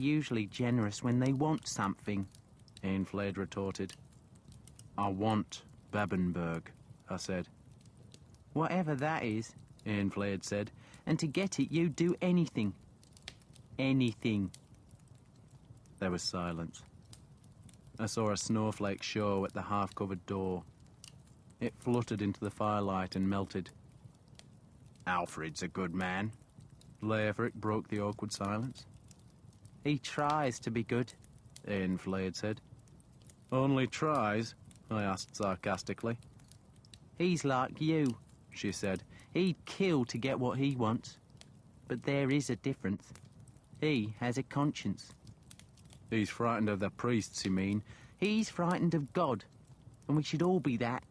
usually generous when they want something, Ainfled retorted. I want Bebenberg, I said. Whatever that is, Ainfled said, and to get it you'd do anything. Anything. There was silence. I saw a snowflake show at the half-covered door. It fluttered into the firelight and melted. Alfred's a good man. Leofric broke the awkward silence. He tries to be good, Ainfled said. Only tries? I asked sarcastically. He's like you, she said. He'd kill to get what he wants. But there is a difference. He has a conscience. He's frightened of the priests, you mean? He's frightened of God, and we should all be that.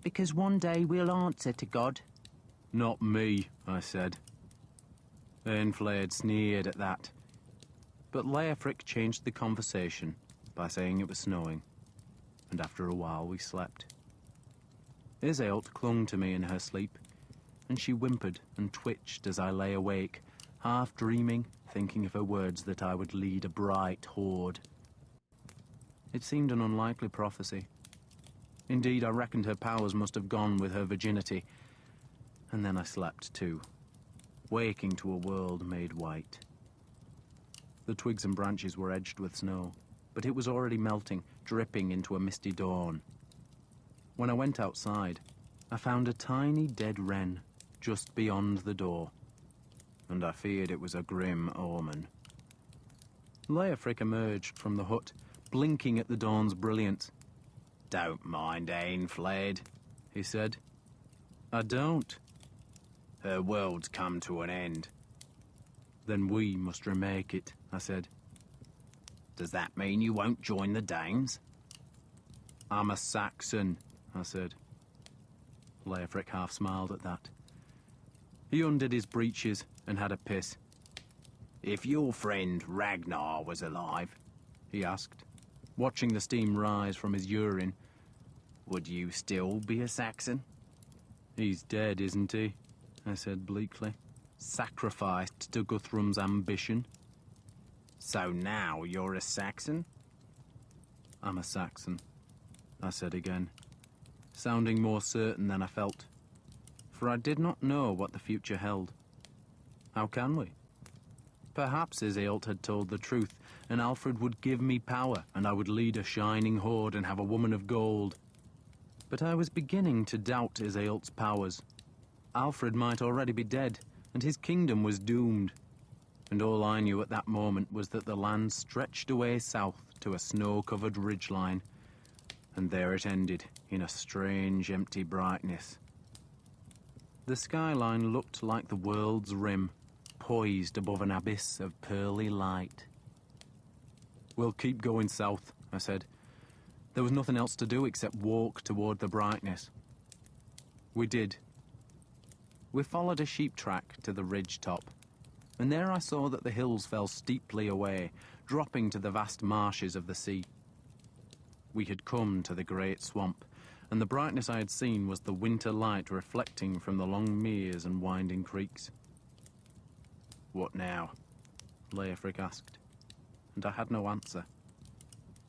Because one day we'll answer to God. Not me, I said. Ainfled sneered at that. But Leofric changed the conversation by saying it was snowing, and after a while we slept. Iseult clung to me in her sleep, and she whimpered and twitched as I lay awake, half dreaming, thinking of her words that I would lead a bright horde. It seemed an unlikely prophecy. Indeed, I reckoned her powers must have gone with her virginity, and then I slept too, waking to a world made white. The twigs and branches were edged with snow, but it was already melting, dripping into a misty dawn. When I went outside, I found a tiny dead wren just beyond the door, and I feared it was a grim omen. Leofric emerged from the hut, blinking at the dawn's brilliance. Don't mind Ainfled, he said. I don't. Her world's come to an end. Then we must remake it, I said. Does that mean you won't join the Danes? I'm a Saxon, I said. Leofric half smiled at that. He undid his breeches and had a piss. If your friend Ragnar was alive, he asked, watching the steam rise from his urine, would you still be a Saxon? He's dead, isn't he? I said bleakly. Sacrificed to Guthrum's ambition. So now you're a Saxon? I'm a Saxon, I said again, sounding more certain than I felt, for I did not know what the future held. How can we? Perhaps Iseult had told the truth, and Alfred would give me power, and I would lead a shining horde and have a woman of gold. But I was beginning to doubt Iseult's powers. Alfred might already be dead, and his kingdom was doomed. And all I knew at that moment was that the land stretched away south to a snow-covered ridgeline, and there it ended in a strange, empty brightness. The skyline looked like the world's rim, poised above an abyss of pearly light. We'll keep going south, I said. There was nothing else to do except walk toward the brightness. We did. We followed a sheep track to the ridge top, and there I saw that the hills fell steeply away, dropping to the vast marshes of the sea. We had come to the great swamp, and the brightness I had seen was the winter light reflecting from the long meres and winding creeks. What now? Leofric asked, and I had no answer.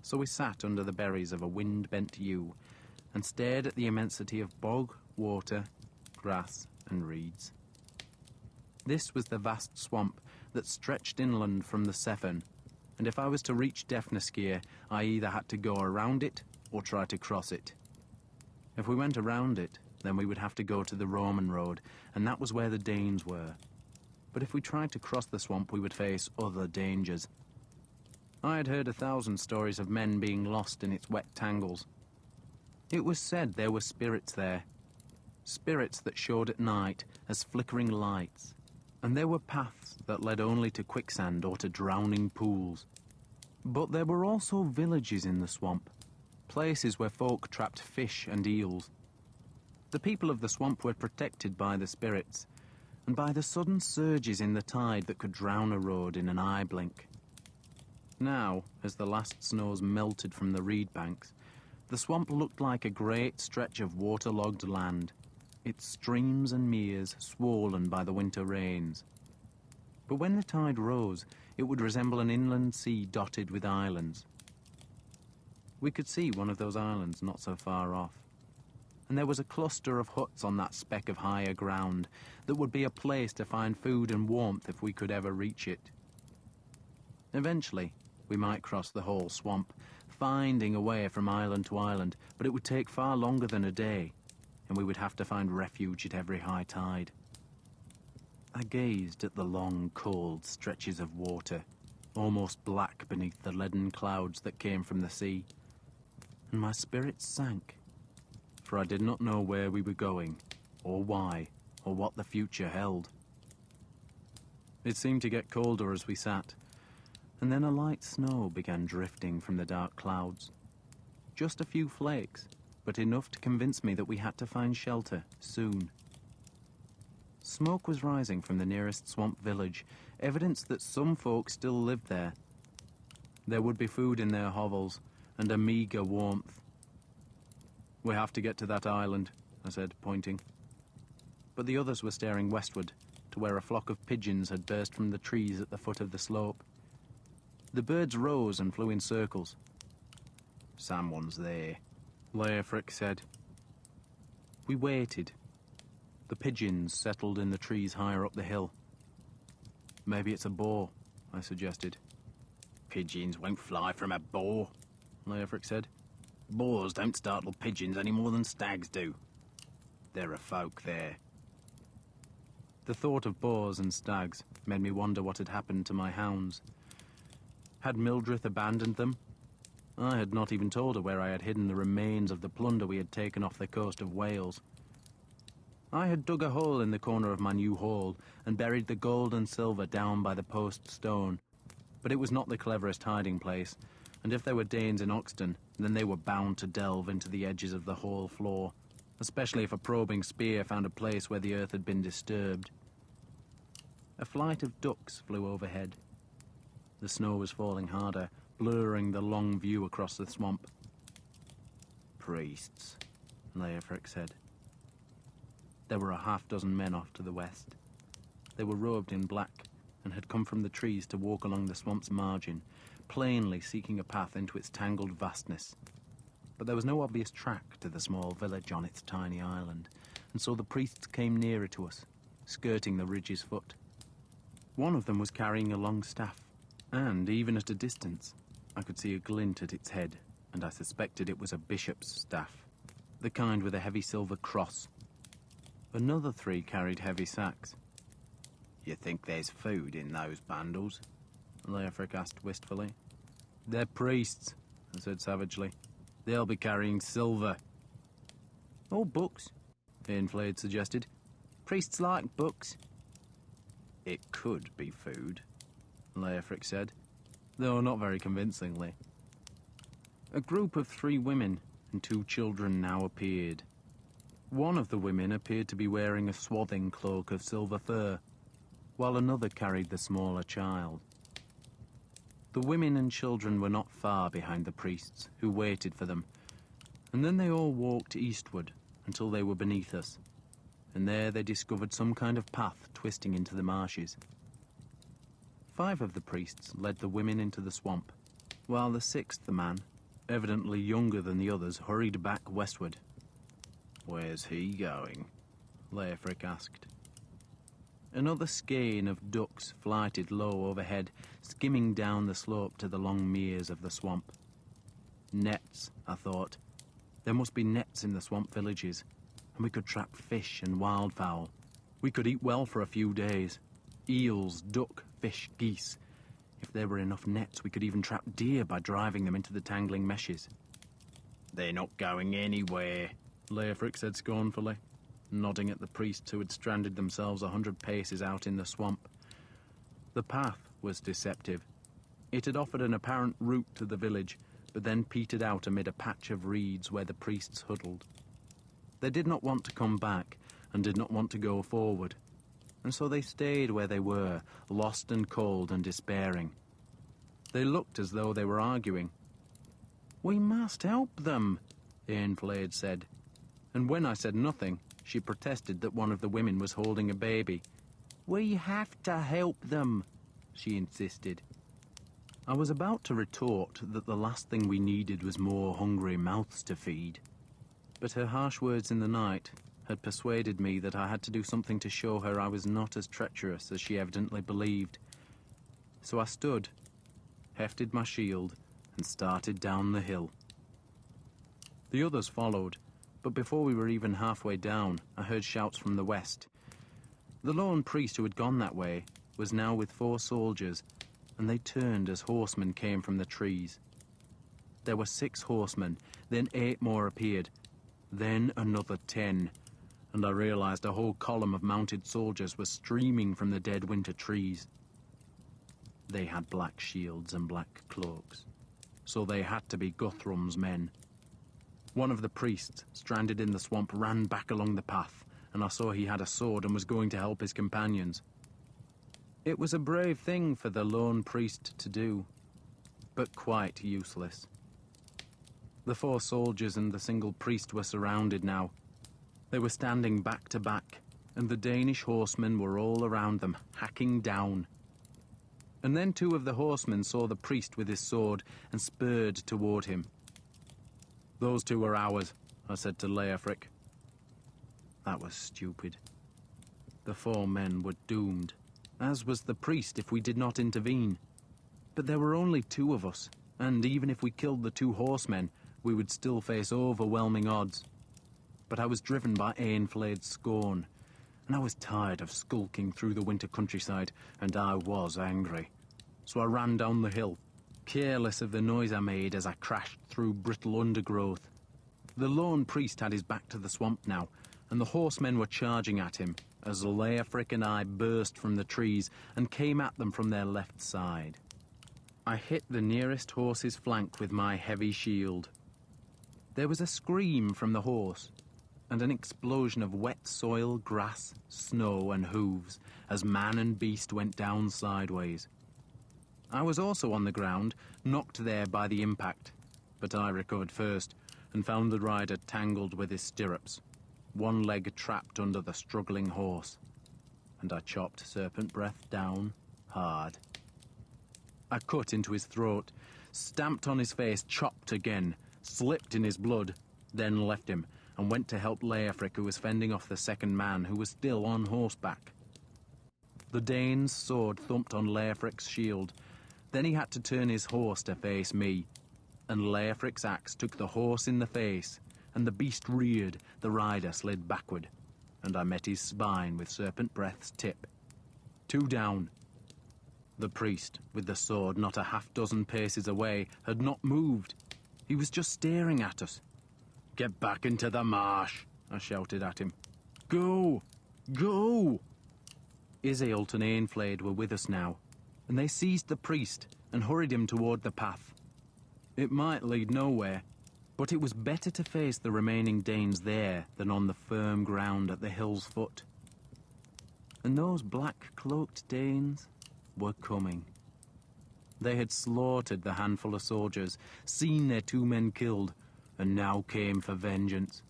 So we sat under the berries of a wind-bent yew and stared at the immensity of bog, water, grass and reeds. This was the vast swamp that stretched inland from the Severn, and if I was to reach Defneskir, I either had to go around it or try to cross it. If we went around it, then we would have to go to the Roman road, and that was where the Danes were. But if we tried to cross the swamp, we would face other dangers. I had heard 1,000 stories of men being lost in its wet tangles. It was said there were spirits there, spirits that showed at night as flickering lights, and there were paths that led only to quicksand or to drowning pools. But there were also villages in the swamp, places where folk trapped fish and eels. The people of the swamp were protected by the spirits, and by the sudden surges in the tide that could drown a road in an eye blink. Now, as the last snows melted from the reed banks, the swamp looked like a great stretch of waterlogged land, its streams and meres swollen by the winter rains. But when the tide rose, It would resemble an inland sea dotted with islands. We could see one of those islands not so far off, and there was a cluster of huts on that speck of higher ground that would be a place to find food and warmth if we could ever reach it. Eventually, we might cross the whole swamp, finding a way from island to island, but it would take far longer than a day, and we would have to find refuge at every high tide. I gazed at the long, cold stretches of water, almost black beneath the leaden clouds that came from the sea, and my spirits sank, for I did not know where we were going, or why, or what the future held. It seemed to get colder as we sat, and then a light snow began drifting from the dark clouds. Just a few flakes, but enough to convince me that we had to find shelter soon. Smoke was rising from the nearest swamp village, evidence that some folk still lived there. There would be food in their hovels, and a meagre warmth. "We have to get to that island," I said, pointing. But the others were staring westward, to where a flock of pigeons had burst from the trees at the foot of the slope. The birds rose and flew in circles. "Someone's there," Leofric said. We waited. The pigeons settled in the trees higher up the hill. "Maybe it's a boar," I suggested. "Pigeons won't fly from a boar," Leofric said. "Boars don't startle pigeons any more than stags do. There are folk there." The thought of boars and stags made me wonder what had happened to my hounds. Had Mildred abandoned them? I had not even told her where I had hidden the remains of the plunder we had taken off the coast of Wales. I had dug a hole in the corner of my new hall and buried the gold and silver down by the post stone, but it was not the cleverest hiding place, and if there were Danes in Oxton, then they were bound to delve into the edges of the hall floor, especially if a probing spear found a place where the earth had been disturbed. A flight of ducks flew overhead. The snow was falling harder, blurring the long view across the swamp. "Priests," Leofric said. There were a half-dozen men off to the west. They were robed in black and had come from the trees to walk along the swamp's margin, plainly seeking a path into its tangled vastness. But there was no obvious track to the small village on its tiny island, and so the priests came nearer to us, skirting the ridge's foot. One of them was carrying a long staff, and even at a distance, I could see a glint at its head, and I suspected it was a bishop's staff, the kind with a heavy silver cross. Another three carried heavy sacks. "You think there's food in those bundles?" Leofric asked wistfully. "They're priests," I said savagely. "They'll be carrying silver." "Or books," Eanflade suggested. "Priests like books." "It could be food," Leofric said, though not very convincingly. A group of 3 women and 2 children now appeared. One of the women appeared to be wearing a swathing cloak of silver fur, while another carried the smaller child. The women and children were not far behind the priests, who waited for them, and then they all walked eastward until they were beneath us, and there they discovered some kind of path twisting into the marshes. 5 of the priests led the women into the swamp, while the 6th man, evidently younger than the others, hurried back westward. "Where's he going?" Leofric asked. Another skein of ducks flighted low overhead, skimming down the slope to the long meres of the swamp. Nets, I thought. There must be nets in the swamp villages, and we could trap fish and wildfowl. We could eat well for a few days. Eels, duck, fish, geese. If there were enough nets, we could even trap deer by driving them into the tangling meshes. "They're not going anywhere," Leofric said scornfully, nodding at the priests who had stranded themselves 100 paces out in the swamp. The path was deceptive. It had offered an apparent route to the village, but then petered out amid a patch of reeds where the priests huddled. They did not want to come back, and did not want to go forward, and so they stayed where they were, lost and cold and despairing. They looked as though they were arguing. "We must help them," Eanflade said, and when I said nothing, she protested that one of the women was holding a baby. "We have to help them," she insisted. I was about to retort that the last thing we needed was more hungry mouths to feed, but her harsh words in the night had persuaded me that I had to do something to show her I was not as treacherous as she evidently believed. So I stood, hefted my shield, and started down the hill. The others followed, but before we were even halfway down, I heard shouts from the west. The lone priest who had gone that way was now with 4 soldiers, and they turned as horsemen came from the trees. There were 6 horsemen, then 8 more appeared, then another 10, and I realized a whole column of mounted soldiers was streaming from the dead winter trees. They had black shields and black cloaks, so they had to be Guthrum's men. One of the priests, stranded in the swamp, ran back along the path, and I saw he had a sword and was going to help his companions. It was a brave thing for the lone priest to do, but quite useless. The 4 soldiers and the single priest were surrounded now. They were standing back to back, and the Danish horsemen were all around them, hacking down. And then 2 of the horsemen saw the priest with his sword and spurred toward him. "Those 2 are ours," I said to Leofric. That was stupid. The 4 men were doomed, as was the priest if we did not intervene. But there were only 2 of us, and even if we killed the 2 horsemen, we would still face overwhelming odds. But I was driven by Ainflaed's scorn, and I was tired of skulking through the winter countryside, and I was angry. So I ran down the hill, careless of the noise I made as I crashed through brittle undergrowth. The lone priest had his back to the swamp now, and the horsemen were charging at him as Leofric and I burst from the trees and came at them from their left side. I hit the nearest horse's flank with my heavy shield. There was a scream from the horse, and an explosion of wet soil, grass, snow, and hooves as man and beast went down sideways. I was also on the ground, knocked there by the impact, but I recovered first and found the rider tangled with his stirrups, one leg trapped under the struggling horse, and I chopped Serpent Breath down hard. I cut into his throat, stamped on his face, chopped again, slipped in his blood, then left him, and went to help Leofric, who was fending off the second man, who was still on horseback. The Dane's sword thumped on Leofric's shield. Then he had to turn his horse to face me, and Leofric's axe took the horse in the face, and the beast reared, the rider slid backward, and I met his spine with Serpent Breath's tip. 2 down. The priest, with the sword not a half-dozen paces away, had not moved. He was just staring at us. "Get back into the marsh," I shouted at him. "Go! Go!" Iseult and Ainflaed were with us now, and they seized the priest and hurried him toward the path. It might lead nowhere, but it was better to face the remaining Danes there than on the firm ground at the hill's foot. And those black-cloaked Danes were coming. They had slaughtered the handful of soldiers, seen their 2 men killed, and now came for vengeance.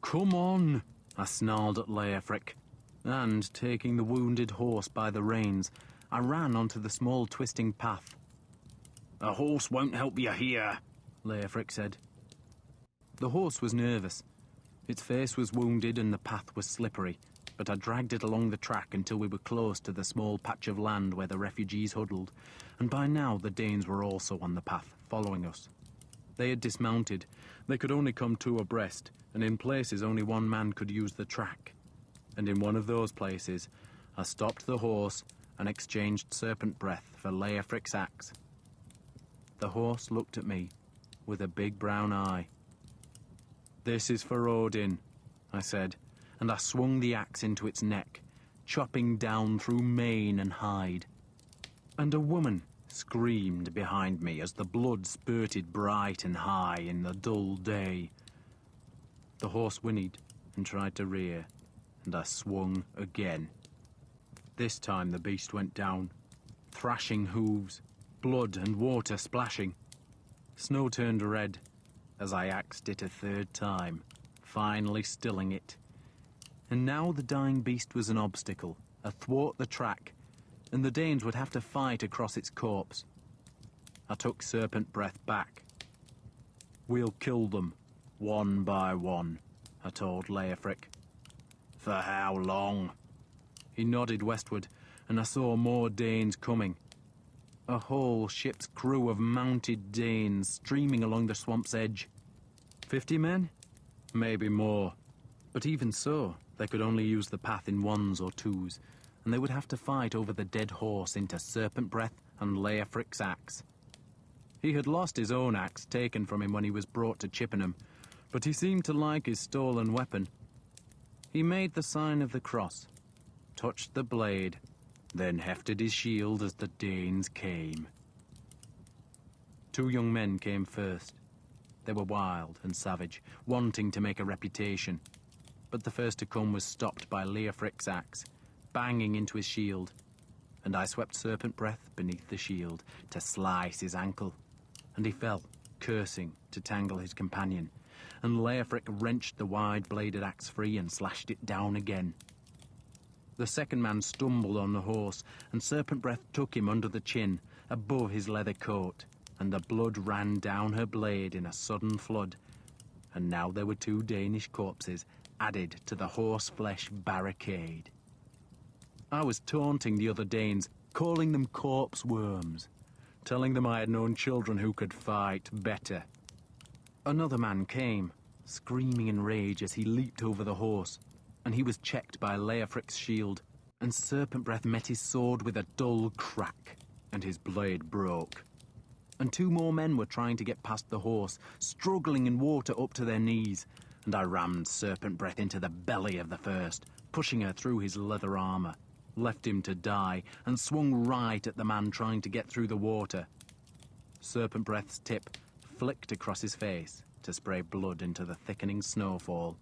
"Come on!" I snarled at Leofric, and, taking the wounded horse by the reins, I ran onto the small twisting path. "A horse won't help you here," Leofric said. The horse was nervous. Its face was wounded and the path was slippery, but I dragged it along the track until we were close to the small patch of land where the refugees huddled, and by now the Danes were also on the path, following us. They had dismounted. They could only come 2 abreast, and in places only 1 man could use the track. And in one of those places, I stopped the horse and exchanged Serpent Breath for Leofric's axe. The horse looked at me with a big brown eye. "This is for Odin," I said, and I swung the axe into its neck, chopping down through mane and hide. And a woman screamed behind me as the blood spurted bright and high in the dull day. The horse whinnied and tried to rear, and I swung again. This time the beast went down, thrashing hooves, blood and water splashing. Snow turned red as I axed it a 3rd time, finally stilling it. And now the dying beast was an obstacle, athwart the track, and the Danes would have to fight across its corpse. I took Serpent Breath back. "We'll kill them, one by one," I told Leofric. "For how long?" He nodded westward, and I saw more Danes coming. A whole ship's crew of mounted Danes streaming along the swamp's edge. 50 men? Maybe more. But even so, they could only use the path in ones or twos, and they would have to fight over the dead horse into Serpent Breath and Leofric's axe. He had lost his own axe, taken from him when he was brought to Chippenham, but he seemed to like his stolen weapon. He made the sign of the cross, touched the blade, then hefted his shield as the Danes came. 2 young men came first. They were wild and savage, wanting to make a reputation. But the first to come was stopped by Leofric's axe, banging into his shield, and I swept Serpent Breath beneath the shield to slice his ankle, and he fell, cursing, to tangle his companion, and Leofric wrenched the wide-bladed axe free and slashed it down again. The second man stumbled on the horse, and Serpent Breath took him under the chin, above his leather coat, and the blood ran down her blade in a sudden flood. And now there were 2 Danish corpses added to the horseflesh barricade. I was taunting the other Danes, calling them corpse worms, telling them I had known children who could fight better. Another man came, screaming in rage as he leaped over the horse, and he was checked by Leofric's shield, and Serpent Breath met his sword with a dull crack, and his blade broke. And 2 more men were trying to get past the horse, struggling in water up to their knees, and I rammed Serpent Breath into the belly of the first, pushing her through his leather armor, left him to die, and swung right at the man trying to get through the water. Serpent Breath's tip flicked across his face to spray blood into the thickening snowfall.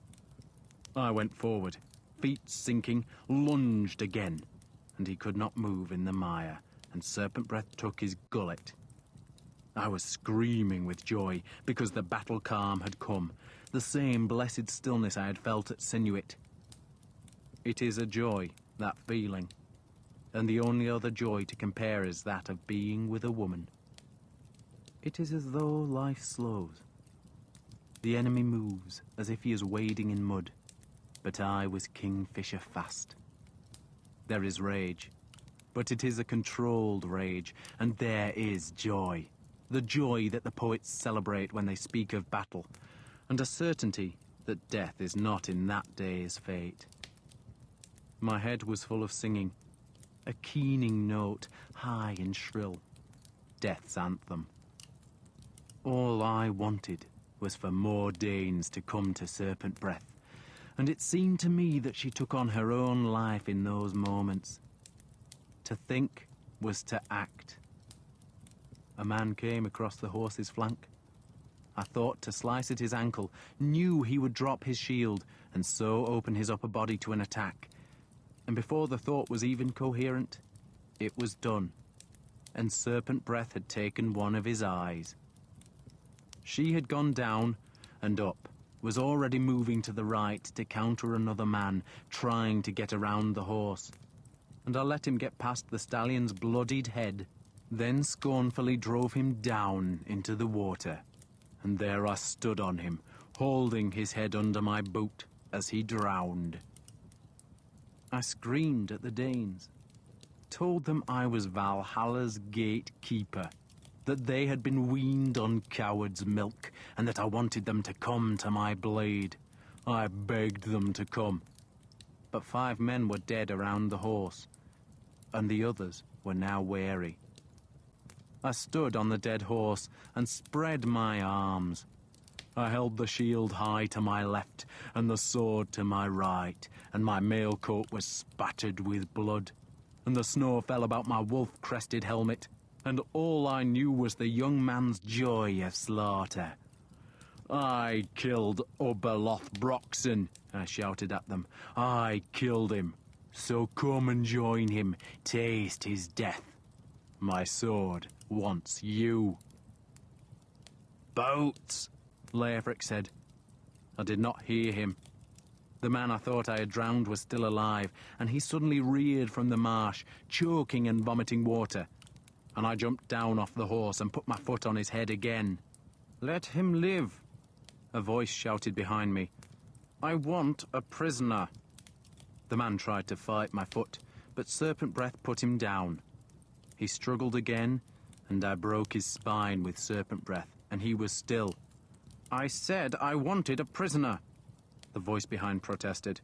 I went forward, feet sinking, lunged again, and he could not move in the mire, and Serpent Breath took his gullet. I was screaming with joy, because the battle calm had come, the same blessed stillness I had felt at Sinuit. It is a joy, that feeling, and the only other joy to compare is that of being with a woman. It is as though life slows. The enemy moves as if he is wading in mud, but I was kingfisher fast. There is rage, but it is a controlled rage, and there is joy. The joy that the poets celebrate when they speak of battle, and a certainty that death is not in that day's fate. My head was full of singing, a keening note, high and shrill, death's anthem. All I wanted was for more Danes to come to Serpent Breath, and it seemed to me that she took on her own life in those moments. To think was to act. A man came across the horse's flank. I thought to slice at his ankle, knew he would drop his shield, and so open his upper body to an attack. And before the thought was even coherent, it was done, and Serpent Breath had taken one of his eyes. She had gone down and up, was already moving to the right to counter another man, trying to get around the horse. And I let him get past the stallion's bloodied head, then scornfully drove him down into the water. And there I stood on him, holding his head under my boot as he drowned. I screamed at the Danes, told them I was Valhalla's gatekeeper, that they had been weaned on coward's milk, and that I wanted them to come to my blade. I begged them to come. But 5 men were dead around the horse, and the others were now wary. I stood on the dead horse and spread my arms. I held the shield high to my left and the sword to my right, and my mail coat was spattered with blood, and the snow fell about my wolf-crested helmet, and all I knew was the young man's joy of slaughter. "I killed Oberloth Broxon," I shouted at them. "I killed him. So come and join him, taste his death. My sword wants you." "Boats," Leofric said. I did not hear him. The man I thought I had drowned was still alive, and he suddenly reared from the marsh, choking and vomiting water. And I jumped down off the horse and put my foot on his head again. "Let him live," a voice shouted behind me. "I want a prisoner." The man tried to fight my foot, but Serpent Breath put him down. He struggled again, and I broke his spine with Serpent Breath, and he was still. "I said I wanted a prisoner," the voice behind protested.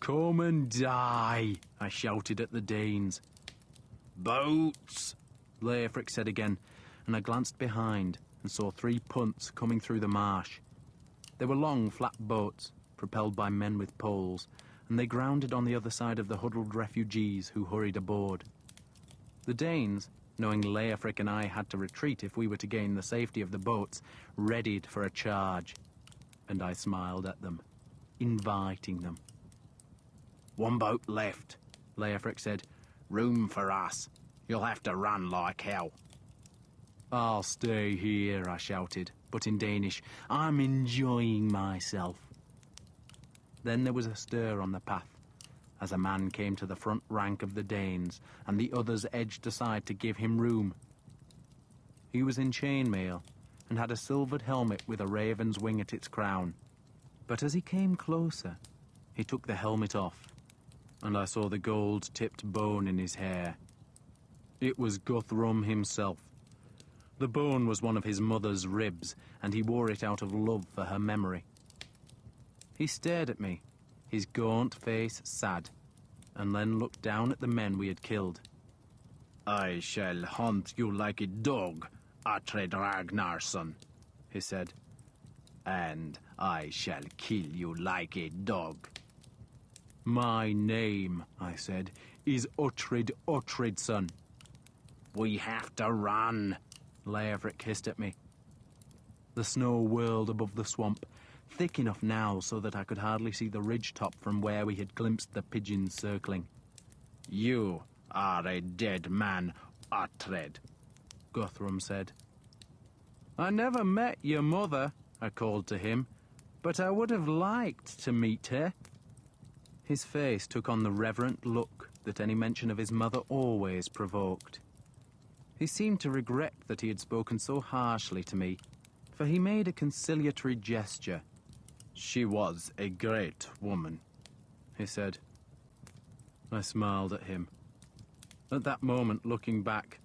"Come and die," I shouted at the Danes. "Boats," Leofric said again, and I glanced behind and saw 3 punts coming through the marsh. They were long, flat boats, propelled by men with poles, and they grounded on the other side of the huddled refugees who hurried aboard. The Danes, knowing Leofric and I had to retreat if we were to gain the safety of the boats, readied for a charge, and I smiled at them, inviting them. "One boat left," Leofric said. "Room for us. You'll have to run like hell." "I'll stay here," I shouted, but in Danish. "I'm enjoying myself." Then there was a stir on the path, as a man came to the front rank of the Danes, and the others edged aside to give him room. He was in chainmail, and had a silvered helmet with a raven's wing at its crown. But as he came closer, he took the helmet off, and I saw the gold-tipped bone in his hair. It was Guthrum himself. The bone was one of his mother's ribs, and he wore it out of love for her memory. He stared at me, his gaunt face sad, and then looked down at the men we had killed. "I shall hunt you like a dog, Atred Ragnarsson," he said. "And I shall kill you like a dog." "My name," I said, "is Uhtred Uhtredsson." "We have to run," Leofric hissed at me. The snow whirled above the swamp, thick enough now so that I could hardly see the ridge top from where we had glimpsed the pigeons circling. "You are a dead man, Uhtred," Guthrum said. "I never met your mother," I called to him, "but I would have liked to meet her." His face took on the reverent look that any mention of his mother always provoked. He seemed to regret that he had spoken so harshly to me, for he made a conciliatory gesture. "She was a great woman," he said. I smiled at him. At that moment, looking back,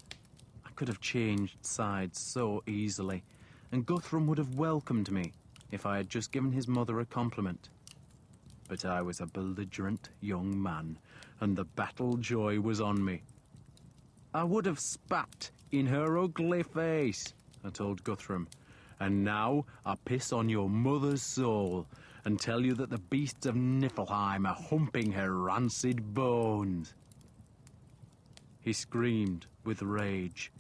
I could have changed sides so easily, and Guthrum would have welcomed me if I had just given his mother a compliment. But I was a belligerent young man, and the battle joy was on me. "I would have spat in her ugly face," I told Guthrum. "And now I piss on your mother's soul and tell you that the beasts of Niflheim are humping her rancid bones." He screamed with rage,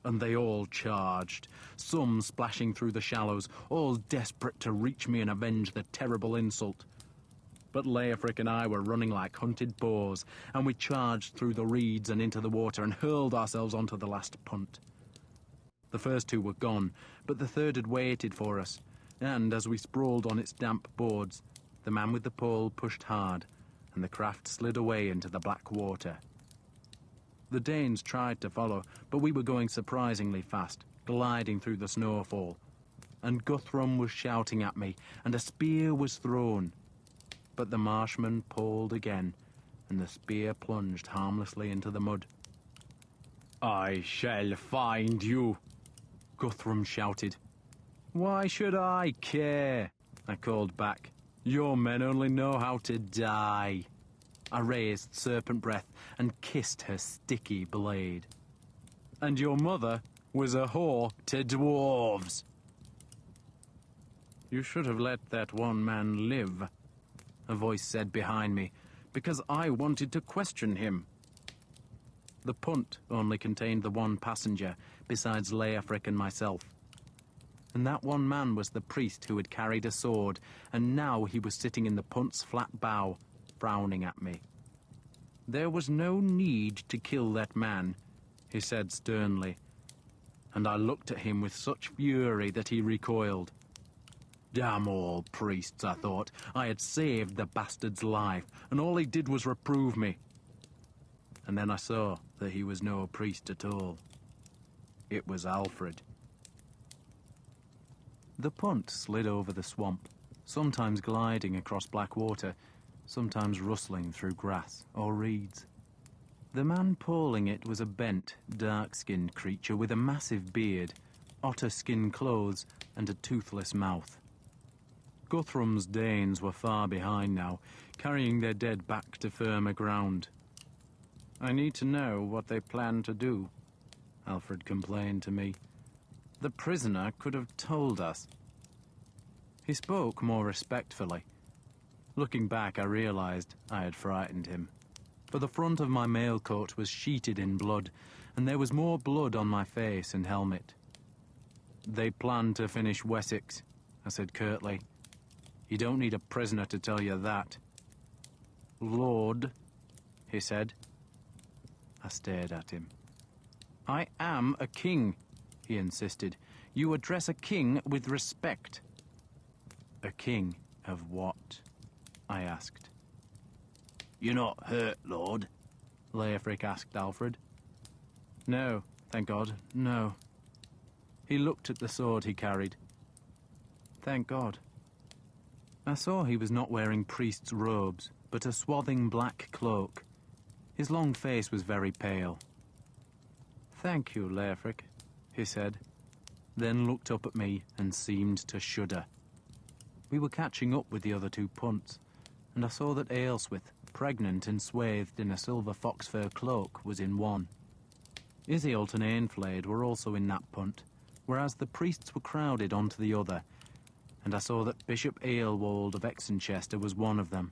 and they all charged, some splashing through the shallows, all desperate to reach me and avenge the terrible insult. But Leofric and I were running like hunted boars, and we charged through the reeds and into the water and hurled ourselves onto the last punt. The first 2 were gone, but the third had waited for us, and as we sprawled on its damp boards, the man with the pole pushed hard, and the craft slid away into the black water. The Danes tried to follow, but we were going surprisingly fast, gliding through the snowfall, and Guthrum was shouting at me, and a spear was thrown. But the marshman poled again, and the spear plunged harmlessly into the mud. "I shall find you," Guthrum shouted. "Why should I care?" I called back. "Your men only know how to die." I raised Serpent Breath and kissed her sticky blade. "And your mother was a whore to dwarves." "You should have let that one man live," a voice said behind me, "because I wanted to question him." The punt only contained the one passenger, besides Leofric and myself. And that one man was the priest who had carried a sword, and now he was sitting in the punt's flat bow, frowning at me. "There was no need to kill that man," he said sternly, and I looked at him with such fury that he recoiled. Damn all priests, I thought. I had saved the bastard's life, and all he did was reprove me. And then I saw that he was no priest at all. It was Alfred. The punt slid over the swamp, sometimes gliding across black water, sometimes rustling through grass or reeds. The man pulling it was a bent, dark-skinned creature with a massive beard, otter-skin clothes, and a toothless mouth. Guthrum's Danes were far behind now, carrying their dead back to firmer ground. I need to know what they plan to do, Alfred complained to me. The prisoner could have told us. He spoke more respectfully. Looking back, I realized I had frightened him. For the front of my mail coat was sheeted in blood, and there was more blood on my face and helmet. They planned to finish Wessex, I said curtly. You don't need a prisoner to tell you that. Lord, he said. I stared at him. I am a king, he insisted. You address a king with respect. A king of what? I asked. You're not hurt, Lord? Leofric asked Alfred. No, thank God, no. He looked at the sword he carried. Thank God. I saw he was not wearing priest's robes, but a swathing black cloak. His long face was very pale. Thank you, Leofric, he said, then looked up at me and seemed to shudder. We were catching up with the other two punts, and I saw that Aelswith, pregnant and swathed in a silver fox fur cloak, was in one. Isilt and Ainflade were also in that punt, whereas the priests were crowded onto the other, and I saw that Bishop Aelwold of Exenchester was one of them.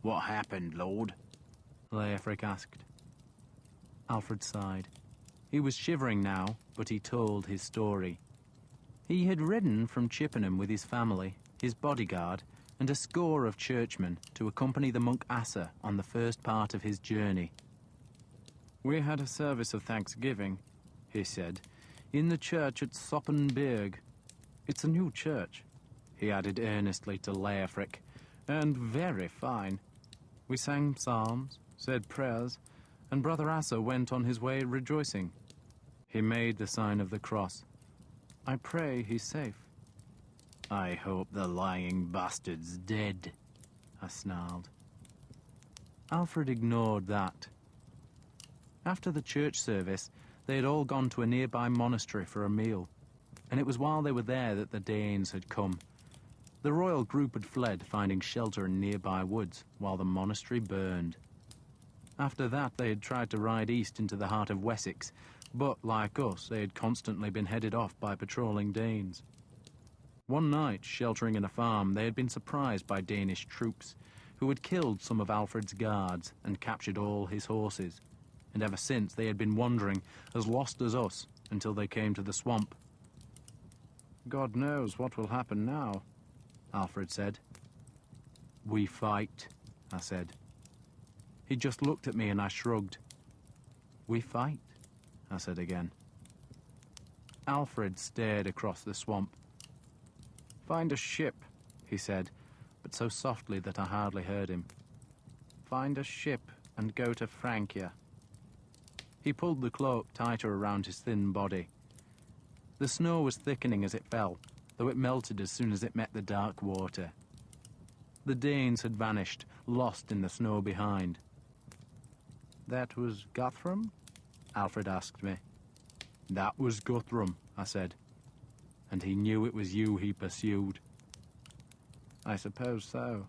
What happened, Lord? Leofric asked. Alfred sighed. He was shivering now, but he told his story. He had ridden from Chippenham with his family, his bodyguard, and a score of churchmen to accompany the monk Asa on the first part of his journey. We had a service of thanksgiving, he said, in the church at Soppenberg. It's a new church, he added earnestly to Leofric, and very fine. We sang psalms, said prayers, and Brother Asa went on his way rejoicing. He made the sign of the cross. I pray he's safe. I hope the lying bastard's dead, I snarled. Alfred ignored that. After the church service, they had all gone to a nearby monastery for a meal, and it was while they were there that the Danes had come. The royal group had fled, finding shelter in nearby woods, while the monastery burned. After that, they had tried to ride east into the heart of Wessex, but, like us, they had constantly been headed off by patrolling Danes. One night, sheltering in a farm, they had been surprised by Danish troops, who had killed some of Alfred's guards and captured all his horses. And ever since, they had been wandering, as lost as us, until they came to the swamp. God knows what will happen now, Alfred said. We fight, I said. He just looked at me and I shrugged. We fight, I said again. Alfred stared across the swamp. Find a ship, he said, but so softly that I hardly heard him. Find a ship and go to Francia. He pulled the cloak tighter around his thin body. The snow was thickening as it fell, though it melted as soon as it met the dark water. The Danes had vanished, lost in the snow behind. That was Guthrum? Alfred asked me. That was Guthrum, I said. And he knew it was you he pursued. I suppose so.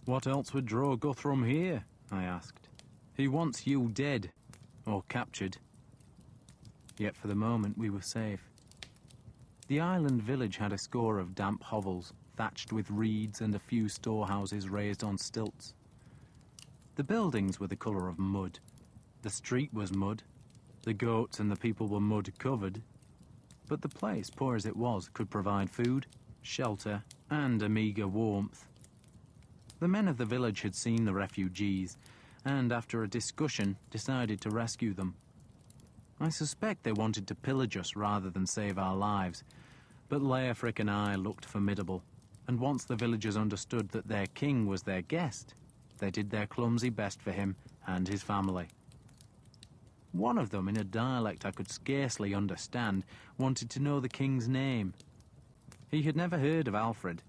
What else would draw Guthrum here? I asked. He wants you dead, or captured. Yet for the moment we were safe. The island village had a score of damp hovels, thatched with reeds and a few storehouses raised on stilts. The buildings were the colour of mud. The street was mud. The goats and the people were mud-covered. But the place, poor as it was, could provide food, shelter, and a meagre warmth. The men of the village had seen the refugees, and after a discussion, decided to rescue them. I suspect they wanted to pillage us rather than save our lives, But Leofric and I looked formidable, and once the villagers understood that their king was their guest, they did their clumsy best for him and his family. One of them, in a dialect I could scarcely understand, wanted to know the king's name. He had never heard of Alfred.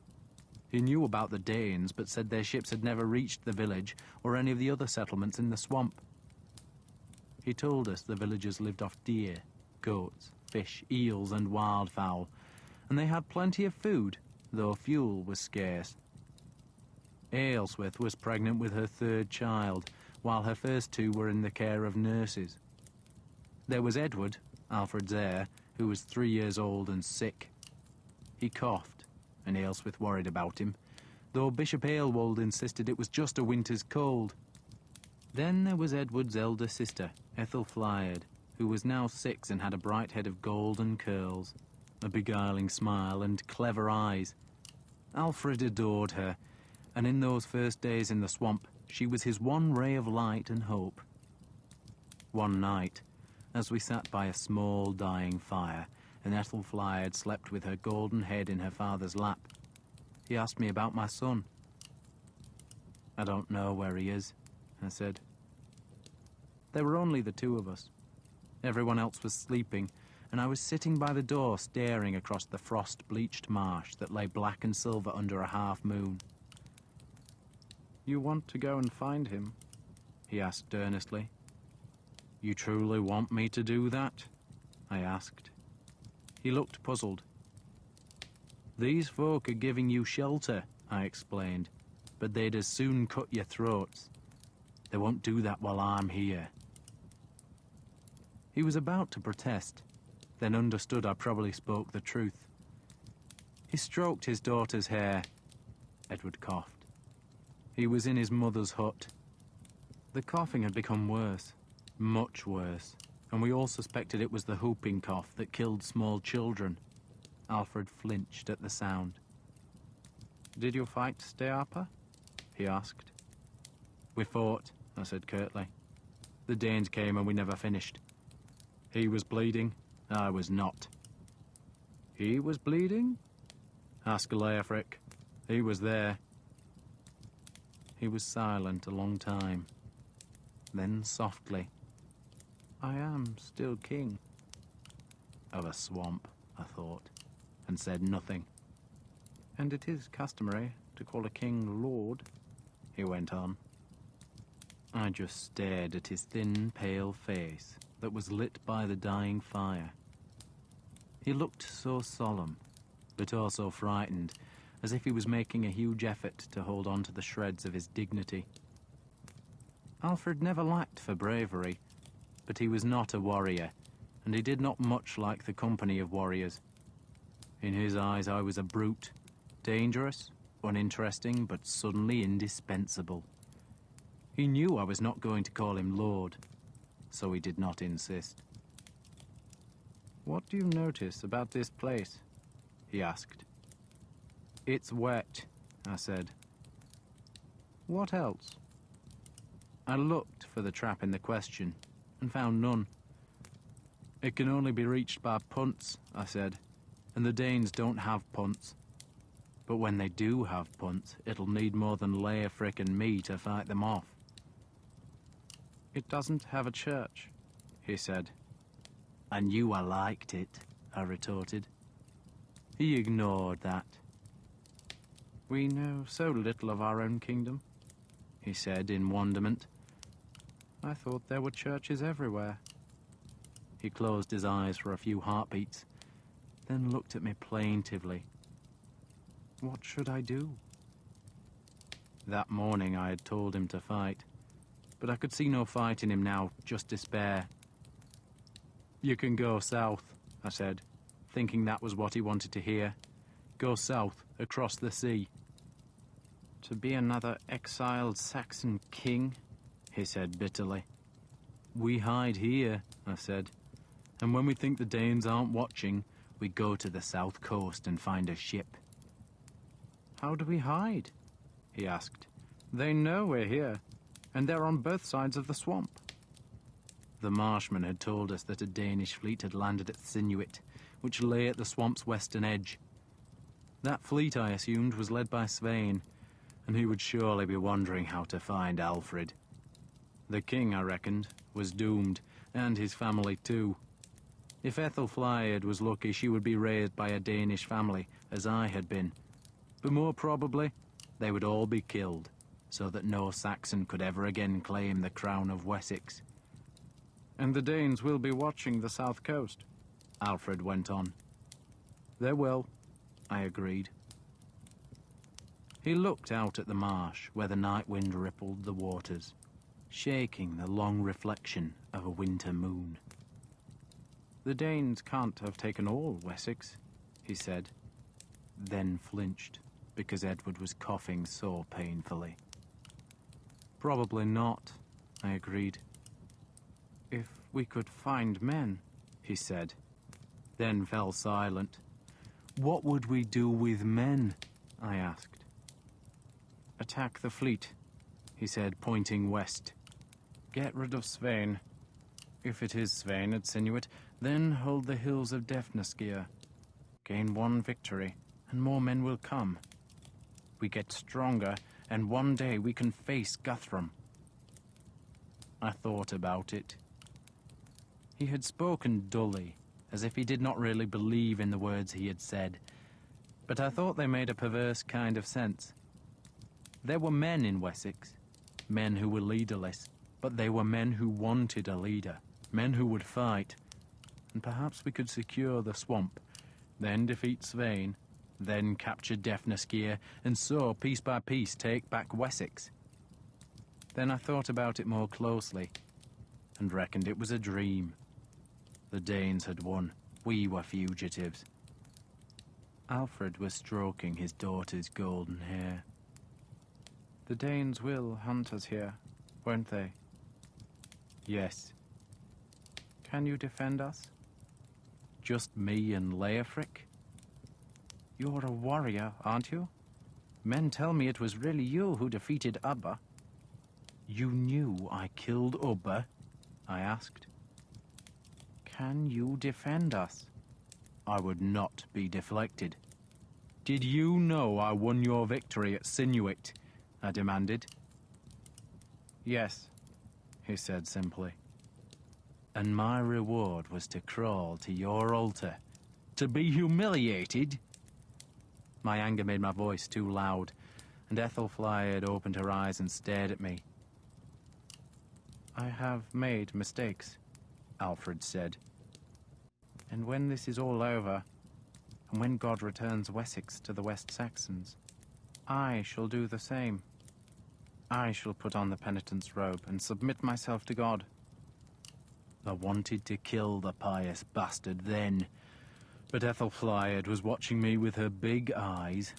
He knew about the Danes, but said their ships had never reached the village or any of the other settlements in the swamp. He told us the villagers lived off deer, goats, fish, eels, and wildfowl, and they had plenty of food, though fuel was scarce. Aylesworth was pregnant with her third child, while her first two were in the care of nurses. There was Edward, Alfred's heir, who was 3 years old and sick. He coughed, and Aylesworth worried about him, though Bishop Aylwald insisted it was just a winter's cold. Then there was Edward's elder sister, Ethelfliad, who was now 6 and had a bright head of golden curls, a beguiling smile, and clever eyes. Alfred adored her, and in those first days in the swamp, she was his one ray of light and hope. One night, as we sat by a small dying fire, and Ethelfliad slept with her golden head in her father's lap, he asked me about my son. "I don't know where he is," I said. There were only the two of us. Everyone else was sleeping, and I was sitting by the door staring across the frost-bleached marsh that lay black and silver under a half-moon. "You want to go and find him?" he asked earnestly. "You truly want me to do that?" I asked. He looked puzzled. "These folk are giving you shelter," I explained, "but they'd as soon cut your throats. They won't do that while I'm here." He was about to protest, then understood I probably spoke the truth. He stroked his daughter's hair. Edward coughed. He was in his mother's hut. The coughing had become worse, much worse, and we all suspected it was the whooping cough that killed small children. Alfred flinched at the sound. "Did you fight Steapa?" he asked. "We fought," I said curtly. "The Danes came and we never finished. He was bleeding, I was not." "He was bleeding?" asked Leofric. "He was there." He was silent a long time. Then softly, "I am still king." "Of a swamp," I thought, and said nothing. "And it is customary to call a king lord," he went on. I just stared at his thin, pale face that was lit by the dying fire. He looked so solemn, but also frightened, as if he was making a huge effort to hold on to the shreds of his dignity. Alfred never lacked for bravery, but he was not a warrior, and he did not much like the company of warriors. In his eyes I was a brute, dangerous, uninteresting, but suddenly indispensable. He knew I was not going to call him Lord, so he did not insist. "What do you notice about this place?" he asked. "It's wet," I said. "What else?" I looked for the trap in the question, and found none. "It can only be reached by punts," I said, "and the Danes don't have punts. But when they do have punts, it'll need more than Leofric and me to fight them off." "It doesn't have a church," he said. "I knew I liked it," I retorted. He ignored that. "We know so little of our own kingdom," he said in wonderment. "I thought there were churches everywhere." He closed his eyes for a few heartbeats, then looked at me plaintively. What should I do? That morning I had told him to fight, but I could see no fight in him now, just despair. "You can go south," I said, thinking that was what he wanted to hear. "Go south, across the sea." "To be another exiled Saxon king?" he said bitterly. "We hide here," I said, "and when we think the Danes aren't watching, we go to the south coast and find a ship." "How do we hide?" he asked. "They know we're here, and they're on both sides of the swamp." The Marshman had told us that a Danish fleet had landed at Sinuit, which lay at the swamp's western edge. That fleet, I assumed, was led by Svein, and he would surely be wondering how to find Alfred. The king, I reckoned, was doomed, and his family too. If Ethelflaed was lucky, she would be raised by a Danish family, as I had been. But more probably, they would all be killed, so that no Saxon could ever again claim the crown of Wessex. "And the Danes will be watching the south coast," Alfred went on. "They will," I agreed. He looked out at the marsh, where the night wind rippled the waters, shaking the long reflection of a winter moon. "The Danes can't have taken all Wessex," he said, then flinched, because Edward was coughing so painfully. "Probably not," I agreed. "If we could find men," he said, then fell silent. "What would we do with men?" I asked. "Attack the fleet," he said, pointing west. "Get rid of Svein. If it is Svein at Sinuit, then hold the hills of Defnasgeir. Gain one victory, and more men will come. We get stronger, and one day we can face Guthrum." I thought about it. He had spoken dully, as if he did not really believe in the words he had said, but I thought they made a perverse kind of sense. There were men in Wessex, men who were leaderless, but they were men who wanted a leader, men who would fight, and perhaps we could secure the swamp, then defeat Svein, then capture Defnasgeir, and so, piece by piece, take back Wessex. Then I thought about it more closely, and reckoned it was a dream. The Danes had won. We were fugitives. Alfred was stroking his daughter's golden hair. "The Danes will hunt us here, won't they?" "Yes." "Can you defend us?" "Just me and Leofric?" "You're a warrior, aren't you? Men tell me it was really you who defeated Ubba." "You knew I killed Ubba?" I asked. "Can you defend us?" I would not be deflected. "Did you know I won your victory at Sinuit?" I demanded. "Yes," he said simply. "And my reward was to crawl to your altar, to be humiliated?" My anger made my voice too loud, and Ethelflaed opened her eyes and stared at me. "I have made mistakes," Alfred said. "And when this is all over, and when God returns Wessex to the West Saxons, I shall do the same. I shall put on the penitent's robe and submit myself to God." I wanted to kill the pious bastard then, but Ethelflaed was watching me with her big eyes.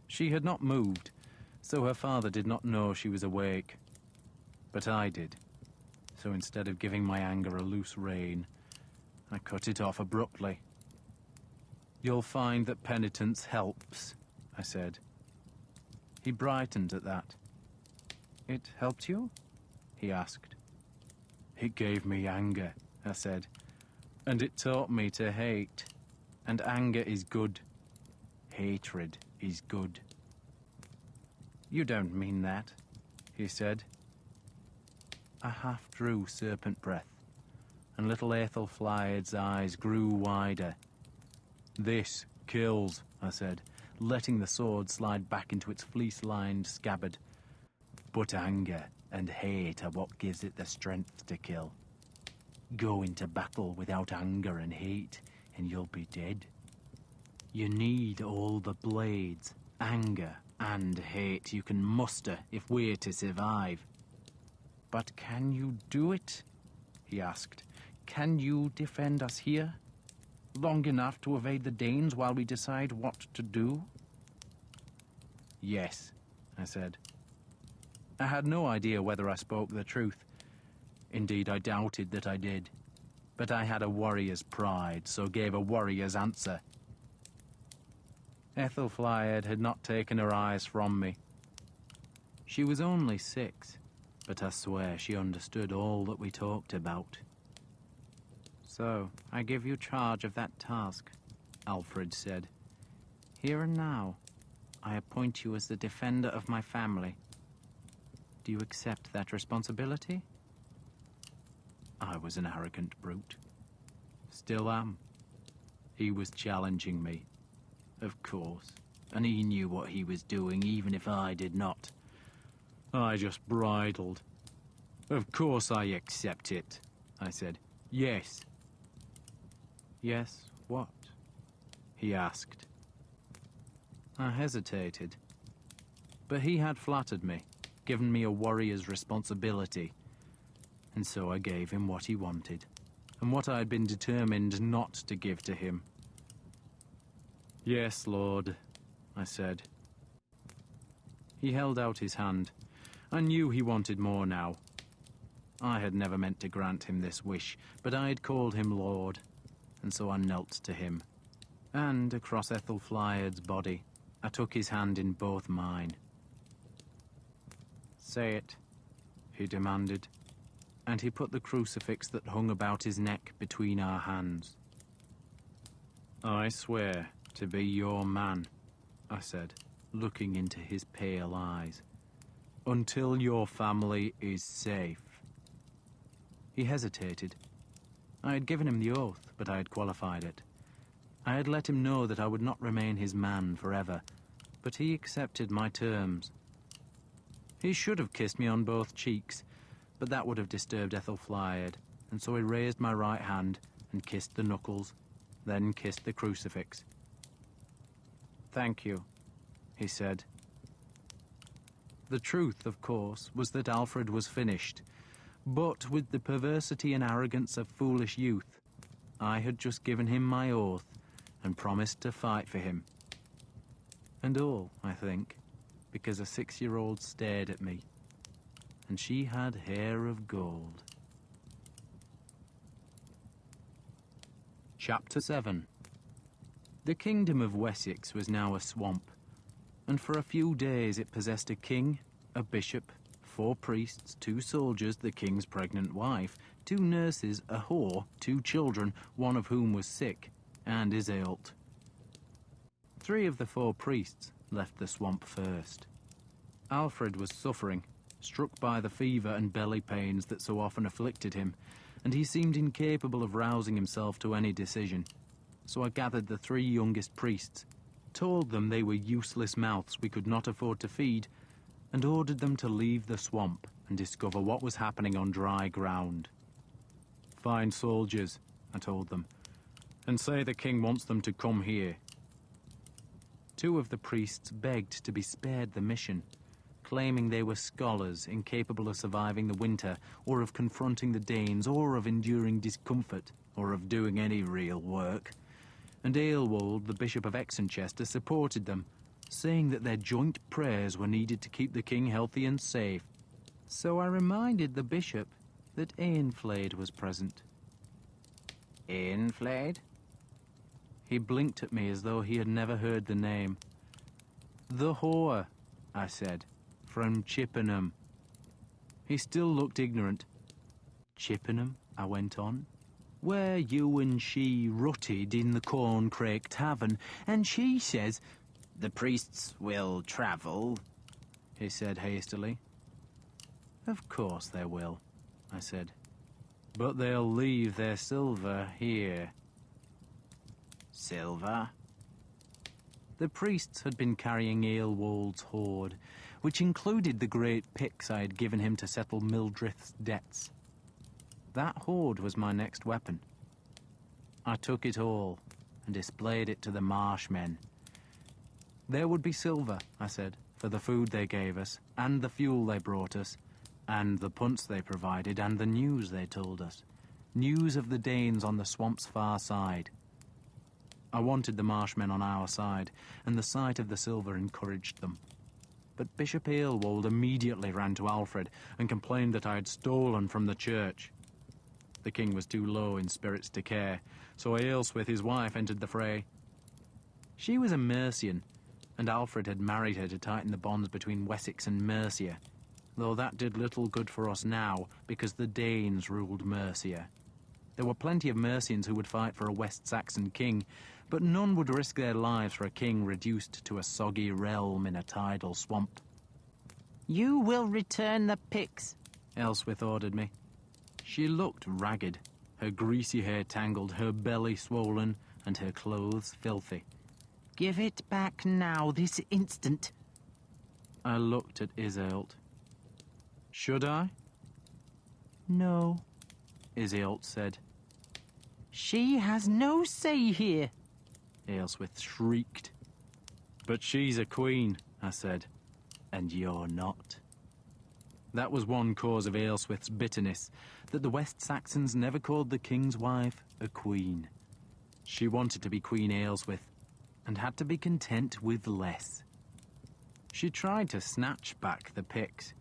She had not moved, so her father did not know she was awake. But I did, so instead of giving my anger a loose rein, I cut it off abruptly. "You'll find that penitence helps," I said. He brightened at that. "It helped you?" he asked. "It gave me anger," I said, "and it taught me to hate. And anger is good. Hatred is good." "You don't mean that," he said. I half drew serpent breath, and little Ethelflaed's eyes grew wider. "This kills," I said, letting the sword slide back into its fleece-lined scabbard. "But anger and hate are what gives it the strength to kill. Go into battle without anger and hate, and you'll be dead. You need all the blades, anger, and hate you can muster if we're to survive." "But can you do it?" he asked. "Can you defend us here? Long enough to evade the Danes while we decide what to do?" "Yes," I said. I had no idea whether I spoke the truth. Indeed, I doubted that I did. But I had a warrior's pride, so gave a warrior's answer. Ethelflaed had not taken her eyes from me. She was only 6, but I swear she understood all that we talked about. "So, I give you charge of that task," Alfred said. "Here and now, I appoint you as the defender of my family. Do you accept that responsibility?" I was an arrogant brute. Still am. He was challenging me, of course, and he knew what he was doing, even if I did not. I just bridled. "Of course I accept it," I said. "Yes." "Yes, what?" he asked. I hesitated. But he had flattered me, given me a warrior's responsibility, and so I gave him what he wanted, and what I had been determined not to give to him. "Yes, Lord," I said. He held out his hand. I knew he wanted more now. I had never meant to grant him this wish, but I had called him Lord, and so I knelt to him. And across Ethelflaed's body, I took his hand in both mine. "Say it," he demanded, and he put the crucifix that hung about his neck between our hands. "I swear to be your man," I said, looking into his pale eyes, "until your family is safe." He hesitated. I had given him the oath, but I had qualified it. I had let him know that I would not remain his man forever, but he accepted my terms. He should have kissed me on both cheeks, but that would have disturbed Ethelflaed, and so he raised my right hand and kissed the knuckles, then kissed the crucifix. "Thank you," he said. The truth, of course, was that Alfred was finished, but with the perversity and arrogance of foolish youth, I had just given him my oath and promised to fight for him. And all, I think, because a 6-year-old stared at me, and she had hair of gold. Chapter 7. The kingdom of Wessex was now a swamp, and for a few days it possessed a king, a bishop, 4 priests, 2 soldiers, the king's pregnant wife, 2 nurses, a whore, 2 children, one of whom was sick, and Iseult. 3 of the 4 priests left the swamp first. Alfred was suffering, struck by the fever and belly pains that so often afflicted him, and he seemed incapable of rousing himself to any decision. So I gathered the 3 youngest priests, told them they were useless mouths we could not afford to feed, and ordered them to leave the swamp and discover what was happening on dry ground. "Find soldiers," I told them, "and say the king wants them to come here." 2 of the priests begged to be spared the mission, claiming they were scholars incapable of surviving the winter, or of confronting the Danes, or of enduring discomfort, or of doing any real work. And Aelwold, the Bishop of Exenchester, supported them, saying that their joint prayers were needed to keep the king healthy and safe. So I reminded the bishop that Eanflaed was present. "Eanflaed?" He blinked at me as though he had never heard the name. "The whore," I said, "from Chippenham." He still looked ignorant. "Chippenham," I went on, "where you and she rutted in the Corncrake Tavern, and she says—" "The priests will travel," he said hastily. "Of course they will," I said, "but they'll leave their silver here." "Silver?" The priests had been carrying Aelwold's hoard, which included the great picks I had given him to settle Mildrith's debts. That hoard was my next weapon. I took it all and displayed it to the marshmen. There would be silver, I said, for the food they gave us, and the fuel they brought us, and the punts they provided, and the news they told us. News of the Danes on the swamp's far side. I wanted the marshmen on our side, and the sight of the silver encouraged them. But Bishop Aelwold immediately ran to Alfred and complained that I had stolen from the church. The king was too low in spirits to care, so Aelswith, his wife, entered the fray. She was a Mercian, and Alfred had married her to tighten the bonds between Wessex and Mercia, though that did little good for us now, because the Danes ruled Mercia. There were plenty of Mercians who would fight for a West Saxon king, but none would risk their lives for a king reduced to a soggy realm in a tidal swamp. You will return the Picts, Elswith ordered me. She looked ragged, her greasy hair tangled, her belly swollen, and her clothes filthy. Give it back now, this instant. I looked at Iseult. Should I? No, Iseult said. She has no say here, Aelswith shrieked. But she's a queen, I said, and you're not. That was one cause of Aelswith's bitterness, that the West Saxons never called the king's wife a queen. She wanted to be Queen Aelswith, and had to be content with less. She tried to snatch back the Picts,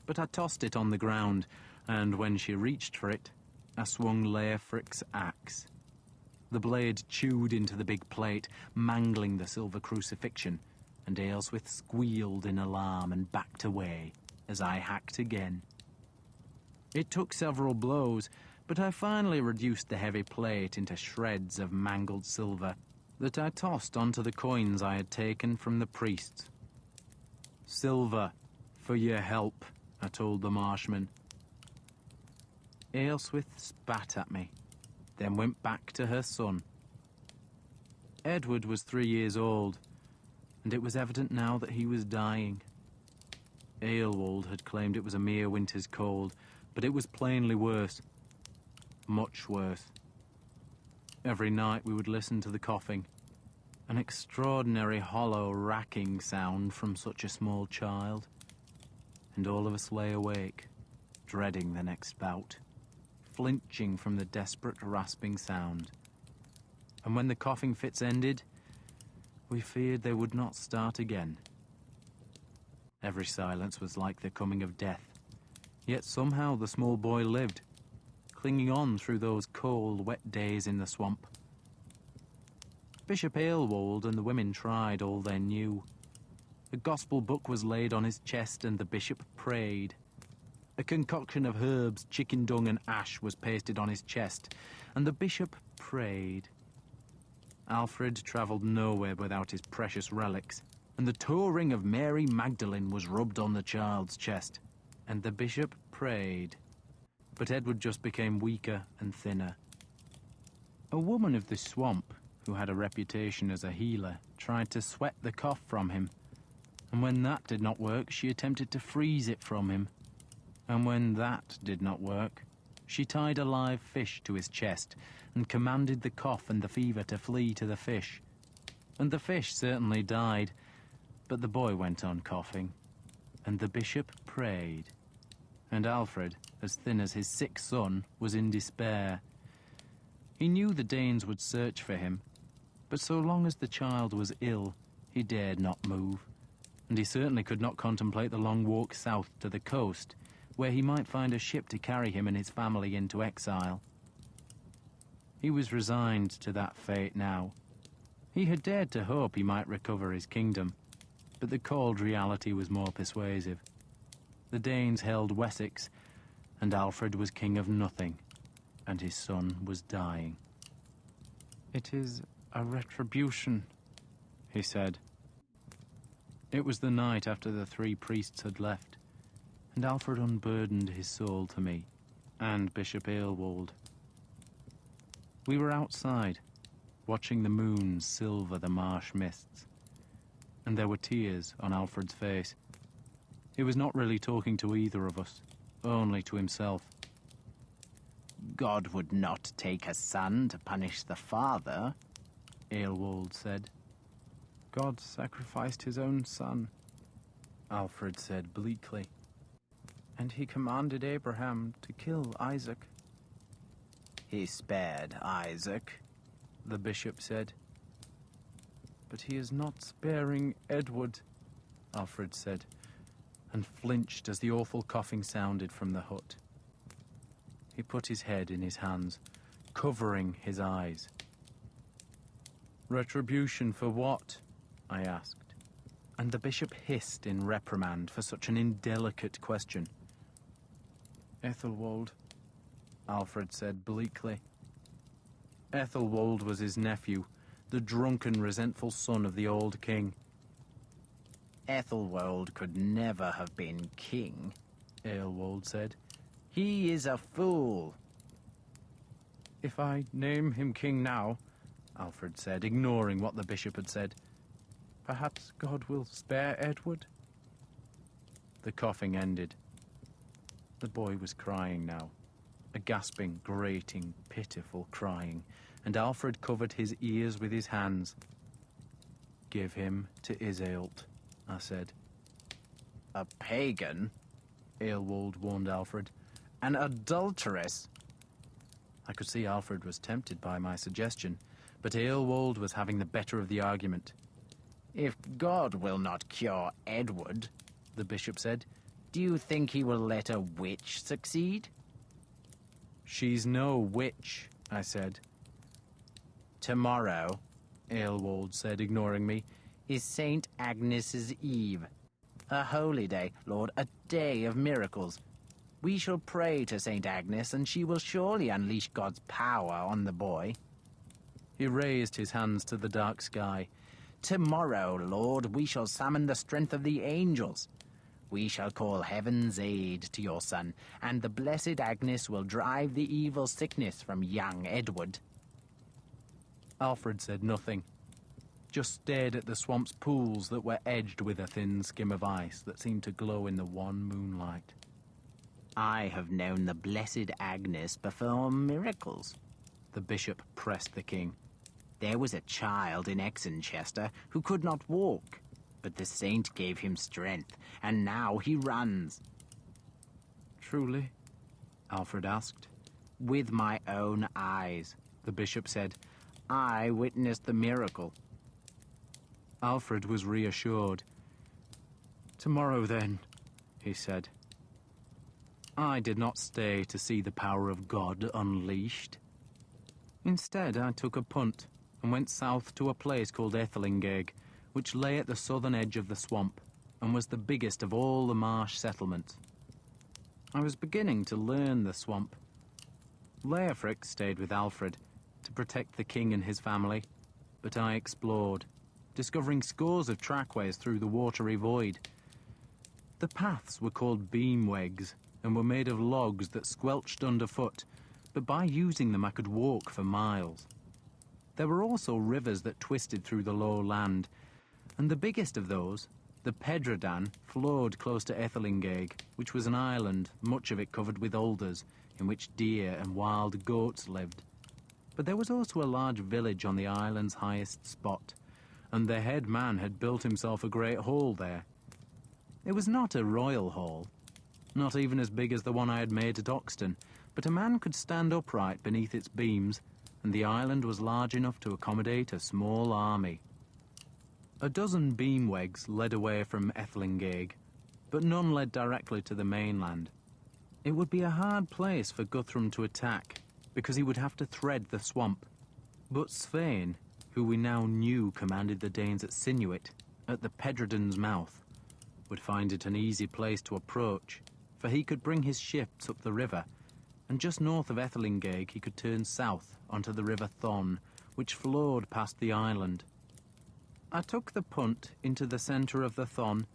but I tossed it on the ground, and when she reached for it, I swung Leofric's axe. The blade chewed into the big plate, mangling the silver crucifixion, and Aelswith squealed in alarm and backed away as I hacked again. It took several blows, but I finally reduced the heavy plate into shreds of mangled silver that I tossed onto the coins I had taken from the priests. Silver, for your help, I told the marshman. Aelswith spat at me, then went back to her son. Edward was 3 years old, and it was evident now that he was dying. Aelwald had claimed it was a mere winter's cold, but it was plainly worse. Much worse. Every night we would listen to the coughing, an extraordinary hollow racking sound from such a small child, and all of us lay awake, dreading the next bout, flinching from the desperate rasping sound. And when the coughing fits ended, we feared they would not start again. Every silence was like the coming of death, yet somehow the small boy lived, clinging on through those cold, wet days in the swamp. Bishop Aelwald and the women tried all they knew. A gospel book was laid on his chest and the bishop prayed. A concoction of herbs, chicken dung and ash was pasted on his chest, and the bishop prayed. Alfred travelled nowhere without his precious relics, and the toe ring of Mary Magdalene was rubbed on the child's chest, and the bishop prayed. But Edward just became weaker and thinner. A woman of the swamp, who had a reputation as a healer, tried to sweat the cough from him, and when that did not work, she attempted to freeze it from him. And when that did not work, she tied a live fish to his chest and commanded the cough and the fever to flee to the fish. And the fish certainly died, but the boy went on coughing, and the bishop prayed. And Alfred, as thin as his sick son, was in despair. He knew the Danes would search for him, but so long as the child was ill, he dared not move, and he certainly could not contemplate the long walk south to the coast, where he might find a ship to carry him and his family into exile. He was resigned to that fate now. He had dared to hope he might recover his kingdom, but the cold reality was more persuasive. The Danes held Wessex, and Alfred was king of nothing, and his son was dying. "It is a retribution," he said. It was the night after the 3 priests had left, and Alfred unburdened his soul to me, and Bishop Aelwald. We were outside, watching the moon silver the marsh mists, and there were tears on Alfred's face. He was not really talking to either of us, only to himself. God would not take a son to punish the father, Aelwald said. God sacrificed his own son, Alfred said bleakly. And he commanded Abraham to kill Isaac. He spared Isaac, the bishop said. But he is not sparing Edward, Alfred said, and flinched as the awful coughing sounded from the hut. He put his head in his hands, covering his eyes. Retribution for what? I asked. and the bishop hissed in reprimand for such an indelicate question. "Ethelwold," Alfred said bleakly. Ethelwold was his nephew, the drunken, resentful son of the old king. Ethelwold could never have been king, Aelwold said. He is a fool. "If I name him king now," Alfred said, ignoring what the bishop had said, "perhaps God will spare Edward." The coughing ended. The boy was crying now, a gasping, grating, pitiful crying, and Alfred covered his ears with his hands. "Give him to Iseult," I said. "A pagan?" Aelwold warned Alfred. "An adulteress?" I could see Alfred was tempted by my suggestion, but Aelwold was having the better of the argument. "If God will not cure Edward," the bishop said, "do you think he will let a witch succeed?" "She's no witch," I said. "Tomorrow," Aelwold said, ignoring me, "is St. Agnes's Eve. A holy day, Lord, a day of miracles. We shall pray to St. Agnes, and she will surely unleash God's power on the boy." He raised his hands to the dark sky. "Tomorrow, Lord, we shall summon the strength of the angels. We shall call heaven's aid to your son, and the blessed Agnes will drive the evil sickness from young Edward." Alfred said nothing, just stared at the swamp's pools that were edged with a thin skim of ice that seemed to glow in the wan moonlight. "I have known the blessed Agnes perform miracles." The bishop pressed the king. "There was a child in Exenchester who could not walk, but the saint gave him strength, and now he runs." "Truly?" Alfred asked. "With my own eyes," the bishop said. "I witnessed the miracle." Alfred was reassured. "Tomorrow, then," he said. I did not stay to see the power of God unleashed. Instead, I took a punt and went south to a place called Ethelingeg, which lay at the southern edge of the swamp and was the biggest of all the marsh settlements. I was beginning to learn the swamp. Leofric stayed with Alfred to protect the king and his family, but I explored, discovering scores of trackways through the watery void. The paths were called beamwegs and were made of logs that squelched underfoot, but by using them I could walk for miles. There were also rivers that twisted through the low land, and the biggest of those, the Pedradan, flowed close to Ethelingeg, which was an island, much of it covered with alders, in which deer and wild goats lived. But there was also a large village on the island's highest spot, and the head man had built himself a great hall there. It was not a royal hall, not even as big as the one I had made at Oxton, but a man could stand upright beneath its beams, and the island was large enough to accommodate a small army. A dozen beamwegs led away from Ethelingeg, but none led directly to the mainland. It would be a hard place for Guthrum to attack, because he would have to thread the swamp. But Svein, who we now knew commanded the Danes at Sinuit, at the Pedradan's mouth, would find it an easy place to approach, for he could bring his ships up the river, and just north of Ethelingeg he could turn south onto the river Thon, which flowed past the island. I took the punt into the centre of the Thon,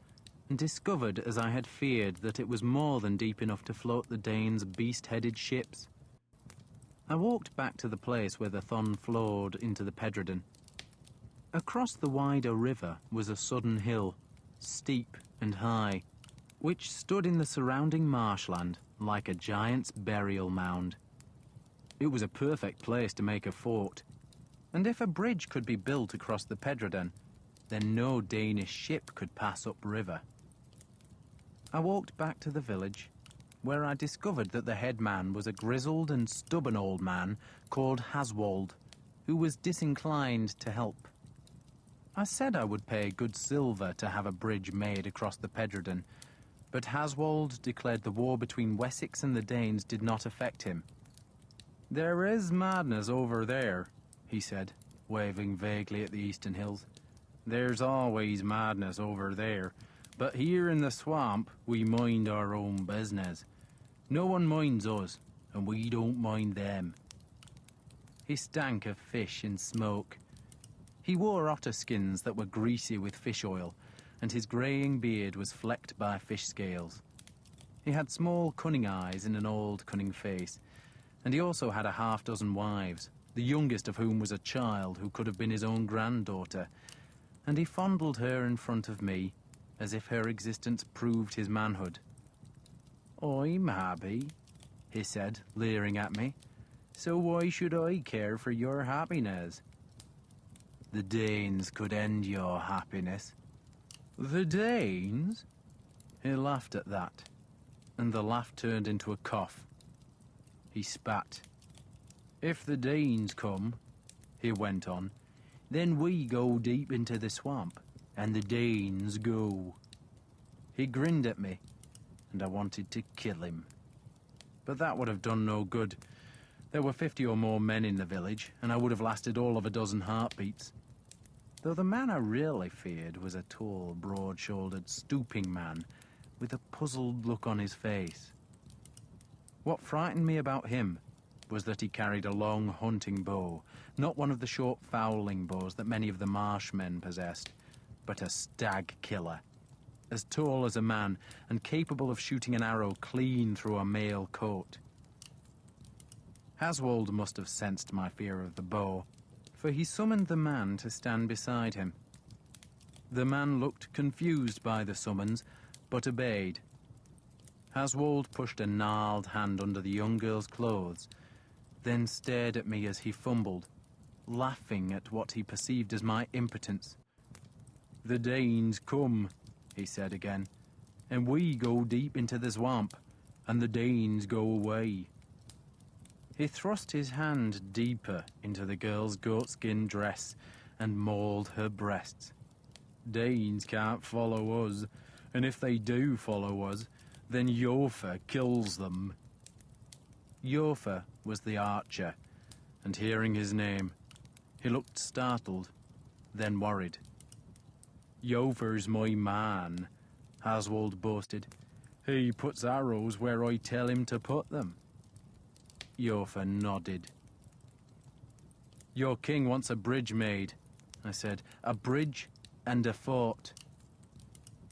and discovered, as I had feared, that it was more than deep enough to float the Danes' beast-headed ships. I walked back to the place where the Thon flowed into the Pedradan. Across the wider river was a sudden hill, steep and high, which stood in the surrounding marshland like a giant's burial mound. It was a perfect place to make a fort, and if a bridge could be built across the Pedradan, then no Danish ship could pass upriver. I walked back to the village, where I discovered that the head man was a grizzled and stubborn old man called Haswold, who was disinclined to help. I said I would pay good silver to have a bridge made across the Pedradan, but Haswold declared the war between Wessex and the Danes did not affect him. "There is madness over there," he said, waving vaguely at the eastern hills. There's always madness over there, but here in the swamp we mind our own business. No one minds us, and we don't mind them. He stank of fish and smoke. He wore otter skins that were greasy with fish oil, and his greying beard was flecked by fish scales. He had small, cunning eyes and an old, cunning face, and he also had a half-dozen wives, the youngest of whom was a child who could have been his own granddaughter, and he fondled her in front of me, as if her existence proved his manhood. "I'm happy," he said, leering at me, "so why should I care for your happiness?" "The Danes could end your happiness." "The Danes?" He laughed at that, and the laugh turned into a cough. He spat. "If the Danes come," he went on, "then we go deep into the swamp, and the Danes go." He grinned at me, and I wanted to kill him. But that would have done no good. There were 50 or more men in the village, and I would have lasted all of a dozen heartbeats. Though the man I really feared was a tall, broad-shouldered, stooping man with a puzzled look on his face. What frightened me about him was that he carried a long hunting bow, not one of the short fowling bows that many of the marsh men possessed, but a stag killer, as tall as a man and capable of shooting an arrow clean through a mail coat. Haswold must have sensed my fear of the bow, for he summoned the man to stand beside him. The man looked confused by the summons, but obeyed. Haswold pushed a gnarled hand under the young girl's clothes, then stared at me as he fumbled, laughing at what he perceived as my impotence. "The Danes come," he said again, "and we go deep into the swamp, and the Danes go away." He thrust his hand deeper into the girl's goatskin dress and mauled her breasts. "Danes can't follow us, and if they do follow us, then Yofa kills them." Yofa was the archer, and hearing his name, he looked startled, then worried. "Yofa's my man," Haswold boasted. "He puts arrows where I tell him to put them." Yofa nodded. "Your king wants a bridge made," I said. "A bridge and a fort."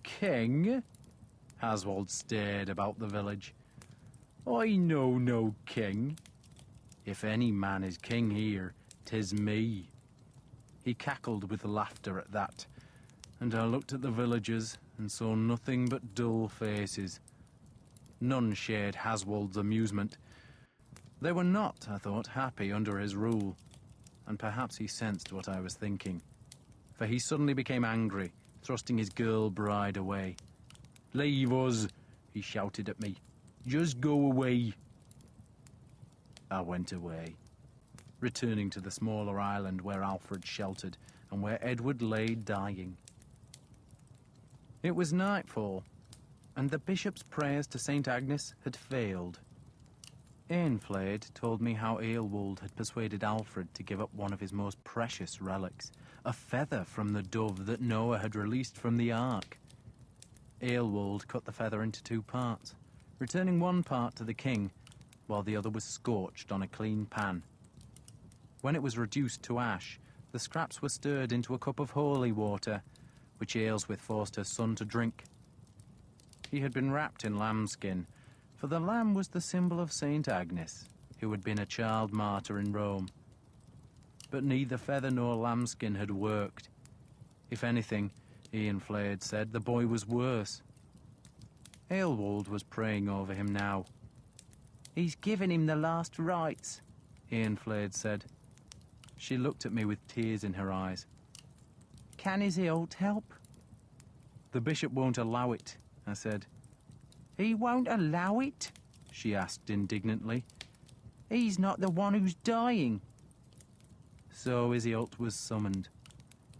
"King?" Haswold stared about the village. "I know no king. If any man is king here, 'tis me." He cackled with laughter at that, and I looked at the villagers and saw nothing but dull faces. None shared Haswold's amusement. They were not, I thought, happy under his rule, and perhaps he sensed what I was thinking, for he suddenly became angry, thrusting his girl bride away. "Leave us," he shouted at me. "Just go away." I went away, returning to the smaller island where Alfred sheltered and where Edward lay dying. It was nightfall, and the bishop's prayers to St. Agnes had failed. Eanfled told me how Aelwold had persuaded Alfred to give up one of his most precious relics, a feather from the dove that Noah had released from the ark. Aelwold cut the feather into 2 parts, returning one part to the king, while the other was scorched on a clean pan. When it was reduced to ash, the scraps were stirred into a cup of holy water, which Aelswith forced her son to drink. He had been wrapped in lambskin, for the lamb was the symbol of St. Agnes, who had been a child martyr in Rome. But neither feather nor lambskin had worked. If anything, Eanfled said, the boy was worse. Aelwold was praying over him now. "He's given him the last rites," Eanfled said. She looked at me with tears in her eyes. "Can his Eolt help?" "The bishop won't allow it," I said. "He won't allow it?" she asked indignantly. "He's not the one who's dying." So Iseult was summoned,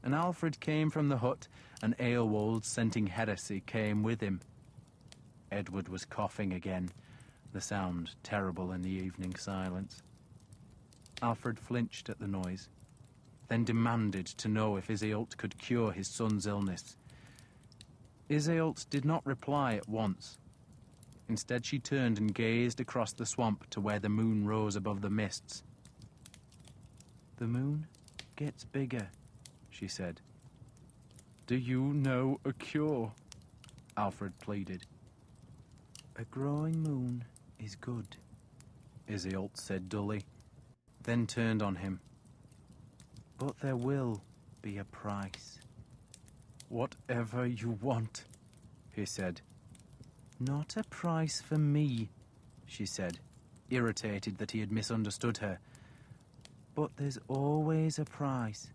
and Alfred came from the hut, and Aelwold, scenting heresy, came with him. Edward was coughing again, the sound terrible in the evening silence. Alfred flinched at the noise, then demanded to know if Iseult could cure his son's illness. Iseult did not reply at once. Instead, she turned and gazed across the swamp to where the moon rose above the mists. "The moon gets bigger," she said. "Do you know a cure?" Alfred pleaded. "A growing moon is good," Iseult said dully, then turned on him. "But there will be a price." "Whatever you want," he said. "Not a price for me," she said, irritated that he had misunderstood her. "But there's always a price.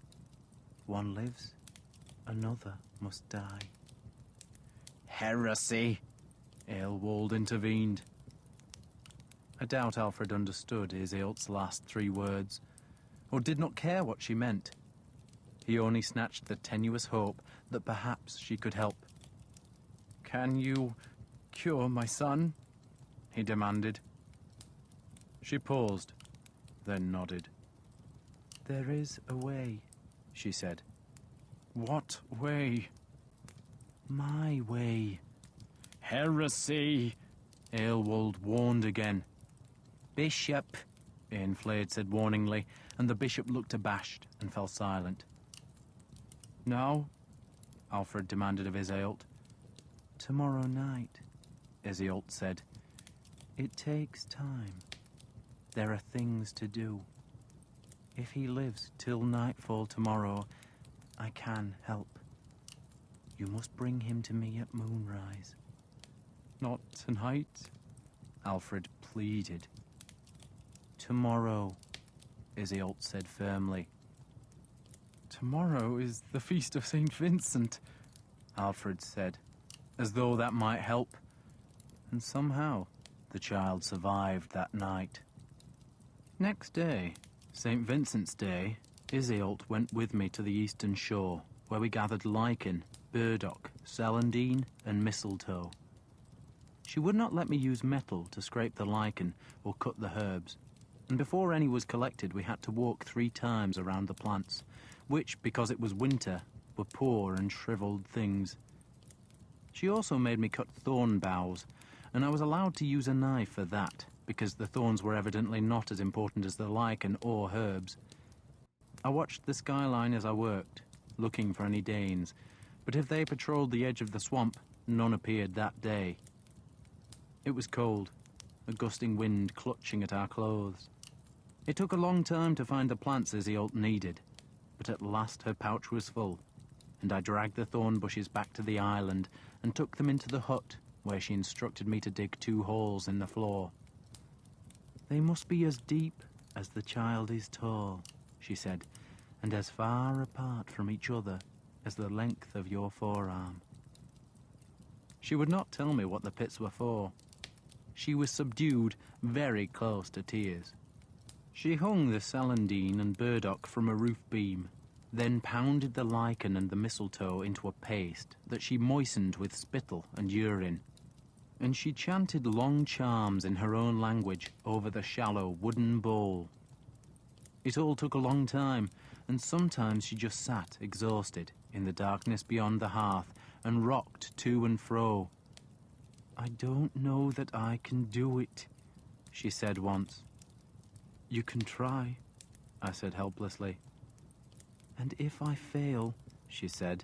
One lives, another must die." "Heresy," Aelwald intervened. I doubt Alfred understood Iseult's last 3 words, or did not care what she meant. He only snatched the tenuous hope that perhaps she could help. "Can you cure my son?" he demanded. She paused, then nodded. "There is a way," she said. "What way?" "My way." "Heresy," Aelwald warned again. "Bishop," Eanfled said warningly, and the bishop looked abashed and fell silent. "Now?" Alfred demanded of Iseult. "Tomorrow night," Iseult said. "It takes time. There are things to do. If he lives till nightfall tomorrow, I can help. You must bring him to me at moonrise." "Not tonight," Alfred pleaded. "Tomorrow," Iseult said firmly. "Tomorrow is the feast of St. Vincent," Alfred said, as though that might help. And somehow the child survived that night. Next day, St. Vincent's Day, Iseult went with me to the eastern shore, where we gathered lichen, burdock, celandine, and mistletoe. She would not let me use metal to scrape the lichen or cut the herbs, and before any was collected we had to walk 3 times around the plants, which, because it was winter, were poor and shriveled things. She also made me cut thorn boughs, and I was allowed to use a knife for that, because the thorns were evidently not as important as the lichen or herbs. I watched the skyline as I worked, looking for any Danes, but if they patrolled the edge of the swamp, none appeared that day. It was cold, a gusting wind clutching at our clothes. It took a long time to find the plants Iseult needed, but at last her pouch was full, and I dragged the thorn bushes back to the island and took them into the hut, where she instructed me to dig 2 holes in the floor. "They must be as deep as the child is tall," she said, "and as far apart from each other as the length of your forearm." She would not tell me what the pits were for. She was subdued, very close to tears. She hung the celandine and burdock from a roof beam, then pounded the lichen and the mistletoe into a paste that she moistened with spittle and urine. And she chanted long charms in her own language over the shallow wooden bowl. It all took a long time, and sometimes she just sat, exhausted, in the darkness beyond the hearth, and rocked to and fro. "I don't know that I can do it," she said once. "You can try," I said helplessly. "And if I fail," she said,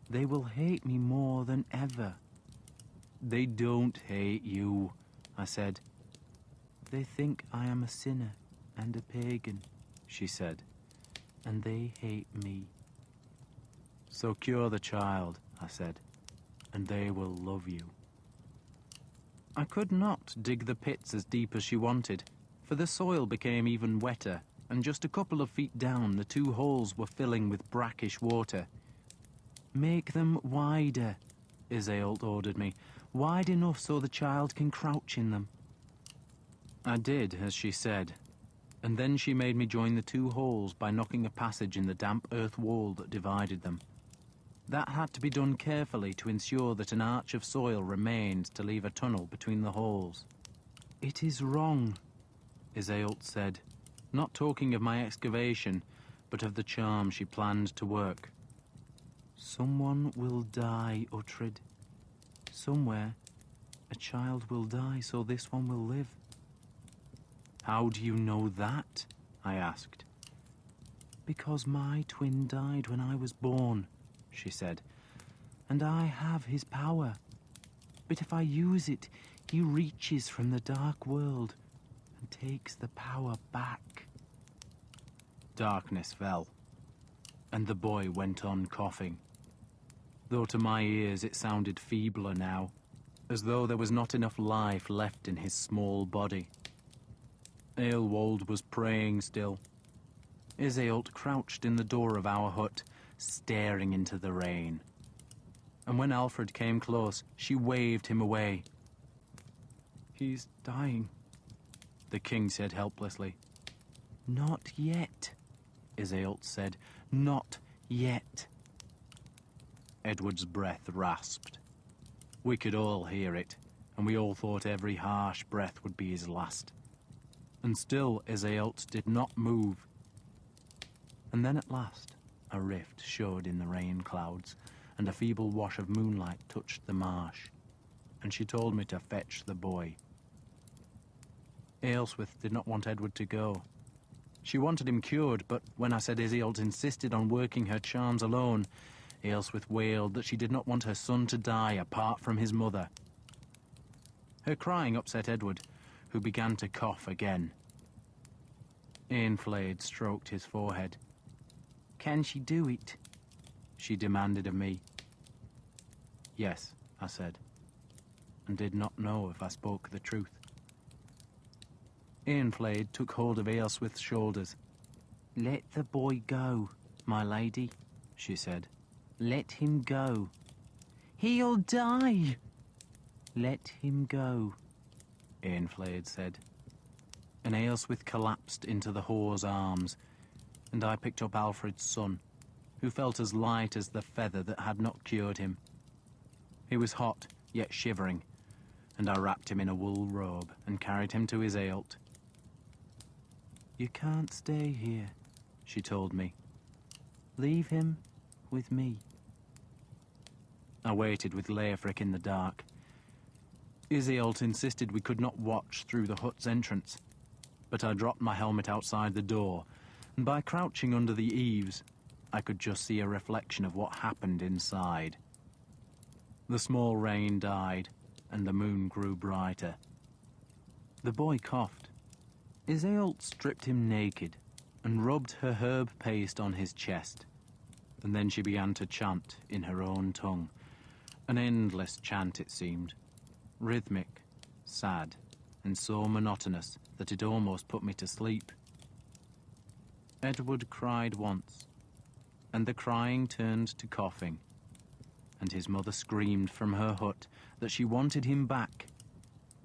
"they will hate me more than ever." "They don't hate you," I said. "They think I am a sinner and a pagan," she said, "and they hate me." "So cure the child," I said, "and they will love you." I could not dig the pits as deep as she wanted, for the soil became even wetter, and just a couple of feet down the 2 holes were filling with brackish water. "Make them wider," Iseult ordered me, "wide enough so the child can crouch in them." I did as she said, and then she made me join the 2 holes by knocking a passage in the damp earth wall that divided them. That had to be done carefully to ensure that an arch of soil remained to leave a tunnel between the holes. "It is wrong," Iseult said, not talking of my excavation, but of the charm she planned to work. Someone will die, Uhtred. Somewhere, a child will die, so this one will live. How do you know that? I asked. Because my twin died when I was born, she said, and I have his power. But if I use it, he reaches from the dark world and takes the power back. Darkness fell, and the boy went on coughing, though to my ears it sounded feebler now, as though there was not enough life left in his small body. Aelwold was praying still. Iseult crouched in the door of our hut, staring into the rain. And when Alfred came close, she waved him away. He's dying, the king said helplessly. Not yet, Iseult said. Not yet. Edward's breath rasped. We could all hear it, and we all thought every harsh breath would be his last. And still Iseult did not move. And then at last, a rift showed in the rain clouds, and a feeble wash of moonlight touched the marsh, and she told me to fetch the boy. Aelswith did not want Edward to go. She wanted him cured, but when I said Iseult insisted on working her charms alone, Aelswith wailed that she did not want her son to die apart from his mother. Her crying upset Edward, who began to cough again. Eanfled stroked his forehead. Can she do it? She demanded of me. Yes, I said, and did not know if I spoke the truth. Eanfled took hold of Aelswith's shoulders. Let the boy go, my lady, she said. Let him go. He'll die. Let him go, Eanfled said. And Aelswith collapsed into the whore's arms, and I picked up Alfred's son, who felt as light as the feather that had not cured him. He was hot, yet shivering, and I wrapped him in a wool robe and carried him to Iseult. You can't stay here, she told me. Leave him with me. I waited with Leofric in the dark. Iseult insisted we could not watch through the hut's entrance, but I dropped my helmet outside the door, and by crouching under the eaves, I could just see a reflection of what happened inside. The small rain died, and the moon grew brighter. The boy coughed. Iseult stripped him naked and rubbed her herb paste on his chest, and then she began to chant in her own tongue. An endless chant, it seemed, rhythmic, sad, and so monotonous that it almost put me to sleep. Edward cried once, and the crying turned to coughing, and his mother screamed from her hut that she wanted him back,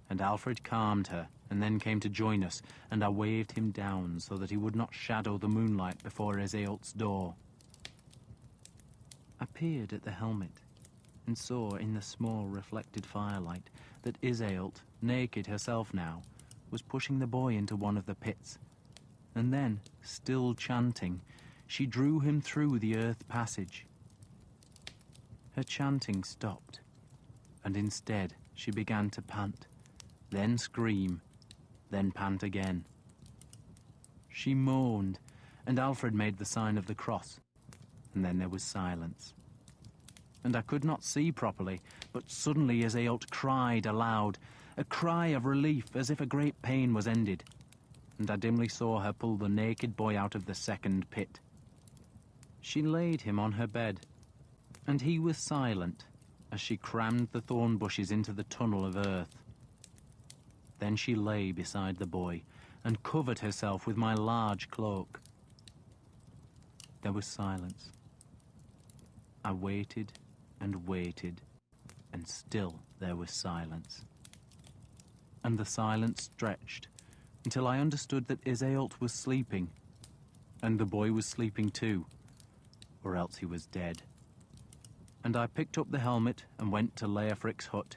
and Alfred calmed her and then came to join us, and I waved him down so that he would not shadow the moonlight before Iseult's door. I peered at the helmet and saw in the small reflected firelight that Iseult, naked herself now, was pushing the boy into one of the pits, and then, still chanting, she drew him through the earth passage. Her chanting stopped, and instead she began to pant, then scream, then pant again. She moaned, and Alfred made the sign of the cross, and then there was silence. And I could not see properly, but suddenly Iseult cried aloud, a cry of relief as if a great pain was ended, and I dimly saw her pull the naked boy out of the second pit. She laid him on her bed, and he was silent as she crammed the thorn bushes into the tunnel of earth. Then she lay beside the boy and covered herself with my large cloak. There was silence. I waited and waited, and still there was silence. And the silence stretched until I understood that Iseult was sleeping, and the boy was sleeping too, or else he was dead. And I picked up the helmet and went to Leofric's hut.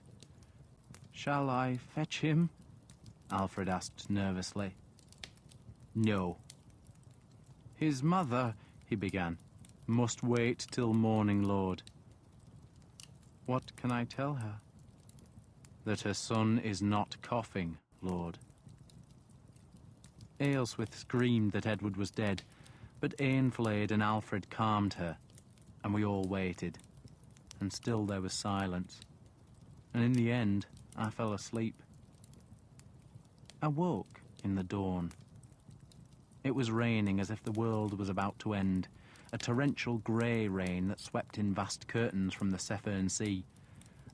Shall I fetch him? Alfred asked nervously. No. His mother, he began, must wait till morning, Lord. What can I tell her? That her son is not coughing, Lord. Aylesworth screamed that Edward was dead, but Eanfled and Alfred calmed her, and we all waited, and still there was silence, and in the end I fell asleep. I woke in the dawn. It was raining as if the world was about to end, a torrential grey rain that swept in vast curtains from the Severn Sea,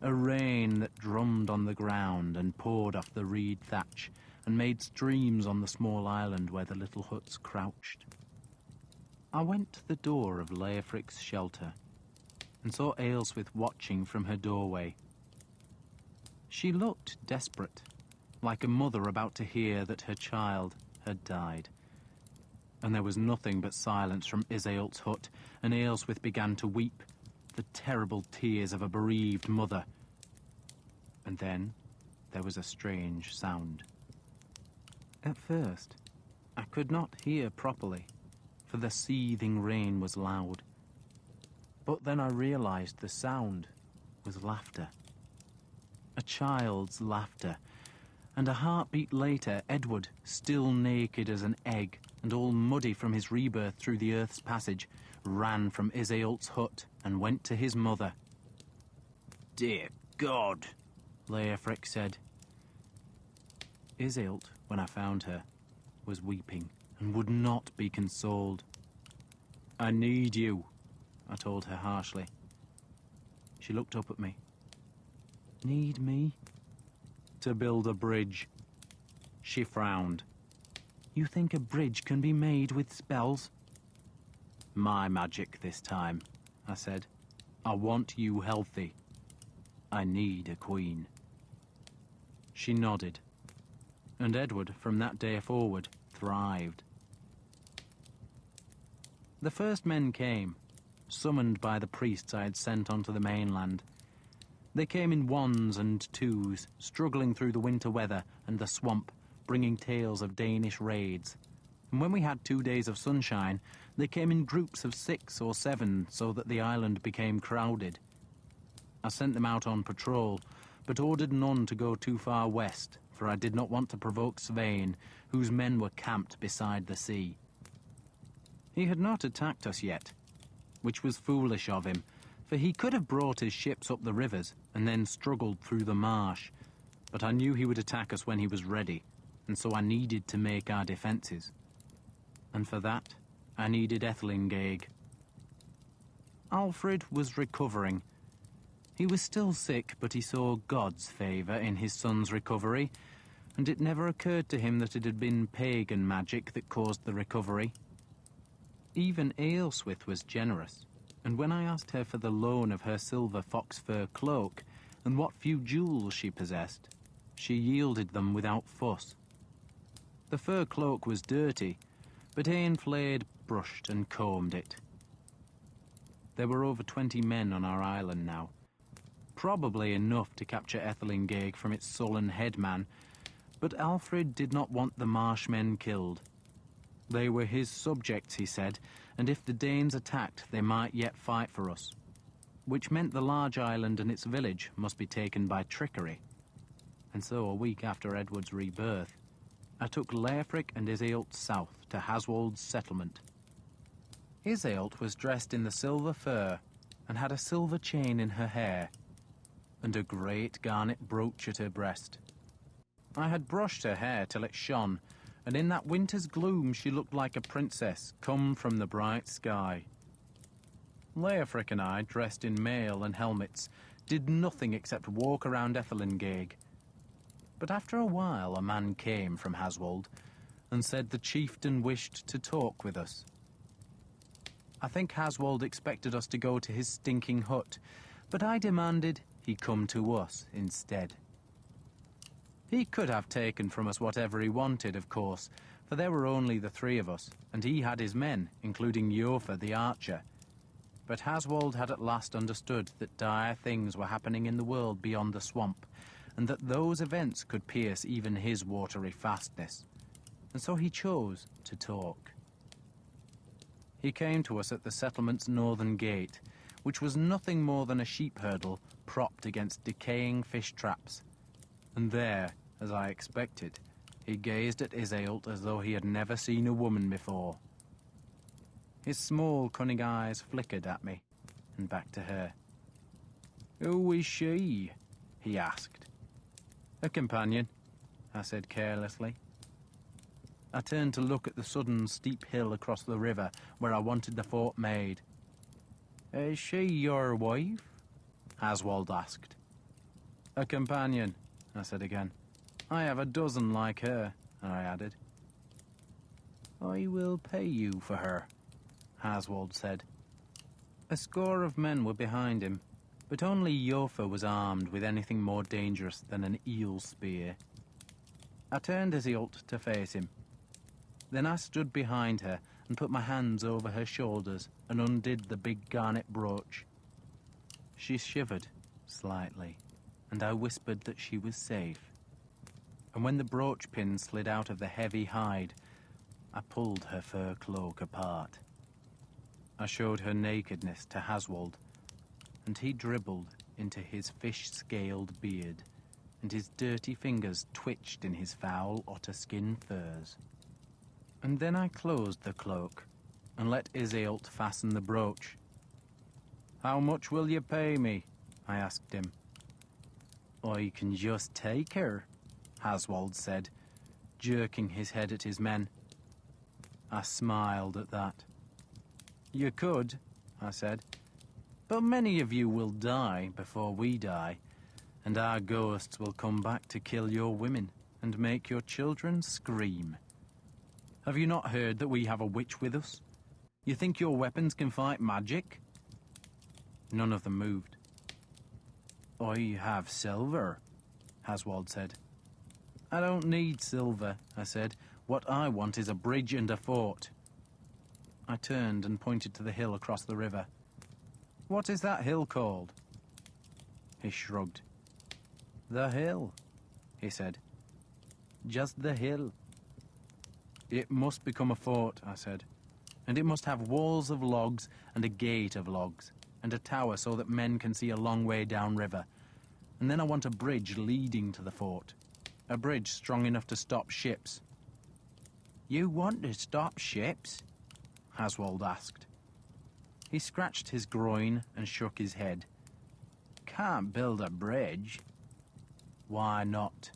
a rain that drummed on the ground and poured off the reed thatch and made streams on the small island where the little huts crouched. I went to the door of Leofric's shelter and saw Aylesworth watching from her doorway. She looked desperate, like a mother about to hear that her child had died. And there was nothing but silence from Iseult's hut, and Aylesworth began to weep, the terrible tears of a bereaved mother. And then there was a strange sound. At first, I could not hear properly, for the seething rain was loud. But then I realized the sound was laughter. A child's laughter. And a heartbeat later, Edward, still naked as an egg and all muddy from his rebirth through the earth's passage, ran from Iseult's hut and went to his mother. "Dear God," Leofric said. Iseult, when I found her, was weeping and would not be consoled. "I need you," I told her harshly. She looked up at me. "Need me?" "To build a bridge." She frowned. "You think a bridge can be made with spells?" "My magic this time," I said. "I want you healthy. I need a queen." She nodded. And Edward, from that day forward, thrived. The first men came, summoned by the priests I had sent onto the mainland. They came in ones and twos, struggling through the winter weather and the swamp, bringing tales of Danish raids. And when we had 2 days of sunshine, they came in groups of 6 or 7, so that the island became crowded. I sent them out on patrol, but ordered none to go too far west, for I did not want to provoke Svein, whose men were camped beside the sea. He had not attacked us yet, which was foolish of him, for he could have brought his ships up the rivers and then struggled through the marsh. But I knew he would attack us when he was ready, and so I needed to make our defences. And for that, I needed Ethelinghaig. Alfred was recovering. He was still sick, but he saw God's favour in his son's recovery, and it never occurred to him that it had been pagan magic that caused the recovery. Even Aylesworth was generous, and when I asked her for the loan of her silver fox fur cloak and what few jewels she possessed, she yielded them without fuss. The fur cloak was dirty, but Eanfled brushed and combed it. There were over 20 men on our island now, probably enough to capture Ethelinghaig from its sullen headman, but Alfred did not want the marshmen killed. They were his subjects, he said, and if the Danes attacked, they might yet fight for us, which meant the large island and its village must be taken by trickery. And so, a week after Edward's rebirth, I took Leofric and Iseult south to Haswold's settlement. Iseult was dressed in the silver fur and had a silver chain in her hair and a great garnet brooch at her breast. I had brushed her hair till it shone, and in that winter's gloom she looked like a princess come from the bright sky. Leofric and I, dressed in mail and helmets, did nothing except walk around Ethelinghaig. But after a while a man came from Haswold and said the chieftain wished to talk with us. I think Haswold expected us to go to his stinking hut, but I demanded he come to us instead. He could have taken from us whatever he wanted, of course, for there were only the 3 of us, and he had his men, including Eofor the archer. But Haswold had at last understood that dire things were happening in the world beyond the swamp, and that those events could pierce even his watery fastness. And so he chose to talk. He came to us at the settlement's northern gate, which was nothing more than a sheep hurdle propped against decaying fish traps. And there, as I expected, he gazed at Iseult as though he had never seen a woman before. His small, cunning eyes flickered at me, and back to her. "Who is she?" he asked. "A companion," I said carelessly. I turned to look at the sudden steep hill across the river where I wanted the fort made. "Is she your wife?" Haswald asked. "A companion," I said again. "I have a dozen like her," I added. "I will pay you for her," Haswald said. A score of men were behind him, but only Yofa was armed with anything more dangerous than an eel spear. I turned Iseult to face him. Then I stood behind her and put my hands over her shoulders and undid the big garnet brooch. She shivered slightly, and I whispered that she was safe. And when the brooch pin slid out of the heavy hide, I pulled her fur cloak apart. I showed her nakedness to Haswald, and he dribbled into his fish-scaled beard, and his dirty fingers twitched in his foul otter-skin furs. And then I closed the cloak and let Iseult fasten the brooch. "How much will you pay me?" I asked him. "I can just take her," Haswald said, jerking his head at his men. I smiled at that. "You could," I said, "but many of you will die before we die, and our ghosts will come back to kill your women and make your children scream. Have you not heard that we have a witch with us? You think your weapons can fight magic?" None of them moved. "I have silver," Haswald said. "I don't need silver," I said. "What I want is a bridge and a fort." I turned and pointed to the hill across the river. "What is that hill called?" He shrugged. "The hill," he said. "Just the hill." "It must become a fort," I said. "And it must have walls of logs and a gate of logs and a tower so that men can see a long way downriver. And then I want a bridge leading to the fort. A bridge strong enough to stop ships." "You want to stop ships?" Haswald asked. He scratched his groin and shook his head. "Can't build a bridge." "Why not?"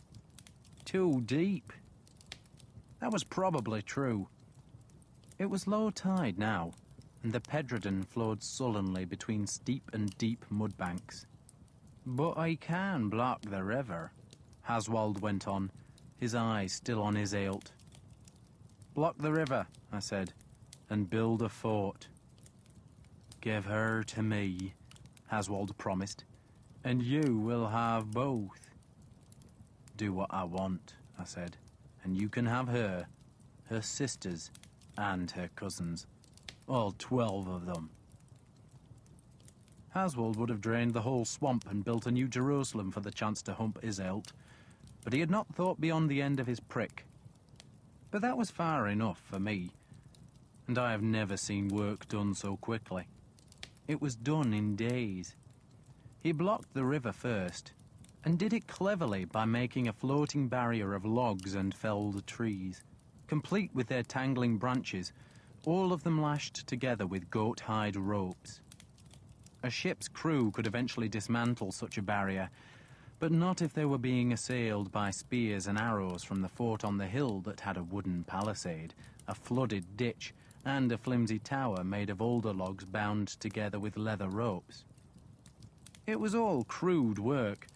"Too deep." That was probably true. It was low tide now, and the Pedredon flowed sullenly between steep and deep mudbanks. "But I can block the river," Haswald went on, his eyes still on Iseult. "Block the river," I said, "and build a fort." "Give her to me," Haswald promised, "and you will have both." "Do what I want," I said, "and you can have her, her sisters, and her cousins. All 12 of them." Haswald would have drained the whole swamp and built a new Jerusalem for the chance to hump Iseult, but he had not thought beyond the end of his prick. But that was far enough for me, and I have never seen work done so quickly. It was done in days. He blocked the river first, and did it cleverly by making a floating barrier of logs and felled trees, complete with their tangling branches, all of them lashed together with goat hide ropes. A ship's crew could eventually dismantle such a barrier, but not if they were being assailed by spears and arrows from the fort on the hill that had a wooden palisade, a flooded ditch, and a flimsy tower made of alder logs bound together with leather ropes. It was all crude work,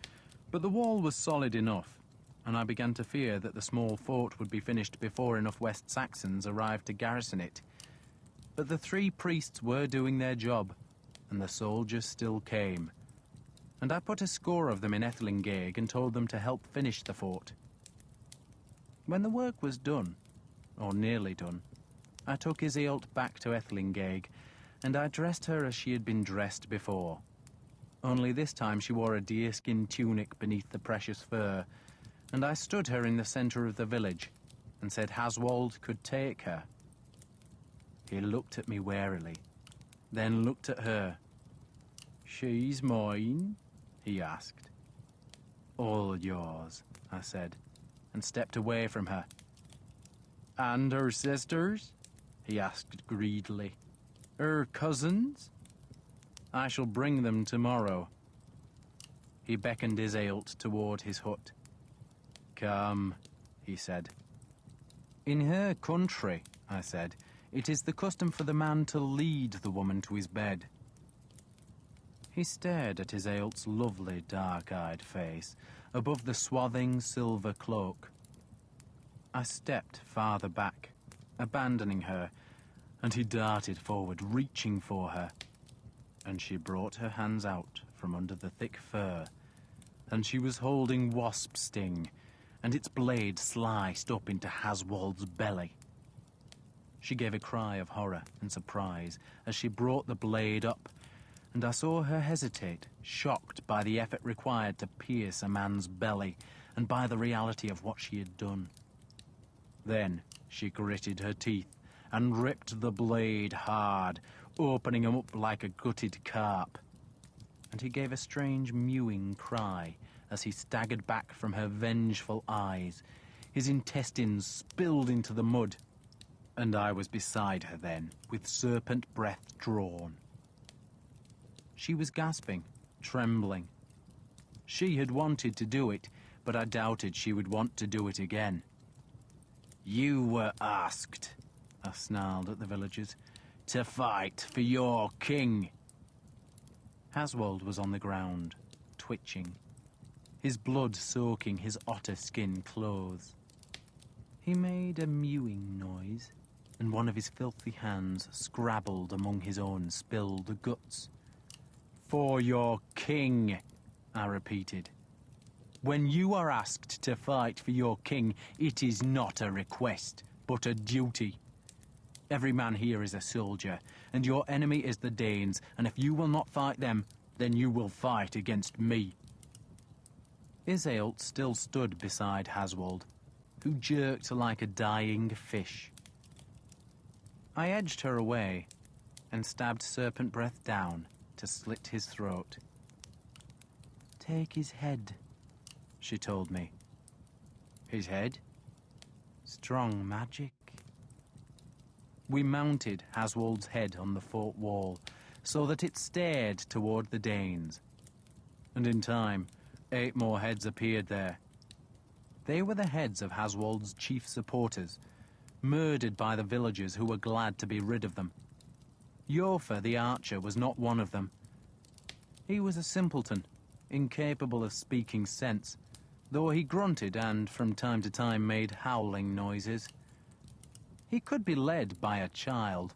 but the wall was solid enough, and I began to fear that the small fort would be finished before enough West Saxons arrived to garrison it. But the 3 priests were doing their job, and the soldiers still came. And I put a score of them in Ethelinghaig and told them to help finish the fort. When the work was done, or nearly done, I took Iseult back to Ethelinghaig, and I dressed her as she had been dressed before. Only this time she wore a deerskin tunic beneath the precious fur, and I stood her in the centre of the village and said Haswald could take her. He looked at me warily, then looked at her. "She's mine?" he asked. "All yours," I said, and stepped away from her. "And her sisters?" he asked greedily. "Her cousins?" "I shall bring them tomorrow." He beckoned Iseult toward his hut. "Come," he said. "In her country," I said, "it is the custom for the man to lead the woman to his bed." He stared at Iseult's lovely dark-eyed face above the swathing silver cloak. I stepped farther back, abandoning her, and he darted forward, reaching for her. And she brought her hands out from under the thick fur, and she was holding wasp sting, and its blade sliced up into Haswald's belly. She gave a cry of horror and surprise as she brought the blade up, and I saw her hesitate, shocked by the effort required to pierce a man's belly and by the reality of what she had done. Then she gritted her teeth and ripped the blade hard, opening him up like a gutted carp. And he gave a strange mewing cry as he staggered back from her vengeful eyes. His intestines spilled into the mud, and I was beside her then, with serpent breath drawn. She was gasping, trembling. She had wanted to do it, but I doubted she would want to do it again. "You were asked," I snarled at the villagers, "to fight for your king." Haswald was on the ground, twitching, his blood soaking his otter skin clothes. He made a mewing noise, and one of his filthy hands scrabbled among his own spilled guts. "For your king," I repeated. "When you are asked to fight for your king, it is not a request, but a duty. Every man here is a soldier, and your enemy is the Danes, and if you will not fight them, then you will fight against me." Iseult still stood beside Haswald, who jerked like a dying fish. I edged her away and stabbed Serpent Breath down to slit his throat. "Take his head," she told me. "His head?" "Strong magic." We mounted Haswald's head on the fort wall so that it stared toward the Danes. And in time, 8 more heads appeared there. They were the heads of Haswald's chief supporters, murdered by the villagers who were glad to be rid of them. Yofa the archer was not one of them. He was a simpleton, incapable of speaking sense, though he grunted and from time to time made howling noises. He could be led by a child,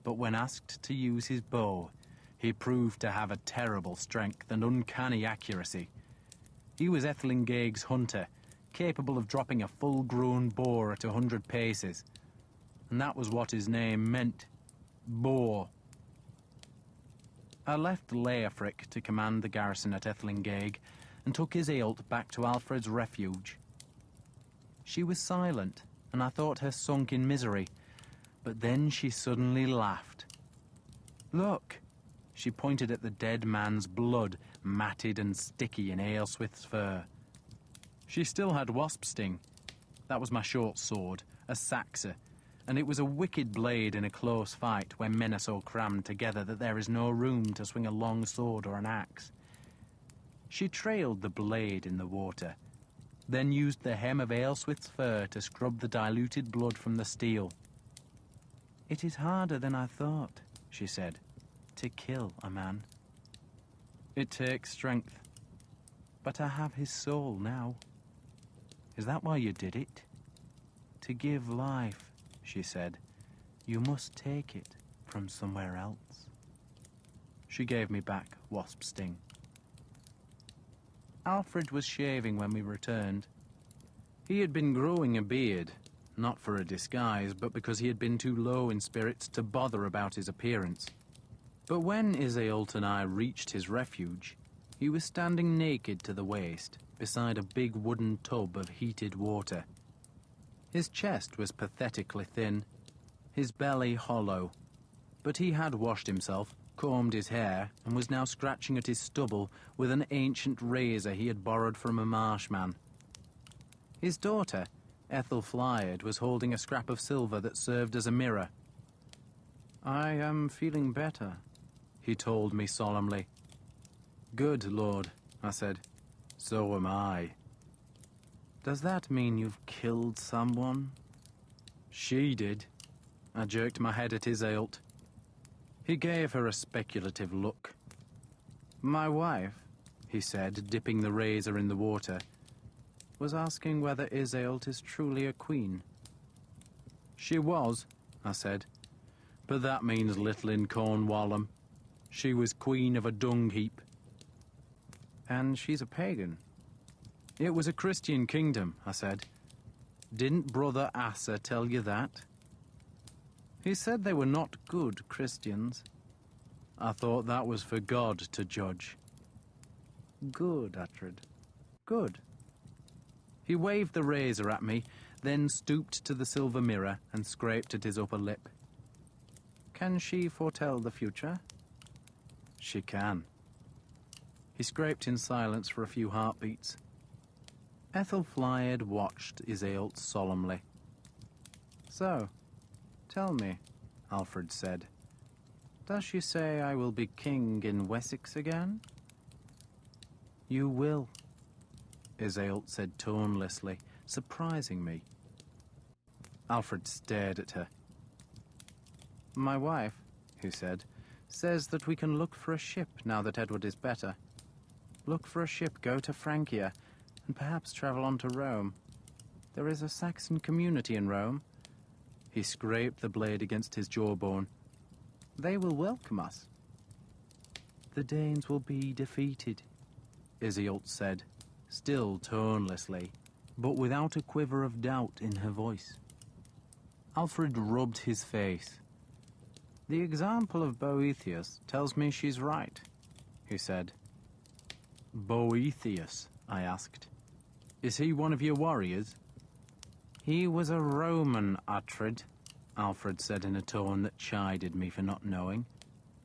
but when asked to use his bow, he proved to have a terrible strength and uncanny accuracy. He was Ethelinghaeg's hunter, capable of dropping a full-grown boar at 100 paces, and that was what his name meant, boar. I left Leofric to command the garrison at Ethelinghaeg and took Iseult back to Alfred's refuge. She was silent, and I thought her sunk in misery, but then she suddenly laughed. "Look!" She pointed at the dead man's blood, matted and sticky in Aelswith's fur. She still had wasp sting. That was my short sword, a saxa, and it was a wicked blade in a close fight when men are so crammed together that there is no room to swing a long sword or an axe. She trailed the blade in the water, then used the hem of Aelswith's fur to scrub the diluted blood from the steel. "It is harder than I thought," she said, "to kill a man. It takes strength, but I have his soul now." "Is that why you did it?" "To give life," she said, "you must take it from somewhere else." She gave me back wasp sting. Alfred was shaving when we returned. He had been growing a beard, not for a disguise, but because he had been too low in spirits to bother about his appearance. But when Iseult and I reached his refuge, he was standing naked to the waist beside a big wooden tub of heated water. His chest was pathetically thin, his belly hollow. But he had washed himself, combed his hair, and was now scratching at his stubble with an ancient razor he had borrowed from a marshman. His daughter, Ethel Flyard, was holding a scrap of silver that served as a mirror. "I am feeling better," he told me solemnly. "Good, Lord," I said. "So am I." "Does that mean you've killed someone?" "She did." I jerked my head at Iseult. He gave her a speculative look. "My wife," he said, dipping the razor in the water, "was asking whether Iseult is truly a queen." "She was," I said, "but that means little in Cornwall. She was queen of a dung heap." "And she's a pagan." "It was a Christian kingdom," I said. "Didn't Brother Asa tell you that?" "He said they were not good Christians." "I thought that was for God to judge." "Good, Uhtred. Good." He waved the razor at me, then stooped to the silver mirror and scraped at his upper lip. "Can she foretell the future?" "She can." He scraped in silence for a few heartbeats. Ethel Flyard watched Iseult solemnly. "So, tell me," Alfred said, "does she say I will be king in Wessex again?" "You will," Iseult said tonelessly, surprising me. Alfred stared at her. "My wife," he said, "says that we can look for a ship now that Edward is better. Look for a ship, go to Francia, and perhaps travel on to Rome. There is a Saxon community in Rome." He scraped the blade against his jawbone. "They will welcome us." "The Danes will be defeated," Iseult said, still tonelessly, but without a quiver of doubt in her voice. Alfred rubbed his face. "The example of Boethius tells me she's right," he said. "Boethius?" I asked. "Is he one of your warriors?" "He was a Roman, Uhtred," Alfred said in a tone that chided me for not knowing,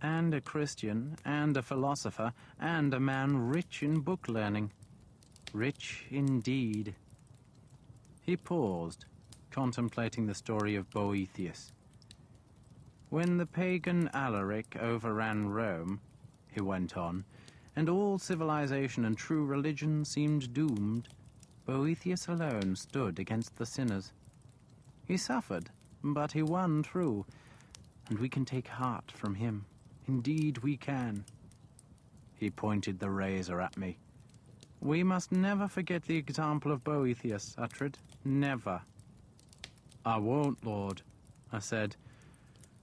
"and a Christian, and a philosopher, and a man rich in book learning. Rich indeed." He paused, contemplating the story of Boethius. "When the pagan Alaric overran Rome," he went on, "and all civilization and true religion seemed doomed, Boethius alone stood against the sinners. He suffered, but he won through, and we can take heart from him. Indeed we can." He pointed the razor at me. "We must never forget the example of Boethius, Uhtred. Never." "I won't, Lord," I said.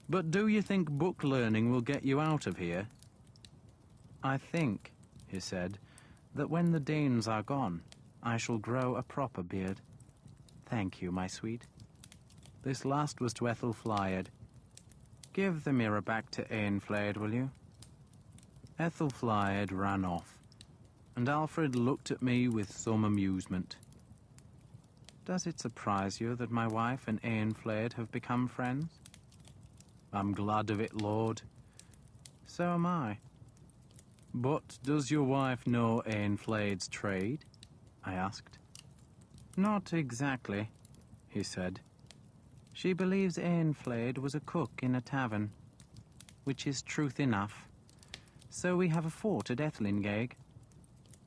"But do you think book learning will get you out of here?" "I think," he said, "that when the Danes are gone, I shall grow a proper beard. Thank you, my sweet." This last was to Ethel Flyard. "Give the mirror back to Eanfled, will you?" Ethel Flyard ran off, and Alfred looked at me with some amusement. "Does it surprise you that my wife and Eanfled have become friends?" "I'm glad of it, Lord." "So am I." "But does your wife know Eanfled's trade?" I asked. "Not exactly," he said. "She believes Eanfled was a cook in a tavern, which is truth enough. So we have a fort at Ethelinghaig."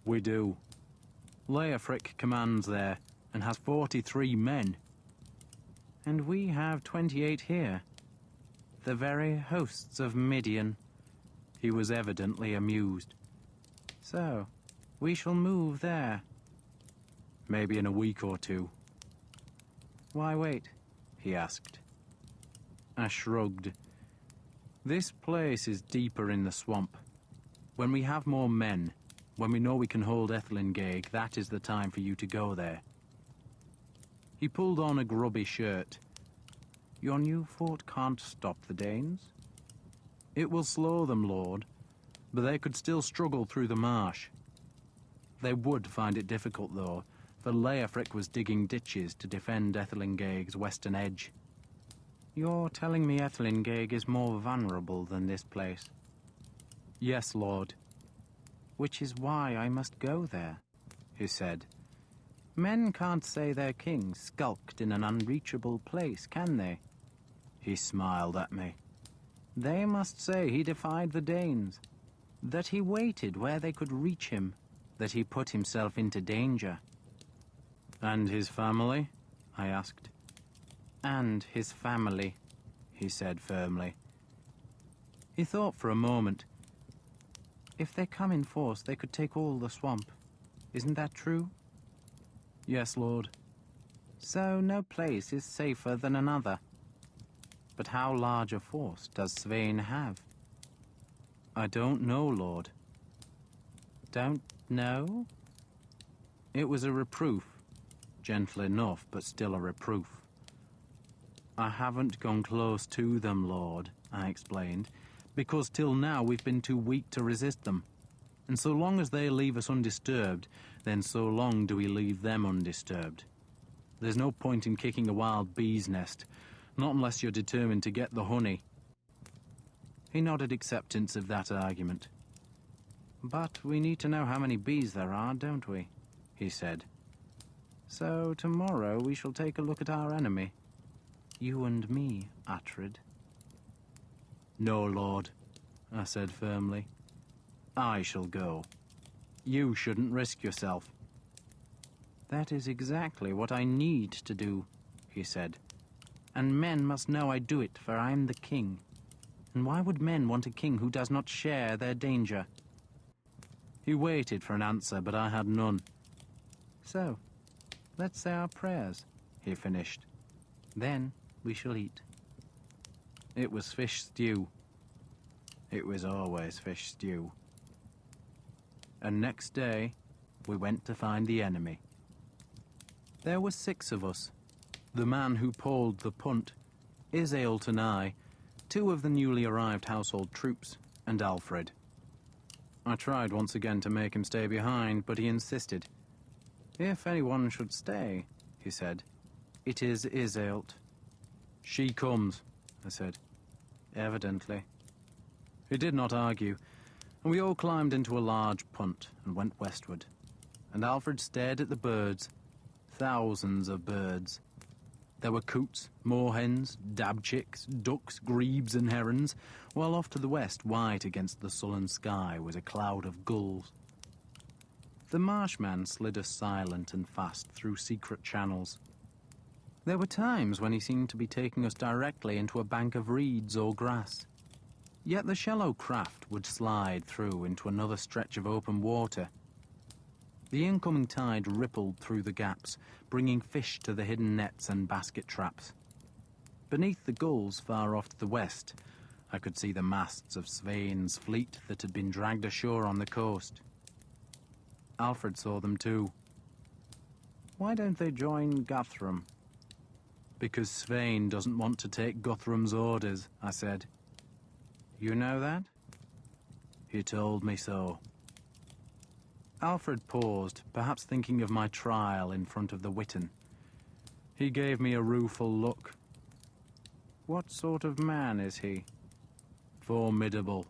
"We do. Leofric commands there and has 43 men." "And we have 28 here. The very hosts of Midian." He was evidently amused. "So, we shall move there." "Maybe in a week or two." "Why wait?" he asked. I shrugged. "This place is deeper in the swamp. When we have more men, when we know we can hold Ethelinghaig, that is the time for you to go there." He pulled on a grubby shirt. "Your new fort can't stop the Danes?" "It will slow them, Lord, but they could still struggle through the marsh. They would find it difficult, though, for Leofric was digging ditches to defend Ethelinghaig's western edge." You're telling me Ethelingeg is more vulnerable than this place? Yes, Lord. Which is why I must go there, he said. Men can't say their king skulked in an unreachable place, can they? He smiled at me. They must say he defied the Danes, that he waited where they could reach him, that he put himself into danger. And his family? I asked. And his family, he said firmly. He thought for a moment. If they come in force, they could take all the swamp. Isn't that true? Yes, Lord. So no place is safer than another. But how large a force does Svein have? I don't know, Lord. Don't know? It was a reproof. Gentle enough, but still a reproof. I haven't gone close to them, Lord, I explained, because till now we've been too weak to resist them. And so long as they leave us undisturbed, then so long do we leave them undisturbed. There's no point in kicking a wild bee's nest, not unless you're determined to get the honey. He nodded acceptance of that argument. But we need to know how many bees there are, don't we? He said. So tomorrow we shall take a look at our enemy. You and me, Attred. No, Lord, I said firmly. I shall go. You shouldn't risk yourself. That is exactly what I need to do, he said. And men must know I do it, for I am the king. And why would men want a king who does not share their danger? He waited for an answer, but I had none. So, let's say our prayers, he finished. Then we shall eat. It was fish stew. It was always fish stew. And next day, we went to find the enemy. There were 6 of us. The man who pulled the punt, Iseult and I, 2 of the newly arrived household troops, and Alfred. I tried once again to make him stay behind, but he insisted. If anyone should stay, he said, it is Iseult. She comes, I said. Evidently. He did not argue, and we all climbed into a large punt and went westward. And Alfred stared at the birds, thousands of birds. There were coots, moorhens, dabchicks, ducks, grebes and herons, while off to the west, white against the sullen sky, was a cloud of gulls. The marshman slid us silent and fast through secret channels. There were times when he seemed to be taking us directly into a bank of reeds or grass. Yet the shallow craft would slide through into another stretch of open water. The incoming tide rippled through the gaps, bringing fish to the hidden nets and basket traps. Beneath the gulls far off to the west, I could see the masts of Svein's fleet that had been dragged ashore on the coast. Alfred saw them too. Why don't they join Guthrum? Because Svein doesn't want to take Guthrum's orders, I said. You know that? He told me so. Alfred paused, perhaps thinking of my trial in front of the Witan. He gave me a rueful look. What sort of man is he? Formidable.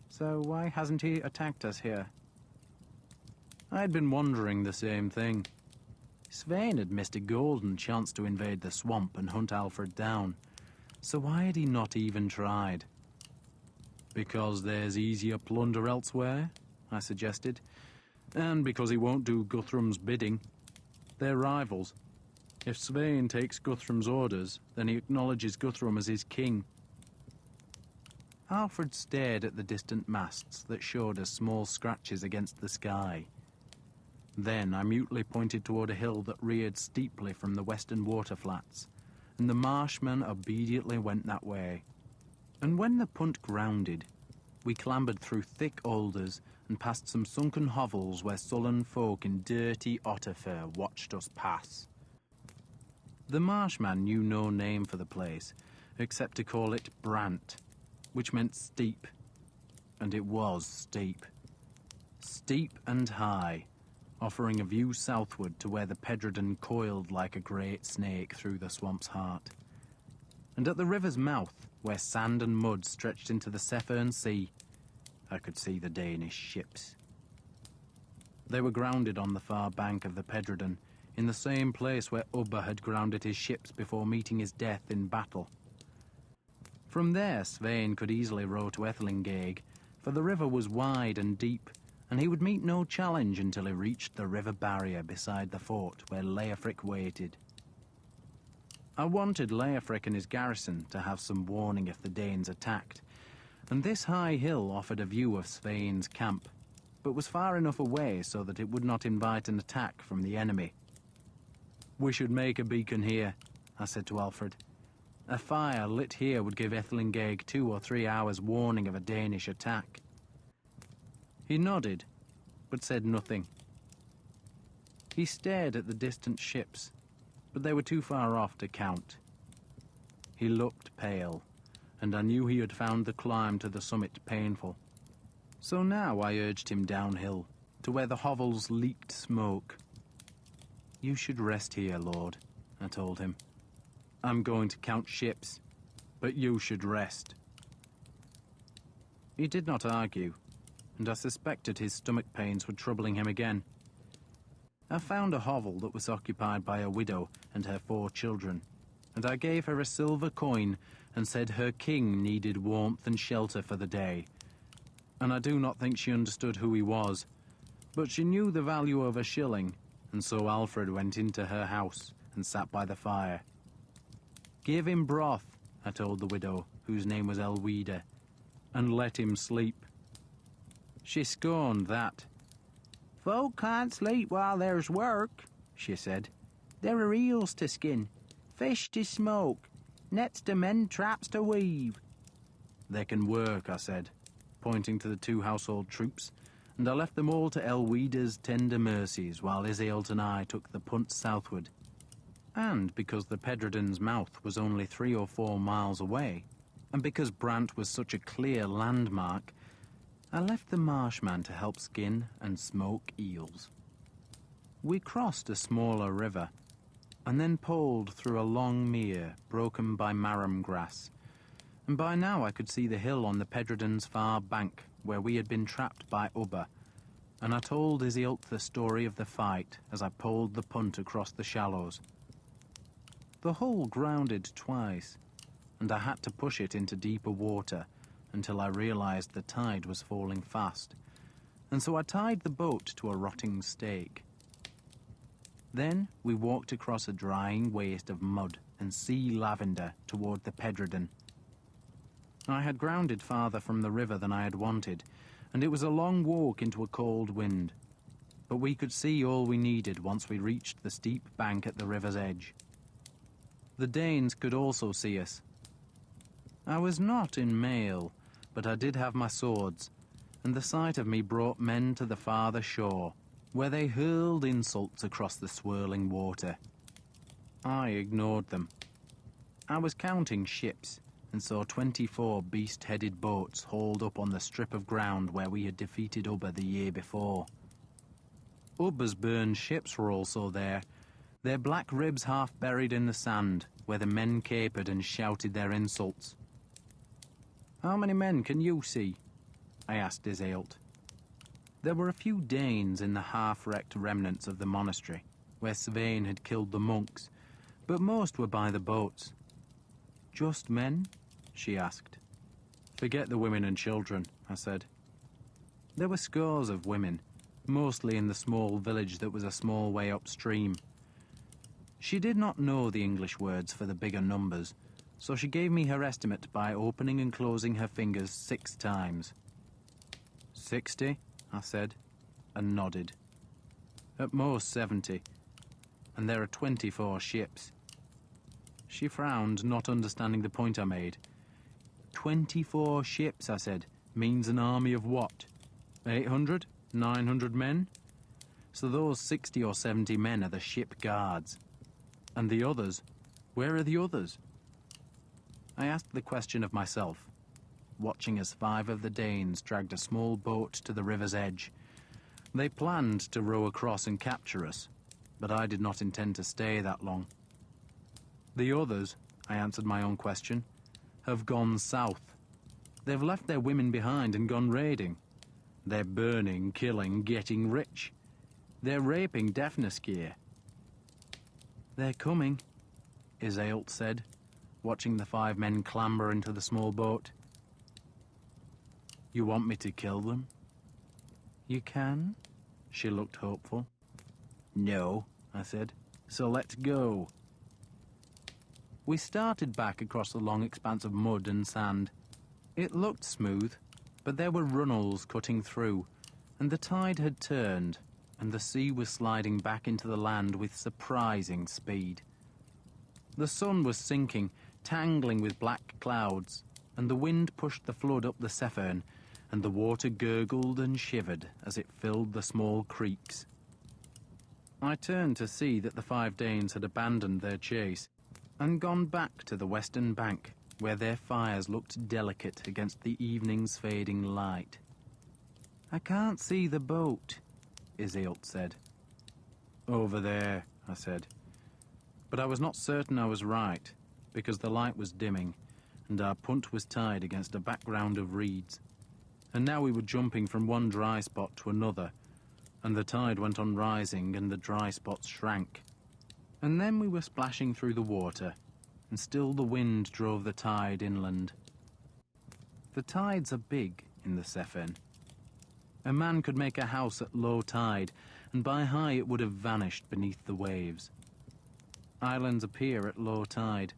So why hasn't he attacked us here? I'd been wondering the same thing. Svein had missed a golden chance to invade the swamp and hunt Alfred down. So why had he not even tried? Because there's easier plunder elsewhere, I suggested. And because he won't do Guthrum's bidding. They're rivals. If Svein takes Guthrum's orders, then he acknowledges Guthrum as his king. Alfred stared at the distant masts that showed us small scratches against the sky. Then I mutely pointed toward a hill that reared steeply from the western waterflats, and the marshman obediently went that way. And when the punt grounded, we clambered through thick alders and past some sunken hovels where sullen folk in dirty otter fur watched us pass. The marshman knew no name for the place, except to call it Brant, which meant steep. And it was steep. Steep and high, offering a view southward to where the Pedredon coiled like a great snake through the swamp's heart. and at the river's mouth, where sand and mud stretched into the Severn Sea, I could see the Danish ships. They were grounded on the far bank of the Pedredon, in the same place where Ubba had grounded his ships before meeting his death in battle. From there, Svein could easily row to Ethelinghaig, for the river was wide and deep, and he would meet no challenge until he reached the river barrier beside the fort where Leofric waited. I wanted Leofric and his garrison to have some warning if the Danes attacked, and this high hill offered a view of Svein's camp, but was far enough away so that it would not invite an attack from the enemy. "We should make a beacon here," I said to Alfred. "A fire lit here would give Ethelinghaig 2 or 3 hours' warning of a Danish attack." He nodded, but said nothing. He stared at the distant ships, but they were too far off to count. He looked pale, and I knew he had found the climb to the summit painful. So now I urged him downhill, to where the hovels leaked smoke. "You should rest here, Lord," I told him. "I'm going to count ships, but you should rest." He did not argue, and I suspected his stomach pains were troubling him again. I found a hovel that was occupied by a widow and her 4 children, and I gave her a silver coin and said her king needed warmth and shelter for the day. And I do not think she understood who he was, but she knew the value of a shilling, and so Alfred went into her house and sat by the fire. "Give him broth," I told the widow, whose name was Elwida, "and let him sleep." She scorned that. "Folk can't sleep while there's work," she said. "There are eels to skin, fish to smoke, nets to mend, traps to weave." "They can work," I said, pointing to the 2 household troops, and I left them all to Elwida's tender mercies while Iseult and I took the punt southward. And because the Pedredon's mouth was only 3 or 4 miles away, and because Brant was such a clear landmark, I left the marshman to help skin and smoke eels. We crossed a smaller river, and then poled through a long mere broken by marram grass, and by now I could see the hill on the Pedredon's far bank where we had been trapped by Ubba, and I told Iseult the story of the fight as I poled the punt across the shallows. The hull grounded twice, and I had to push it into deeper water until I realized the tide was falling fast, and so I tied the boat to a rotting stake. Then we walked across a drying waste of mud and sea lavender toward the Pedredon. I had grounded farther from the river than I had wanted, and it was a long walk into a cold wind, but we could see all we needed once we reached the steep bank at the river's edge. The Danes could also see us. I was not in mail, but I did have my swords, and the sight of me brought men to the farther shore, where they hurled insults across the swirling water. I ignored them. I was counting ships, and saw 24 beast-headed boats hauled up on the strip of ground where we had defeated Ubba the year before. Ubba's burned ships were also there, their black ribs half buried in the sand, where the men capered and shouted their insults. "How many men can you see?" I asked Iseult. There were a few Danes in the half-wrecked remnants of the monastery, where Svein had killed the monks, but most were by the boats. "Just men?" she asked. "Forget the women and children," I said. There were scores of women, mostly in the small village that was a small way upstream. She did not know the English words for the bigger numbers, so she gave me her estimate by opening and closing her fingers 6 times. 60, I said, and nodded. At most 70, and there are 24 ships. She frowned, not understanding the point I made. 24 ships, I said, means an army of what? 800? 900 men? So those 60 or 70 men are the ship guards. And the others? Where are the others? I asked the question of myself, watching as 5 of the Danes dragged a small boat to the river's edge. They planned to row across and capture us, but I did not intend to stay that long. The others, I answered my own question, have gone south. They've left their women behind and gone raiding. They're burning, killing, getting rich. They're raping deafness gear. They're coming, Iseult said, watching the 5 men clamber into the small boat. You want me to kill them? You can? She looked hopeful. No, I said, so let's go. We started back across the long expanse of mud and sand. It looked smooth, but there were runnels cutting through, and the tide had turned, and the sea was sliding back into the land with surprising speed. The sun was sinking, tangling with black clouds, and the wind pushed the flood up the Severn, and the water gurgled and shivered as it filled the small creeks. I turned to see that the 5 Danes had abandoned their chase and gone back to the western bank, where their fires looked delicate against the evening's fading light. I can't see the boat, Iseult said. Over there, I said. But I was not certain I was right, because the light was dimming, and our punt was tied against a background of reeds. And now we were jumping from one dry spot to another, and the tide went on rising and the dry spots shrank. And then we were splashing through the water, and still the wind drove the tide inland. The tides are big in the Severn. A man could make a house at low tide, and by high it would have vanished beneath the waves. Islands appear at low tide,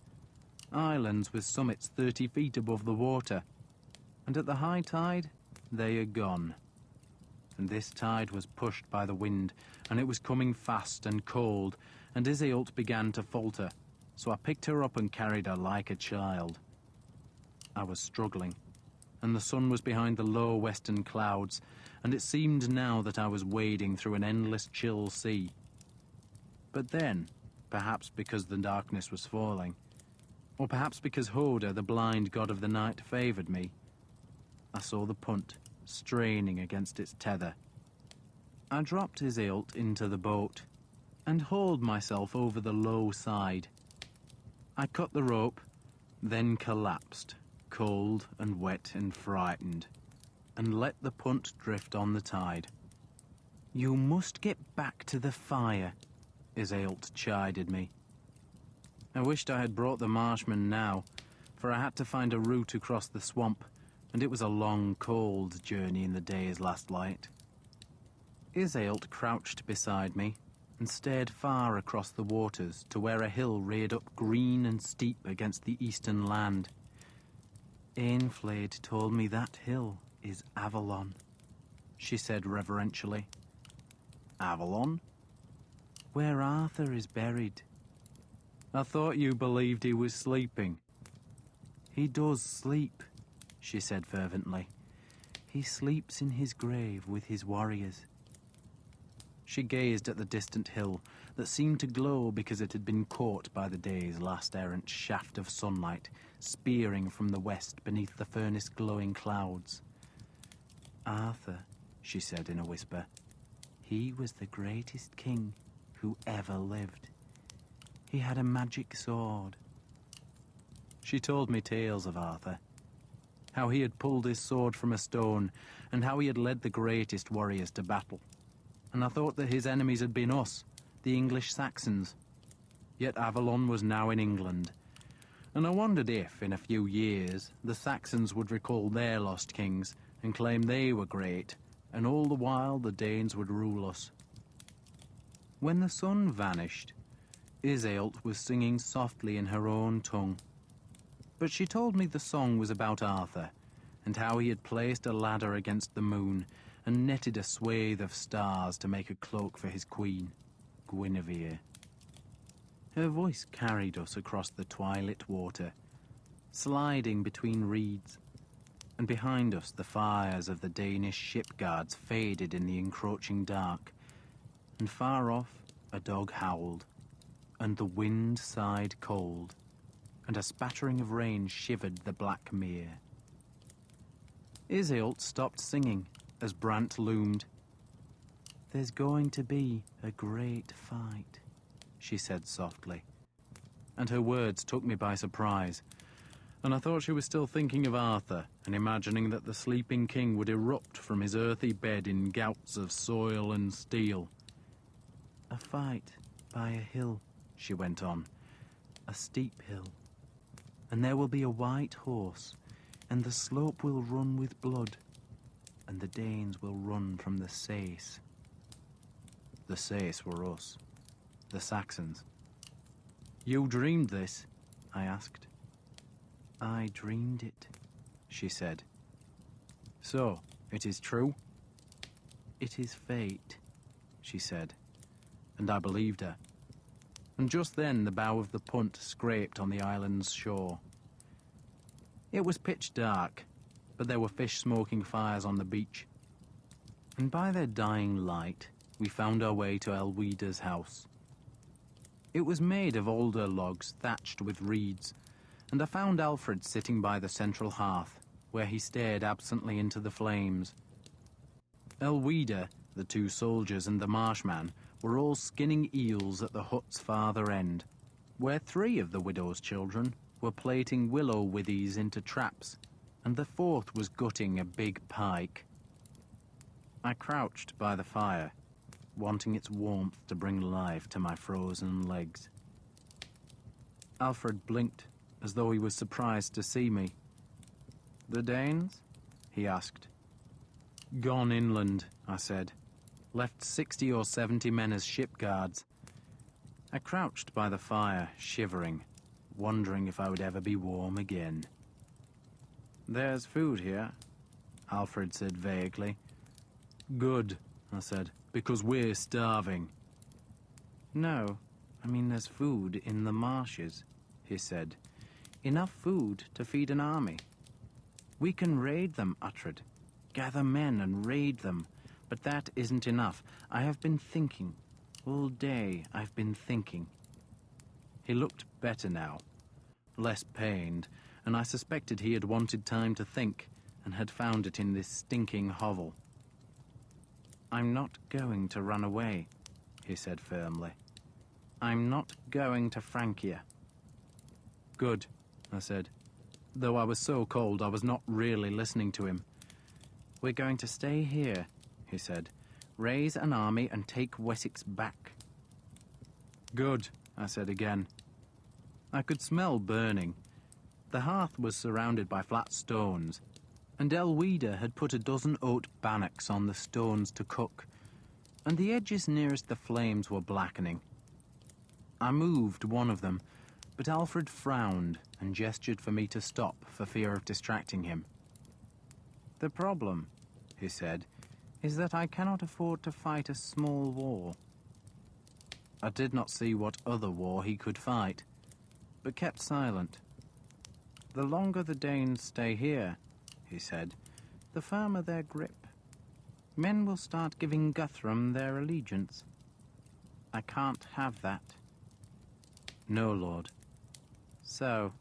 islands with summits 30 feet above the water, and at the high tide, they are gone. And this tide was pushed by the wind, and it was coming fast and cold, and Iseult began to falter, so I picked her up and carried her like a child. I was struggling, and the sun was behind the low western clouds, and it seemed now that I was wading through an endless chill sea. But then, perhaps because the darkness was falling, or perhaps because Hoder, the blind god of the night, favoured me, I saw the punt straining against its tether. I dropped Iseult into the boat and hauled myself over the low side. I cut the rope, then collapsed, cold and wet and frightened, and let the punt drift on the tide. You must get back to the fire, Iseult chided me. I wished I had brought the marshmen now, for I had to find a route across the swamp, and it was a long, cold journey in the day's last light. Iseult crouched beside me and stared far across the waters to where a hill reared up green and steep against the eastern land. Ainfled told me that hill is Avalon, she said reverentially. Avalon? Where Arthur is buried. I thought you believed he was sleeping. He does sleep, she said fervently. He sleeps in his grave with his warriors. She gazed at the distant hill that seemed to glow because it had been caught by the day's last errant shaft of sunlight, spearing from the west beneath the furnace-glowing clouds. Arthur, she said in a whisper, he was the greatest king who ever lived. He had a magic sword. She told me tales of Arthur, how he had pulled his sword from a stone, and how he had led the greatest warriors to battle. And I thought that his enemies had been us, the English Saxons. Yet Avalon was now in England, and I wondered if, in a few years, the Saxons would recall their lost kings and claim they were great, and all the while the Danes would rule us. When the sun vanished, Iseult was singing softly in her own tongue. But she told me the song was about Arthur, and how he had placed a ladder against the moon and netted a swathe of stars to make a cloak for his queen, Guinevere. Her voice carried us across the twilit water, sliding between reeds, and behind us the fires of the Danish shipguards faded in the encroaching dark, and far off a dog howled, and the wind sighed cold, and a spattering of rain shivered the black mere. Iseult stopped singing as Brant loomed. There's going to be a great fight, she said softly. and her words took me by surprise. And I thought she was still thinking of Arthur and imagining that the sleeping king would erupt from his earthy bed in gouts of soil and steel. "A fight by a hill," she went on, "a steep hill. And there will be a white horse, and the slope will run with blood, and the Danes will run from the Sace." The Sace were us, the Saxons. "You dreamed this?" I asked. "I dreamed it," she said. "So, it is true?" "It is fate," she said, and I believed her. And just then the bow of the punt scraped on the island's shore. It was pitch dark, but there were fish smoking fires on the beach. And by their dying light, we found our way to Elwida's house. It was made of alder logs thatched with reeds, and I found Alfred sitting by the central hearth, where he stared absently into the flames. Elwida, the two soldiers, and the marshman were all skinning eels at the hut's farther end, where 3 of the widow's children were plaiting willow withies into traps, and the 4th was gutting a big pike. I crouched by the fire, wanting its warmth to bring life to my frozen legs. Alfred blinked, as though he was surprised to see me. "The Danes?" he asked. "Gone inland," I said. "Left 60 or 70 men as ship guards." I crouched by the fire, shivering, wondering if I would ever be warm again. "There's food here," Alfred said vaguely. "Good," I said, "because we're starving." "No, I mean there's food in the marshes," he said. "Enough food to feed an army. We can raid them, Uhtred. Gather men and raid them. But that isn't enough. I have been thinking. All day I've been thinking." He looked better now, less pained, and I suspected he had wanted time to think and had found it in this stinking hovel. "I'm not going to run away," he said firmly. "I'm not going to Francia." "Good," I said, though I was so cold I was not really listening to him. "We're going to stay here," he said. "Raise an army and take Wessex back." "Good," I said again. I could smell burning. The hearth was surrounded by flat stones, and Elwida had put a dozen oat bannocks on the stones to cook, and the edges nearest the flames were blackening. I moved one of them, but Alfred frowned and gestured for me to stop for fear of distracting him. "The problem," he said, "is that I cannot afford to fight a small war." I did not see what other war he could fight, but kept silent. "The longer the Danes stay here," he said, "the firmer their grip. Men will start giving Guthrum their allegiance. I can't have that." "No, Lord." "So,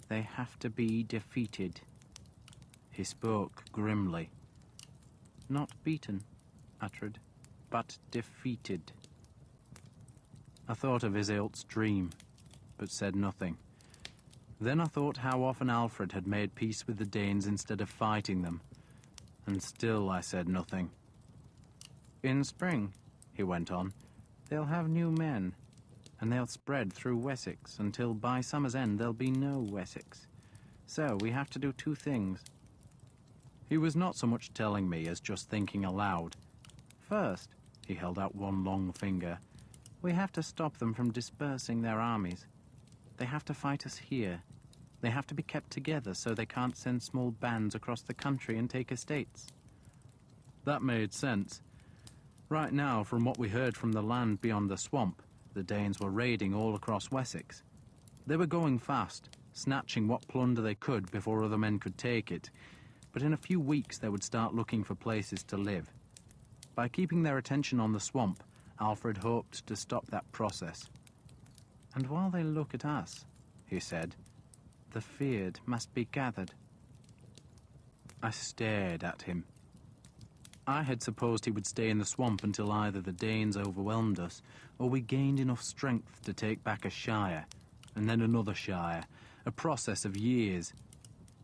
they have to be defeated." He spoke grimly. "Not beaten, Uhtred, but defeated." I thought of Iseult's dream, but said nothing. Then I thought how often Alfred had made peace with the Danes instead of fighting them, and still I said nothing. "In spring," he went on, "they'll have new men, and they'll spread through Wessex until by summer's end there'll be no Wessex. So we have to do 2 things." He was not so much telling me as just thinking aloud. "First," he held out one long finger, "we have to stop them from dispersing their armies. They have to fight us here. They have to be kept together so they can't send small bands across the country and take estates." That made sense. Right now, from what we heard from the land beyond the swamp, the Danes were raiding all across Wessex. They were going fast, snatching what plunder they could before other men could take it, but in a few weeks they would start looking for places to live. By keeping their attention on the swamp, Alfred hoped to stop that process. "And while they look at us," he said, "the feared must be gathered." I stared at him. I had supposed he would stay in the swamp until either the Danes overwhelmed us, or we gained enough strength to take back a shire, and then another shire, a process of years.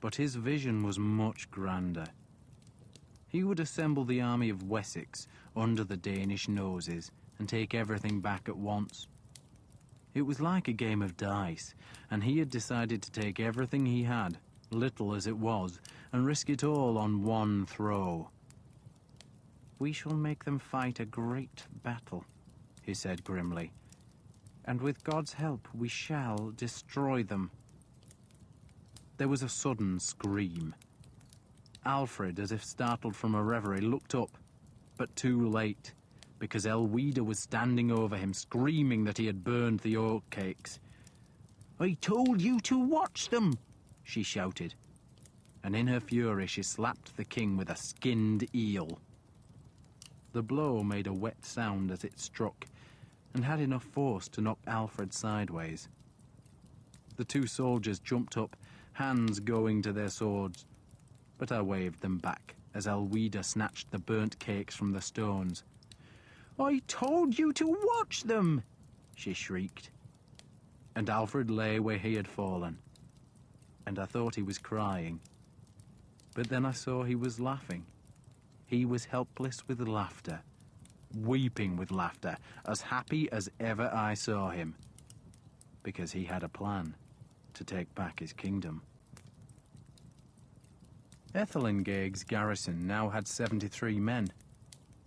But his vision was much grander. He would assemble the army of Wessex under the Danish noses and take everything back at once. It was like a game of dice, and he had decided to take everything he had, little as it was, and risk it all on one throw. "We shall make them fight a great battle," he said grimly, "and with God's help we shall destroy them." There was a sudden scream. Alfred, as if startled from a reverie, looked up, but too late, because Elwida was standing over him, screaming that he had burned the oatcakes. "I told you to watch them," she shouted, and in her fury she slapped the king with a skinned eel. The blow made a wet sound as it struck, and had enough force to knock Alfred sideways. The two soldiers jumped up, hands going to their swords, but I waved them back as Elwida snatched the burnt cakes from the stones. "I told you to watch them!" she shrieked. And Alfred lay where he had fallen, and I thought he was crying. But then I saw he was laughing. He was helpless with laughter, weeping with laughter, as happy as ever I saw him, because he had a plan to take back his kingdom. Ethelinghaig's garrison now had 73 men.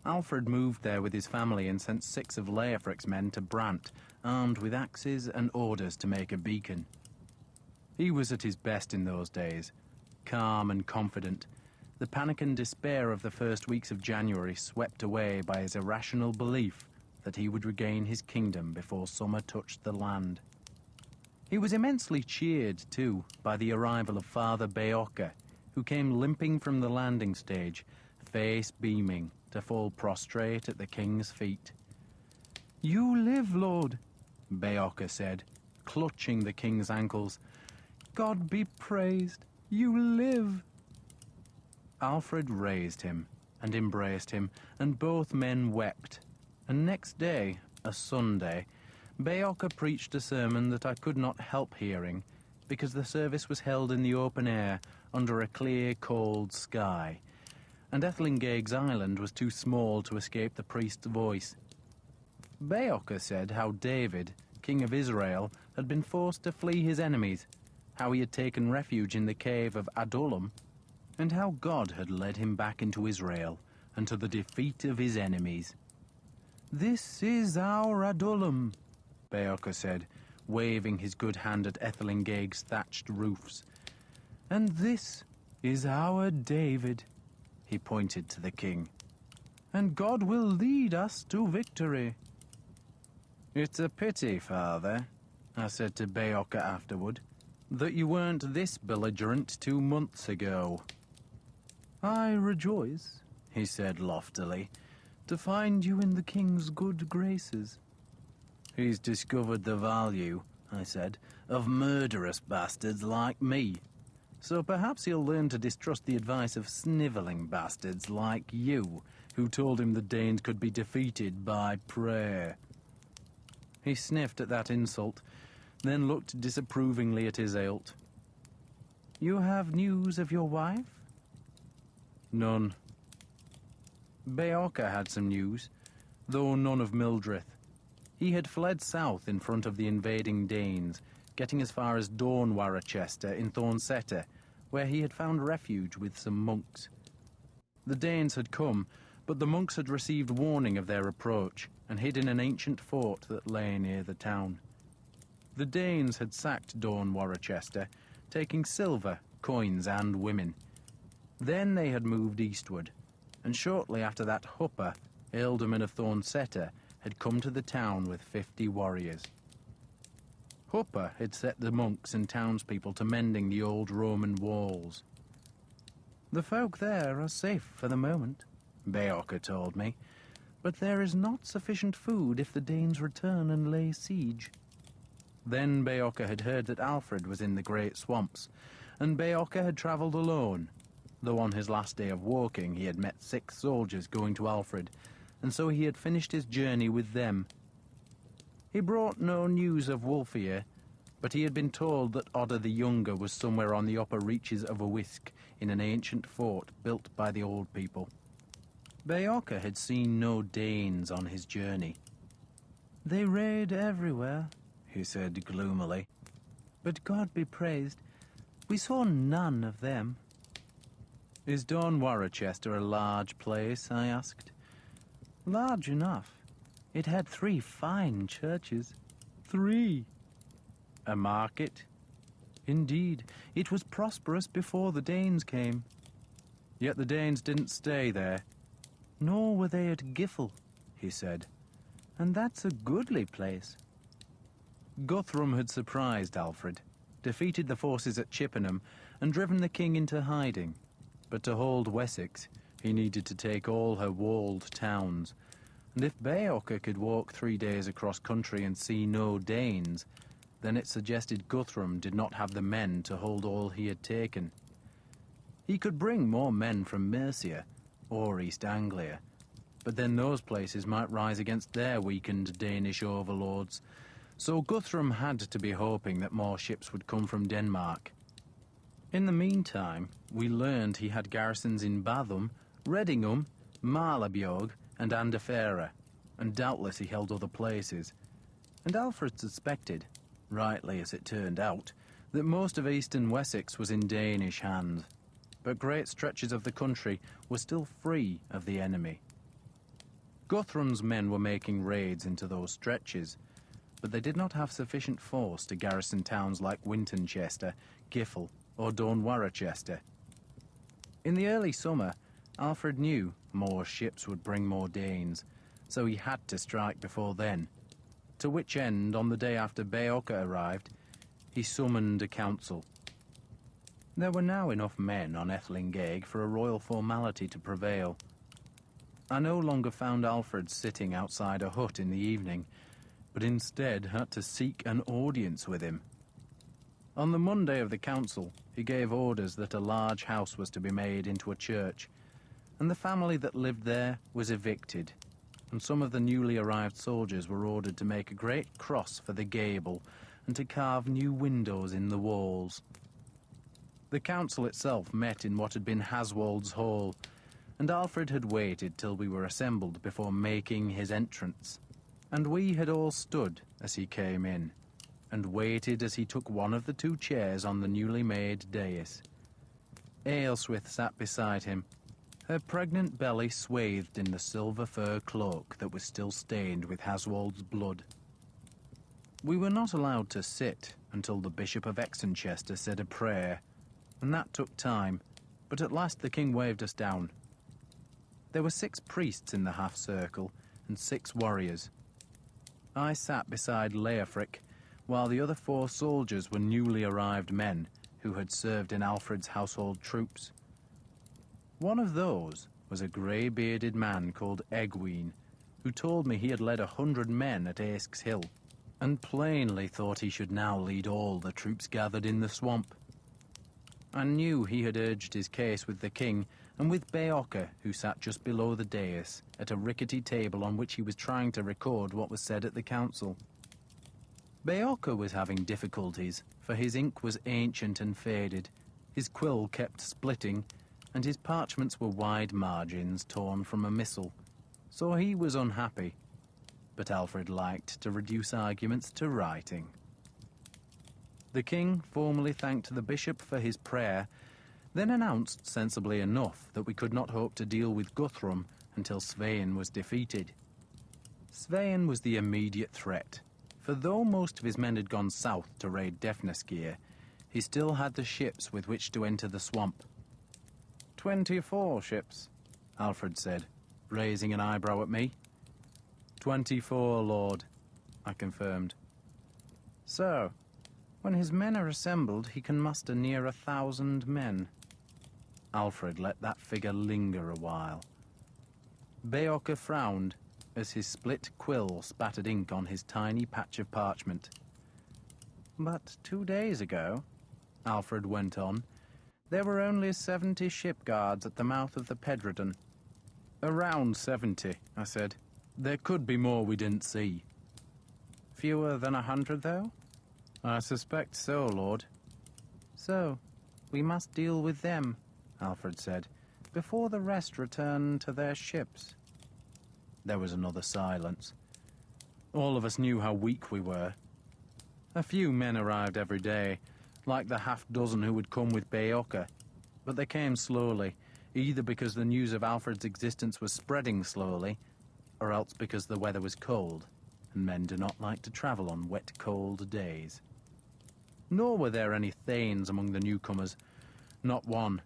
Alfred moved there with his family and sent 6 of Leofric's men to Brant, armed with axes and orders to make a beacon. He was at his best in those days, calm and confident, the panic and despair of the first weeks of January swept away by his irrational belief that he would regain his kingdom before summer touched the land. He was immensely cheered, too, by the arrival of Father Beocca, who came limping from the landing stage, face beaming, to fall prostrate at the king's feet. "You live, Lord," Beocca said, clutching the king's ankles. "God be praised, you live." Alfred raised him and embraced him, and both men wept. And next day, a Sunday, Beocca preached a sermon that I could not help hearing, because the service was held in the open air under a clear, cold sky, and Ethelinghaig's island was too small to escape the priest's voice. Beocca said how David, king of Israel, had been forced to flee his enemies, how he had taken refuge in the cave of Adullam, and how God had led him back into Israel and to the defeat of his enemies. "This is our Adullam," Beocca said, waving his good hand at Ethelinghaig's thatched roofs. "And this is our David," he pointed to the king. "And God will lead us to victory." "It's a pity, Father," I said to Beocca afterward, "that you weren't this belligerent 2 months ago." "I rejoice," he said loftily, "to find you in the king's good graces." "He's discovered the value," I said, "of murderous bastards like me. So perhaps he'll learn to distrust the advice of snivelling bastards like you, who told him the Danes could be defeated by prayer." He sniffed at that insult, then looked disapprovingly at his hilt. "You have news of your wife?" "None." Beocca had some news, though none of Mildrith. He had fled south in front of the invading Danes, getting as far as Dornwarachester in Thorncetta, where he had found refuge with some monks. The Danes had come, but the monks had received warning of their approach and hid in an ancient fort that lay near the town. The Danes had sacked Dornwarachester, taking silver, coins, and women. Then they had moved eastward, and shortly after that Huppa, ealdorman of Thorncetta, had come to the town with 50 warriors. Huppa had set the monks and townspeople to mending the old Roman walls. "The folk there are safe for the moment," Beocca told me, "but there is not sufficient food if the Danes return and lay siege." Then Beocca had heard that Alfred was in the great swamps, and Beocca had travelled alone, though on his last day of walking he had met 6 soldiers going to Alfred, and so he had finished his journey with them. He brought no news of Wulfhere, but he had been told that Odda the Younger was somewhere on the upper reaches of a whisk in an ancient fort built by the old people. Beorca had seen no Danes on his journey. "They raid everywhere," he said gloomily. "But God be praised, we saw none of them." "Is Dawn Warrachester a large place?" I asked. "Large enough. It had 3 fine churches. 3. A market?" "Indeed, it was prosperous before the Danes came." "Yet the Danes didn't stay there." "Nor were they at Giffel," he said. "And that's a goodly place." Guthrum had surprised Alfred, defeated the forces at Chippenham, and driven the king into hiding. But to hold Wessex, he needed to take all her walled towns. And if Beorca could walk 3 days across country and see no Danes, then it suggested Guthrum did not have the men to hold all he had taken. He could bring more men from Mercia or East Anglia, but then those places might rise against their weakened Danish overlords, so Guthrum had to be hoping that more ships would come from Denmark. In the meantime, we learned he had garrisons in Bathum, Readingham, Malabjorg, and Andefera, and doubtless he held other places. And Alfred suspected, rightly as it turned out, that most of eastern Wessex was in Danish hands, but great stretches of the country were still free of the enemy. Guthrum's men were making raids into those stretches, but they did not have sufficient force to garrison towns like Wintonchester, Giffel, or Dawn Warrachester. In the early summer, Alfred knew more ships would bring more Danes, so he had to strike before then, to which end, on the day after Beorca arrived, he summoned a council. There were now enough men on Ethlingaig for a royal formality to prevail. I no longer found Alfred sitting outside a hut in the evening, but instead had to seek an audience with him. On the Monday of the council, he gave orders that a large house was to be made into a church, and the family that lived there was evicted, and some of the newly arrived soldiers were ordered to make a great cross for the gable and to carve new windows in the walls. The council itself met in what had been Haswald's hall, and Alfred had waited till we were assembled before making his entrance, and we had all stood as he came in, and waited as he took one of the 2 chairs on the newly made dais. Aelswith sat beside him, her pregnant belly swathed in the silver fur cloak that was still stained with Haswald's blood. We were not allowed to sit until the Bishop of Exenchester said a prayer, and that took time, but at last the king waved us down. There were 6 priests in the half-circle and 6 warriors. I sat beside Leofric, while the other 4 soldiers were newly arrived men who had served in Alfred's household troops. One of those was a grey-bearded man called Egwene, who told me he had led 100 men at Aeske's Hill, and plainly thought he should now lead all the troops gathered in the swamp. I knew he had urged his case with the king and with Beorca, who sat just below the dais at a rickety table on which he was trying to record what was said at the council. Beorca was having difficulties, for his ink was ancient and faded, his quill kept splitting, and his parchments were wide margins torn from a missal, so he was unhappy. But Alfred liked to reduce arguments to writing. The king formally thanked the bishop for his prayer, then announced sensibly enough that we could not hope to deal with Guthrum until Svein was defeated. Svein was the immediate threat, for though most of his men had gone south to raid Defnasgeir, he still had the ships with which to enter the swamp. 24 ships, Alfred said, raising an eyebrow at me. 24, Lord, I confirmed. So, when his men are assembled, he can muster near 1,000 men. Alfred let that figure linger a while. Beorca frowned as his split quill spattered ink on his tiny patch of parchment. But 2 days ago, Alfred went on, there were only 70 ship guards at the mouth of the Pedrodon. Around 70, I said. There could be more we didn't see. Fewer than 100, though? I suspect so, Lord. So, we must deal with them, Alfred said, before the rest return to their ships. There was another silence. All of us knew how weak we were. A few men arrived every day, like the half-dozen who would come with Beocca, but they came slowly, either because the news of Alfred's existence was spreading slowly, or else because the weather was cold, and men do not like to travel on wet, cold days. Nor were there any thanes among the newcomers, not one.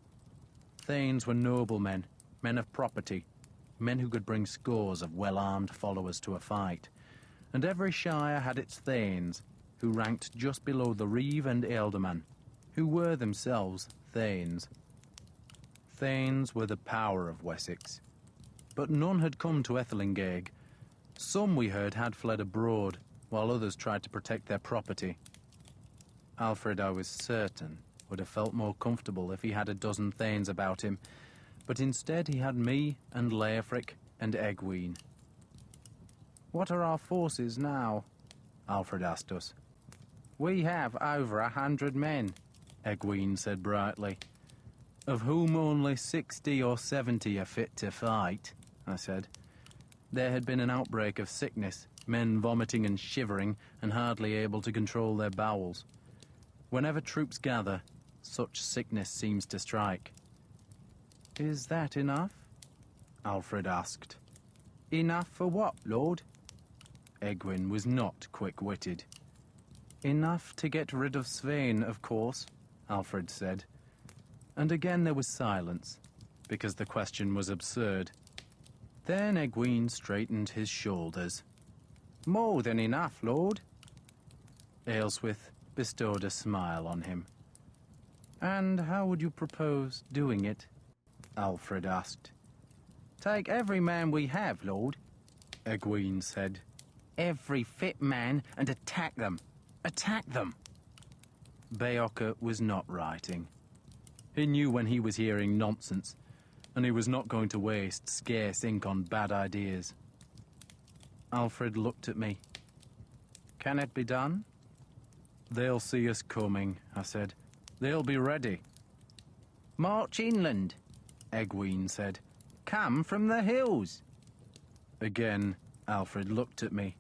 Thanes were noblemen, men of property, men who could bring scores of well-armed followers to a fight, and every shire had its thanes, who ranked just below the reeve and ealdorman, who were themselves thanes. Thanes were the power of Wessex, but none had come to Ethelinghaig. Some, we heard, had fled abroad, while others tried to protect their property. Alfred, I was certain, would have felt more comfortable if he had a dozen thanes about him, but instead he had me and Leofric and Egwene. "What are our forces now?" Alfred asked us. "We have over 100 men," Egwene said brightly. "Of whom only 60 or 70 are fit to fight," I said. There had been an outbreak of sickness, men vomiting and shivering and hardly able to control their bowels. Whenever troops gather, such sickness seems to strike. "Is that enough?" Alfred asked. "Enough for what, Lord?" Egwene was not quick-witted. "Enough to get rid of Svein, of course," Alfred said. And again there was silence, because the question was absurd. Then Egwene straightened his shoulders. "More than enough, Lord." Aelswith bestowed a smile on him. "And how would you propose doing it?" Alfred asked. "Take every man we have, Lord," Egwene said. "Every fit man, and attack them. Attack them." Beocca was not writing. He knew when he was hearing nonsense, and he was not going to waste scarce ink on bad ideas. Alfred looked at me. "Can it be done?" "They'll see us coming," I said. "They'll be ready." "March inland," Egwene said. "Come from the hills." Again, Alfred looked at me.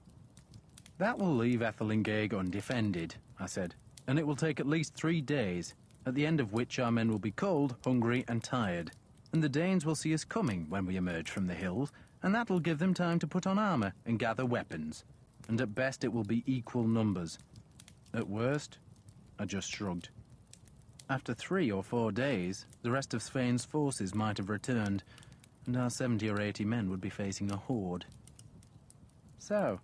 "That will leave Ethelinghaig undefended," I said, "and it will take at least 3 days, at the end of which our men will be cold, hungry, and tired, and the Danes will see us coming when we emerge from the hills, and that will give them time to put on armor and gather weapons, and at best it will be equal numbers. At worst," I just shrugged. "After 3 or 4 days, the rest of Svein's forces might have returned, and our 70 or 80 men would be facing a horde." "So,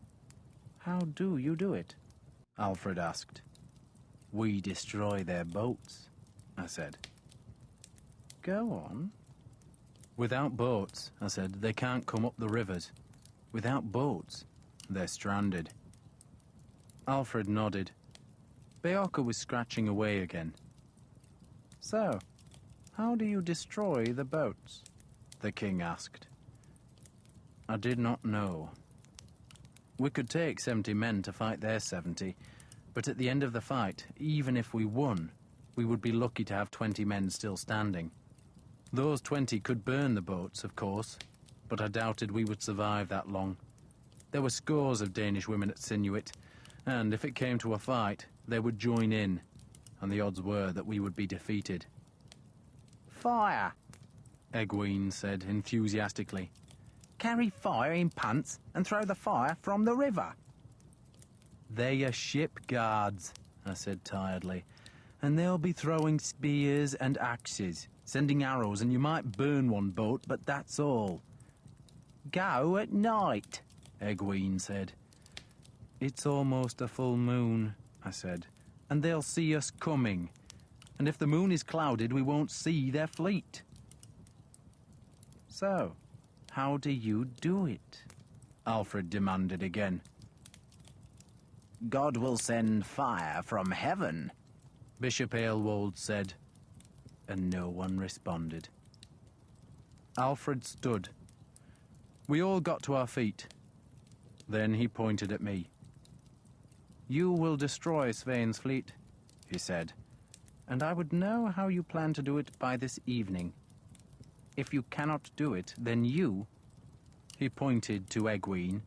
how do you do it?" Alfred asked. "We destroy their boats," I said. "Go on." "Without boats," I said, "they can't come up the rivers. Without boats, they're stranded." Alfred nodded. Beocca was scratching away again. "So, how do you destroy the boats?" the king asked. I did not know. We could take 70 men to fight their 70, but at the end of the fight, even if we won, we would be lucky to have 20 men still standing. Those 20 could burn the boats, of course, but I doubted we would survive that long. There were scores of Danish women at Sinuit, and if it came to a fight, they would join in, and the odds were that we would be defeated. "Fire," Egwene said enthusiastically. "Carry fire in punts and throw the fire from the river." "They are ship guards," I said tiredly, "and they'll be throwing spears and axes, sending arrows, and you might burn one boat, but that's all." "Go at night," Egwene said. "It's almost a full moon," I said, "and they'll see us coming. And if the moon is clouded, we won't see their fleet." "So, how do you do it?" Alfred demanded again. "God will send fire from heaven," Bishop Aelwold said, and no one responded. Alfred stood. We all got to our feet. Then he pointed at me. You will destroy Svein's fleet, he said, and I would know how you plan to do it by this evening. If you cannot do it, then you, he pointed to Egwene,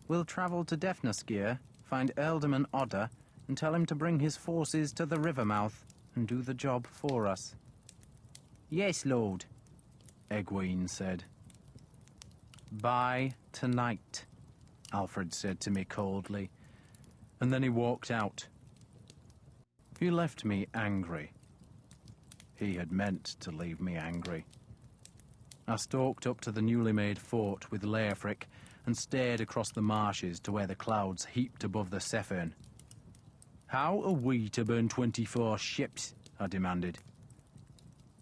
will travel to Defnaskir, find Ealdorman Odda, and tell him to bring his forces to the river mouth and do the job for us. Yes, Lord, Egwene said. By tonight, Alfred said to me coldly, and then he walked out. He left me angry. He had meant to leave me angry. I stalked up to the newly made fort with Leofric and stared across the marshes to where the clouds heaped above the Severn. How are we to burn 24 ships? I demanded.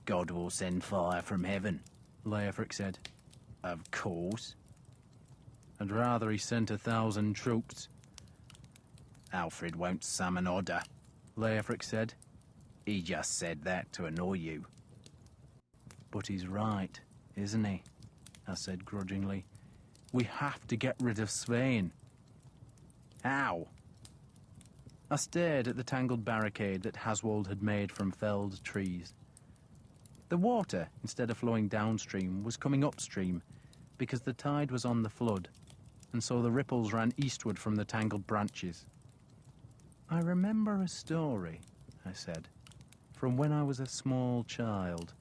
God will send fire from heaven, Leofric said. Of course. I'd rather he sent 1,000 troops. Alfred won't summon Odda, Leofric said. He just said that to annoy you. But he's right, isn't he? I said grudgingly. We have to get rid of Svein. How? I stared at the tangled barricade that Haswold had made from felled trees. The water, instead of flowing downstream, was coming upstream because the tide was on the flood, and so the ripples ran eastward from the tangled branches. I remember a story, I said, from when I was a small child.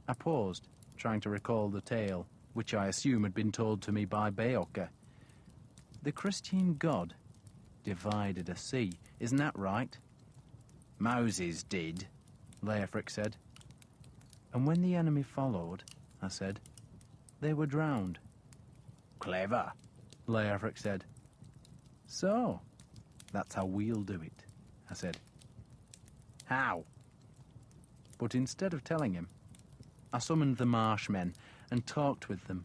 I paused, trying to recall the tale, which I assume had been told to me by Beocca. The Christian God divided a sea, isn't that right? Moses did, Leofric said. And when the enemy followed, I said, they were drowned. Clever, Leofric said. So, that's how we'll do it, I said. How? But instead of telling him, I summoned the Marshmen and talked with them.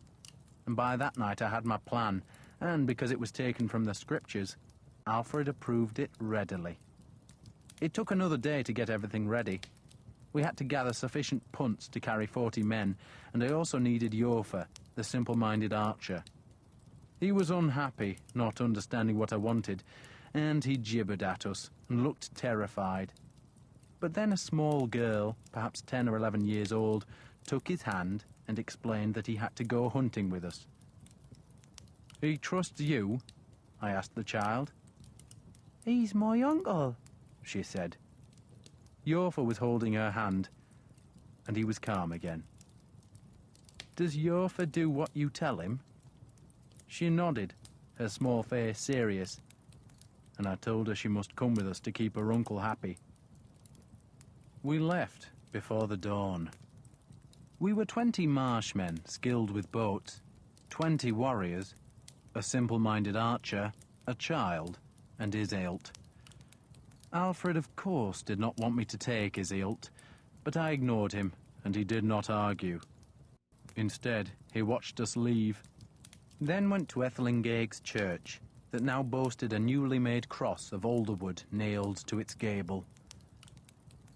And by that night I had my plan, and because it was taken from the scriptures, Alfred approved it readily. It took another day to get everything ready. We had to gather sufficient punts to carry 40 men, and I also needed Yorfa, the simple-minded archer. He was unhappy, not understanding what I wanted, and he gibbered at us and looked terrified. But then a small girl, perhaps 10 or 11 years old, took his hand and explained that he had to go hunting with us. He trusts you? I asked the child. He's my uncle, she said. Yorfa was holding her hand, and he was calm again. Does Yorfa do what you tell him? She nodded, her small face serious, and I told her she must come with us to keep her uncle happy. We left before the dawn. We were 20 marshmen skilled with boats, 20 warriors, a simple-minded archer, a child, and Iseult. Alfred, of course, did not want me to take Iseult, but I ignored him, and he did not argue. Instead, he watched us leave, then went to Ethelingaig's church, that now boasted a newly made cross of alderwood nailed to its gable.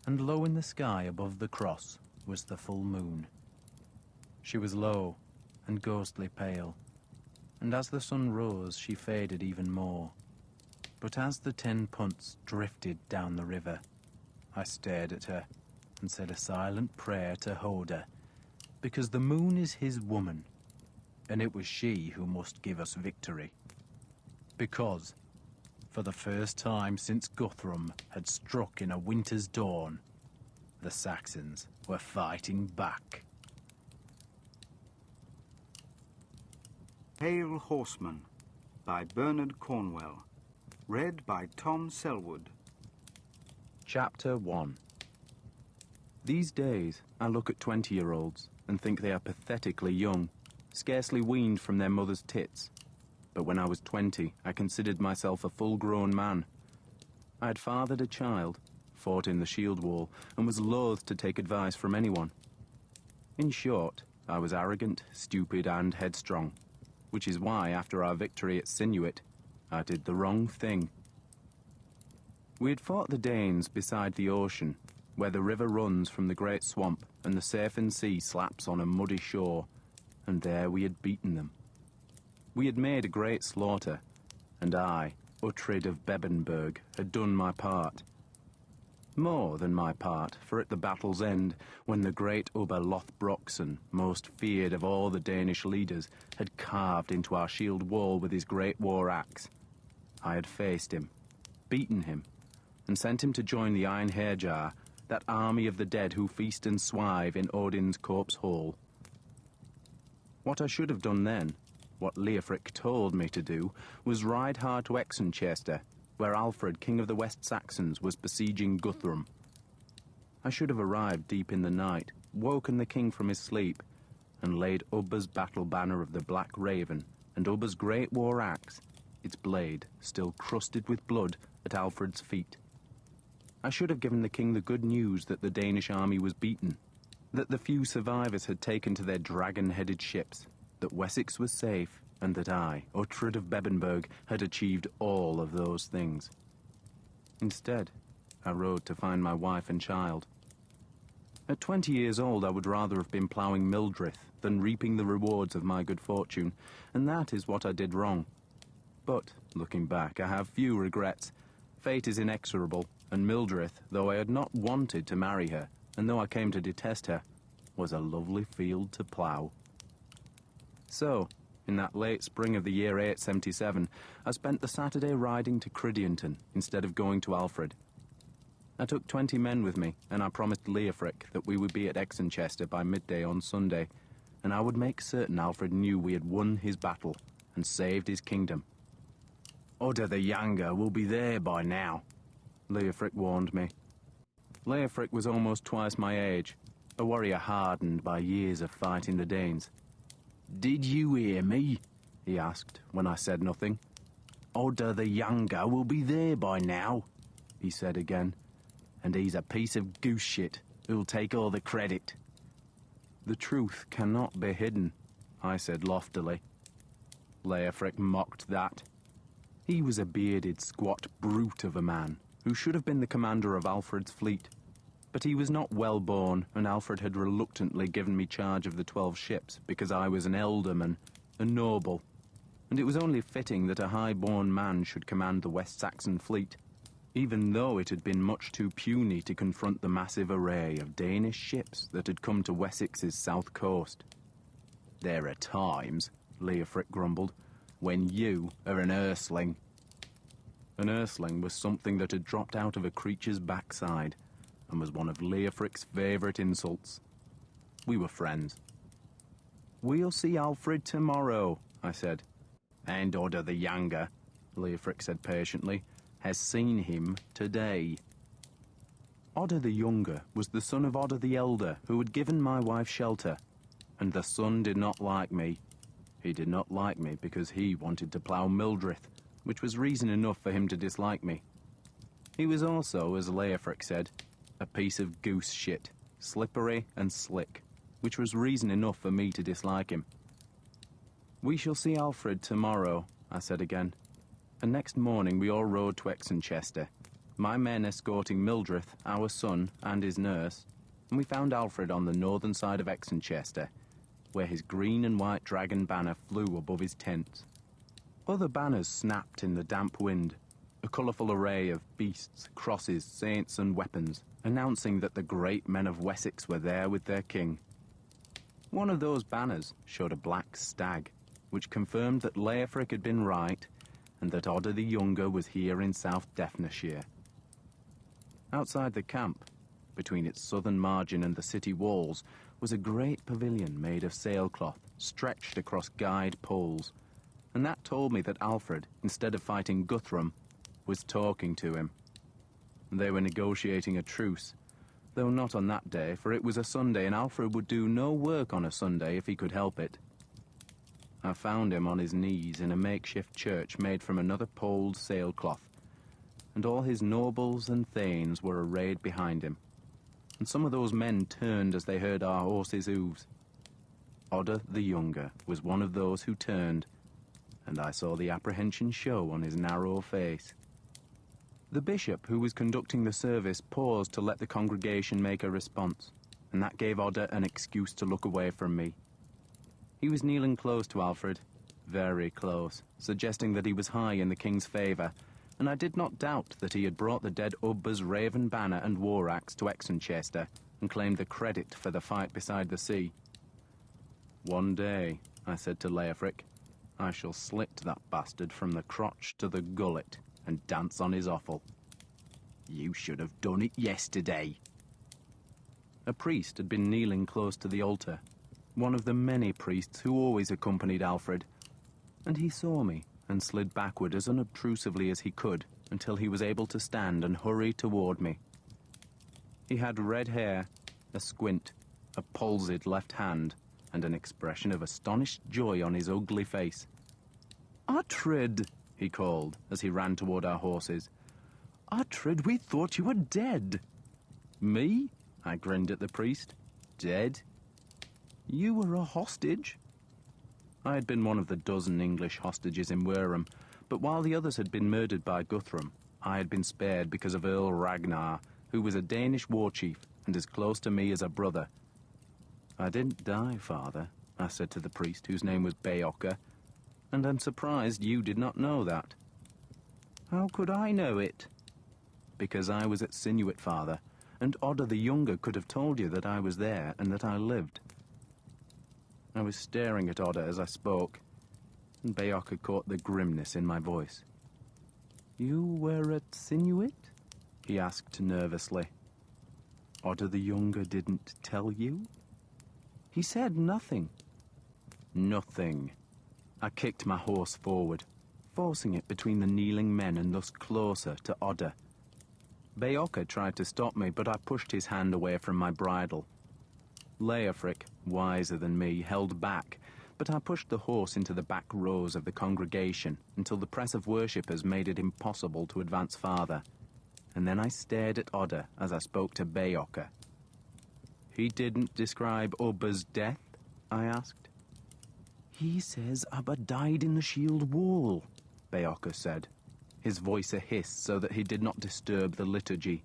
And low in the sky above the cross was the full moon. She was low and ghostly pale, and as the sun rose she faded even more. But as the 10 punts drifted down the river, I stared at her and said a silent prayer to Hoda, because the moon is his woman, and it was she who must give us victory. Because, for the first time since Guthrum had struck in a winter's dawn, the Saxons were fighting back. Hail Horseman by Bernard Cornwell. Read by Tom Selwood. Chapter 1. These days, I look at 20-year-olds and think they are pathetically young, scarcely weaned from their mother's tits. But when I was 20, I considered myself a full-grown man. I had fathered a child, fought in the shield wall, and was loath to take advice from anyone. In short, I was arrogant, stupid, and headstrong, which is why, after our victory at Sinuit, I did the wrong thing. We had fought the Danes beside the ocean, where the river runs from the great swamp and the Safen Sea slaps on a muddy shore, and there we had beaten them. We had made a great slaughter, and I, Uhtred of Bebbanburg, had done my part. More than my part, for at the battle's end, when the great Ubba Lothbrokson, most feared of all the Danish leaders, had carved into our shield wall with his great war axe, I had faced him, beaten him, and sent him to join the Iron Hairjar, that army of the dead who feast and swive in Odin's corpse hall. What I should have done then, what Leofric told me to do, was ride hard to Exenchester, where Alfred, King of the West Saxons, was besieging Guthrum. I should have arrived deep in the night, woken the king from his sleep, and laid Ubba's battle banner of the Black Raven and Ubba's great war axe, its blade still crusted with blood, at Alfred's feet. I should have given the king the good news that the Danish army was beaten, that the few survivors had taken to their dragon-headed ships, that Wessex was safe, and that I, Uhtred of Bebbanburg, had achieved all of those things. Instead, I rode to find my wife and child. At 20 years old, I would rather have been ploughing Mildrith than reaping the rewards of my good fortune, and that is what I did wrong. But, looking back, I have few regrets. Fate is inexorable, and Mildrith, though I had not wanted to marry her, and though I came to detest her, was a lovely field to plough. So, in that late spring of the year 877, I spent the Saturday riding to Cridionton instead of going to Alfred. I took 20 men with me, and I promised Leofric that we would be at Exenchester by midday on Sunday, and I would make certain Alfred knew we had won his battle and saved his kingdom. Udda the Younger will be there by now, Leofric warned me. Leofric was almost twice my age, a warrior hardened by years of fighting the Danes. "Did you hear me?" he asked when I said nothing. "Udda the Younger will be there by now," he said again, "and he's a piece of goose shit who'll take all the credit." "The truth cannot be hidden," I said loftily. Leofric mocked that. He was a bearded, squat brute of a man who should have been the commander of Alfred's fleet. But he was not well born, and Alfred had reluctantly given me charge of the 12 ships because I was an ealdorman, a noble, and it was only fitting that a high-born man should command the West Saxon fleet, even though it had been much too puny to confront the massive array of Danish ships that had come to Wessex's south coast. "There are times," Leofric grumbled, "when you are an earthling." An earthling was something that had dropped out of a creature's backside, and was one of Leofric's favourite insults. We were friends. "We'll see Alfred tomorrow," I said. "And Udda the Younger," Leofric said patiently, "has seen him today." Udda the Younger was the son of Udda the Elder, who had given my wife shelter, and the son did not like me. He did not like me because he wanted to plough Mildrith, which was reason enough for him to dislike me. He was also, as Leofric said, a piece of goose shit, slippery and slick, which was reason enough for me to dislike him. "We shall see Alfred tomorrow," I said again, and next morning we all rode to Exenchester, my men escorting Mildrith, our son, and his nurse, and we found Alfred on the northern side of Exenchester, where his green and white dragon banner flew above his tent. Other banners snapped in the damp wind, a colourful array of beasts, crosses, saints and weapons, announcing that the great men of Wessex were there with their king. One of those banners showed a black stag, which confirmed that Leofric had been right, and that Udda the Younger was here in South Devonshire. Outside the camp, between its southern margin and the city walls, was a great pavilion made of sailcloth, stretched across guide poles, and that told me that Alfred, instead of fighting Guthrum, was talking to him. They were negotiating a truce, though not on that day, for it was a Sunday and Alfred would do no work on a Sunday if he could help it. I found him on his knees in a makeshift church made from another poled sailcloth, and all his nobles and thanes were arrayed behind him, and some of those men turned as they heard our horses' hoofs. Udda the Younger was one of those who turned, and I saw the apprehension show on his narrow face. The bishop who was conducting the service paused to let the congregation make a response, and that gave Udda an excuse to look away from me. He was kneeling close to Alfred, very close, suggesting that he was high in the king's favour, and I did not doubt that he had brought the dead Ubba's raven banner and war axe to Exenchester and claimed the credit for the fight beside the sea. "One day," I said to Leofric, "I shall slit that bastard from the crotch to the gullet and dance on his offal." "You should have done it yesterday." A priest had been kneeling close to the altar, one of the many priests who always accompanied Alfred, and he saw me and slid backward as unobtrusively as he could until he was able to stand and hurry toward me. He had red hair, a squint, a palsied left hand, and an expression of astonished joy on his ugly face. "Uhtred," he called as he ran toward our horses. "Uhtred, we thought you were dead." "Me?" I grinned at the priest. "Dead?" "You were a hostage." I had been one of the dozen English hostages in Wareham, but while the others had been murdered by Guthrum, I had been spared because of Earl Ragnar, who was a Danish war chief and as close to me as a brother. "I didn't die, father," I said to the priest, whose name was Beocca, "and I'm surprised you did not know that." "How could I know it?" "Because I was at Sinuit, father, and Odda the Younger could have told you that I was there and that I lived." I was staring at Odda as I spoke, and Beocca caught the grimness in my voice. "You were at Sinuit?" he asked nervously. "Odda the Younger didn't tell you?" "He said nothing." "Nothing." I kicked my horse forward, forcing it between the kneeling men and thus closer to Odda. Beocca tried to stop me, but I pushed his hand away from my bridle. Leofric, wiser than me, held back, but I pushed the horse into the back rows of the congregation until the press of worshippers made it impossible to advance farther, and then I stared at Odda as I spoke to Beocca. "He didn't describe Ubba's death?" I asked. "He says Ubba died in the shield wall," Beocca said, his voice a hiss so that he did not disturb the liturgy,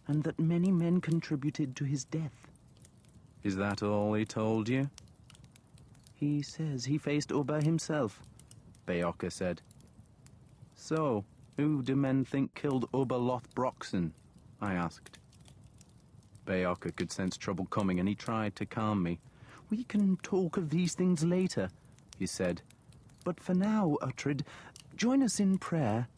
"and that many men contributed to his death." "Is that all he told you?" "He says he faced Ubba himself," Beocca said. "So, who do men think killed Ubba Lothbroxen?" I asked. Beocca could sense trouble coming, and he tried to calm me. "We can talk of these things later," he said. "But for now, Uhtred, join us in prayer."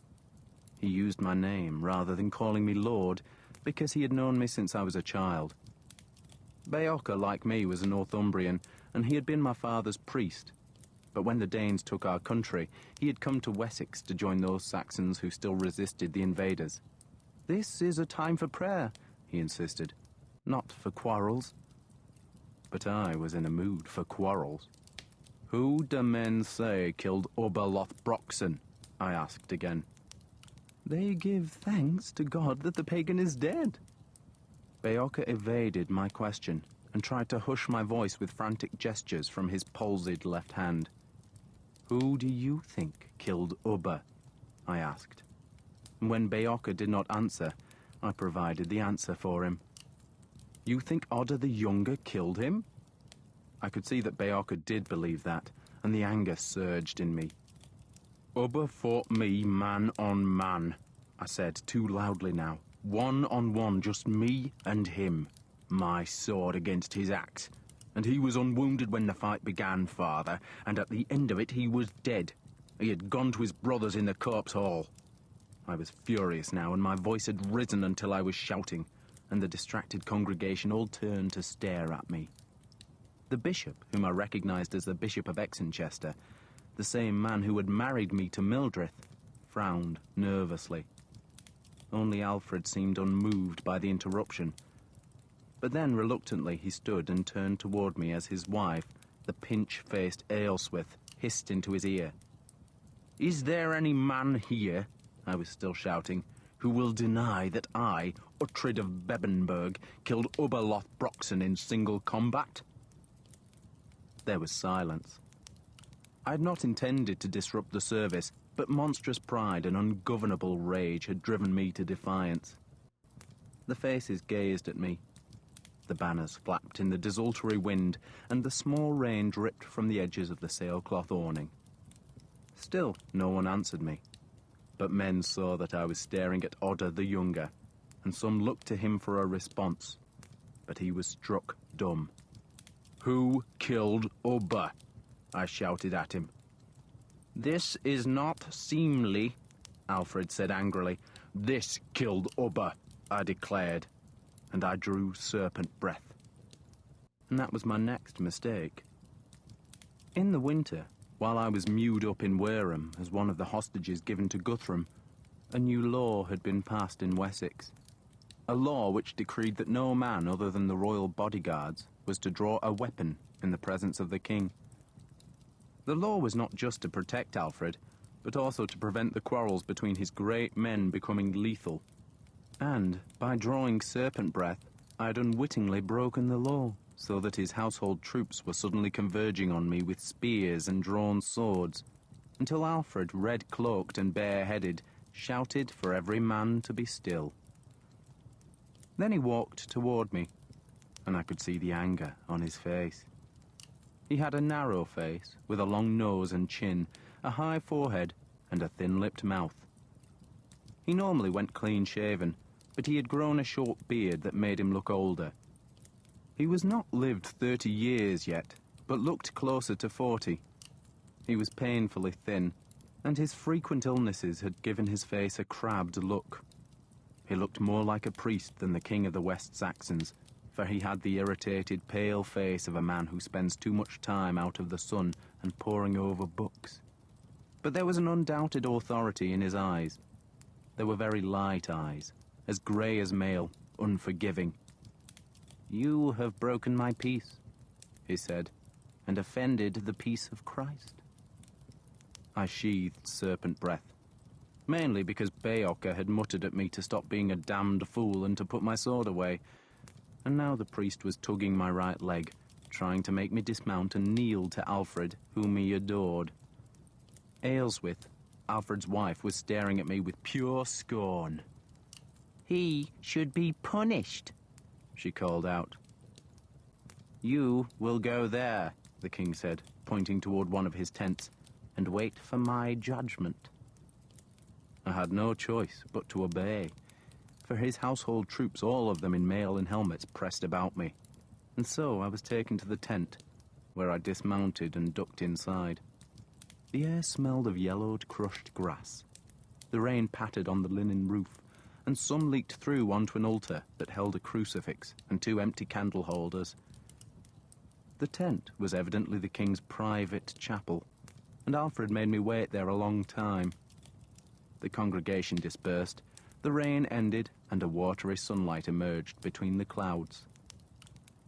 He used my name rather than calling me Lord, because he had known me since I was a child. Beocca, like me, was a Northumbrian, and he had been my father's priest. But when the Danes took our country, he had come to Wessex to join those Saxons who still resisted the invaders. "This is a time for prayer," he insisted, "not for quarrels." But I was in a mood for quarrels. "Who do men say killed Ubba Lothbroxen?" I asked again. "They give thanks to God that the pagan is dead." Beocca evaded my question and tried to hush my voice with frantic gestures from his palsied left hand. "Who do you think killed Ubba?" I asked. And when Beocca did not answer, I provided the answer for him. "You think Odda the Younger killed him?" I could see that Beocca did believe that, and the anger surged in me. "Ubba fought me man on man," I said too loudly now. "One on one, just me and him. My sword against his axe. And he was unwounded when the fight began, father, and at the end of it he was dead. He had gone to his brothers in the corpse hall." I was furious now, and my voice had risen until I was shouting, and the distracted congregation all turned to stare at me. The bishop, whom I recognized as the Bishop of Exenchester, the same man who had married me to Mildreth, frowned nervously. Only Alfred seemed unmoved by the interruption. But then, reluctantly, he stood and turned toward me as his wife, the pinch-faced Aelswith, hissed into his ear. "Is there any man here," I was still shouting, "who will deny that I, Uhtred of Bebbanburg, killed Ubba Lothbroxen in single combat?" There was silence. I had not intended to disrupt the service, but monstrous pride and ungovernable rage had driven me to defiance. The faces gazed at me. The banners flapped in the desultory wind, and the small rain dripped from the edges of the sailcloth awning. Still, no one answered me. But men saw that I was staring at Odda the Younger, and some looked to him for a response. But he was struck dumb. "Who killed Ubba?" I shouted at him. "This is not seemly," Alfred said angrily. "This killed Ubba," I declared, and I drew serpent breath. And that was my next mistake. In the winter, while I was mewed up in Wareham as one of the hostages given to Guthrum, a new law had been passed in Wessex. A law which decreed that no man other than the royal bodyguards was to draw a weapon in the presence of the king. The law was not just to protect Alfred, but also to prevent the quarrels between his great men becoming lethal. And, by drawing serpent breath, I had unwittingly broken the law, so that his household troops were suddenly converging on me with spears and drawn swords, until Alfred, red-cloaked and bare-headed, shouted for every man to be still. Then he walked toward me, and I could see the anger on his face. He had a narrow face, with a long nose and chin, a high forehead, and a thin-lipped mouth. He normally went clean-shaven, but he had grown a short beard that made him look older. He was not lived 30 years yet, but looked closer to 40. He was painfully thin, and his frequent illnesses had given his face a crabbed look. He looked more like a priest than the king of the West Saxons, for he had the irritated, pale face of a man who spends too much time out of the sun and poring over books. But there was an undoubted authority in his eyes. They were very light eyes, as grey as mail, unforgiving. "You have broken my peace," he said, "and offended the peace of Christ." I sheathed serpent breath, mainly because Beocca had muttered at me to stop being a damned fool and to put my sword away, and now the priest was tugging my right leg, trying to make me dismount and kneel to Alfred, whom he adored. Aylesworth, Alfred's wife, was staring at me with pure scorn. "He should be punished," she called out. "You will go there," the king said, pointing toward one of his tents, "and wait for my judgment." I had no choice but to obey, for his household troops, all of them in mail and helmets, pressed about me, and so I was taken to the tent, where I dismounted and ducked inside. The air smelled of yellowed, crushed grass. The rain pattered on the linen roof, and some leaked through onto an altar that held a crucifix and 2 empty candle holders. The tent was evidently the king's private chapel, and Alfred made me wait there a long time. The congregation dispersed, the rain ended, and a watery sunlight emerged between the clouds.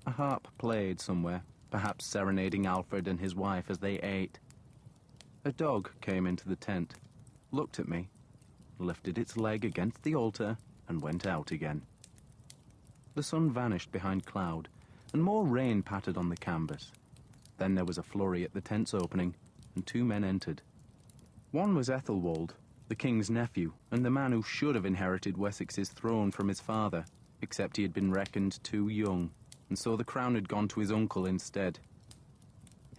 A harp played somewhere, perhaps serenading Alfred and his wife as they ate. A dog came into the tent, looked at me, lifted its leg against the altar, and went out again. The sun vanished behind cloud, and more rain pattered on the canvas. Then there was a flurry at the tent's opening, and 2 men entered. One was Ethelwald, the king's nephew, and the man who should have inherited Wessex's throne from his father, except he had been reckoned too young, and so the crown had gone to his uncle instead.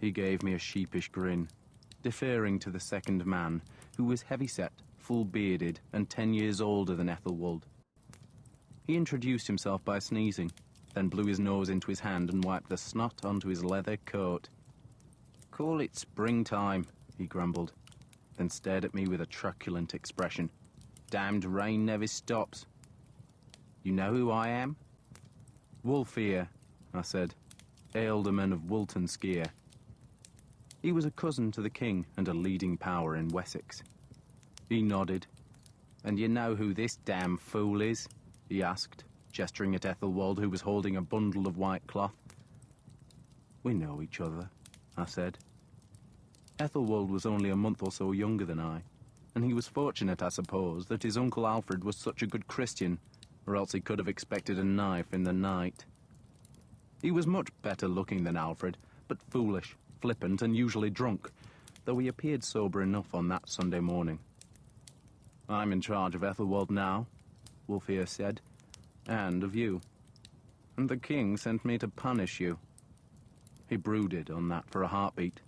He gave me a sheepish grin, deferring to the second man, who was heavy-set, full-bearded, and 10 years older than Ethelwald. He introduced himself by sneezing, then blew his nose into his hand and wiped the snot onto his leather coat. "Call it springtime," he grumbled, then stared at me with a truculent expression. "Damned rain never stops. You know who I am?" "Wulfhere," I said, "Ealdorman of Woolton Skier." He was a cousin to the king and a leading power in Wessex. He nodded. "And you know who this damn fool is?" he asked, gesturing at Ethelwald, who was holding a bundle of white cloth. "We know each other," I said. Ethelwald was only a month or so younger than I, and he was fortunate, I suppose, that his uncle Alfred was such a good Christian, or else he could have expected a knife in the night. He was much better looking than Alfred, but foolish, flippant, and usually drunk, though he appeared sober enough on that Sunday morning. "I'm in charge of Ethelwald now," Wulfhere said, "and of you. And the king sent me to punish you." He brooded on that for a heartbeat.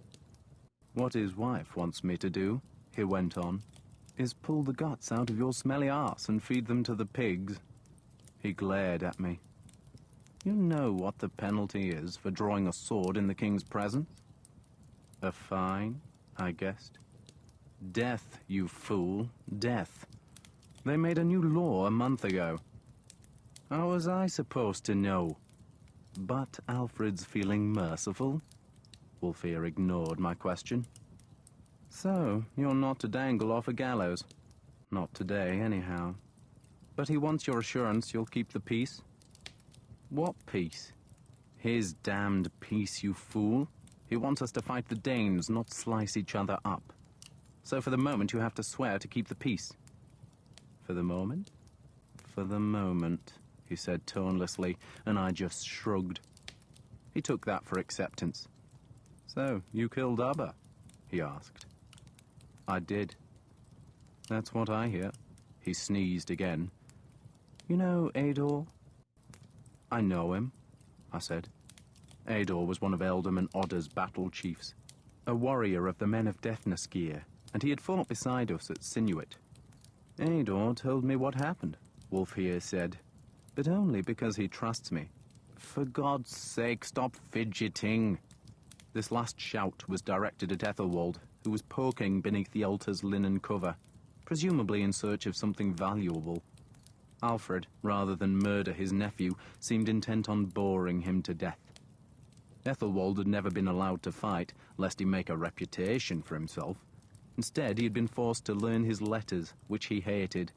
"What his wife wants me to do?" he went on, is pull the guts out of your smelly arse and feed them to the pigs. He glared at me. You know what the penalty is for drawing a sword in the king's presence? A fine, I guessed. Death, you fool, death. They made a new law a month ago. How was I supposed to know? But Alfred's feeling merciful? Wulfhere ignored my question. So, you're not to dangle off a gallows. Not today, anyhow. But he wants your assurance you'll keep the peace. What peace? His damned peace, you fool. He wants us to fight the Danes, not slice each other up. So for the moment you have to swear to keep the peace. For the moment? For the moment, he said tonelessly, and I just shrugged. He took that for acceptance. So, you killed Ubba? He asked. I did. That's what I hear. He sneezed again. You know Ador? I know him, I said. Ador was one of Ealdorman Odda's battle chiefs, a warrior of the Men of Deafness gear, and he had fought beside us at Sinuit. Ador told me what happened, Wulfhere said, but only because he trusts me. For God's sake, stop fidgeting. This last shout was directed at Ethelwald, who was poking beneath the altar's linen cover, presumably in search of something valuable. Alfred, rather than murder his nephew, seemed intent on boring him to death. Ethelwald had never been allowed to fight, lest he make a reputation for himself. Instead, he had been forced to learn his letters, which he hated,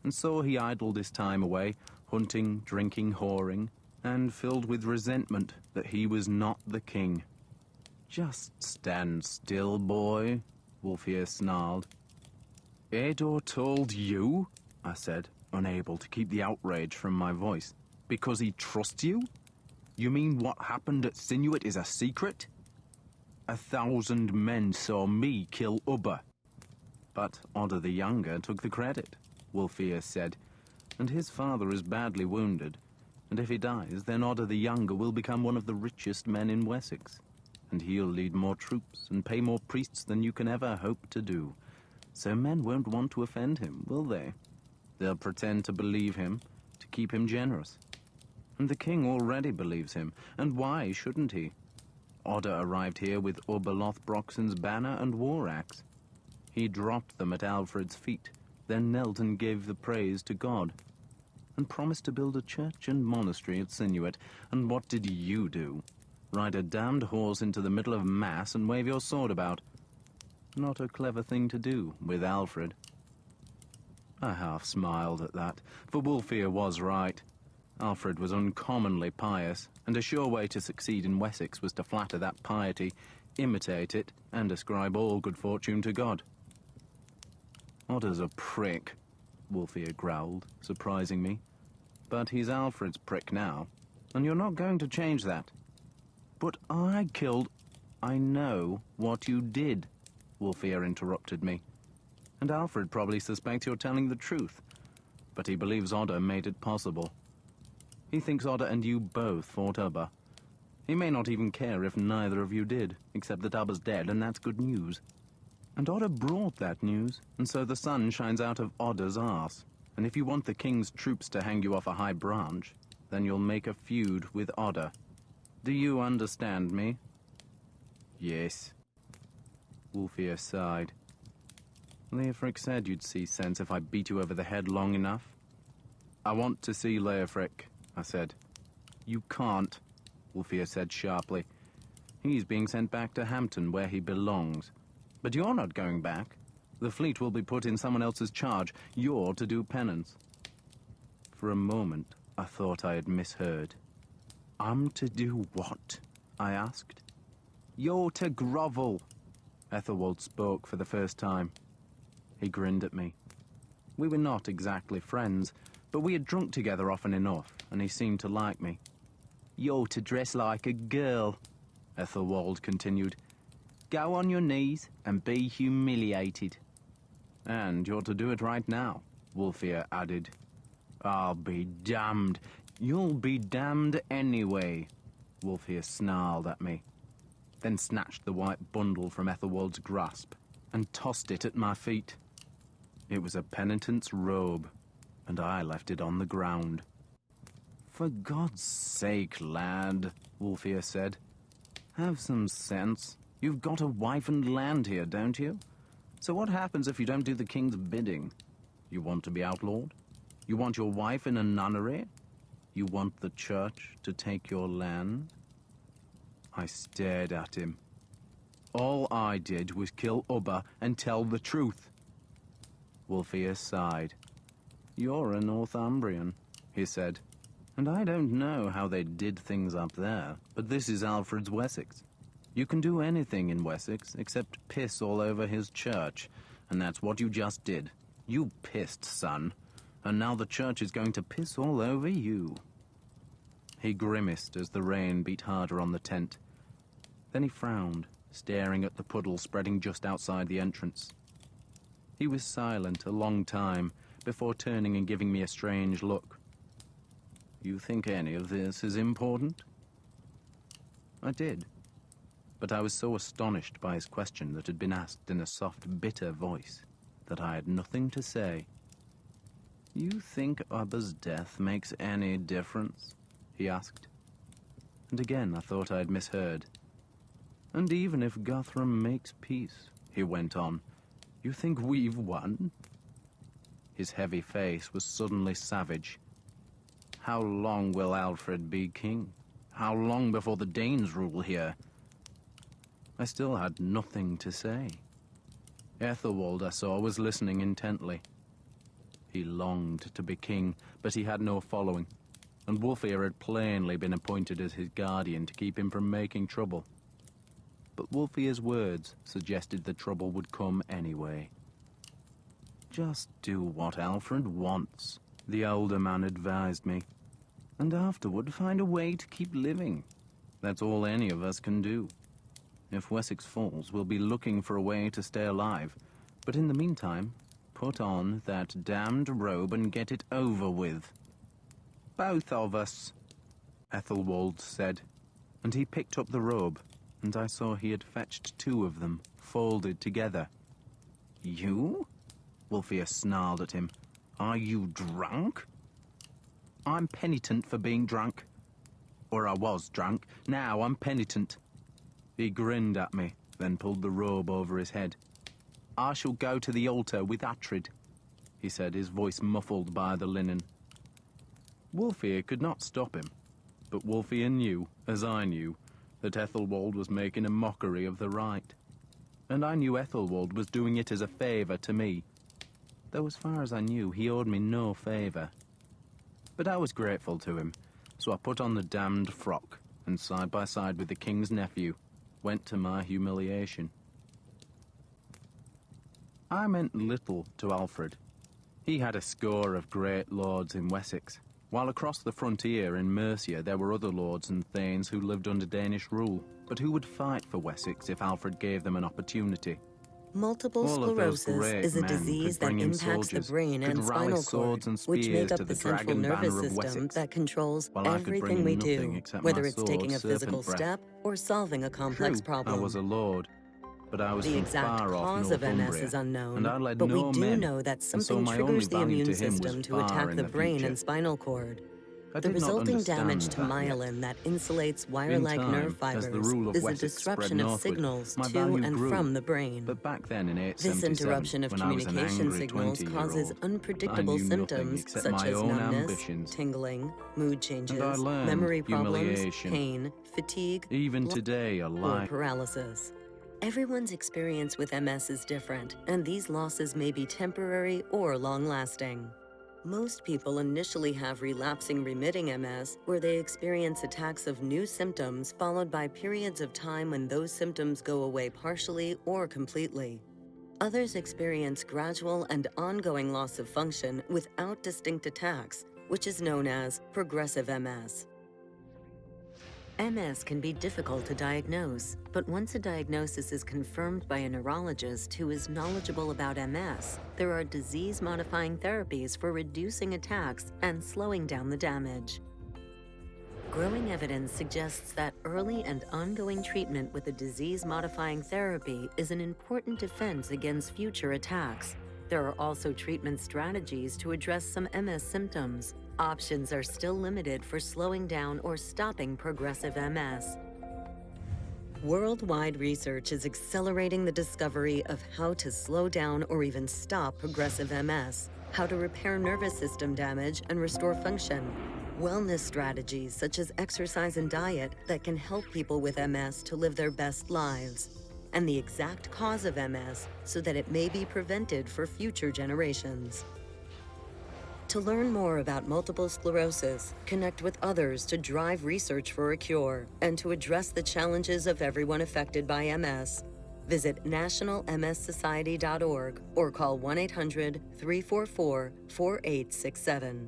and so he idled his time away, hunting, drinking, whoring, and filled with resentment that he was not the king. Just stand still, boy, Wulfhere snarled. Ador told you? I said, unable to keep the outrage from my voice. Because he trusts you? You mean what happened at Sinuit is a secret? 1,000 men saw me kill Ubba. But Odda the Younger took the credit, Wulfhere said, and his father is badly wounded, and if he dies, then Odda the Younger will become one of the richest men in Wessex, and he'll lead more troops and pay more priests than you can ever hope to do. So men won't want to offend him, will they? They'll pretend to believe him, to keep him generous. And the king already believes him, and why shouldn't he? Odda arrived here with Ubba Lothbroksson's banner and war axe. He dropped them at Alfred's feet, then knelt and gave the praise to God, and promised to build a church and monastery at Sinuit. And what did you do? Ride a damned horse into the middle of Mass and wave your sword about. Not a clever thing to do with Alfred. I half smiled at that, for Wulfhere was right. Alfred was uncommonly pious, and a sure way to succeed in Wessex was to flatter that piety, imitate it, and ascribe all good fortune to God. Odda's a prick, Wulfhere growled, surprising me. But he's Alfred's prick now, and you're not going to change that. But I killed... I know what you did, Wulfhere interrupted me. And Alfred probably suspects you're telling the truth, but he believes Odda made it possible. He thinks Odda and you both fought Ubba. He may not even care if neither of you did, except that Ubba's dead, and that's good news. And Odda brought that news, and so the sun shines out of Odda's arse. And if you want the king's troops to hang you off a high branch, then you'll make a feud with Odda. Do you understand me? Yes. Wulfhere sighed. Leofric said you'd see sense if I beat you over the head long enough. I want to see Leofric, I said. You can't, Wulfhere said sharply. He's being sent back to Hampton, where he belongs. But you're not going back. The fleet will be put in someone else's charge. You're to do penance. For a moment, I thought I had misheard. I'm to do what? I asked. You're to grovel. Ethelwald spoke for the first time. He grinned at me. We were not exactly friends, but we had drunk together often enough, and he seemed to like me. You're to dress like a girl, Ethelwald continued. Go on your knees and be humiliated. And you're to do it right now, Wulfhere added. I'll be damned. You'll be damned anyway, Wulfhere snarled at me, then snatched the white bundle from Ethelwald's grasp and tossed it at my feet. It was a penitent's robe, and I left it on the ground. "For God's sake, lad," Wulfhere said, "have some sense. You've got a wife and land here, don't you? So what happens if you don't do the king's bidding? You want to be outlawed? You want your wife in a nunnery? You want the church to take your land?" I stared at him. All I did was kill Ubba and tell the truth. Wulfhere sighed. "You're a Northumbrian," he said, "and I don't know how they did things up there, but this is Alfred's Wessex. You can do anything in Wessex except piss all over his church, and that's what you just did. You pissed, son, and now the church is going to piss all over you." He grimaced as the rain beat harder on the tent. Then he frowned, staring at the puddle spreading just outside the entrance. He was silent a long time before turning and giving me a strange look. "You think any of this is important?" I did, but I was so astonished by his question that had been asked in a soft, bitter voice that I had nothing to say. "You think Ubba's death makes any difference?" he asked. And again I thought I had misheard. "And even if Guthrum makes peace," he went on, "you think we've won?" His heavy face was suddenly savage. "How long will Alfred be king? How long before the Danes rule here?" I still had nothing to say. Ethelwald, I saw, was listening intently. He longed to be king, but he had no following, and Wulfhere had plainly been appointed as his guardian to keep him from making trouble. But Wulfhere's words suggested the trouble would come anyway. "Just do what Alfred wants," the older man advised me, "and afterward find a way to keep living. That's all any of us can do. If Wessex falls, we'll be looking for a way to stay alive, but in the meantime, put on that damned robe and get it over with." "Both of us," Ethelwald said, and he picked up the robe, and I saw he had fetched 2 of them, folded together. "You?" Wulfhere snarled at him. "Are you drunk?" "I'm penitent for being drunk. Or I was drunk. Now I'm penitent." He grinned at me, then pulled the robe over his head. "I shall go to the altar with Attrid," he said, his voice muffled by the linen. Wulfhere could not stop him, but Wulfhere knew, as I knew, that Ethelwald was making a mockery of the rite. And I knew Ethelwald was doing it as a favour to me, though as far as I knew, he owed me no favour. But I was grateful to him, so I put on the damned frock, and side by side with the king's nephew, went to my humiliation. I meant little to Alfred. He had a score of great lords in Wessex, while across the frontier in Mercia there were other lords and thanes who lived under Danish rule, but who would fight for Wessex if Alfred gave them an opportunity. Multiple sclerosis is a disease that impacts the brain and spinal cord, which make up the central nervous system that controls everything we do, whether it's taking a physical step or solving a complex problem. I was a lord, but I was the from exact far off cause of MS Northumbria, is unknown, and I led but no we do men, know that and so something my triggers the only value immune to him was system to far attack in the the brain future. and spinal cord. I The did not resulting damage understand to that yet. myelin that insulates wire-like In time, nerve as the fibers rule of is a Wessex spread disruption of northward, signals my to value and grew. from the brain. But back then in This 877, interruption of when I was an communication angry signals 20-year-old, causes I unpredictable knew nothing symptoms except such my as own numbness, ambitions. tingling, mood changes, And I learned memory problems, humiliation. pain, fatigue, Even today, a or lie. paralysis. Everyone's experience with MS is different, and these losses may be temporary or long-lasting. Most people initially have relapsing remitting MS, where they experience attacks of new symptoms followed by periods of time when those symptoms go away partially or completely. Others experience gradual and ongoing loss of function without distinct attacks, which is known as progressive MS. MS can be difficult to diagnose, but once a diagnosis is confirmed by a neurologist who is knowledgeable about MS, there are disease-modifying therapies for reducing attacks and slowing down the damage. Growing evidence suggests that early and ongoing treatment with a disease-modifying therapy is an important defense against future attacks. There are also treatment strategies to address some MS symptoms. Options are still limited for slowing down or stopping progressive MS. Worldwide research is accelerating the discovery of how to slow down or even stop progressive MS, how to repair nervous system damage and restore function, wellness strategies such as exercise and diet that can help people with MS to live their best lives, and the exact cause of MS so that it may be prevented for future generations. To learn more about multiple sclerosis, connect with others to drive research for a cure, and to address the challenges of everyone affected by MS, visit nationalmssociety.org or call 1-800-344-4867.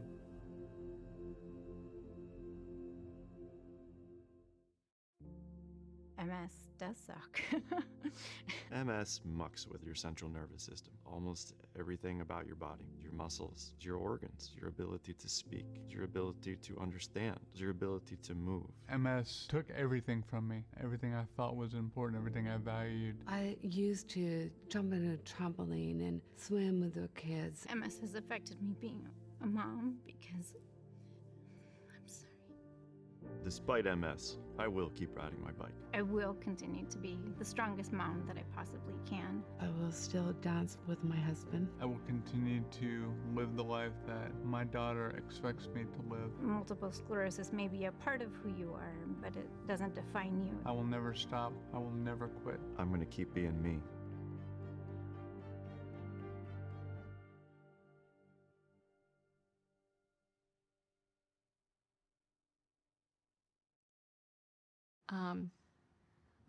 MS does suck. MS mucks with your central nervous system. Almost everything about your body, your muscles, your organs, your ability to speak, your ability to understand, your ability to move. MS took everything from me, everything I thought was important, everything I valued. I used to jump in a trampoline and swim with the kids. MS has affected me being a mom because I'm sorry. Despite MS, I will keep riding my bike. I will continue to be the strongest mom that I possibly can. I will still dance with my husband. I will continue to live the life that my daughter expects me to live. Multiple sclerosis may be a part of who you are, but it doesn't define you. I will never stop. I will never quit. I'm gonna keep being me.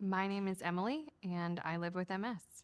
My name is Emily, and I live with MS.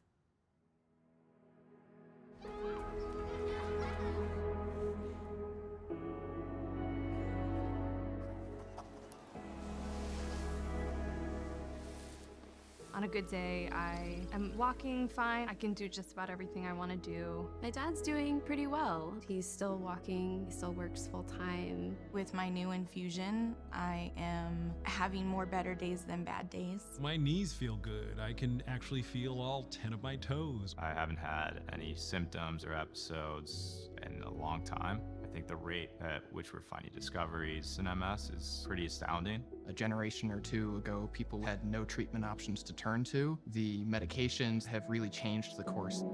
On a good day, I am walking fine. I can do just about everything I want to do. My dad's doing pretty well. He's still walking, he still works full time. With my new infusion, I am having more better days than bad days. My knees feel good. I can actually feel all 10 of my toes. I haven't had any symptoms or episodes in a long time. I think the rate at which we're finding discoveries in MS is pretty astounding. A generation or two ago, people had no treatment options to turn to. The medications have really changed the course.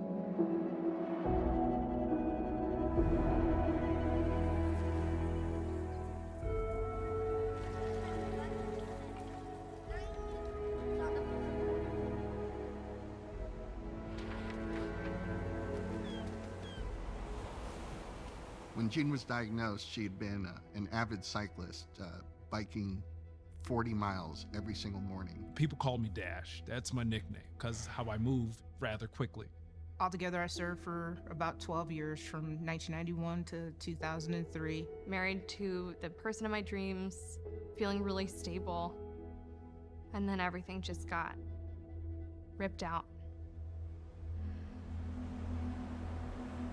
When Jean was diagnosed, she had been an avid cyclist, biking 40 miles every single morning. People call me Dash. That's my nickname, because how I move rather quickly. Altogether, I served for about 12 years, from 1991 to 2003. Married to the person of my dreams, feeling really stable. And then everything just got ripped out.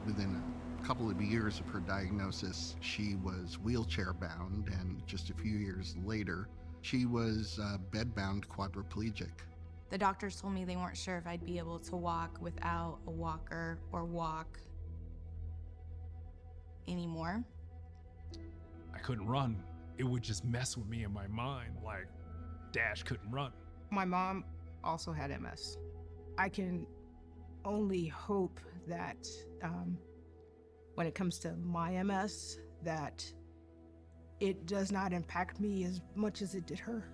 Within a couple of years of her diagnosis, she was wheelchair bound, and just a few years later, she was bed-bound quadriplegic. The doctors told me they weren't sure if I'd be able to walk without a walker or walk anymore. I couldn't run. It would just mess with me in my mind, like Dash couldn't run. My mom also had MS. I can only hope that when it comes to my MS, that it does not impact me as much as it did her.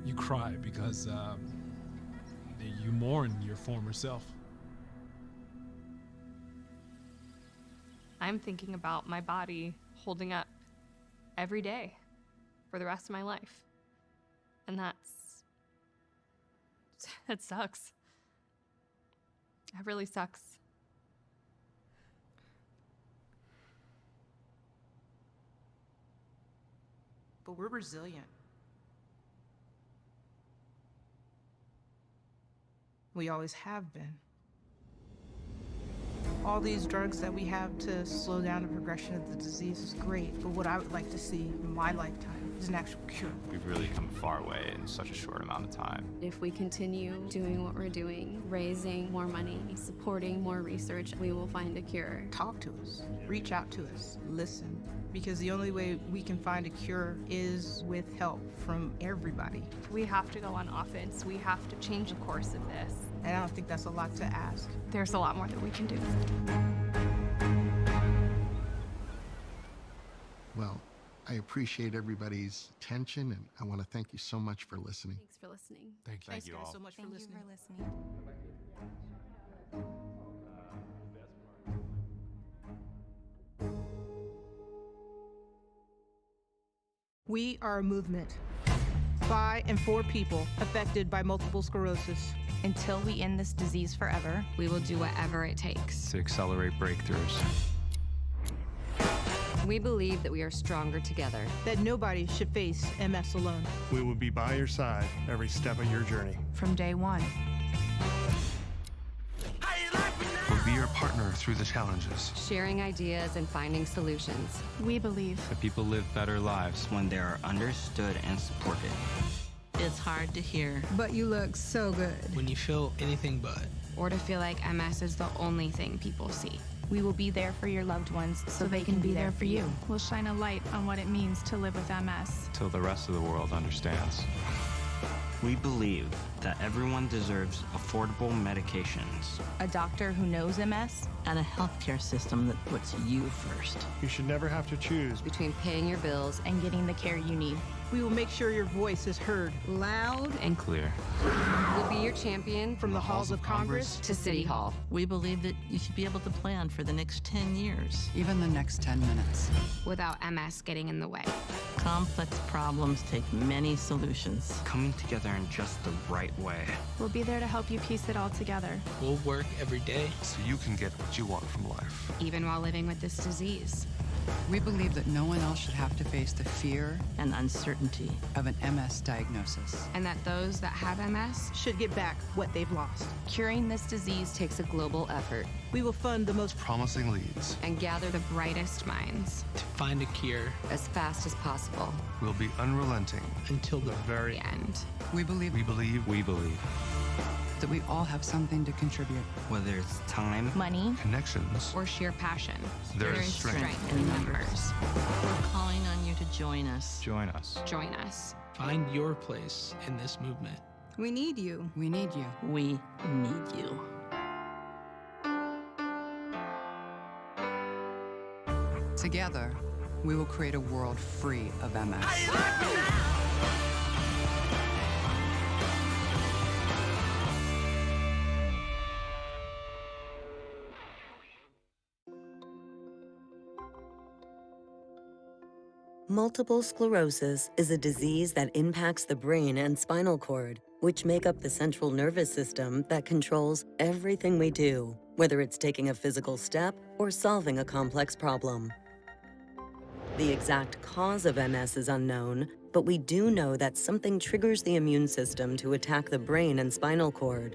You cry because you mourn your former self. I'm thinking about my body holding up every day for the rest of my life. And that sucks. That really sucks. But we're resilient. We always have been. All these drugs that we have to slow down the progression of the disease is great, but what I would like to see in my lifetime is an actual cure. We've really come a far way in such a short amount of time. If we continue doing what we're doing, raising more money, supporting more research, we will find a cure. Talk to us, reach out to us, listen, because the only way we can find a cure is with help from everybody. We have to go on offense. We have to change the course of this. And I don't think that's a lot to ask. There's a lot more that we can do. Well, I appreciate everybody's attention, and I want to thank you so much for listening. Thanks for listening. Thank you. Thanks, you guys, all. so much Thank for you listening. for listening. We are a movement by and for people affected by multiple sclerosis. Until we end this disease forever, We will do whatever it takes. To accelerate breakthroughs. We believe that we are stronger together. That nobody should face MS alone. We will be by your side every step of your journey. from day one. We'll be your partner through the challenges. Sharing ideas and finding solutions. We believe That people live better lives when they are understood and supported. It's hard to hear. But you look so good. When you feel anything but. or to feel like MS is the only thing people see. We will be there for your loved ones so they can be there for you. We'll shine a light on what it means to live with MS. till the rest of the world understands. We believe that everyone deserves affordable medications. A doctor who knows MS. And a healthcare system that puts you first. You should never have to choose between paying your bills and getting the care you need. We will make sure your voice is heard loud and clear. We'll be your champion from the halls of Congress to City Hall. We believe that you should be able to plan for the next 10 years. Even the next 10 minutes. Without MS getting in the way. Complex problems take many solutions. Coming together in just the right way. We'll be there to help you piece it all together. We'll work every day so you can get what you want from life. Even while living with this disease. We believe that no one else should have to face the fear and uncertainty of an MS diagnosis. And that those that have MS should get back what they've lost. Curing this disease takes a global effort. We will fund the most promising leads and gather the brightest minds to find a cure as fast as possible. We'll be unrelenting until the very end. We believe that we all have something to contribute. Whether it's time, money, connections, or sheer passion, there is strength in numbers. We're calling on you to join us. Join us. Join us. Find your place in this movement. We need you. We need you. We need you. Together, we will create a world free of MS. Multiple sclerosis is a disease that impacts the brain and spinal cord, which make up the central nervous system that controls everything we do, whether it's taking a physical step or solving a complex problem. The exact cause of MS is unknown, but we do know that something triggers the immune system to attack the brain and spinal cord.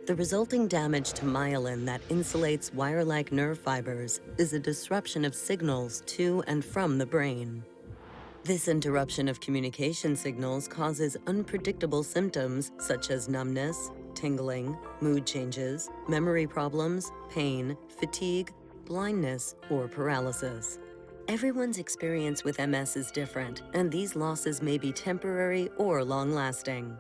The resulting damage to myelin that insulates wire-like nerve fibers is a disruption of signals to and from the brain. This interruption of communication signals causes unpredictable symptoms such as numbness, tingling, mood changes, memory problems, pain, fatigue, blindness, or paralysis. Everyone's experience with MS is different, and these losses may be temporary or long-lasting.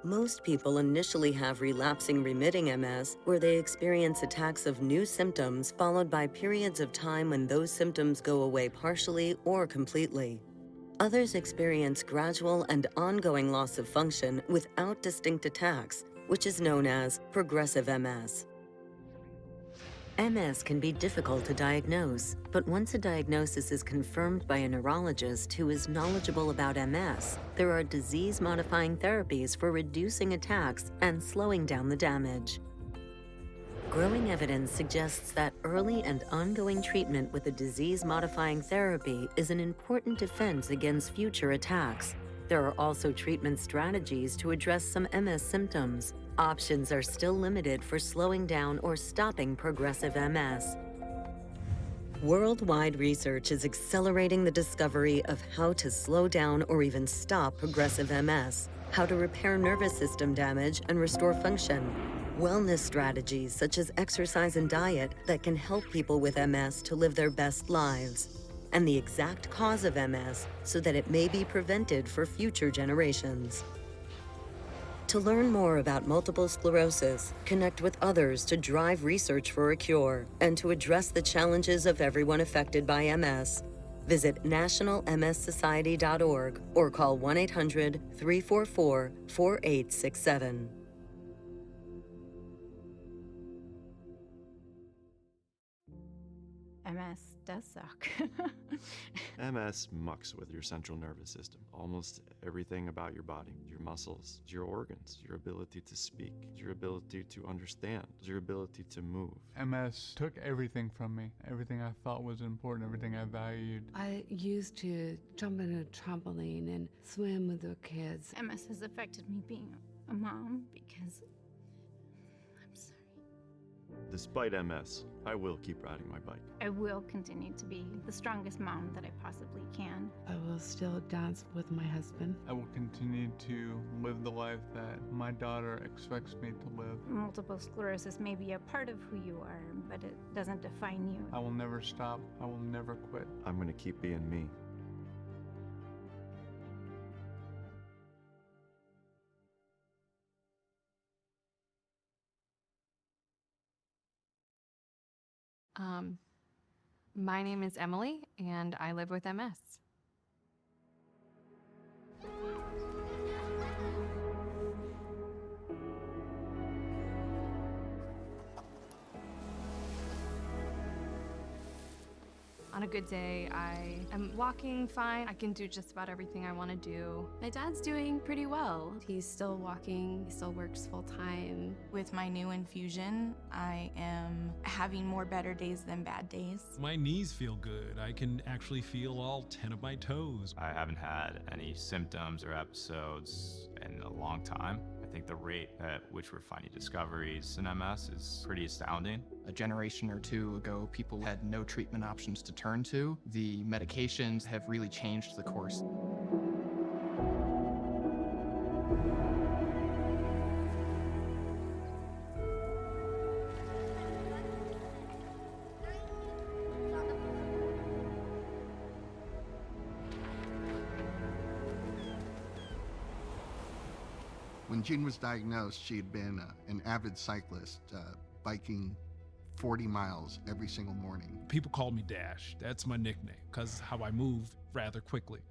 Most people initially have relapsing remitting MS, where they experience attacks of new symptoms followed by periods of time when those symptoms go away partially or completely. Others experience gradual and ongoing loss of function without distinct attacks, which is known as progressive MS. MS can be difficult to diagnose, but once a diagnosis is confirmed by a neurologist who is knowledgeable about MS, there are disease-modifying therapies for reducing attacks and slowing down the damage. Growing evidence suggests that early and ongoing treatment with a disease-modifying therapy is an important defense against future attacks. There are also treatment strategies to address some MS symptoms. Options are still limited for slowing down or stopping progressive MS. Worldwide research is accelerating the discovery of how to slow down or even stop progressive MS, how to repair nervous system damage and restore function, wellness strategies such as exercise and diet that can help people with MS to live their best lives, and the exact cause of MS so that it may be prevented for future generations. To learn more about multiple sclerosis, connect with others to drive research for a cure, and to address the challenges of everyone affected by MS, visit nationalmssociety.org or call 1-800-344-4867. MS does suck. MS mucks with your central nervous system. Almost everything about your body, your muscles, your organs, your ability to speak, your ability to understand, your ability to move. MS took everything from me. Everything I thought was important, everything I valued. I used to jump in a trampoline and swim with the kids. MS has affected me being a mom because I'm sorry. Despite MS, I will keep riding my bike. I will continue to be the strongest mom that I possibly can. I will still dance with my husband. I will continue to live the life that my daughter expects me to live. Multiple sclerosis may be a part of who you are, but it doesn't define you. I will never stop. I will never quit. I'm gonna keep being me. My name is Emily, and I live with MS. On a good day, I am walking fine. I can do just about everything I want to do. My dad's doing pretty well. He's still walking, he still works full time. With my new infusion, I am having more better days than bad days. My knees feel good. I can actually feel all 10 of my toes. I haven't had any symptoms or episodes in a long time. I think the rate at which we're finding discoveries in MS is pretty astounding. A generation or two ago, people had no treatment options to turn to. The medications have really changed the course. When Jean was diagnosed, she had been an avid cyclist, biking 40 miles every single morning. People call me Dash. That's my nickname, because how I move rather quickly.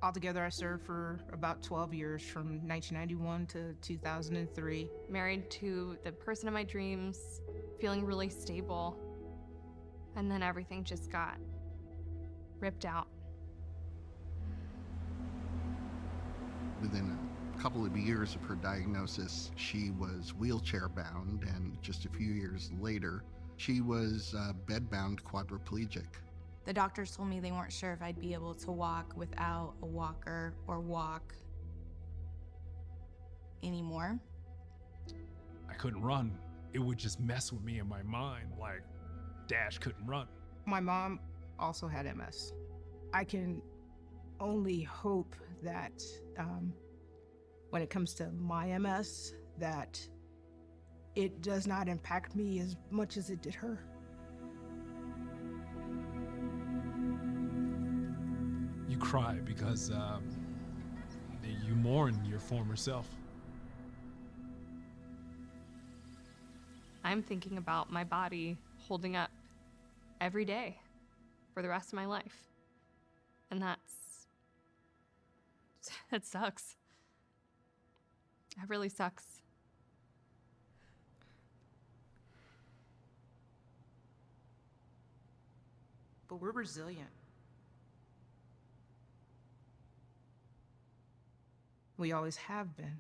Altogether, I served for about 12 years, from 1991 to 2003. Married to the person of my dreams, feeling really stable. And then everything just got ripped out. Within a couple of years of her diagnosis, she was wheelchair bound, and just a few years later, she was bed-bound quadriplegic. The doctors told me they weren't sure if I'd be able to walk without a walker or walk anymore. I couldn't run. It would just mess with me in my mind, like Dash couldn't run. My mom also had MS. I can only hope that when it comes to my MS, that it does not impact me as much as it did her. You cry because you mourn your former self. I'm thinking about my body holding up every day for the rest of my life. And that sucks. That really sucks. But we're resilient. We always have been.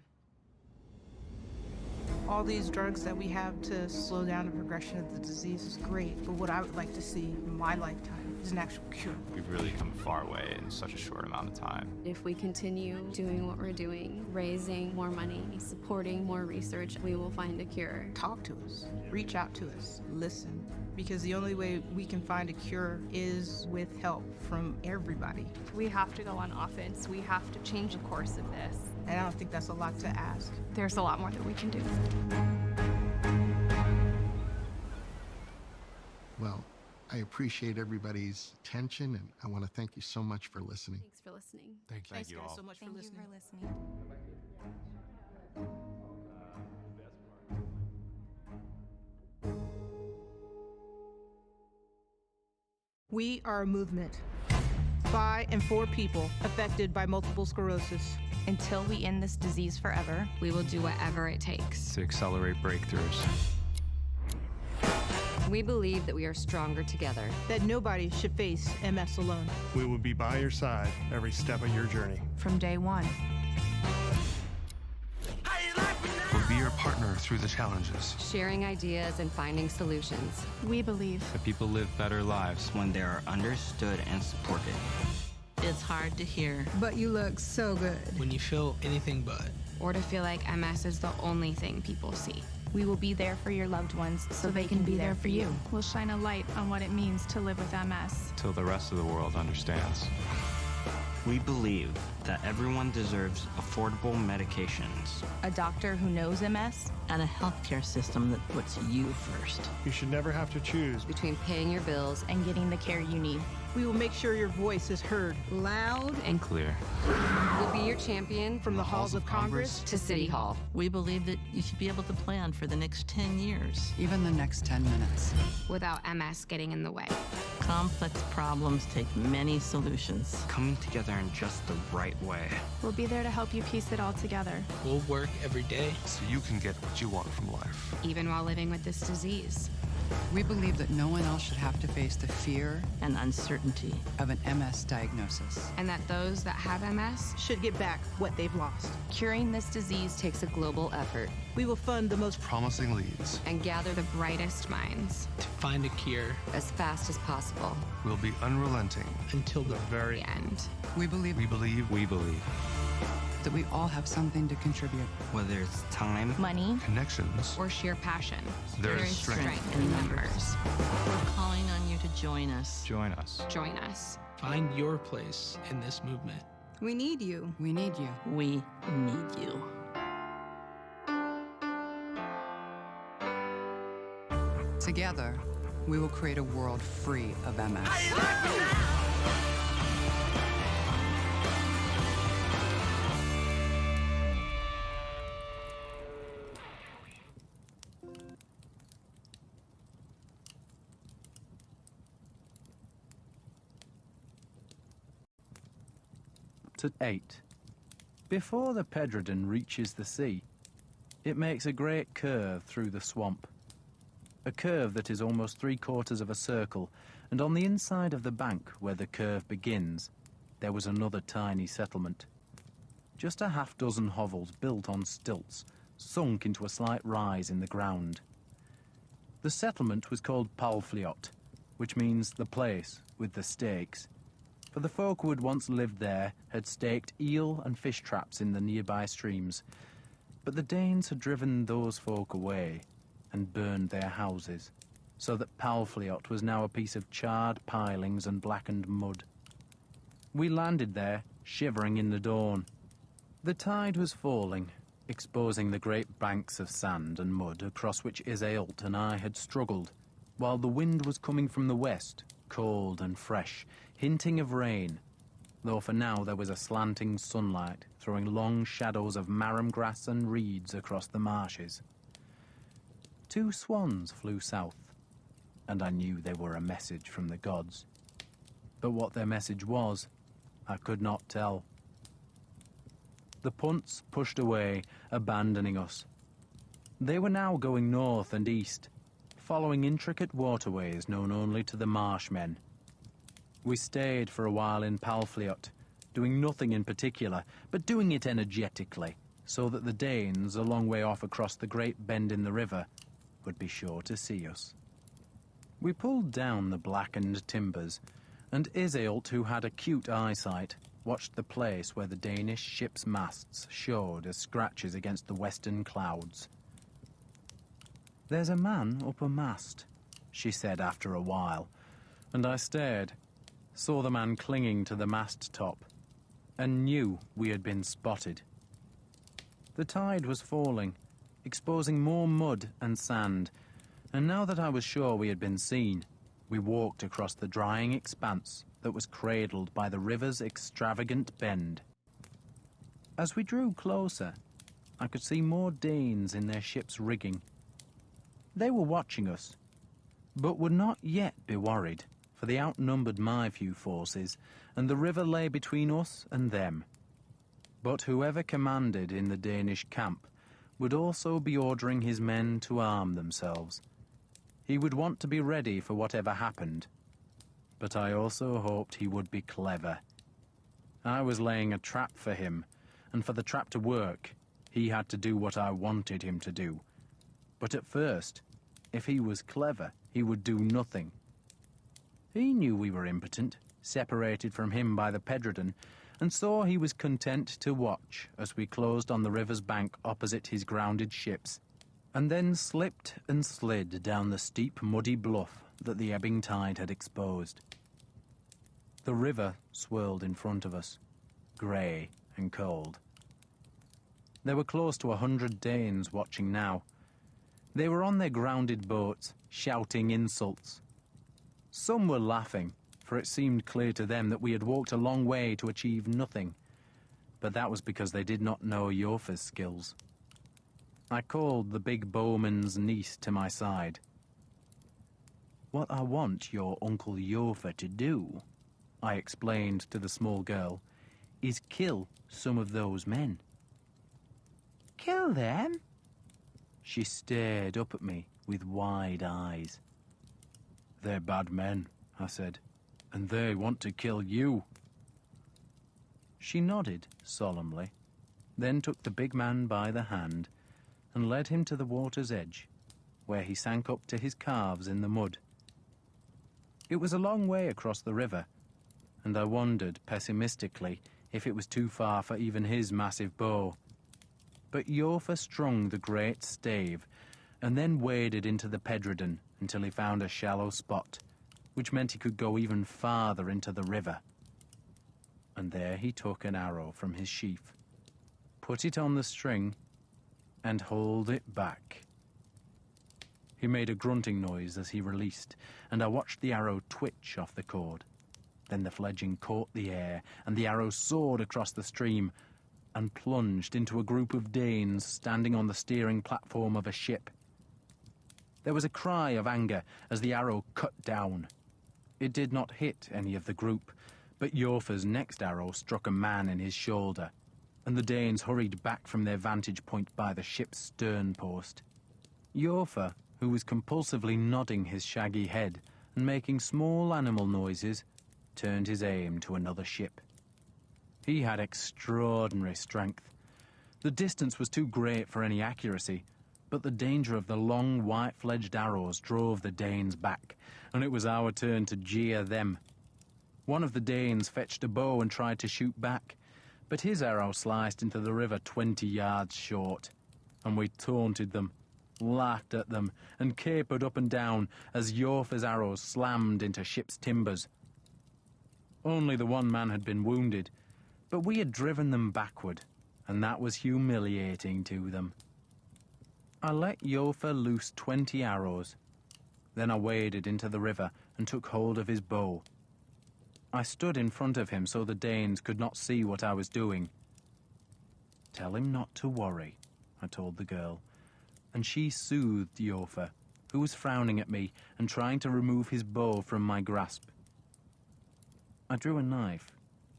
All these drugs that we have to slow down the progression of the disease is great, but what I would like to see in my lifetime is an actual cure. We've really come a far way in such a short amount of time. If we continue doing what we're doing, raising more money, supporting more research, we will find a cure. Talk to us, reach out to us, listen, because the only way we can find a cure is with help from everybody. We have to go on offense. We have to change the course of this. And I don't think that's a lot to ask. There's a lot more that we can do. Well, I appreciate everybody's attention, and I want to thank you so much for listening. Thanks for listening. Thank you. Thanks, you guys, all. so much Thank for you listening. for listening. We are a movement by and for people affected by multiple sclerosis. Until we end this disease forever, We will do whatever it takes. To accelerate breakthroughs. We believe that we are stronger together. That nobody should face MS alone. We will be by your side every step of your journey. from day one. We'll be your partner through the challenges. Sharing ideas and finding solutions. We believe That people live better lives. When they are understood and supported. It's hard to hear. But you look so good. When you feel anything but. or to feel like MS is the only thing people see. We will be there for your loved ones so they can be there for you. We'll shine a light on what it means to live with MS. Till the rest of the world understands. We believe that everyone deserves affordable medications. A doctor who knows MS. And a healthcare system that puts you first. You should never have to choose Between paying your bills and getting the care you need. We will make sure your voice is heard loud And clear. We'll be your champion from the halls of Congress to City Hall. We believe that you should be able to plan for the next 10 years. Even the next 10 minutes. Without MS getting in the way. Complex problems take many solutions. Coming together in just the right way. We'll be there to help you piece it all together. We'll work every day. so you can get what you want from life. Even while living with this disease. We believe that no one else should have to face the fear And uncertainty. of an MS diagnosis. And that those that have MS should get back what they've lost. Curing this disease Takes a global effort We will fund the most Promising leads. and gather the brightest minds. To find a cure as fast as possible. We'll be unrelenting. until the very The end. We believe We believe We believe. that we all have something to contribute. Whether it's time, money, connections. Or sheer passion. There There is is strength in numbers. We're calling on you to join us. Join us. Join us. find your place in this movement. We need you. We need you. We need you. Together, we will create a world free of MS. To 8. Before the Pedrodon reaches the sea, it makes a great curve through the swamp. A curve that is almost 3/4 of a circle, and on the inside of the bank where the curve begins, there was another tiny settlement. Just a half-dozen hovels built on stilts, sunk into a slight rise in the ground. The settlement was called Palfliot, which means the place with the stakes. For the folk who had once lived there had staked eel and fish traps in the nearby streams, but the Danes had driven those folk away and burned their houses, so that Palfliot was now a piece of charred pilings and blackened mud. We landed there, shivering in the dawn. The tide was falling, exposing the great banks of sand and mud across which Isaelt and I had struggled, while the wind was coming from the west, cold and fresh, hinting of rain, though for now there was a slanting sunlight throwing long shadows of marram grass and reeds across the marshes. 2 swans flew south, and I knew they were a message from the gods. But what their message was, I could not tell. The punts pushed away, abandoning us. They were now going north and east, following intricate waterways known only to the marshmen. We stayed for a while in Palfliot, doing nothing in particular, but doing it energetically, so that the Danes, a long way off across the great bend in the river, would be sure to see us. We pulled down the blackened timbers, and Iseult, who had acute eyesight, watched the place where the Danish ship's masts showed as scratches against the western clouds. "There's a man up a mast," she said after a while, and I stared, saw the man clinging to the mast top, and knew we had been spotted. The tide was falling, exposing more mud and sand, and now that I was sure we had been seen, we walked across the drying expanse that was cradled by the river's extravagant bend. As we drew closer, I could see more Danes in their ship's rigging. They were watching us, but would not yet be worried, for they outnumbered my few forces, and the river lay between us and them. But whoever commanded in the Danish camp would also be ordering his men to arm themselves. He would want to be ready for whatever happened, but I also hoped he would be clever. I was laying a trap for him, and for the trap to work, he had to do what I wanted him to do. But at first, if he was clever, he would do nothing. He knew we were impotent, separated from him by the Pedredon, and so he was content to watch as we closed on the river's bank opposite his grounded ships, and then slipped and slid down the steep, muddy bluff that the ebbing tide had exposed. The river swirled in front of us, grey and cold. There were close to 100 Danes watching now. They were on their grounded boats, shouting insults. Some were laughing, for it seemed clear to them that we had walked a long way to achieve nothing, but that was because they did not know Yorfa's skills. I called the big bowman's niece to my side. "What I want your Uncle Yorfa to do," I explained to the small girl, "is kill some of those men." "Kill them?" She stared up at me with wide eyes. "They're bad men," I said, "and they want to kill you." She nodded solemnly, then took the big man by the hand and led him to the water's edge, where he sank up to his calves in the mud. It was a long way across the river, and I wondered pessimistically if it was too far for even his massive bow. But Yorfa strung the great stave and then waded into the Pedredon until he found a shallow spot, which meant he could go even farther into the river. And there he took an arrow from his sheath, put it on the string, and hauled it back. He made a grunting noise as he released, and I watched the arrow twitch off the cord. Then the fledgling caught the air, and the arrow soared across the stream and plunged into a group of Danes standing on the steering platform of a ship. There was a cry of anger as the arrow cut down. It did not hit any of the group, but Yorfa's next arrow struck a man in his shoulder, and the Danes hurried back from their vantage point by the ship's stern post. Yorfa, who was compulsively nodding his shaggy head and making small animal noises, turned his aim to another ship. He had extraordinary strength. The distance was too great for any accuracy, but the danger of the long, white-fledged arrows drove the Danes back, and it was our turn to jeer them. One of the Danes fetched a bow and tried to shoot back, but his arrow sliced into the river 20 yards short, and we taunted them, laughed at them, and capered up and down as Yorfa's arrows slammed into ship's timbers. Only the one man had been wounded, but we had driven them backward, and that was humiliating to them. I let Yorfa loose 20 arrows. Then I waded into the river and took hold of his bow. I stood in front of him so the Danes could not see what I was doing. "Tell him not to worry," I told the girl, and she soothed Yorfa, who was frowning at me and trying to remove his bow from my grasp. I drew a knife,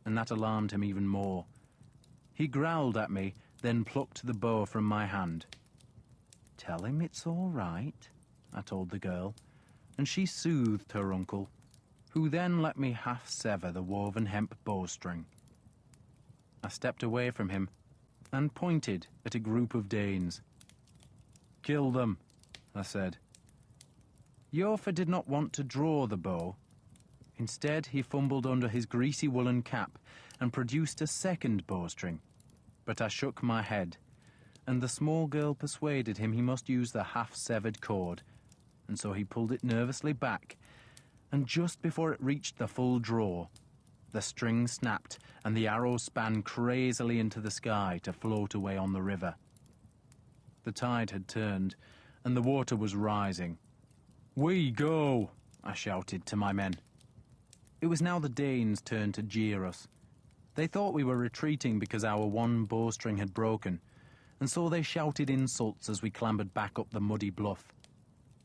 and that alarmed him even more. He growled at me, then plucked the bow from my hand. "Tell him it's all right," I told the girl, and she soothed her uncle, who then let me half sever the woven hemp bowstring. I stepped away from him and pointed at a group of Danes. "Kill them," I said. Jofa did not want to draw the bow. Instead, he fumbled under his greasy woolen cap and produced a second bowstring. But I shook my head, and the small girl persuaded him he must use the half-severed cord, and so he pulled it nervously back, and just before it reached the full draw, the string snapped and the arrow span crazily into the sky to float away on the river. The tide had turned, and the water was rising. "We go!" I shouted to my men. It was now the Danes' turn to jeer us. They thought we were retreating because our one bowstring had broken, and so they shouted insults as we clambered back up the muddy bluff.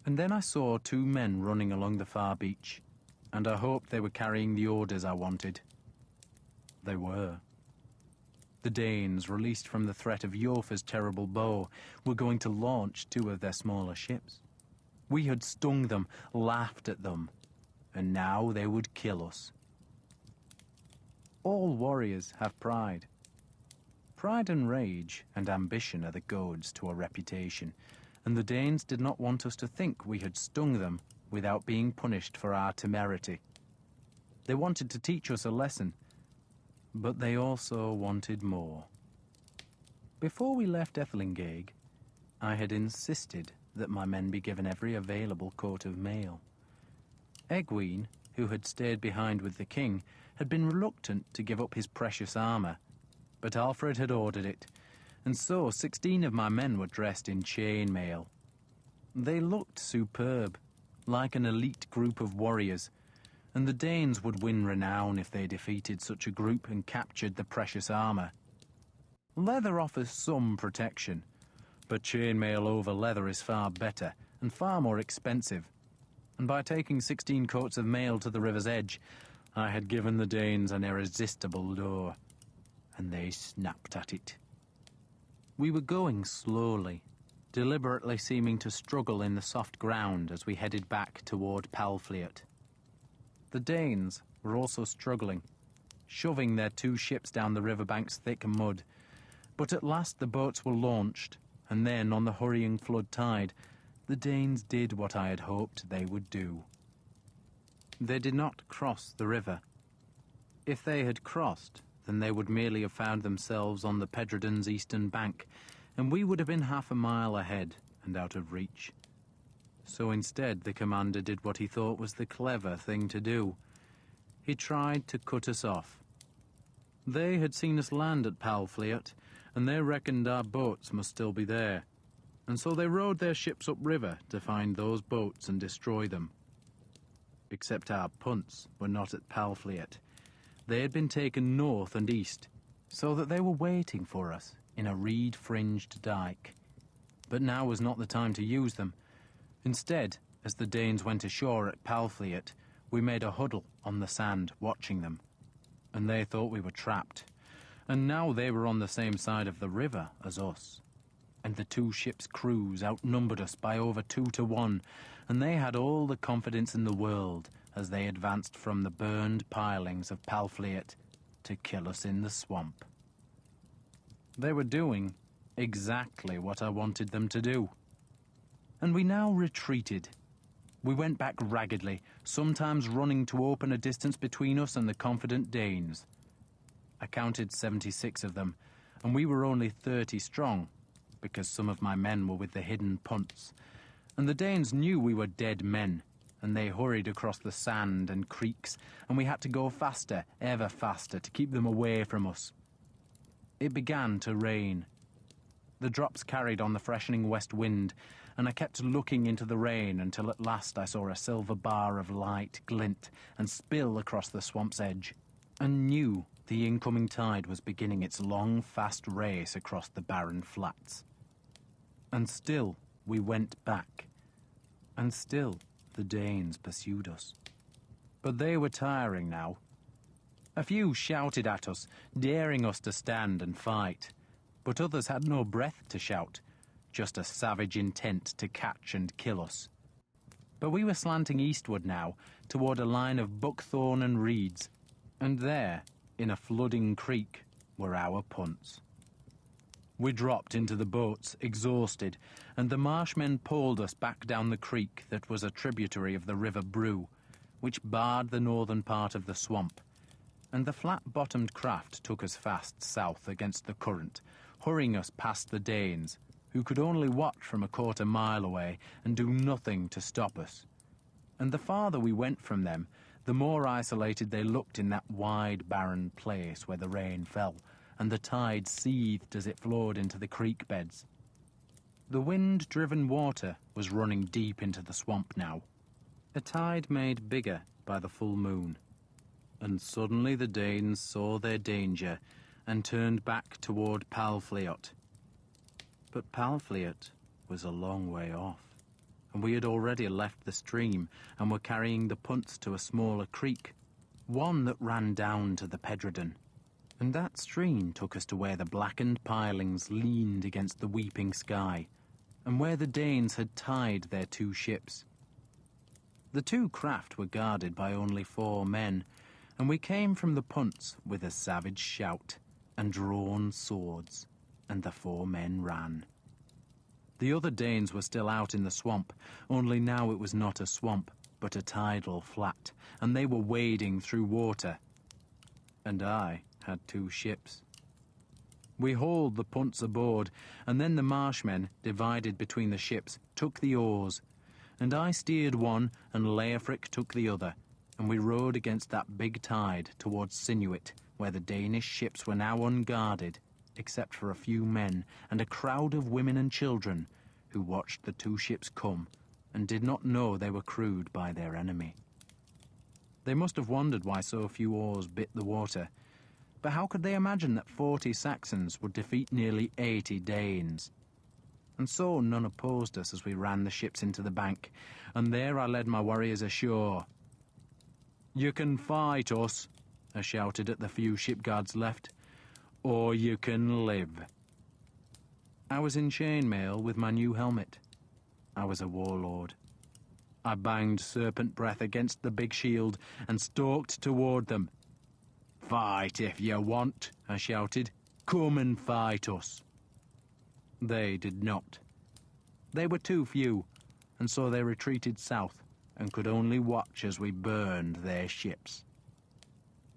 And then I saw two men running along the far beach, and I hoped they were carrying the orders I wanted. They were. The Danes, released from the threat of Jofa's terrible bow, were going to launch two of their smaller ships. We had stung them, laughed at them, and now they would kill us. All warriors have pride. Pride and rage and ambition are the goads to a reputation, and the Danes did not want us to think we had stung them without being punished for our temerity. They wanted to teach us a lesson, but they also wanted more. Before we left Ethelinghaig, I had insisted that my men be given every available coat of mail. Egwene, who had stayed behind with the king, had been reluctant to give up his precious armor, but Alfred had ordered it, and so 16 of my men were dressed in chain mail. They looked superb, like an elite group of warriors, and the Danes would win renown if they defeated such a group and captured the precious armor. Leather offers some protection, but chainmail over leather is far better and far more expensive, and by taking 16 coats of mail to the river's edge, I had given the Danes an irresistible lure, and they snapped at it. We were going slowly, deliberately seeming to struggle in the soft ground as we headed back toward Palfleet. The Danes were also struggling, shoving their two ships down the riverbank's thick mud, but at last the boats were launched, and then, on the hurrying flood tide, the Danes did what I had hoped they would do. They did not cross the river. If they had crossed, then they would merely have found themselves on the Pedrodon's eastern bank, and we would have been half a mile ahead and out of reach. So instead, the commander did what he thought was the clever thing to do. He tried to cut us off. They had seen us land at Palfleet, and they reckoned our boats must still be there, and so they rowed their ships upriver to find those boats and destroy them. Except our punts were not at Palfleet. They had been taken north and east, so that they were waiting for us in a reed-fringed dike. But now was not the time to use them. Instead, as the Danes went ashore at Palfleet, we made a huddle on the sand, watching them. And they thought we were trapped. And now they were on the same side of the river as us. And the two ships' crews outnumbered us by over 2 to 1, and they had all the confidence in the world as they advanced from the burned pilings of Palfleet to kill us in the swamp. They were doing exactly what I wanted them to do. And we now retreated. We went back raggedly, sometimes running to open a distance between us and the confident Danes. I counted 76 of them, and we were only 30 strong, because some of my men were with the hidden punts. And the Danes knew we were dead men, and they hurried across the sand and creeks, and we had to go faster, ever faster, to keep them away from us. It began to rain. The drops carried on the freshening west wind, and I kept looking into the rain until at last I saw a silver bar of light glint and spill across the swamp's edge, and knew the incoming tide was beginning its long, fast race across the barren flats. And still we went back, and still the Danes pursued us. But they were tiring now. A few shouted at us, daring us to stand and fight, but others had no breath to shout, just a savage intent to catch and kill us. But we were slanting eastward now, toward a line of buckthorn and reeds, and there, in a flooding creek, were our punts. We dropped into the boats, exhausted, and the marshmen poled us back down the creek that was a tributary of the River Brew, which barred the northern part of the swamp, and the flat-bottomed craft took us fast south against the current, hurrying us past the Danes, who could only watch from a quarter-mile away and do nothing to stop us. And the farther we went from them, the more isolated they looked in that wide, barren place where the rain fell, and the tide seethed as it flowed into the creek beds. The wind-driven water was running deep into the swamp now, a tide made bigger by the full moon. And suddenly the Danes saw their danger and turned back toward Palfliot. But Palfliot was a long way off, and we had already left the stream and were carrying the punts to a smaller creek, one that ran down to the Pedredon. And that stream took us to where the blackened pilings leaned against the weeping sky, and where the Danes had tied their 2 ships. The 2 craft were guarded by only 4 men, and we came from the punts with a savage shout and drawn swords, and the 4 men ran. The other Danes were still out in the swamp, only now it was not a swamp, but a tidal flat, and they were wading through water. And I had 2 ships. We hauled the punts aboard, and then the marshmen, divided between the ships, took the oars, and I steered one and Leofric took the other, and we rowed against that big tide towards Sinuit, where the Danish ships were now unguarded, except for a few men and a crowd of women and children who watched the 2 ships come and did not know they were crewed by their enemy. They must have wondered why so few oars bit the water, but how could they imagine that 40 Saxons would defeat nearly 80 Danes? And so none opposed us as we ran the ships into the bank, and there I led my warriors ashore. "You can fight us," I shouted at the few shipguards left, "or you can live." I was in chainmail with my new helmet. I was a warlord. I banged serpent breath against the big shield and stalked toward them. "Fight if you want," I shouted. "Come and fight us." They did not. They were too few, and so they retreated south and could only watch as we burned their ships.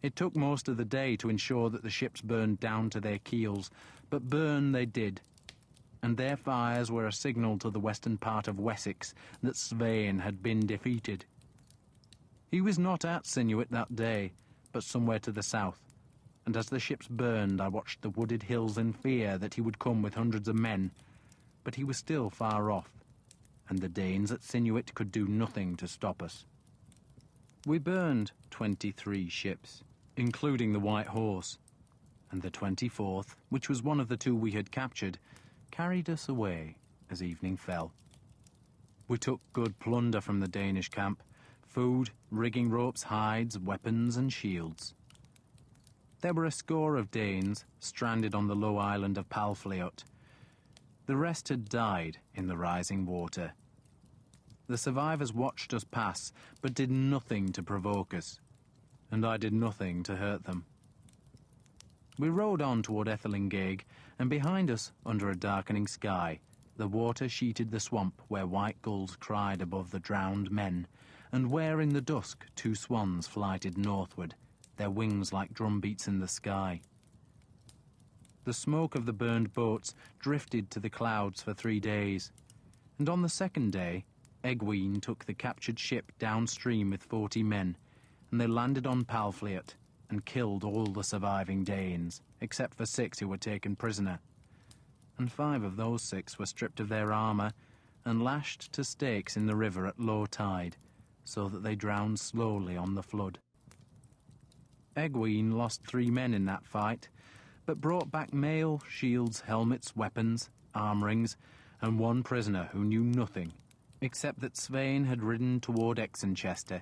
It took most of the day to ensure that the ships burned down to their keels, but burn they did, and their fires were a signal to the western part of Wessex that Svein had been defeated. He was not at Sinuit that day, but somewhere to the south, and as the ships burned I watched the wooded hills in fear that he would come with hundreds of men, but he was still far off, and the Danes at Sinuit could do nothing to stop us. We burned 23 ships, including the White Horse, and the 24th, which was one of the 2 we had captured, carried us away as evening fell. We took good plunder from the Danish camp: food, rigging ropes, hides, weapons, and shields. There were a score of Danes stranded on the low island of Palfliot. The rest had died in the rising water. The survivors watched us pass, but did nothing to provoke us, and I did nothing to hurt them. We rowed on toward Ethelinghaig, and behind us, under a darkening sky, the water sheeted the swamp where white gulls cried above the drowned men, and where in the dusk 2 swans flighted northward, their wings like drumbeats in the sky. The smoke of the burned boats drifted to the clouds for 3 days, and on the 2nd day, Egwene took the captured ship downstream with 40 men, and they landed on Palfliot and killed all the surviving Danes, except for 6 who were taken prisoner. And 5 of those 6 were stripped of their armor and lashed to stakes in the river at low tide, so that they drowned slowly on the flood. Egwene lost 3 men in that fight, but brought back mail, shields, helmets, weapons, arm rings, and 1 prisoner who knew nothing, except that Svein had ridden toward Exenchester.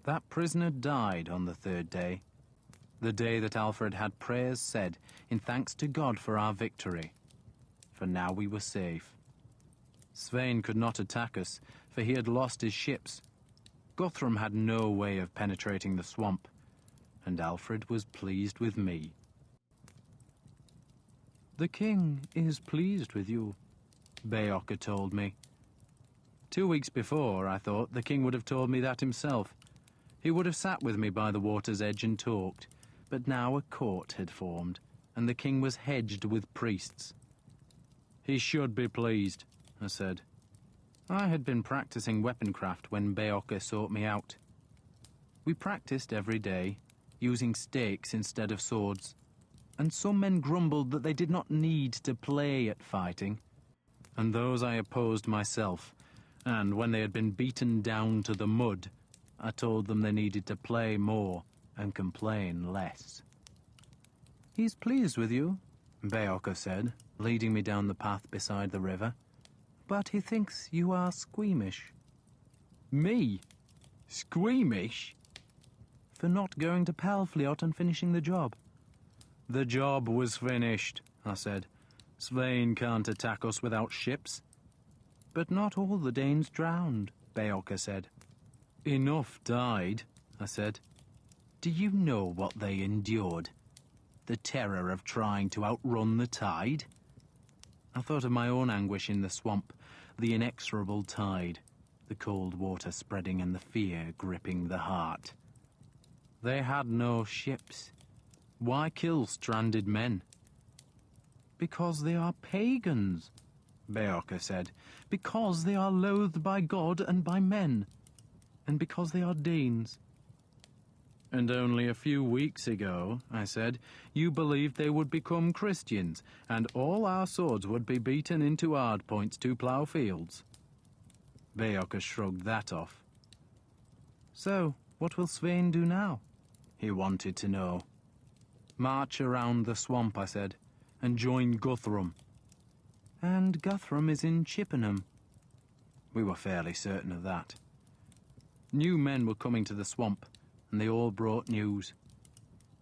That prisoner died on the 3rd day, the day that Alfred had prayers said in thanks to God for our victory, for now we were safe. Svein could not attack us, for he had lost his ships. Guthrum had no way of penetrating the swamp, and Alfred was pleased with me. The king is pleased with you, Beocca told me. 2 weeks before, I thought, the king would have told me that himself. He would have sat with me by the water's edge and talked, but now a court had formed, and the king was hedged with priests. He should be pleased, I said. I had been practicing weaponcraft when Beocca sought me out. We practiced every day, using stakes instead of swords, and some men grumbled that they did not need to play at fighting, and those I opposed myself, and when they had been beaten down to the mud, I told them they needed to play more and complain less. He's pleased with you, Beocca said, leading me down the path beside the river, but he thinks you are squeamish. Me? Squeamish? For not going to Palfliot and finishing the job. The job was finished, I said. Svein can't attack us without ships. But not all the Danes drowned, Beocca said. Enough died, I said. Do you know what they endured? The terror of trying to outrun the tide? I thought of my own anguish in the swamp, the inexorable tide, the cold water spreading and the fear gripping the heart. They had no ships. Why kill stranded men? Because they are pagans, Beocca said. Because they are loathed by God and by men. And because they are Danes. And only a few weeks ago, I said, you believed they would become Christians, and all our swords would be beaten into hard points to plough fields. Beocca shrugged that off. So, what will Svein do now? He wanted to know. March around the swamp, I said, and join Guthrum. And Guthrum is in Chippenham. We were fairly certain of that. New men were coming to the swamp, and they all brought news.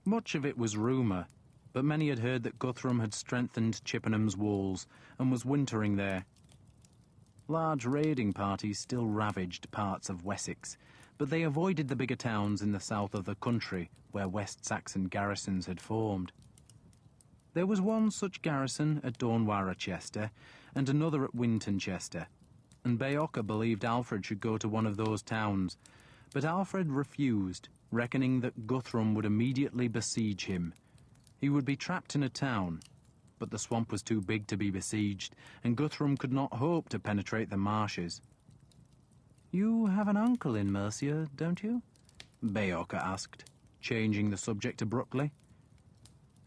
Much of it was rumour, but many had heard that Guthrum had strengthened Chippenham's walls and was wintering there. Large raiding parties still ravaged parts of Wessex, but they avoided the bigger towns in the south of the country where West Saxon garrisons had formed. There was one such garrison at Dornwarrachester and another at Wintonchester, and Beocca believed Alfred should go to one of those towns, but Alfred refused, reckoning that Guthrum would immediately besiege him. He would be trapped in a town, but the swamp was too big to be besieged, and Guthrum could not hope to penetrate the marshes. You have an uncle in Mercia, don't you? Beocca asked, changing the subject abruptly.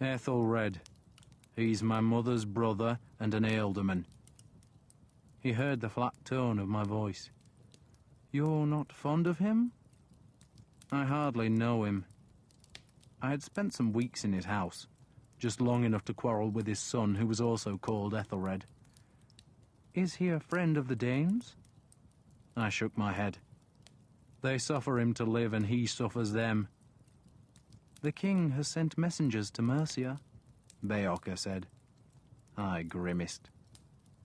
Ethelred. He's my mother's brother and an ealdorman. He heard the flat tone of my voice. You're not fond of him? I hardly know him. I had spent some weeks in his house, just long enough to quarrel with his son, who was also called Ethelred. Is he a friend of the Danes? I shook my head. They suffer him to live, and he suffers them. The king has sent messengers to Mercia, Beocca said. I grimaced.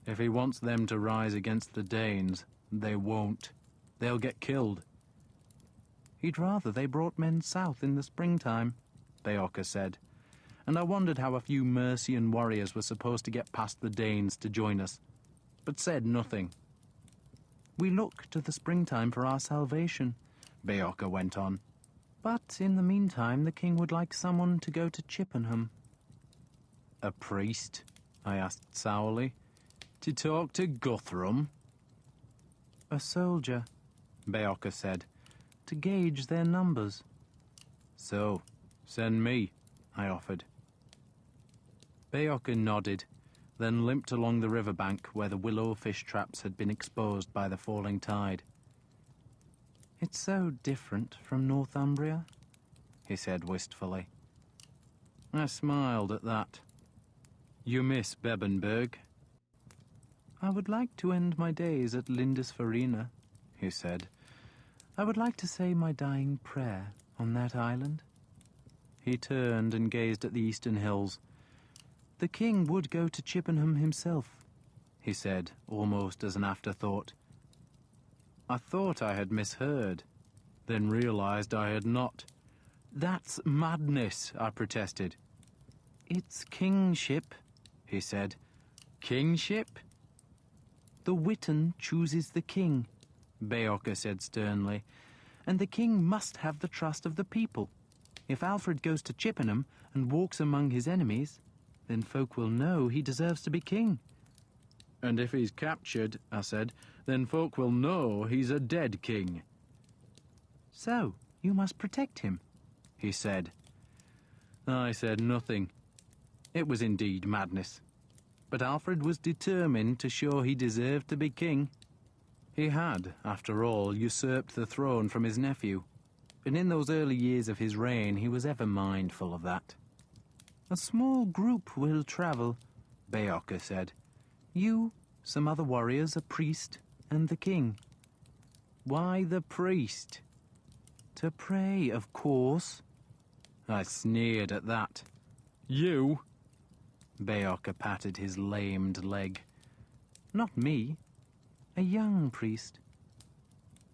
If he wants them to rise against the Danes, they won't. They'll get killed. He'd rather they brought men south in the springtime, Beocca said, and I wondered how a few Mercian warriors were supposed to get past the Danes to join us, but said nothing. We look to the springtime for our salvation, Beocca went on. But in the meantime, the king would like someone to go to Chippenham. A priest? I asked sourly. To talk to Guthrum? A soldier, Beocca said, to gauge their numbers. So, send me, I offered. Beocca nodded, then limped along the riverbank where the willow fish traps had been exposed by the falling tide. It's so different from Northumbria, he said wistfully. I smiled at that. You miss Bebbanburg? I would like to end my days at Lindisfarina, he said. I would like to say my dying prayer on that island. He turned and gazed at the eastern hills. The king would go to Chippenham himself, he said, almost as an afterthought. I thought I had misheard, then realized I had not. That's madness, I protested. It's kingship, he said. Kingship? The Witan chooses the king, Beocca said sternly, and the king must have the trust of the people. If Alfred goes to Chippenham and walks among his enemies, then folk will know he deserves to be king. And if he's captured, I said, then folk will know he's a dead king. So, you must protect him, he said. I said nothing. It was indeed madness. But Alfred was determined to show he deserved to be king. He had, after all, usurped the throne from his nephew, and in those early years of his reign he was ever mindful of that. A small group will travel, Beocca said. You, some other warriors, a priest, and the king. Why the priest? To pray, of course. I sneered at that. You? Beocca patted his lamed leg. Not me. A young priest.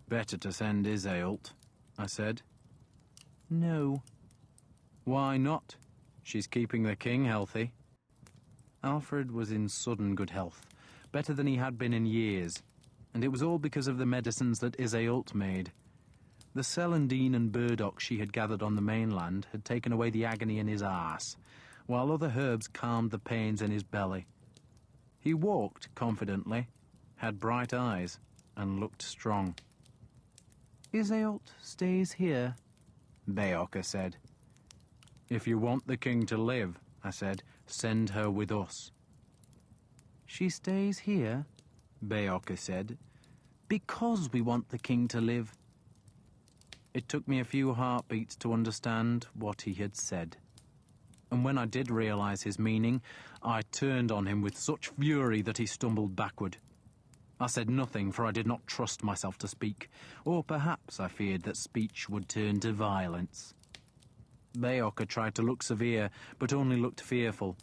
Better to send Iseult, I said. No. Why not? She's keeping the king healthy. Alfred was in sudden good health, better than he had been in years, and it was all because of the medicines that Iseult made. The celandine and burdock she had gathered on the mainland had taken away the agony in his arse, while other herbs calmed the pains in his belly. He walked confidently, had bright eyes, and looked strong. Iseult stays here, Beocca said. If you want the king to live, I said, send her with us. She stays here, Beocca said, because we want the king to live. It took me a few heartbeats to understand what he had said. And when I did realize his meaning, I turned on him with such fury that he stumbled backward. I said nothing, for I did not trust myself to speak, or perhaps I feared that speech would turn to violence. Beocca tried to look severe, but only looked fearful.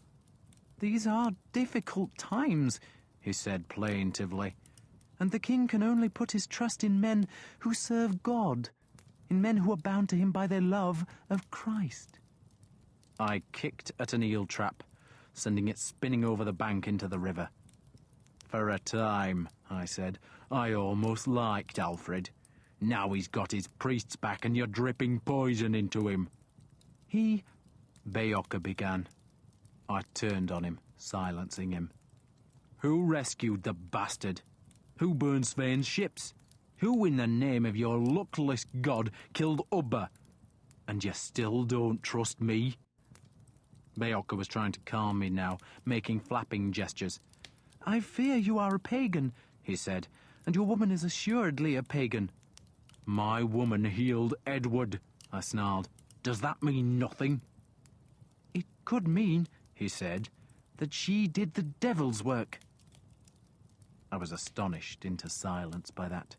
These are difficult times, he said plaintively, and the king can only put his trust in men who serve God, in men who are bound to him by their love of Christ. I kicked at an eel trap, sending it spinning over the bank into the river. For a time, I said, I almost liked Alfred. Now he's got his priests back and you're dripping poison into him. He, Beocca began. I turned on him, silencing him. Who rescued the bastard? Who burned Svein's ships? Who in the name of your luckless god killed Ubba? And you still don't trust me? Beocca was trying to calm me now, making flapping gestures. I fear you are a pagan, he said, and your woman is assuredly a pagan. My woman healed Edward, I snarled. Does that mean nothing? It could mean, he said, that she did the devil's work. I was astonished into silence by that.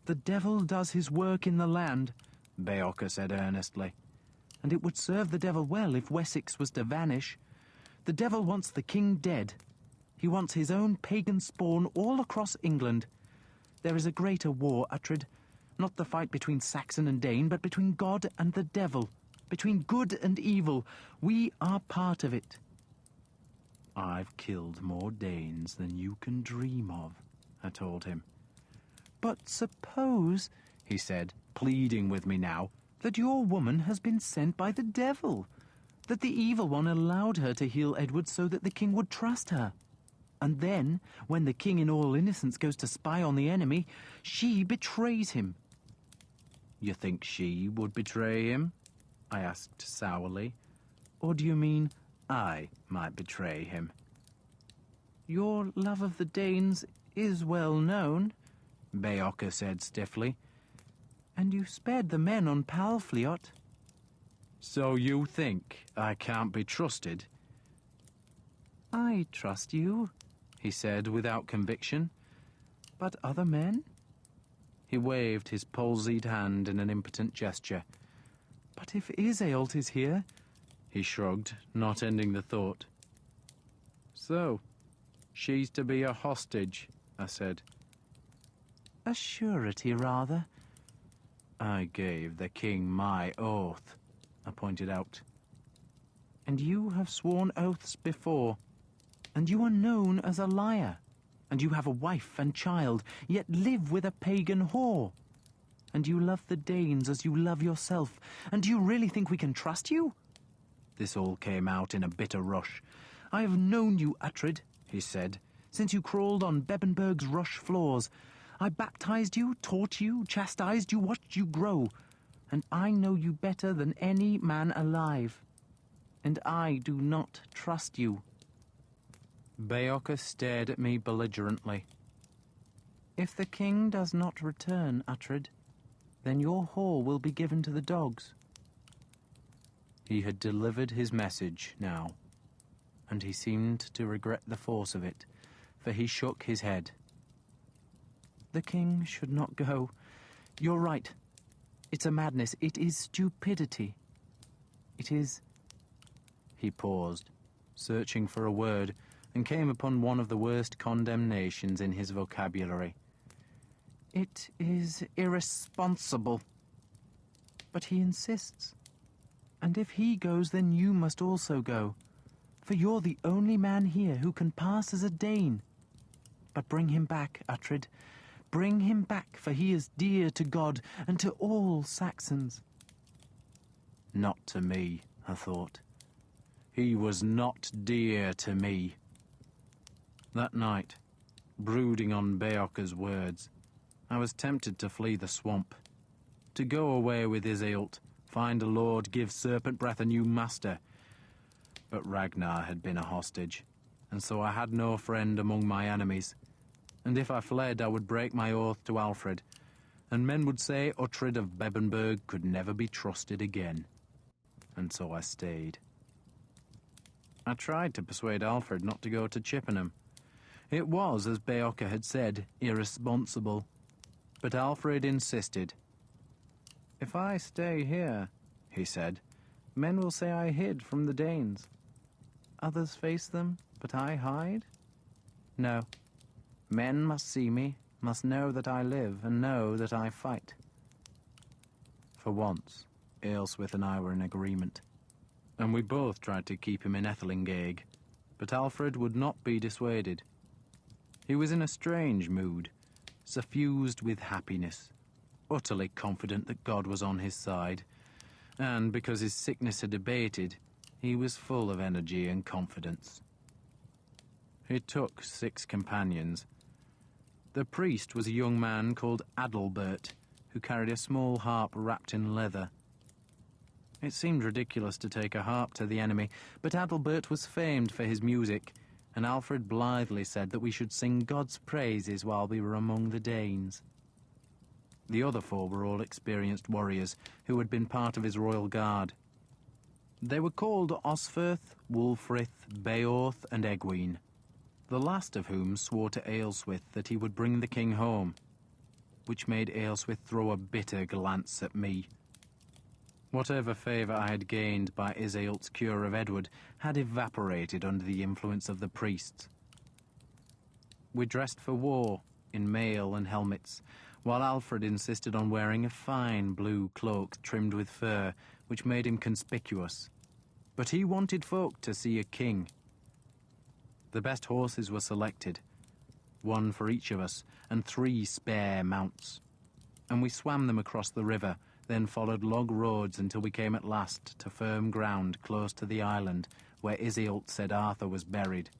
The devil does his work in the land, Beocca said earnestly, and it would serve the devil well if Wessex was to vanish. The devil wants the king dead. He wants his own pagan spawn all across England. There is a greater war, Uhtred. Not the fight between Saxon and Dane, but between God and the devil. Between good and evil. We are part of it. I've killed more Danes than you can dream of, I told him. But suppose, he said, pleading with me now, that your woman has been sent by the devil. That the evil one allowed her to heal Edward so that the king would trust her. And then, when the king in all innocence goes to spy on the enemy, she betrays him. You think she would betray him? I asked sourly. Or do you mean I might betray him? Your love of the Danes is well known, Beocca said stiffly. And you spared the men on Palfliot. So you think I can't be trusted? I trust you, he said without conviction. But other men? He waved his palsied hand in an impotent gesture. But if Iseult is here, he shrugged, not ending the thought. So, she's to be a hostage, I said. A surety, rather. I gave the king my oath, I pointed out. And you have sworn oaths before, and you are known as a liar, and you have a wife and child, yet live with a pagan whore. And you love the Danes as you love yourself, and do you really think we can trust you? This all came out in a bitter rush. I have known you, Uhtred, he said, since you crawled on Bebbanburg's rush floors. I baptized you, taught you, chastised you, watched you grow, and I know you better than any man alive. And I do not trust you. Beocca stared at me belligerently. If the king does not return, Uhtred, then your whore will be given to the dogs. He had delivered his message now, and he seemed to regret the force of it, for he shook his head. The king should not go. You're right. It's a madness. It is stupidity. It is... He paused, searching for a word, and came upon one of the worst condemnations in his vocabulary. It is irresponsible. But he insists. And if he goes, then you must also go. For you're the only man here who can pass as a Dane. But bring him back, Uhtred. Bring him back, for he is dear to God and to all Saxons. Not to me, I thought. He was not dear to me. That night, brooding on Beocca's words, I was tempted to flee the swamp, to go away with Iseult, find a lord, give Serpent Breath a new master. But Ragnar had been a hostage, and so I had no friend among my enemies. And if I fled, I would break my oath to Alfred, and men would say Uhtred of Bebbanburg could never be trusted again. And so I stayed. I tried to persuade Alfred not to go to Chippenham. It was, as Beocca had said, irresponsible. But Alfred insisted. If I stay here, he said, men will say I hid from the Danes. Others face them, but I hide? No. Men must see me, must know that I live, and know that I fight. For once, Aelswith and I were in agreement, and we both tried to keep him in Ethelinghaig, but Alfred would not be dissuaded. He was in a strange mood, suffused with happiness, utterly confident that God was on his side, and because his sickness had abated, he was full of energy and confidence. He took 6 companions. The priest was a young man called Adalbert, who carried a small harp wrapped in leather. It seemed ridiculous to take a harp to the enemy, but Adalbert was famed for his music, and Alfred blithely said that we should sing God's praises while we were among the Danes. The other 4 were all experienced warriors who had been part of his royal guard. They were called Osferth, Wulfrith, Beorth, and Egwene, the last of whom swore to Aelswith that he would bring the king home, which made Aelswith throw a bitter glance at me. Whatever favour I had gained by Iseult's cure of Edward had evaporated under the influence of the priests. We dressed for war, in mail and helmets, while Alfred insisted on wearing a fine blue cloak trimmed with fur, which made him conspicuous. But he wanted folk to see a king. The best horses were selected, 1 for each of us, and 3 spare mounts. And we swam them across the river, then followed log roads until we came at last to firm ground close to the island where Iseult said Arthur was buried.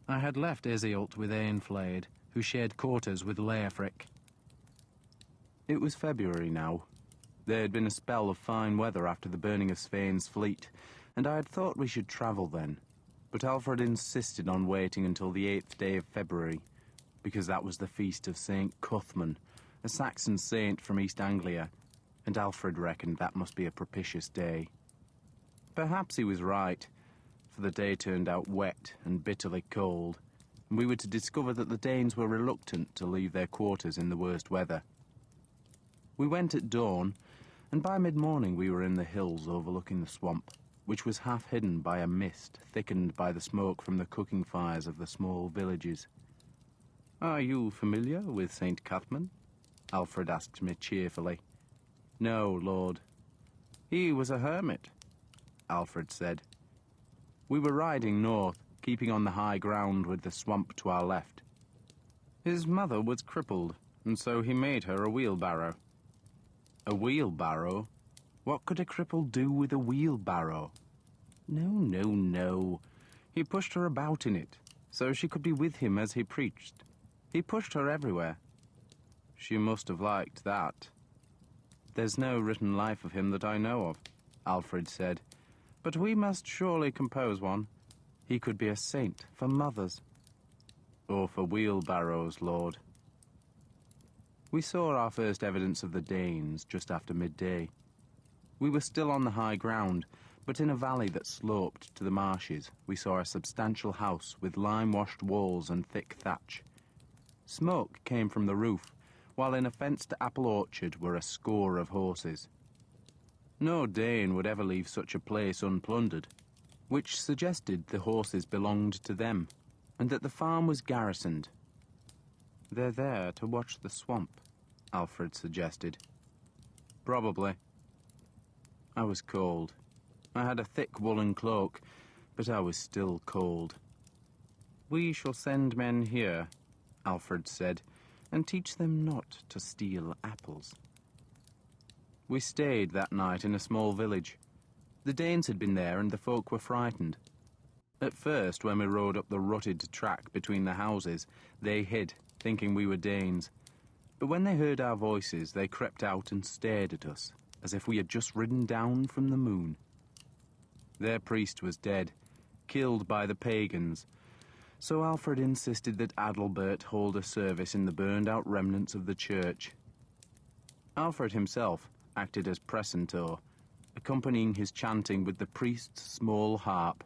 I had left Iseult with Eanfled, who shared quarters with Leofric. It was February now. There had been a spell of fine weather after the burning of Svein's fleet, and I had thought we should travel then. But Alfred insisted on waiting until the 8th day of February, because that was the feast of St. Cuthman, a Saxon saint from East Anglia, and Alfred reckoned that must be a propitious day. Perhaps he was right, for the day turned out wet and bitterly cold, and we were to discover that the Danes were reluctant to leave their quarters in the worst weather. We went at dawn, and by mid-morning we were in the hills overlooking the swamp, which was half hidden by a mist thickened by the smoke from the cooking fires of the small villages. "Are you familiar with St. Cuthman?" Alfred asked me cheerfully. "No, Lord." "He was a hermit," Alfred said. We were riding north, keeping on the high ground with the swamp to our left. His mother was crippled, and so he made her a wheelbarrow. A wheelbarrow? What could a cripple do with a wheelbarrow? No, no, no. He pushed her about in it, so she could be with him as he preached. He pushed her everywhere. She must have liked that. There's no written life of him that I know of, Alfred said, but we must surely compose one. He could be a saint for mothers. Or for wheelbarrows, Lord. We saw our first evidence of the Danes just after midday. We were still on the high ground, but in a valley that sloped to the marshes, we saw a substantial house with lime-washed walls and thick thatch. Smoke came from the roof, while in a fenced apple orchard were a score of horses. No Dane would ever leave such a place unplundered, which suggested the horses belonged to them, and that the farm was garrisoned. They're there to watch the swamp, Alfred suggested. Probably. I was cold. I had a thick woolen cloak, but I was still cold. We shall send men here, Alfred said, and teach them not to steal apples. We stayed that night in a small village. The Danes had been there and the folk were frightened. At first, when we rode up the rutted track between the houses, they hid, thinking we were Danes. But when they heard our voices, they crept out and stared at us, as if we had just ridden down from the moon. Their priest was dead, killed by the pagans, so Alfred insisted that Adalbert hold a service in the burned-out remnants of the church. Alfred himself acted as precentor, accompanying his chanting with the priest's small harp.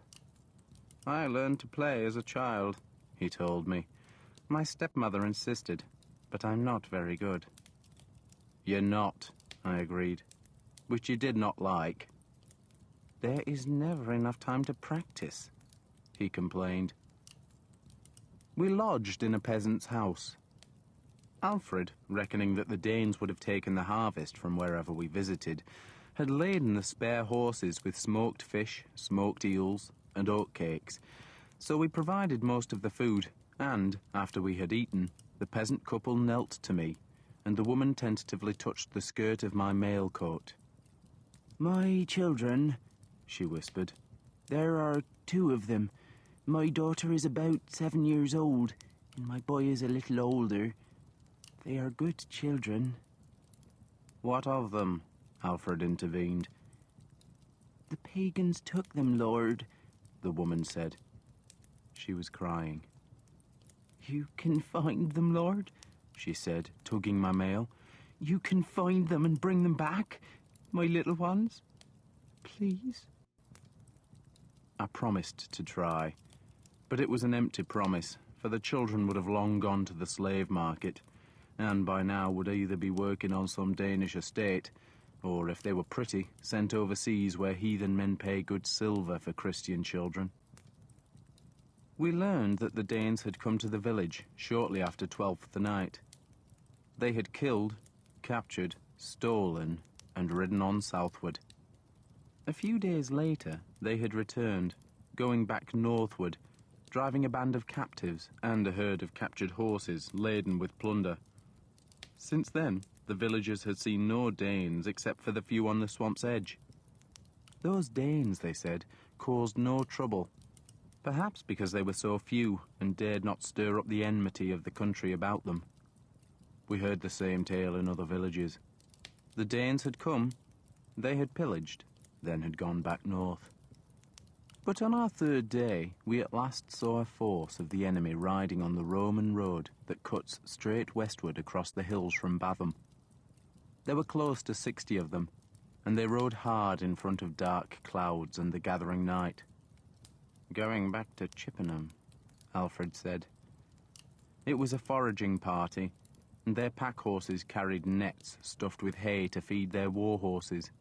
I learned to play as a child, he told me. My stepmother insisted, but I'm not very good. You're not, I agreed, which you did not like. There is never enough time to practice, he complained. We lodged in a peasant's house. Alfred, reckoning that the Danes would have taken the harvest from wherever we visited, had laden the spare horses with smoked fish, smoked eels, and oatcakes, so we provided most of the food, and, after we had eaten, the peasant couple knelt to me, and the woman tentatively touched the skirt of my mail coat. "My children," she whispered. "There are 2 of them. My daughter is about 7 years old, and my boy is a little older. They are good children." "What of them?" Alfred intervened. "The pagans took them, Lord," the woman said. She was crying. "You can find them, Lord," she said, tugging my mail. "You can find them and bring them back, my little ones. Please." I promised to try, but it was an empty promise, for the children would have long gone to the slave market, and by now would either be working on some Danish estate, or, if they were pretty, sent overseas where heathen men pay good silver for Christian children. We learned that the Danes had come to the village shortly after 12th the night. They had killed, captured, stolen, and ridden on southward. A few days later, they had returned, going back northward, driving a band of captives and a herd of captured horses laden with plunder. Since then, the villagers had seen no Danes except for the few on the swamp's edge. Those Danes, they said, caused no trouble, perhaps because they were so few and dared not stir up the enmity of the country about them. We heard the same tale in other villages. The Danes had come, they had pillaged, then had gone back north. But on our 3rd day, we at last saw a force of the enemy riding on the Roman road that cuts straight westward across the hills from Batham. There were close to 60 of them, and they rode hard in front of dark clouds and the gathering night. "Going back to Chippenham," Alfred said. It was a foraging party, and their pack horses carried nets stuffed with hay to feed their war horses.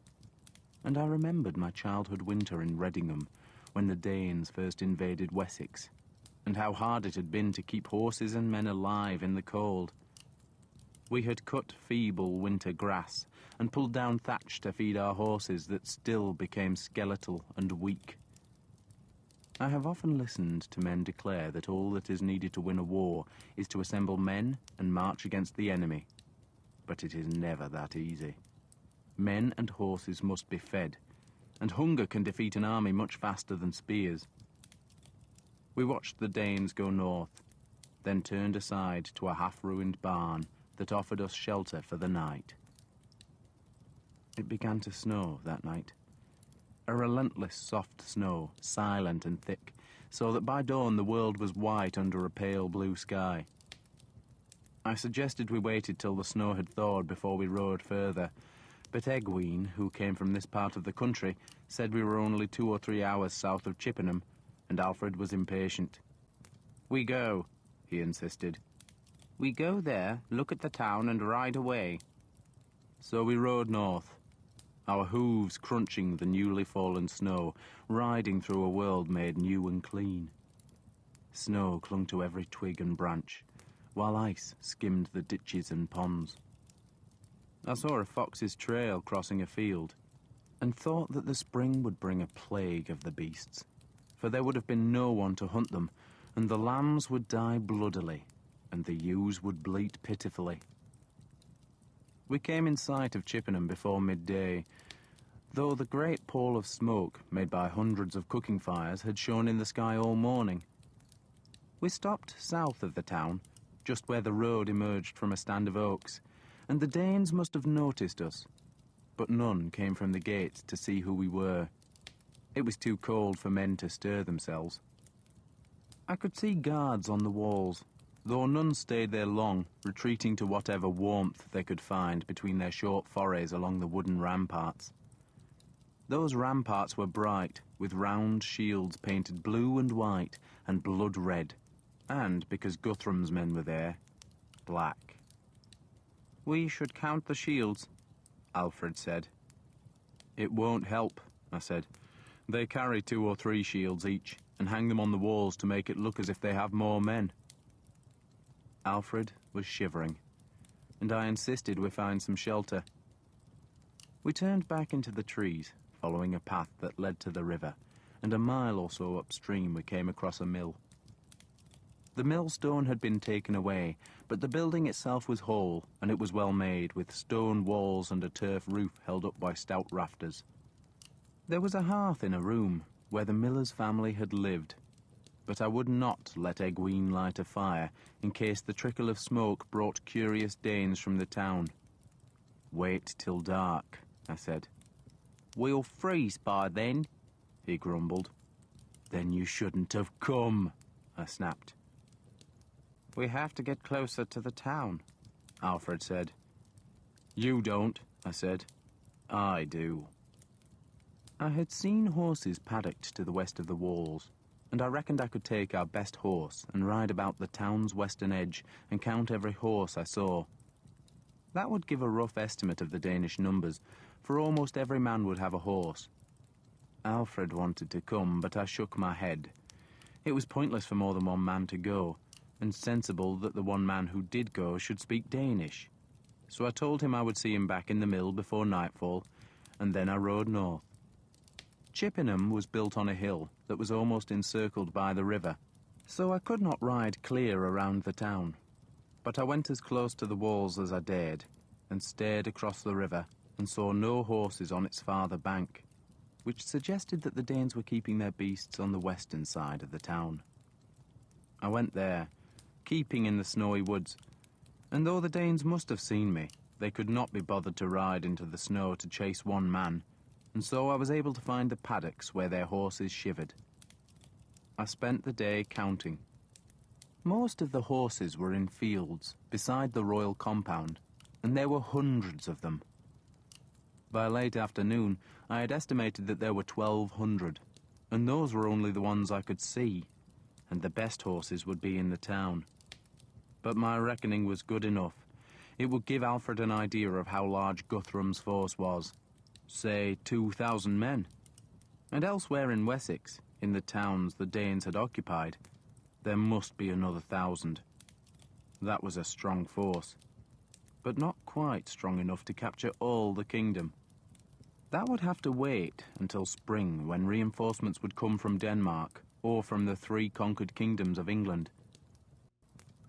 And I remembered my childhood winter in Readingham, when the Danes first invaded Wessex, and how hard it had been to keep horses and men alive in the cold. We had cut feeble winter grass and pulled down thatch to feed our horses that still became skeletal and weak. I have often listened to men declare that all that is needed to win a war is to assemble men and march against the enemy. But it is never that easy. Men and horses must be fed, and hunger can defeat an army much faster than spears. We watched the Danes go north, then turned aside to a half-ruined barn that offered us shelter for the night. It began to snow that night. A relentless soft snow, silent and thick, so that by dawn the world was white under a pale blue sky. I suggested we waited till the snow had thawed before we rode further, but Egwene, who came from this part of the country, said we were only 2 or 3 hours south of Chippenham, and Alfred was impatient. "We go," he insisted. "We go there, look at the town, and ride away." So we rode north, our hooves crunching the newly fallen snow, riding through a world made new and clean. Snow clung to every twig and branch, while ice skimmed the ditches and ponds. I saw a fox's trail crossing a field, and thought that the spring would bring a plague of the beasts, for there would have been no one to hunt them, and the lambs would die bloodily, and the ewes would bleat pitifully. We came in sight of Chippenham before midday, though the great pall of smoke made by hundreds of cooking fires had shone in the sky all morning. We stopped south of the town, just where the road emerged from a stand of oaks, and the Danes must have noticed us, but none came from the gate to see who we were. It was too cold for men to stir themselves. I could see guards on the walls, though none stayed there long, retreating to whatever warmth they could find between their short forays along the wooden ramparts. Those ramparts were bright, with round shields painted blue and white and blood red, and, because Guthrum's men were there, black. "We should count the shields," Alfred said. "It won't help," I said. "They carry 2 or 3 shields each, and hang them on the walls to make it look as if they have more men." Alfred was shivering, and I insisted we find some shelter. We turned back into the trees, following a path that led to the river, and a mile or so upstream we came across a mill. The millstone had been taken away, but the building itself was whole, and it was well made, with stone walls and a turf roof held up by stout rafters. There was a hearth in a room where the miller's family had lived, but I would not let Egwene light a fire in case the trickle of smoke brought curious Danes from the town. "Wait till dark," I said. "We'll freeze by then," he grumbled. "Then you shouldn't have come," I snapped. "We have to get closer to the town," Alfred said. "You don't," I said. "I do." I had seen horses paddocked to the west of the walls, and I reckoned I could take our best horse and ride about the town's western edge and count every horse I saw. That would give a rough estimate of the Danish numbers, for almost every man would have a horse. Alfred wanted to come, but I shook my head. It was pointless for more than one man to go, and sensible that the one man who did go should speak Danish. So I told him I would see him back in the mill before nightfall, and then I rode north. Chippenham was built on a hill that was almost encircled by the river, so I could not ride clear around the town. But I went as close to the walls as I dared, and stared across the river, and saw no horses on its farther bank, which suggested that the Danes were keeping their beasts on the western side of the town. I went there, keeping in the snowy woods, and though the Danes must have seen me, they could not be bothered to ride into the snow to chase one man, and so I was able to find the paddocks where their horses shivered. I spent the day counting. Most of the horses were in fields beside the royal compound, and there were hundreds of them. By late afternoon, I had estimated that there were 1,200, and those were only the ones I could see, and the best horses would be in the town. But my reckoning was good enough. It would give Alfred an idea of how large Guthrum's force was. Say 2,000 men. And elsewhere in Wessex, in the towns the Danes had occupied, there must be another 1,000. That was a strong force, but not quite strong enough to capture all the kingdom. That would have to wait until spring, when reinforcements would come from Denmark, or from the 3 conquered kingdoms of England.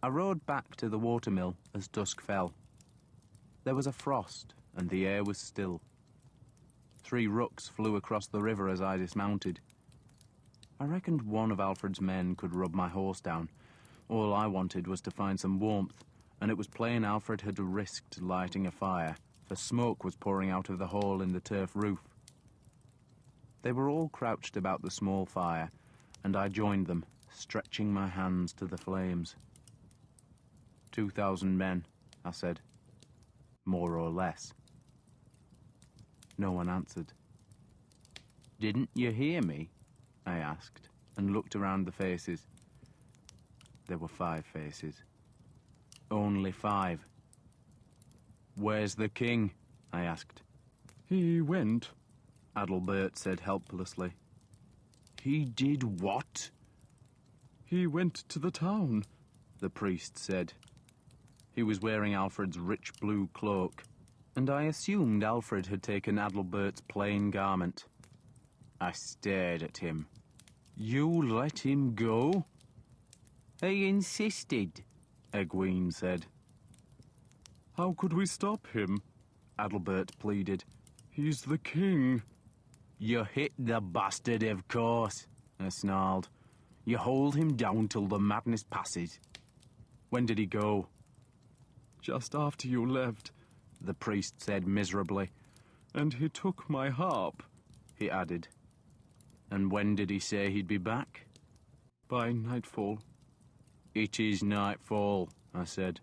I rode back to the watermill as dusk fell. There was a frost, and the air was still. 3 rooks flew across the river as I dismounted. I reckoned one of Alfred's men could rub my horse down. All I wanted was to find some warmth, and it was plain Alfred had risked lighting a fire, for smoke was pouring out of the hole in the turf roof. They were all crouched about the small fire, and I joined them, stretching my hands to the flames. 2,000 men, I said. More or less. No one answered. Didn't you hear me? I asked, and looked around the faces. There were 5 faces. Only 5. Where's the king? I asked. He went, Adalbert said helplessly. He did what? He went to the town, the priest said. He was wearing Alfred's rich blue cloak, and I assumed Alfred had taken Adalbert's plain garment. I stared at him. You let him go? He insisted, Egwene said. How could we stop him? Adalbert pleaded. He's the king. You hit the bastard, of course, I snarled. You hold him down till the madness passes. When did he go? Just after you left, the priest said miserably. And he took my harp, he added. And when did he say he'd be back? By nightfall. It is nightfall, I said.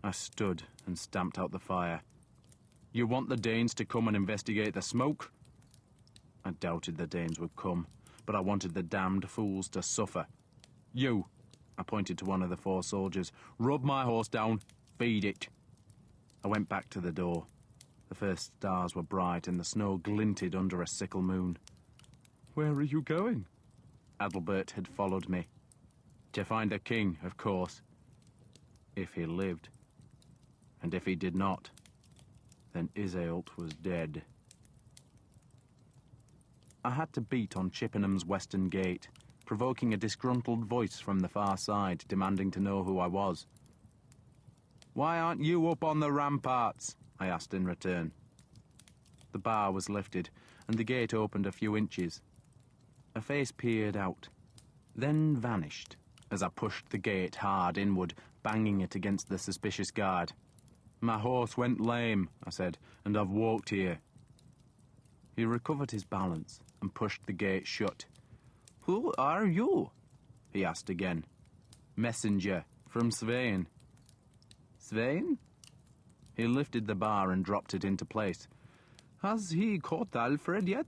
I stood and stamped out the fire. You want the Danes to come and investigate the smoke? I doubted the Danes would come, but I wanted the damned fools to suffer. You, I pointed to one of the 4 soldiers, rub my horse down, feed it. I went back to the door. The first stars were bright and the snow glinted under a sickle moon. Where are you going? Adalbert had followed me. To find the king, of course. If he lived. And if he did not, then Iseult was dead. I had to beat on Chippenham's western gate, provoking a disgruntled voice from the far side, demanding to know who I was. Why aren't you up on the ramparts? I asked in return. The bar was lifted, and the gate opened a few inches. A face peered out, then vanished, as I pushed the gate hard inward, banging it against the suspicious guard. My horse went lame, I said, and I've walked here. He recovered his balance and pushed the gate shut. Who are you? He asked again. Messenger from Svein. Svein? He lifted the bar and dropped it into place. Has he caught Alfred yet?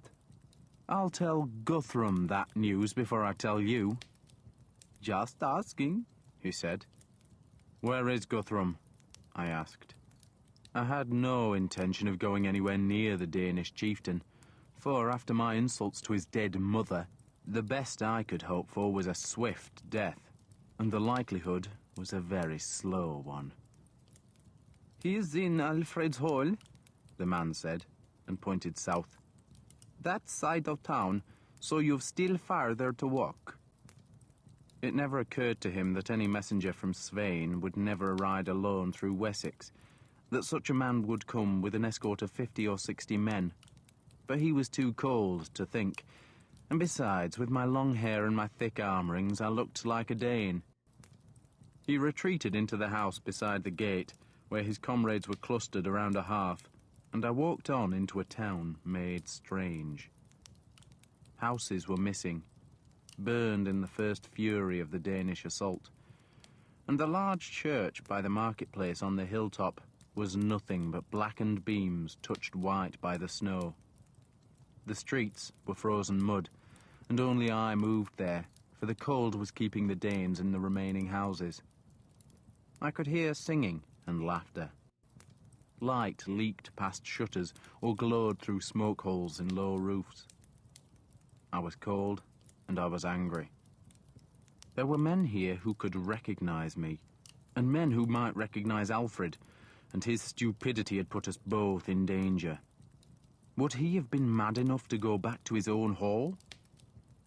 I'll tell Guthrum that news before I tell you. Just asking, he said. Where is Guthrum? I asked. I had no intention of going anywhere near the Danish chieftain, for after my insults to his dead mother, the best I could hope for was a swift death, and the likelihood was a very slow one. He's in Alfred's hall, the man said, and pointed south. That side of town, so you've still farther to walk. It never occurred to him that any messenger from Svein would never ride alone through Wessex, that such a man would come with an escort of 50 or 60 men. But he was too cold to think, and besides, with my long hair and my thick armourings, I looked like a Dane. He retreated into the house beside the gate, where his comrades were clustered around a hearth, and I walked on into a town made strange. Houses were missing, burned in the first fury of the Danish assault, and the large church by the marketplace on the hilltop was nothing but blackened beams touched white by the snow. The streets were frozen mud, and only I moved there, for the cold was keeping the Danes in the remaining houses. I could hear singing and laughter. Light leaked past shutters or glowed through smoke holes in low roofs. I was cold, and I was angry. There were men here who could recognize me, and men who might recognize Alfred, and his stupidity had put us both in danger. Would he have been mad enough to go back to his own hall?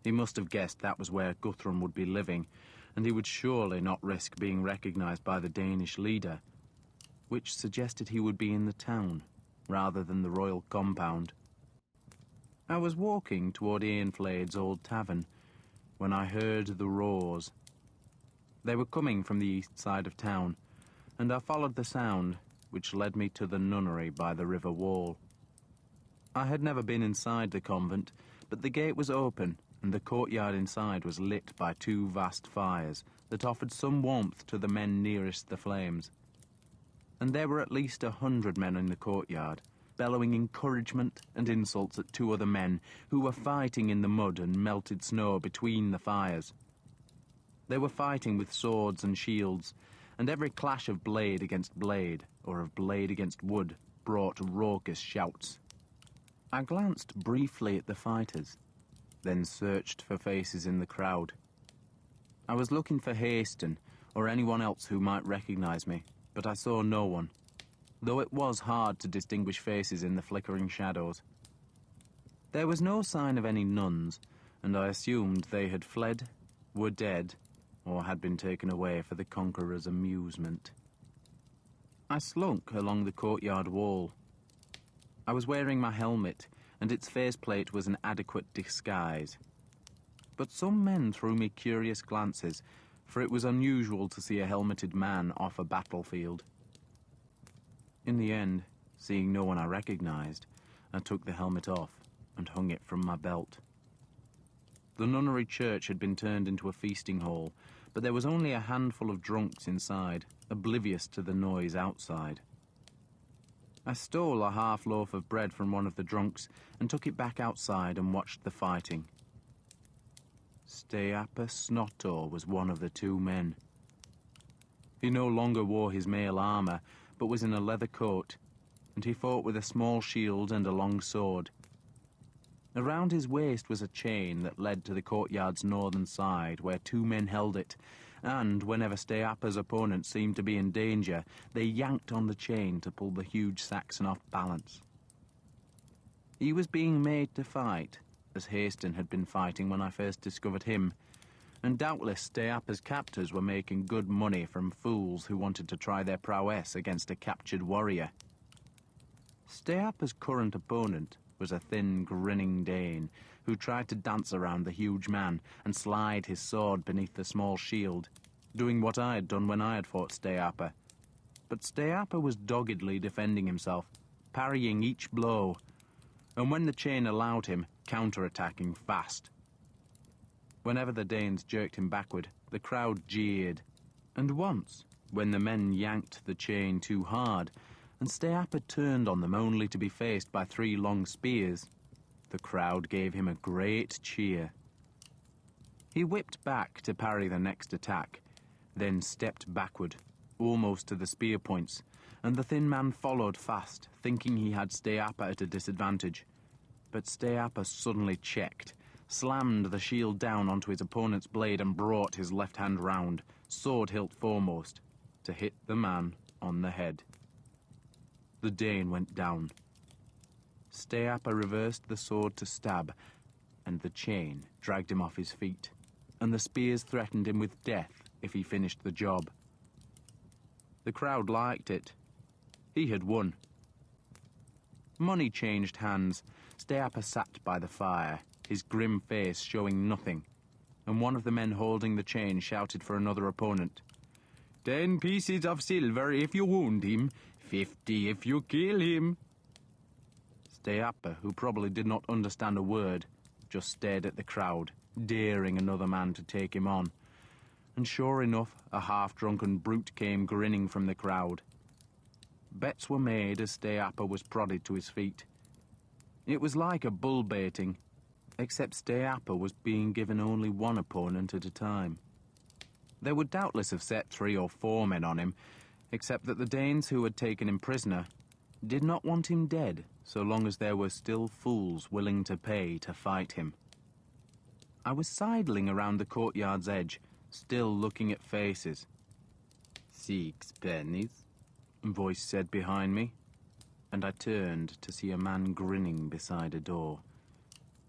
He must have guessed that was where Guthrum would be living, and he would surely not risk being recognized by the Danish leader, which suggested he would be in the town, rather than the royal compound. I was walking toward Eanflade's old tavern when I heard the roars. They were coming from the east side of town, and I followed the sound, which led me to the nunnery by the river wall. I had never been inside the convent, but the gate was open, and the courtyard inside was lit by two vast fires that offered some warmth to the men nearest the flames. And there were at least 100 men in the courtyard, bellowing encouragement and insults at two other men who were fighting in the mud and melted snow between the fires. They were fighting with swords and shields, and every clash of blade against blade, or of blade against wood, brought raucous shouts. I glanced briefly at the fighters, then searched for faces in the crowd. I was looking for Haston, or anyone else who might recognize me, but I saw no one, though it was hard to distinguish faces in the flickering shadows. There was no sign of any nuns, and I assumed they had fled, were dead, or had been taken away for the conqueror's amusement. I slunk along the courtyard wall. I was wearing my helmet, and its faceplate was an adequate disguise. But some men threw me curious glances, for it was unusual to see a helmeted man off a battlefield. In the end, seeing no one I recognized, I took the helmet off and hung it from my belt. The nunnery church had been turned into a feasting hall, but there was only a handful of drunks inside, oblivious to the noise outside. I stole a half loaf of bread from one of the drunks and took it back outside and watched the fighting. Steapa Snottor was one of the two men. He no longer wore his mail armor, but was in a leather coat, and he fought with a small shield and a long sword. Around his waist was a chain that led to the courtyard's northern side, where two men held it, and whenever Steapa's opponent seemed to be in danger, they yanked on the chain to pull the huge Saxon off balance. He was being made to fight, as Haston had been fighting when I first discovered him, and doubtless Steapa's captors were making good money from fools who wanted to try their prowess against a captured warrior. Steapa's current opponent was a thin, grinning Dane who tried to dance around the huge man and slide his sword beneath the small shield, doing what I had done when I had fought Steapa. But Steapa was doggedly defending himself, parrying each blow, and when the chain allowed him, counter-attacking fast. Whenever the Danes jerked him backward, the crowd jeered, and once, when the men yanked the chain too hard, and Steapa turned on them only to be faced by 3 long spears, the crowd gave him a great cheer. He whipped back to parry the next attack, then stepped backward, almost to the spear points, and the thin man followed fast, thinking he had Steapa at a disadvantage. But Steapa suddenly checked, slammed the shield down onto his opponent's blade and brought his left hand round, sword hilt foremost, to hit the man on the head. The Dane went down. Steapa reversed the sword to stab, and the chain dragged him off his feet, and the spears threatened him with death if he finished the job. The crowd liked it. He had won. Money changed hands. Steapa sat by the fire, his grim face showing nothing, and one of the men holding the chain shouted for another opponent. 10 pieces of silver if you wound him, 50 if you kill him. Steapa, who probably did not understand a word, just stared at the crowd, daring another man to take him on. And sure enough, a half-drunken brute came grinning from the crowd. Bets were made as Steapa was prodded to his feet. It was like a bull baiting, except Steapa was being given only one opponent at a time. They would doubtless have set 3 or 4 men on him, except that the Danes who had taken him prisoner did not want him dead so long as there were still fools willing to pay to fight him. I was sidling around the courtyard's edge, still looking at faces. 6 pennies, a voice said behind me, and I turned to see a man grinning beside a door.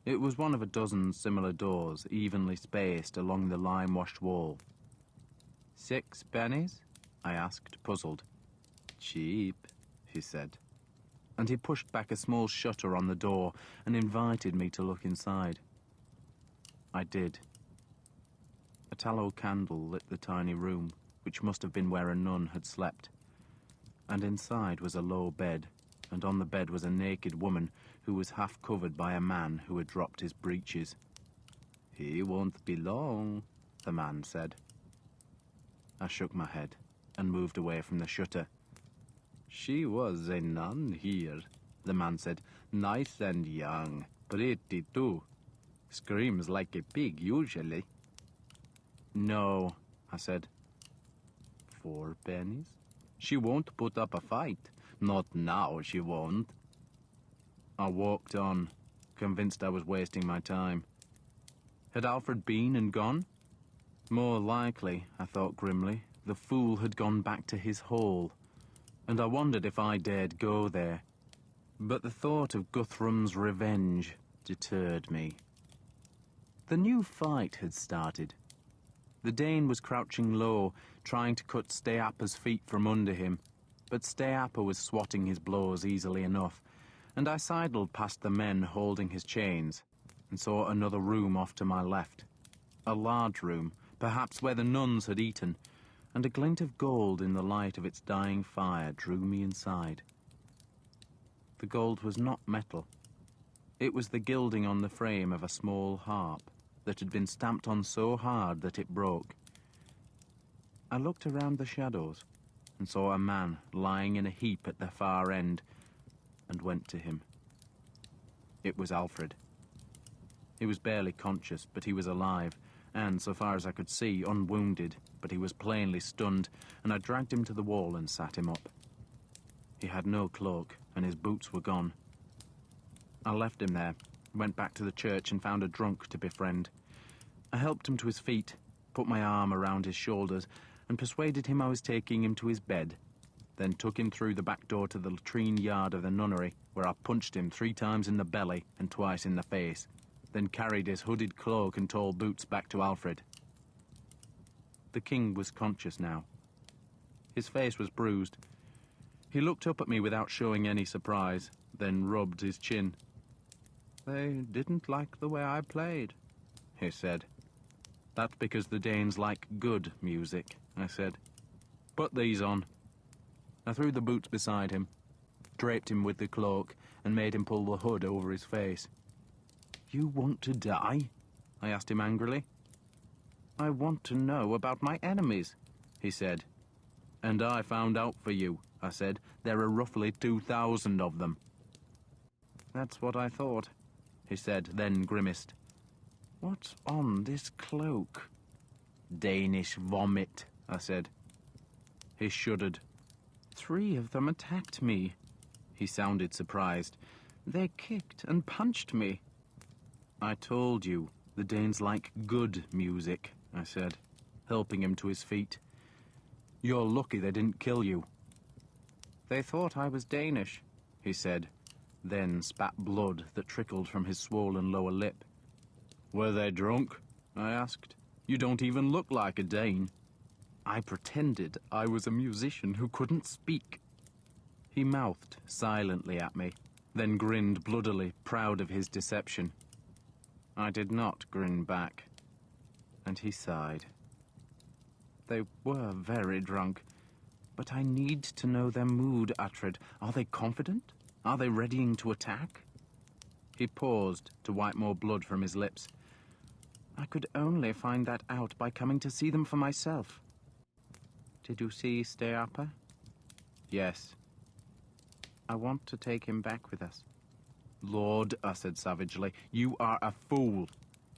It was one of a dozen similar doors, evenly spaced along the lime-washed wall. 6 pennies? I asked, puzzled. Cheap, he said. And he pushed back a small shutter on the door and invited me to look inside. I did. A tallow candle lit the tiny room, which must have been where a nun had slept. And inside was a low bed, and on the bed was a naked woman who was half covered by a man who had dropped his breeches. He won't be long, the man said. I shook my head and moved away from the shutter. She was a nun here, the man said. Nice and young, pretty too. Screams like a pig, usually. No, I said. 4 pennies? She won't put up a fight. Not now, she won't. I walked on, convinced I was wasting my time. Had Alfred been and gone? More likely, I thought grimly, the fool had gone back to his hole, and I wondered if I dared go there. But the thought of Guthrum's revenge deterred me. The new fight had started. The Dane was crouching low, trying to cut Steapa's feet from under him, but Steapa was swatting his blows easily enough, and I sidled past the men holding his chains and saw another room off to my left. A large room, perhaps where the nuns had eaten, and a glint of gold in the light of its dying fire drew me inside. The gold was not metal. It was the gilding on the frame of a small harp that had been stamped on so hard that it broke. I looked around the shadows and saw a man lying in a heap at the far end, and went to him. It was Alfred. He was barely conscious, but he was alive, and, so far as I could see, unwounded, but he was plainly stunned, and I dragged him to the wall and sat him up. He had no cloak, and his boots were gone. I left him there, went back to the church and found a drunk to befriend. I helped him to his feet, put my arm around his shoulders, and persuaded him I was taking him to his bed, then took him through the back door to the latrine yard of the nunnery, where I punched him 3 times in the belly and twice in the face, then carried his hooded cloak and tall boots back to Alfred. The king was conscious now. His face was bruised. He looked up at me without showing any surprise, then rubbed his chin. They didn't like the way I played, he said. That's because the Danes like good music, I said. Put these on. I threw the boots beside him, draped him with the cloak, and made him pull the hood over his face. You want to die? I asked him angrily. I want to know about my enemies, he said. And I found out for you, I said. There are roughly 2,000 of them. That's what I thought, he said, then grimaced. What's on this cloak? Danish vomit, I said. He shuddered. 3 of them attacked me. He sounded surprised. They kicked and punched me. I told you, the Danes like good music, I said, helping him to his feet. You're lucky they didn't kill you. They thought I was Danish, he said, then spat blood that trickled from his swollen lower lip. Were they drunk? I asked. You don't even look like a Dane. I pretended I was a musician who couldn't speak. He mouthed silently at me, then grinned bloodily, proud of his deception. I did not grin back, and he sighed. They were very drunk, but I need to know their mood, Uhtred. Are they confident? Are they readying to attack? He paused to wipe more blood from his lips. I could only find that out by coming to see them for myself. Did you see Steapa? Yes. I want to take him back with us. Lord, I said savagely, you are a fool.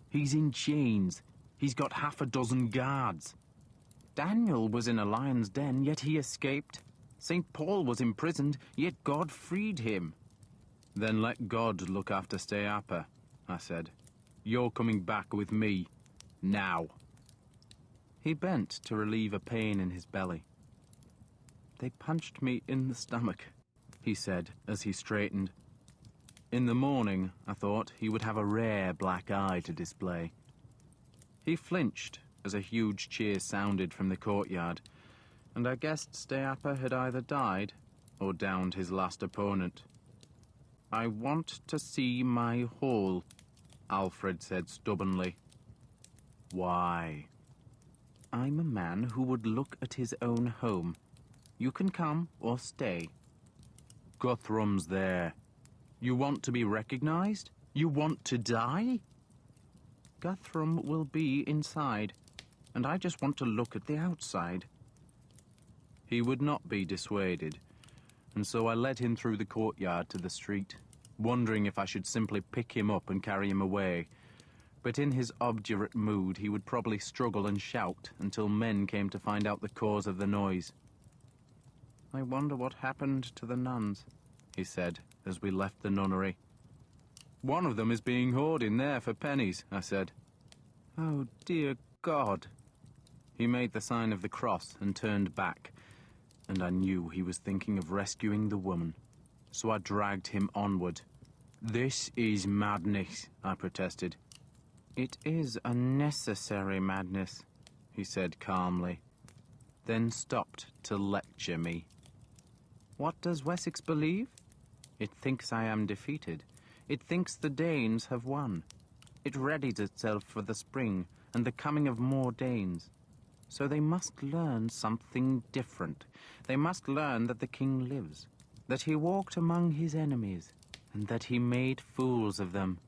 He's in chains. He's got 6 guards. Daniel was in a lion's den, yet he escaped. St. Paul was imprisoned, yet God freed him. Then let God look after Steapa, I said. You're coming back with me, now. He bent to relieve a pain in his belly. They punched me in the stomach, he said as he straightened. In the morning, I thought, he would have a rare black eye to display. He flinched as a huge cheer sounded from the courtyard, and I guessed Steapa had either died or downed his last opponent. "I want to see my hall," Alfred said stubbornly. "Why?" "I'm a man who would look at his own home. You can come or stay." "Guthrum's there. You want to be recognized? You want to die?" "Guthrum will be inside, and I just want to look at the outside." He would not be dissuaded, and so I led him through the courtyard to the street, wondering if I should simply pick him up and carry him away. But in his obdurate mood, he would probably struggle and shout until men came to find out the cause of the noise. "I wonder what happened to the nuns," he said as we left the nunnery. "One of them is being hoarded in there for pennies," I said. "Oh, dear God." He made the sign of the cross and turned back, and I knew he was thinking of rescuing the woman, so I dragged him onward. "This is madness," I protested. "It is a necessary madness," he said calmly, then stopped to lecture me. "What does Wessex believe? It thinks I am defeated. It thinks the Danes have won. It readies itself for the spring and the coming of more Danes. So they must learn something different. They must learn that the king lives, that he walked among his enemies, and that he made fools of them.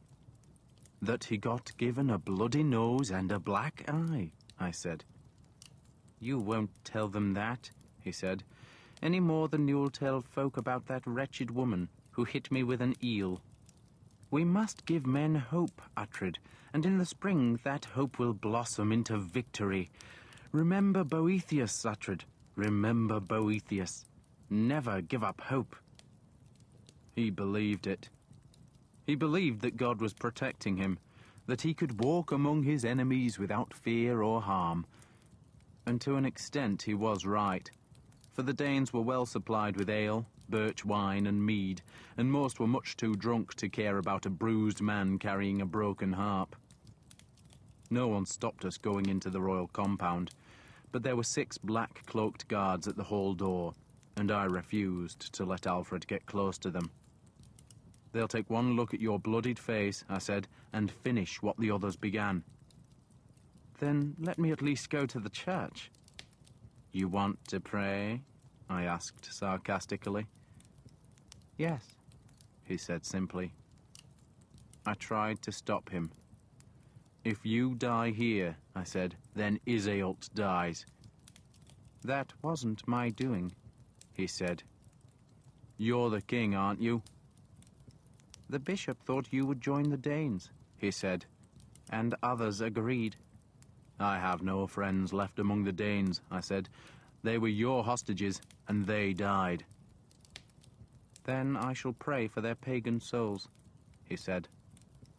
That he got given a bloody nose and a black eye," I said. "You won't tell them that," he said, "any more than you'll tell folk about that wretched woman who hit me with an eel. We must give men hope, Uhtred, and in the spring that hope will blossom into victory. Remember Boethius, Uhtred. Remember Boethius. Never give up hope." He believed it. He believed that God was protecting him, that he could walk among his enemies without fear or harm. And to an extent he was right, for the Danes were well supplied with ale, birch wine and mead, and most were much too drunk to care about a bruised man carrying a broken harp. No one stopped us going into the royal compound, but there were 6 black-cloaked guards at the hall door, and I refused to let Alfred get close to them. "They'll take one look at your bloodied face," I said, "and finish what the others began." "Then let me at least go to the church." "You want to pray?" I asked sarcastically. "Yes," he said simply. I tried to stop him. "If you die here," I said, "then Iseult dies." "That wasn't my doing," he said. "You're the king, aren't you?" "The bishop thought you would join the Danes," he said, and others agreed. "I have no friends left among the Danes," I said. "They were your hostages, and they died." "Then I shall pray for their pagan souls," he said,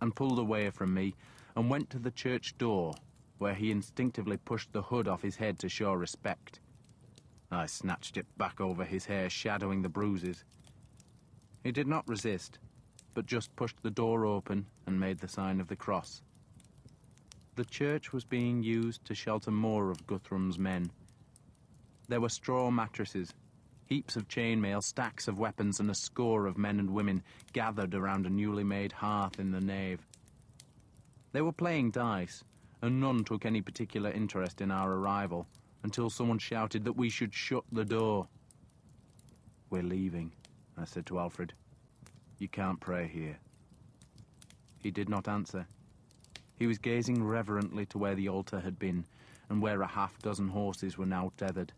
and pulled away from me and went to the church door, where he instinctively pushed the hood off his head to show respect. I snatched it back over his hair, shadowing the bruises. He did not resist, but just pushed the door open and made the sign of the cross. The church was being used to shelter more of Guthrum's men. There were straw mattresses, heaps of chainmail, stacks of weapons, and a score of men and women gathered around a newly made hearth in the nave. They were playing dice, and none took any particular interest in our arrival until someone shouted that we should shut the door. "We're leaving," I said to Alfred. "You can't pray here." He did not answer. He was gazing reverently to where the altar had been and where a half-dozen horses were now tethered.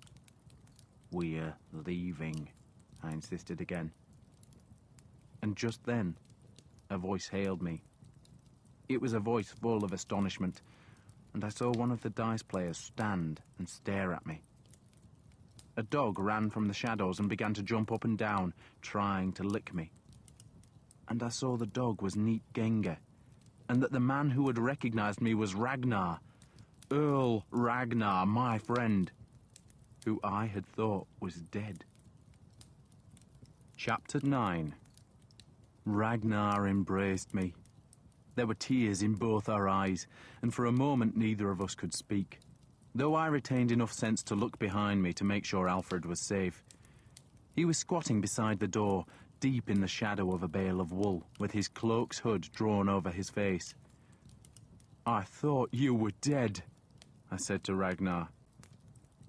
"We're leaving," I insisted again. And just then, a voice hailed me. It was a voice full of astonishment, and I saw one of the dice players stand and stare at me. A dog ran from the shadows and began to jump up and down, trying to lick me. And I saw the dog was Neat Genga, and that the man who had recognized me was Ragnar, Earl Ragnar, my friend, who I had thought was dead. Chapter 9. Ragnar embraced me. There were tears in both our eyes, and for a moment neither of us could speak, though I retained enough sense to look behind me to make sure Alfred was safe. He was squatting beside the door, deep in the shadow of a bale of wool, with his cloak's hood drawn over his face. "I thought you were dead," I said to Ragnar.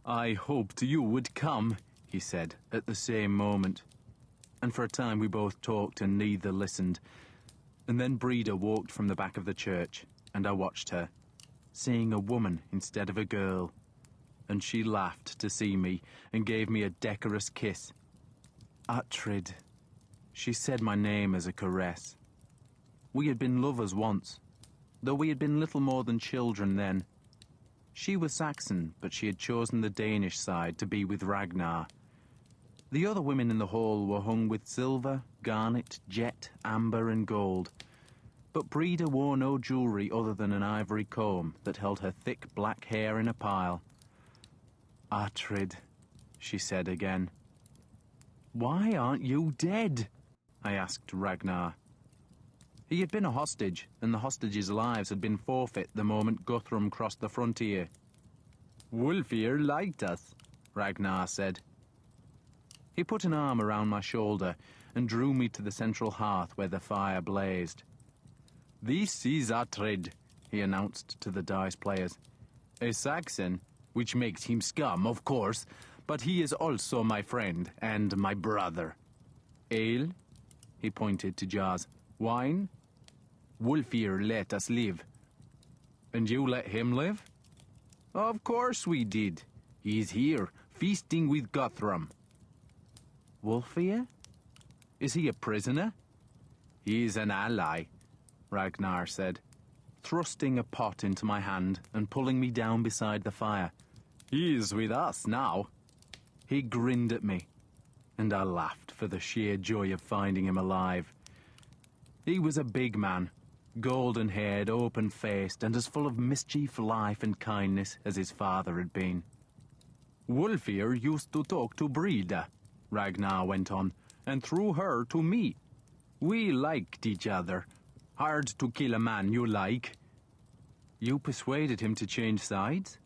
"I hoped you would come," he said at the same moment. And for a time we both talked and neither listened. And then Breda walked from the back of the church, and I watched her, seeing a woman instead of a girl. And she laughed to see me and gave me a decorous kiss. Attrid. She said my name as a caress. We had been lovers once, though we had been little more than children then. She was Saxon, but she had chosen the Danish side to be with Ragnar. The other women in the hall were hung with silver, garnet, jet, amber and gold. But Breda wore no jewellery other than an ivory comb that held her thick black hair in a pile. "Attrid," she said again. "Why aren't you dead?" I asked Ragnar. He had been a hostage, and the hostages' lives had been forfeit the moment Guthrum crossed the frontier. "Wulfir liked us," Ragnar said. He put an arm around my shoulder and drew me to the central hearth where the fire blazed. "This is Attrid," he announced to the dice players. "A Saxon, which makes him scum, of course, but he is also my friend and my brother. Ale?" He pointed to jars. "Wine? Wulfir let us live." "And you let him live?" "Of course we did. He's here, feasting with Guthrum." "Wulfir? Is he a prisoner?" "He's an ally," Ragnar said, thrusting a pot into my hand and pulling me down beside the fire. "He's with us now." He grinned at me, and I laughed for the sheer joy of finding him alive. He was a big man, golden-haired, open-faced, and as full of mischief, life, and kindness as his father had been. "Wulfir used to talk to Breda," Ragnar went on, "and through her to me. We liked each other. Hard to kill a man you like." "You persuaded him to change sides?"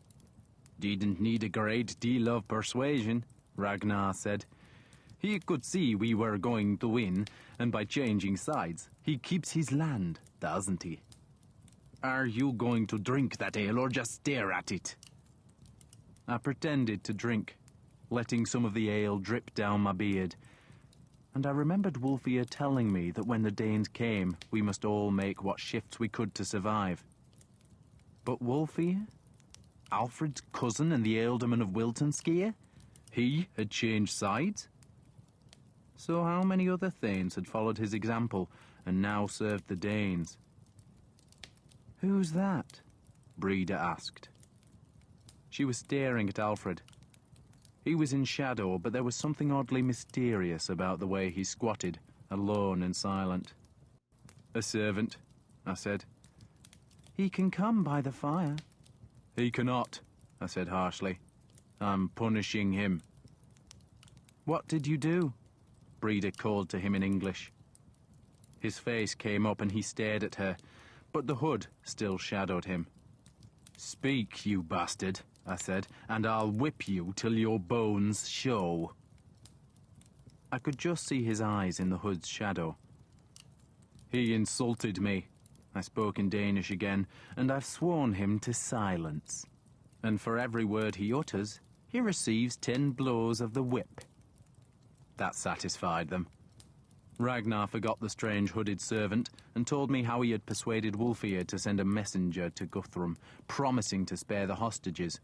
"Didn't need a great deal of persuasion," Ragnar said. "He could see we were going to win, and by changing sides, he keeps his land, doesn't he?" "Are you going to drink that ale or just stare at it?" I pretended to drink, letting some of the ale drip down my beard. And I remembered Wulfir telling me that when the Danes came, we must all make what shifts we could to survive. But Wulfir? Alfred's cousin and the Ealdorman of Wiltonskir? He had changed sides? So how many other Thanes had followed his example and now served the Danes? "Who's that?" Breda asked. She was staring at Alfred. He was in shadow, but there was something oddly mysterious about the way he squatted, alone and silent. "A servant," I said. "He can come by the fire." "He cannot," I said harshly. "I'm punishing him." "What did you do?" Breda called to him in English. His face came up and he stared at her, but the hood still shadowed him. "Speak, you bastard," I said, "and I'll whip you till your bones show." I could just see his eyes in the hood's shadow. "He insulted me," I spoke in Danish again, "and I've sworn him to silence. And for every word he utters, he receives 10 blows of the whip." That satisfied them. Ragnar forgot the strange hooded servant and told me how he had persuaded Wulfir to send a messenger to Guthrum, promising to spare the hostages,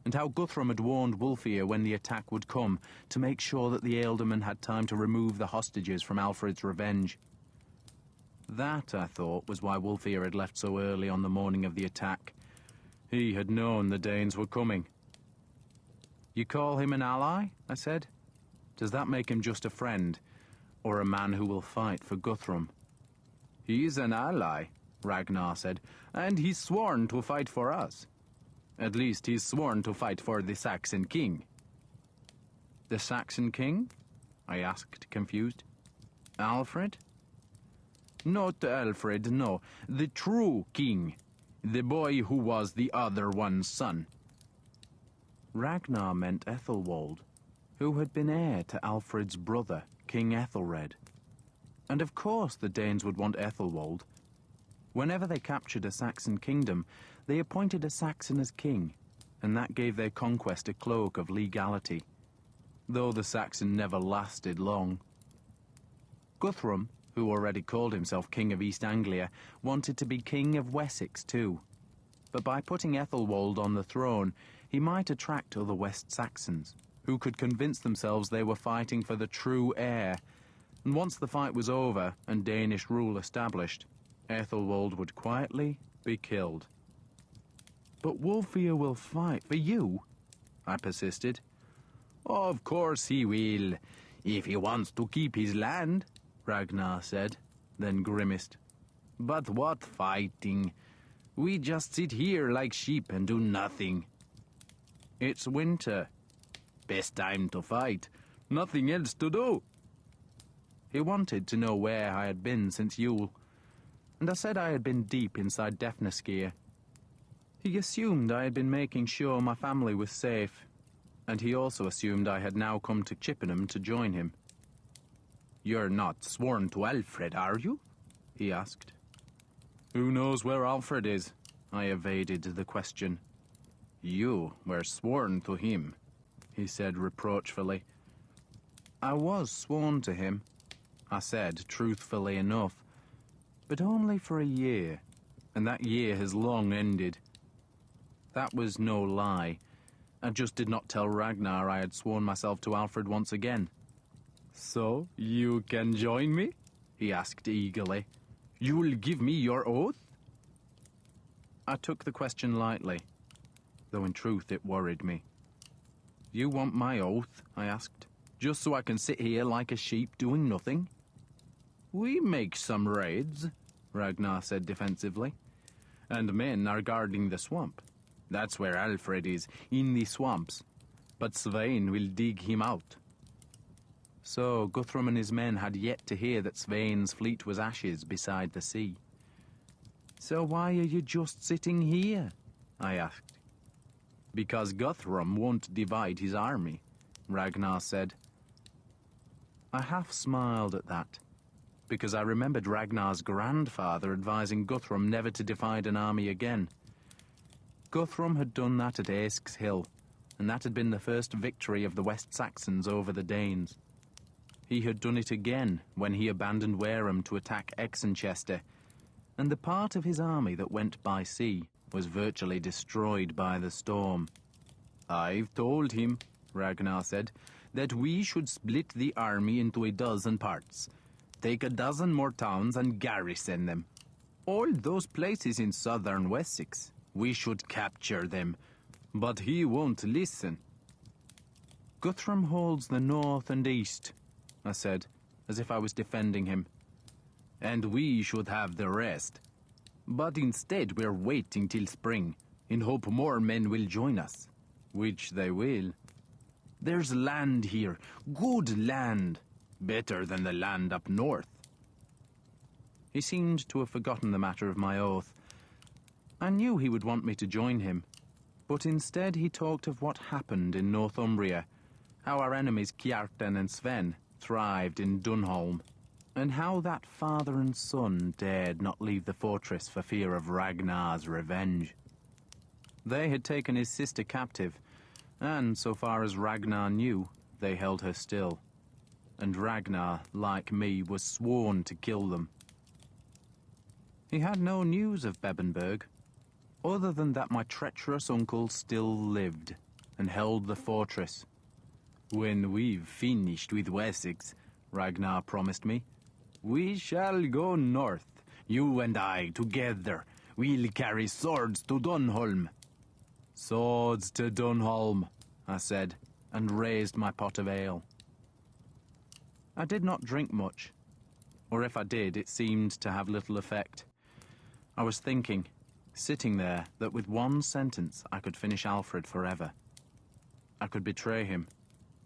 and how Guthrum had warned Wulfir when the attack would come to make sure that the Ealdorman had time to remove the hostages from Alfred's revenge. That, I thought, was why Wulfir had left so early on the morning of the attack. He had known the Danes were coming. "You call him an ally?" I said. "Does that make him just a friend, or a man who will fight for Guthrum?" "He's an ally," Ragnar said, "and he's sworn to fight for us. At least he's sworn to fight for the Saxon king." "The Saxon king?" I asked, confused. "Alfred?" Not Alfred, no. The true king. The boy who was the other one's son. Ragnar meant Ethelwald, who had been heir to Alfred's brother, King Ethelred. And of course the Danes would want Ethelwald. Whenever they captured a Saxon kingdom, they appointed a Saxon as king, and that gave their conquest a cloak of legality, though the Saxon never lasted long. Guthrum, who already called himself King of East Anglia, wanted to be King of Wessex too. But by putting Ethelwald on the throne, he might attract other West Saxons, who could convince themselves they were fighting for the true heir. And once the fight was over and Danish rule established, Ethelwald would quietly be killed. But Wulfhere will fight for you, I persisted. Of course he will, if he wants to keep his land, Ragnar said, then grimaced. But what fighting? We just sit here like sheep and do nothing. It's winter. Best time to fight. Nothing else to do. He wanted to know where I had been since Yule, and I said I had been deep inside Defnaskir. He assumed I had been making sure my family was safe, and he also assumed I had now come to Chippenham to join him. You're not sworn to Alfred, are you? He asked. Who knows where Alfred is? I evaded the question. You were sworn to him, he said reproachfully. I was sworn to him, I said truthfully enough, but only for a year, and that year has long ended. That was no lie. I just did not tell Ragnar I had sworn myself to Alfred once again. So, you can join me? He asked eagerly. You'll give me your oath? I took the question lightly, though in truth it worried me. You want my oath? I asked. Just so I can sit here like a sheep doing nothing? We make some raids, Ragnar said defensively. And men are guarding the swamp. That's where Alfred is, in the swamps. But Svein will dig him out. So Guthrum and his men had yet to hear that Svein's fleet was ashes beside the sea. So why are you just sitting here? I asked. Because Guthrum won't divide his army, Ragnar said. I half smiled at that, because I remembered Ragnar's grandfather advising Guthrum never to divide an army again. Guthrum had done that at Aesks Hill, and that had been the first victory of the West Saxons over the Danes. He had done it again when he abandoned Wareham to attack Exenchester, and the part of his army that went by sea was virtually destroyed by the storm. I've told him, Ragnar said, that we should split the army into a dozen parts, take a dozen more towns and garrison them. All those places in southern Wessex, we should capture them, but he won't listen. Guthrum holds the north and east, I said, as if I was defending him. And we should have the rest. But instead we're waiting till spring, in hope more men will join us. Which they will. There's land here, good land, better than the land up north. He seemed to have forgotten the matter of my oath. I knew he would want me to join him, but instead he talked of what happened in Northumbria, how our enemies Kjartan and Sven thrived in Dunholm, and how that father and son dared not leave the fortress for fear of Ragnar's revenge. They had taken his sister captive, and so far as Ragnar knew, they held her still. And Ragnar, like me, was sworn to kill them. He had no news of Bebbanburg, other than that my treacherous uncle still lived and held the fortress. When we've finished with Wessex, Ragnar promised me, we shall go north, you and I together. We'll carry swords to Dunholm. Swords to Dunholm, I said, and raised my pot of ale. I did not drink much, or if I did, it seemed to have little effect. I was thinking, sitting there, that with one sentence I could finish Alfred forever. I could betray him.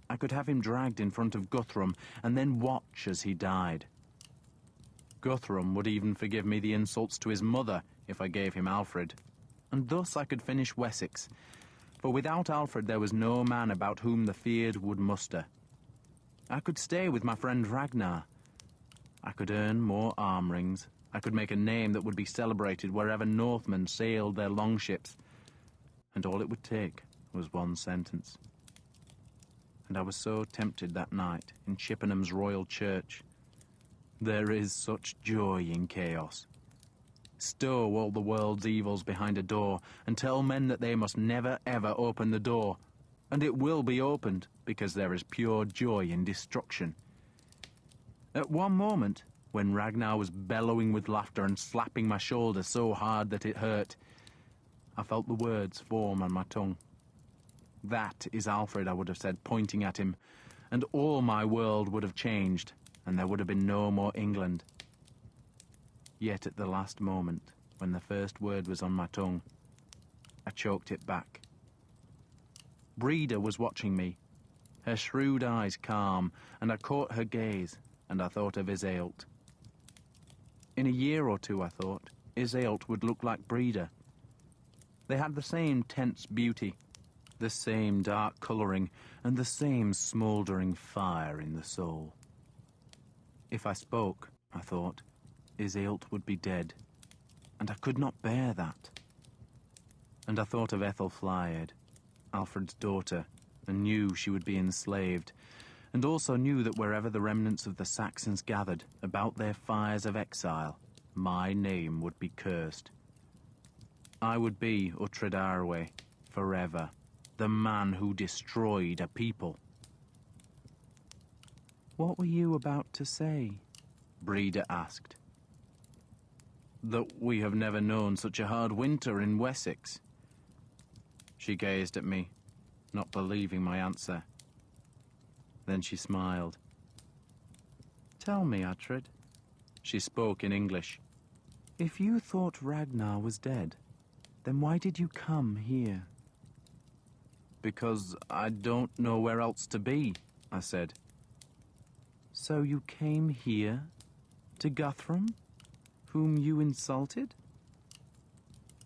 I could have him dragged in front of Guthrum and then watch as he died. Guthrum would even forgive me the insults to his mother if I gave him Alfred, and thus I could finish Wessex, for without Alfred there was no man about whom the feared would muster. I could stay with my friend Ragnar. I could earn more arm rings. I could make a name that would be celebrated wherever Northmen sailed their longships, and all it would take was one sentence. And I was so tempted that night in Chippenham's Royal Church. There is such joy in chaos. Stow all the world's evils behind a door and tell men that they must never ever open the door, and it will be opened because there is pure joy in destruction. At one moment, when Ragnar was bellowing with laughter and slapping my shoulder so hard that it hurt, I felt the words form on my tongue. That is Alfred, I would have said, pointing at him, and all my world would have changed, and there would have been no more England. Yet at the last moment, when the first word was on my tongue, I choked it back. Breda was watching me, her shrewd eyes calm, and I caught her gaze, and I thought of Iseult. In a year or two, I thought, Iseult would look like Breda. They had the same tense beauty, the same dark colouring, and the same smouldering fire in the soul. If I spoke, I thought, Iseult would be dead, and I could not bear that. And I thought of Ethelflaed, Alfred's daughter, and knew she would be enslaved, and also knew that wherever the remnants of the Saxons gathered about their fires of exile, my name would be cursed. I would be Uhtred Arwe, forever, the man who destroyed a people. "What were you about to say?" Breda asked. "That we have never known such a hard winter in Wessex." She gazed at me, not believing my answer. Then she smiled. "Tell me, Uhtred," she spoke in English, "if you thought Ragnar was dead, then why did you come here?" "Because I don't know where else to be," I said. "So you came here, to Guthrum, whom you insulted?"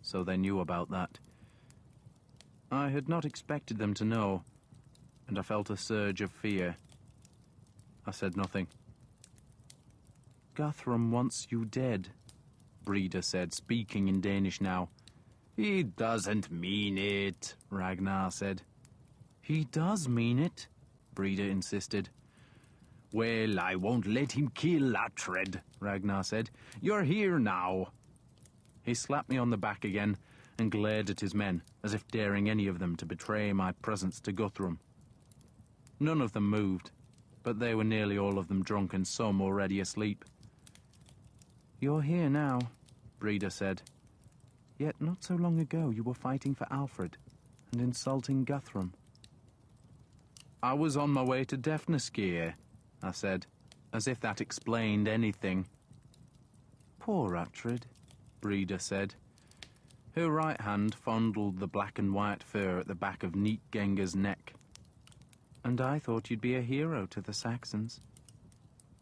So they knew about that. I had not expected them to know, and I felt a surge of fear. I said nothing. "Guthrum wants you dead," Breda said, speaking in Danish now. "He doesn't mean it," Ragnar said. "He does mean it," Breda insisted. "Well, I won't let him kill Uhtred," Ragnar said. "You're here now." He slapped me on the back again and glared at his men, as if daring any of them to betray my presence to Guthrum. None of them moved, but they were nearly all of them drunk and some already asleep. "You're here now," Breda said. "Yet not so long ago you were fighting for Alfred and insulting Guthrum." "I was on my way to Defnaskeer," I said, as if that explained anything. "Poor Uhtred," Breda said. Her right hand fondled the black and white fur at the back of Neat Genger's neck. "And I thought you'd be a hero to the Saxons."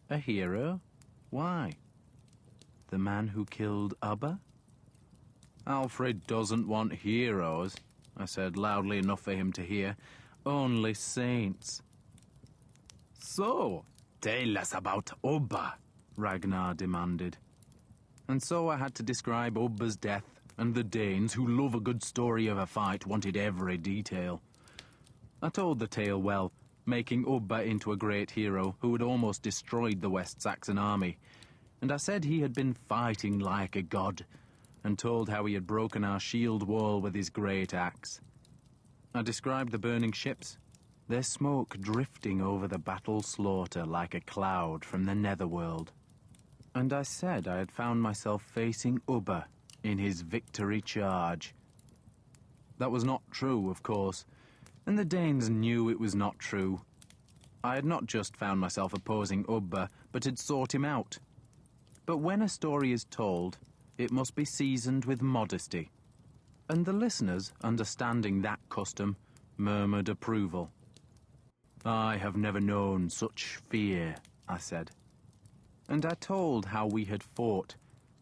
"A hero? Why?" "The man who killed Ubba?" "Alfred doesn't want heroes," I said loudly enough for him to hear. "Only saints." "So, tell us about Ubba," Ragnar demanded. And so I had to describe Ubba's death, and the Danes, who love a good story of a fight, wanted every detail. I told the tale well, making Ubba into a great hero who had almost destroyed the West Saxon army, and I said he had been fighting like a god, and told how he had broken our shield wall with his great axe. I described the burning ships, their smoke drifting over the battle slaughter like a cloud from the netherworld. And I said I had found myself facing Ubba in his victory charge. That was not true, of course, and the Danes knew it was not true. I had not just found myself opposing Ubba, but had sought him out. But when a story is told, it must be seasoned with modesty. And the listeners, understanding that custom, murmured approval. "I have never known such fear," I said. And I told how we had fought,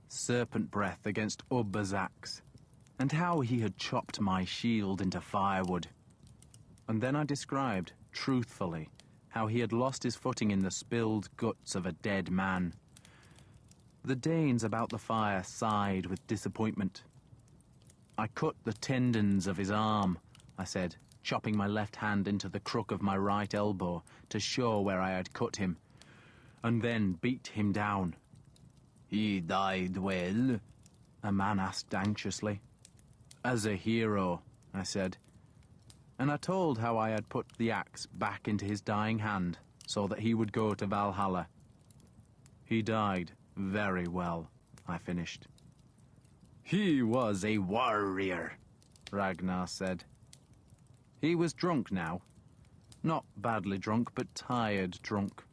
serpent breath against Ubba's axe, and how he had chopped my shield into firewood. And then I described, truthfully, how he had lost his footing in the spilled guts of a dead man. The Danes about the fire sighed with disappointment. I cut the tendons of his arm, I said, chopping my left hand into the crook of my right elbow to show where I had cut him, and then beat him down. He died well? A man asked anxiously. As a hero, I said, and I told how I had put the axe back into his dying hand so that he would go to Valhalla. He died very well, I finished. He was a warrior, Ragnar said. He was drunk now. Not badly drunk, but tired drunk.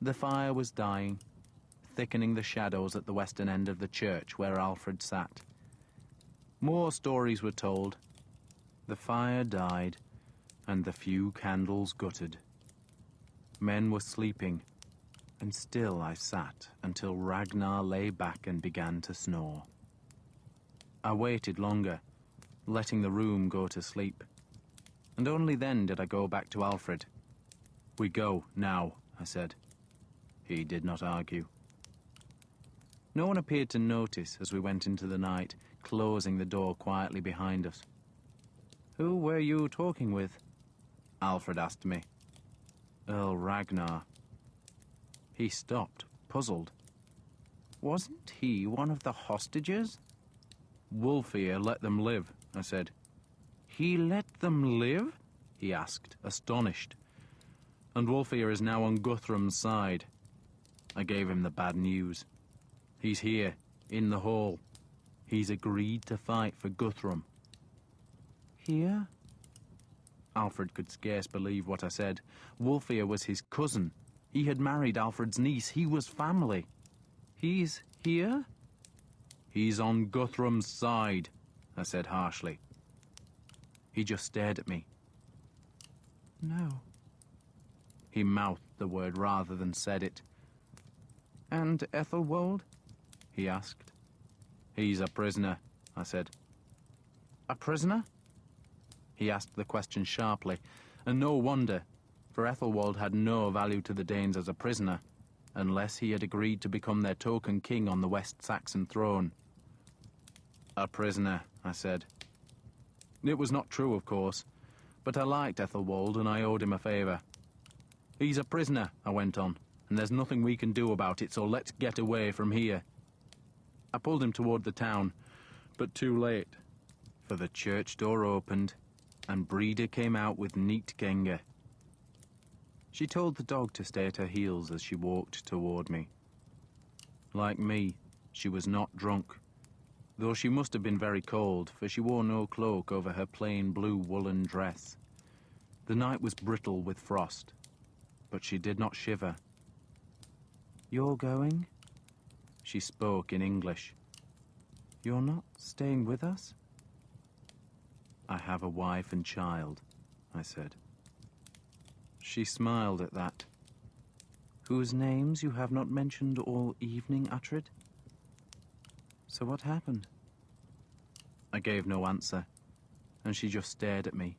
The fire was dying, thickening the shadows at the western end of the church where Alfred sat. More stories were told. The fire died, and the few candles guttered. Men were sleeping, and still I sat until Ragnar lay back and began to snore. I waited longer, letting the room go to sleep, and only then did I go back to Alfred. We go now, I said. He did not argue. No one appeared to notice as we went into the night, closing the door quietly behind us. Who were you talking with? Alfred asked me. Earl Ragnar. He stopped, puzzled. Wasn't he one of the hostages? Wulfir let them live, I said. He let them live? He asked, astonished. And Wulfir is now on Guthrum's side. I gave him the bad news. He's here, in the hall. He's agreed to fight for Guthrum. Here? Alfred could scarce believe what I said. Wulfir was his cousin. He had married Alfred's niece. He was family. He's here? He's on Guthrum's side, I said harshly. He just stared at me. No. He mouthed the word rather than said it. And Ethelwold? He asked. He's a prisoner, I said. A prisoner? He asked the question sharply, and no wonder, for Ethelwald had no value to the Danes as a prisoner, unless he had agreed to become their token king on the West Saxon throne. A prisoner, I said. It was not true, of course, but I liked Ethelwald and I owed him a favour. He's a prisoner, I went on, and there's nothing we can do about it, so let's get away from here. I pulled him toward the town, but too late, for the church door opened, and Breda came out with neat Genga. She told the dog to stay at her heels as she walked toward me. Like me, she was not drunk, though she must have been very cold, for she wore no cloak over her plain blue woolen dress. The night was brittle with frost, but she did not shiver. You're going? She spoke in English. You're not staying with us? I have a wife and child, I said. She smiled at that. Whose names you have not mentioned all evening, Uhtred? So what happened? I gave no answer, and she just stared at me,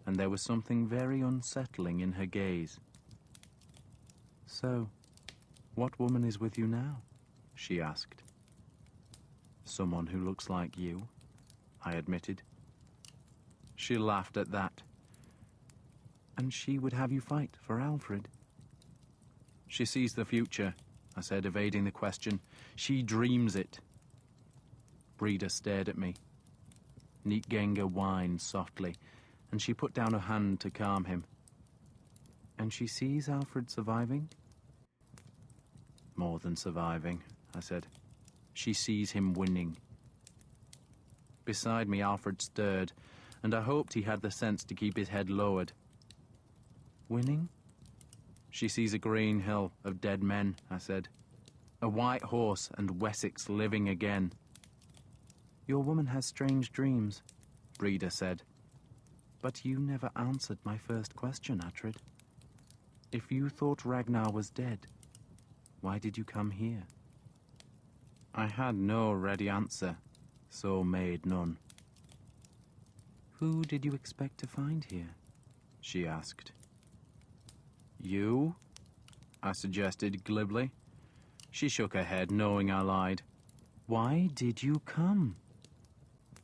and there was something very unsettling in her gaze. So, what woman is with you now? She asked. Someone who looks like you, I admitted. She laughed at that. And she would have you fight for Alfred? She sees the future, I said, evading the question. She dreams it. Breda stared at me. Neat Genga whined softly, and she put down her hand to calm him. And she sees Alfred surviving? More than surviving, I said. She sees him winning. Beside me, Alfred stirred, and I hoped he had the sense to keep his head lowered. Winning? She sees a green hill of dead men, I said. A white horse and Wessex living again. Your woman has strange dreams, Breda said. But you never answered my first question, Uhtred. If you thought Ragnar was dead, Why did you come here? I had no ready answer, so made none. Who did you expect to find here? She asked. You? I suggested glibly. She shook her head, knowing I lied. Why did you come?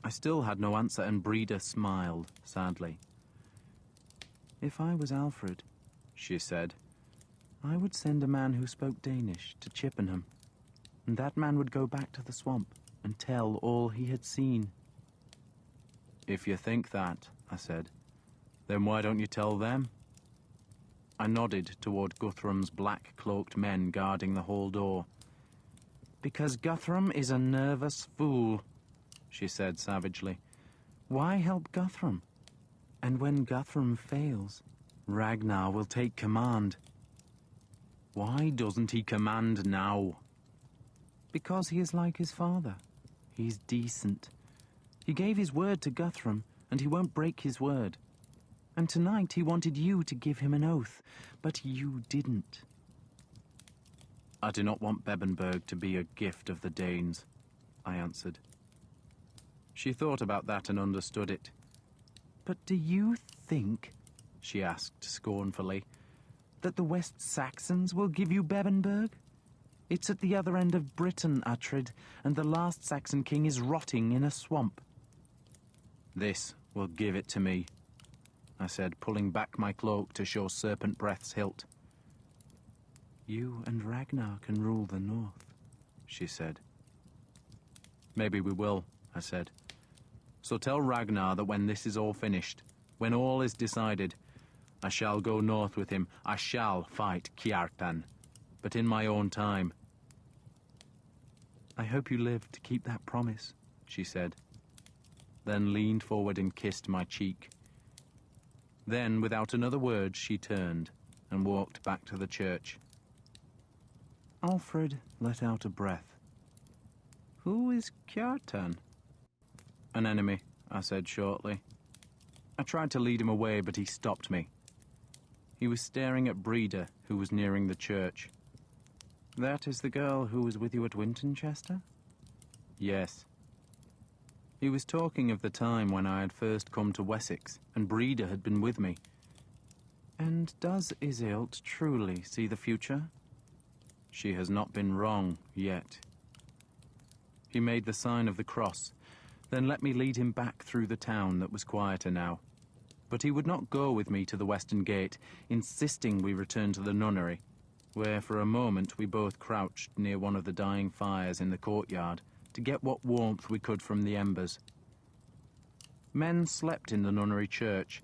I still had no answer, and Breda smiled, sadly. If I was Alfred, she said, I would send a man who spoke Danish to Chippenham, and that man would go back to the swamp and tell all he had seen. If you think that, I said, then why don't you tell them? I nodded toward Guthrum's black-cloaked men guarding the hall door. Because Guthrum is a nervous fool, she said savagely. Why help Guthrum? And when Guthrum fails, Ragnar will take command. Why doesn't he command now? Because he is like his father. He's decent. He gave his word to Guthrum, and he won't break his word. And tonight he wanted you to give him an oath, but you didn't. I do not want Bebbanburg to be a gift of the Danes, I answered. She thought about that and understood it. But do you think, she asked scornfully, that the West Saxons will give you Bebbanburg? It's at the other end of Britain, Uhtred, and the last Saxon king is rotting in a swamp. This will give it to me, I said, pulling back my cloak to show Serpent Breath's hilt. You and Ragnar can rule the north, she said. Maybe we will, I said. So tell Ragnar that when this is all finished, when all is decided, I shall go north with him. I shall fight Kjartan, but in my own time. I hope you live to keep that promise, she said, then leaned forward and kissed my cheek. Then, without another word, she turned and walked back to the church. Alfred let out a breath. Who is Kjartan? An enemy, I said shortly. I tried to lead him away, but he stopped me. He was staring at Breda, who was nearing the church. That is the girl who was with you at Wintonchester? Yes. He was talking of the time when I had first come to Wessex, and Breda had been with me. And does Iseult truly see the future? She has not been wrong yet. He made the sign of the cross, then let me lead him back through the town that was quieter now. But he would not go with me to the western gate, insisting we return to the nunnery, where for a moment we both crouched near one of the dying fires in the courtyard to get what warmth we could from the embers. Men slept in the nunnery church,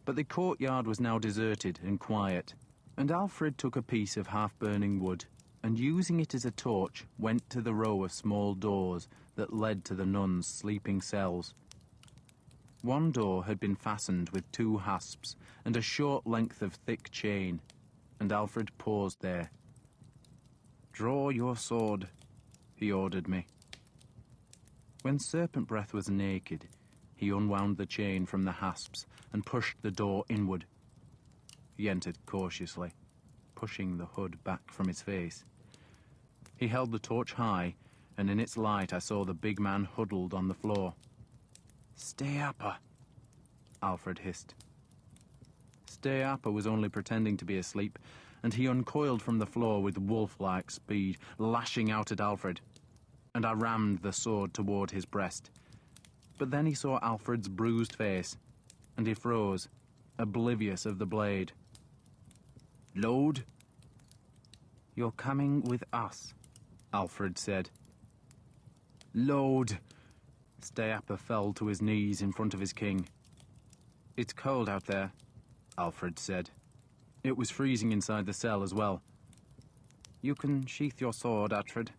but the courtyard was now deserted and quiet, and Alfred took a piece of half-burning wood and, using it as a torch, went to the row of small doors that led to the nuns' sleeping cells. One door had been fastened with 2 hasps and a short length of thick chain, and Alfred paused there. Draw your sword, he ordered me. When Serpent Breath was naked, he unwound the chain from the hasps and pushed the door inward. He entered cautiously, pushing the hood back from his face. He held the torch high, and in its light I saw the big man huddled on the floor. Stay upper, Alfred hissed. Stay upper was only pretending to be asleep, and he uncoiled from the floor with wolf-like speed, lashing out at Alfred, and I rammed the sword toward his breast. But then he saw Alfred's bruised face, and he froze, oblivious of the blade. Load? You're coming with us, Alfred said. Load! Stayapper fell to his knees in front of his king. It's cold out there, Alfred said. It was freezing inside the cell as well. You can sheath your sword, Uhtred.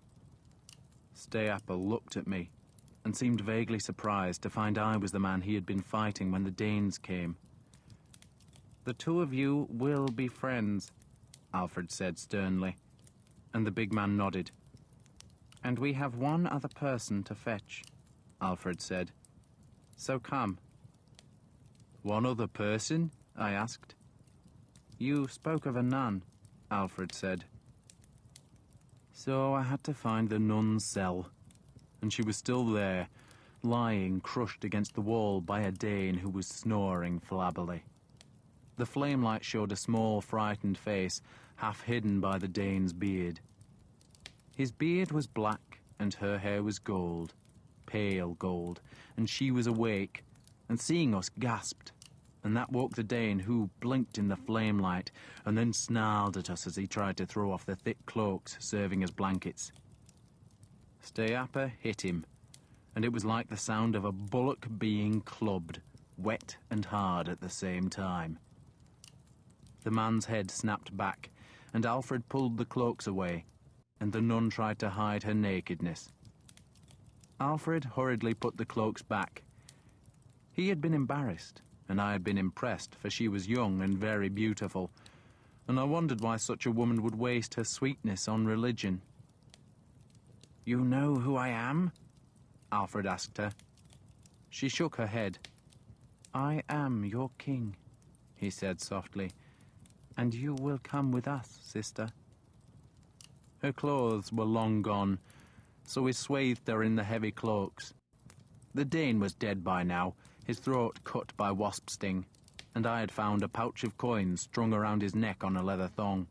Stayapper looked at me and seemed vaguely surprised to find I was the man he had been fighting when the Danes came. The 2 of you will be friends, Alfred said sternly, and the big man nodded. And we have 1 other person to fetch, Alfred said. So come. 1 other person? I asked. You spoke of a nun, Alfred said. So I had to find the nun's cell, and she was still there, lying crushed against the wall by a Dane who was snoring flabbily. The flame light showed a small, frightened face, half hidden by the Dane's beard. His beard was black, and her hair was gold, pale gold, and she was awake, and seeing us gasped, and that woke the Dane, who blinked in the flame light, and then snarled at us as he tried to throw off the thick cloaks serving as blankets. Steapa hit him, and it was like the sound of a bullock being clubbed, wet and hard at the same time. The man's head snapped back, and Alfred pulled the cloaks away, and the nun tried to hide her nakedness. Alfred hurriedly put the cloaks back. He had been embarrassed, and I had been impressed, for she was young and very beautiful, and I wondered why such a woman would waste her sweetness on religion. "You know who I am?" Alfred asked her. She shook her head. "I am your king," he said softly, "and you will come with us, sister." Her clothes were long gone, so we swathed her in the heavy cloaks. The Dane was dead by now, his throat cut by wasp sting, and I had found a pouch of coins strung around his neck on a leather thong.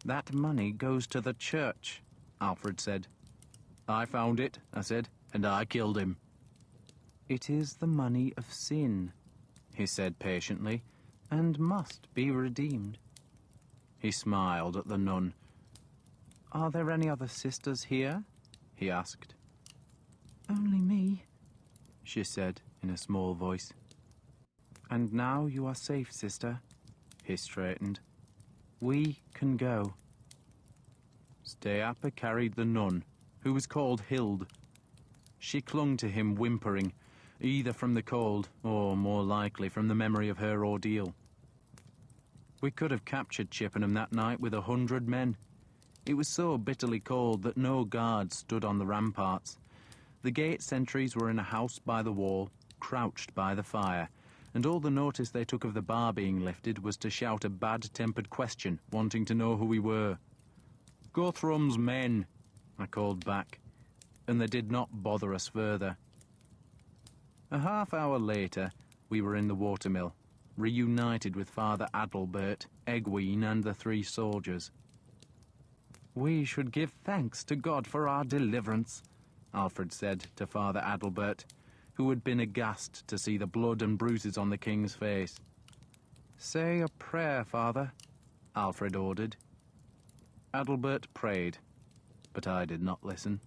"That money goes to the church," Alfred said. "I found it," I said, "and I killed him." "It is the money of sin," he said patiently, "and must be redeemed." He smiled at the nun. "Are there any other sisters here?" he asked. "Only me," she said in a small voice. "And now you are safe, sister," he straightened. "We can go." Steapa carried the nun, who was called Hild. She clung to him whimpering, either from the cold or, more likely, from the memory of her ordeal. We could have captured Chippenham that night with 100 men. It was so bitterly cold that no guards stood on the ramparts. The gate sentries were in a house by the wall, crouched by the fire, and all the notice they took of the bar being lifted was to shout a bad-tempered question, wanting to know who we were. "Guthrum's men," I called back, and they did not bother us further. A half-hour later, we were in the watermill, reunited with Father Adalbert, Egwene, and the 3 soldiers. "We should give thanks to God for our deliverance," Alfred said to Father Adalbert, who had been aghast to see the blood and bruises on the king's face. "Say a prayer, Father," Alfred ordered. Adalbert prayed, but I did not listen.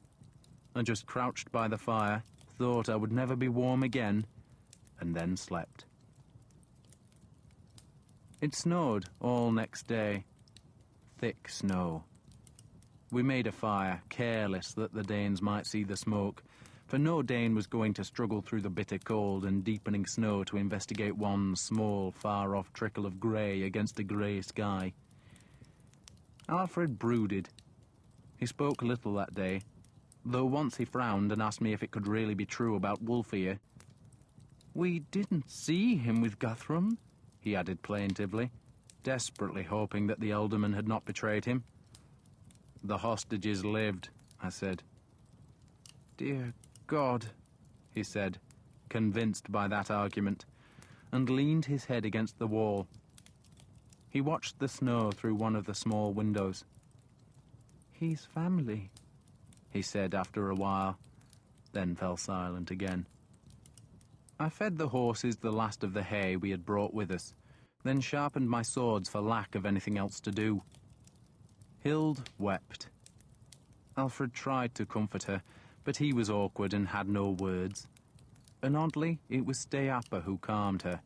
I just crouched by the fire, thought I would never be warm again, and then slept. It snowed all next day. Thick snow. We made a fire, careless that the Danes might see the smoke, for no Dane was going to struggle through the bitter cold and deepening snow to investigate one small, far-off trickle of grey against a grey sky. Alfred brooded. He spoke little that day, though once he frowned and asked me if it could really be true about Wulfhere. "We didn't see him with Guthrum," he added plaintively, desperately hoping that the alderman had not betrayed him. "The hostages lived," I said. "Dear God," he said, convinced by that argument, and leaned his head against the wall. He watched the snow through one of the small windows. "He's family," he said after a while, then fell silent again. I fed the horses the last of the hay we had brought with us, then sharpened my swords for lack of anything else to do. Hild wept. Alfred tried to comfort her, but he was awkward and had no words. And oddly, it was Steapa who calmed her.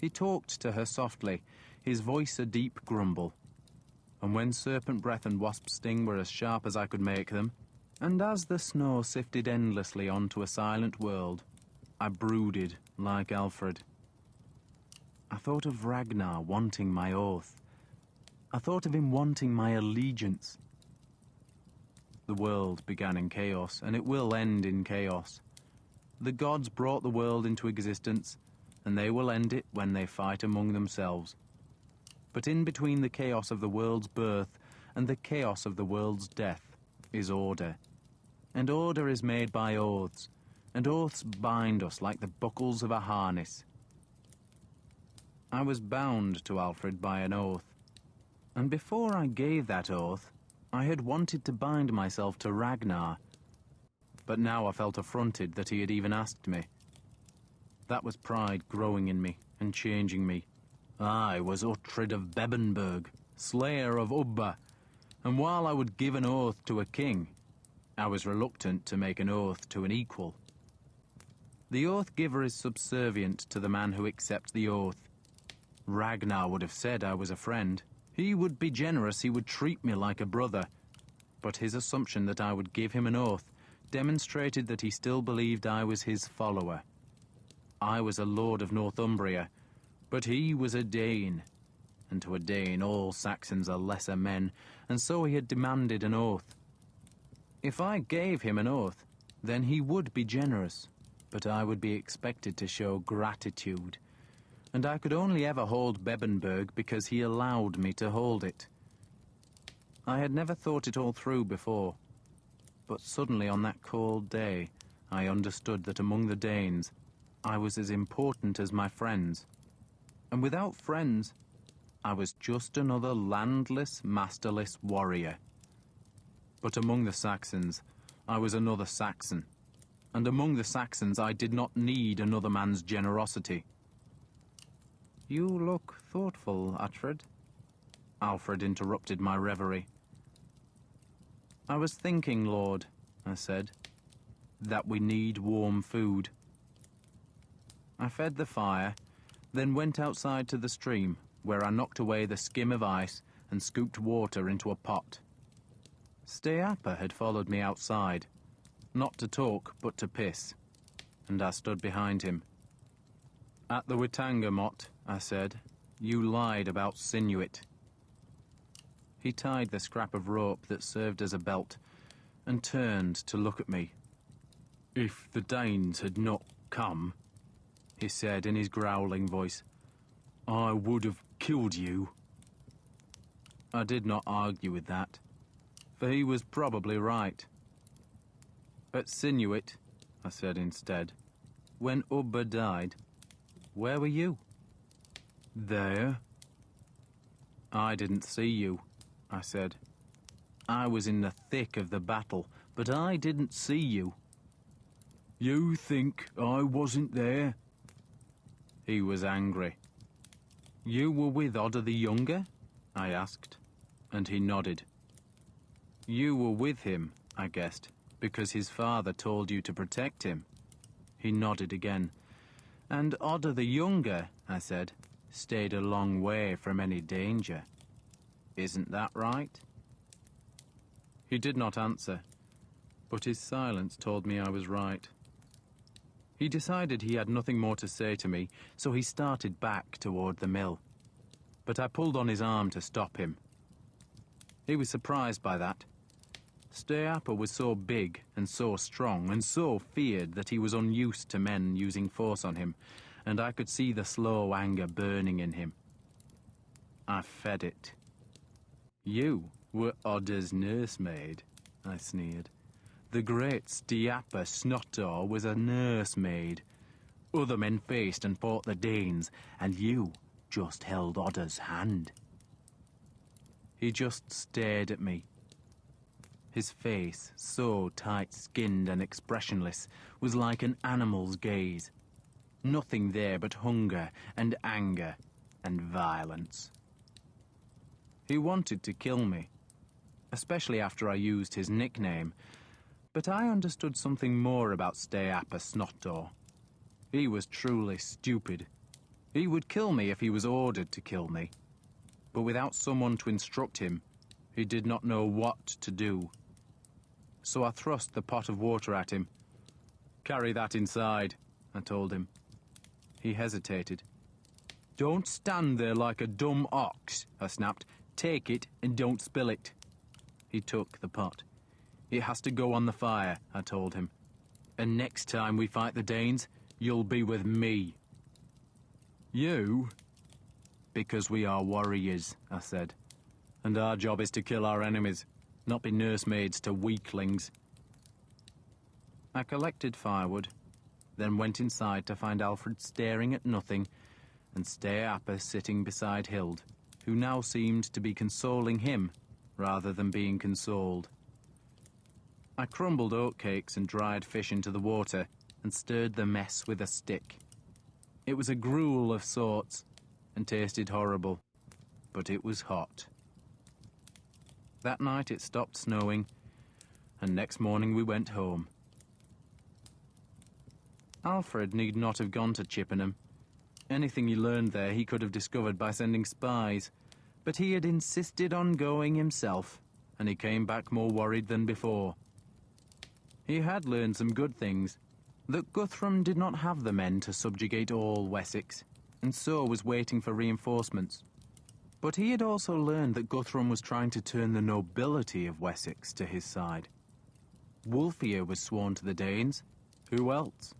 He talked to her softly, his voice a deep grumble. And when serpent breath and wasp sting were as sharp as I could make them, and as the snow sifted endlessly onto a silent world, I brooded like Alfred. I thought of Ragnar wanting my oath. I thought of him wanting my allegiance. The world began in chaos, and it will end in chaos. The gods brought the world into existence, and they will end it when they fight among themselves. But in between the chaos of the world's birth and the chaos of the world's death is order. And order is made by oaths, and oaths bind us like the buckles of a harness. I was bound to Alfred by an oath, and before I gave that oath, I had wanted to bind myself to Ragnar, but now I felt affronted that he had even asked me. That was pride growing in me and changing me. I was Uhtred of Bebbanburg, slayer of Ubba, and while I would give an oath to a king, I was reluctant to make an oath to an equal. The oath giver is subservient to the man who accepts the oath. Ragnar would have said I was a friend. He would be generous, he would treat me like a brother. But his assumption that I would give him an oath demonstrated that he still believed I was his follower. I was a lord of Northumbria, but he was a Dane. And to a Dane all Saxons are lesser men, and so he had demanded an oath. If I gave him an oath, then he would be generous, but I would be expected to show gratitude. And I could only ever hold Bebbanburg because he allowed me to hold it. I had never thought it all through before, but suddenly on that cold day, I understood that among the Danes, I was as important as my friends. And without friends, I was just another landless, masterless warrior. But among the Saxons, I was another Saxon. And among the Saxons, I did not need another man's generosity. You look thoughtful, Uhtred. Alfred interrupted my reverie. I was thinking, Lord, I said, that we need warm food. I fed the fire, then went outside to the stream, where I knocked away the skim of ice and scooped water into a pot. Steapa had followed me outside, not to talk, but to piss, and I stood behind him. At the Witangamot, I said, you lied about Sinuit. He tied the scrap of rope that served as a belt and turned to look at me. If the Danes had not come, he said in his growling voice, I would have killed you. I did not argue with that, for he was probably right. At Sinuit, I said instead, when Ubba died, where were you? There. I didn't see you, I said. I was in the thick of the battle, but I didn't see you. You think I wasn't there? He was angry. You were with Odda the Younger? I asked, and he nodded. You were with him, I guessed, because his father told you to protect him. He nodded again. And Odda the Younger, I said, stayed a long way from any danger. Isn't that right? He did not answer, but his silence told me I was right. He decided he had nothing more to say to me, so he started back toward the mill. But I pulled on his arm to stop him. He was surprised by that. Steapa was so big and so strong and so feared that he was unused to men using force on him, and I could see the slow anger burning in him. I fed it. You were Odda's nursemaid, I sneered. The great Steapa Snottor was a nursemaid. Other men faced and fought the Danes, and you just held Odda's hand. He just stared at me. His face, so tight-skinned and expressionless, was like an animal's gaze. Nothing there but hunger and anger and violence. He wanted to kill me, especially after I used his nickname, but I understood something more about Steapa Snottor. He was truly stupid. He would kill me if he was ordered to kill me, but without someone to instruct him, he did not know what to do. So I thrust the pot of water at him. Carry that inside, I told him. He hesitated. Don't stand there like a dumb ox, I snapped. Take it and don't spill it. He took the pot. It has to go on the fire, I told him. And next time we fight the Danes, you'll be with me. You? Because we are warriors, I said. and our job is to kill our enemies, not be nursemaids to weaklings. I collected firewood, then went inside to find Alfred staring at nothing and Stay Appa sitting beside Hild, who now seemed to be consoling him rather than being consoled. I crumbled oatcakes and dried fish into the water and stirred the mess with a stick. It was a gruel of sorts and tasted horrible, but it was hot. That night it stopped snowing, and next morning we went home. Alfred need not have gone to Chippenham. Anything he learned there he could have discovered by sending spies, but he had insisted on going himself, and he came back more worried than before. He had learned some good things, that Guthrum did not have the men to subjugate all Wessex, and so was waiting for reinforcements. But he had also learned that Guthrum was trying to turn the nobility of Wessex to his side. Wulfhere was sworn to the Danes. Who else?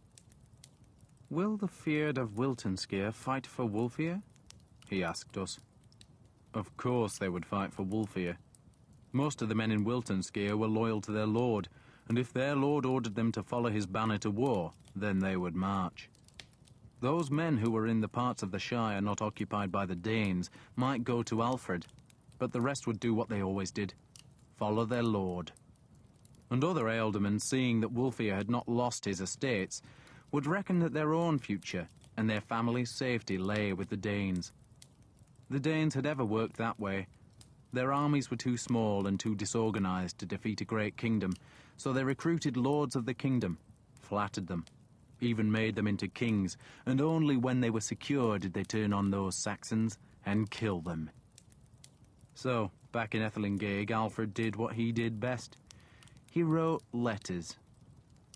Will the Fyrd of Wiltonscare fight for Wulfhere? He asked us. Of course they would fight for Wulfhere. Most of the men in Wiltonscare were loyal to their lord, and if their lord ordered them to follow his banner to war, then they would march. Those men who were in the parts of the Shire not occupied by the Danes might go to Alfred, but the rest would do what they always did, follow their lord. And other ealdormen, seeing that Wulfhere had not lost his estates, would reckon that their own future and their family's safety lay with the Danes. The Danes had ever worked that way. Their armies were too small and too disorganized to defeat a great kingdom, so they recruited lords of the kingdom, flattered them, even made them into kings, and only when they were secure did they turn on those Saxons and kill them. So, back in Ethelinghaig, Alfred did what he did best. He wrote letters.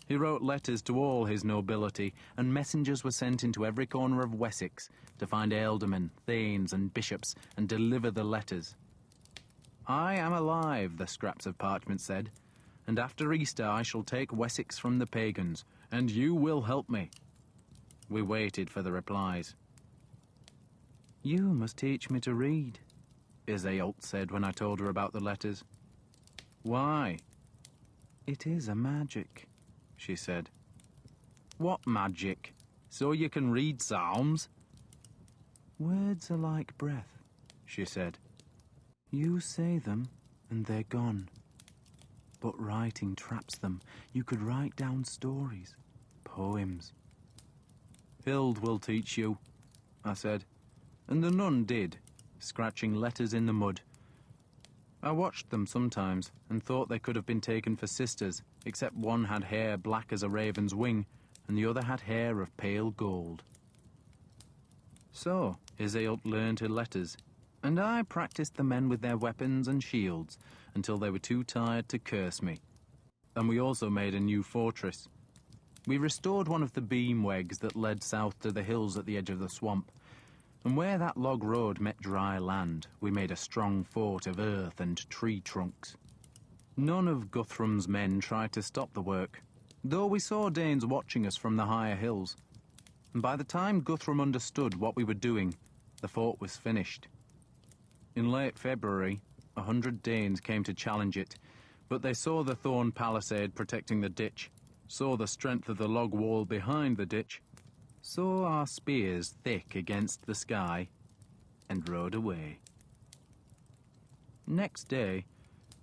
He wrote letters to all his nobility, and messengers were sent into every corner of Wessex to find ealdormen, thanes, and bishops, and deliver the letters. I am alive, the scraps of parchment said, and after Easter I shall take Wessex from the pagans, and you will help me. We waited for the replies. You must teach me to read, Iseult said when I told her about the letters. Why? It is a magic, she said. What magic? So you can read psalms? Words are like breath, she said. You say them, and they're gone. But writing traps them. You could write down stories, poems. Hild will teach you, I said, and the nun did, scratching letters in the mud. I watched them sometimes and thought they could have been taken for sisters, except one had hair black as a raven's wing, and the other had hair of pale gold. So, Iseult learned her letters, and I practiced the men with their weapons and shields until they were too tired to curse me. And we also made a new fortress. We restored one of the beam wegs that led south to the hills at the edge of the swamp, and where that log road met dry land, we made a strong fort of earth and tree trunks. None of Guthrum's men tried to stop the work, though we saw Danes watching us from the higher hills. And by the time Guthrum understood what we were doing, the fort was finished. In late February, 100 Danes came to challenge it, but they saw the thorn palisade protecting the ditch, saw the strength of the log wall behind the ditch, saw our spears thick against the sky, and rode away. Next day,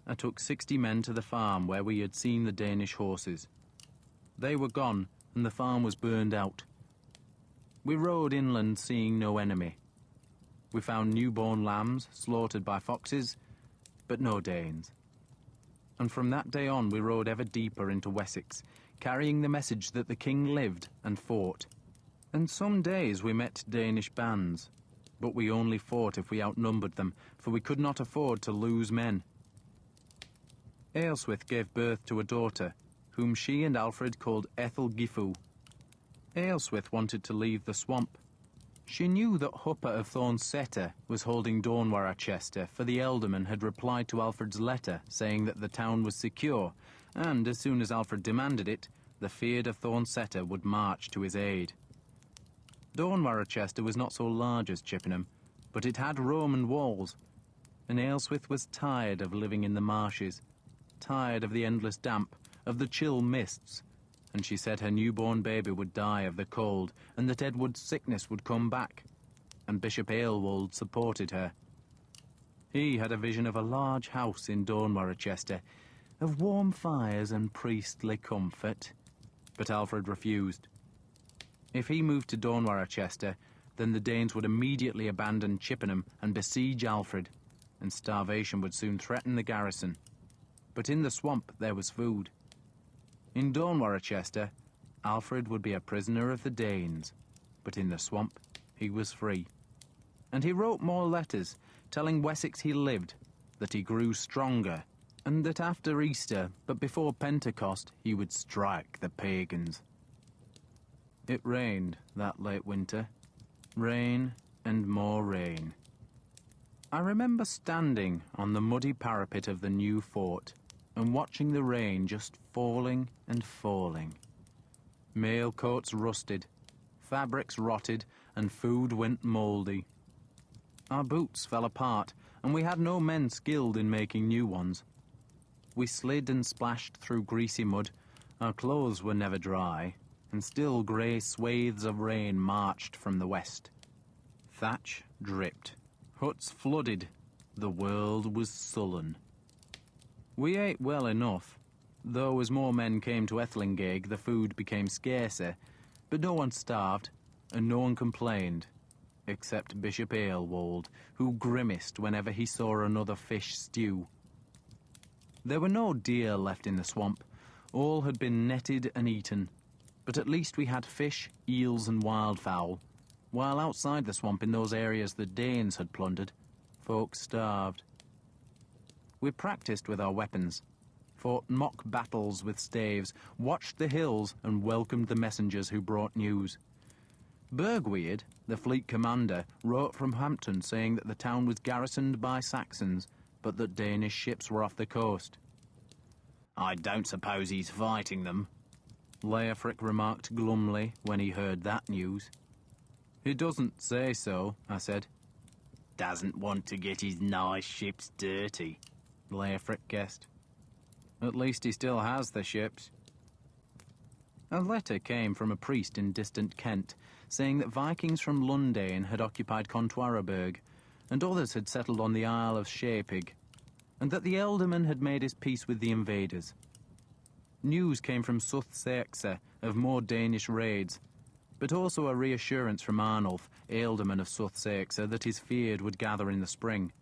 I took 60 men to the farm where we had seen the Danish horses. They were gone, and the farm was burned out. We rode inland, seeing no enemy. We found newborn lambs slaughtered by foxes, but no Danes. And from that day on we rode ever deeper into Wessex, carrying the message that the king lived and fought. And some days we met Danish bands, but we only fought if we outnumbered them, for we could not afford to lose men. Ealhswith gave birth to a daughter, whom she and Alfred called Ethelgifu. Ealhswith wanted to leave the swamp. She knew that Huppa of Thornsetta was holding Dornwara Chester, for the ealdorman had replied to Alfred's letter saying that the town was secure, and as soon as Alfred demanded it, the Fyrd of Thornsetta would march to his aid. Dornwara Chester was not so large as Chippenham, but it had Roman walls. and Aelswith was tired of living in the marshes, tired of the endless damp, of the chill mists, and she said her newborn baby would die of the cold, and that Edward's sickness would come back, and Bishop Aelwold supported her. He had a vision of a large house in Dornwarachester, of warm fires and priestly comfort, but Alfred refused. If he moved to Dornwarachester, then the Danes would immediately abandon Chippenham and besiege Alfred, and starvation would soon threaten the garrison. But in the swamp there was food. In Dornwarachester, Alfred would be a prisoner of the Danes, but in the swamp he was free. And he wrote more letters, telling Wessex he lived, that he grew stronger, and that after Easter, but before Pentecost, he would strike the pagans. It rained that late winter. Rain and more rain. I remember standing on the muddy parapet of the new fort and watching the rain just falling and falling. Mail coats rusted, fabrics rotted, and food went mouldy. Our boots fell apart, and we had no men skilled in making new ones. We slid and splashed through greasy mud. Our clothes were never dry, and still grey swathes of rain marched from the west. Thatch dripped. Huts flooded. The world was sullen. We ate well enough, though as more men came to Ethlinghaig, the food became scarcer, but no one starved, and no one complained, except Bishop Aelwold, who grimaced whenever he saw another fish stew. There were no deer left in the swamp. All had been netted and eaten, but at least we had fish, eels, and wildfowl, while outside the swamp in those areas the Danes had plundered, folks starved. We practiced with our weapons, fought mock battles with staves, watched the hills, and welcomed the messengers who brought news. Bergweird, the fleet commander, wrote from Hampton saying that the town was garrisoned by Saxons, but that Danish ships were off the coast. "I don't suppose he's fighting them," Leofric remarked glumly when he heard that news. "He doesn't say so," I said. "Doesn't want to get his nice ships dirty," Leofric guessed. "At least he still has the ships." A letter came from a priest in distant Kent, saying that Vikings from Lundane had occupied Contwaraberg, and others had settled on the Isle of Shapig, and that the ealdorman had made his peace with the invaders. News came from Suthsexa of more Danish raids, but also a reassurance from Arnulf, ealdorman of Suthsexa, that his feared would gather in the spring.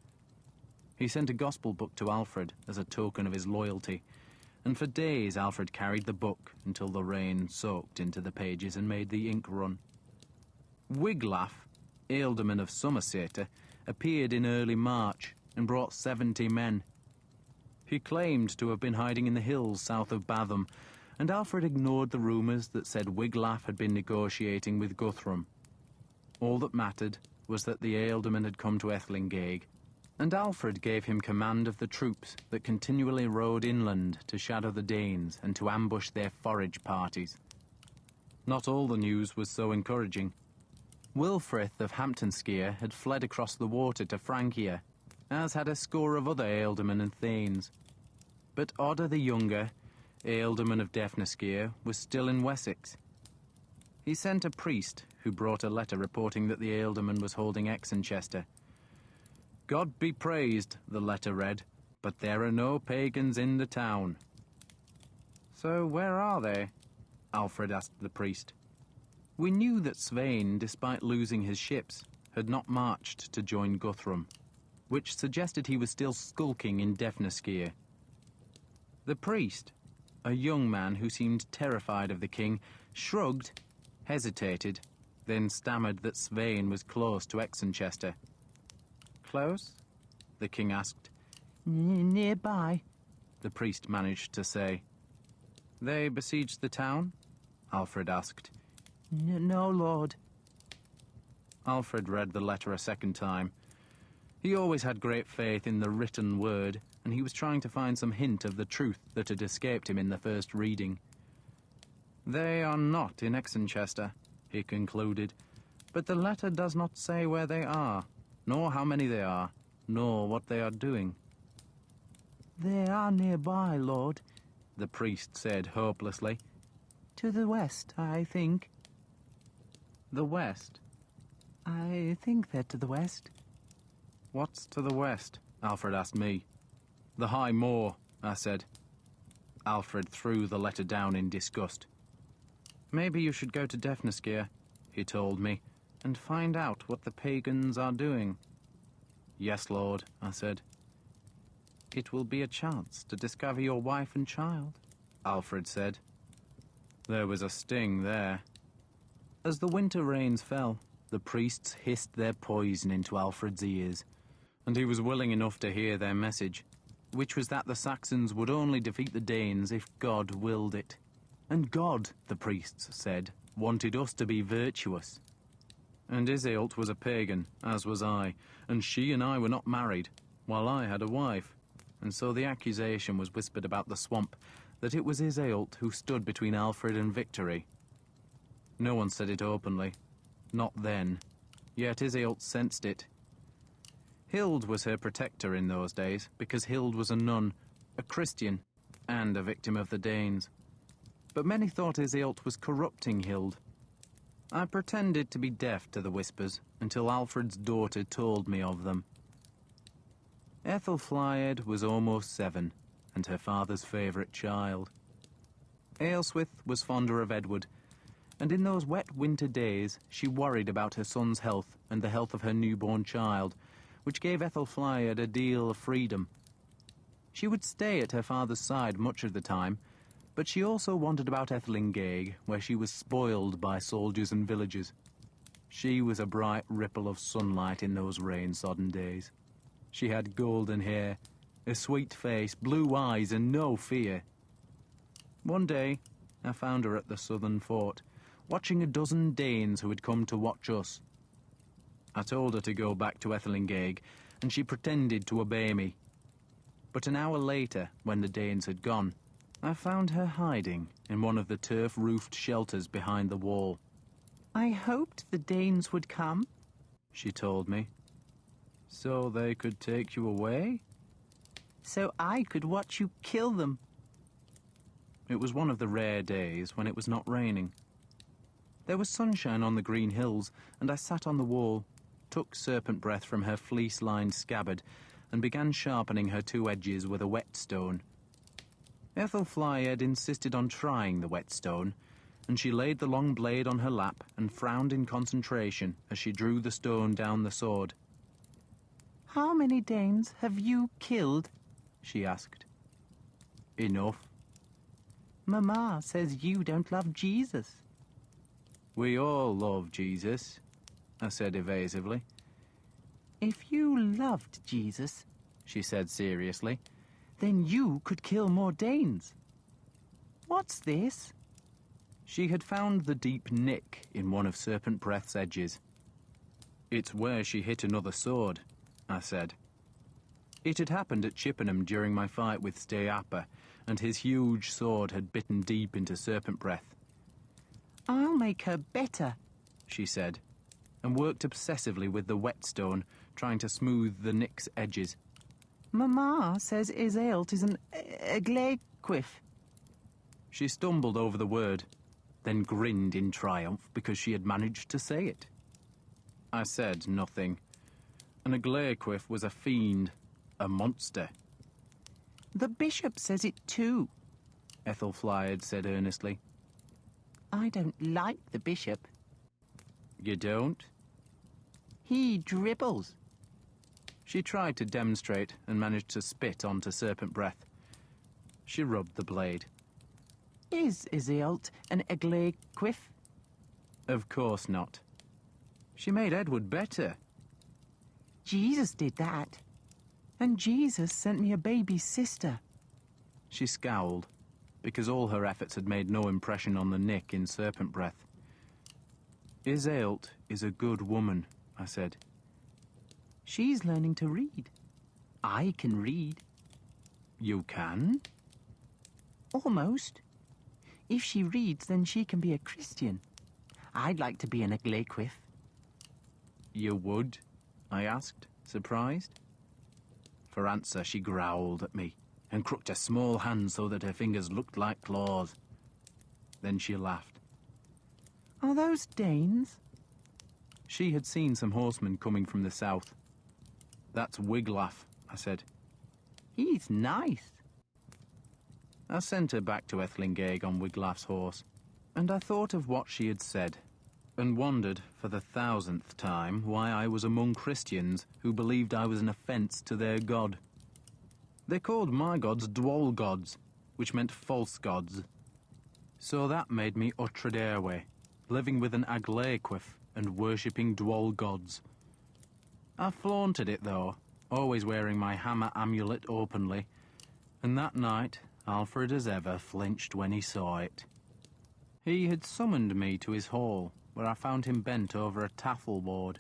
He sent a gospel book to Alfred as a token of his loyalty, and for days Alfred carried the book until the rain soaked into the pages and made the ink run. Wiglaf, ealdorman of Somerset, appeared in early March and brought 70 men. He claimed to have been hiding in the hills south of Batham, and Alfred ignored the rumours that said Wiglaf had been negotiating with Guthrum. All that mattered was that the ealdorman had come to Ethlinghaig, and Alfred gave him command of the troops that continually rode inland to shadow the Danes and to ambush their forage parties. Not all the news was so encouraging. Wilfrith of Hamptonskire had fled across the water to Francia, as had a score of other ealdormen and thanes. But Odda the Younger, ealdorman of Defnaskir, was still in Wessex. He sent a priest who brought a letter reporting that the ealdorman was holding Exenchester. "God be praised," the letter read, "but there are no pagans in the town." "So where are they?" Alfred asked the priest. We knew that Svein, despite losing his ships, had not marched to join Guthrum, which suggested he was still skulking in Defnaskir. The priest, a young man who seemed terrified of the king, shrugged, hesitated, then stammered that Svein was close to Exenchester. "Close?" the king asked. "Nearby," the priest managed to say. "They besieged the town?" Alfred asked. "No, lord." Alfred read the letter a second time. He always had great faith in the written word, and he was trying to find some hint of the truth that had escaped him in the first reading. "They are not in Exenchester," he concluded, "but the letter does not say where they are, nor how many they are, nor what they are doing. They are nearby, Lord, the priest said hopelessly. to the west, I think. The west? I think they're to the west. What's to the west? Alfred asked me. The High Moor, I said. Alfred threw the letter down in disgust. Maybe you should go to Defneskir, he told me, and find out what the pagans are doing. Yes, Lord, I said. It will be a chance to discover your wife and child, Alfred said. There was a sting there. As the winter rains fell, the priests hissed their poison into Alfred's ears, and he was willing enough to hear their message, which was that the Saxons would only defeat the Danes if God willed it. And God, the priests said, wanted us to be virtuous. And Iseult was a pagan, as was I, and she and I were not married, while I had a wife. And so the accusation was whispered about the swamp that it was Iseult who stood between Alfred and victory. No one said it openly. Not then. Yet Iseult sensed it. Hild was her protector in those days, because Hild was a nun, a Christian, and a victim of the Danes. But many thought Iseult was corrupting Hild. I pretended to be deaf to the whispers until Alfred's daughter told me of them. Ethelflaed was almost 7, and her father's favourite child. Aelswith was fonder of Edward, and in those wet winter days she worried about her son's health and the health of her newborn child, which gave Ethelflaed a deal of freedom. She would stay at her father's side much of the time, but she also wandered about Ethelinghaig, where she was spoiled by soldiers and villagers. She was a bright ripple of sunlight in those rain-sodden days. She had golden hair, a sweet face, blue eyes, and no fear. One day, I found her at the southern fort, watching a dozen Danes who had come to watch us. I told her to go back to Ethelinghaig, and she pretended to obey me. But an hour later, when the Danes had gone, I found her hiding in one of the turf-roofed shelters behind the wall. I hoped the Danes would come, she told me. So they could take you away? So I could watch you kill them. It was one of the rare days when it was not raining. There was sunshine on the green hills, and I sat on the wall, took serpent breath from her fleece-lined scabbard, and began sharpening her 2 edges with a whetstone. Ethelflaed insisted on trying the whetstone, and she laid the long blade on her lap and frowned in concentration as she drew the stone down the sword. How many Danes have you killed? She asked. Enough. Mama says you don't love Jesus. We all love Jesus, I said evasively. If you loved Jesus, she said seriously, then you could kill more Danes. What's this? She had found the deep nick in one of Serpent Breath's edges. It's where she hit another sword, I said. It had happened at Chippenham during my fight with Steapa, and his huge sword had bitten deep into Serpent Breath. I'll make her better, she said, and worked obsessively with the whetstone, trying to smooth the nick's edges. Mama says Iseult is an Eglaequif. She stumbled over the word, then grinned in triumph because she had managed to say it. I said nothing. An Eglaequif was a fiend, a monster. The bishop says it too, Ethelflaed said earnestly. I don't like the bishop. You don't? He dribbles. She tried to demonstrate and managed to spit onto Serpent Breath. She rubbed the blade. Is Iseult an Eglaequif? Of course not. She made Edward better. Jesus did that. And Jesus sent me a baby sister. She scowled, because all her efforts had made no impression on the nick in Serpent Breath. Iseult is a good woman, I said. She's learning to read. I can read. You can? Almost. If she reads, then she can be a Christian. I'd like to be an Eglaequif. You would? I asked, surprised. For answer, she growled at me and crooked a small hand so that her fingers looked like claws. Then she laughed. Are those Danes? She had seen some horsemen coming from the south. That's Wiglaf, I said. He's nice. I sent her back to Ethlinghaig on Wiglaf's horse, and I thought of what she had said, and wondered for the 1000th time why I was among Christians who believed I was an offence to their god. They called my gods Dwal gods, which meant false gods. So that made me Utraderwe, living with an Aglaequif and worshipping Dwal gods. I flaunted it, though, always wearing my hammer amulet openly, and that night Alfred as ever flinched when he saw it. He had summoned me to his hall, where I found him bent over a taffel board.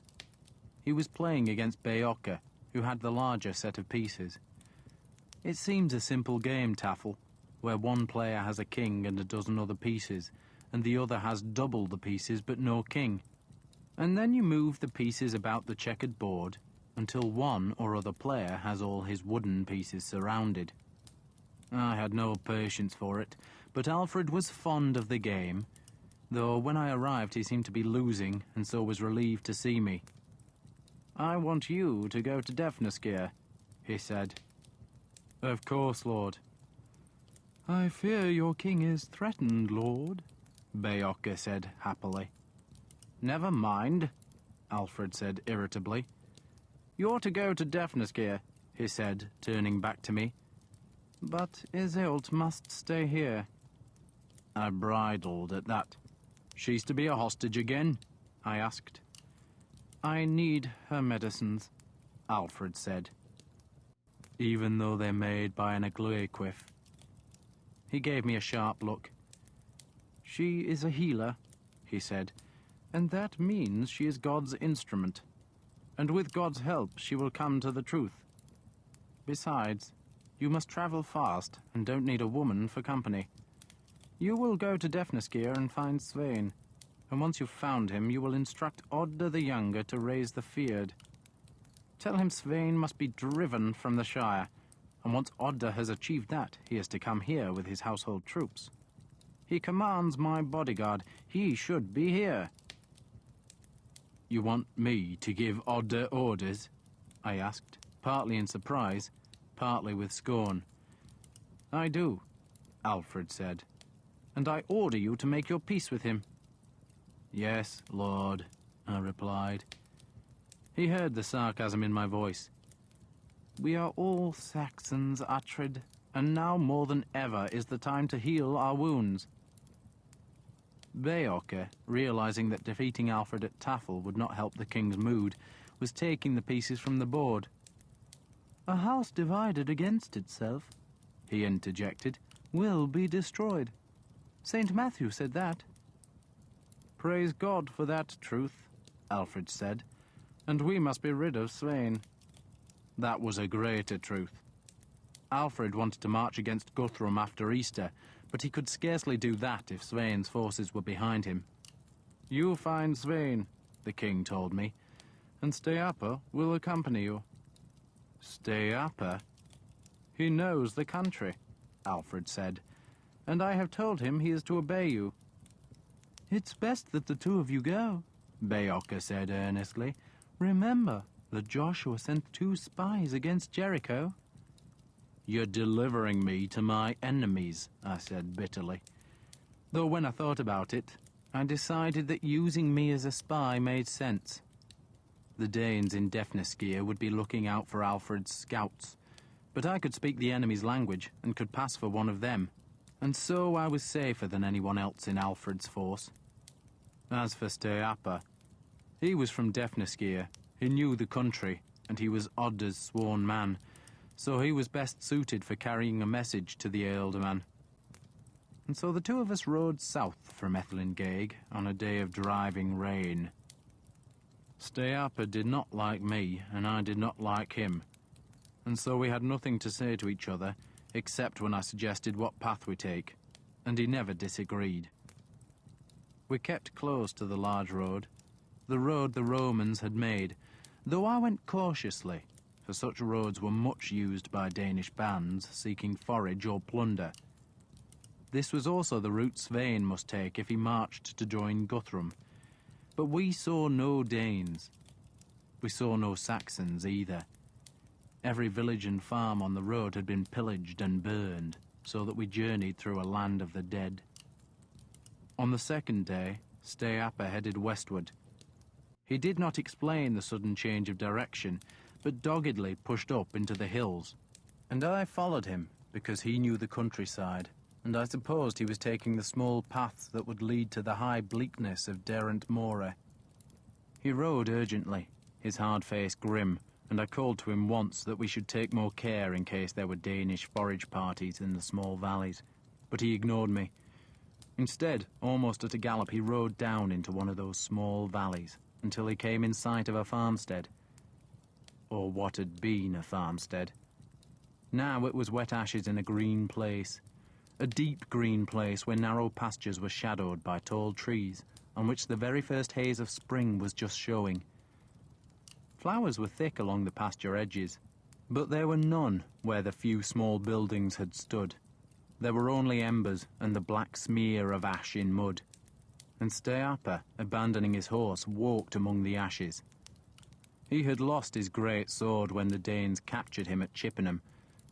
He was playing against Beocca, who had the larger set of pieces. It seems a simple game, taffel, where one player has a king and a dozen other pieces, and the other has double the pieces but no king. And then you move the pieces about the checkered board until one or other player has all his wooden pieces surrounded. I had no patience for it, but Alfred was fond of the game, though when I arrived he seemed to be losing, and so was relieved to see me. I want you to go to Defnascere, he said. Of course, Lord. I fear your king is threatened, Lord, Beocca said happily. Never mind, Alfred said irritably. You're to go to Defnascere, he said, turning back to me. But Iseult must stay here. I bridled at that. She's to be a hostage again? I asked. I need her medicines, Alfred said. Even though they're made by an Aglaequif. He gave me a sharp look. She is a healer, he said, and that means she is God's instrument. And with God's help she will come to the truth. Besides, you must travel fast and don't need a woman for company. You will go to Defnascere and find Svein, and once you've found him, you will instruct Odda the Younger to raise the Feared. Tell him Svein must be driven from the Shire, and once Odda has achieved that, he is to come here with his household troops. He commands my bodyguard. He should be here. You want me to give Odda orders? I asked, partly in surprise, partly with scorn. I do, Alfred said, and I order you to make your peace with him. Yes, Lord, I replied. He heard the sarcasm in my voice. We are all Saxons, Uhtred, and now more than ever is the time to heal our wounds. Beocca, realizing that defeating Alfred at Taffel would not help the king's mood, was taking the pieces from the board. A house divided against itself, he interjected, will be destroyed. St. Matthew said that. Praise God for that truth, Alfred said, and we must be rid of Svein. That was a greater truth. Alfred wanted to march against Guthrum after Easter, but he could scarcely do that if Svein's forces were behind him. You find Svein, the king told me, and Steapa will accompany you. Steapa? He knows the country, Alfred said, and I have told him he is to obey you. It's best that the two of you go, Beocca said earnestly. Remember that Joshua sent 2 spies against Jericho. You're delivering me to my enemies, I said bitterly. Though when I thought about it, I decided that using me as a spy made sense. The Danes in Defnascere would be looking out for Alfred's scouts, but I could speak the enemy's language and could pass for one of them, and so I was safer than anyone else in Alfred's force. As for Steapa, he was from Defnascere, he knew the country, and he was Odda's sworn man, so he was best suited for carrying a message to the Ealdorman. And so the two of us rode south from Ethlinghaig on a day of driving rain. Steapa did not like me, and I did not like him, and so we had nothing to say to each other, except when I suggested what path we take, and he never disagreed. We kept close to the large road, the road the Romans had made, though I went cautiously, for such roads were much used by Danish bands seeking forage or plunder. This was also the route Svein must take if he marched to join Guthrum. But we saw no Danes. We saw no Saxons either. Every village and farm on the road had been pillaged and burned, so that we journeyed through a land of the dead. On the second day, Steapa headed westward. He did not explain the sudden change of direction, but doggedly pushed up into the hills. And I followed him, because he knew the countryside, and I supposed he was taking the small path that would lead to the high bleakness of Derrent Mora. He rode urgently, his hard face grim, and I called to him once that we should take more care in case there were Danish forage parties in the small valleys, but he ignored me. Instead, almost at a gallop, he rode down into one of those small valleys until he came in sight of a farmstead. Or what had been a farmstead. Now it was wet ashes in a green place. A deep green place where narrow pastures were shadowed by tall trees, on which the very first haze of spring was just showing. Flowers were thick along the pasture edges, but there were none where the few small buildings had stood. There were only embers and the black smear of ash in mud. And Steapa, abandoning his horse, walked among the ashes. He had lost his great sword when the Danes captured him at Chippenham,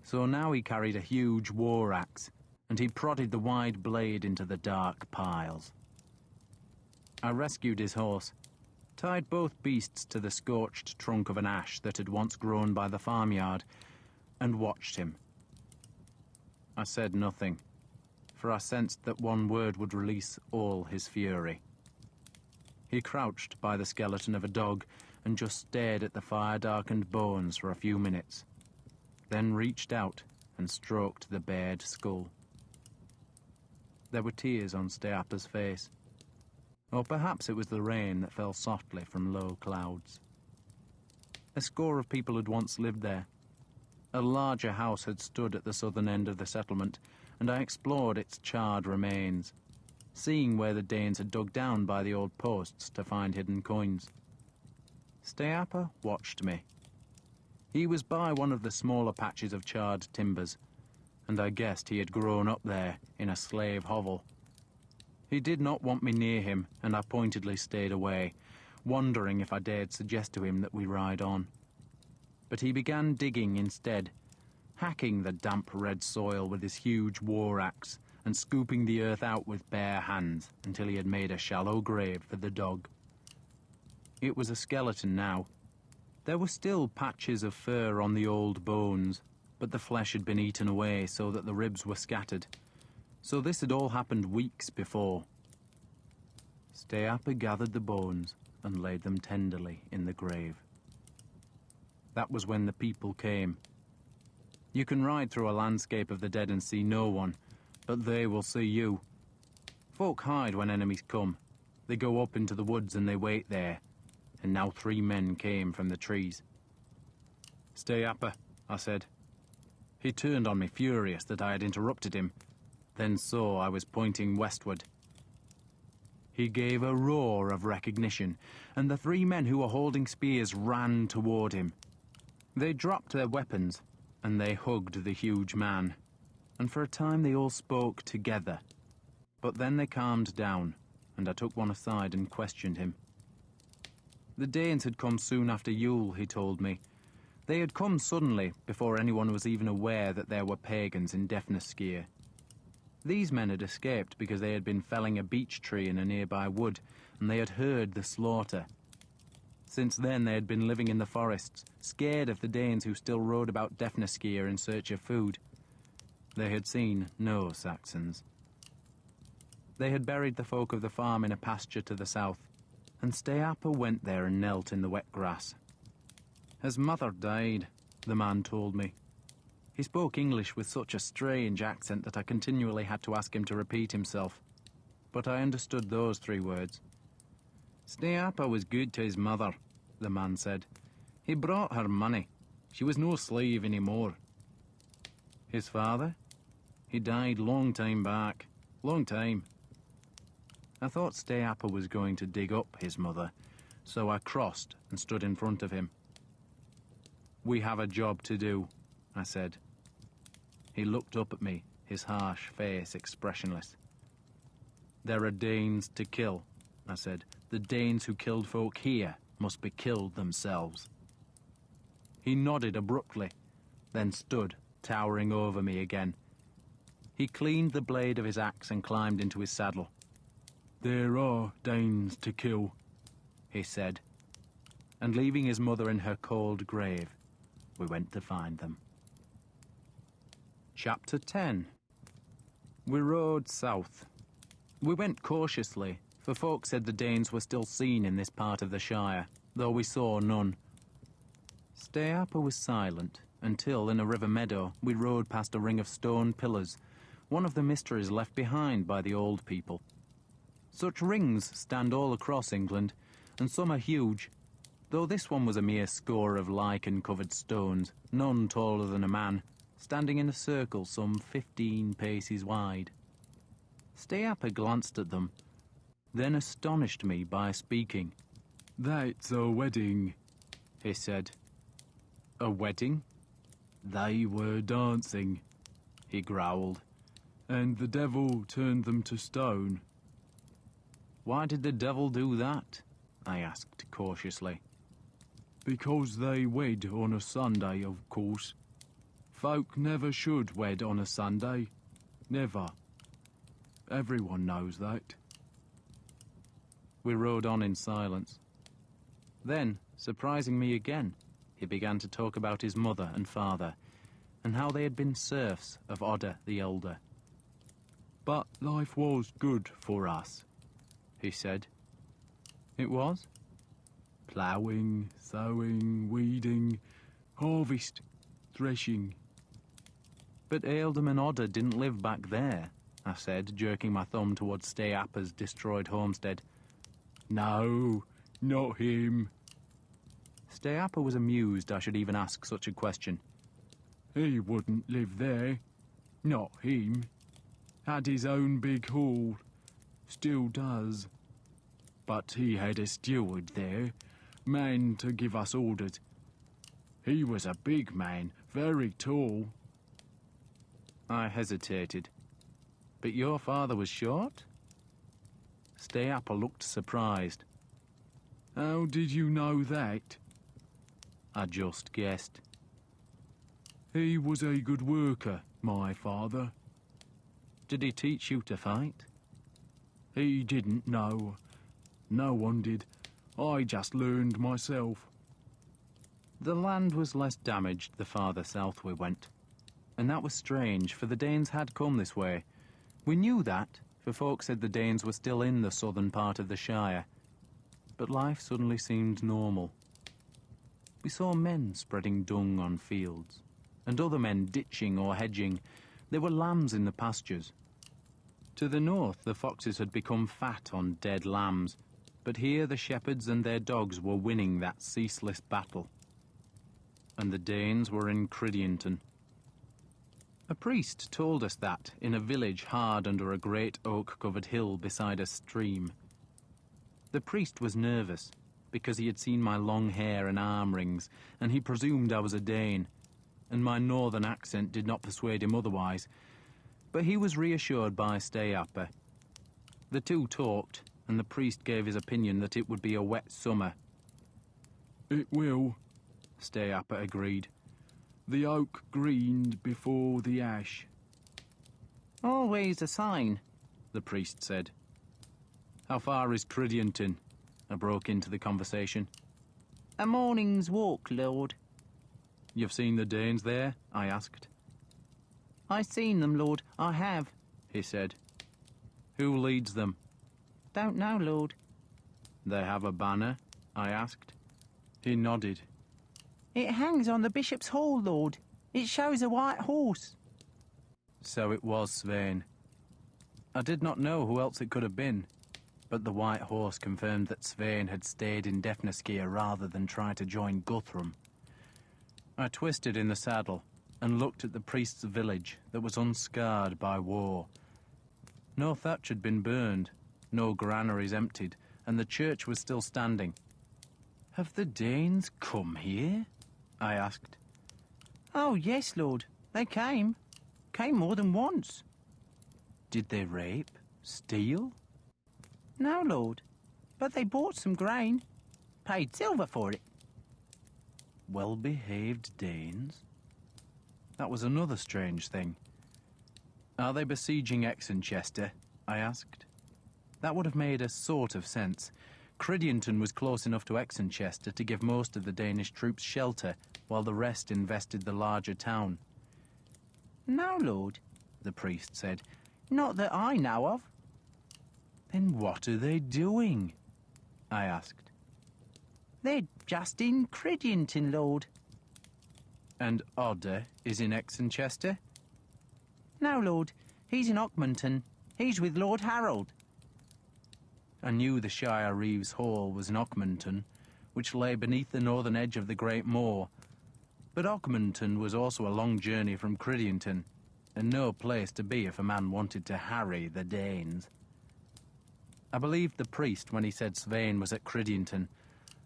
so now he carried a huge war axe, and he prodded the wide blade into the dark piles. I rescued his horse, tied both beasts to the scorched trunk of an ash that had once grown by the farmyard, and watched him. I said nothing, for I sensed that one word would release all his fury. He crouched by the skeleton of a dog and just stared at the fire-darkened bones for a few minutes, then reached out and stroked the bared skull. There were tears on Steapa's face, or perhaps it was the rain that fell softly from low clouds. A score of people had once lived there. A larger house had stood at the southern end of the settlement, and I explored its charred remains, seeing where the Danes had dug down by the old posts to find hidden coins. Steapa watched me. He was by one of the smaller patches of charred timbers, and I guessed he had grown up there in a slave hovel. He did not want me near him, and I pointedly stayed away, wondering if I dared suggest to him that we ride on. But he began digging instead, hacking the damp red soil with his huge war axe and scooping the earth out with bare hands until he had made a shallow grave for the dog. It was a skeleton now. There were still patches of fur on the old bones, but the flesh had been eaten away so that the ribs were scattered. So this had all happened weeks before. Steapa gathered the bones and laid them tenderly in the grave. That was when the people came. You can ride through a landscape of the dead and see no one, but they will see you. Folk hide when enemies come. They go up into the woods and they wait there. And now 3 men came from the trees. "Steapa," I said. He turned on me, furious that I had interrupted him, then saw I was pointing westward. He gave a roar of recognition, and the 3 men who were holding spears ran toward him. They dropped their weapons, and they hugged the huge man, and for a time they all spoke together. But then they calmed down, and I took one aside and questioned him. The Danes had come soon after Yule, he told me. They had come suddenly, before anyone was even aware that there were pagans in Defnaskir. These men had escaped because they had been felling a beech tree in a nearby wood, and they had heard the slaughter. Since then they had been living in the forests, scared of the Danes who still rode about Defnaskir in search of food. They had seen no Saxons. They had buried the folk of the farm in a pasture to the south, and Steapa went there and knelt in the wet grass. His mother died, the man told me. He spoke English with such a strange accent that I continually had to ask him to repeat himself. But I understood those 3 words. Steapa was good to his mother, the man said. He brought her money. She was no slave anymore. His father? He died long time back. Long time. I thought Steapa was going to dig up his mother, so I crossed and stood in front of him. We have a job to do, I said. He looked up at me, his harsh face expressionless. There are Danes to kill, I said. The Danes who killed folk here must be killed themselves. He nodded abruptly, then stood, towering over me again. He cleaned the blade of his axe and climbed into his saddle. There are Danes to kill, he said, and leaving his mother in her cold grave, we went to find them. Chapter 10. We rode south. We went cautiously, for folk said the Danes were still seen in this part of the Shire, though we saw none. Steapa was silent, until, in a river meadow, we rode past a ring of stone pillars, one of the mysteries left behind by the old people. Such rings stand all across England, and some are huge, though this one was a mere score of lichen-covered stones, none taller than a man, standing in a circle some 15 paces wide. Steapa glanced at them, then astonished me by speaking. That's a wedding, he said. A wedding? They were dancing, he growled, and the devil turned them to stone. Why did the devil do that? I asked cautiously. Because they wed on a Sunday, of course. Folk never should wed on a Sunday. Never. Everyone knows that. We rode on in silence. Then, surprising me again, he began to talk about his mother and father, and how they had been serfs of Odda the Elder. But life was good for us, he said. It was? Ploughing, sowing, weeding, harvest, threshing. But Ealdam and Odda didn't live back there, I said, jerking my thumb towards Steapa's destroyed homestead. No, not him. Steapa was amused I should even ask such a question. He wouldn't live there. Not him. Had his own big hall. Still does. But he had a steward there, man to give us orders. He was a big man, very tall. I hesitated. But your father was short? Steapa looked surprised. How did you know that? I just guessed. He was a good worker, my father. Did he teach you to fight? He didn't know. No one did. I just learned myself. The land was less damaged the farther south we went. And that was strange, for the Danes had come this way. We knew that, for folk said the Danes were still in the southern part of the Shire. But life suddenly seemed normal. We saw men spreading dung on fields, and other men ditching or hedging. There were lambs in the pastures. To the north, the foxes had become fat on dead lambs, but here the shepherds and their dogs were winning that ceaseless battle. And the Danes were in Cridionton. A priest told us that in a village hard under a great oak-covered hill beside a stream. The priest was nervous, because he had seen my long hair and arm rings, and he presumed I was a Dane, and my northern accent did not persuade him otherwise. But he was reassured by Steapa. The two talked, and the priest gave his opinion that it would be a wet summer. It will, Steapa agreed. The oak greened before the ash. Always a sign, the priest said. How far is Cridionton? I broke into the conversation. A morning's walk, Lord. You've seen the Danes there? I asked. I've seen them, Lord, I have, he said. Who leads them? Don't know, Lord. They have a banner? I asked. He nodded. It hangs on the bishop's hall, Lord. It shows a white horse. So it was Svein. I did not know who else it could have been, but the white horse confirmed that Svein had stayed in Defneskir rather than try to join Guthrum. I twisted in the saddle and looked at the priest's village that was unscarred by war. No thatch had been burned, no granaries emptied, and the church was still standing. Have the Danes come here? I asked. Oh, yes, Lord. They came. Came more than once. Did they rape? Steal? No, Lord. But they bought some grain. Paid silver for it. Well-behaved Danes? That was another strange thing. Are they besieging Exenchester? I asked. That would have made a sort of sense. Cridionton was close enough to Exenchester to give most of the Danish troops shelter, while the rest invested the larger town. No, Lord, the priest said. Not that I know of. Then what are they doing? I asked. They're just in Cridionton, Lord. And Odder is in Exenchester? No, Lord. He's in Ockmonton. He's with Lord Harold. I knew the Shire Reeves Hall was in Ockmonton, which lay beneath the northern edge of the Great Moor. But Ockmonton was also a long journey from Cridionton, and no place to be if a man wanted to harry the Danes. I believed the priest when he said Svein was at Cridionton,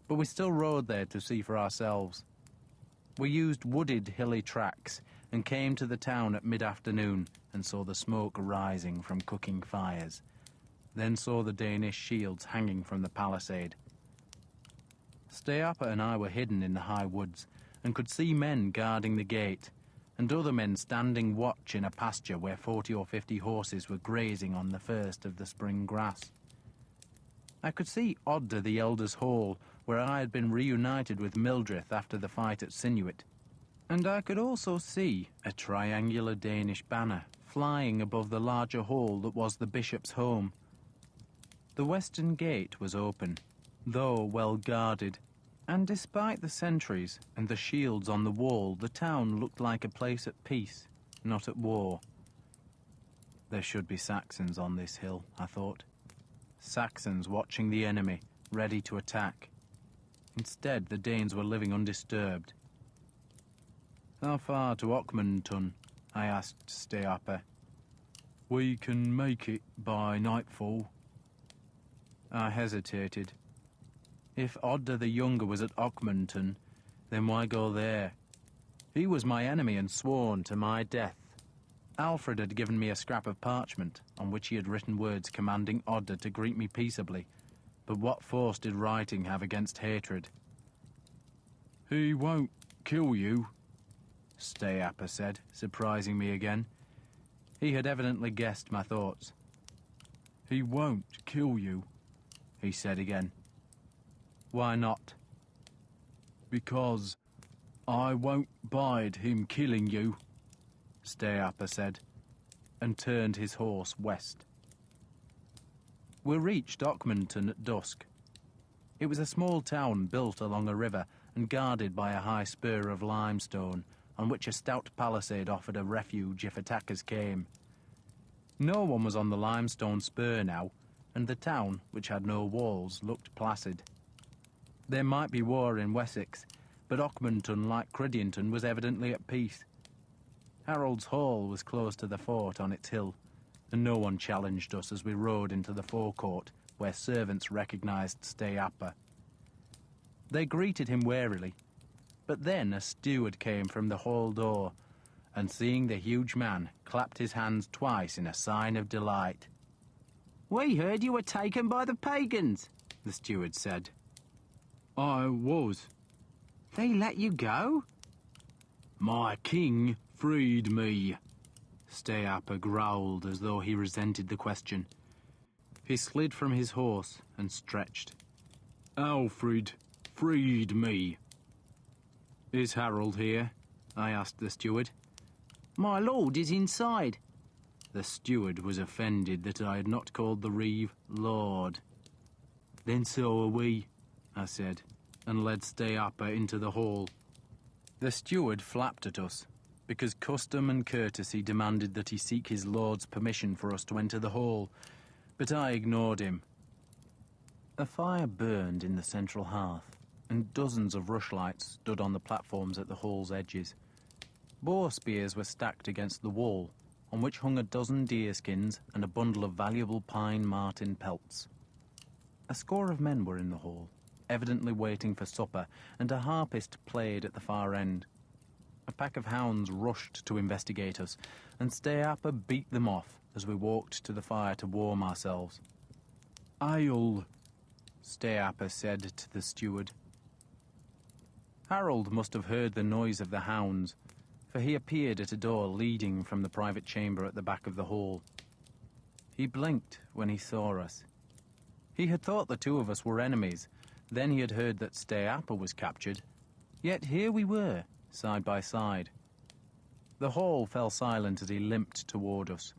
but we still rode there to see for ourselves. We used wooded, hilly tracks and came to the town at mid-afternoon and saw the smoke rising from cooking fires, then saw the Danish shields hanging from the palisade. Steapa and I were hidden in the high woods and could see men guarding the gate and other men standing watch in a pasture where 40 or 50 horses were grazing on the first of the spring grass. I could see Odder the Elder's Hall, where I had been reunited with Mildrith after the fight at Sinuit. And I could also see a triangular Danish banner flying above the larger hall that was the bishop's home. The western gate was open, though well guarded, and despite the sentries and the shields on the wall, the town looked like a place at peace, not at war. There should be Saxons on this hill, I thought. Saxons watching the enemy, ready to attack. Instead, the Danes were living undisturbed. How far to Ockmonton? I asked Steapa. We can make it by nightfall. I hesitated. If Odder the Younger was at Ockmonton, then why go there? He was my enemy and sworn to my death. Alfred had given me a scrap of parchment on which he had written words commanding Odder to greet me peaceably. But what force did writing have against hatred? He won't kill you, Steapa said, surprising me again. He had evidently guessed my thoughts. He won't kill you, he said again. Why not? Because I won't bide him killing you, Steapa said, and turned his horse west. We reached Ockmonton at dusk. It was a small town built along a river and guarded by a high spur of limestone, on which a stout palisade offered a refuge if attackers came. No one was on the limestone spur now, and the town, which had no walls, looked placid. There might be war in Wessex, but Ockmonton, like Cridionton, was evidently at peace. Harold's Hall was close to the fort on its hill, and no one challenged us as we rode into the forecourt, where servants recognised Steapa. They greeted him warily, but then a steward came from the hall door, and seeing the huge man, clapped his hands twice in a sign of delight. We heard you were taken by the pagans, the steward said. I was. They let you go? My king freed me, Steapa growled as though he resented the question. He slid from his horse and stretched. Alfred freed me. Is Harold here? I asked the steward. My lord is inside. The steward was offended that I had not called the reeve Lord. Then so are we, I said, and led Steapa into the hall. The steward flapped at us, because custom and courtesy demanded that he seek his lord's permission for us to enter the hall, but I ignored him. A fire burned in the central hearth, and dozens of rushlights stood on the platforms at the hall's edges. Boar spears were stacked against the wall, on which hung a dozen deerskins and a bundle of valuable pine marten pelts. A score of men were in the hall, evidently waiting for supper, and a harpist played at the far end. A pack of hounds rushed to investigate us, and Steapa beat them off as we walked to the fire to warm ourselves. "I'll," Steapa said to the steward. Harold must have heard the noise of the hounds, for he appeared at a door leading from the private chamber at the back of the hall. He blinked when he saw us. He had thought the two of us were enemies. Then he had heard that Steapa was captured. Yet here we were, side by side. The hall fell silent as he limped toward us.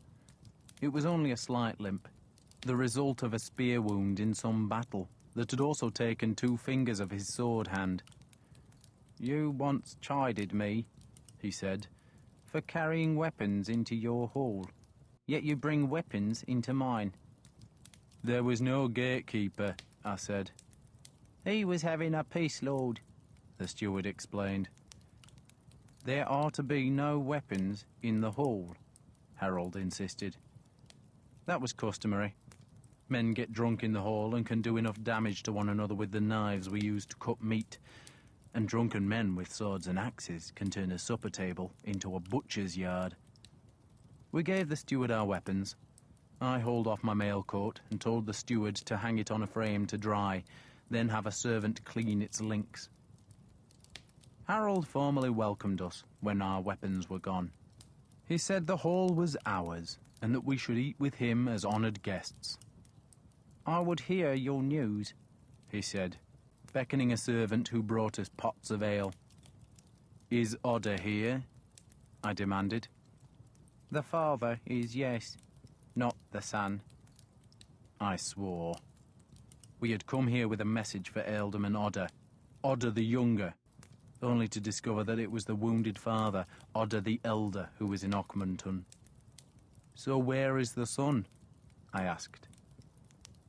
It was only a slight limp, the result of a spear wound in some battle that had also taken 2 fingers of his sword hand. "You once chided me," he said, "for carrying weapons into your hall. Yet you bring weapons into mine." "There was no gatekeeper," I said. "He was having a peace, Lord," the steward explained. "There are to be no weapons in the hall," Harold insisted. That was customary. Men get drunk in the hall and can do enough damage to one another with the knives we use to cut meat. And drunken men with swords and axes can turn a supper table into a butcher's yard. We gave the steward our weapons. I hauled off my mail coat and told the steward to hang it on a frame to dry, then have a servant clean its links. Harold formally welcomed us when our weapons were gone. He said the hall was ours, and that we should eat with him as honoured guests. "I would hear your news," he said, beckoning a servant who brought us pots of ale. "Is Odda here?" I demanded. "The father is, yes, not the son." I swore. We had come here with a message for Ealdorman Odda, Odda the Younger, only to discover that it was the wounded father, Odda the Elder, who was in Ockmanton. "So where is the son?" I asked.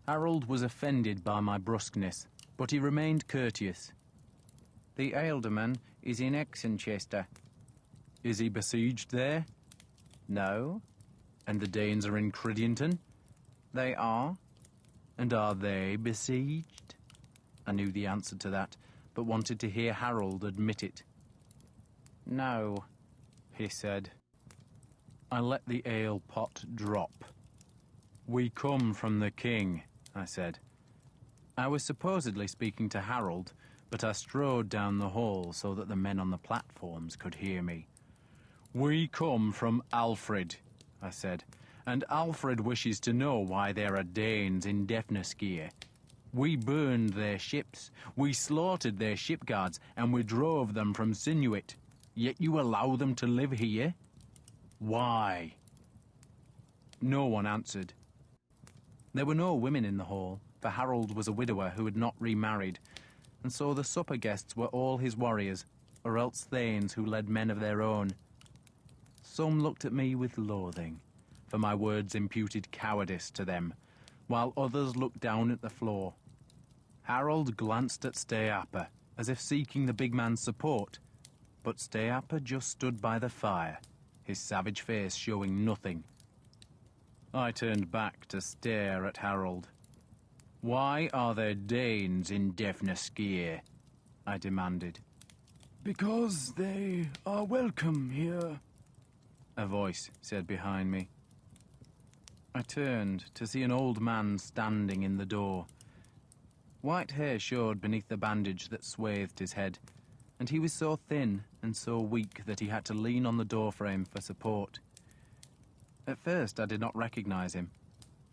Harold was offended by my brusqueness, but he remained courteous. "The Ealdorman is in Exenchester." "Is he besieged there?" "No." "And the Danes are in Cridington?" "They are." "And are they besieged?" I knew the answer to that, but wanted to hear Harold admit it. "No," he said. I let the ale pot drop. "We come from the king," I said. I was supposedly speaking to Harold, but I strode down the hall so that the men on the platforms could hear me. "We come from Alfred," I said, "and Alfred wishes to know why there are Danes in Defnasgear. We burned their ships, we slaughtered their shipguards, and we drove them from Sinuit. Yet you allow them to live here? Why?" No one answered. There were no women in the hall, for Harold was a widower who had not remarried, and so the supper guests were all his warriors, or else thanes who led men of their own. Some looked at me with loathing, for my words imputed cowardice to them, while others looked down at the floor. Harold glanced at Steapa, as if seeking the big man's support, but Steapa just stood by the fire, his savage face showing nothing. I turned back to stare at Harold. "Why are there Danes in Defnasgear?" I demanded. "Because they are welcome here," a voice said behind me. I turned to see an old man standing in the door. White hair showed beneath the bandage that swathed his head, and he was so thin and so weak that he had to lean on the doorframe for support. At first I did not recognize him,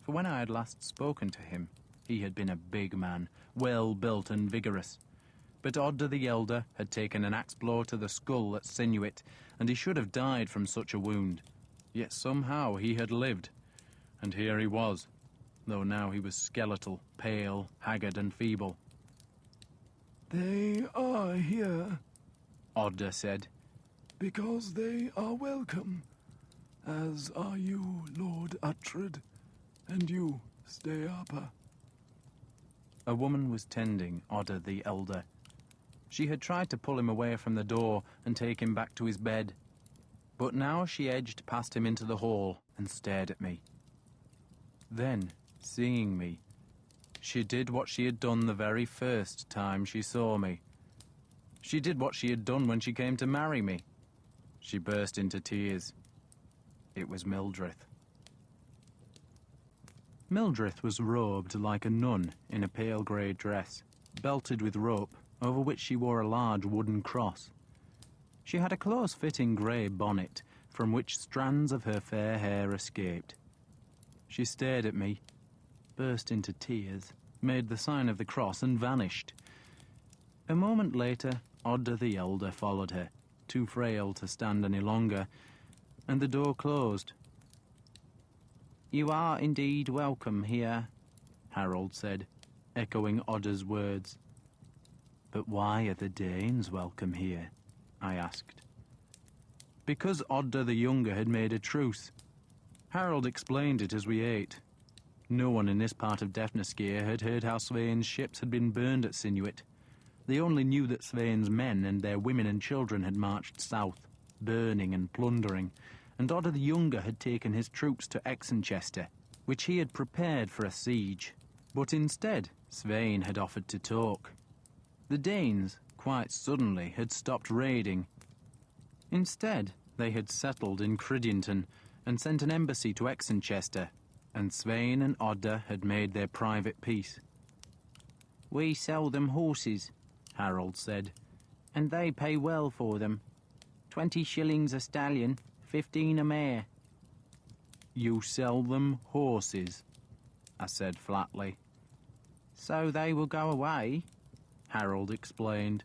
for when I had last spoken to him, he had been a big man, well-built and vigorous. But Odda the Elder had taken an axe blow to the skull at Sinuit, and he should have died from such a wound. Yet somehow he had lived, and here he was, though now he was skeletal, pale, haggard and feeble. "They are here," Odda said, "because they are welcome, as are you, Lord Uhtred, and you, Steapa." A woman was tending Odda the Elder. She had tried to pull him away from the door and take him back to his bed, but now she edged past him into the hall and stared at me. Then, seeing me, She did what she had done the very first time she saw me. She did what she had done when she came to marry me. She burst into tears. It was Mildreth. Mildreth was robed like a nun in a pale grey dress, belted with rope, over which she wore a large wooden cross. She had a close-fitting grey bonnet, from which strands of her fair hair escaped. She stared at me, burst into tears, made the sign of the cross, and vanished. A moment later, Odda the Elder followed her, too frail to stand any longer, and the door closed. "You are indeed welcome here," Harold said, echoing Odda's words. "But why are the Danes welcome here?" I asked. Because Odda the Younger had made a truce. Harold explained it as we ate. No one in this part of Defnascere had heard how Svein's ships had been burned at Sinuit. They only knew that Svein's men and their women and children had marched south, burning and plundering, and Odda the Younger had taken his troops to Exenchester, which he had prepared for a siege. But instead, Svein had offered to talk. The Danes, quite suddenly, had stopped raiding. Instead, they had settled in Cridington and sent an embassy to Exenchester, and Svein and Odda had made their private peace. "We sell them horses," Harold said, "and they pay well for them. 20 shillings a stallion, 15 a mare." "You sell them horses," I said flatly. "So they will go away," Harold explained.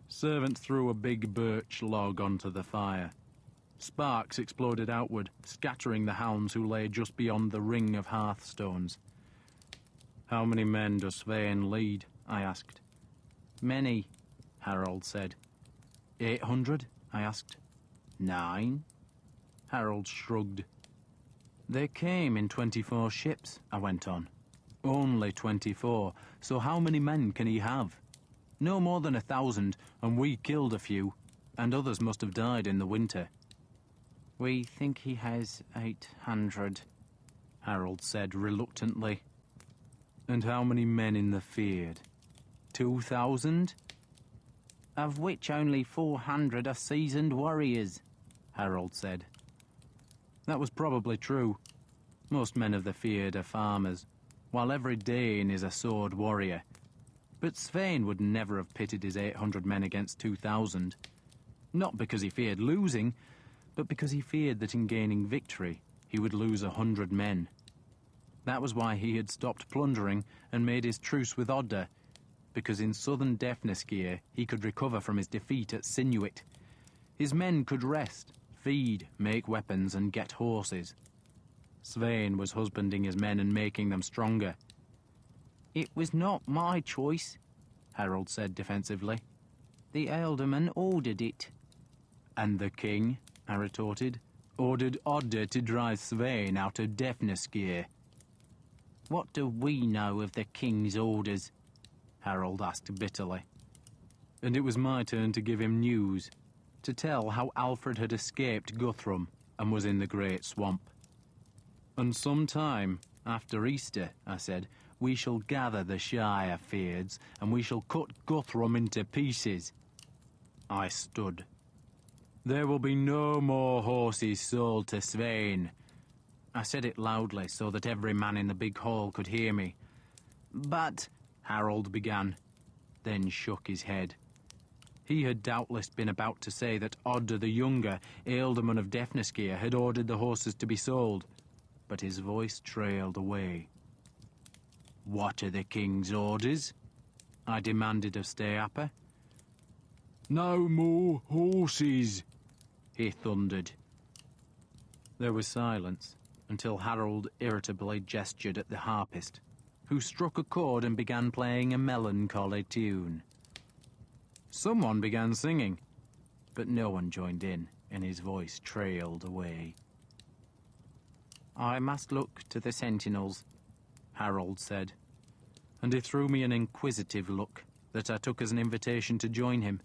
Servant threw a big birch log onto the fire. Sparks exploded outward, scattering the hounds who lay just beyond the ring of hearthstones. "How many men does Svein lead?" I asked. "Many," Harold said. 800? I asked. 9? Harold shrugged. "They came in 24 ships," I went on. "Only 24, so how many men can he have? No more than 1,000, and we killed a few, and others must have died in the winter." "We think he has 800, Harold said reluctantly. "And how many men in the Fyrd? 2,000? "Of which only 400 are seasoned warriors," Harold said. That was probably true. Most men of the Fyrd are farmers, while every Dane is a sword warrior. But Svein would never have pitted his 800 men against 2,000. Not because he feared losing, but because he feared that in gaining victory, he would lose 100 men. That was why he had stopped plundering and made his truce with Odda, because in southern Defnascere he could recover from his defeat at Sinuit. His men could rest, feed, make weapons, and get horses. Svein was husbanding his men and making them stronger. "It was not my choice," Harold said defensively. "The ealdorman ordered it." "And the king," I retorted, "ordered Odda to drive Svein out of Defnascere." "What do we know of the king's orders?" Harold asked bitterly. And it was my turn to give him news, to tell how Alfred had escaped Guthrum and was in the Great Swamp. "And some time after Easter," I said, "we shall gather the Shire Fyrds, and we shall cut Guthrum into pieces." I stood. "There will be no more horses sold to Svein." I said it loudly so that every man in the big hall could hear me. "But," Harold began, then shook his head. He had doubtless been about to say that Odda the Younger, ealdorman of Defnascere, had ordered the horses to be sold, but his voice trailed away. "What are the king's orders?" I demanded of Steapa. "No more horses," he thundered. There was silence, until Harold irritably gestured at the harpist, who struck a chord and began playing a melancholy tune. Someone began singing, but no one joined in, and his voice trailed away. "I must look to the sentinels," Harold said, and he threw me an inquisitive look that I took as an invitation to join him.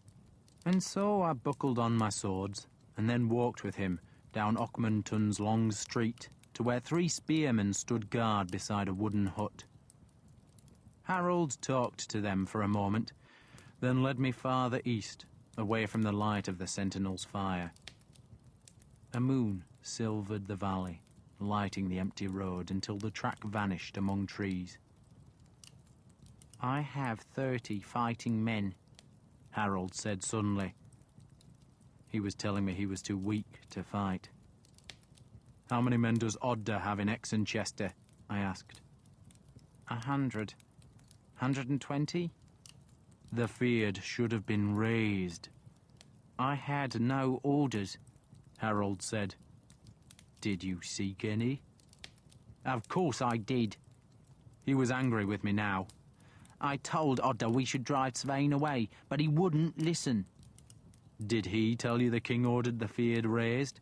And so I buckled on my swords, and then walked with him down Ockmanton's long street to where 3 spearmen stood guard beside a wooden hut. Harold talked to them for a moment, then led me farther east, away from the light of the sentinel's fire. A moon silvered the valley, lighting the empty road until the track vanished among trees. "I have 30 fighting men," Harold said suddenly. He was telling me he was too weak to fight. "How many men does Odda have in Exenchester?" I asked. 100. 120? The Fyrd should have been raised. "I had no orders," Harold said. "Did you seek any?" "Of course I did." He was angry with me now. "I told Odda we should drive Svein away, but he wouldn't listen." "Did he tell you the king ordered the Fyrd raised?"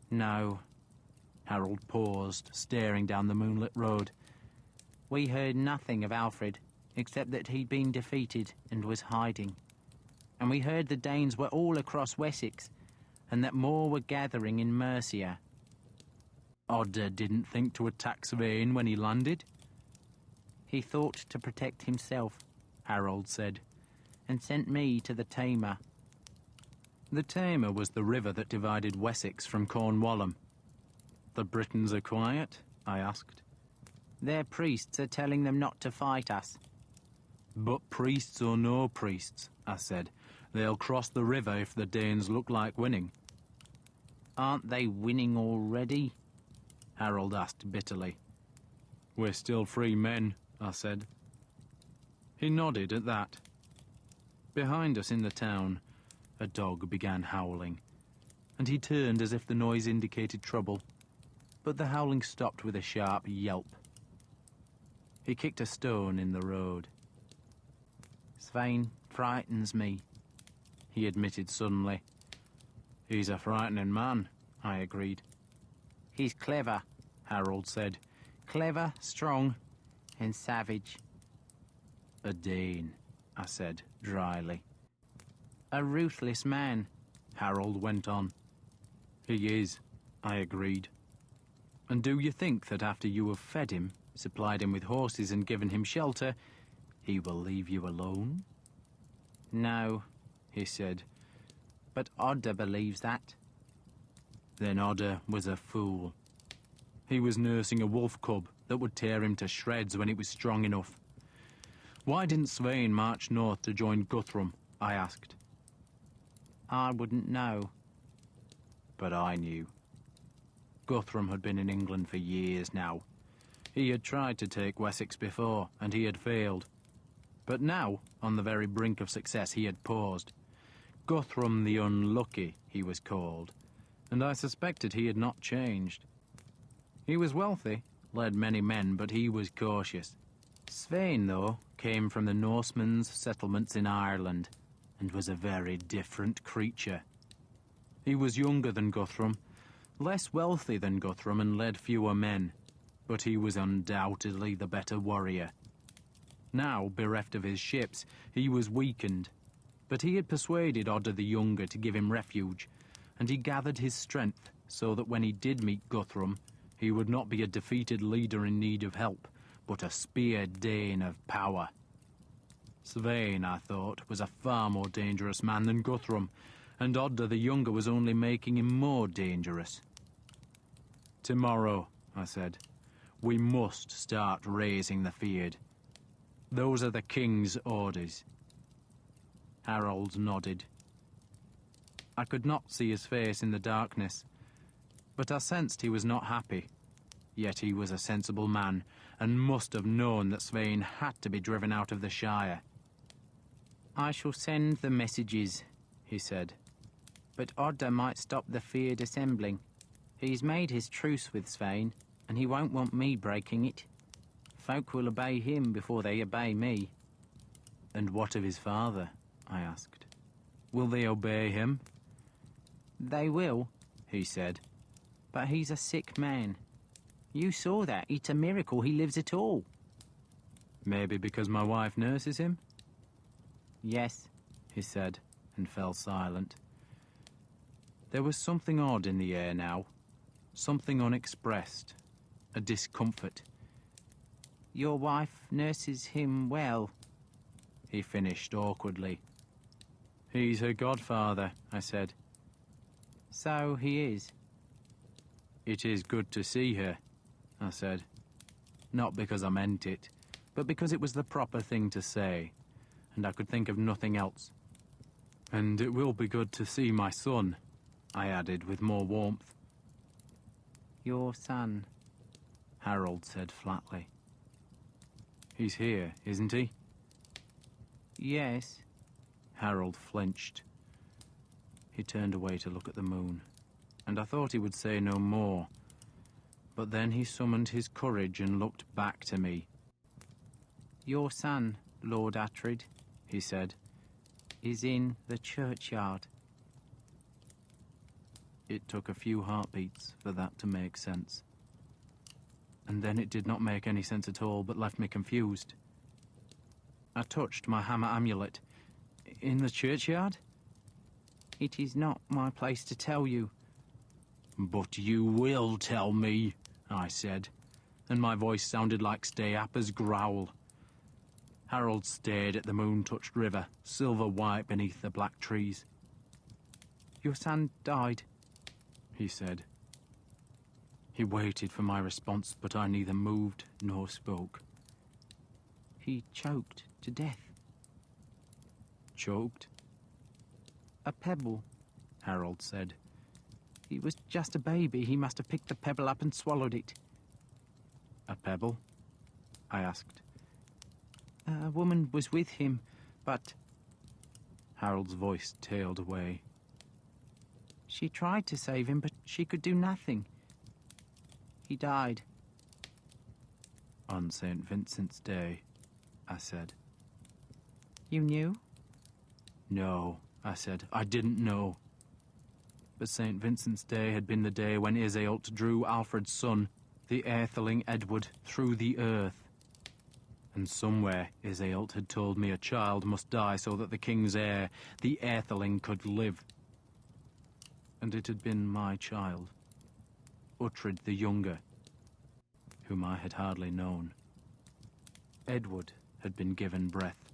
"No." Harold paused, staring down the moonlit road. "We heard nothing of Alfred, except that he'd been defeated and was hiding. And we heard the Danes were all across Wessex, and that more were gathering in Mercia." "Odda didn't think to attack Svein when he landed?" "He thought to protect himself," Harold said, "and sent me to the Tamar." The Tamar was the river that divided Wessex from Cornwallum. "The Britons are quiet?" I asked. "Their priests are telling them not to fight us." "But priests or no priests," I said, "they'll cross the river if the Danes look like winning." "Aren't they winning already?" Harold asked bitterly. "We're still free men," I said. He nodded at that. Behind us in the town, a dog began howling, and he turned as if the noise indicated trouble, but the howling stopped with a sharp yelp. He kicked a stone in the road. "Svein frightens me," he admitted suddenly. "He's a frightening man," I agreed. "He's clever," Harold said. "Clever, strong, and savage." "A Dane," I said dryly. "A ruthless man," Harold went on. "He is," I agreed. "And do you think that after you have fed him, supplied him with horses and given him shelter, he will leave you alone?" "No," he said, "but Odda believes that." Then Odda was a fool. He was nursing a wolf cub that would tear him to shreds when it was strong enough. "Why didn't Svein march north to join Guthrum?" I asked. "I wouldn't know." But I knew. Guthrum had been in England for years now. He had tried to take Wessex before, and he had failed. But now, on the very brink of success, he had paused. Guthrum the Unlucky, he was called, and I suspected he had not changed. He was wealthy, led many men, but he was cautious. Svein, though, came from the Norsemen's settlements in Ireland, and was a very different creature. He was younger than Guthrum, less wealthy than Guthrum, and led fewer men, but he was undoubtedly the better warrior. Now, bereft of his ships, he was weakened, but he had persuaded Odda the Younger to give him refuge, and he gathered his strength so that when he did meet Guthrum, he would not be a defeated leader in need of help, but a speared Dane of power. Svein, I thought, was a far more dangerous man than Guthrum, and Odda the Younger was only making him more dangerous. "Tomorrow," I said, "we must start raising the Fyrd. Those are the king's orders." Harold nodded. I could not see his face in the darkness, but I sensed he was not happy. Yet he was a sensible man, and must have known that Svein had to be driven out of the Shire. "I shall send the messages," he said, "but Odda might stop the Fyrd assembling. He's made his truce with Svein, and he won't want me breaking it. Folk will obey him before they obey me." "And what of his father?" I asked. "Will they obey him?" "They will," he said, "but he's a sick man. You saw that. It's a miracle he lives at all." "Maybe because my wife nurses him?" "Yes," he said, and fell silent. There was something odd in the air now, something unexpressed, a discomfort. Your wife nurses him well, he finished awkwardly. He's her godfather, I said. So he is. It is good to see her, I said. Not because I meant it, but because it was the proper thing to say, and I could think of nothing else. And it will be good to see my son, I added with more warmth. Your son, Harold said flatly. He's here, isn't he? Yes. Harold flinched. He turned away to look at the moon, and I thought he would say no more. But then he summoned his courage and looked back to me. Your son, Lord Attred, he said, is in the churchyard. It took a few heartbeats for that to make sense. And then it did not make any sense at all, but left me confused. I touched my hammer amulet. In the churchyard? It is not my place to tell you. But you will tell me, I said, and my voice sounded like Steapa's growl. Harold stared at the moon-touched river, silver white beneath the black trees. Your son died, he said. He waited for my response, but I neither moved nor spoke. He choked to death. Choked? A pebble, Harold said. He was just a baby. He must have picked the pebble up and swallowed it. A pebble? I asked. A woman was with him, but... Harold's voice tailed away. She tried to save him, but she could do nothing. He died. On St. Vincent's Day, I said. You knew? No, I said. I didn't know. But St. Vincent's Day had been the day when Iseult drew Alfred's son, the Aetheling Edward, through the earth. And somewhere Iseult had told me a child must die so that the king's heir, the Aetheling, could live. And it had been my child, Uhtred the Younger, whom I had hardly known. Edward had been given breath,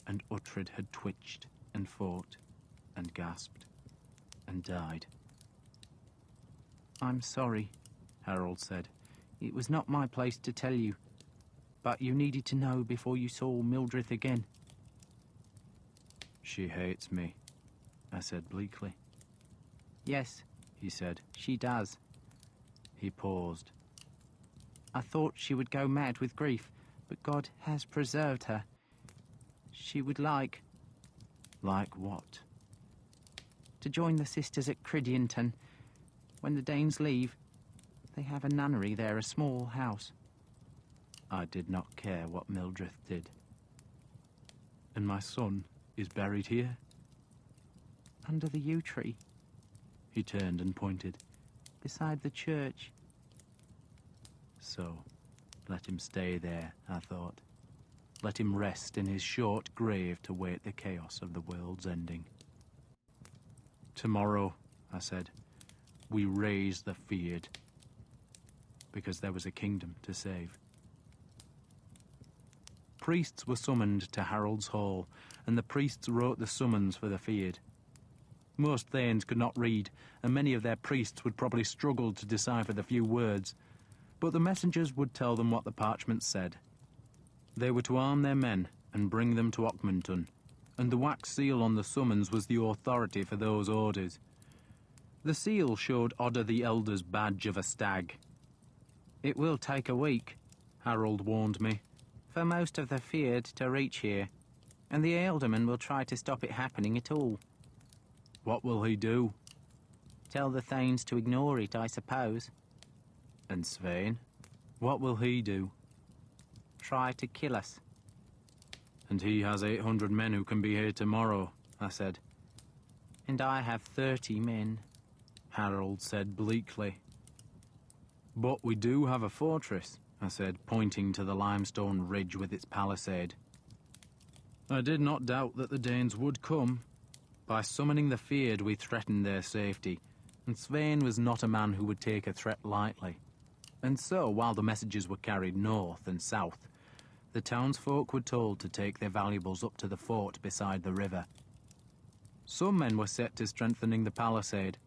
and Uhtred had twitched and fought and gasped and died. I'm sorry, Harold said. It was not my place to tell you, but you needed to know before you saw Mildred again. She hates me, I said bleakly. Yes, he said, she does. He paused. I thought she would go mad with grief, but God has preserved her. She would like... Like what? To join the sisters at Cridionton. When the Danes leave, they have a nunnery there, a small house. I did not care what Mildred did. And my son is buried here? Under the yew tree. He turned and pointed. Beside the church. So, let him stay there, I thought. Let him rest in his short grave to wait the chaos of the world's ending. Tomorrow, I said, we raise the Fyrd. Because there was a kingdom to save. Priests were summoned to Harold's Hall, and the priests wrote the summons for the Fyrd. Most Thanes could not read, and many of their priests would probably struggle to decipher the few words, but the messengers would tell them what the parchment said. They were to arm their men and bring them to Ockmanton, and the wax seal on the summons was the authority for those orders. The seal showed Odda the Elder's badge of a stag. It will take a week, Harold warned me, for most of the Fyrd to reach here, and the Ealdorman will try to stop it happening at all. What will he do? Tell the Thanes to ignore it, I suppose. And Svein? What will he do? Try to kill us. And he has 800 men who can be here tomorrow, I said. And I have 30 men, Harold said bleakly. But we do have a fortress, I said, pointing to the limestone ridge with its palisade. I did not doubt that the Danes would come. By summoning the Fyrd, we threatened their safety, and Svein was not a man who would take a threat lightly. And so, while the messages were carried north and south, the townsfolk were told to take their valuables up to the fort beside the river. Some men were set to strengthening the palisade.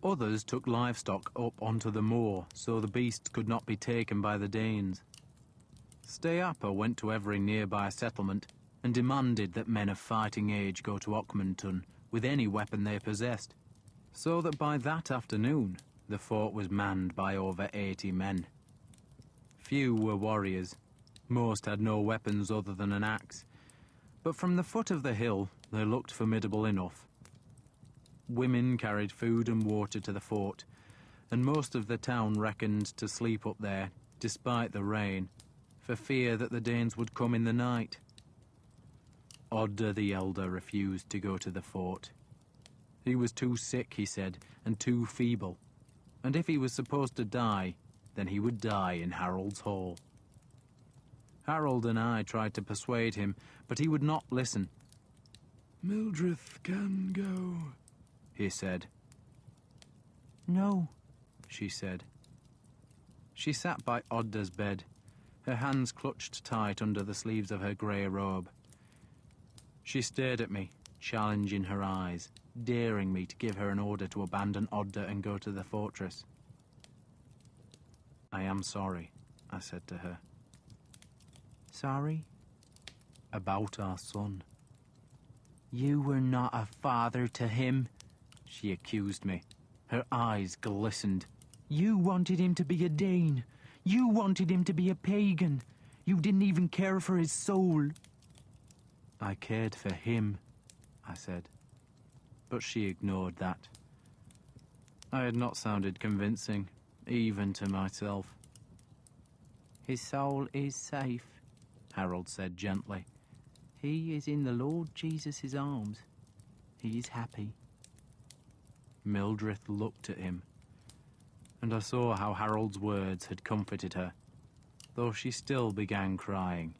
Others took livestock up onto the moor so the beasts could not be taken by the Danes. Steapa went to every nearby settlement and demanded that men of fighting age go to Ockmanton with any weapon they possessed, so that by that afternoon the fort was manned by over 80 men. Few were warriors. Most had no weapons other than an axe, but from the foot of the hill they looked formidable enough. Women carried food and water to the fort, and most of the town reckoned to sleep up there, despite the rain, for fear that the Danes would come in the night. Odda the Elder refused to go to the fort. He was too sick, he said, and too feeble, and if he was supposed to die, then he would die in Harold's hall. Harold and I tried to persuade him, but he would not listen. Mildred can go, he said. No, she said. She sat by Odda's bed, her hands clutched tight under the sleeves of her grey robe. She stared at me, challenge in her eyes, daring me to give her an order to abandon Odda and go to the fortress. I am sorry, I said to her. Sorry? About our son. You were not a father to him, she accused me. Her eyes glistened. You wanted him to be a Dane. You wanted him to be a pagan. You didn't even care for his soul. I cared for him, I said. But she ignored that. I had not sounded convincing, even to myself. His soul is safe, Harold said gently. He is in the Lord Jesus' arms. He is happy. Mildred looked at him, and I saw how Harold's words had comforted her, though she still began crying.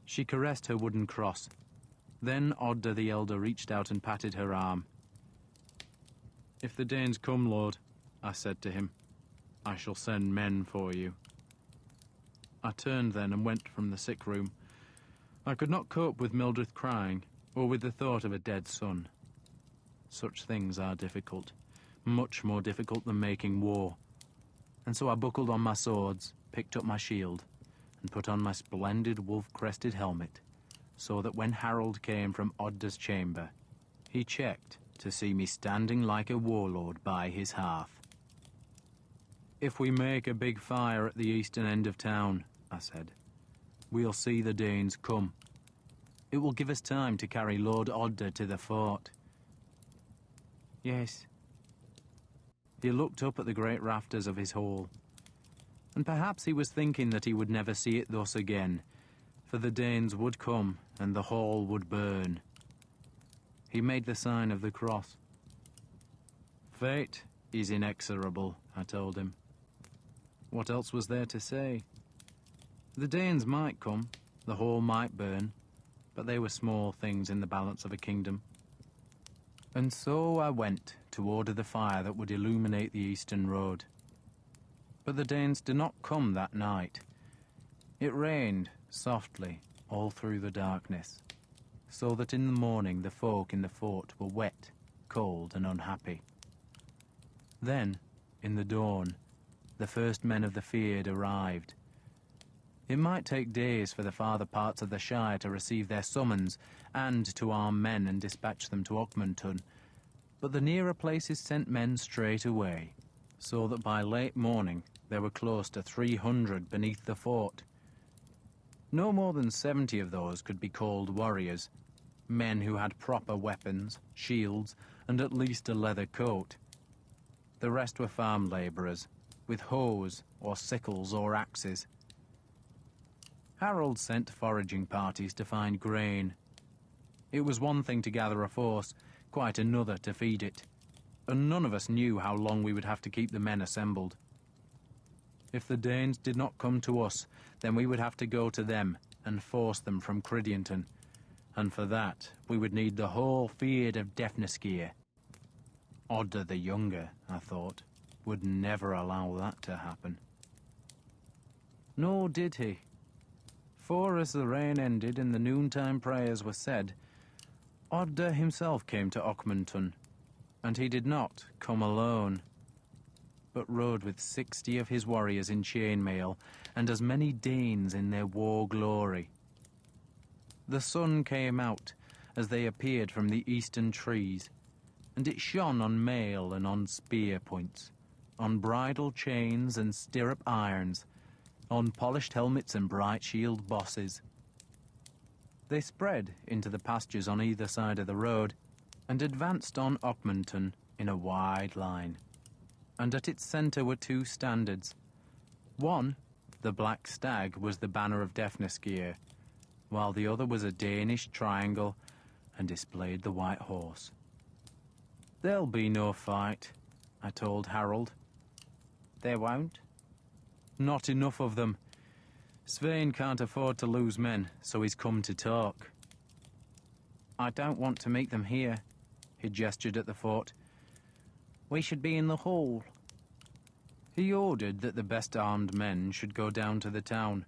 She caressed her wooden cross. Then Odda the Elder reached out and patted her arm. If the Danes come, Lord, I said to him, I shall send men for you. I turned then and went from the sick room. I could not cope with Mildred crying, or with the thought of a dead son. Such things are difficult, much more difficult than making war. And so I buckled on my swords, picked up my shield, and put on my splendid wolf-crested helmet, so that when Harold came from Odda's chamber, he checked to see me standing like a warlord by his hearth. If we make a big fire at the eastern end of town, I said, we'll see the Danes come. It will give us time to carry Lord Odda to the fort. Yes. He looked up at the great rafters of his hall, and perhaps he was thinking that he would never see it thus again, for the Danes would come and the hall would burn. He made the sign of the cross. Fate is inexorable, I told him. What else was there to say? The Danes might come, the hall might burn, but they were small things in the balance of a kingdom. And so I went to order the fire that would illuminate the eastern road. But the Danes did not come that night. It rained softly all through the darkness, so that in the morning the folk in the fort were wet, cold, and unhappy. Then, in the dawn, the first men of the Fyrd arrived. It might take days for the farther parts of the Shire to receive their summons and to arm men and dispatch them to Ockmanton, but the nearer places sent men straight away, so that by late morning there were close to 300 beneath the fort. No more than 70 of those could be called warriors, men who had proper weapons, shields, and at least a leather coat. The rest were farm labourers, with hoes or sickles or axes. Harold sent foraging parties to find grain. It was one thing to gather a force, quite another to feed it, and none of us knew how long we would have to keep the men assembled. If the Danes did not come to us, then we would have to go to them and force them from Cridionton, and for that we would need the whole Fyrd of Defneskir. Odda the Younger, I thought, would never allow that to happen. Nor did he. For as the rain ended and the noontime prayers were said, Odda himself came to Ockmanton, and he did not come alone, but rode with 60 of his warriors in chainmail, and as many Danes in their war glory. The sun came out as they appeared from the eastern trees, and it shone on mail and on spear points, on bridle chains and stirrup irons, on polished helmets and bright shield bosses. They spread into the pastures on either side of the road, and advanced on Ockmanton in a wide line. And at its centre were 2 standards. One, the Black Stag, was the banner of Defnisgear, while the other was a Danish triangle and displayed the White Horse. There'll be no fight, I told Harold. There won't? Not enough of them. Svein can't afford to lose men, so he's come to talk. I don't want to meet them here, he gestured at the fort. We should be in the hall. He ordered that the best armed men should go down to the town,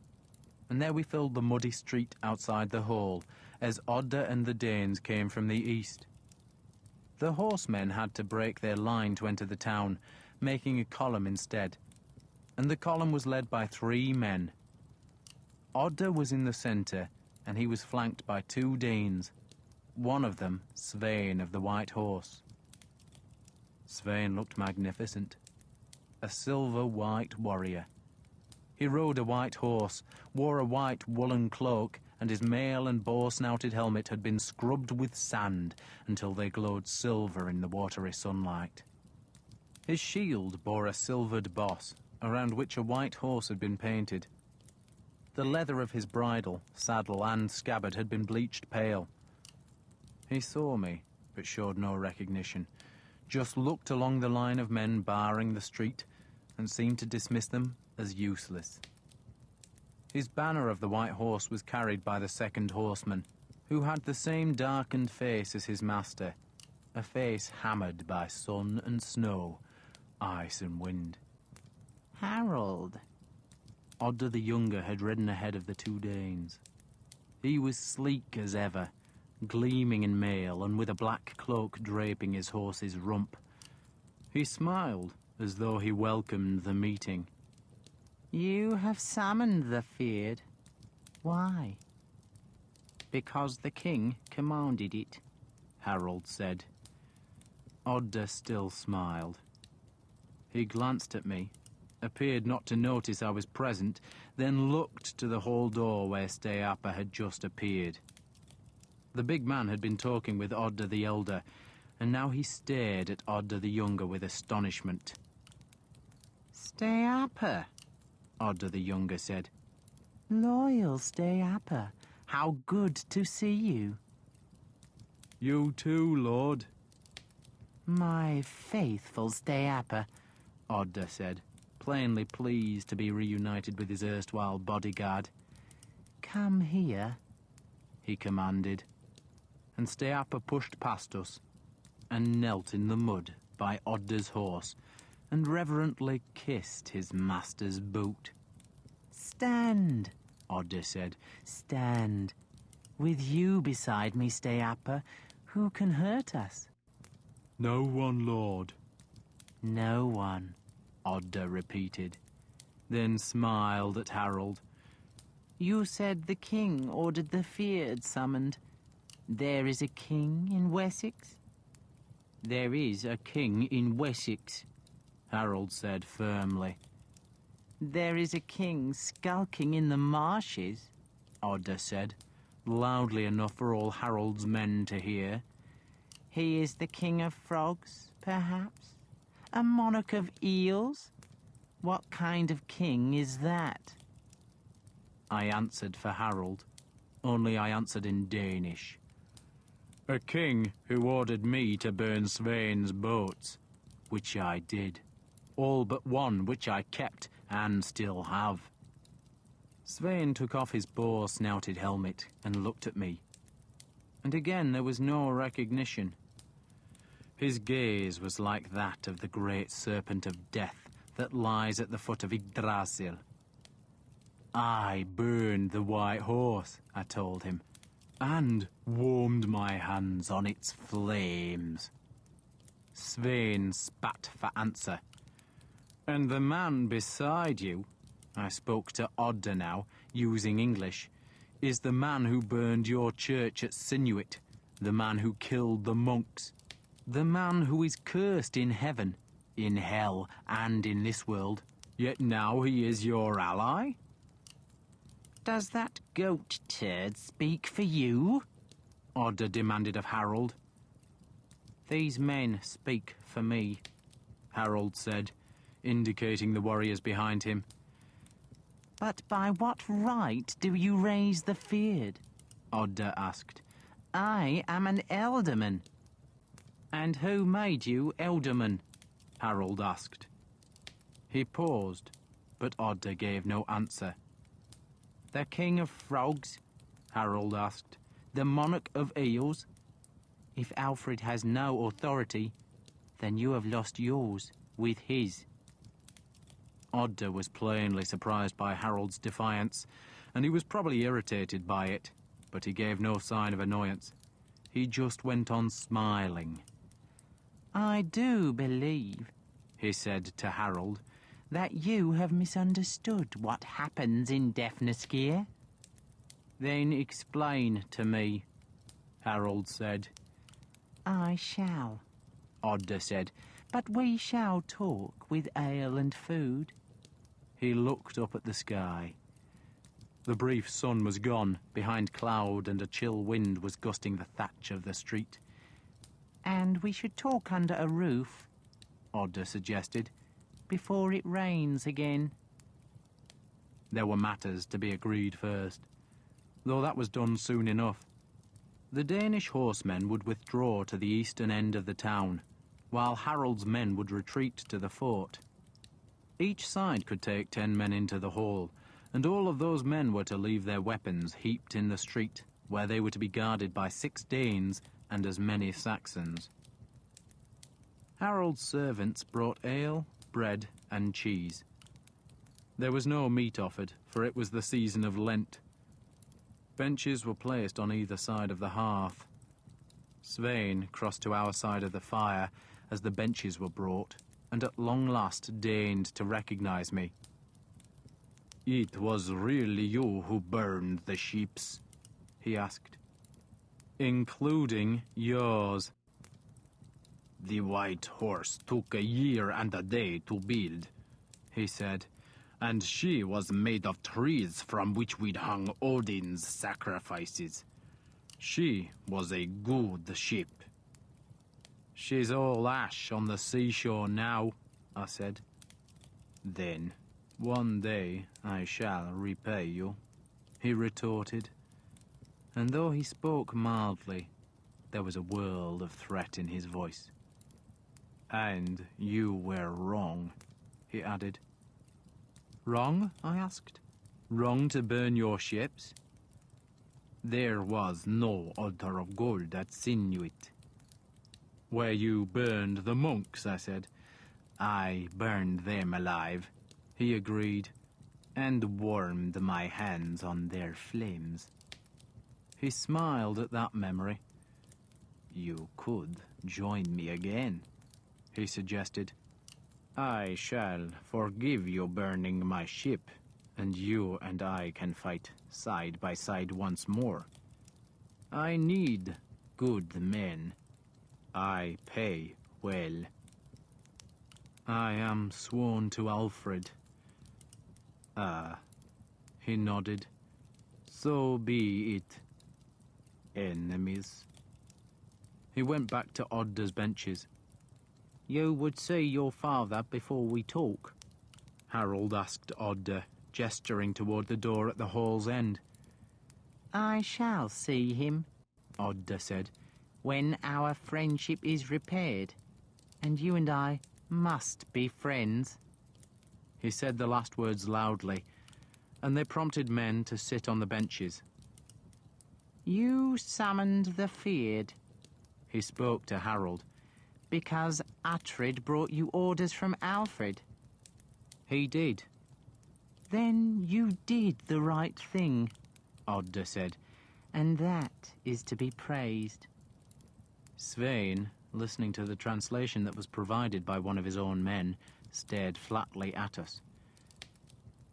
and there we filled the muddy street outside the hall as Odda and the Danes came from the east. The horsemen had to break their line to enter the town, making a column instead, and the column was led by 3 men. Odda was in the centre, and he was flanked by 2 Danes, one of them Svein of the White Horse. Svein looked magnificent, a silver-white warrior. He rode a white horse, wore a white woolen cloak, and his mail and boar-snouted helmet had been scrubbed with sand until they glowed silver in the watery sunlight. His shield bore a silvered boss, around which a white horse had been painted. The leather of his bridle, saddle, and scabbard had been bleached pale. He saw me, but showed no recognition, just looked along the line of men barring the street, and seemed to dismiss them as useless. His banner of the White Horse was carried by the 2nd horseman, who had the same darkened face as his master, a face hammered by sun and snow, ice and wind. Harold. Odda the Younger had ridden ahead of the 2 Danes. He was sleek as ever, gleaming in mail and with a black cloak draping his horse's rump. He smiled as though he welcomed the meeting. You have summoned the feared. Why? Because the king commanded it, Harold said. Odda still smiled. He glanced at me, appeared not to notice I was present, then looked to the hall door where Steapa had just appeared. The big man had been talking with Odda the Elder, and now he stared at Odda the Younger with astonishment. Steapa, Odda the Younger said. Loyal Steapa, how good to see you. You too, Lord. My faithful Steapa, Odda said, plainly pleased to be reunited with his erstwhile bodyguard. Come here, he commanded, and Steapa pushed past us and knelt in the mud by Odda's horse and reverently kissed his master's boot. Stand, Odda said. Stand. With you beside me, Steapa, who can hurt us? No one, Lord. No one, Odda repeated, then smiled at Harold. You said the king ordered the feared summoned. There is a king in Wessex? There is a king in Wessex, Harold said firmly. There is a king skulking in the marshes, Odda said, loudly enough for all Harold's men to hear. He is the king of frogs, perhaps? A monarch of eels? What kind of king is that? I answered for Harold, only I answered in Danish. A king who ordered me to burn Svein's boats, which I did. All but one which I kept and still have. Svein took off his boar-snouted helmet and looked at me. And again there was no recognition. His gaze was like that of the great serpent of death that lies at the foot of Yggdrasil. I burned the white horse, I told him, and warmed my hands on its flames. Svein spat for answer. And the man beside you, I spoke to Odda now, using English, is the man who burned your church at Sinuit, the man who killed the monks, the man who is cursed in heaven, in hell, and in this world, yet now he is your ally? Does that goat turd speak for you? Odda demanded of Harold. These men speak for me, Harold said, indicating the warriors behind him. But by what right do you raise the feared? Odda asked. I am an elderman. And who made you elderman? Harold asked. He paused, but Odda gave no answer. The king of frogs? Harold asked. The monarch of eels? If Alfred has no authority, then you have lost yours with his. Odda was plainly surprised by Harold's defiance, and he was probably irritated by it, but he gave no sign of annoyance. He just went on smiling. I do believe, he said to Harold, that you have misunderstood what happens in Defnaskir. Then explain to me, Harold said. I shall, Odda said. But we shall talk with ale and food. He looked up at the sky. The brief sun was gone behind cloud, and a chill wind was gusting the thatch of the street. And we should talk under a roof, Odda suggested, before it rains again. There were matters to be agreed first, though that was done soon enough. The Danish horsemen would withdraw to the eastern end of the town, while Harold's men would retreat to the fort. Each side could take 10 men into the hall, and all of those men were to leave their weapons heaped in the street, where they were to be guarded by 6 Danes and as many Saxons. Harold's servants brought ale, bread, and cheese. There was no meat offered, for it was the season of Lent. Benches were placed on either side of the hearth. Svein crossed to our side of the fire as the benches were brought, and at long last deigned to recognize me. "It was really you who burned the ships?" he asked. "Including yours." "The white horse took a year and a day to build," he said, "and she was made of trees from which we'd hung Odin's sacrifices. She was a good ship." "She's all ash on the seashore now," I said. "Then, one day I shall repay you," he retorted. And though he spoke mildly, there was a world of threat in his voice. "And you were wrong," he added. "Wrong?" I asked. "Wrong to burn your ships?" "There was no altar of gold at Sinuit." "Where you burned the monks," I said. "I burned them alive," he agreed, "and warmed my hands on their flames." He smiled at that memory. "You could join me again," he suggested. "I shall forgive you burning my ship, and you and I can fight side by side once more. I need good men. I pay well. I am sworn to Alfred." "Ah," he nodded. "So be it. Enemies." He went back to Odda's benches. "You would see your father before we talk?" Harold asked Odda, gesturing toward the door at the hall's end. "I shall see him," Odda said, "when our friendship is repaired, and you and I must be friends." He said the last words loudly, and they prompted men to sit on the benches. "You summoned the feared," he spoke to Harold, "because Uhtred brought you orders from Alfred." "He did." Then you did the right thing, Odda said, and that is to be praised. Svein, listening to the translation that was provided by one of his own men, stared flatly at us.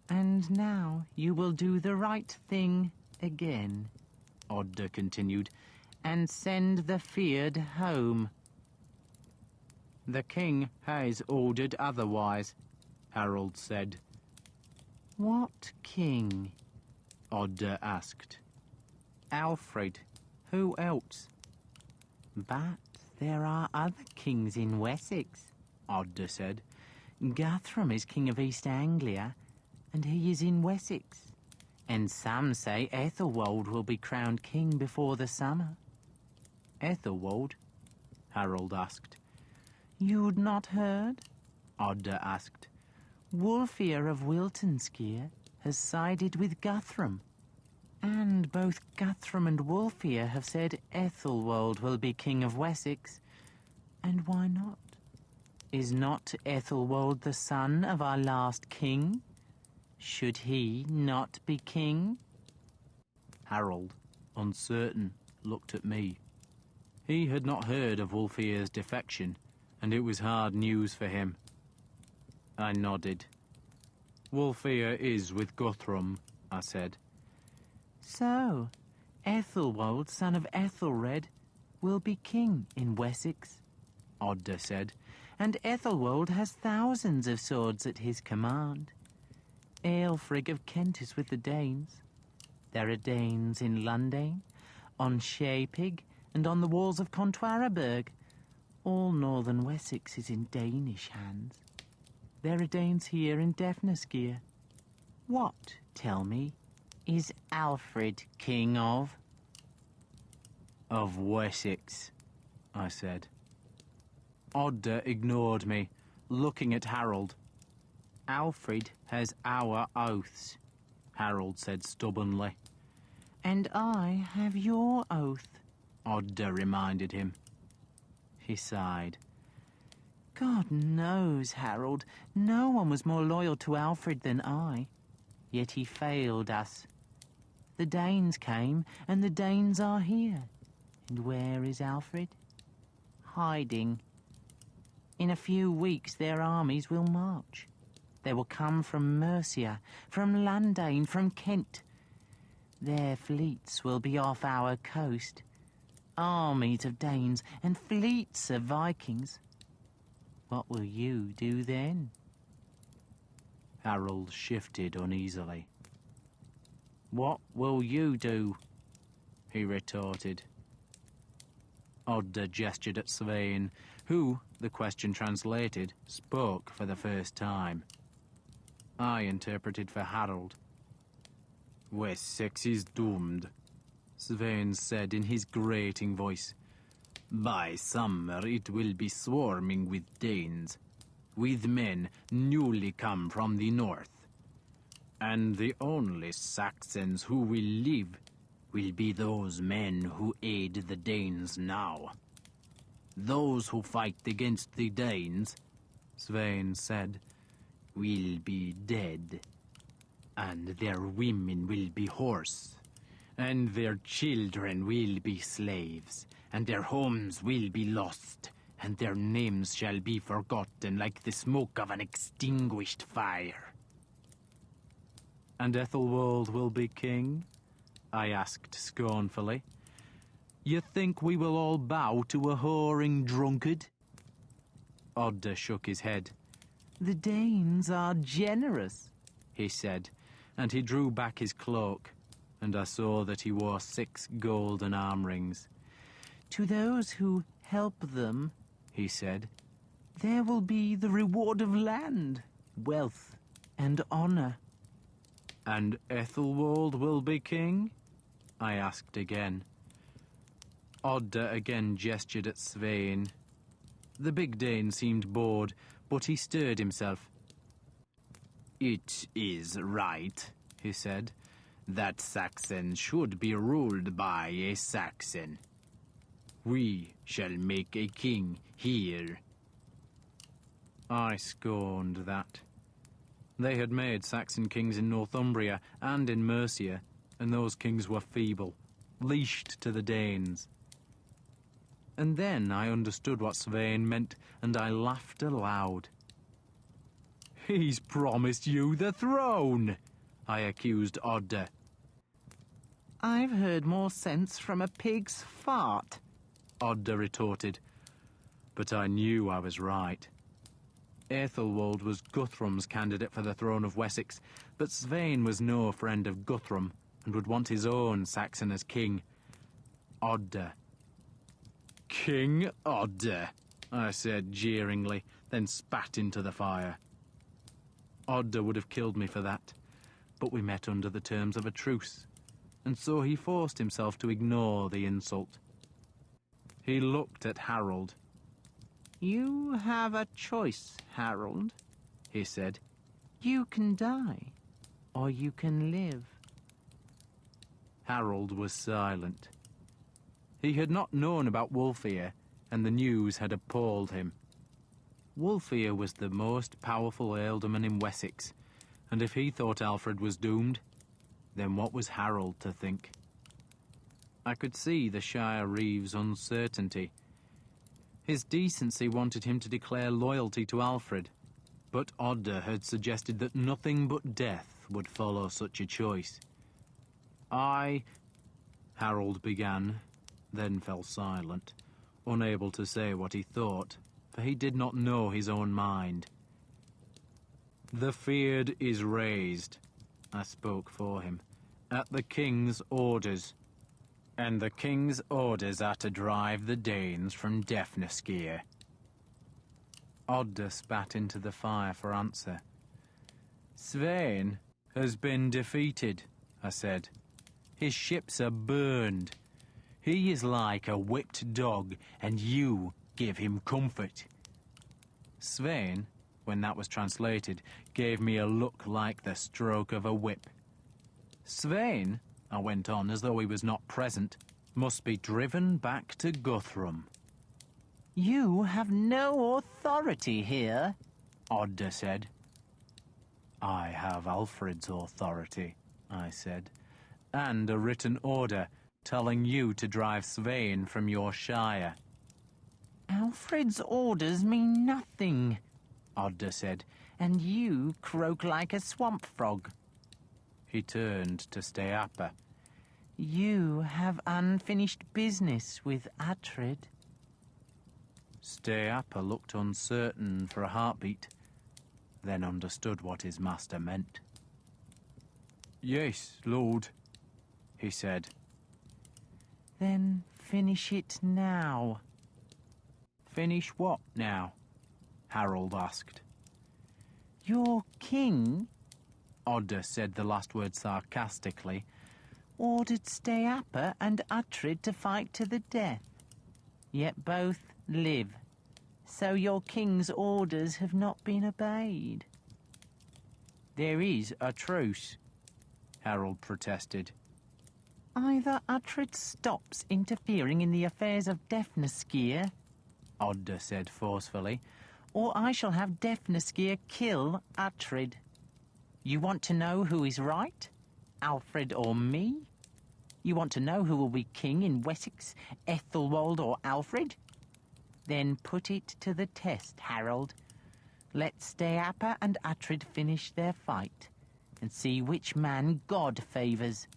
And now you will do the right thing again, Odda continued, and send the feared home. The king has ordered otherwise, Harold said. What king? Odda asked. Alfred. Who else? But there are other kings in Wessex, Odda said. Guthrum is king of East Anglia, and he is in Wessex. And some say Ethelwald will be crowned king before the summer. Ethelwald? Harold asked. You'd not heard? Odda asked. Wulfhere of Wiltonskir has sided with Guthrum. And both Guthrum and Wulfhere have said Ethelwald will be king of Wessex. And why not? Is not Ethelwald the son of our last king? Should he not be king? Harold, uncertain, looked at me. He had not heard of Wulfhere's defection, and it was hard news for him. I nodded. Wulfhere is with Guthrum, I said. So, Ethelwald, son of Ethelred, will be king in Wessex, Odda said, and Ethelwald has thousands of swords at his command. Aelfric of Kent is with the Danes. There are Danes in Londane, on Shapig, and on the walls of Contwaraberg. All northern Wessex is in Danish hands. There are Danes here in Defnasgear. What, tell me, is Alfred king of? Of Wessex, I said. Odda ignored me, looking at Harold. Alfred has our oaths, Harold said stubbornly. And I have your oath, Odda reminded him. He sighed. God knows, Harold, no one was more loyal to Alfred than I. Yet he failed us. The Danes came, and the Danes are here. And where is Alfred? Hiding. In a few weeks their armies will march. They will come from Mercia, from Londane, from Kent. Their fleets will be off our coast. Armies of Danes and fleets of Vikings. What will you do then? Harold shifted uneasily. What will you do? He retorted. Odda gestured at Svein, who, the question translated, spoke for the first time. I interpreted for Harold. Wessex is doomed, Svein said in his grating voice. By summer it will be swarming with Danes, with men newly come from the north. And the only Saxons who will live will be those men who aid the Danes now. Those who fight against the Danes, Svein said, will be dead, and their women will be horse, and their children will be slaves, and their homes will be lost, and their names shall be forgotten like the smoke of an extinguished fire. And Ethelwald will be king? I asked scornfully. You think we will all bow to a whoring drunkard? Odda shook his head. The Danes are generous, he said, and he drew back his cloak, and I saw that he wore 6 golden arm rings. To those who help them, he said, there will be the reward of land, wealth, and honor. And Ethelwald will be king? I asked again. Odda again gestured at Svein. The big Dane seemed bored, but he stirred himself. It is right, he said, that Saxon should be ruled by a Saxon. We shall make a king here. I scorned that. They had made Saxon kings in Northumbria and in Mercia, and those kings were feeble, leashed to the Danes. And then I understood what Svein meant, and I laughed aloud. "He's promised you the throne," I accused Odda. "I've heard more sense from a pig's fart," Odda retorted. But I knew I was right. Aethelwold was Guthrum's candidate for the throne of Wessex, but Svein was no friend of Guthrum and would want his own Saxon as king. Odda. "King Odda," I said jeeringly, then spat into the fire. Odda would have killed me for that, but we met under the terms of a truce, and so he forced himself to ignore the insult. He looked at Harold. "You have a choice, Harold," he said. "You can die, or you can live." Harold was silent. He had not known about Wulfhere, and the news had appalled him. Wulfhere was the most powerful ealdorman in Wessex, and if he thought Alfred was doomed, then what was Harold to think? I could see the Shire Reeve's uncertainty. His decency wanted him to declare loyalty to Alfred, but Odda had suggested that nothing but death would follow such a choice. Harold began, then fell silent, unable to say what he thought, for he did not know his own mind. "The Fyrd is raised," I spoke for him, "at the king's orders. And the king's orders are to drive the Danes from Defnascere." Odda spat into the fire for answer. "Svein has been defeated," I said. "His ships are burned. He is like a whipped dog, and you give him comfort." Svein, when that was translated, gave me a look like the stroke of a whip. "Svein," I went on as though he was not present, "must be driven back to Guthrum." "You have no authority here," Odda said. "I have Alfred's authority," I said, "and a written order telling you to drive Svein from your shire." "Alfred's orders mean nothing," Odda said, "and you croak like a swamp frog." He turned to Steapa. "You have unfinished business with Atred." Steapa looked uncertain for a heartbeat, then understood what his master meant. "Yes, Lord," he said. "Then finish it now." "Finish what now?" Harold asked. "Your king," Odda said the last word sarcastically, "ordered Steapa and Atred to fight to the death. Yet both live, so your king's orders have not been obeyed." "There is a truce," Harold protested. "Either Atred stops interfering in the affairs of Defnascere," Odda said forcefully, "or I shall have Defnascere kill Atred. You want to know who is right? Alfred or me? You want to know who will be king in Wessex, Ethelwald or Alfred? Then put it to the test, Harold. Let Steapa and Atred finish their fight, and see which man God favours.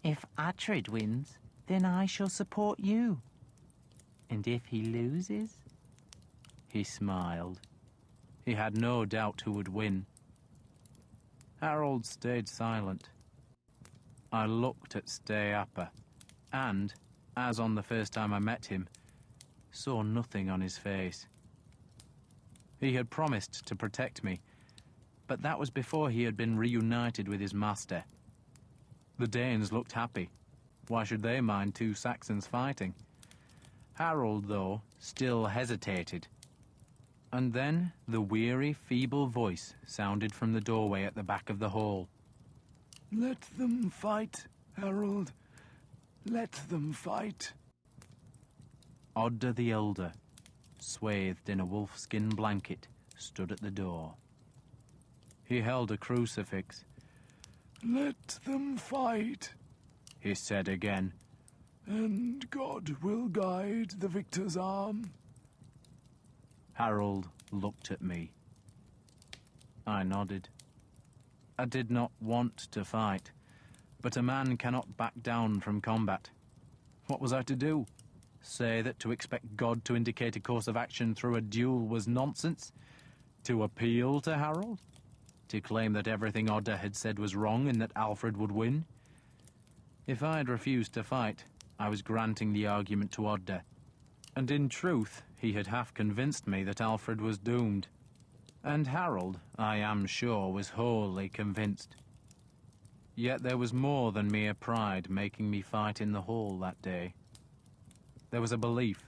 If Atred wins, then I shall support you. And if he loses?" He smiled. He had no doubt who would win. Harold stayed silent. I looked at Steapa, and, as on the first time I met him, saw nothing on his face. He had promised to protect me, but that was before he had been reunited with his master. The Danes looked happy. Why should they mind two Saxons fighting? Harold, though, still hesitated. And then the weary, feeble voice sounded from the doorway at the back of the hall. "Let them fight, Harold. Let them fight." Odda the Elder, swathed in a wolfskin blanket, stood at the door. He held a crucifix. Let them fight, he said again. And God will guide the victor's arm. Harold looked at me. I nodded. I did not want to fight, but a man cannot back down from combat. What was I to do? Say that to expect God to indicate a course of action through a duel was nonsense? To appeal to Harold? To claim that everything Odda had said was wrong and that Alfred would win? If I had refused to fight, I was granting the argument to Odda. And in truth, he had half convinced me that Alfred was doomed. And Harold, I am sure, was wholly convinced. Yet there was more than mere pride making me fight in the hall that day. There was a belief,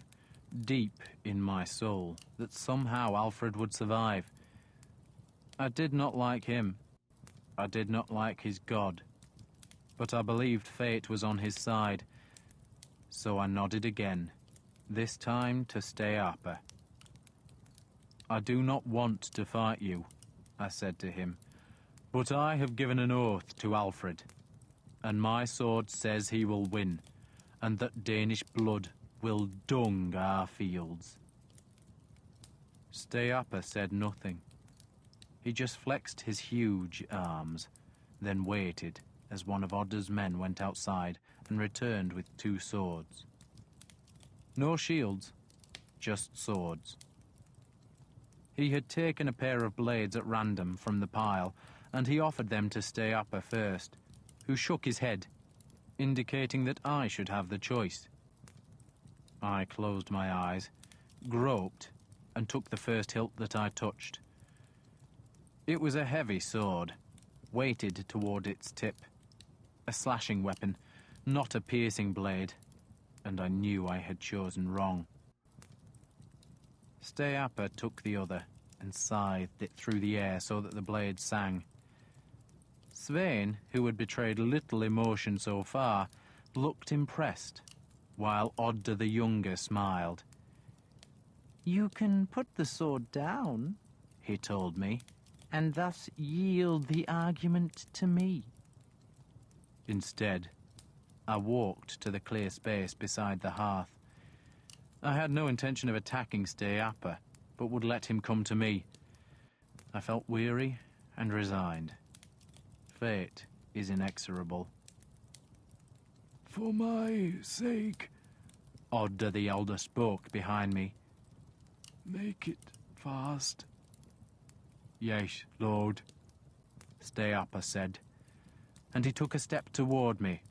deep in my soul, that somehow Alfred would survive. I did not like him. I did not like his God. But I believed fate was on his side. So I nodded again, this time to Steapa. I do not want to fight you, I said to him, but I have given an oath to Alfred, and my sword says he will win, and that Danish blood will dung our fields. Steapa said nothing. He just flexed his huge arms, then waited as one of Odda's men went outside and returned with 2 swords. No shields, just swords. He had taken a pair of blades at random from the pile, and he offered them to Steapa first, who shook his head, indicating that I should have the choice. I closed my eyes, groped, and took the first hilt that I touched. It was a heavy sword, weighted toward its tip. A slashing weapon, not a piercing blade, and I knew I had chosen wrong. Steapa took the other and scythed it through the air so that the blade sang. Svein, who had betrayed little emotion so far, looked impressed, while Odda the younger smiled. "You can put the sword down," he told me, "and thus yield the argument to me." Instead, I walked to the clear space beside the hearth. I had no intention of attacking Steapa, but would let him come to me. I felt weary and resigned. Fate is inexorable. For my sake, Odda the elder spoke behind me. make it fast. "Yes, Lord," Steapa said, and he took a step toward me,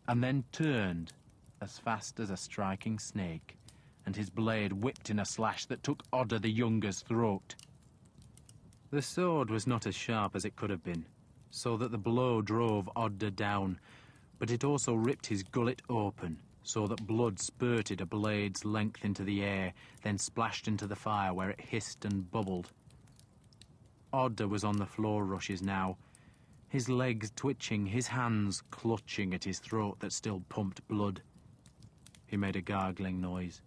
and then turned as fast as a striking snake, and his blade whipped in a slash that took Odda the Younger's throat. The sword was not as sharp as it could have been, so that the blow drove Odda down, but it also ripped his gullet open, so that blood spurted a blade's length into the air, then splashed into the fire where it hissed and bubbled. Odda was on the floor rushes now, his legs twitching, his hands clutching at his throat that still pumped blood. He made a gargling noise,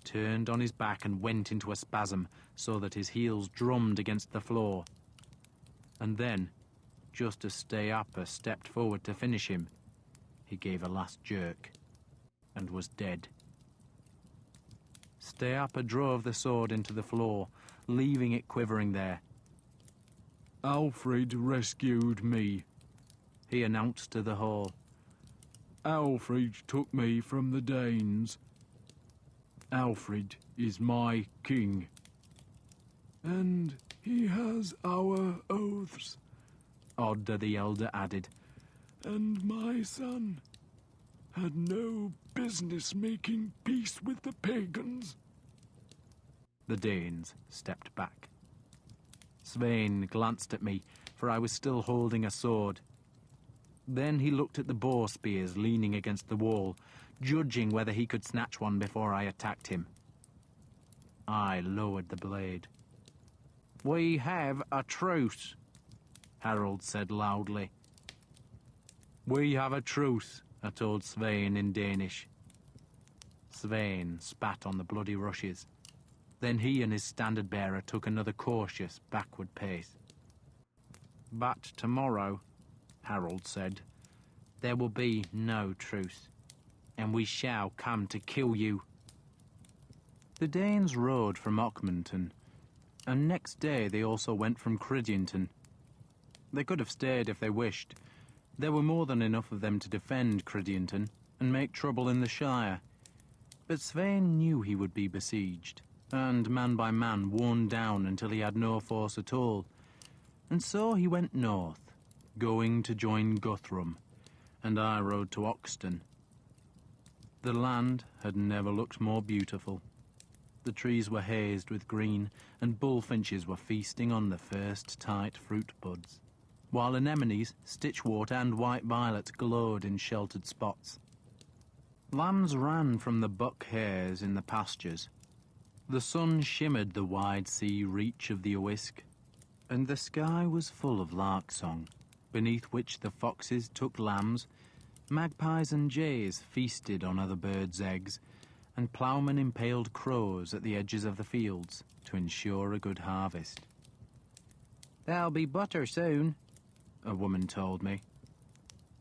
turned on his back and went into a spasm so that his heels drummed against the floor. And then, just as Steapa stepped forward to finish him, he gave a last jerk and was dead. Steapa drove the sword into the floor, leaving it quivering there. Alfred rescued me, he announced to the hall. Alfred took me from the Danes. Alfred is my king. And he has our oaths, Odda the elder added. And my son had no business making peace with the pagans. The Danes stepped back. Svein glanced at me, for I was still holding a sword. Then he looked at the boar spears leaning against the wall, judging whether he could snatch one before I attacked him. I lowered the blade. "We have a truce," Harold said loudly. "We have a truce," I told Svein in Danish. Svein spat on the bloody rushes. Then he and his standard-bearer took another cautious, backward pace. But tomorrow, Harold said, there will be no truce, and we shall come to kill you. The Danes rode from Ockmonton, and next day they also went from Cridington. They could have stayed if they wished. There were more than enough of them to defend Cridington and make trouble in the Shire. But Svein knew he would be besieged, and man by man worn down until he had no force at all. And so he went north, going to join Guthrum, and I rode to Oxton. The land had never looked more beautiful. The trees were hazed with green, and bullfinches were feasting on the first tight fruit buds, while anemones, stitchwort, and white violet glowed in sheltered spots. Lambs ran from the buck hares in the pastures. The sun shimmered the wide sea reach of the Uisc, and the sky was full of lark song, beneath which the foxes took lambs, magpies and jays feasted on other birds' eggs, and ploughmen impaled crows at the edges of the fields to ensure a good harvest. "There'll be butter soon," a woman told me.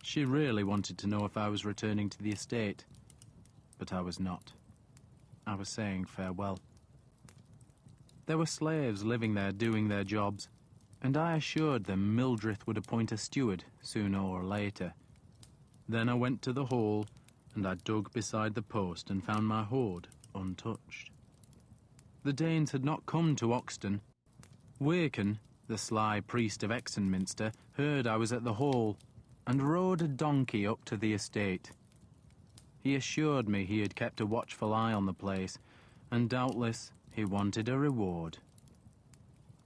She really wanted to know if I was returning to the estate, but I was not. I was saying farewell. There were slaves living there doing their jobs, and I assured them Mildrith would appoint a steward sooner or later. Then I went to the hall, and I dug beside the post and found my hoard untouched. The Danes had not come to Oxton. Waken, the sly priest of Exonminster, heard I was at the hall, and rode a donkey up to the estate. He assured me he had kept a watchful eye on the place, and doubtless he wanted a reward.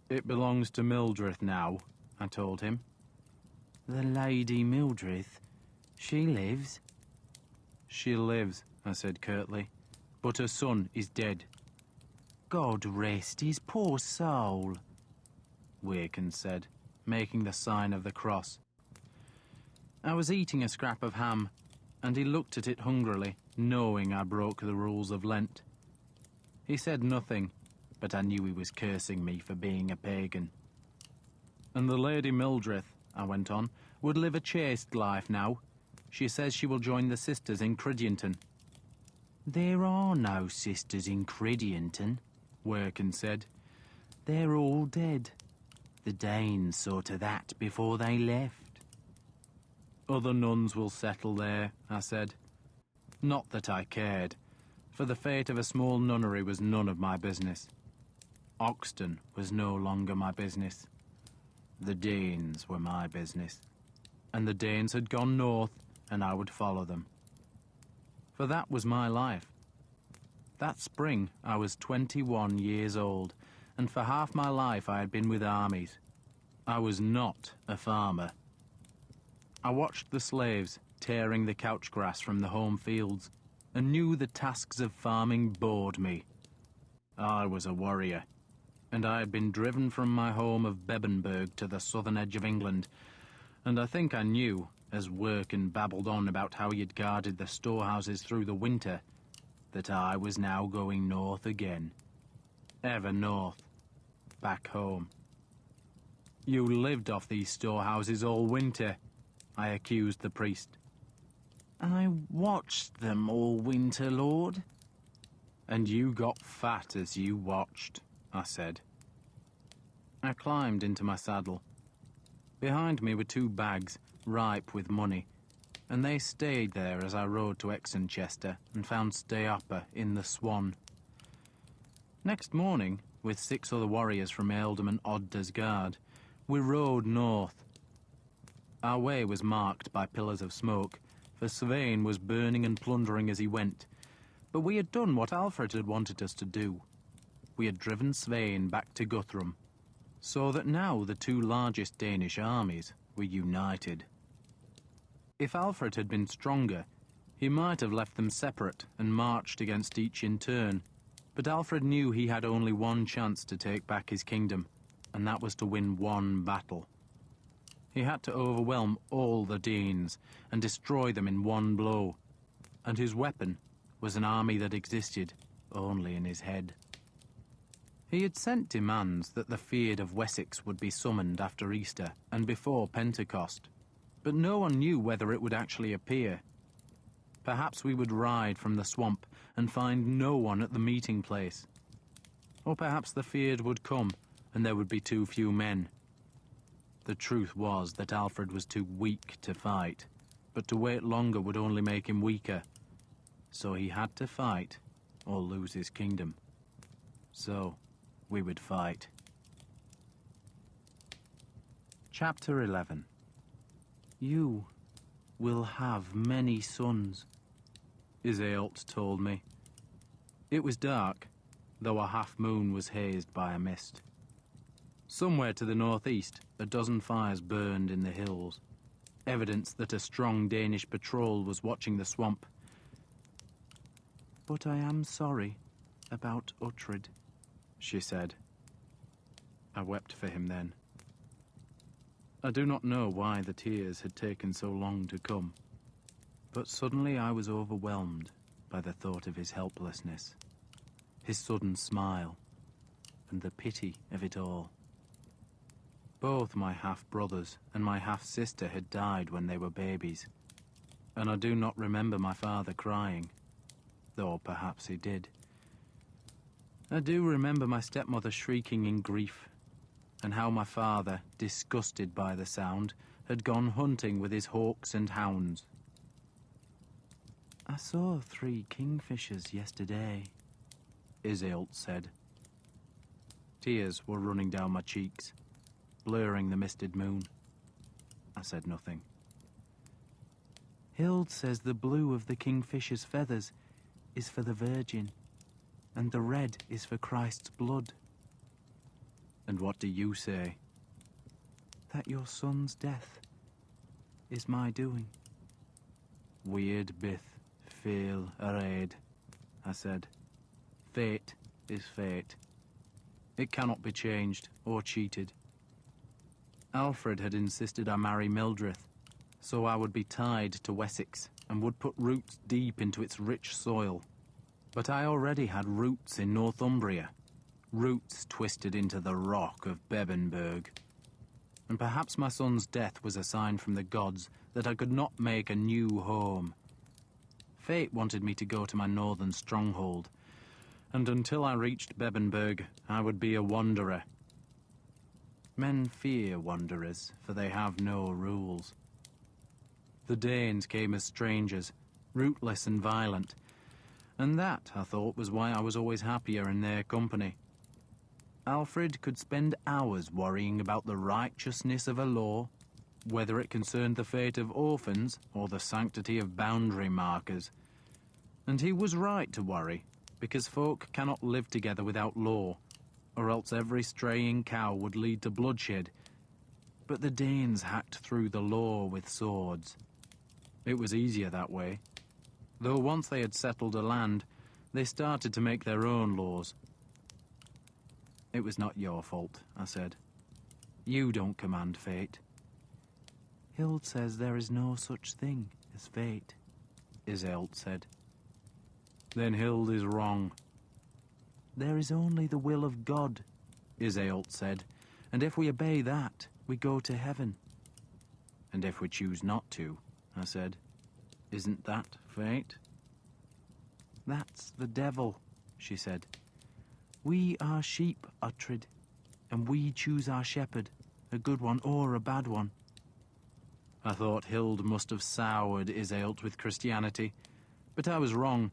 "It belongs to Mildrith now," I told him. "The Lady Mildrith? She lives?" "She lives," I said curtly, "but her son is dead." "God rest his poor soul," Waken said, making the sign of the cross. I was eating a scrap of ham, and he looked at it hungrily, knowing I broke the rules of Lent. He said nothing, but I knew he was cursing me for being a pagan. "And the Lady Mildrith," I went on, "would live a chaste life now. She says she will join the sisters in Cridington." "There are no sisters in Cridington," Waken said. "They're all dead. The Danes saw to that before they left." "Other nuns will settle there," I said. Not that I cared, for the fate of a small nunnery was none of my business. Oxton was no longer my business. The Danes were my business, and the Danes had gone north, and I would follow them. For that was my life. That spring I was 21 years old, and for half my life I had been with armies. I was not a farmer. I watched the slaves tearing the couch grass from the home fields, and knew the tasks of farming bored me. I was a warrior, and I had been driven from my home of Bebbanburg to the southern edge of England, and I think I knew, as Workin babbled on about how he had guarded the storehouses through the winter, that I was now going north again. Ever north. Back home. "You lived off these storehouses all winter," I accused the priest. "I watched them all winter, Lord." "And you got fat as you watched," I said. I climbed into my saddle. Behind me were 2 bags, ripe with money, and they stayed there as I rode to Exonchester and found Steapa in the Swan. Next morning, with 6 other warriors from Ealdom and Odda's Guard, we rode north. Our way was marked by pillars of smoke, for Svein was burning and plundering as he went, but we had done what Alfred had wanted us to do. We had driven Svein back to Guthrum, so that now the 2 largest Danish armies were united. If Alfred had been stronger, he might have left them separate and marched against each in turn, but Alfred knew he had only one chance to take back his kingdom, and that was to win one battle. He had to overwhelm all the Danes and destroy them in one blow, and his weapon was an army that existed only in his head. He had sent demands that the Fyrd of Wessex would be summoned after Easter and before Pentecost, but no one knew whether it would actually appear. Perhaps we would ride from the swamp and find no one at the meeting place. Or perhaps the Fyrd would come and there would be too few men. The truth was that Alfred was too weak to fight, but to wait longer would only make him weaker. So he had to fight or lose his kingdom. So we would fight. Chapter 11. You will have many sons, Iseult told me. It was dark, though a half-moon was hazed by a mist. Somewhere to the northeast, a dozen fires burned in the hills, evidence that a strong Danish patrol was watching the swamp. But I am sorry about Uhtred, she said. I wept for him then. I do not know why the tears had taken so long to come, but suddenly I was overwhelmed by the thought of his helplessness, his sudden smile, and the pity of it all. Both my half-brothers and my half-sister had died when they were babies, and I do not remember my father crying, though perhaps he did. I do remember my stepmother shrieking in grief, and how my father, disgusted by the sound, had gone hunting with his hawks and hounds. I saw 3 kingfishers yesterday, Iseult said. Tears were running down my cheeks, blurring the misted moon. I said nothing. Hild says the blue of the kingfisher's feathers is for the Virgin, and the red is for Christ's blood. And what do you say? That your son's death is my doing. Weird bith, fail arrayed, I said. Fate is fate. It cannot be changed or cheated. Alfred had insisted I marry Mildred, so I would be tied to Wessex and would put roots deep into its rich soil. But I already had roots in Northumbria, roots twisted into the rock of Bebbanburg. And perhaps my son's death was a sign from the gods that I could not make a new home. Fate wanted me to go to my northern stronghold, and until I reached Bebbanburg, I would be a wanderer. Men fear wanderers, for they have no rules. The Danes came as strangers, rootless and violent, and that, I thought, was why I was always happier in their company. Alfred could spend hours worrying about the righteousness of a law, whether it concerned the fate of orphans or the sanctity of boundary markers. And he was right to worry, because folk cannot live together without law, or else every straying cow would lead to bloodshed. But the Danes hacked through the law with swords. It was easier that way, though once they had settled a land, they started to make their own laws. It was not your fault, I said. You don't command fate. Hild says there is no such thing as fate, Iseult said. Then Hild is wrong. There is only the will of God, Iseult said, and if we obey that, we go to heaven. And if we choose not to, I said, isn't that fate? That's the devil, she said. We are sheep, Uhtred, and we choose our shepherd, a good one or a bad one. I thought Hild must have soured Iseult with Christianity, but I was wrong.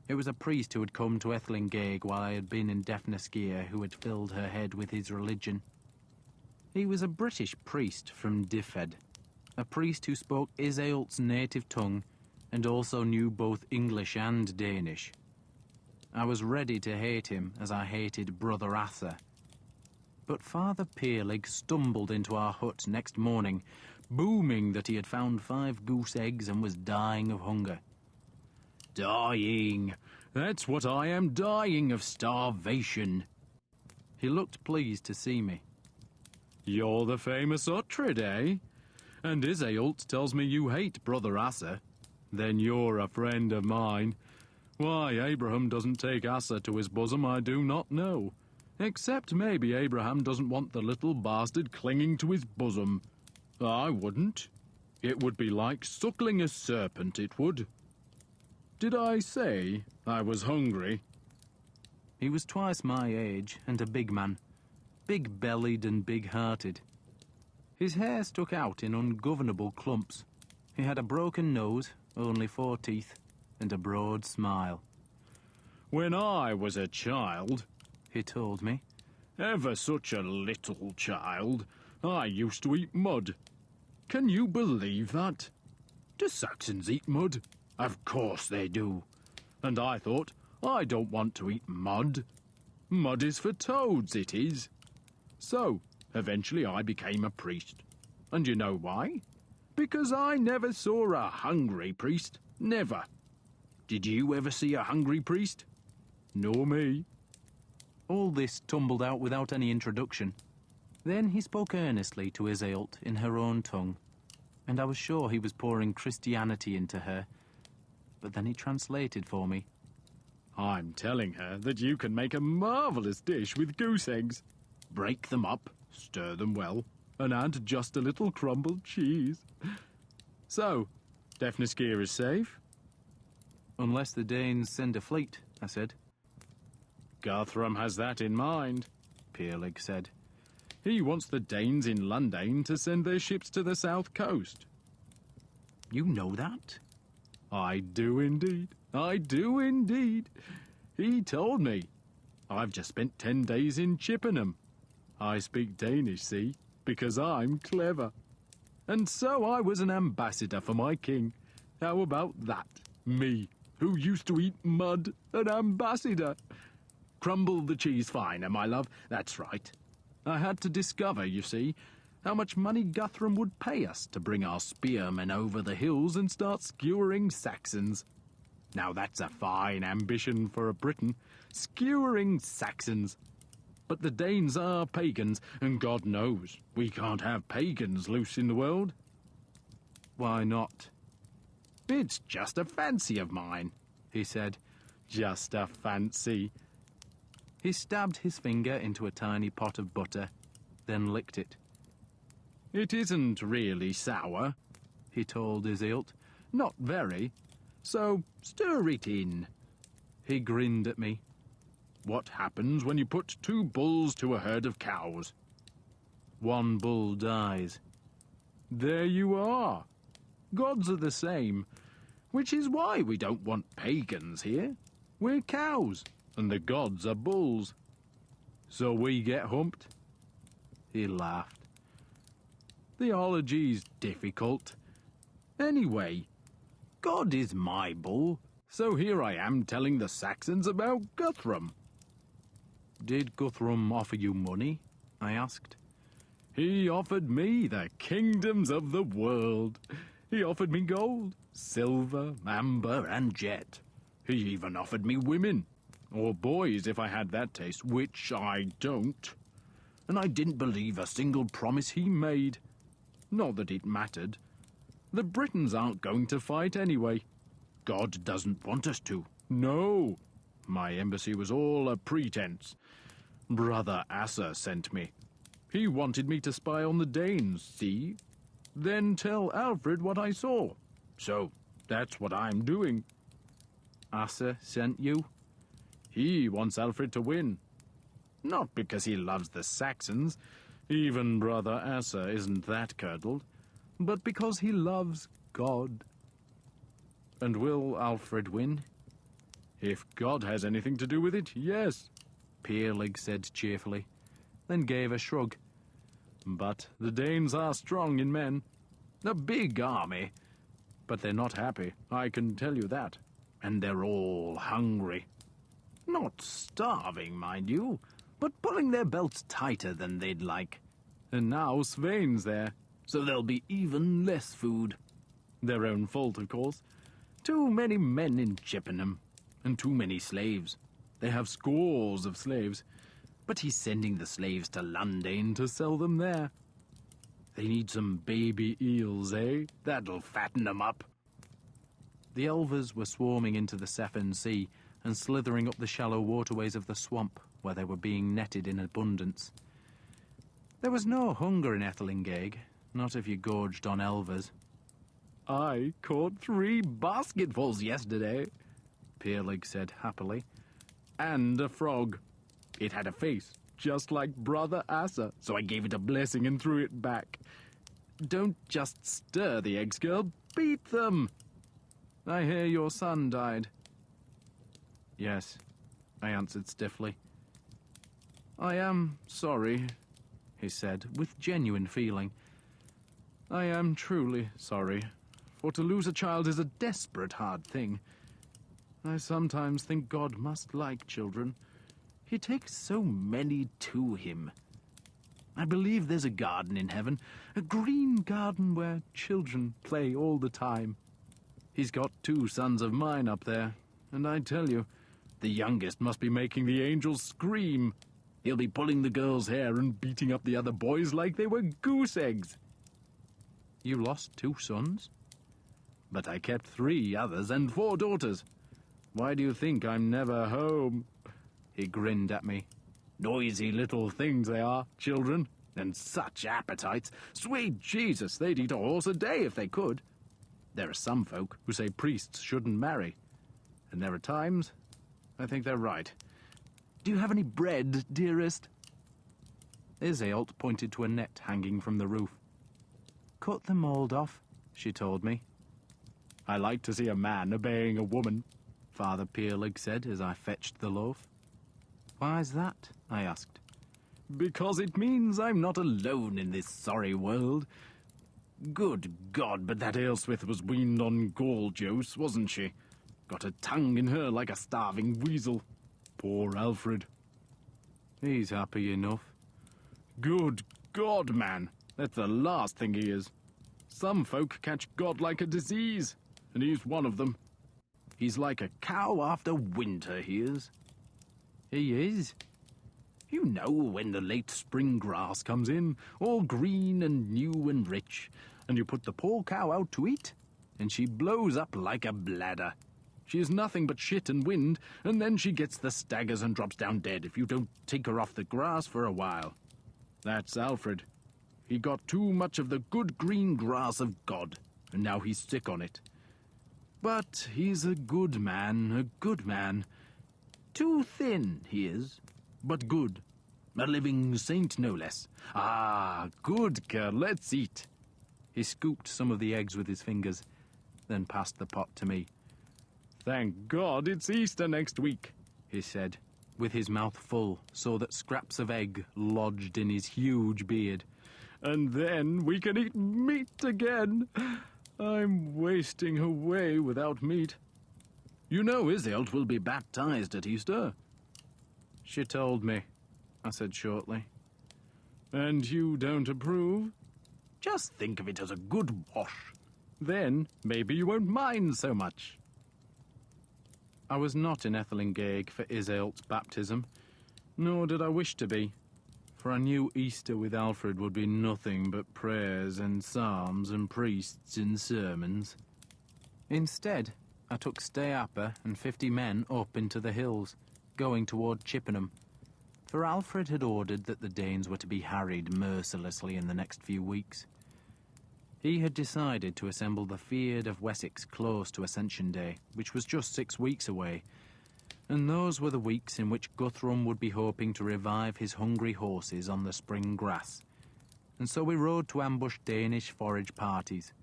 It was a priest who had come to Ethlinghaig while I had been in Defnasgeir who had filled her head with his religion. He was a British priest from Dyfed, a priest who spoke Iseult's native tongue and also knew both English and Danish. I was ready to hate him as I hated Brother Asa. But Father Peerlig stumbled into our hut next morning, booming that he had found 5 goose eggs and was dying of hunger. Dying! That's what I am, dying of starvation. He looked pleased to see me. You're the famous Uhtred, eh? And Iseult tells me you hate Brother Asa. Then you're a friend of mine. Why Abraham doesn't take Asa to his bosom, I do not know. Except maybe Abraham doesn't want the little bastard clinging to his bosom. I wouldn't. It would be like suckling a serpent, it would. Did I say I was hungry? He was twice my age and a big man, big-bellied and big-hearted. His hair stuck out in ungovernable clumps. He had a broken nose, only 4 teeth, and a broad smile. When I was a child, he told me, ever such a little child, I used to eat mud. Can you believe that? Do Saxons eat mud? Of course they do. And I thought, I don't want to eat mud. Mud is for toads, it is. So, eventually I became a priest. And you know why? Because I never saw a hungry priest. Never. Did you ever see a hungry priest? Nor me. All this tumbled out without any introduction. Then he spoke earnestly to Iseult in her own tongue, and I was sure he was pouring Christianity into her. But then he translated for me. I'm telling her that you can make a marvellous dish with goose eggs. Break them up, stir them well, and add just a little crumbled cheese. So, Defnisgear is safe? Unless the Danes send a fleet, I said. Guthrum has that in mind, Peerlig said. He wants the Danes in Londane to send their ships to the south coast. You know that? I do indeed. I do indeed. He told me. I've just spent 10 days in Chippenham. I speak Danish, see, because I'm clever. And so I was an ambassador for my king. How about that? Me, who used to eat mud, an ambassador. Crumble the cheese finer, my love. That's right. I had to discover, you see, how much money Guthrum would pay us to bring our spearmen over the hills and start skewering Saxons. Now that's a fine ambition for a Briton, skewering Saxons. But the Danes are pagans, and God knows we can't have pagans loose in the world. Why not? It's just a fancy of mine, he said. Just a fancy. He stabbed his finger into a tiny pot of butter, then licked it. It isn't really sour, he told Iseult. Not very. So stir it in. He grinned at me. What happens when you put 2 bulls to a herd of cows? 1 bull dies. There you are. Gods are the same, which is why we don't want pagans here. We're cows, and the gods are bulls. So we get humped? He laughed. Theology's difficult. Anyway, God is my bull, so here I am telling the Saxons about Guthrum. Did Guthrum offer you money? I asked. He offered me the kingdoms of the world. He offered me gold, silver, amber, and jet. He even offered me women, or boys if I had that taste, which I don't. And I didn't believe a single promise he made. Not that it mattered. The Britons aren't going to fight anyway. God doesn't want us to. No. My embassy was all a pretense. Brother Asa sent me. He wanted me to spy on the Danes, see? Then tell Alfred what I saw. So, that's what I'm doing. Asa sent you? He wants Alfred to win. Not because he loves the Saxons. Even Brother Asa isn't that curdled. But because he loves God. And will Alfred win? If God has anything to do with it, yes, Peerlig said cheerfully, then gave a shrug. But the Danes are strong in men. A big army. But they're not happy, I can tell you that. And they're all hungry. Not starving, mind you, but pulling their belts tighter than they'd like. And now Svein's there, so there'll be even less food. Their own fault, of course. Too many men in Chippenham, and too many slaves. They have scores of slaves, but he's sending the slaves to Londane to sell them there. They need some baby eels, eh? That'll fatten them up. The elvers were swarming into the Severn Sea and slithering up the shallow waterways of the swamp, where they were being netted in abundance. There was no hunger in Ethelingeg, not if you gorged on elvers. "I caught 3 basketfuls yesterday," Peerlig said happily. "And a frog. It had a face, just like Brother Asa, so I gave it a blessing and threw it back. Don't just stir the eggs, girl. Beat them. I hear your son died." "Yes," I answered stiffly. "I am sorry," he said, with genuine feeling. "I am truly sorry, for to lose a child is a desperate hard thing. I sometimes think God must like children. He takes so many to him. I believe there's a garden in heaven, a green garden where children play all the time. He's got 2 sons of mine up there, and I tell you, the youngest must be making the angels scream. He'll be pulling the girls' hair and beating up the other boys like they were goose eggs." "You lost 2 sons?" "But I kept 3 others and 4 daughters. Why do you think I'm never home?" He grinned at me. "Noisy little things they are, children, and such appetites. Sweet Jesus, they'd eat a horse a day if they could. There are some folk who say priests shouldn't marry, and there are times I think they're right. Do you have any bread, dearest?" Iseult pointed to a net hanging from the roof. "Cut the mould off," she told me. "I like to see a man obeying a woman," Father Peerlig said as I fetched the loaf. "Why's that?" I asked. "Because it means I'm not alone in this sorry world. Good God, but that Alesmith was weaned on gall juice, wasn't she? Got a tongue in her like a starving weasel. Poor Alfred. He's happy enough. Good God, man, that's the last thing he is. Some folk catch God like a disease, and he's one of them. He's like a cow after winter, he is." "He is? You know, when the late spring grass comes in, all green and new and rich, and you put the poor cow out to eat, and she blows up like a bladder. She is nothing but shit and wind, and then she gets the staggers and drops down dead if you don't take her off the grass for a while. That's Alfred. He got too much of the good green grass of God, and now he's sick on it. But he's a good man, a good man. Too thin, he is, but good. A living saint, no less. Ah, good girl, let's eat." He scooped some of the eggs with his fingers, then passed the pot to me. "Thank God it's Easter next week," he said, with his mouth full so that scraps of egg lodged in his huge beard. "And then we can eat meat again. I'm wasting away without meat. You know Iseult will be baptized at Easter." "She told me," I said shortly. "And you don't approve?" "Just think of it as a good wash. Then maybe you won't mind so much." I was not in Ethelingeg for Iseult's baptism, nor did I wish to be, for I knew Easter with Alfred would be nothing but prayers and psalms and priests and sermons. Instead, I took Steapa and 50 men up into the hills, going toward Chippenham, for Alfred had ordered that the Danes were to be harried mercilessly in the next few weeks. He had decided to assemble the Fyrd of Wessex close to Ascension Day, which was just 6 weeks away, and those were the weeks in which Guthrum would be hoping to revive his hungry horses on the spring grass. And so we rode to ambush Danish forage parties.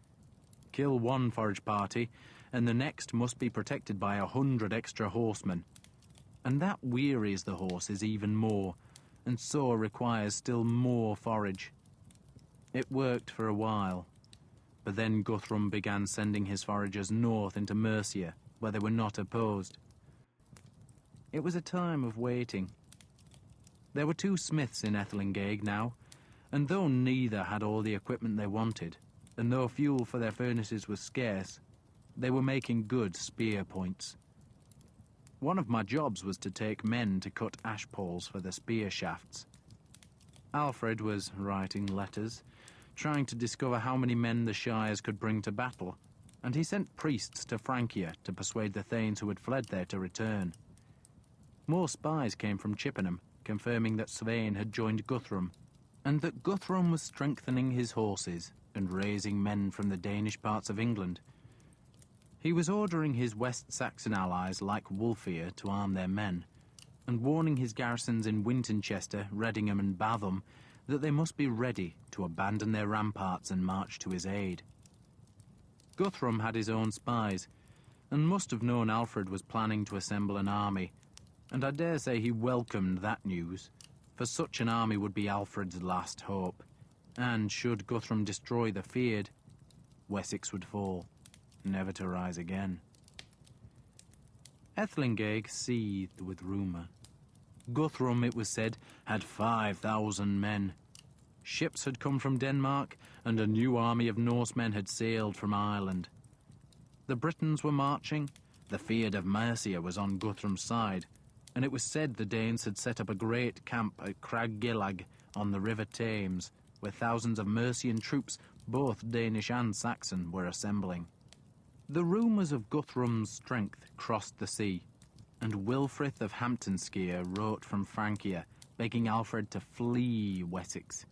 Kill one forage party, and the next must be protected by 100 extra horsemen. And that wearies the horses even more, and so requires still more forage. It worked for a while, but then Guthrum began sending his foragers north into Mercia, where they were not opposed. It was a time of waiting. There were 2 smiths in Ethelingeg now, and though neither had all the equipment they wanted, and though fuel for their furnaces was scarce, they were making good spear points. One of my jobs was to take men to cut ash poles for the spear shafts. Alfred was writing letters, trying to discover how many men the shires could bring to battle, and he sent priests to Francia to persuade the thanes who had fled there to return. More spies came from Chippenham, confirming that Svein had joined Guthrum, and that Guthrum was strengthening his horses and raising men from the Danish parts of England. He was ordering his West Saxon allies like Wulfhere to arm their men, and warning his garrisons in Wintoncester, Redingham and Batham that they must be ready to abandon their ramparts and march to his aid. Guthrum had his own spies, and must have known Alfred was planning to assemble an army, and I dare say he welcomed that news, for such an army would be Alfred's last hope, and should Guthrum destroy the Fyrd, Wessex would fall, never to rise again. Ethelinghaig seethed with rumour. Guthrum, it was said, had 5,000 men. Ships had come from Denmark, and a new army of Norsemen had sailed from Ireland. The Britons were marching, the Fyrd of Mercia was on Guthrum's side, and it was said the Danes had set up a great camp at Craggillag on the River Thames, where thousands of Mercian troops, both Danish and Saxon, were assembling. The rumours of Guthrum's strength crossed the sea, and Wilfrith of Hamptonskir wrote from Francia, begging Alfred to flee Wessex.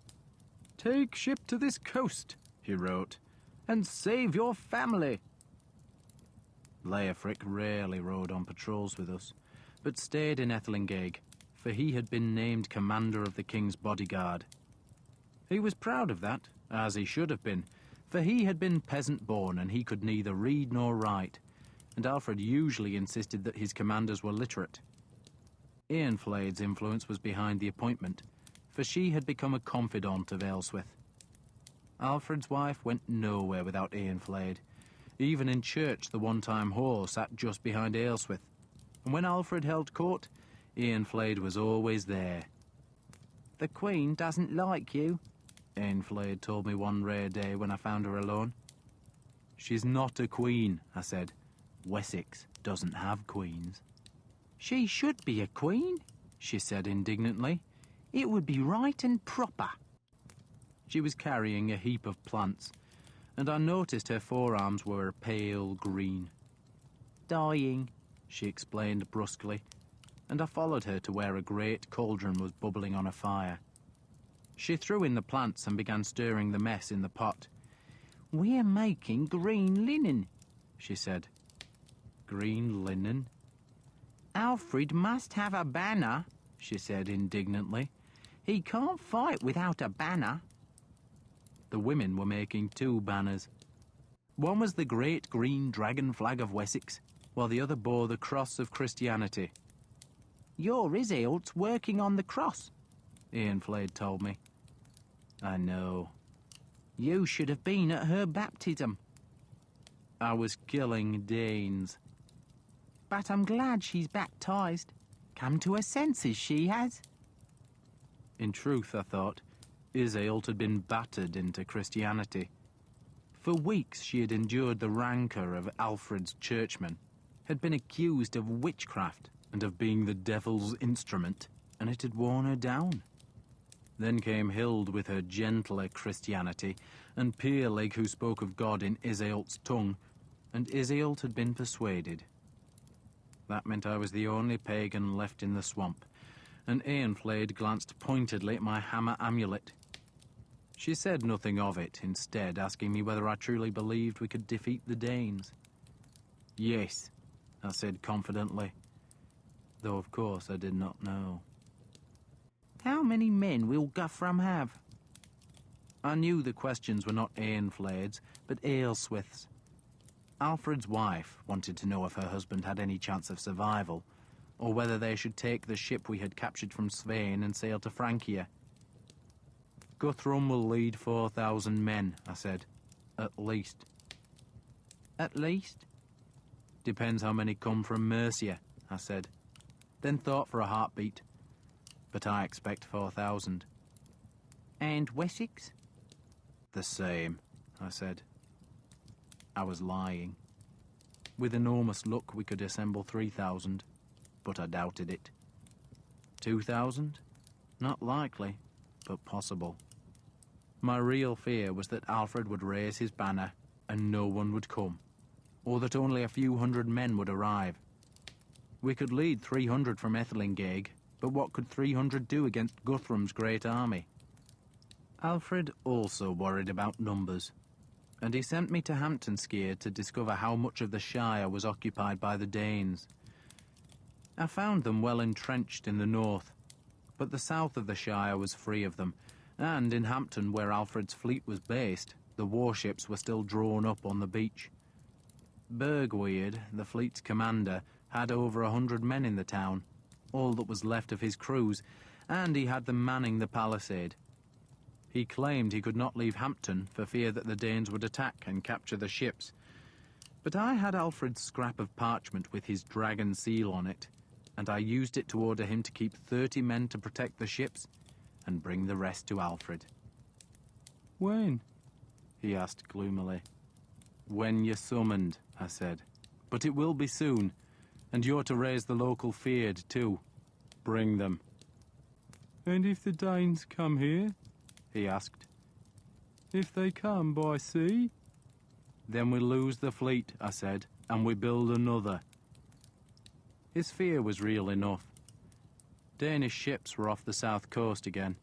"Take ship to this coast," he wrote, "and save your family." Leofric rarely rode on patrols with us, but stayed in Ethelinghaig, for he had been named commander of the king's bodyguard. He was proud of that, as he should have been, for he had been peasant-born and he could neither read nor write, and Alfred usually insisted that his commanders were literate. Eanflaed's influence was behind the appointment, for she had become a confidant of Ealhswith. Alfred's wife went nowhere without Eanflaed. Even in church, the one-time whore sat just behind Ealhswith, and when Alfred held court, Eanflaed was always there. "The Queen doesn't like you," Eanflaed told me one rare day when I found her alone. "She's not a queen," I said. "Wessex doesn't have queens." "She should be a queen," she said indignantly. "It would be right and proper." She was carrying a heap of plants, and I noticed her forearms were pale green. "Dying," she explained brusquely, and I followed her to where a great cauldron was bubbling on a fire. She threw in the plants and began stirring the mess in the pot. "We're making green linen," she said. "Green linen?" "Alfred must have a banner," she said indignantly. "He can't fight without a banner." The women were making 2 banners. One was the great green dragon flag of Wessex, while the other bore the cross of Christianity. "Your Iseult's working on the cross," Eanflaed told me. "I know. You should have been at her baptism." "I was killing Danes." "But I'm glad she's baptized. Come to her senses, she has." In truth, I thought, Iseult had been battered into Christianity. For weeks she had endured the rancour of Alfred's churchmen, had been accused of witchcraft and of being the devil's instrument, and it had worn her down. Then came Hild with her gentler Christianity, and Peerlig who spoke of God in Iseult's tongue, and Iseult had been persuaded. That meant I was the only pagan left in the swamp, and Eanflaed glanced pointedly at my hammer amulet. She said nothing of it, instead asking me whether I truly believed we could defeat the Danes. "Yes," I said confidently, though of course I did not know. "How many men will Guthrum have?" I knew the questions were not Eanflaed's, but Ealhswith's. Alfred's wife wanted to know if her husband had any chance of survival, or whether they should take the ship we had captured from Svein and sail to Francia. "Guthrum will lead 4,000 men," I said. "At least." "At least?" "Depends how many come from Mercia," I said. Then thought for a heartbeat. "But I expect 4,000. "And Wessex?" "The same," I said. I was lying. With enormous luck we could assemble 3,000, but I doubted it. 2,000? Not likely, but possible. My real fear was that Alfred would raise his banner and no one would come, or that only a few hundred men would arrive. We could lead 300 from Ethelinghaig, But what could 300 do against Guthrum's great army? Alfred also worried about numbers, and he sent me to Hamptonskire to discover how much of the Shire was occupied by the Danes. I found them well entrenched in the north, but the south of the Shire was free of them, and in Hampton, where Alfred's fleet was based, the warships were still drawn up on the beach. Bergweird, the fleet's commander, had over 100 men in the town, all that was left of his crews, and he had them manning the palisade. He claimed he could not leave Hampton for fear that the Danes would attack and capture the ships. But I had Alfred's scrap of parchment with his dragon seal on it, and I used it to order him to keep 30 men to protect the ships and bring the rest to Alfred. "When?" he asked gloomily. "When you're summoned," I said. "But it will be soon, and you're to raise the local feared too. Bring them." "And if the Danes come here?" he asked. "If they come by sea?" "Then we lose the fleet," I said, "and we build another." His fear was real enough. Danish ships were off the south coast again.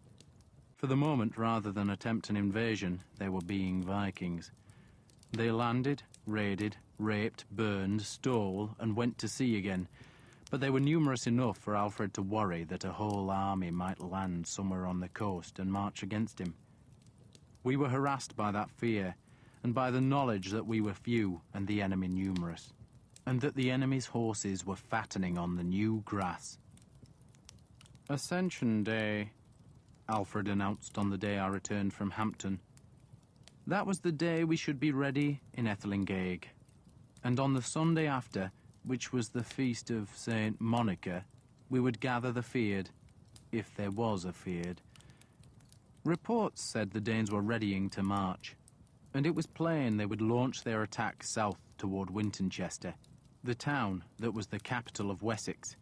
For the moment, rather than attempt an invasion, they were being Vikings. They landed, raided, raped, burned, stole, and went to sea again, but they were numerous enough for Alfred to worry that a whole army might land somewhere on the coast and march against him. We were harassed by that fear, and by the knowledge that we were few and the enemy numerous, and that the enemy's horses were fattening on the new grass. "Ascension Day," Alfred announced on the day I returned from Hampton. That was the day we should be ready in Ethelinghaig, and on the Sunday after, which was the feast of Saint Monica, we would gather the feared, if there was a feared. Reports said the Danes were readying to march, and it was plain they would launch their attack south toward Wintonchester, the town that was the capital of Wessex.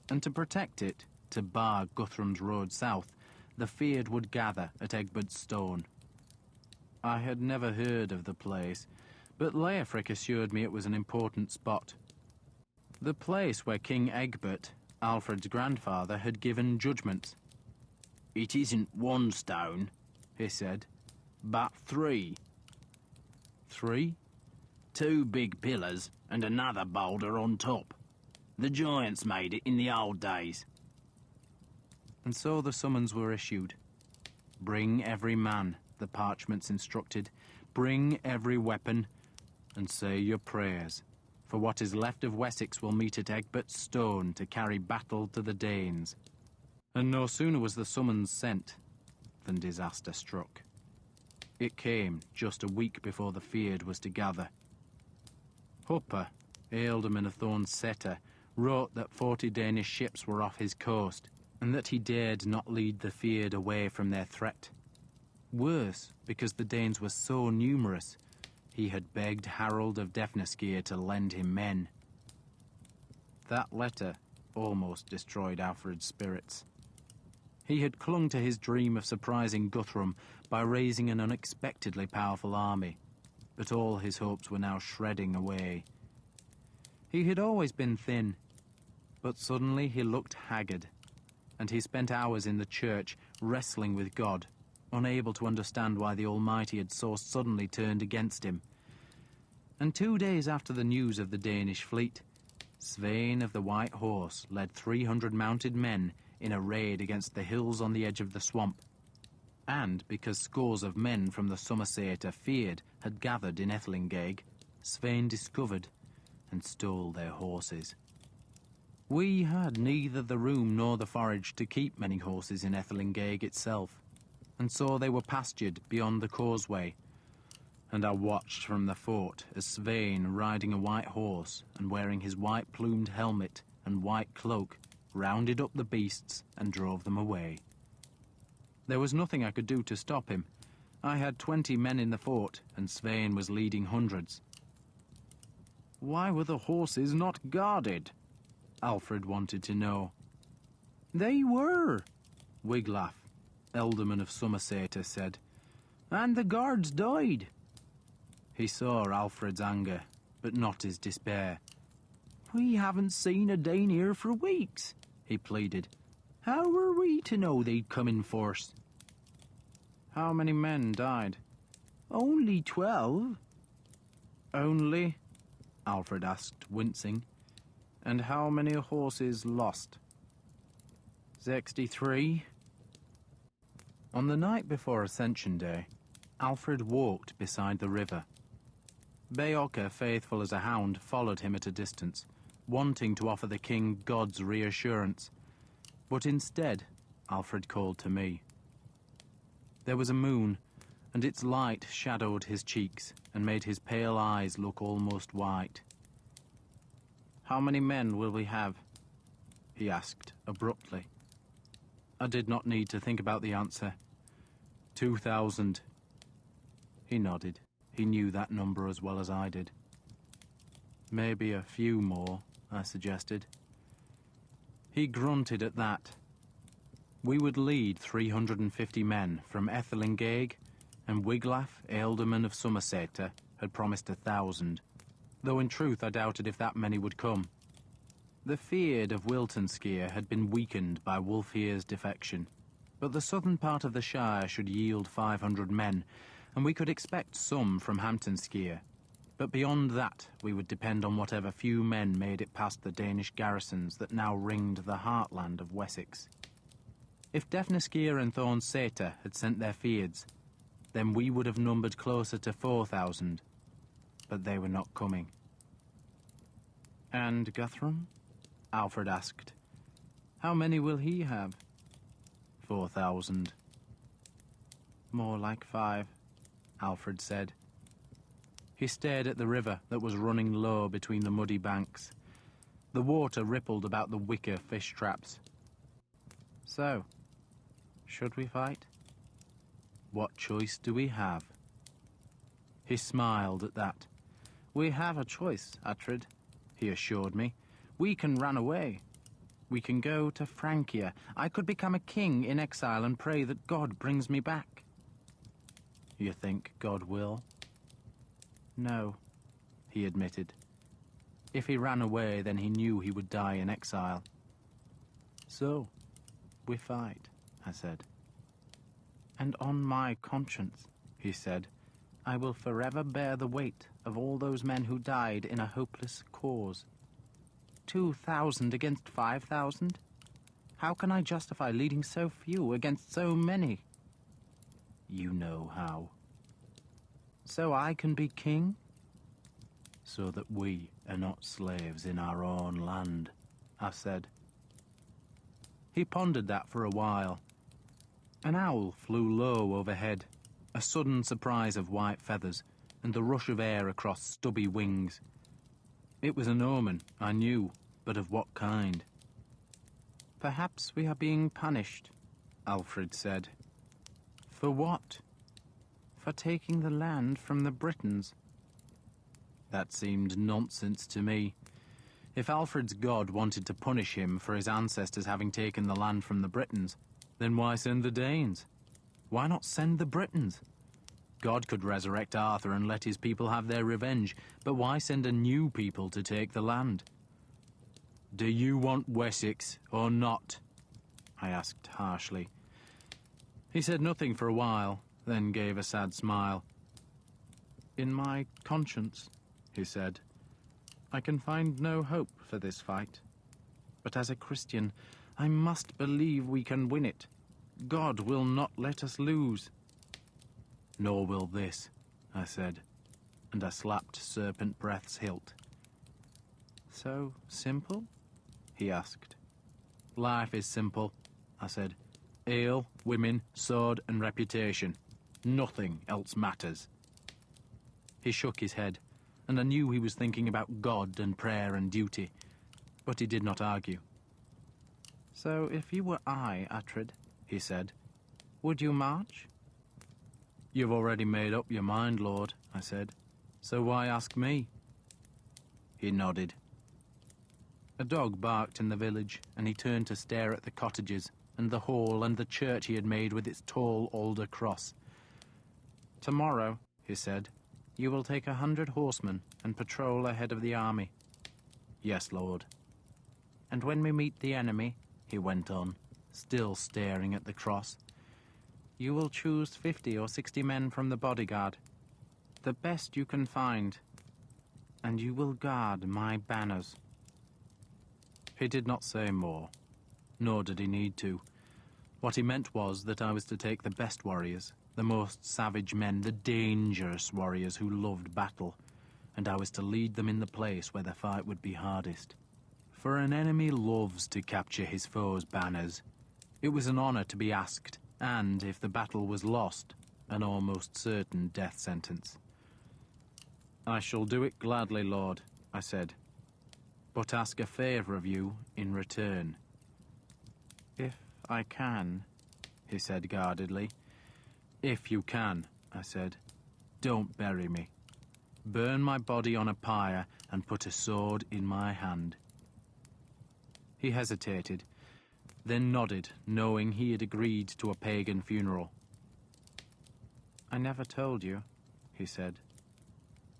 And to protect it, to bar Guthrum's road south, the feared would gather at Egbert's Stone. I had never heard of the place, but Leofric assured me it was an important spot. The place where King Egbert, Alfred's grandfather, had given judgments. "It isn't one stone," he said, "but 3. 3? 2 big pillars and another boulder on top. The giants made it in the old days." And so the summons were issued. "Bring every man," the parchments instructed. "Bring every weapon, and say your prayers, for what is left of Wessex will meet at Egbert's Stone to carry battle to the Danes." And no sooner was the summons sent than disaster struck. It came just a week before the feared was to gather. Hupper, ealdorman of Thornsetter, wrote that 40 Danish ships were off his coast, and that he dared not lead the feared away from their threat. Worse, because the Danes were so numerous, he had begged Harold of Defneskir to lend him men. That letter almost destroyed Alfred's spirits. He had clung to his dream of surprising Guthrum by raising an unexpectedly powerful army, but all his hopes were now shredding away. He had always been thin, but suddenly he looked haggard, and he spent hours in the church wrestling with God, unable to understand why the Almighty had so suddenly turned against him. And 2 days after the news of the Danish fleet, Svein of the White Horse led 300 mounted men in a raid against the hills on the edge of the swamp. And because scores of men from the Somerseter feared had gathered in Ethelinghaig, Svein discovered and stole their horses. We had neither the room nor the forage to keep many horses in Ethelinghaig itself, and so they were pastured beyond the causeway, and I watched from the fort as Svein, riding a white horse and wearing his white-plumed helmet and white cloak, rounded up the beasts and drove them away. There was nothing I could do to stop him. I had 20 men in the fort, and Svein was leading hundreds. Why were the horses not guarded? Alfred wanted to know. They were, Wiglaf, ealdorman of Somerseter, said, and the guards died. He saw Alfred's anger, but not his despair. We haven't seen a Dane here for weeks, he pleaded. How were we to know they'd come in force? How many men died? Only 12. Only? Alfred asked, wincing. And how many horses lost? 63. On the night before Ascension Day, Alfred walked beside the river. Beocca, faithful as a hound, followed him at a distance, wanting to offer the king God's reassurance. But instead, Alfred called to me. There was a moon, and its light shadowed his cheeks and made his pale eyes look almost white. "How many men will we have?" he asked abruptly. I did not need to think about the answer. 2,000. He nodded. He knew that number as well as I did. Maybe a few more, I suggested. He grunted at that. We would lead 350 men from Ethelinghaig, and Wiglaf, Ealdorman of Somerset, had promised 1,000, though in truth I doubted if that many would come. The Fyrd of Wiltonskir had been weakened by Wulfhere's defection, but the southern part of the Shire should yield 500 men, and we could expect some from Hamptonskir. But beyond that, we would depend on whatever few men made it past the Danish garrisons that now ringed the heartland of Wessex. If Defnaskir and Thornseta had sent their Fyrds, then we would have numbered closer to 4,000, but they were not coming. "And Guthrum?" Alfred asked. "How many will he have?" 4,000. "More like 5, Alfred said. He stared at the river that was running low between the muddy banks. The water rippled about the wicker fish traps. "So, should we fight? What choice do we have?" He smiled at that. "We have a choice, Uhtred," he assured me. "We can run away. We can go to Francia. I could become a king in exile and pray that God brings me back." "You think God will?" "No," he admitted. If he ran away, then he knew he would die in exile. "So, we fight," I said. "And on my conscience," he said, "I will forever bear the weight of all those men who died in a hopeless cause. 2,000 against 5,000? How can I justify leading so few against so many?" "You know how." "So I can be king?" "So that we are not slaves in our own land," I said. He pondered that for a while. An owl flew low overhead, a sudden surprise of white feathers, and the rush of air across stubby wings. It was an omen, I knew, but of what kind? "Perhaps we are being punished," Alfred said. "For what?" "For taking the land from the Britons." That seemed nonsense to me. If Alfred's god wanted to punish him for his ancestors having taken the land from the Britons, then why send the Danes? Why not send the Britons? God could resurrect Arthur and let his people have their revenge, but why send a new people to take the land? "Do you want Wessex or not?" I asked harshly. He said nothing for a while, then gave a sad smile. "In my conscience," he said, "I can find no hope for this fight. But as a Christian, I must believe we can win it. God will not let us lose." "Nor will this," I said, and I slapped Serpent Breath's hilt. "So simple?" he asked. "Life is simple," I said. "Ale, women, sword, and reputation. Nothing else matters." He shook his head, and I knew he was thinking about God and prayer and duty, but he did not argue. "So if you were I, Uhtred," he said, "would you march?" "You've already made up your mind, Lord," I said, "so why ask me?" He nodded. A dog barked in the village, and he turned to stare at the cottages and the hall and the church he had made with its tall alder cross. "Tomorrow," he said, "you will take 100 horsemen and patrol ahead of the army." "Yes, Lord." "And when we meet the enemy," he went on, still staring at the cross. You will choose 50 or 60 men from the bodyguard, the best you can find, and you will guard my banners. He did not say more, nor did he need to. What he meant was that I was to take the best warriors, the most savage men, the dangerous warriors who loved battle, and I was to lead them in the place where the fight would be hardest. For an enemy loves to capture his foe's banners. It was an honor to be asked, and, if the battle was lost, an almost certain death sentence. I shall do it gladly, Lord, I said, but ask a favor of you in return. If I can, he said guardedly. If you can, I said, don't bury me. Burn my body on a pyre and put a sword in my hand. He hesitated, then nodded, knowing he had agreed to a pagan funeral. I never told you, he said,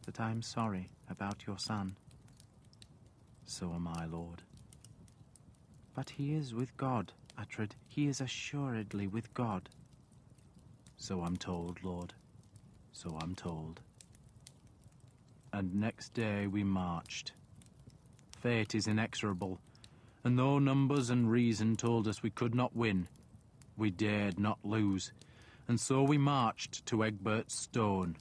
that I am sorry about your son. So am I, Lord. But he is with God, Uhtred. He is assuredly with God. So I'm told, Lord. So I'm told. And next day we marched. Fate is inexorable, and though numbers and reason told us we could not win, we dared not lose, and so we marched to Egbert's stone.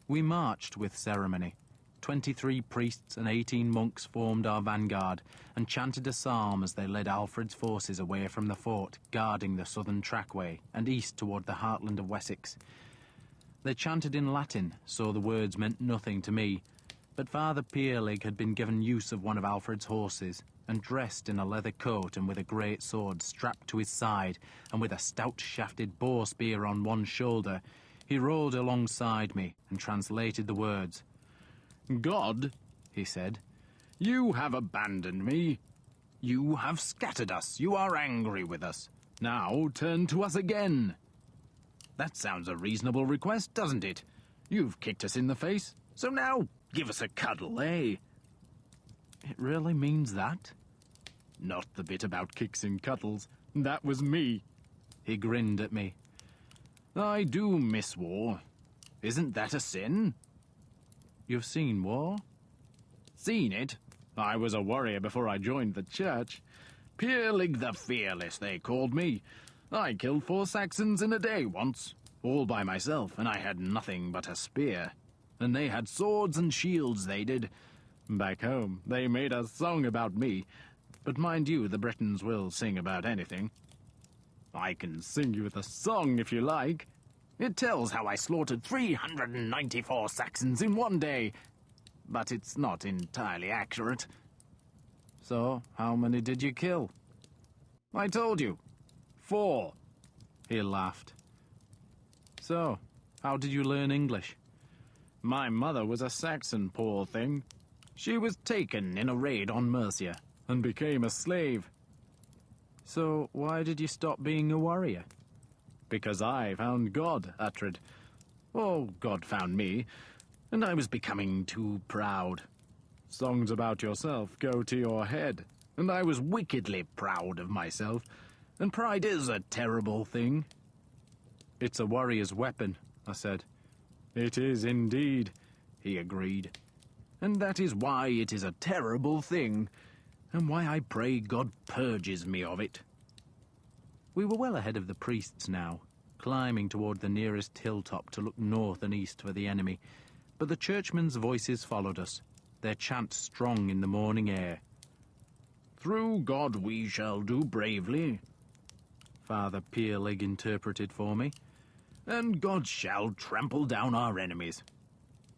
We marched with ceremony. 23 priests and 18 monks formed our vanguard and chanted a psalm as they led Alfred's forces away from the fort, guarding the southern trackway and east toward the heartland of Wessex. They chanted in Latin, so the words meant nothing to me, but Father Peerlig had been given use of one of Alfred's horses, and dressed in a leather coat and with a great sword strapped to his side, and with a stout-shafted boar spear on one shoulder, he rode alongside me and translated the words. God, he said, you have abandoned me. You have scattered us. You are angry with us. Now turn to us again. That sounds a reasonable request, doesn't it? You've kicked us in the face, so now give us a cuddle, eh? It really means that? Not the bit about kicks and cuddles. That was me. He grinned at me. I do miss war. Isn't that a sin? You've seen war? Seen it? I was a warrior before I joined the church. Peerlig the Fearless, they called me. I killed 4 Saxons in a day once, all by myself, and I had nothing but a spear. And they had swords and shields, they did. Back home, they made a song about me. But mind you, the Britons will sing about anything. I can sing you the song if you like. It tells how I slaughtered 394 Saxons in one day. But it's not entirely accurate. So, how many did you kill? I told you. 4. He laughed. So, how did you learn English? My mother was a Saxon, poor thing. She was taken in a raid on Mercia and became a slave. So, why did you stop being a warrior? Because I found God, Uhtred. Oh, God found me, and I was becoming too proud. Songs about yourself go to your head, and I was wickedly proud of myself, and pride is a terrible thing. It's a warrior's weapon, I said. It is indeed, he agreed. And that is why it is a terrible thing, and why I pray God purges me of it. We were well ahead of the priests now, climbing toward the nearest hilltop to look north and east for the enemy, but the churchmen's voices followed us, their chant strong in the morning air. Through God we shall do bravely, Father Peerlig interpreted for me, and God shall trample down our enemies.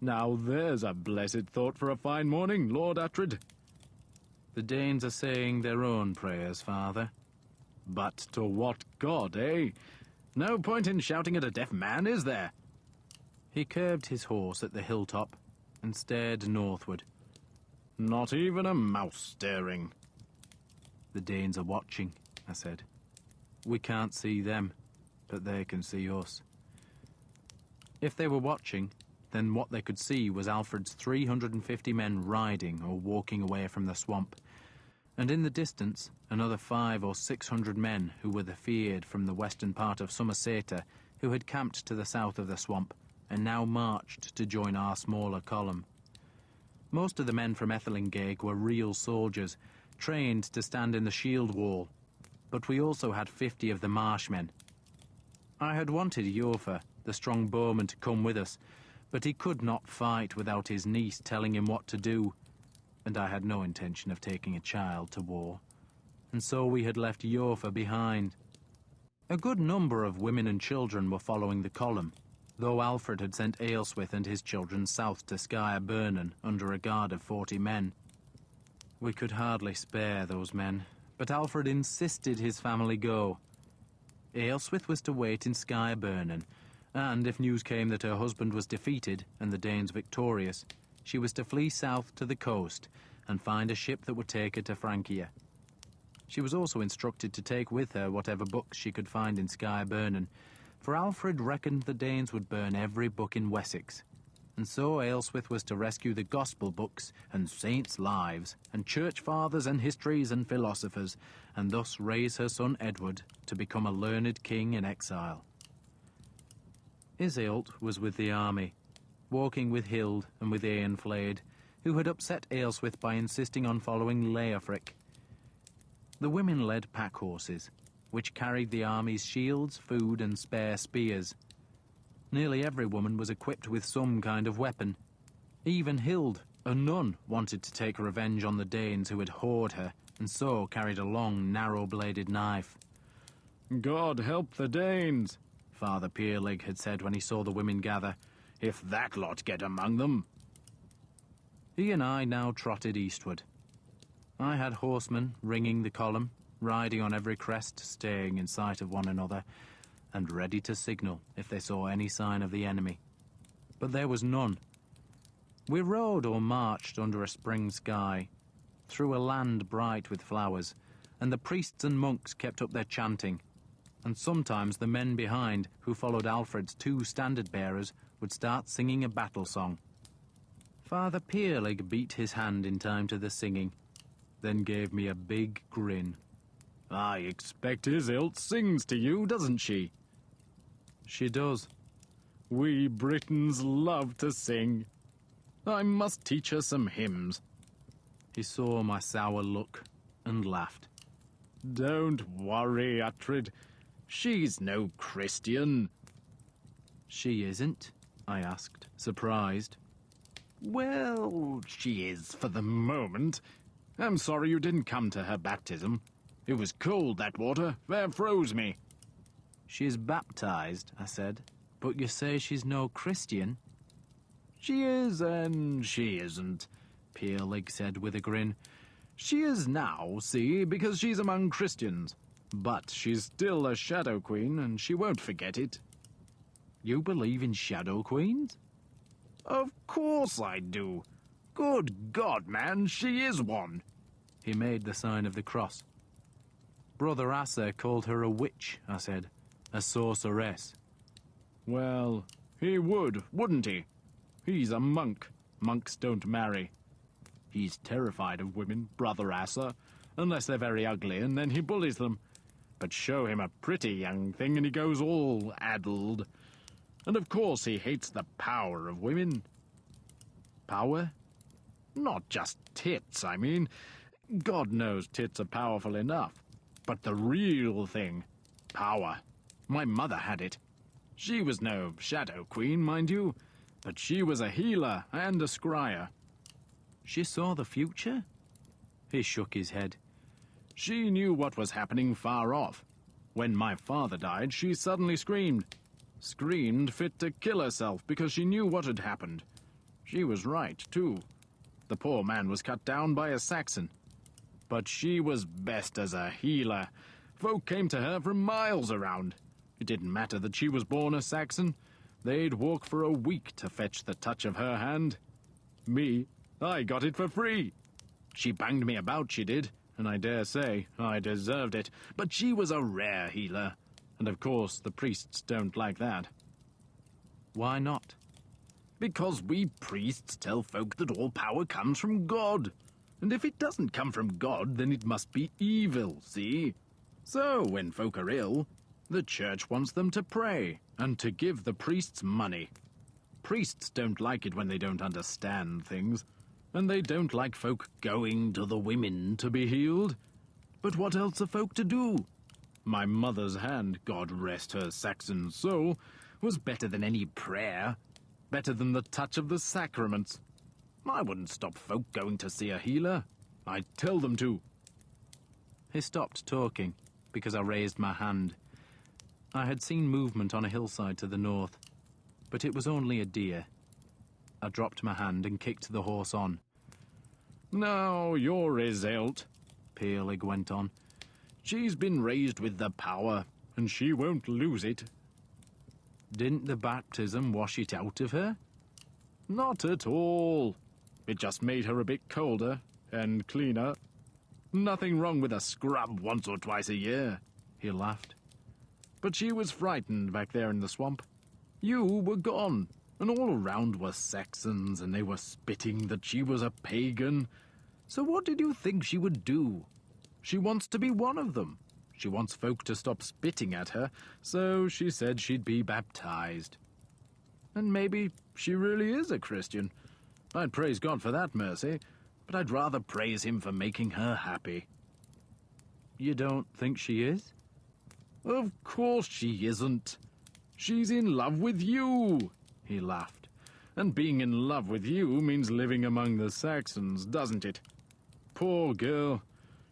Now there's a blessed thought for a fine morning, Lord Uhtred. The Danes are saying their own prayers, Father. But to what God, eh? No point in shouting at a deaf man, is there? He curbed his horse at the hilltop and stared northward. Not even a mouse stirring. The Danes are watching, I said. We can't see them, but they can see us. If they were watching, then what they could see was Alfred's 350 men riding or walking away from the swamp. And in the distance, another 500 or 600 men who were the feared from the western part of Somerseta, who had camped to the south of the swamp and now marched to join our smaller column. Most of the men from Ethelinghaig were real soldiers, trained to stand in the shield wall, but we also had 50 of the marshmen. I had wanted Eofor, the strong bowman, to come with us, but he could not fight without his niece telling him what to do, and I had no intention of taking a child to war, and so we had left Eofor behind. A good number of women and children were following the column, though Alfred had sent Aelswith and his children south to Skye Burnen under a guard of 40 men. We could hardly spare those men, but Alfred insisted his family go. Aelswith was to wait in Skye Burnen, and if news came that her husband was defeated and the Danes victorious, she was to flee south to the coast and find a ship that would take her to Francia. She was also instructed to take with her whatever books she could find in Skye Burnen, for Alfred reckoned the Danes would burn every book in Wessex, and so Aelswith was to rescue the gospel books and saints' lives and church fathers and histories and philosophers, and thus raise her son Edward to become a learned king in exile. Iseult was with the army, walking with Hild and with Eanfled, who had upset Aelswith by insisting on following Leofric. The women led pack horses, which carried the army's shields, food, and spare spears. Nearly every woman was equipped with some kind of weapon. Even Hild, a nun, wanted to take revenge on the Danes who had whored her, and so carried a long, narrow-bladed knife. God help the Danes, Father Peerlig had said when he saw the women gather, if that lot get among them. He and I now trotted eastward. I had horsemen ringing the column, riding on every crest, staying in sight of one another, and ready to signal if they saw any sign of the enemy. But there was none. We rode or marched under a spring sky, through a land bright with flowers, and the priests and monks kept up their chanting, and sometimes the men behind, who followed Alfred's 2 standard-bearers, would start singing a battle song. Father Peerlig beat his hand in time to the singing, then gave me a big grin. I expect Iseult sings to you, doesn't she? She does. We Britons love to sing. I must teach her some hymns. He saw my sour look and laughed. Don't worry, Uhtred. She's no Christian. She isn't? I asked, surprised. Well, she is for the moment. I'm sorry you didn't come to her baptism. It was cold, that water. Fair froze me. She's baptized, I said. But you say she's no Christian? She is and she isn't, Peerlig said with a grin. She is now, see, because she's among Christians. But she's still a Shadow Queen, and she won't forget it. You believe in Shadow Queens? Of course I do. Good God, man, she is one. He made the sign of the cross. Brother Asa called her a witch, I said. A sorceress. Well, he would, wouldn't he? He's a monk. Monks don't marry. He's terrified of women, Brother Asa, unless they're very ugly, and then he bullies them. But show him a pretty young thing and he goes all addled. And of course he hates the power of women. Power? Not just tits, I mean. God knows tits are powerful enough. But the real thing, power. My mother had it. She was no Shadow Queen, mind you, but she was a healer and a scryer. She saw the future? He shook his head. She knew what was happening far off. When my father died, she suddenly screamed. Screamed fit to kill herself because she knew what had happened. She was right, too. The poor man was cut down by a Saxon. But she was best as a healer. Folk came to her from miles around. It didn't matter that she was born a Saxon. They'd walk for a week to fetch the touch of her hand. Me, I got it for free. She banged me about, she did, and I dare say I deserved it. But she was a rare healer, and of course the priests don't like that. Why not? Because we priests tell folk that all power comes from God. And if it doesn't come from God, then it must be evil, see? So, when folk are ill, the church wants them to pray and to give the priests money. Priests don't like it when they don't understand things, and they don't like folk going to the women to be healed. But what else are folk to do? My mother's hand, God rest her Saxon soul, was better than any prayer, better than the touch of the sacraments. I wouldn't stop folk going to see a healer. I'd tell them to. He stopped talking because I raised my hand. I had seen movement on a hillside to the north, but it was only a deer. I dropped my hand and kicked the horse on. Now, your Iseult, Peerlig went on. She's been raised with the power, and she won't lose it. Didn't the baptism wash it out of her? Not at all. It just made her a bit colder and cleaner. Nothing wrong with a scrub once or twice a year, he laughed. But she was frightened back there in the swamp. You were gone, and all around were Saxons, and they were spitting that she was a pagan. So what did you think she would do? She wants to be one of them. She wants folk to stop spitting at her, so she said she'd be baptized. And maybe she really is a Christian. I'd praise God for that mercy, but I'd rather praise him for making her happy. You don't think she is? Of course she isn't. She's in love with you, he laughed. And being in love with you means living among the Saxons, doesn't it? Poor girl.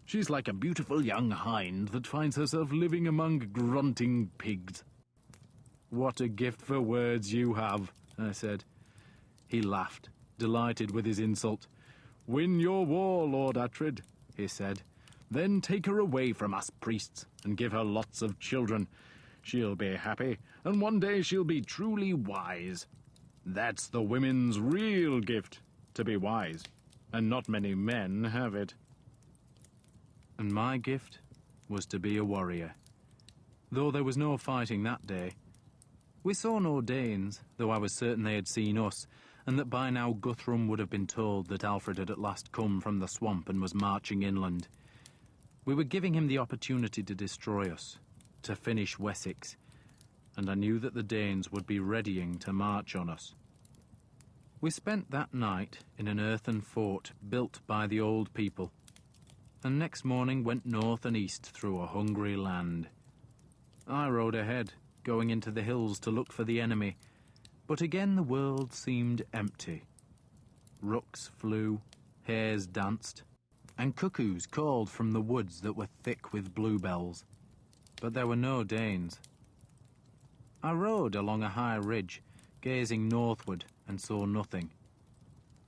She's like a beautiful young hind that finds herself living among grunting pigs. What a gift for words you have, I said. He laughed, delighted with his insult. Win your war, Lord Uhtred, he said. Then take her away from us priests and give her lots of children. She'll be happy, and one day she'll be truly wise. That's the women's real gift, to be wise, and not many men have it. And my gift was to be a warrior. Though there was no fighting that day. We saw no Danes, though I was certain they had seen us, and that by now Guthrum would have been told that Alfred had at last come from the swamp and was marching inland. We were giving him the opportunity to destroy us, to finish Wessex, and I knew that the Danes would be readying to march on us. We spent that night in an earthen fort built by the old people, and next morning went north and east through a hungry land. I rode ahead, going into the hills to look for the enemy, but again the world seemed empty. Rooks flew, hares danced, and cuckoos called from the woods that were thick with bluebells, but there were no Danes. I rode along a high ridge, gazing northward, and saw nothing.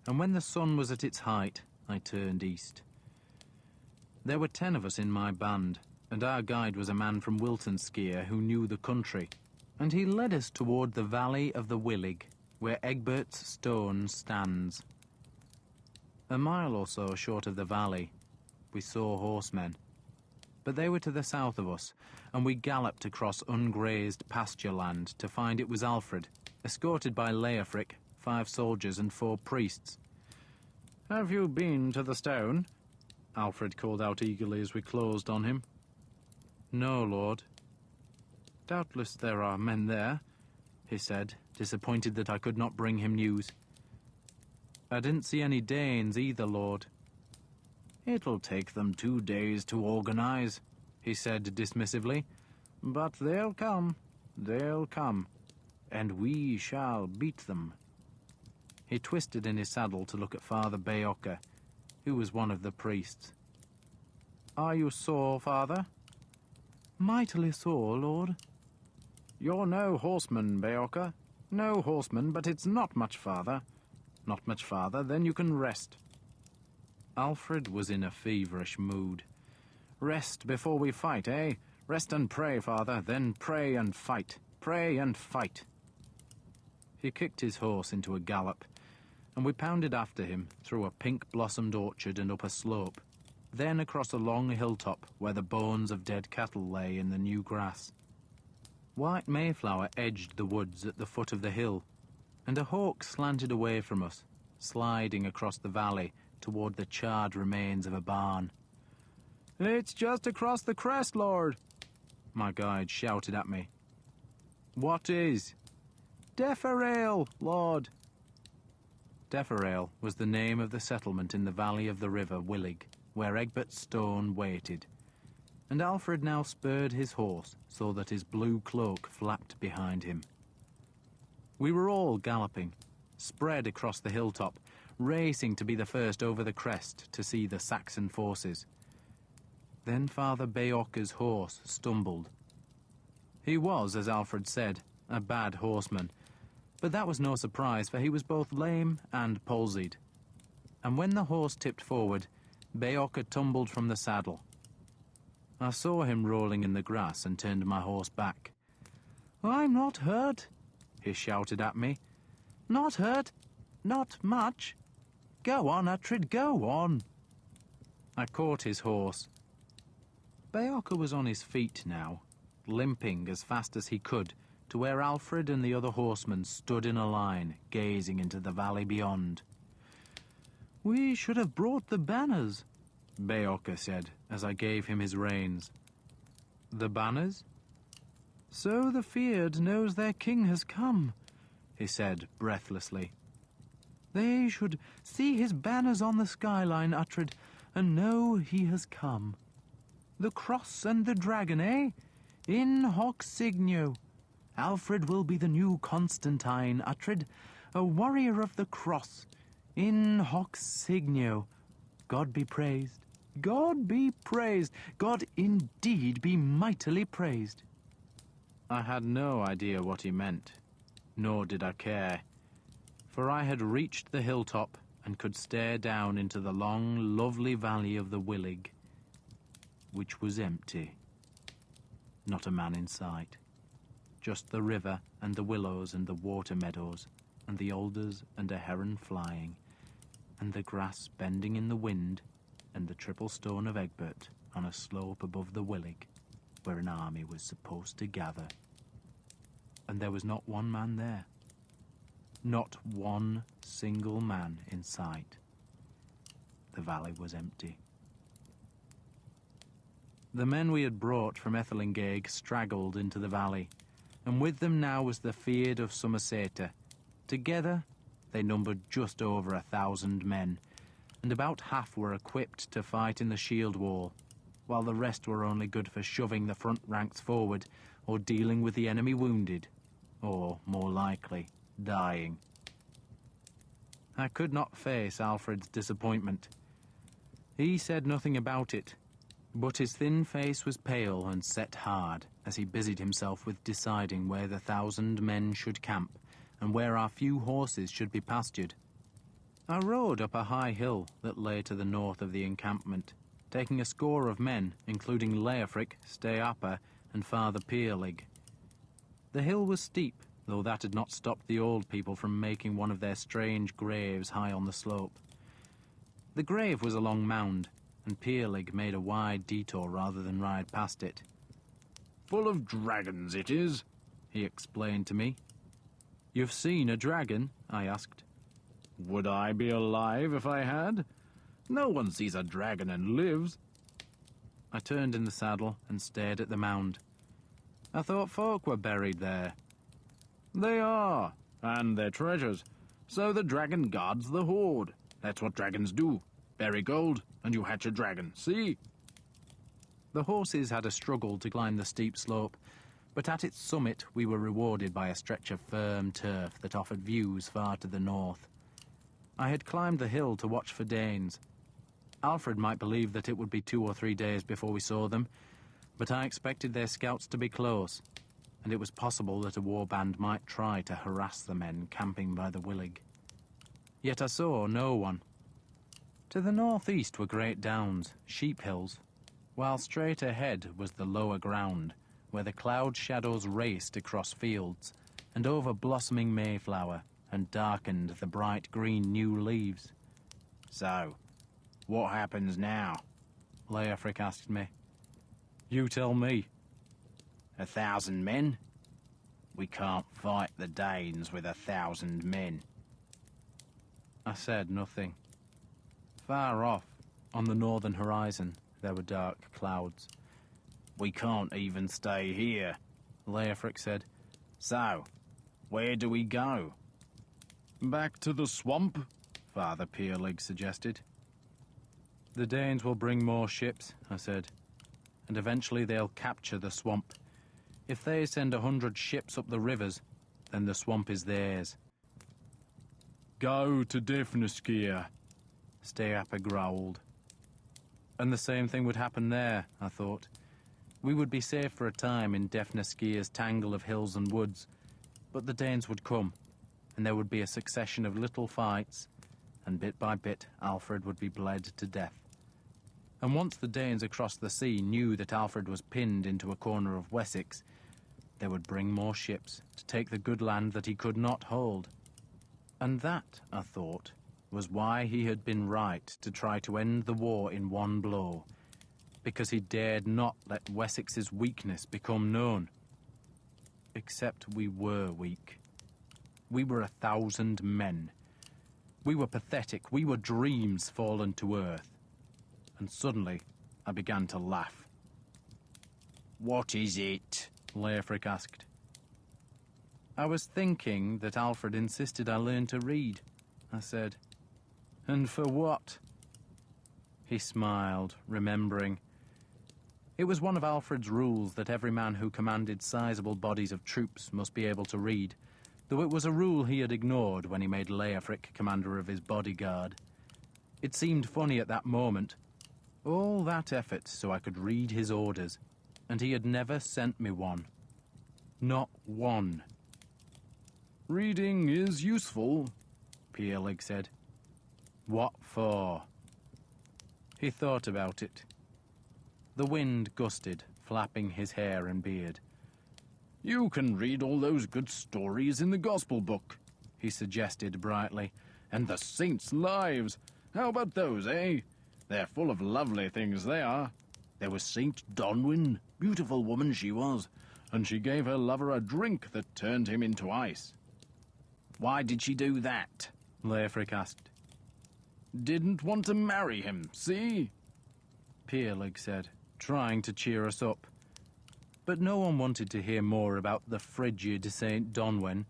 And when the sun was at its height, I turned east. There were 10 of us in my band, and our guide was a man from Wiltonskir who knew the country, and he led us toward the valley of the Willig, where Egbert's stone stands. A mile or so short of the valley, we saw horsemen, but they were to the south of us, and we galloped across ungrazed pasture land to find it was Alfred, escorted by Leofric, 5 soldiers and 4 priests. "Have you been to the stone?" Alfred called out eagerly as we closed on him. "No, Lord." "Doubtless there are men there," he said, disappointed that I could not bring him news. "I didn't see any Danes either, Lord." "It'll take them 2 days to organize," he said dismissively. "But they'll come, and we shall beat them." He twisted in his saddle to look at Father Beocca, who was one of the priests. "Are you sore, Father?" "Mightily sore, Lord." "You're no horseman, Beocca. No horseman, but it's not much farther. Not much farther, then you can rest." Alfred was in a feverish mood. "Rest before we fight, eh? Rest and pray, Father, then pray and fight. Pray and fight." He kicked his horse into a gallop, and we pounded after him through a pink-blossomed orchard and up a slope, then across a long hilltop where the bones of dead cattle lay in the new grass. White mayflower edged the woods at the foot of the hill, and a hawk slanted away from us, sliding across the valley, toward the charred remains of a barn. "It's just across the crest, Lord," my guide shouted at me. "What is?" "Deferail, Lord." Deferail was the name of the settlement in the valley of the river Willig, where Egbert Stone waited, and Alfred now spurred his horse so that his blue cloak flapped behind him. We were all galloping, spread across the hilltop, racing to be the first over the crest to see the Saxon forces. Then Father Beocca's horse stumbled. He was, as Alfred said, a bad horseman, but that was no surprise, for he was both lame and palsied. And when the horse tipped forward, Beocca tumbled from the saddle. I saw him rolling in the grass and turned my horse back. "I'm not hurt," he shouted at me. "Not hurt. Not much. Go on, Uhtred, go on." I caught his horse. Beocca was on his feet now, limping as fast as he could to where Alfred and the other horsemen stood in a line, gazing into the valley beyond. "We should have brought the banners," Beocca said as I gave him his reins. "The banners?" "So the Fyrd knows their king has come," he said breathlessly. "They should see his banners on the skyline, Uhtred, and know he has come. The cross and the dragon, eh? In hoc signo. Alfred will be the new Constantine, Uhtred, a warrior of the cross. In hoc signo. God be praised. God be praised. God indeed be mightily praised." I had no idea what he meant, nor did I care, for I had reached the hilltop and could stare down into the long, lovely valley of the Willig, which was empty. Not a man in sight. Just the river and the willows and the water meadows and the alders and a heron flying and the grass bending in the wind and the triple stone of Egbert on a slope above the Willig where an army was supposed to gather. And there was not one man there. Not one single man in sight. The valley was empty. The men we had brought from Ethelinghaig straggled into the valley, and with them now was the Fyrd of Somerseta. Together, they numbered just over 1,000 men, and about half were equipped to fight in the shield wall, while the rest were only good for shoving the front ranks forward or dealing with the enemy wounded, or, more likely, dying. I could not face Alfred's disappointment. He said nothing about it, but his thin face was pale and set hard as he busied himself with deciding where the 1,000 men should camp and where our few horses should be pastured. I rode up a high hill that lay to the north of the encampment, taking a score of men, including Leofric, Steapa, and Father Peerlig. The hill was steep, though that had not stopped the old people from making one of their strange graves high on the slope. The grave was a long mound, and Peerlig made a wide detour rather than ride past it. "Full of dragons it is," he explained to me. "You've seen a dragon?" I asked. "Would I be alive if I had? No one sees a dragon and lives." I turned in the saddle and stared at the mound. I thought folk were buried there. "They are, and their treasures. So the dragon guards the hoard. That's what dragons do. Bury gold, and you hatch a dragon, see?" The horses had a struggle to climb the steep slope, but at its summit we were rewarded by a stretch of firm turf that offered views far to the north. I had climbed the hill to watch for Danes. Alfred might believe that it would be 2 or 3 days before we saw them, but I expected their scouts to be close, and it was possible that a warband might try to harass the men camping by the Willig. Yet I saw no one. To the northeast were great downs, sheep hills, while straight ahead was the lower ground, where the cloud shadows raced across fields and over blossoming mayflower and darkened the bright green new leaves. "So, what happens now?" Leofric asked me. "You tell me." 1,000 men? We can't fight the Danes with 1,000 men. I said nothing. Far off, on the northern horizon, there were dark clouds. We can't even stay here, Leofric said. So, where do we go? Back to the swamp, Father Peerlig suggested. The Danes will bring more ships, I said, and eventually they'll capture the swamp. If they send 100 ships up the rivers, then the swamp is theirs. Go to Defneskir, Steapa growled. And the same thing would happen there, I thought. We would be safe for a time in Defneskir's tangle of hills and woods, but the Danes would come, and there would be a succession of little fights, and bit by bit Alfred would be bled to death. And once the Danes across the sea knew that Alfred was pinned into a corner of Wessex, they would bring more ships to take the good land that he could not hold. And that, I thought, was why he had been right to try to end the war in one blow, because he dared not let Wessex's weakness become known. Except we were weak. We were 1,000 men. We were pathetic. We were dreams fallen to earth. And suddenly, I began to laugh. What is it? Leofric asked. I was thinking that Alfred insisted I learn to read, I said. And for what? He smiled, remembering. It was one of Alfred's rules that every man who commanded sizable bodies of troops must be able to read, though it was a rule he had ignored when he made Leofric commander of his bodyguard. It seemed funny at that moment. All that effort so I could read his orders, and he had never sent me one. Not one. Reading is useful, Peerlig said. What for? He thought about it. The wind gusted, flapping his hair and beard. You can read all those good stories in the Gospel book, he suggested brightly. And the saints' lives. How about those, eh? They're full of lovely things, they are. There was Saint Donwyn, beautiful woman she was, and she gave her lover a drink that turned him into ice. Why did she do that? Leofric asked. Didn't want to marry him, see? Peerlig said, trying to cheer us up. But no one wanted to hear more about the frigid Saint Donwyn,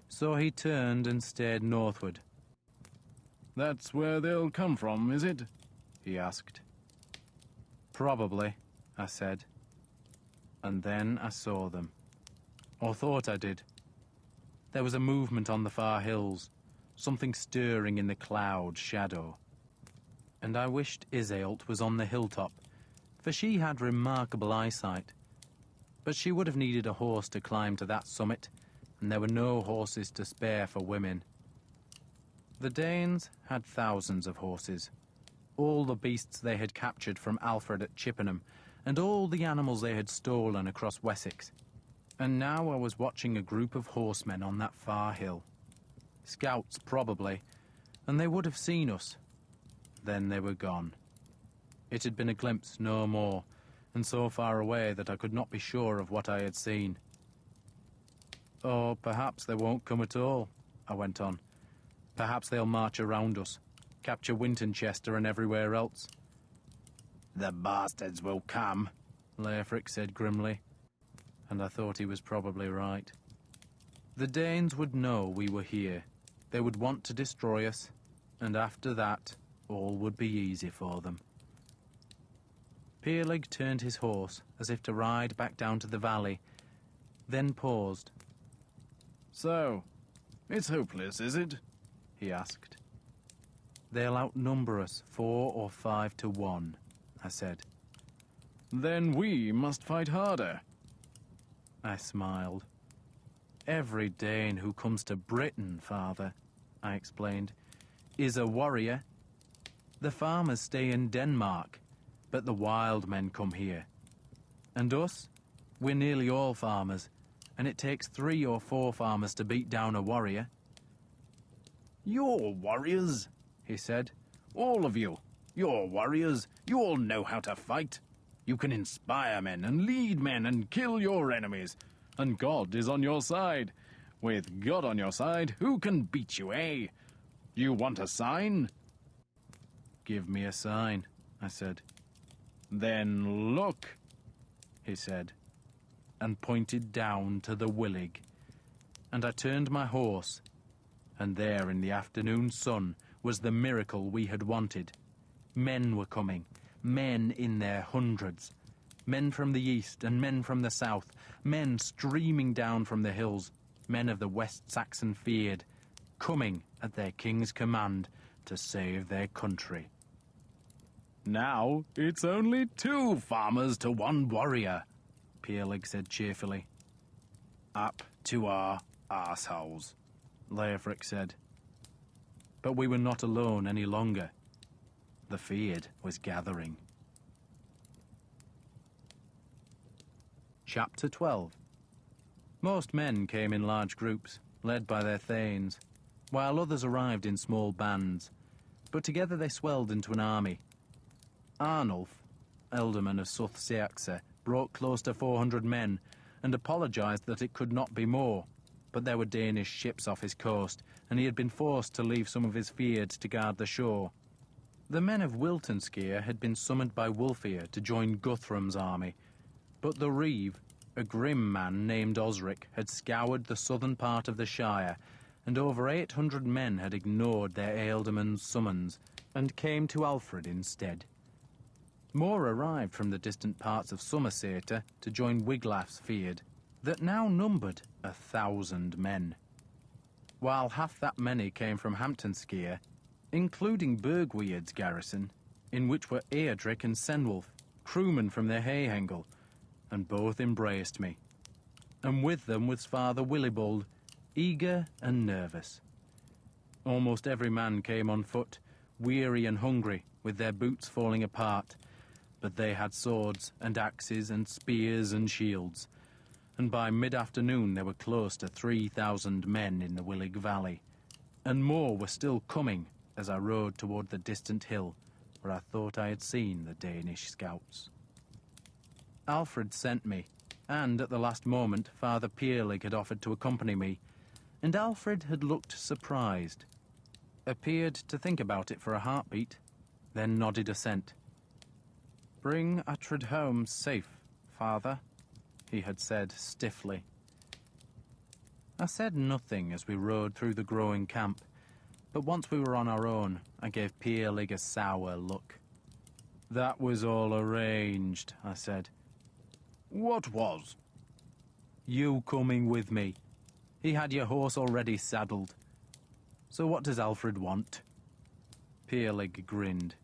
so he turned and stared northward. That's where they'll come from, is it? He asked. Probably, I said. And then I saw them. Or thought I did. There was a movement on the far hills, something stirring in the cloud shadow. And I wished Iseult was on the hilltop, for she had remarkable eyesight. But she would have needed a horse to climb to that summit, and there were no horses to spare for women. The Danes had thousands of horses, all the beasts they had captured from Alfred at Chippenham, and all the animals they had stolen across Wessex. And now I was watching a group of horsemen on that far hill. Scouts, probably, and they would have seen us. Then they were gone. It had been a glimpse, no more, and so far away that I could not be sure of what I had seen. Oh, perhaps they won't come at all, I went on. Perhaps they'll march around us, capture Wintonchester and everywhere else. The bastards will come, Leofric said grimly, and I thought he was probably right. The Danes would know we were here. They would want to destroy us, and after that, all would be easy for them. Peerlig turned his horse as if to ride back down to the valley, then paused. So, it's hopeless, is it? He asked. They'll outnumber us 4 or 5 to 1, I said. Then we must fight harder. I smiled. Every Dane who comes to Britain, Father, I explained, is a warrior. The farmers stay in Denmark, but the wild men come here. And us? We're nearly all farmers, and it takes 3 or 4 farmers to beat down a warrior. You're warriors, he said. All of you. You're warriors. You all know how to fight. You can inspire men and lead men and kill your enemies. And God is on your side. With God on your side, who can beat you, eh? You want a sign? Give me a sign, I said. Then look, he said, and pointed down to the Willig. And I turned my horse, and there in the afternoon sun was the miracle we had wanted. Men were coming, men in their hundreds. Men from the east and men from the south, men streaming down from the hills, men of the West Saxon feared, coming at their king's command to save their country. Now it's only 2 farmers to 1 warrior, Peerlig said cheerfully. Up to our arseholes, Leofric said. But we were not alone any longer. The feared was gathering. Chapter 12. Most men came in large groups, led by their thanes, while others arrived in small bands, but together they swelled into an army. Arnulf, ealdorman of South Seaxa, brought close to 400 men, and apologised that it could not be more, but there were Danish ships off his coast, and he had been forced to leave some of his feared to guard the shore. The men of Wiltonskir had been summoned by Wulfir to join Guthrum's army, but the Reeve, a grim man named Osric, had scoured the southern part of the Shire, and over 800 men had ignored their ealdorman's summons, and came to Alfred instead. More arrived from the distant parts of Somerset to join Wiglaf's feared, that now numbered 1,000 men. While half that many came from Hamptonskir, including Bergwyrd's garrison, in which were Eadric and Senwulf, crewmen from their Hayhengel, and both embraced me. And with them was Father Willibald, eager and nervous. Almost every man came on foot, weary and hungry, with their boots falling apart, but they had swords and axes and spears and shields, and by mid-afternoon there were close to 3,000 men in the Willig Valley, and more were still coming as I rode toward the distant hill where I thought I had seen the Danish scouts. Alfred sent me, and at the last moment Father Peerlig had offered to accompany me, and Alfred had looked surprised, appeared to think about it for a heartbeat, then nodded assent. "Bring Uhtred home safe, Father," he had said stiffly. I said nothing as we rode through the growing camp, but once we were on our own, I gave Peerlig a sour look. "That was all arranged," I said. "What was?" "You coming with me. He had your horse already saddled. So what does Alfred want?" Peerlig grinned.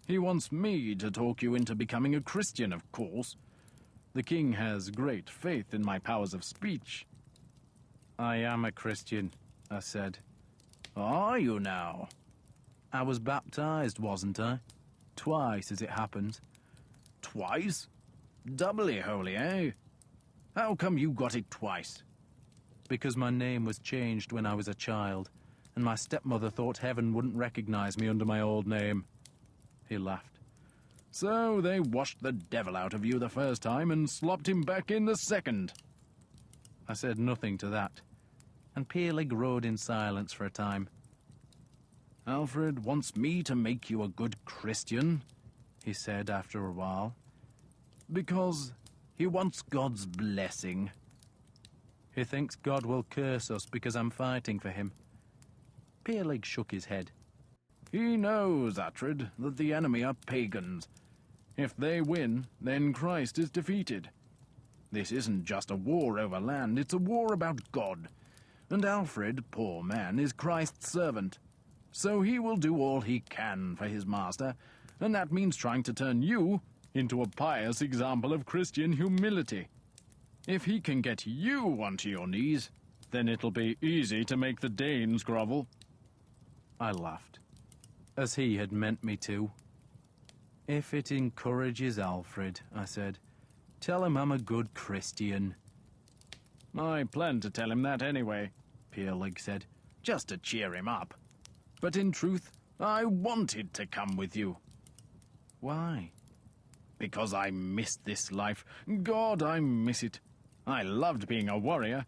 "He wants me to talk you into becoming a Christian, of course. The king has great faith in my powers of speech." "I am a Christian," I said. "Are you now?" "I was baptized, wasn't I? Twice, as it happens." "Twice? Doubly holy, eh? How come you got it twice?" "Because my name was changed when I was a child, and my stepmother thought heaven wouldn't recognize me under my old name." He laughed. "So they washed the devil out of you the first time and slopped him back in the second." I said nothing to that, and Peerlig rode in silence for a time. "Alfred wants me to make you a good Christian," he said after a while, "because he wants God's blessing." "He thinks God will curse us because I'm fighting for him." Peerlig shook his head. "He knows, Uhtred, that the enemy are pagans. If they win, then Christ is defeated. This isn't just a war over land, it's a war about God. And Alfred, poor man, is Christ's servant. So he will do all he can for his master, and that means trying to turn you into a pious example of Christian humility. If he can get you onto your knees, then it'll be easy to make the Danes grovel." I laughed, as he had meant me to. "If it encourages Alfred," I said, "tell him I'm a good Christian." "I planned to tell him that anyway," Peerlig said, "just to cheer him up. But in truth, I wanted to come with you." "Why?" "Because I missed this life. God, I miss it. I loved being a warrior.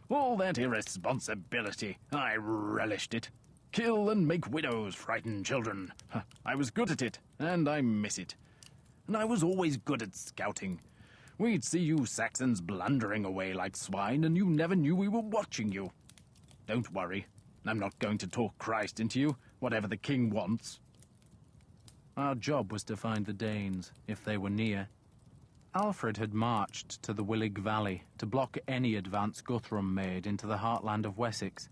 All that irresponsibility, I relished it. Kill and make widows, frighten children. I was good at it, and I miss it. And I was always good at scouting. We'd see you Saxons blundering away like swine, and you never knew we were watching you. Don't worry. I'm not going to talk Christ into you, whatever the king wants. Our job was to find the Danes, if they were near. Alfred had marched to the Willig Valley to block any advance Guthrum made into the heartland of Wessex,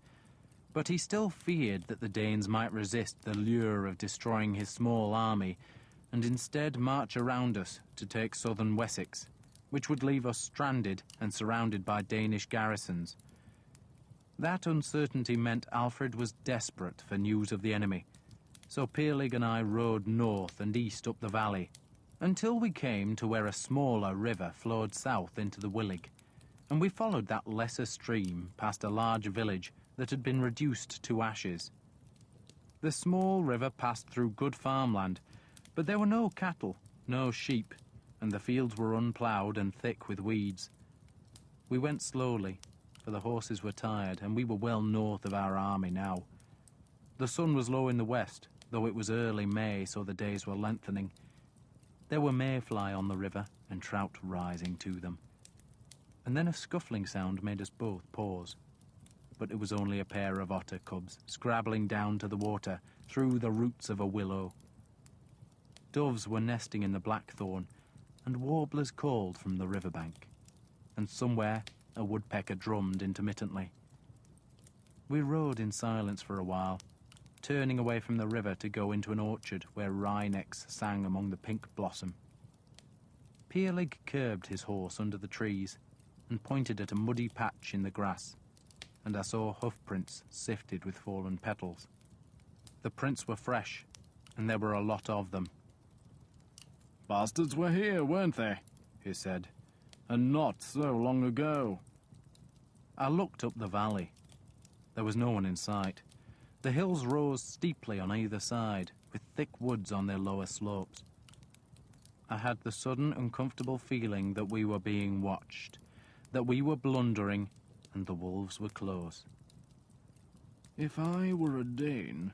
but he still feared that the Danes might resist the lure of destroying his small army and instead march around us to take southern Wessex, which would leave us stranded and surrounded by Danish garrisons. That uncertainty meant Alfred was desperate for news of the enemy, so Peerlig and I rode north and east up the valley, until we came to where a smaller river flowed south into the Willig, and we followed that lesser stream past a large village that had been reduced to ashes. The small river passed through good farmland, but there were no cattle, no sheep, and the fields were unploughed and thick with weeds. We went slowly, for the horses were tired, and we were well north of our army now. The sun was low in the west, though it was early May, so the days were lengthening. There were mayfly on the river, and trout rising to them. And then a scuffling sound made us both pause. But it was only a pair of otter cubs, scrabbling down to the water, through the roots of a willow. Doves were nesting in the blackthorn, and warblers called from the riverbank. And somewhere, a woodpecker drummed intermittently. We rode in silence for a while, turning away from the river to go into an orchard where wrynecks sang among the pink blossom. Peerlig curbed his horse under the trees and pointed at a muddy patch in the grass, and I saw hoofprints sifted with fallen petals. The prints were fresh, and there were a lot of them. Bastards were here, weren't they? He said. And not so long ago. I looked up the valley. There was no one in sight. The hills rose steeply on either side, with thick woods on their lower slopes. I had the sudden uncomfortable feeling that we were being watched, that we were blundering, and the wolves were close. If I were a Dane,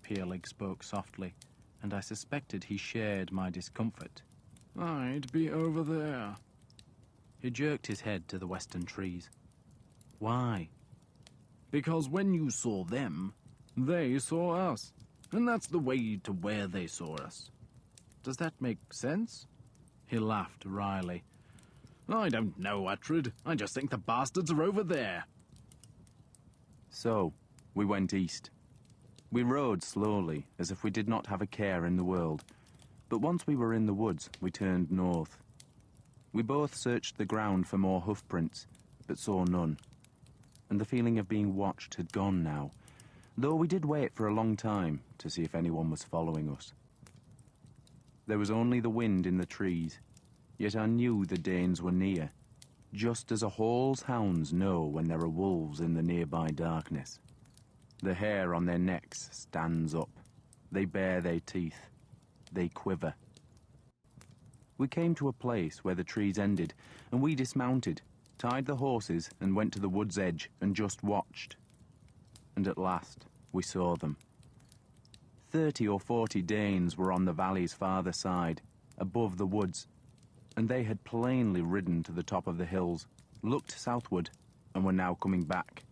Peerlig spoke softly, and I suspected he shared my discomfort. I'd be over there. He jerked his head to the western trees. Why? Because when you saw them, they saw us. And that's the way to where they saw us. Does that make sense? He laughed wryly. I don't know, Uhtred. I just think the bastards are over there. So, we went east. We rode slowly, as if we did not have a care in the world. But once we were in the woods, we turned north. We both searched the ground for more hoofprints, but saw none. And the feeling of being watched had gone now, though we did wait for a long time to see if anyone was following us. There was only the wind in the trees, yet I knew the Danes were near, just as a hall's hounds know when there are wolves in the nearby darkness. The hair on their necks stands up. They bare their teeth. They quiver. We came to a place where the trees ended, and we dismounted, tied the horses, and went to the wood's edge and just watched. And at last, we saw them. 30 or 40 Danes were on the valley's farther side, above the woods, and they had plainly ridden to the top of the hills, looked southward, and were now coming back.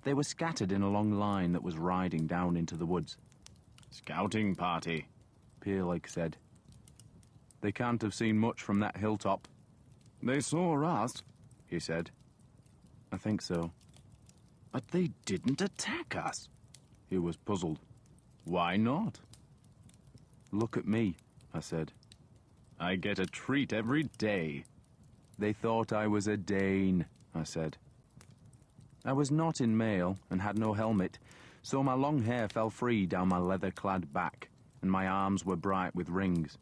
They were scattered in a long line that was riding down into the woods. Scouting party, Peerlig said. They can't have seen much from that hilltop. They saw us, he said. I think so. But they didn't attack us. He was puzzled. Why not? Look at me, I said. I get a treat every day. They thought I was a Dane, I said. I was not in mail and had no helmet, so my long hair fell free down my leather-clad back, and my arms were bright with rings.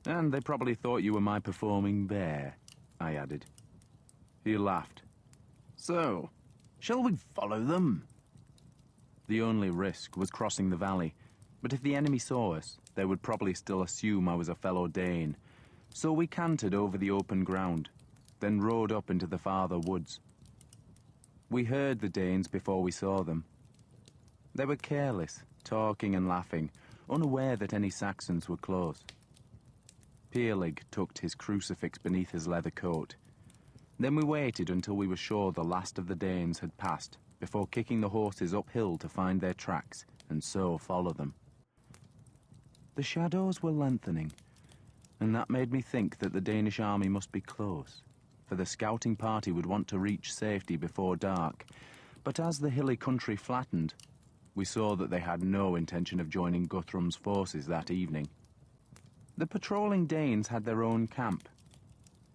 And they probably thought you were my performing bear, I added. He laughed. So, shall we follow them? The only risk was crossing the valley, but if the enemy saw us, they would probably still assume I was a fellow Dane. So we cantered over the open ground, then rode up into the farther woods. We heard the Danes before we saw them. They were careless, talking and laughing, unaware that any Saxons were close. Peerlig tucked his crucifix beneath his leather coat. Then we waited until we were sure the last of the Danes had passed, before kicking the horses uphill to find their tracks, and so follow them. The shadows were lengthening, and that made me think that the Danish army must be close, for the scouting party would want to reach safety before dark. But as the hilly country flattened, we saw that they had no intention of joining Guthrum's forces that evening. The patrolling Danes had their own camp,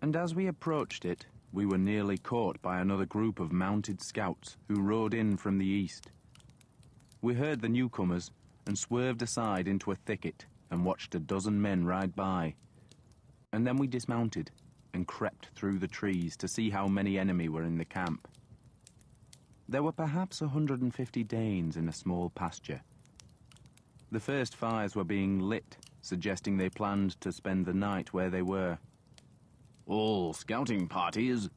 and as we approached it, we were nearly caught by another group of mounted scouts who rode in from the east. We heard the newcomers and swerved aside into a thicket and watched a dozen men ride by. And then we dismounted and crept through the trees to see how many enemy were in the camp. There were perhaps 150 Danes in a small pasture. The first fires were being lit, suggesting they planned to spend the night where they were. All scouting parties,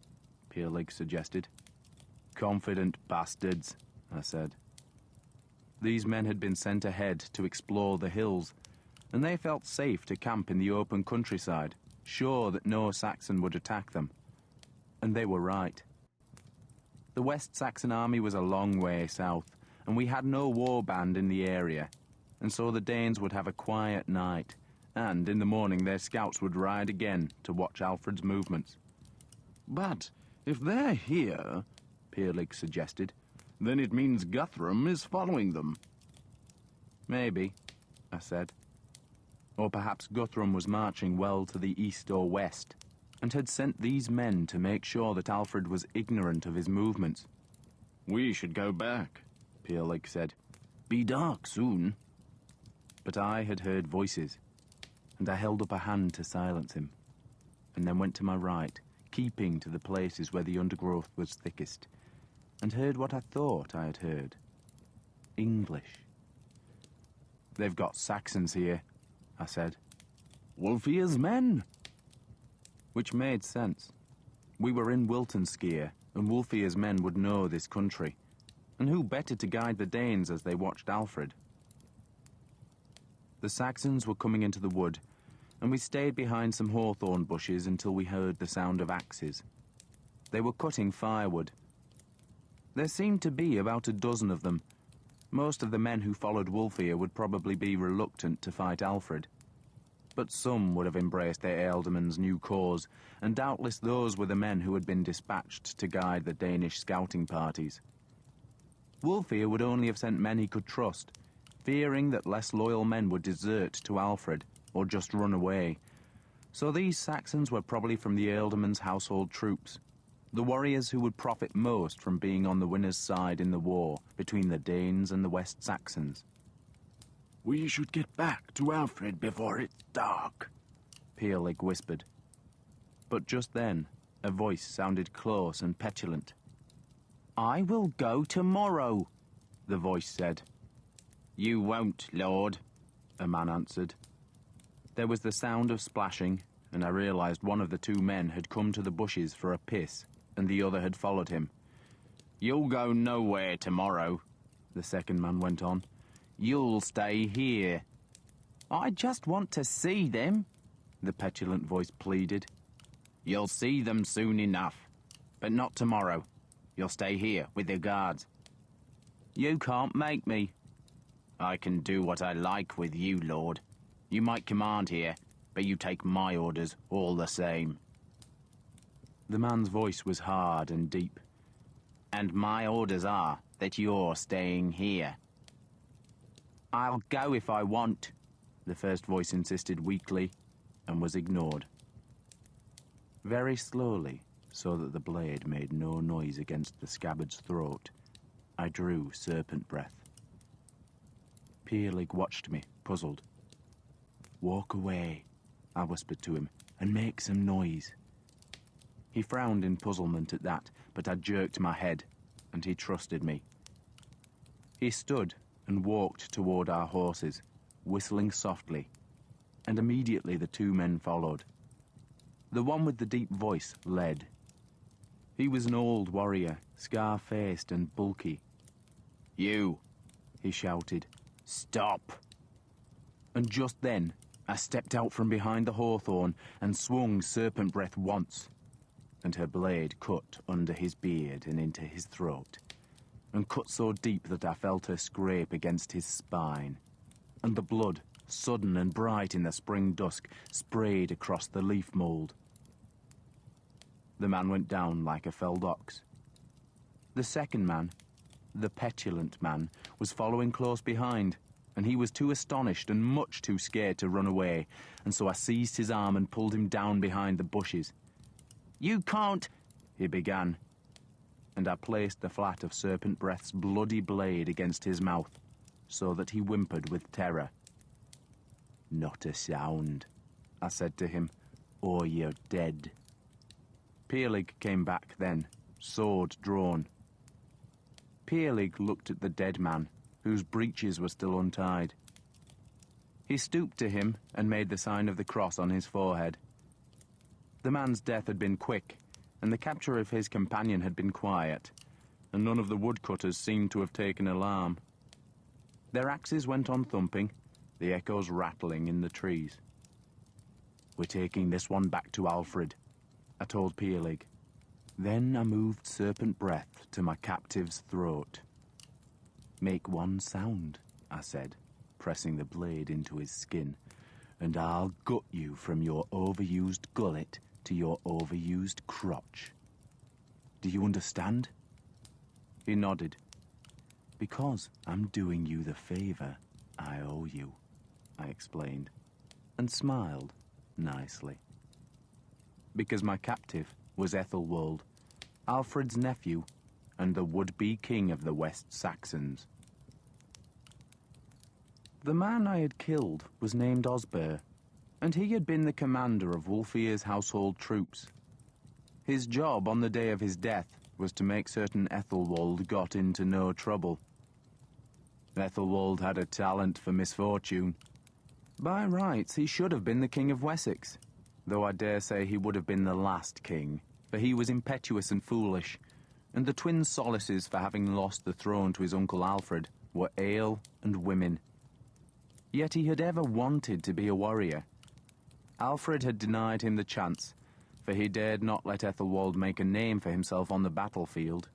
Peerlig suggested. Confident bastards, I said. These men had been sent ahead to explore the hills, and they felt safe to camp in the open countryside, sure that no Saxon would attack them. And they were right. The West Saxon army was a long way south, and we had no war band in the area, and so the Danes would have a quiet night, and in the morning their scouts would ride again to watch Alfred's movements. But if they're here, Peerlig suggested, then it means Guthrum is following them. Maybe, I said. Or perhaps Guthrum was marching well to the east or west, and had sent these men to make sure that Alfred was ignorant of his movements. We should go back, Peerlig said. Be dark soon. But I had heard voices, and I held up a hand to silence him, and then went to my right, keeping to the places where the undergrowth was thickest, and heard what I thought I had heard. English. They've got Saxons here, I said. Wulfhere's men. Which made sense. We were in Wiltonskir, and Wulfhere's men would know this country. And who better to guide the Danes as they watched Alfred? The Saxons were coming into the wood, and we stayed behind some hawthorn bushes until we heard the sound of axes. They were cutting firewood. There seemed to be about a dozen of them. Most of the men who followed Wulfhere would probably be reluctant to fight Alfred. But some would have embraced their ealdorman's new cause, and doubtless those were the men who had been dispatched to guide the Danish scouting parties. Wulfhere would only have sent men he could trust, fearing that less loyal men would desert to Alfred, or just run away. So these Saxons were probably from the ealdorman's household troops, the warriors who would profit most from being on the winner's side in the war between the Danes and the West Saxons. We should get back to Alfred before it's dark, Peerlig whispered. But just then, a voice sounded close and petulant. I will go tomorrow, the voice said. You won't, Lord, a man answered. There was the sound of splashing, and I realized one of the two men had come to the bushes for a piss, and the other had followed him. You'll go nowhere tomorrow, the second man went on. You'll stay here. I just want to see them, the petulant voice pleaded. You'll see them soon enough, but not tomorrow. You'll stay here with the guards. You can't make me. I can do what I like with you, Lord. You might command here, but you take my orders all the same. The man's voice was hard and deep. And my orders are that you're staying here. I'll go if I want, the first voice insisted weakly, and was ignored. Very slowly, so that the blade made no noise against the scabbard's throat, I drew serpent breath. Peerlig watched me, puzzled. Walk away, I whispered to him, and make some noise. He frowned in puzzlement at that, but I jerked my head, and he trusted me. He stood and walked toward our horses, whistling softly, and immediately the two men followed. The one with the deep voice led. He was an old warrior, scar-faced and bulky. You, he shouted. "Stop!" And just then, I stepped out from behind the hawthorn and swung Serpent Breath once, and her blade cut under his beard and into his throat, and cut so deep that I felt her scrape against his spine, and the blood, sudden and bright in the spring dusk, sprayed across the leaf mould. The man went down like a felled ox. The second man, the petulant man, was following close behind, and he was too astonished and much too scared to run away, and so I seized his arm and pulled him down behind the bushes. "You can't," he began, and I placed the flat of Serpent Breath's bloody blade against his mouth, so that he whimpered with terror. "Not a sound," I said to him, "or you're dead." Peerlig came back then, sword drawn. Peerlig looked at the dead man, whose breeches were still untied. He stooped to him and made the sign of the cross on his forehead. The man's death had been quick, and the capture of his companion had been quiet, and none of the woodcutters seemed to have taken alarm. Their axes went on thumping, the echoes rattling in the trees. "We're taking this one back to Alfred," I told Peerlig. Then I moved Serpent Breath to my captive's throat. "Make one sound," I said, pressing the blade into his skin, "and I'll gut you from your overused gullet to your overused crotch. Do you understand?" He nodded. "Because I'm doing you the favor I owe you," I explained, and smiled nicely. Because my captive was Ethelwold, Alfred's nephew, and the would-be king of the West Saxons. The man I had killed was named Osber, and he had been the commander of Wulfhere's household troops. His job on the day of his death was to make certain Ethelwold got into no trouble. Ethelwold had a talent for misfortune. By rights, he should have been the King of Wessex, though I dare say he would have been the last king, for he was impetuous and foolish, and the twin solaces for having lost the throne to his uncle Alfred were ale and women. Yet he had ever wanted to be a warrior. Alfred had denied him the chance, for he dared not let Ethelwold make a name for himself on the battlefield.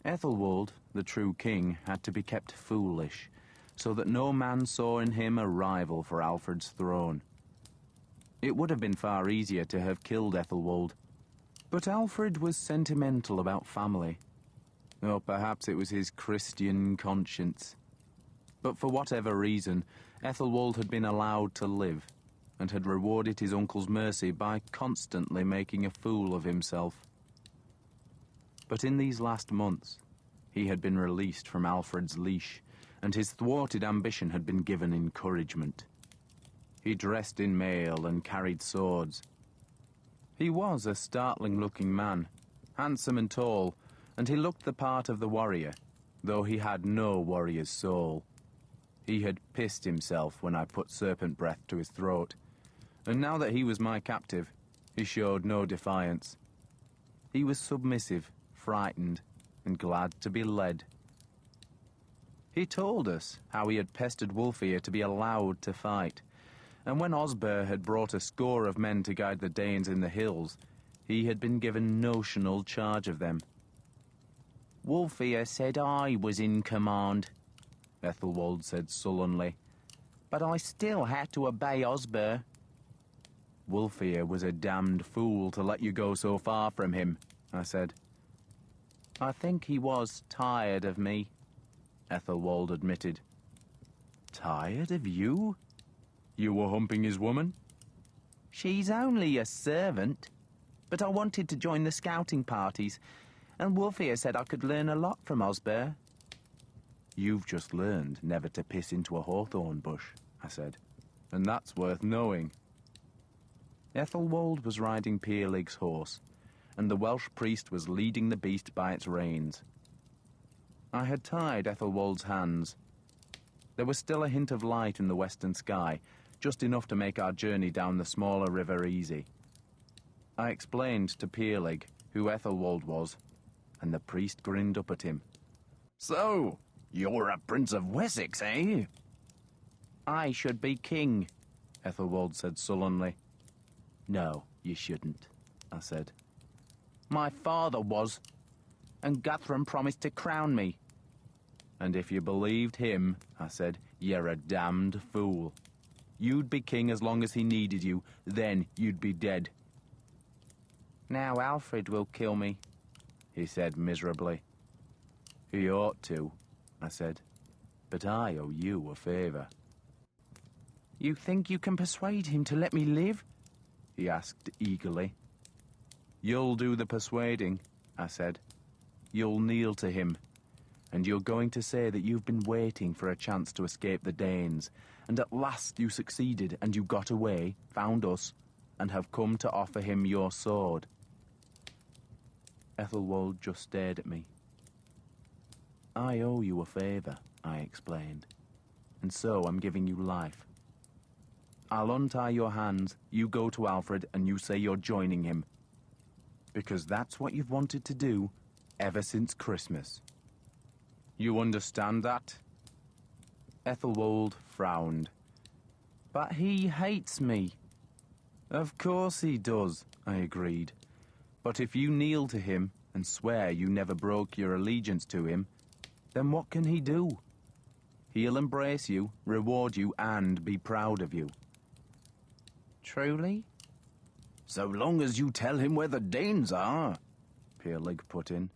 Ethelwold, the true king, had to be kept foolish, so that no man saw in him a rival for Alfred's throne. It would have been far easier to have killed Ethelwold, but Alfred was sentimental about family. Or perhaps it was his Christian conscience. But for whatever reason, Ethelwold had been allowed to live, and had rewarded his uncle's mercy by constantly making a fool of himself. But in these last months, he had been released from Alfred's leash, and his thwarted ambition had been given encouragement. He dressed in mail and carried swords. He was a startling-looking man, handsome and tall, and he looked the part of the warrior, though he had no warrior's soul. He had pissed himself when I put Serpent Breath to his throat, and now that he was my captive, he showed no defiance. He was submissive, frightened, and glad to be led. He told us how he had pestered Wulfhere to be allowed to fight, and when Osber had brought a score of men to guide the Danes in the hills, he had been given notional charge of them. "Wulfhere said I was in command," Ethelwold said sullenly, "but I still had to obey Osber." "Wulfhere was a damned fool to let you go so far from him," I said. "I think he was tired of me," Ethelwold admitted. "Tired of you? You were humping his woman?" "She's only a servant, but I wanted to join the scouting parties, and Wulfhere said I could learn a lot from Osber." "You've just learned never to piss into a hawthorn bush," I said, "and that's worth knowing." Ethelwold was riding Peerlig's horse, and the Welsh priest was leading the beast by its reins. I had tied Ethelwold's hands. There was still a hint of light in the western sky, just enough to make our journey down the smaller river easy. I explained to Peerlig who Ethelwold was, and the priest grinned up at him. "So, You're a Prince of Wessex, eh? I should be king, Ethelwald said sullenly. No, you shouldn't, I said. My father was, and Guthrum promised to crown me. And if you believed him, I said, you're a damned fool. You'd be king as long as he needed you, then you'd be dead. Now Alfred will kill me, he said miserably. He ought to, I said, but I owe you a favour. You think you can persuade him to let me live? He asked eagerly. You'll do the persuading, I said. You'll kneel to him, and you're going to say that you've been waiting for a chance to escape the Danes, and at last you succeeded, and you got away, found us, and have come to offer him your sword. Ethelwald just stared at me. I owe you a favour, I explained, and so I'm giving you life. I'll untie your hands, you go to Alfred, and you say you're joining him. Because that's what you've wanted to do ever since Christmas. You understand that? Ethelwald frowned. But he hates me. Of course he does, I agreed. But if you kneel to him and swear you never broke your allegiance to him, then what can he do? He'll embrace you, reward you, and be proud of you. Truly? So long as you tell him where the Danes are, Peerlig put in.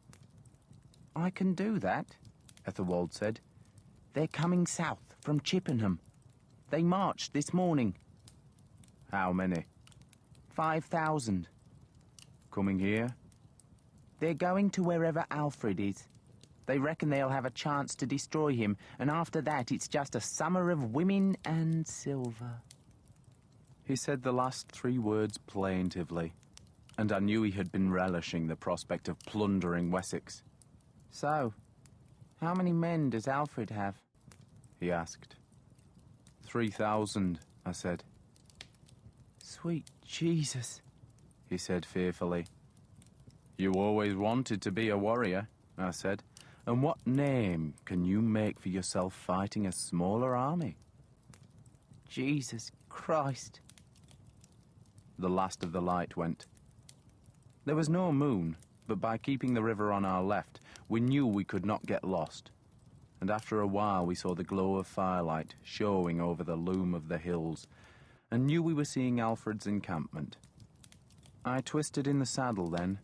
I can do that, Ethelwald said. They're coming south from Chippenham. They marched this morning. How many? 5,000. Coming here? They're going to wherever Alfred is. They reckon they'll have a chance to destroy him, and after that it's just a summer of women and silver. He said the last 3 words plaintively, and I knew he had been relishing the prospect of plundering Wessex. So, how many men does Alfred have? He asked. 3,000, I said. Sweet Jesus, he said fearfully. You always wanted to be a warrior, I said. And what name can you make for yourself fighting a smaller army? Jesus Christ. The last of the light went. There was no moon, but by keeping the river on our left, we knew we could not get lost. And after a while we saw the glow of firelight showing over the loom of the hills, and knew we were seeing Alfred's encampment. I twisted in the saddle then,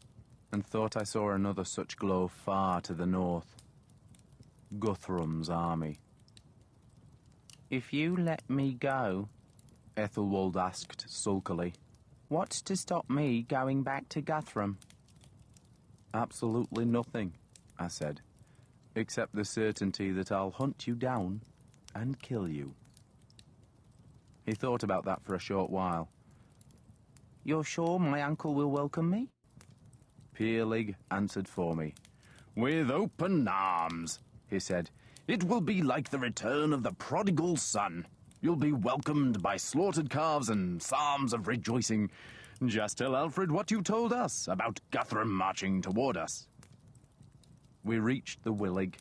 and thought I saw another such glow far to the north. Guthrum's army. If you let me go, Ethelwald asked sulkily, what's to stop me going back to Guthrum? Absolutely nothing, I said, except the certainty that I'll hunt you down and kill you. He thought about that for a short while. You're sure my uncle will welcome me? Peerlig answered for me. With open arms, he said. It will be like the return of the prodigal son. You'll be welcomed by slaughtered calves and psalms of rejoicing. Just tell Alfred what you told us about Guthrum marching toward us. We reached the Willig,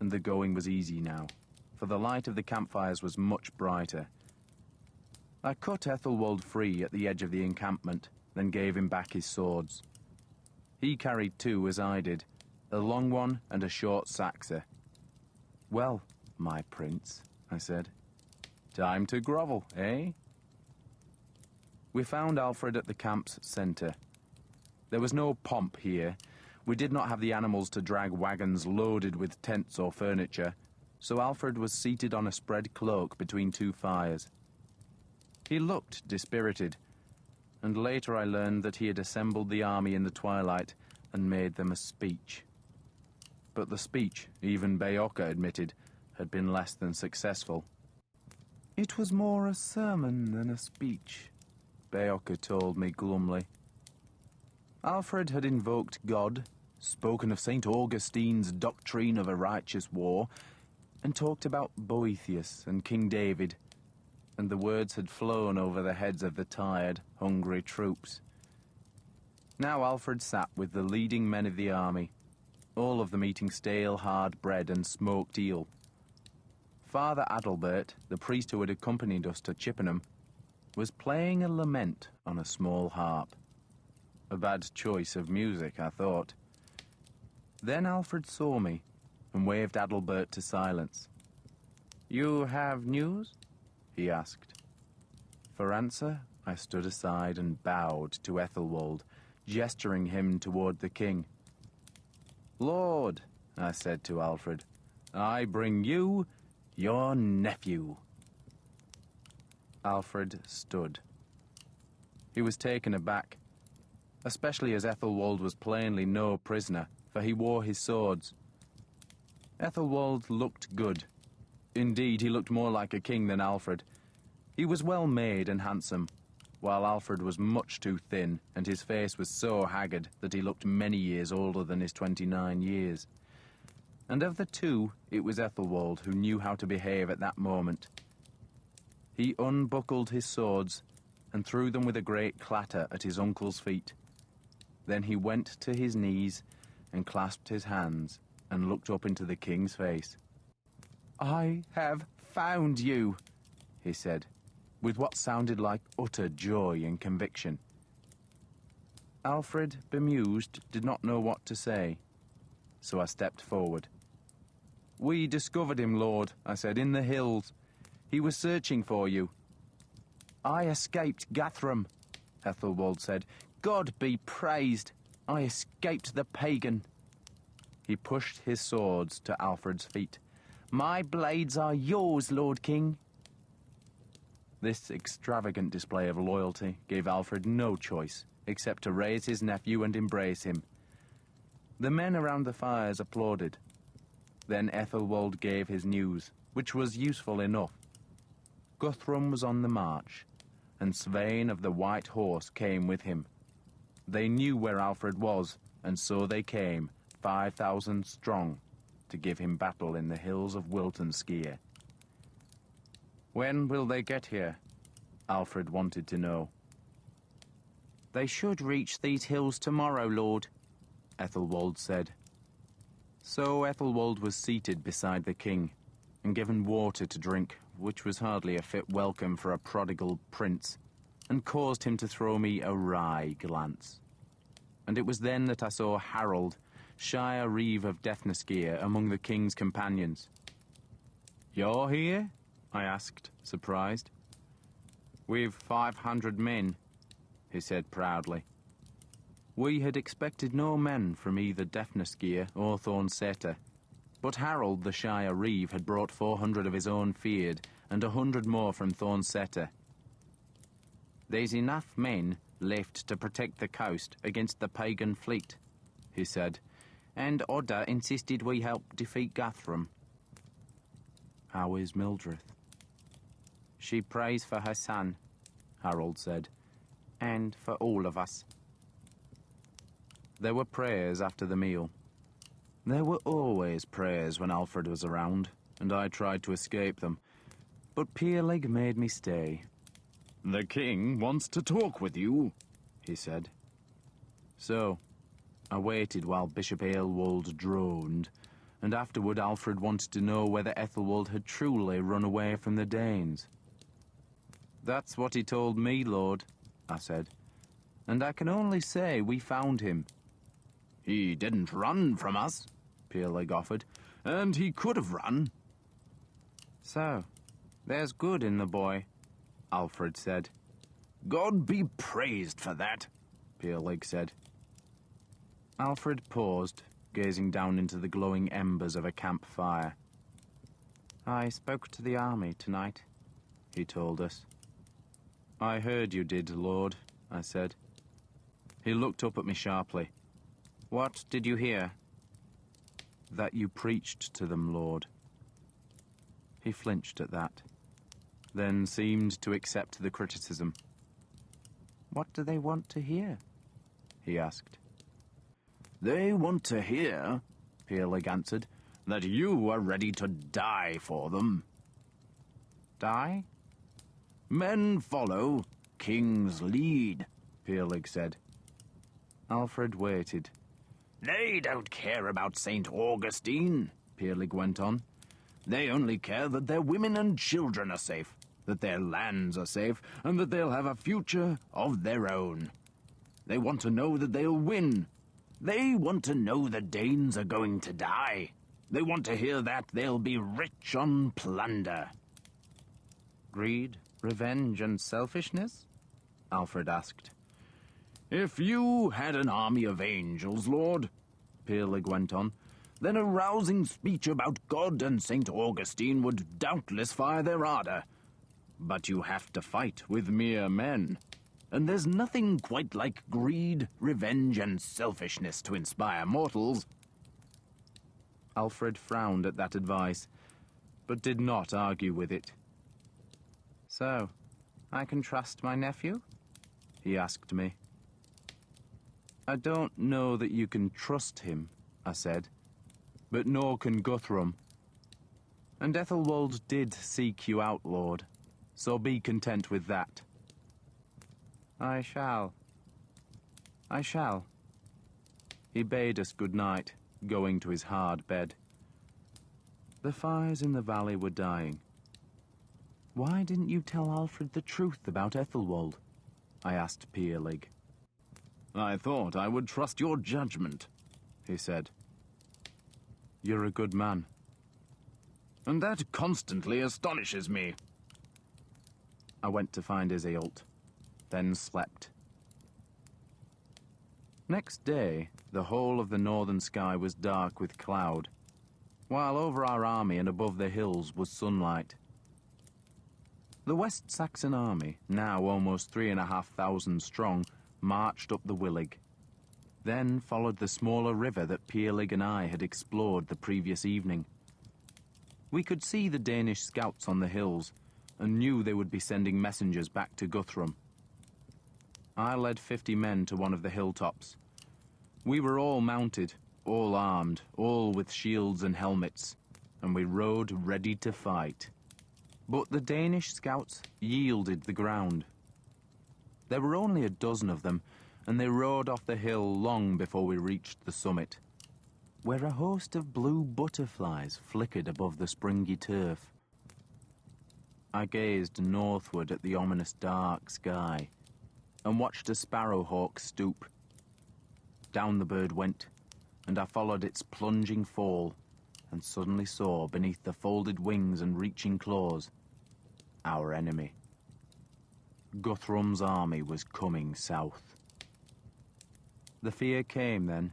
and the going was easy now, for the light of the campfires was much brighter. I cut Ethelwald free at the edge of the encampment, then gave him back his swords. He carried 2 as I did, a long one and a short saxer. Well, my prince, I said, time to grovel, eh? We found Alfred at the camp's centre. There was no pomp here. We did not have the animals to drag wagons loaded with tents or furniture, so Alfred was seated on a spread cloak between 2 fires. He looked dispirited, and later I learned that he had assembled the army in the twilight and made them a speech. But the speech, even Beocca admitted, had been less than successful. It was more a sermon than a speech, Beocca told me glumly. Alfred had invoked God, spoken of St. Augustine's doctrine of a righteous war, and talked about Boethius and King David, and the words had flown over the heads of the tired, hungry troops. Now Alfred sat with the leading men of the army, all of them eating stale, hard bread and smoked eel. Father Adalbert, the priest who had accompanied us to Chippenham, was playing a lament on a small harp. A bad choice of music, I thought. Then Alfred saw me and waved Adalbert to silence. "You have news?" he asked. For answer, I stood aside and bowed to Ethelwald, gesturing him toward the king. "Lord," I said to Alfred, "I bring you your nephew." Alfred stood. He was taken aback, especially as Ethelwald was plainly no prisoner, for he wore his swords. Ethelwald looked good. Indeed, he looked more like a king than Alfred. He was well made and handsome, while Alfred was much too thin, and his face was so haggard that he looked many years older than his 29 years. And of the two, it was Ethelwald who knew how to behave at that moment. He unbuckled his swords and threw them with a great clatter at his uncle's feet. Then he went to his knees and clasped his hands and looked up into the king's face. "I have found you," he said, with what sounded like utter joy and conviction. Alfred, bemused, did not know what to say, so I stepped forward. "We discovered him, Lord," I said, "in the hills. He was searching for you." "I escaped Guthrum," Ethelwald said. "God be praised, I escaped the pagan." He pushed his swords to Alfred's feet. "My blades are yours, Lord King." This extravagant display of loyalty gave Alfred no choice except to raise his nephew and embrace him. The men around the fires applauded. Then Ethelwald gave his news, which was useful enough. Guthrum was on the march, and Svein of the White Horse came with him. They knew where Alfred was, and so they came, 5,000 strong, to give him battle in the hills of Wiltonskier. "When will they get here?" Alfred wanted to know. "They should reach these hills tomorrow, Lord," Ethelwald said. So Ethelwald was seated beside the king and given water to drink, which was hardly a fit welcome for a prodigal prince, and caused him to throw me a wry glance. And it was then that I saw Harold, Shire Reeve of Defnasgear, among the king's companions. "You're here?" I asked, surprised. "We've 500 men," he said proudly. We had expected no men from either Defnasgear or Thornseta, but Harold the Shire Reeve had brought 400 of his own feared and 100 more from Thornseta. "There's enough men left to protect the coast against the pagan fleet," he said, "and Odda insisted we help defeat Guthrum." "How is Mildred?" "She prays for her son," Harold said, "and for all of us." There were prayers after the meal. There were always prayers when Alfred was around, and I tried to escape them, but Peerlig made me stay. "The king wants to talk with you," he said. So, I waited while Bishop Aelwald droned, and afterward Alfred wanted to know whether Ethelwald had truly run away from the Danes. "That's what he told me, Lord," I said, "and I can only say we found him." "He didn't run from us," Peerlig offered, "and he could have run." "So, there's good in the boy," Alfred said. "God be praised for that," Peerlig said. Alfred paused, gazing down into the glowing embers of a campfire. "I spoke to the army tonight," he told us. "I heard you did, Lord," I said. He looked up at me sharply. "What did you hear?" "That you preached to them, Lord." He flinched at that, then seemed to accept the criticism. "What do they want to hear?" he asked. "They want to hear," Peerlig answered, "that you are ready to die for them." "Die?" "Men follow, kings lead," Peerlig said. Alfred waited. They don't care about St. Augustine, Peerlig went on. They only care that their women and children are safe, that their lands are safe, and that they'll have a future of their own. They want to know that they'll win. They want to know the Danes are going to die. They want to hear that they'll be rich on plunder. Greed, revenge, and selfishness? Alfred asked. If you had an army of angels, Lord, Peerlig went on, then a rousing speech about God and St. Augustine would doubtless fire their ardor. But you have to fight with mere men. And there's nothing quite like greed, revenge, and selfishness to inspire mortals. Alfred frowned at that advice, but did not argue with it. So, I can trust my nephew? He asked me. I don't know that you can trust him, I said, but nor can Guthrum. And Ethelwald did seek you out, Lord, so be content with that. I shall. I shall. He bade us good night, going to his hard bed. The fires in the valley were dying. Why didn't you tell Alfred the truth about Ethelwald? I asked Peerlig. I thought I would trust your judgment, he said. You're a good man. And that constantly astonishes me. I went to find Iseult, then slept. Next day, the whole of the northern sky was dark with cloud, while over our army and above the hills was sunlight. The West Saxon army, now almost 3,500 strong, marched up the Willig. Then followed the smaller river that Peerlig and I had explored the previous evening. We could see the Danish scouts on the hills, and knew they would be sending messengers back to Guthrum. I led 50 men to one of the hilltops. We were all mounted, all armed, all with shields and helmets, and we rode ready to fight. But the Danish scouts yielded the ground. There were only a dozen of them, and they rode off the hill long before we reached the summit, where a host of blue butterflies flickered above the springy turf. I gazed northward at the ominous dark sky, and watched a sparrowhawk stoop. Down the bird went, and I followed its plunging fall, and suddenly saw, beneath the folded wings and reaching claws, our enemy. Guthrum's army was coming south. The fear came then.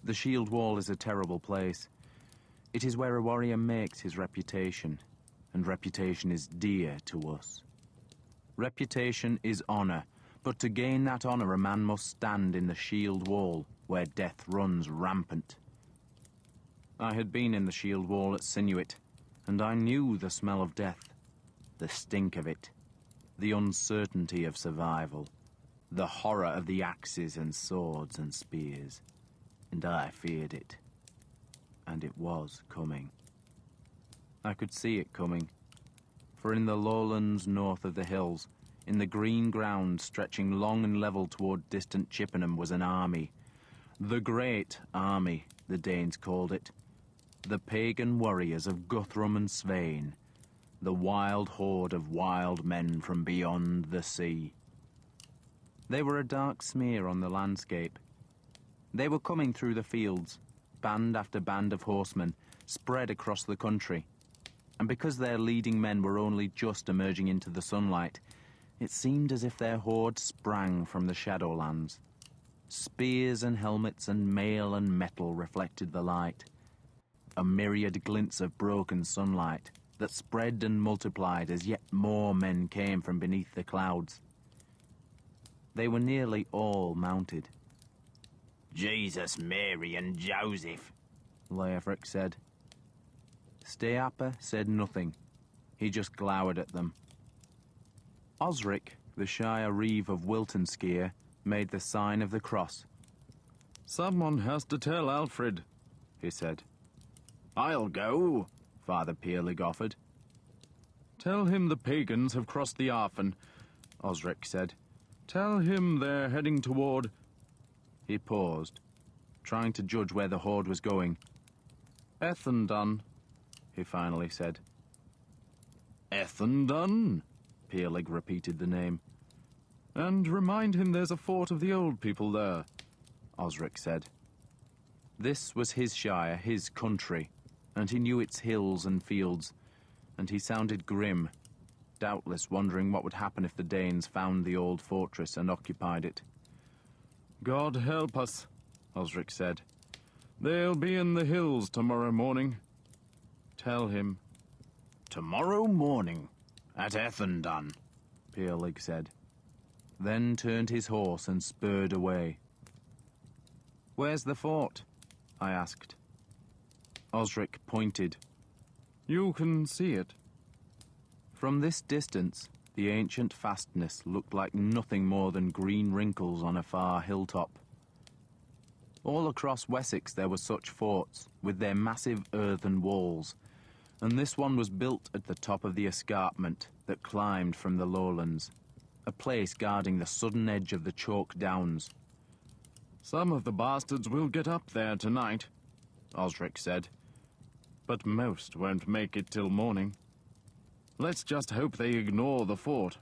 The shield wall is a terrible place. It is where a warrior makes his reputation, and reputation is dear to us. Reputation is honor, but to gain that honor a man must stand in the shield wall, where death runs rampant. I had been in the shield wall at Sinuit, and I knew the smell of death, the stink of it, the uncertainty of survival, the horror of the axes and swords and spears, and I feared it. And it was coming. I could see it coming, for in the lowlands north of the hills, in the green ground stretching long and level toward distant Chippenham, was an army. The Great Army, the Danes called it. The pagan warriors of Guthrum and Svein. The wild horde of wild men from beyond the sea. They were a dark smear on the landscape. They were coming through the fields, band after band of horsemen, spread across the country. And because their leading men were only just emerging into the sunlight, it seemed as if their horde sprang from the Shadowlands. Spears and helmets and mail and metal reflected the light. A myriad glints of broken sunlight that spread and multiplied as yet more men came from beneath the clouds. They were nearly all mounted. Jesus, Mary, and Joseph, Leofric said. Steapa said nothing. He just glowered at them. Osric, the Shire Reeve of Wiltonskier, made the sign of the cross. Someone has to tell Alfred, he said. I'll go, Father Peerlig offered. Tell him the pagans have crossed the Arfen, Osric said. Tell him they're heading toward... He paused. trying to judge where the horde was going. "Ethandun," he finally said. "Ethandun," Peerlig repeated the name. "And remind him there's a fort of the old people there," Osric said. This was his shire, his country, and he knew its hills and fields, and he sounded grim, doubtless wondering what would happen if the Danes found the old fortress and occupied it. "God help us," Osric said. "They'll be in the hills tomorrow morning. Tell him." "Tomorrow morning, at Ethandun," Peerlig said, then turned his horse and spurred away. "Where's the fort?" I asked. Osric pointed. "You can see it." From this distance, the ancient fastness looked like nothing more than green wrinkles on a far hilltop. All across Wessex there were such forts, with their massive earthen walls, and this one was built at the top of the escarpment that climbed from the lowlands, a place guarding the sudden edge of the chalk downs. "Some of the bastards will get up there tonight," Osric said, "but most won't make it till morning. Let's just hope they ignore the fort."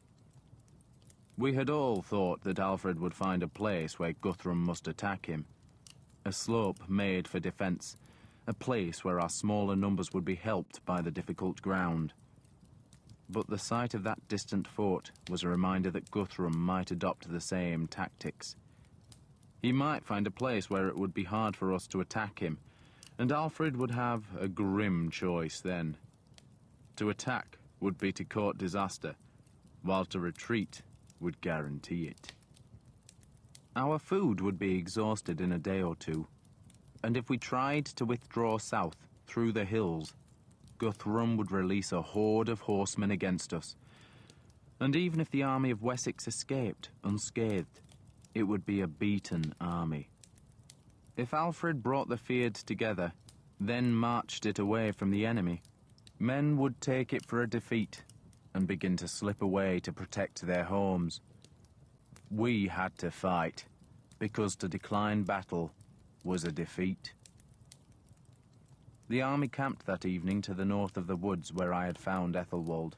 We had all thought that Alfred would find a place where Guthrum must attack him, a slope made for defence, a place where our smaller numbers would be helped by the difficult ground. But the sight of that distant fort was a reminder that Guthrum might adopt the same tactics. He might find a place where it would be hard for us to attack him, and Alfred would have a grim choice then. To attack would be to court disaster, while to retreat would guarantee it. Our food would be exhausted in a day or two, and if we tried to withdraw south through the hills, Guthrum would release a horde of horsemen against us. And even if the army of Wessex escaped unscathed, it would be a beaten army. If Alfred brought the Fyrd together, then marched it away from the enemy, men would take it for a defeat and begin to slip away to protect their homes. We had to fight, because to decline battle was a defeat. The army camped that evening to the north of the woods where I had found Ethelwald.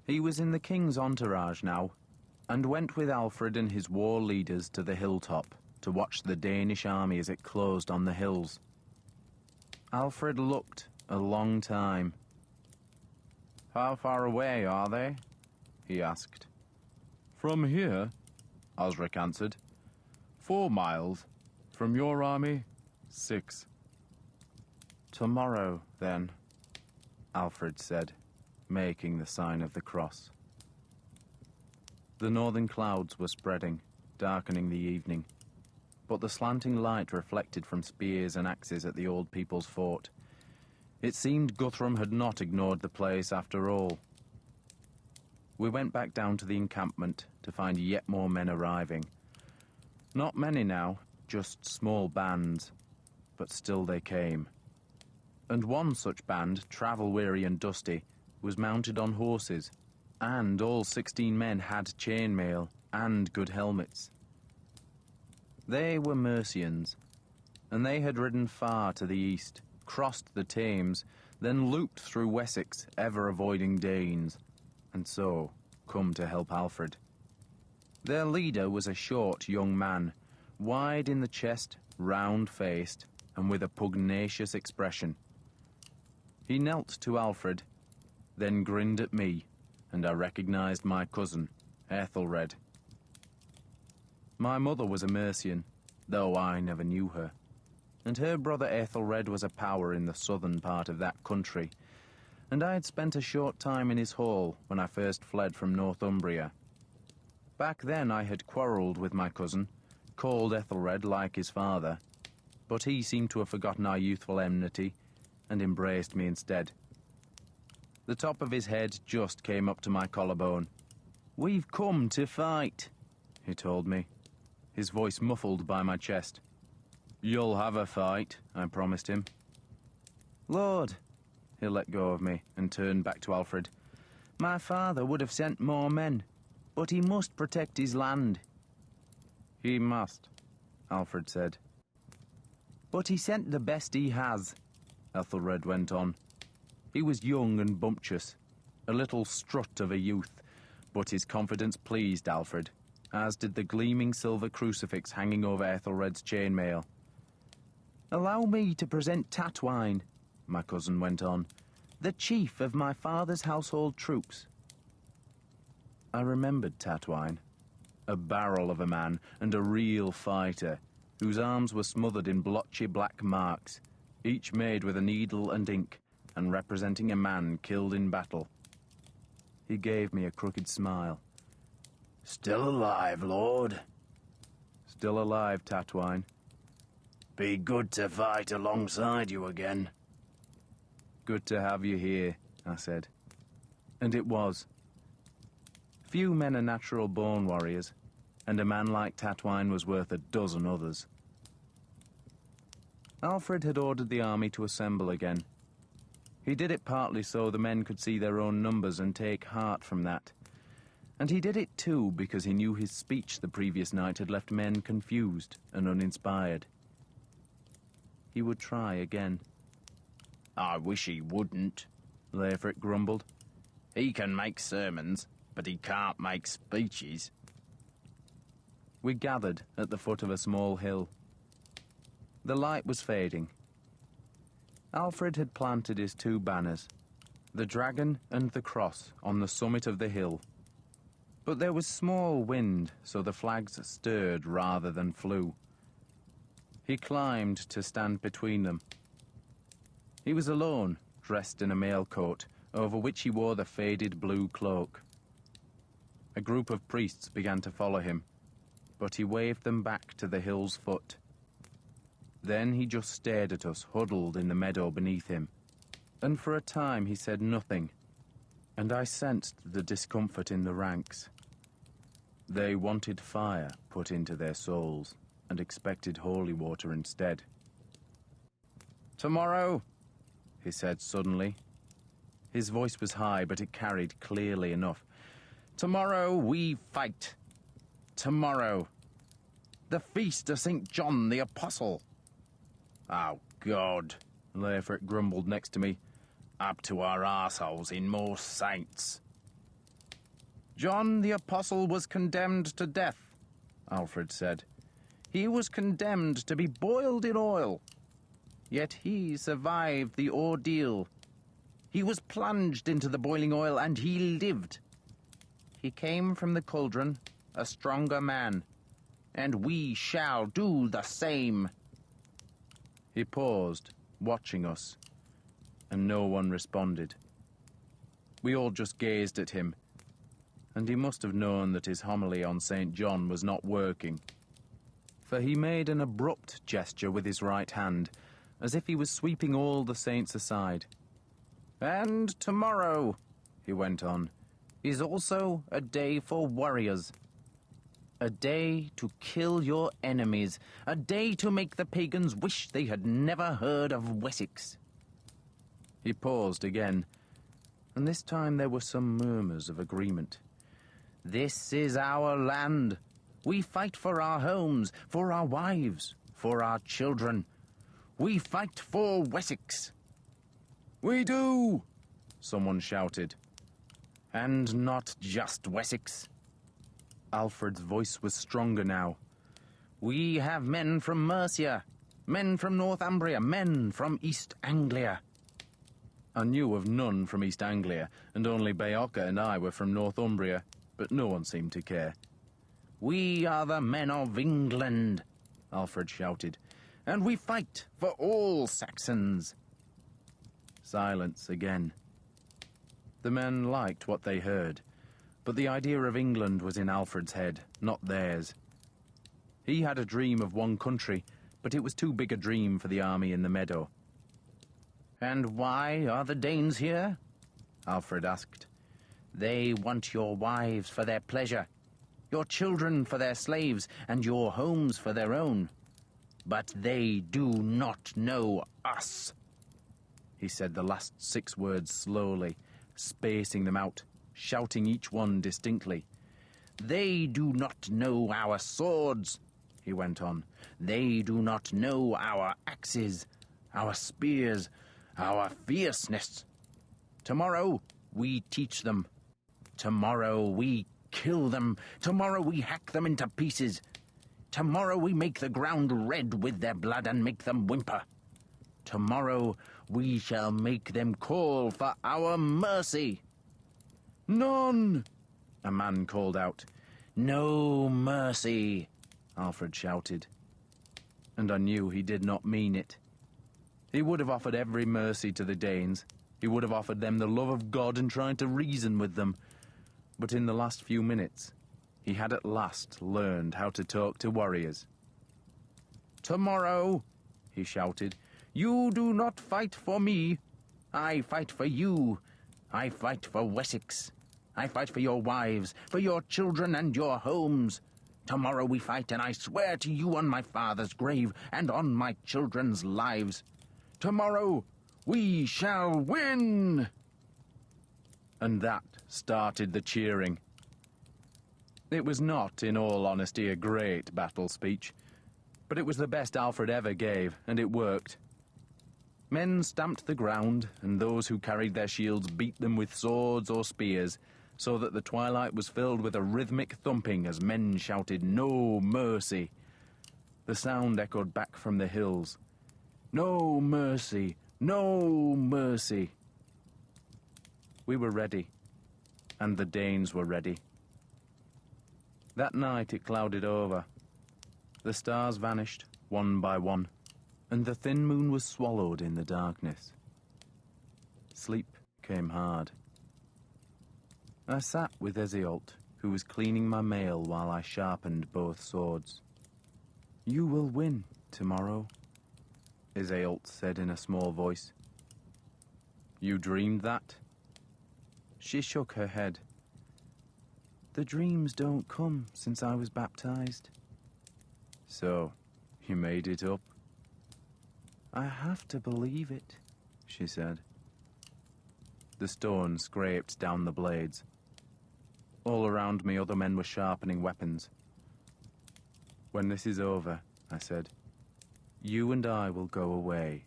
He was in the king's entourage now, and went with Alfred and his war leaders to the hilltop to watch the Danish army as it closed on the hills. Alfred looked a long time. "How far away are they?" he asked. "From here," Osric answered, 4 miles. From your army, 6. "Tomorrow, then," Alfred said, making the sign of the cross. The northern clouds were spreading, darkening the evening, but the slanting light reflected from spears and axes at the old people's fort. It seemed Guthrum had not ignored the place after all. We went back down to the encampment to find yet more men arriving. Not many now, just small bands, but still they came. And one such band, travel-weary and dusty, was mounted on horses, and all 16 men had chainmail and good helmets. They were Mercians, and they had ridden far to the east, crossed the Thames, then looped through Wessex, ever avoiding Danes, and so come to help Alfred. Their leader was a short young man, wide in the chest, round-faced, and with a pugnacious expression. He knelt to Alfred, then grinned at me, and I recognized my cousin, Ethelred. My mother was a Mercian, though I never knew her, and her brother Ethelred was a power in the southern part of that country, and I had spent a short time in his hall when I first fled from Northumbria. Back then I had quarrelled with my cousin, called Ethelred like his father, but he seemed to have forgotten our youthful enmity and embraced me instead. The top of his head just came up to my collarbone. "We've come to fight," he told me, his voice muffled by my chest. "You'll have a fight," I promised him. "Lord," he let go of me and turned back to Alfred. "My father would have sent more men, but he must protect his land." "He must," Alfred said. But he sent the best he has, Ethelred went on. He was young and bumptious, a little strut of a youth, but his confidence pleased Alfred, as did the gleaming silver crucifix hanging over Ethelred's chainmail. Allow me to present Tatwine, my cousin went on, the chief of my father's household troops. I remembered Tatwine, a barrel of a man and a real fighter, whose arms were smothered in blotchy black marks, each made with a needle and ink, and representing a man killed in battle. He gave me a crooked smile. Still alive, Lord? Still alive, Tatwine. Be good to fight alongside you again. Good to have you here, I said. And it was. Few men are natural-born warriors, and a man like Tatwine was worth a dozen others. Alfred had ordered the army to assemble again. He did it partly so the men could see their own numbers and take heart from that. And he did it too because he knew his speech the previous night had left men confused and uninspired. He would try again. I wish he wouldn't, Leifric grumbled. He can make sermons, but he can't make speeches. We gathered at the foot of a small hill. The light was fading. Alfred had planted his two banners, the dragon and the cross, on the summit of the hill. But there was small wind, so the flags stirred rather than flew. He climbed to stand between them. He was alone, dressed in a mail coat, over which he wore the faded blue cloak. A group of priests began to follow him, but he waved them back to the hill's foot. Then he just stared at us, huddled in the meadow beneath him. And for a time he said nothing, and I sensed the discomfort in the ranks. They wanted fire put into their souls, and expected holy water instead. Tomorrow, he said suddenly. His voice was high, but it carried clearly enough. Tomorrow we fight. Tomorrow. The feast of St. John the Apostle. Oh, God, Leifric grumbled next to me. Up to our arseholes in more saints. John the Apostle was condemned to death, Alfred said. He was condemned to be boiled in oil. Yet he survived the ordeal. He was plunged into the boiling oil, and he lived. He came from the cauldron, a stronger man, and we shall do the same. He paused, watching us, and no one responded. We all just gazed at him, and he must have known that his homily on St. John was not working, for he made an abrupt gesture with his right hand, as if he was sweeping all the saints aside. And tomorrow, he went on, is also a day for warriors. A day to kill your enemies. A day to make the pagans wish they had never heard of Wessex. He paused again, and this time there were some murmurs of agreement. This is our land. We fight for our homes, for our wives, for our children. We fight for Wessex. We do, someone shouted. And not just Wessex. Alfred's voice was stronger now. We have men from Mercia, men from Northumbria, men from East Anglia. I knew of none from East Anglia, and only Beocca and I were from Northumbria, but no one seemed to care. We are the men of England, Alfred shouted, and we fight for all Saxons. Silence again. The men liked what they heard, but the idea of England was in Alfred's head, not theirs. He had a dream of one country, but it was too big a dream for the army in the meadow. And why are the Danes here? Alfred asked. They want your wives for their pleasure, your children for their slaves, and your homes for their own. But they do not know us. He said the last 6 words slowly, spacing them out, shouting each one distinctly. They do not know our swords, he went on. They do not know our axes, our spears, our fierceness. Tomorrow we teach them. Tomorrow we kill them. Tomorrow we hack them into pieces. Tomorrow we make the ground red with their blood and make them whimper. Tomorrow we shall make them call for our mercy. None, a man called out. No mercy, Alfred shouted. And I knew he did not mean it. He would have offered every mercy to the Danes. He would have offered them the love of God and tried to reason with them. But in the last few minutes, he had at last learned how to talk to warriors. Tomorrow, he shouted, you do not fight for me. I fight for you. I fight for Wessex. I fight for your wives, for your children and your homes. Tomorrow we fight, and I swear to you on my father's grave and on my children's lives. Tomorrow we shall win! And that started the cheering. It was not, in all honesty, a great battle speech, but it was the best Alfred ever gave, and it worked. Men stamped the ground, and those who carried their shields beat them with swords or spears, so that the twilight was filled with a rhythmic thumping as men shouted, "No mercy!" The sound echoed back from the hills. "No mercy! No mercy!" We were ready, and the Danes were ready. That night it clouded over. The stars vanished, one by one, and the thin moon was swallowed in the darkness. Sleep came hard. I sat with Eziolt, who was cleaning my mail while I sharpened both swords. "You will win tomorrow," Eziolt said in a small voice. "You dreamed that?" She shook her head. "The dreams don't come since I was baptized." "So, you made it up?" "I have to believe it," she said. The stone scraped down the blades. All around me other men were sharpening weapons. "When this is over," I said, "you and I will go away.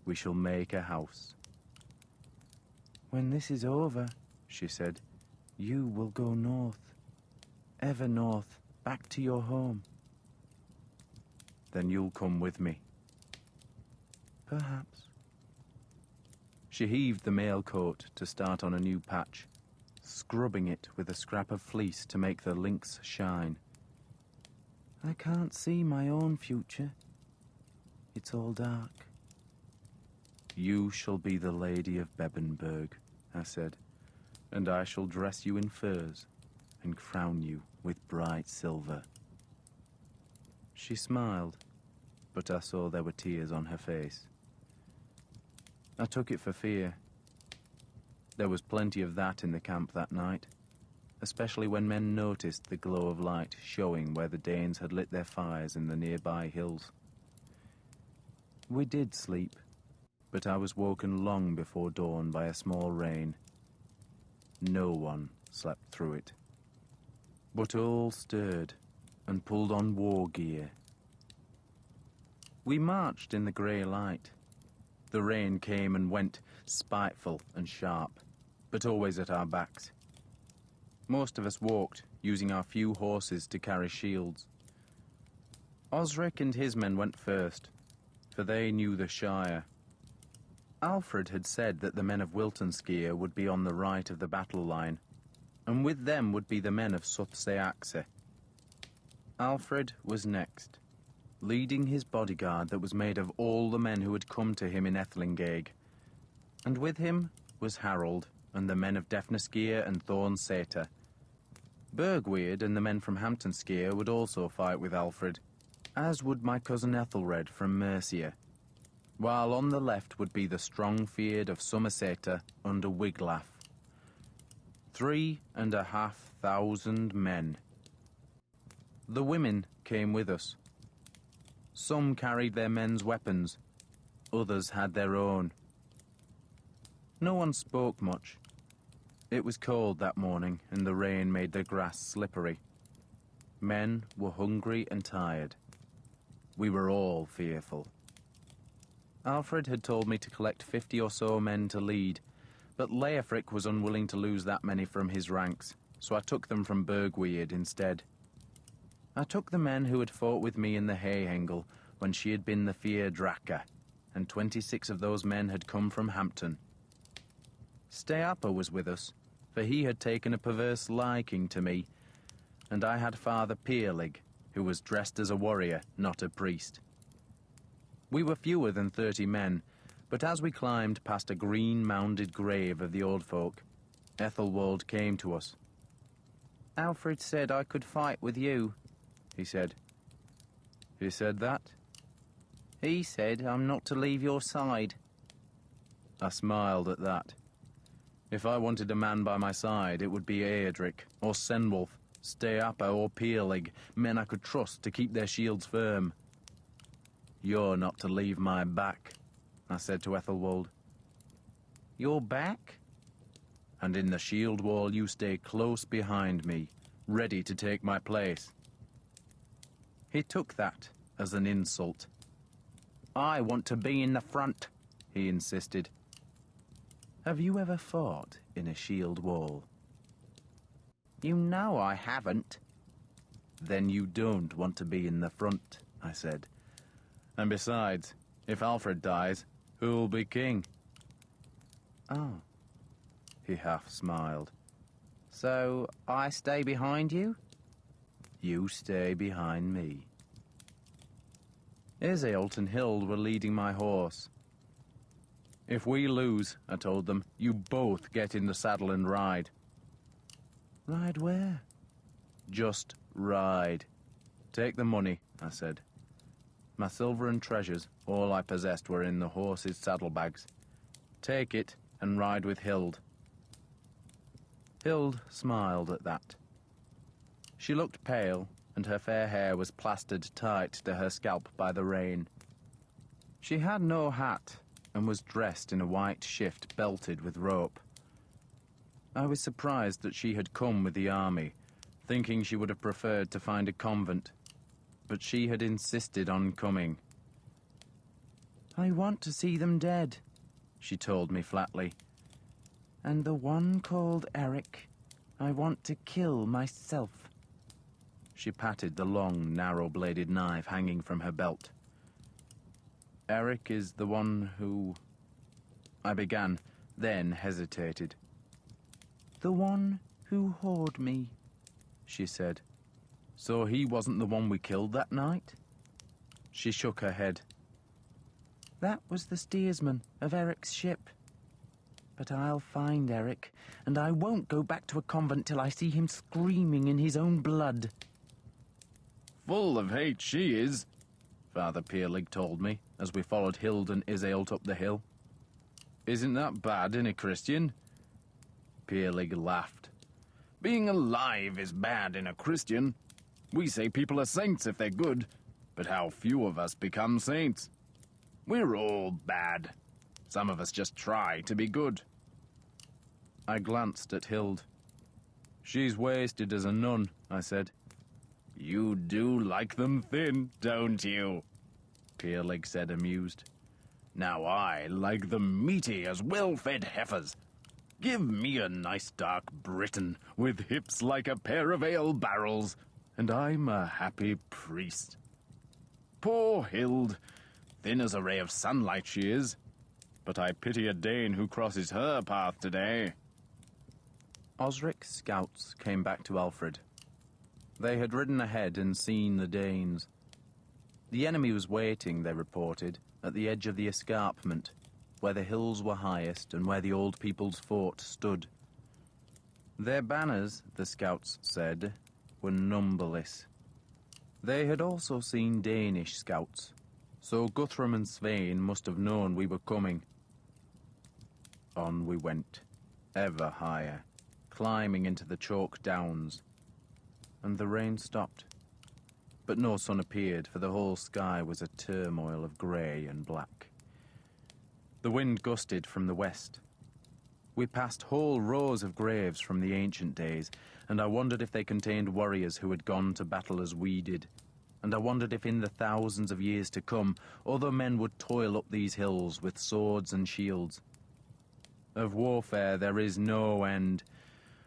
We shall make a house." "When this is over," she said, "you will go north. Ever north, back to your home." "Then you'll come with me." "Perhaps." She heaved the mail coat to start on a new patch, scrubbing it with a scrap of fleece to make the links shine. "I can't see my own future. It's all dark." "You shall be the Lady of Bebbanburg," I said, "and I shall dress you in furs and crown you with bright silver." She smiled, but I saw there were tears on her face. I took it for fear. There was plenty of that in the camp that night, especially when men noticed the glow of light showing where the Danes had lit their fires in the nearby hills. We did sleep, but I was woken long before dawn by a small rain. No one slept through it, but all stirred and pulled on war gear. We marched in the grey light. The rain came and went, spiteful and sharp, but always at our backs. Most of us walked, using our few horses to carry shields. Osric and his men went first, for they knew the Shire. Alfred had said that the men of Wiltonskir would be on the right of the battle line, and with them would be the men of Suthseaxe. Alfred was next, leading his bodyguard that was made of all the men who had come to him in Ethlinghaig. And with him was Harold and the men of Defnaskir and Thornsater. Bergweird and the men from Hamptonskir would also fight with Alfred, as would my cousin Ethelred from Mercia, while on the left would be the strong Fyrd of Somerseter under Wiglaf. 3,500 men. The women came with us. Some carried their men's weapons, others had their own. No one spoke much. It was cold that morning, and the rain made the grass slippery. Men were hungry and tired. We were all fearful. Alfred had told me to collect 50 or so men to lead, but Leofric was unwilling to lose that many from his ranks, so I took them from Bergweird instead. I took the men who had fought with me in the Hayhengle when she had been the Fia Draka, and 26 of those men had come from Hampton. Steapa was with us, for he had taken a perverse liking to me, and I had Father Peerlig, who was dressed as a warrior, not a priest. We were fewer than 30 men, but as we climbed past a green mounded grave of the old folk, Ethelwald came to us. "Alfred said I could fight with you," he said. "He said that?" "He said I'm not to leave your side." I smiled at that. If I wanted a man by my side, it would be Eadric, or Senwolf, Steapa or Peerlig, men I could trust to keep their shields firm. "You're not to leave my back," I said to Ethelwald. "Your back?" "And in the shield wall you stay close behind me, ready to take my place." He took that as an insult. "I want to be in the front," he insisted. "Have you ever fought in a shield wall?" "You know I haven't." "Then you don't want to be in the front," I said. "And besides, if Alfred dies, who'll be king?" "Oh," he half smiled. "So I stay behind you?" "You stay behind me." Iseult and Hild were leading my horse. "If we lose," I told them, "you both get in the saddle and ride." "Ride where?" "Just ride. Take the money," I said. My silver and treasures, all I possessed, were in the horses' saddlebags. "Take it and ride with Hild." Hild smiled at that. She looked pale, and her fair hair was plastered tight to her scalp by the rain. She had no hat, and was dressed in a white shift belted with rope. I was surprised that she had come with the army, thinking she would have preferred to find a convent, but she had insisted on coming. "I want to see them dead," she told me flatly. "And the one called Eric, I want to kill myself." She patted the long, narrow-bladed knife hanging from her belt. "Eric is the one who—" I began, then hesitated. "The one who whored me," she said. "So he wasn't the one we killed that night?" She shook her head. "That was the steersman of Eric's ship. But I'll find Eric, and I won't go back to a convent till I see him screaming in his own blood." "Full of hate she is," Father Peerlig told me, as we followed Hild and Iseult up the hill. "Isn't that bad in a Christian?" Peerlig laughed. "Being alive is bad in a Christian. We say people are saints if they're good, but how few of us become saints. We're all bad. Some of us just try to be good." I glanced at Hild. "She's wasted as a nun," I said. "You do like them thin, don't you?" Peerlig said, amused. "Now I like them meaty as well-fed heifers. Give me a nice dark Briton with hips like a pair of ale barrels, and I'm a happy priest. Poor Hild, thin as a ray of sunlight she is, but I pity a Dane who crosses her path today." Osric's scouts came back to Alfred. They had ridden ahead and seen the Danes. The enemy was waiting, they reported, at the edge of the escarpment, where the hills were highest and where the old people's fort stood. Their banners, the scouts said, were numberless. They had also seen Danish scouts, so Guthrum and Svein must have known we were coming. On we went, ever higher, climbing into the chalk downs, and the rain stopped. But no sun appeared, for the whole sky was a turmoil of grey and black. The wind gusted from the west. We passed whole rows of graves from the ancient days, and I wondered if they contained warriors who had gone to battle as we did. And I wondered if in the thousands of years to come, other men would toil up these hills with swords and shields. Of warfare there is no end,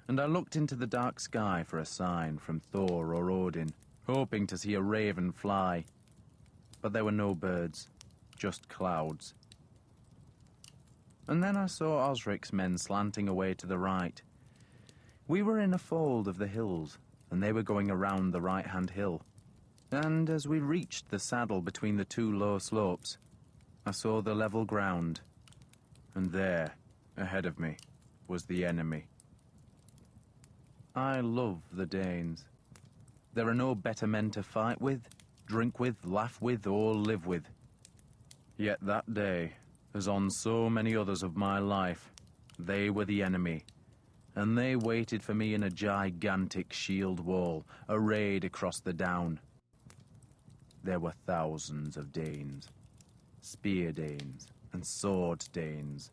and I looked into the dark sky for a sign from Thor or Odin, hoping to see a raven fly. But there were no birds, just clouds. And then I saw Osric's men slanting away to the right. We were in a fold of the hills, and they were going around the right-hand hill. And as we reached the saddle between the two low slopes, I saw the level ground, and there, ahead of me, was the enemy. I love the Danes. There are no better men to fight with, drink with, laugh with, or live with. Yet that day, as on so many others of my life, they were the enemy, and they waited for me in a gigantic shield wall, arrayed across the down. There were thousands of Danes, spear Danes and sword Danes,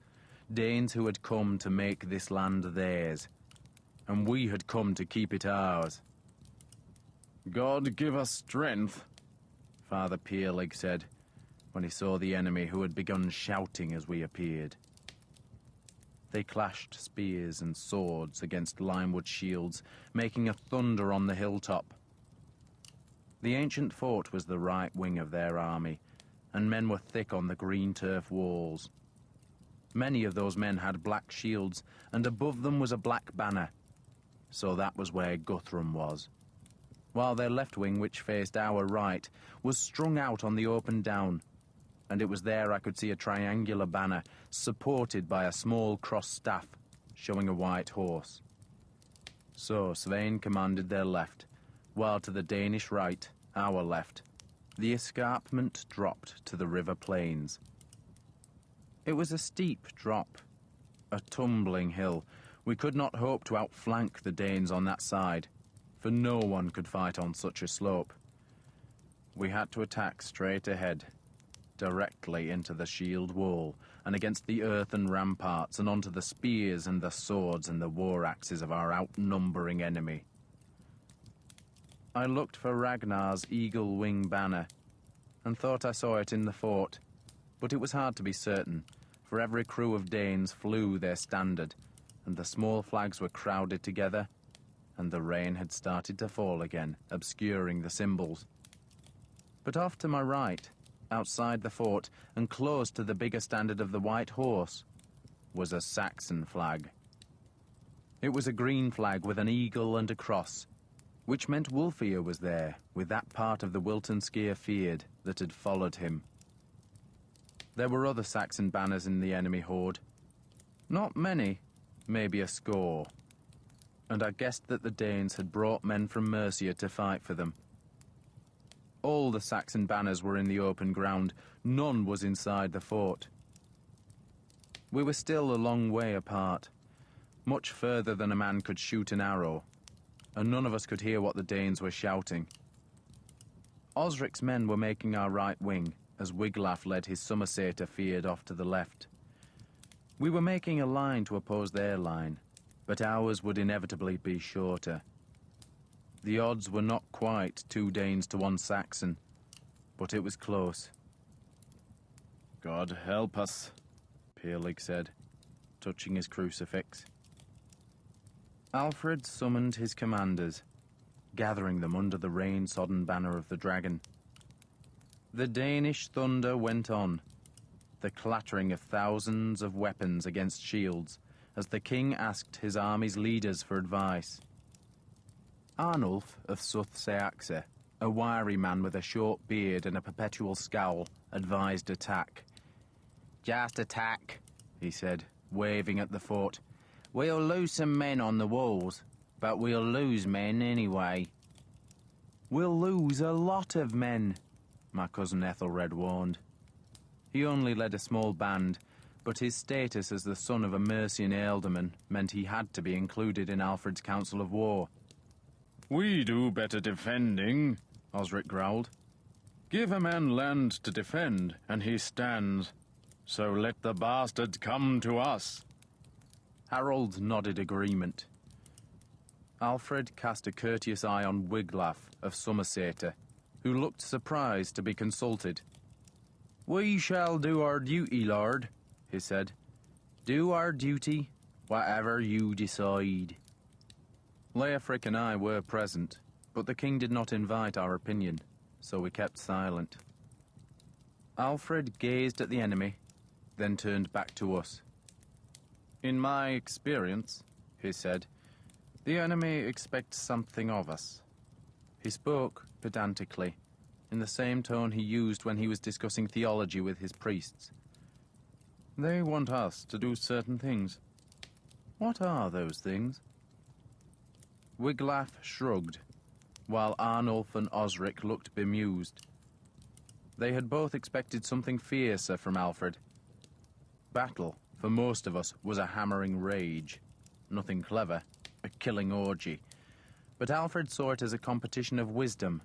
Danes who had come to make this land theirs, and we had come to keep it ours. God give us strength, Father Peerlig said, when he saw the enemy who had begun shouting as we appeared. They clashed spears and swords against limewood shields, making a thunder on the hilltop. The ancient fort was the right wing of their army, and men were thick on the green turf walls. Many of those men had black shields, and above them was a black banner. So that was where Guthrum was. While their left wing, which faced our right, was strung out on the open down, and it was there I could see a triangular banner, supported by a small cross staff, showing a white horse. So Svein commanded their left, while to the Danish right, our left, the escarpment dropped to the river plains. It was a steep drop, a tumbling hill. We could not hope to outflank the Danes on that side, for no one could fight on such a slope. We had to attack straight ahead, directly into the shield wall, and against the earthen ramparts, and onto the spears and the swords and the war axes of our outnumbering enemy. I looked for Ragnar's eagle wing banner, and thought I saw it in the fort, but it was hard to be certain, for every crew of Danes flew their standard, and the small flags were crowded together, and the rain had started to fall again, obscuring the symbols. But off to my right, outside the fort, and close to the bigger standard of the White Horse, was a Saxon flag. It was a green flag with an eagle and a cross, which meant Wulfir was there, with that part of the Wilton Skier feared that had followed him. There were other Saxon banners in the enemy horde. Not many, maybe a score, and I guessed that the Danes had brought men from Mercia to fight for them. All the Saxon banners were in the open ground, none was inside the fort. We were still a long way apart, much further than a man could shoot an arrow, and none of us could hear what the Danes were shouting. Osric's men were making our right wing, as Wiglaf led his Somerseter feared off to the left. We were making a line to oppose their line, but ours would inevitably be shorter. The odds were not quite 2 Danes to 1 Saxon, but it was close. God help us, Peerlig said, touching his crucifix. Alfred summoned his commanders, gathering them under the rain-sodden banner of the dragon. The Danish thunder went on, the clattering of thousands of weapons against shields, as the king asked his army's leaders for advice. Arnulf of Suth-Seaxe, a wiry man with a short beard and a perpetual scowl, advised attack. "Just attack," he said, waving at the fort. "We'll lose some men on the walls, but we'll lose men anyway." "We'll lose a lot of men," my cousin Ethelred warned. He only led a small band, but his status as the son of a Mercian ealdorman meant he had to be included in Alfred's council of war. "We do better defending," Osric growled. "Give a man land to defend, and he stands. So let the bastards come to us." Harold nodded agreement. Alfred cast a courteous eye on Wiglaf of Somerseter, who looked surprised to be consulted. "We shall do our duty, Lord," he said. "Do our duty, whatever you decide." Leofric and I were present, but the king did not invite our opinion, so we kept silent. Alfred gazed at the enemy, then turned back to us. "In my experience," he said, "the enemy expects something of us." He spoke pedantically, in the same tone he used when he was discussing theology with his priests. "They want us to do certain things. What are those things?" Wiglaf shrugged, while Arnulf and Osric looked bemused. They had both expected something fiercer from Alfred. Battle, for most of us, was a hammering rage. Nothing clever, a killing orgy. But Alfred saw it as a competition of wisdom,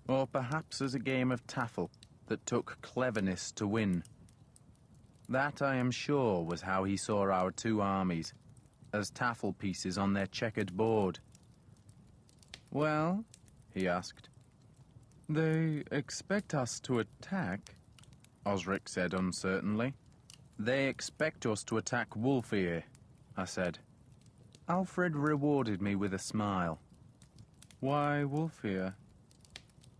or perhaps as a game of taffle that took cleverness to win. That, I am sure, was how he saw our two armies, as taffle pieces on their checkered board. "Well?" he asked. "They expect us to attack," Osric said uncertainly. "They expect us to attack Wulfhere," I said. Alfred rewarded me with a smile. "Why Wulfhere?"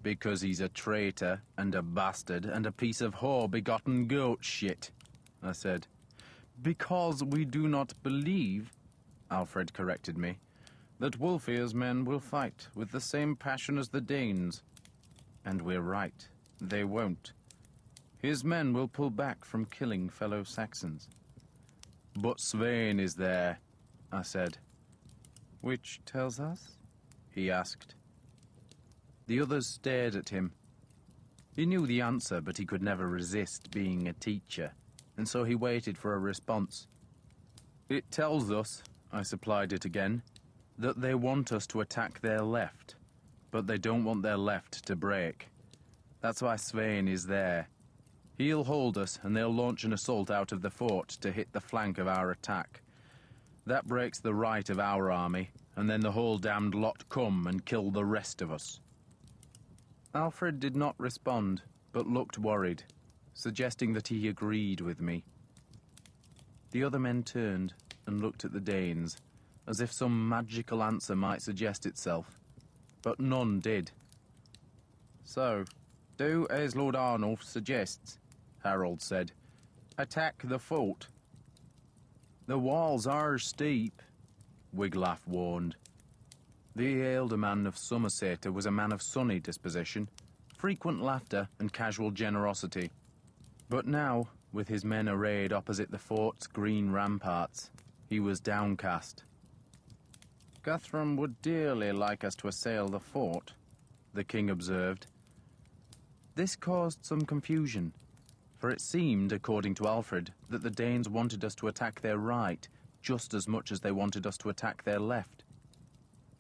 "Because he's a traitor and a bastard and a piece of whore-begotten goat shit," I said. "Because we do not believe," Alfred corrected me, "that Wulfhere's men will fight with the same passion as the Danes. And we're right, they won't. His men will pull back from killing fellow Saxons." "But Sweyn is there," I said. "Which tells us?" he asked. The others stared at him. He knew the answer, but he could never resist being a teacher, and so he waited for a response. "It tells us," I supplied it again, "that they want us to attack their left, but they don't want their left to break. That's why Sweyn is there. He'll hold us, and they'll launch an assault out of the fort to hit the flank of our attack. That breaks the right of our army, and then the whole damned lot come and kill the rest of us." Alfred did not respond, but looked worried, suggesting that he agreed with me. The other men turned and looked at the Danes, as if some magical answer might suggest itself, but none did. "So, do as Lord Arnulf suggests," Harold said. "Attack the fort." "The walls are steep," Wiglaf warned. The ealdorman of Somerseter was a man of sunny disposition, frequent laughter and casual generosity. But now, with his men arrayed opposite the fort's green ramparts, he was downcast. "Guthrum would dearly like us to assail the fort," the king observed. This caused some confusion, for it seemed, according to Alfred, that the Danes wanted us to attack their right just as much as they wanted us to attack their left.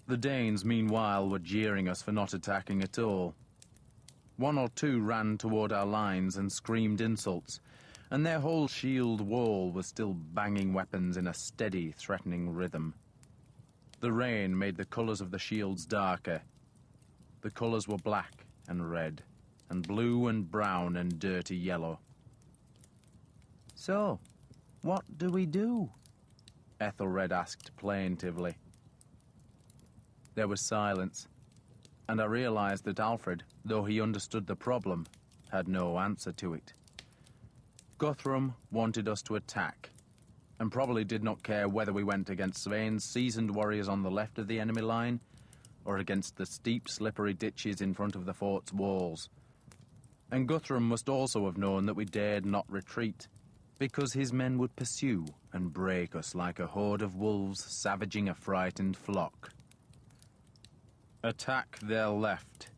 The Danes, meanwhile, were jeering us for not attacking at all. One or two ran toward our lines and screamed insults, and their whole shield wall was still banging weapons in a steady, threatening rhythm. The rain made the colors of the shields darker. The colors were black and red, and blue and brown and dirty yellow. "So, what do we do?" Ethelred asked plaintively. There was silence, and I realized that Alfred, though he understood the problem, had no answer to it. Guthrum wanted us to attack, and probably did not care whether we went against Sweyn's seasoned warriors on the left of the enemy line, or against the steep, slippery ditches in front of the fort's walls. And Guthrum must also have known that we dared not retreat, because his men would pursue and break us like a horde of wolves savaging a frightened flock. "Attack their left,"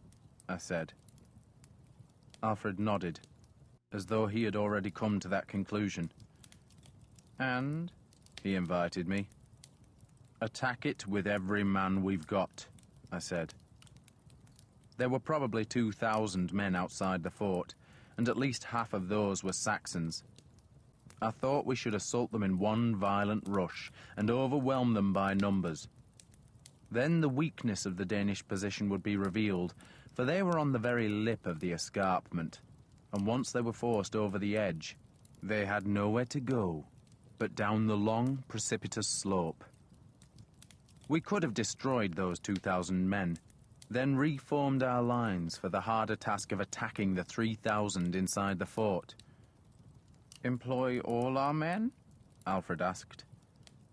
I said. Alfred nodded, as though he had already come to that conclusion. "And," he invited me, "attack it with every man we've got," I said. There were probably 2,000 men outside the fort, and at least half of those were Saxons. I thought we should assault them in one violent rush and overwhelm them by numbers. Then the weakness of the Danish position would be revealed, for they were on the very lip of the escarpment, and once they were forced over the edge, they had nowhere to go but down the long, precipitous slope. We could have destroyed those 2,000 men, then reformed our lines for the harder task of attacking the 3,000 inside the fort. "Employ all our men?" Alfred asked.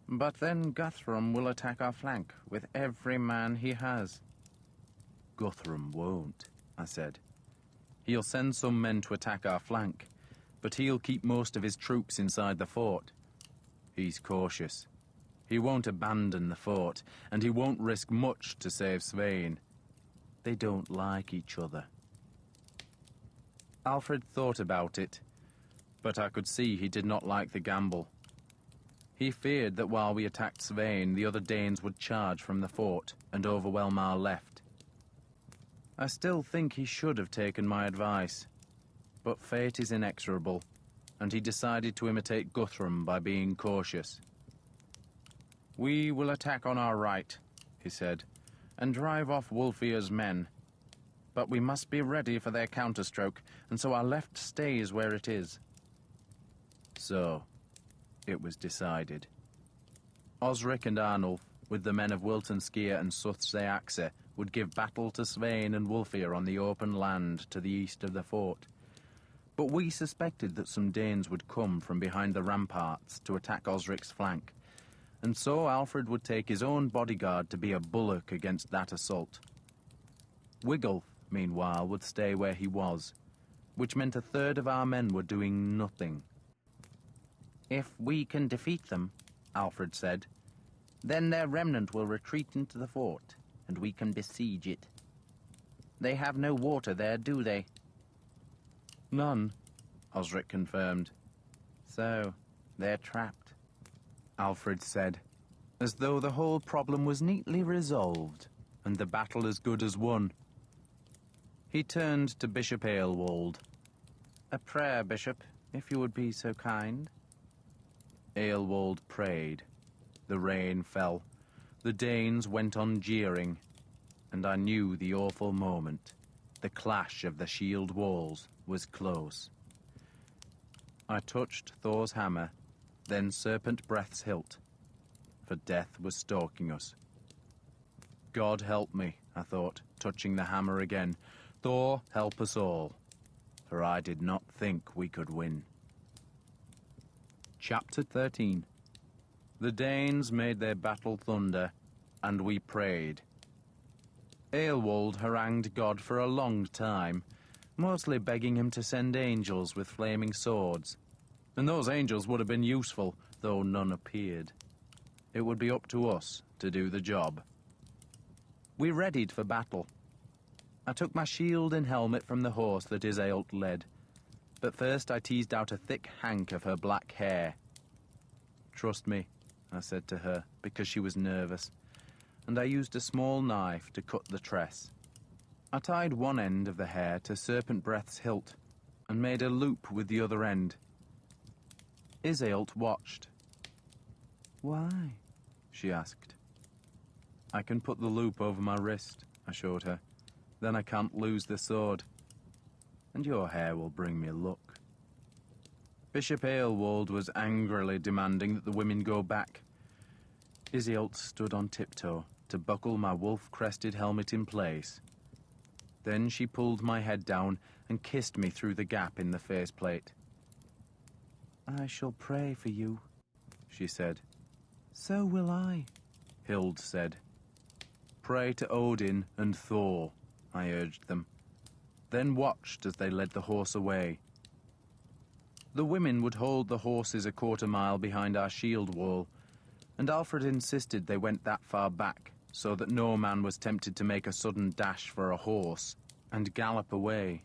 "But then Guthrum will attack our flank with every man he has." "Guthrum won't," I said. "He'll send some men to attack our flank, but he'll keep most of his troops inside the fort. He's cautious. He won't abandon the fort, and he won't risk much to save Svein. They don't like each other." Alfred thought about it, but I could see he did not like the gamble. He feared that while we attacked Svein, the other Danes would charge from the fort and overwhelm our left. I still think he should have taken my advice, but fate is inexorable, and he decided to imitate Guthrum by being cautious. "We will attack on our right," he said, "and drive off Wulfir's men. But we must be ready for their counterstroke, and so our left stays where it is." So, it was decided. Osric and Arnulf, with the men of Wiltonskir and Suthse-Axe, would give battle to Svein and Wulfir on the open land to the east of the fort. But we suspected that some Danes would come from behind the ramparts to attack Osric's flank, and so Alfred would take his own bodyguard to be a bulwark against that assault. Wigulf, meanwhile, would stay where he was, which meant a third of our men were doing nothing. "If we can defeat them," Alfred said, "then their remnant will retreat into the fort, and we can besiege it. They have no water there, do they?" "None," Osric confirmed. "So, they're trapped," Alfred said, as though the whole problem was neatly resolved, and the battle as good as won. He turned to Bishop Aelwald. "A prayer, Bishop, if you would be so kind." Aelwald prayed. The rain fell. The Danes went on jeering, and I knew the awful moment. The clash of the shield walls was close. I touched Thor's hammer, then Serpent Breath's hilt, for death was stalking us. God help me, I thought, touching the hammer again. Thor, help us all, for I did not think we could win. Chapter 13. The Danes made their battle thunder, and we prayed. Aelwald harangued God for a long time, mostly begging him to send angels with flaming swords. And those angels would have been useful, though none appeared. It would be up to us to do the job. We readied for battle. I took my shield and helmet from the horse that Iseult led, but first I teased out a thick hank of her black hair. "Trust me," I said to her, because she was nervous, and I used a small knife to cut the tress. I tied one end of the hair to Serpent Breath's hilt, and made a loop with the other end. Iseult watched. "Why?" she asked. "I can put the loop over my wrist," I showed her. "Then I can't lose the sword. And your hair will bring me luck." Bishop Aelwald was angrily demanding that the women go back. Iseult stood on tiptoe to buckle my wolf-crested helmet in place. Then she pulled my head down and kissed me through the gap in the faceplate. "I shall pray for you," she said. "So will I," Hild said. "Pray to Odin and Thor," I urged them, then watched as they led the horse away. The women would hold the horses a quarter-mile behind our shield wall, and Alfred insisted they went that far back so that no man was tempted to make a sudden dash for a horse and gallop away.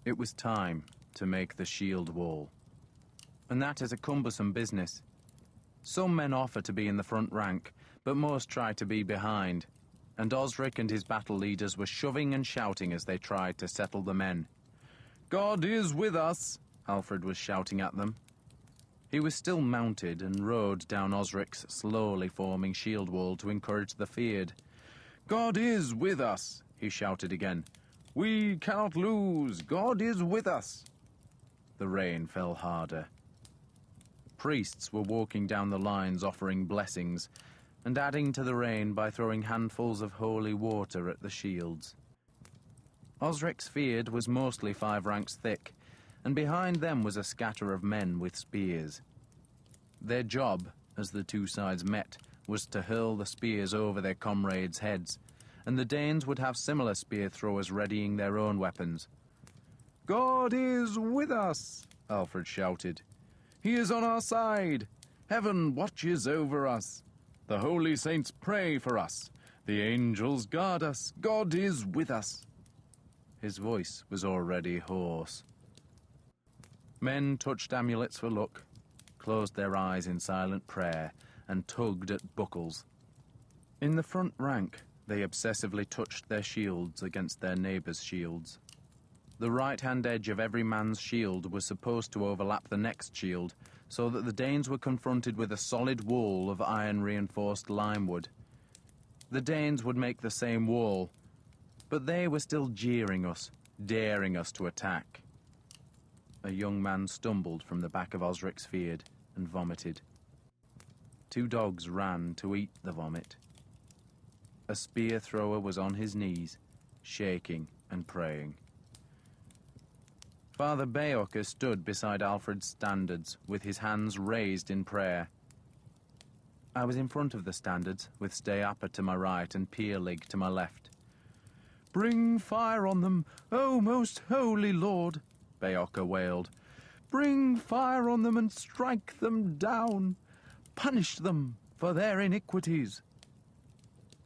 It was time to make the shield wall, and that is a cumbersome business. Some men offer to be in the front rank, but most try to be behind, and Osric and his battle leaders were shoving and shouting as they tried to settle the men. "God is with us," Alfred was shouting at them. He was still mounted and rode down Osric's slowly forming shield wall to encourage the feared. "God is with us," he shouted again. "We cannot lose. God is with us." The rain fell harder. Priests were walking down the lines offering blessings and adding to the rain by throwing handfuls of holy water at the shields. Osric's feared was mostly 5 ranks thick, and behind them was a scatter of men with spears. Their job, as the two sides met, was to hurl the spears over their comrades' heads, and the Danes would have similar spear throwers readying their own weapons. "God is with us," Alfred shouted. "He is on our side. Heaven watches over us. The holy saints pray for us. The angels guard us. God is with us." His voice was already hoarse. Men touched amulets for luck, closed their eyes in silent prayer, and tugged at buckles. In the front rank, they obsessively touched their shields against their neighbours' shields. The right-hand edge of every man's shield was supposed to overlap the next shield, so that the Danes were confronted with a solid wall of iron-reinforced limewood. The Danes would make the same wall, but they were still jeering us, daring us to attack. A young man stumbled from the back of Osric's feared and vomited. 2 dogs ran to eat the vomit. A spear thrower was on his knees, shaking and praying. Father Beocker stood beside Alfred's standards, with his hands raised in prayer. I was in front of the standards, with Steapa to my right and Peerlig to my left. "Bring fire on them, O most holy Lord," Beocker wailed. "Bring fire on them and strike them down. Punish them for their iniquities."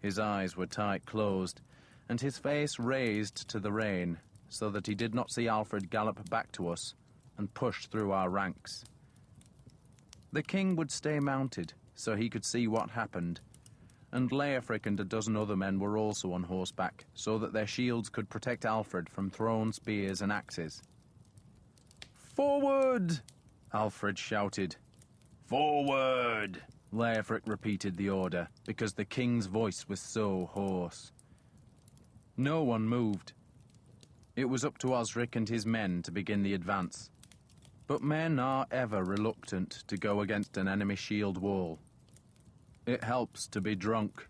His eyes were tight closed, and his face raised to the rain, so that he did not see Alfred gallop back to us and push through our ranks. The king would stay mounted, so he could see what happened, and Leofric and a dozen other men were also on horseback, so that their shields could protect Alfred from thrown spears and axes. "Forward!" Alfred shouted. "Forward!" Leofric repeated the order, because the king's voice was so hoarse. No one moved. It was up to Osric and his men to begin the advance. But men are ever reluctant to go against an enemy shield wall. It helps to be drunk.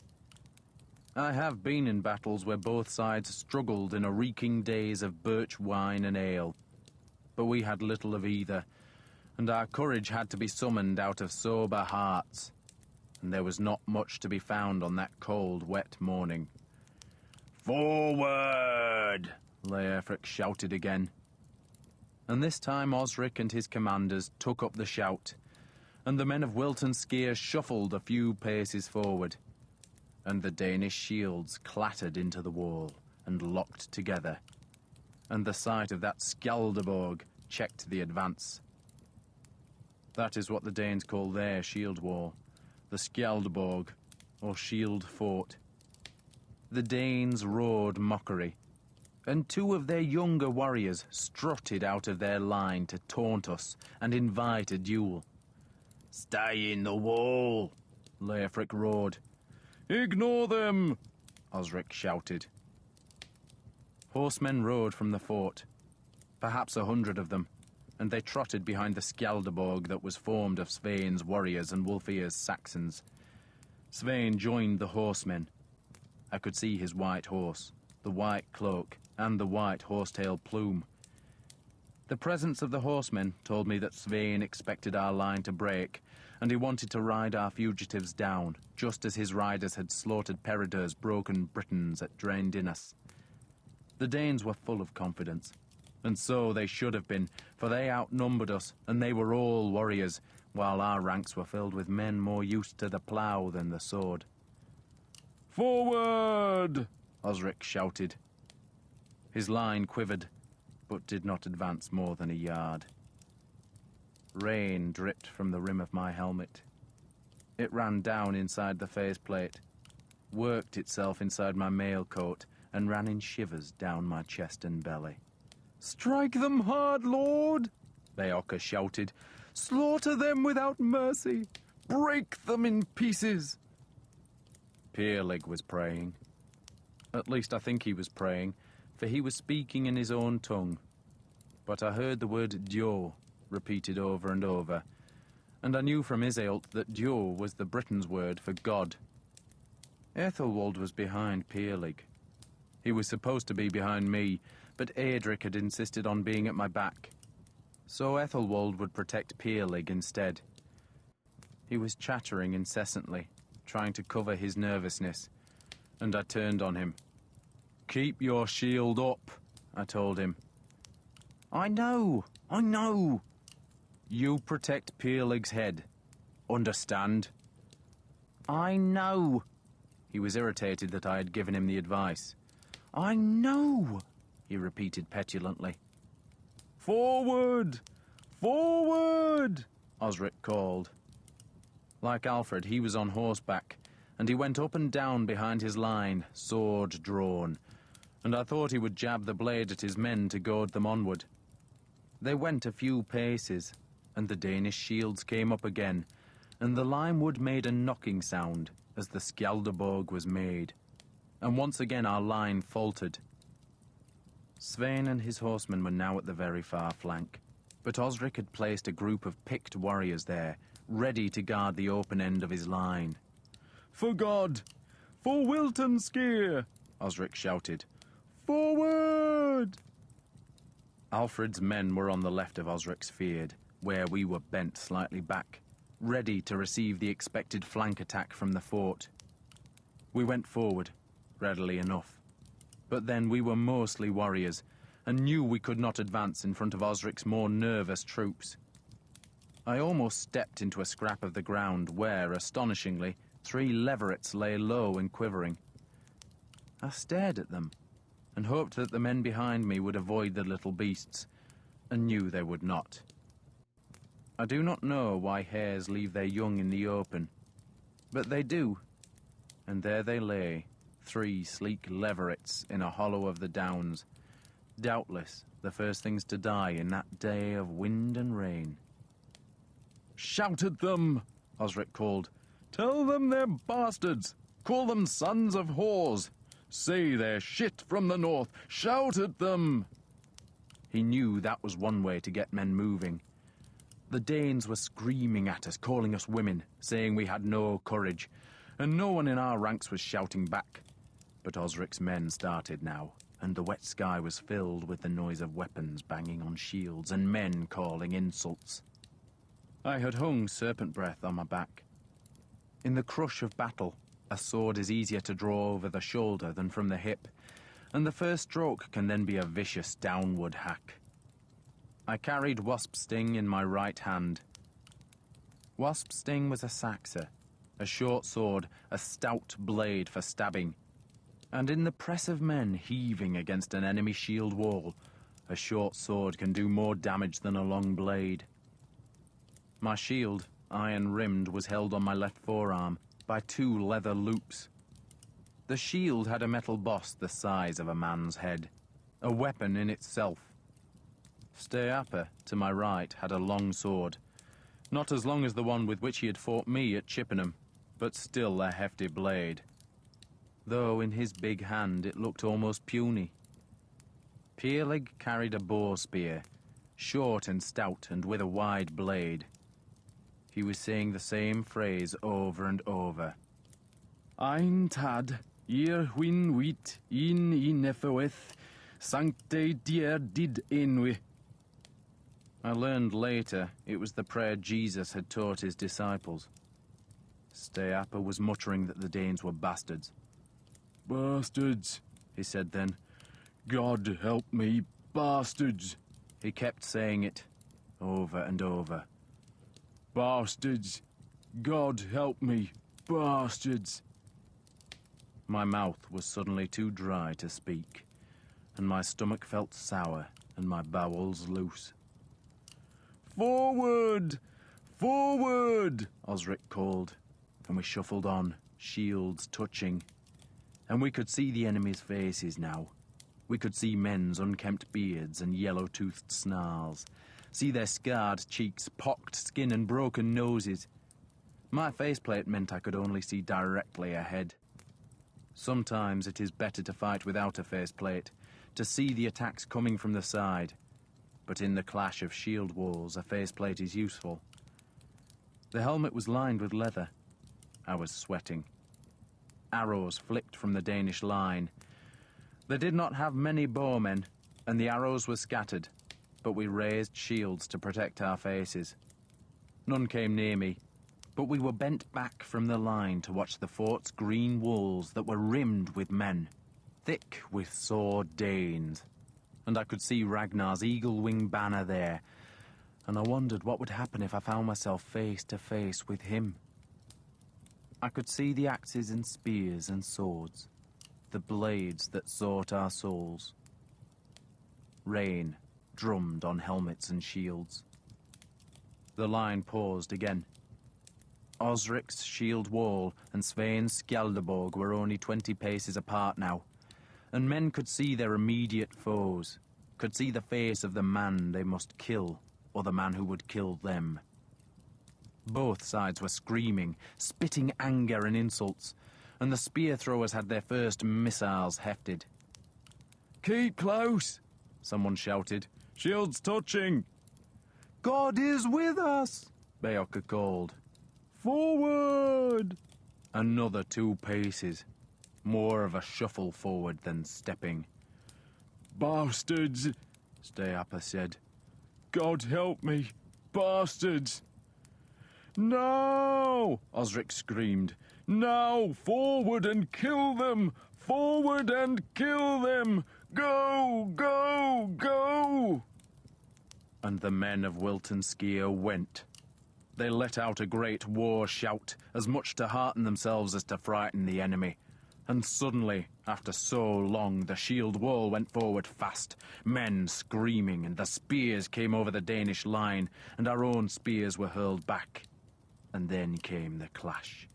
I have been in battles where both sides struggled in a reeking daze of birch wine and ale. But we had little of either, and our courage had to be summoned out of sober hearts, and there was not much to be found on that cold, wet morning. "Forward!" Leofric shouted again. And this time Osric and his commanders took up the shout, and the men of Wilton Skier shuffled a few paces forward, and the Danish shields clattered into the wall and locked together, and the sight of that Skjaldarborg checked the advance. That is what the Danes call their shield wall, the Skjaldarborg, or shield fort. The Danes roared mockery, and 2 of their younger warriors strutted out of their line to taunt us and invite a duel. "Stay in the wall!" Leofric roared. "Ignore them!" Osric shouted. Horsemen rode from the fort, perhaps 100 of them, and they trotted behind the Skjaldarborg that was formed of Svein's warriors and Wulfir's Saxons. Svein joined the horsemen. I could see his white horse, the white cloak, and the white horsetail plume. The presence of the horsemen told me that Svein expected our line to break, and he wanted to ride our fugitives down, just as his riders had slaughtered Peredur's broken Britons at Draendinas. The Danes were full of confidence, and so they should have been, for they outnumbered us, and they were all warriors, while our ranks were filled with men more used to the plough than the sword. "Forward!" Osric shouted. His line quivered, but did not advance more than a yard. Rain dripped from the rim of my helmet. It ran down inside the faceplate, worked itself inside my mail coat, and ran in shivers down my chest and belly. "Strike them hard, Lord!" Beoka shouted. "Slaughter them without mercy! Break them in pieces!" Peerlig was praying. At least I think he was praying, for he was speaking in his own tongue. But I heard the word Dio repeated over and over, and I knew from Iseult that Dio was the Britons' word for God. Ethelwald was behind Peerlig. He was supposed to be behind me, but Aedric had insisted on being at my back. So Ethelwald would protect Peerlig instead. He was chattering incessantly, trying to cover his nervousness, and I turned on him. "Keep your shield up," I told him. I know. You protect Peerlig's head. Understand?" "I know." He was irritated that I had given him the advice. "I know," he repeated petulantly. "Forward! Forward!" Osric called. Like Alfred, he was on horseback, and he went up and down behind his line, sword drawn, and I thought he would jab the blade at his men to goad them onward. They went a few paces, and the Danish shields came up again, and the limewood made a knocking sound as the Skjaldarborg was made, and once again our line faltered. Svein and his horsemen were now at the very far flank, but Osric had placed a group of picked warriors there, ready to guard the open end of his line. "For God! For Wiltonskir!" Osric shouted. "Forward!" Alfred's men were on the left of Osric's Fyrd, where we were bent slightly back, ready to receive the expected flank attack from the fort. We went forward, readily enough. But then we were mostly warriors, and knew we could not advance in front of Osric's more nervous troops. I almost stepped into a scrap of the ground where, astonishingly, 3 leverets lay low and quivering. I stared at them, and hoped that the men behind me would avoid the little beasts, and knew they would not. I do not know why hares leave their young in the open, but they do, and there they lay, 3 sleek leverets in a hollow of the downs, doubtless the first things to die in that day of wind and rain. "Shout at them!" Osric called. "Tell them they're bastards! Call them sons of whores! Say they're shit from the north! Shout at them!" He knew that was one way to get men moving. The Danes were screaming at us, calling us women, saying we had no courage, and no one in our ranks was shouting back. But Osric's men started now, and the wet sky was filled with the noise of weapons banging on shields and men calling insults. I had hung serpent breath on my back. In the crush of battle, a sword is easier to draw over the shoulder than from the hip, and the first stroke can then be a vicious downward hack. I carried Wasp Sting in my right hand. Wasp Sting was a saxa, a short sword, a stout blade for stabbing, and in the press of men heaving against an enemy shield wall, a short sword can do more damage than a long blade. My shield, iron-rimmed, was held on my left forearm by 2 leather loops. The shield had a metal boss the size of a man's head, a weapon in itself. Steapa, to my right, had a long sword, not as long as the one with which he had fought me at Chippenham, but still a hefty blade, though in his big hand it looked almost puny. Peerlig carried a boar spear, short and stout and with a wide blade. He was saying the same phrase over and over. "Ein tad, ir win wit in efoweth, sancte dier did enwi." I learned later it was the prayer Jesus had taught his disciples. Steapa was muttering that the Danes were bastards. "Bastards," he said then. "God help me, bastards." He kept saying it over and over. "Bastards. God help me, bastards." My mouth was suddenly too dry to speak, and my stomach felt sour and my bowels loose. "Forward! Forward!" Osric called, and we shuffled on, shields touching. And we could see the enemy's faces now. We could see men's unkempt beards and yellow-toothed snarls, see their scarred cheeks, pocked skin and broken noses. My faceplate meant I could only see directly ahead. Sometimes it is better to fight without a faceplate, to see the attacks coming from the side. But in the clash of shield walls, a faceplate is useful. The helmet was lined with leather. I was sweating. Arrows flicked from the Danish line. They did not have many bowmen, and the arrows were scattered, but we raised shields to protect our faces. None came near me, but we were bent back from the line to watch the fort's green walls that were rimmed with men, thick with sword Danes. And I could see Ragnar's eagle-wing banner there, and I wondered what would happen if I found myself face to face with him. I could see the axes and spears and swords, the blades that sought our souls. Rain drummed on helmets and shields. The line paused again. Osric's shield wall and Svein's Skjaldarborg were only 20 paces apart now, and men could see their immediate foes, could see the face of the man they must kill, or the man who would kill them. Both sides were screaming, spitting anger and insults, and the spear throwers had their first missiles hefted. "Keep close!" someone shouted. "Shields touching!" "God is with us!" Beocca called. "Forward!" Another 2 paces. More of a shuffle forward than stepping. "Bastards!" Steapa said. "God help me! Bastards!" "No!" Osric screamed. "Now! Forward and kill them! Forward and kill them! Go! Go! Go!" And the men of Wilton Skier went. They let out a great war shout, as much to hearten themselves as to frighten the enemy. And suddenly, after so long, the shield wall went forward fast, men screaming, and the spears came over the Danish line, and our own spears were hurled back. And then came the clash.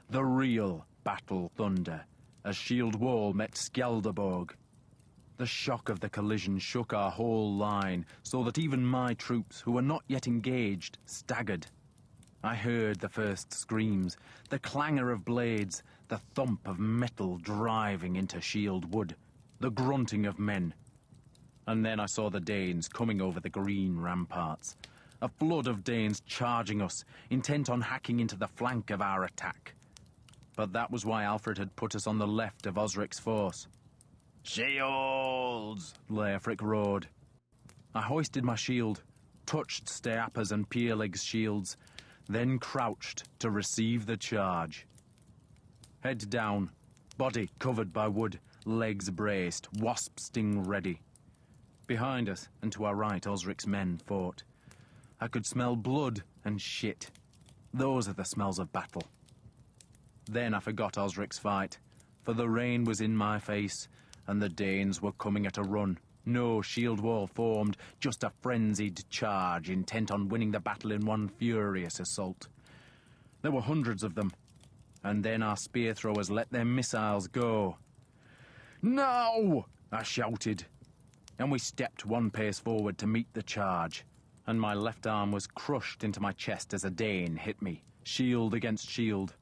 The real battle thunder, as shield wall met Skjaldarborg. The shock of the collision shook our whole line, so that even my troops, who were not yet engaged, staggered. I heard the first screams, the clangor of blades, the thump of metal driving into shield wood, the grunting of men. And then I saw the Danes coming over the green ramparts, a flood of Danes charging us, intent on hacking into the flank of our attack. But that was why Alfred had put us on the left of Osric's force. "Shields!" Leofric roared. I hoisted my shield, touched Steapa's and Pierleg's shields, then crouched to receive the charge. Head down, body covered by wood, legs braced, wasp sting ready. Behind us and to our right, Osric's men fought. I could smell blood and shit. Those are the smells of battle. Then I forgot Osric's fight, for the rain was in my face, and the Danes were coming at a run. No shield wall formed, just a frenzied charge, intent on winning the battle in one furious assault. There were hundreds of them, and then our spear throwers let their missiles go. "Now!" I shouted, and we stepped 1 pace forward to meet the charge, and my left arm was crushed into my chest as a Dane hit me, shield against shield,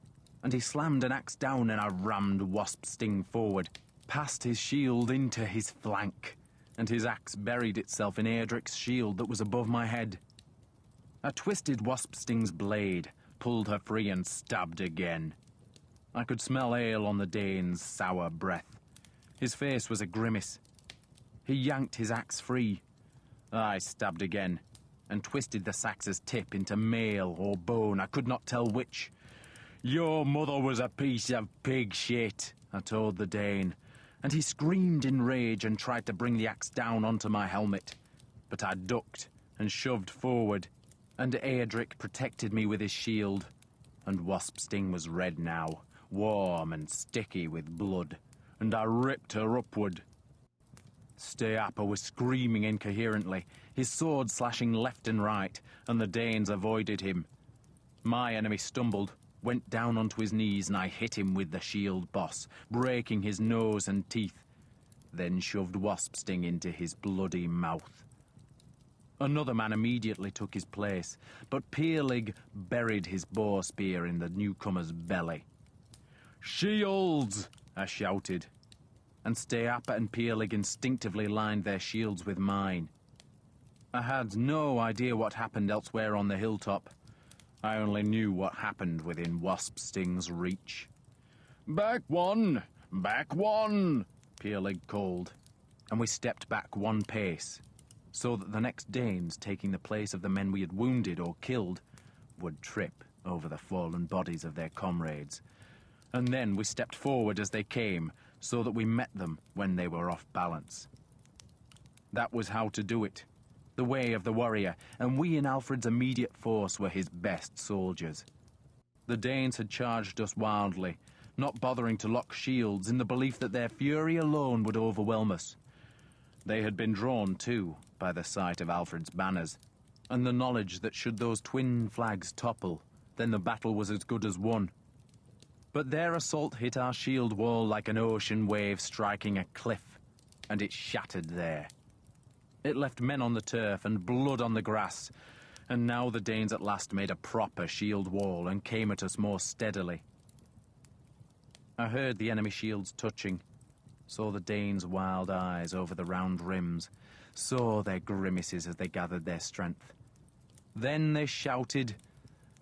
and he slammed an axe down and I rammed wasp sting forward, past his shield into his flank, and his axe buried itself in Eadric's shield that was above my head. I twisted wasp sting's blade, pulled her free and stabbed again. I could smell ale on the Dane's sour breath. His face was a grimace. He yanked his axe free. I stabbed again, and twisted the Sax's tip into mail or bone, I could not tell which. "Your mother was a piece of pig shit," I told the Dane, and he screamed in rage and tried to bring the axe down onto my helmet. But I ducked and shoved forward, and Eadric protected me with his shield, and Wasp Sting was red now, warm and sticky with blood, and I ripped her upward. Steapa was screaming incoherently, his sword slashing left and right, and the Danes avoided him. My enemy stumbled, went down onto his knees, and I hit him with the shield boss, breaking his nose and teeth, then shoved Wasp Sting into his bloody mouth. Another man immediately took his place, but Peerlig buried his bow spear in the newcomer's belly. "Shields!" I shouted, and Steapa and Peerlig instinctively lined their shields with mine. I had no idea what happened elsewhere on the hilltop. I only knew what happened within Wasp Sting's reach. "Back one! Back one!" Peerlig called, and we stepped back one pace, so that the next Danes taking the place of the men we had wounded or killed would trip over the fallen bodies of their comrades. And then we stepped forward as they came, so that we met them when they were off balance. That was how to do it, the way of the warrior, and we in Alfred's immediate force were his best soldiers. The Danes had charged us wildly, not bothering to lock shields in the belief that their fury alone would overwhelm us. They had been drawn, too, by the sight of Alfred's banners, and the knowledge that should those twin flags topple, then the battle was as good as won. But their assault hit our shield wall like an ocean wave striking a cliff, and it shattered there. It left men on the turf and blood on the grass, and now the Danes at last made a proper shield wall and came at us more steadily. I heard the enemy shields touching, saw the Danes' wild eyes over the round rims, saw their grimaces as they gathered their strength. Then they shouted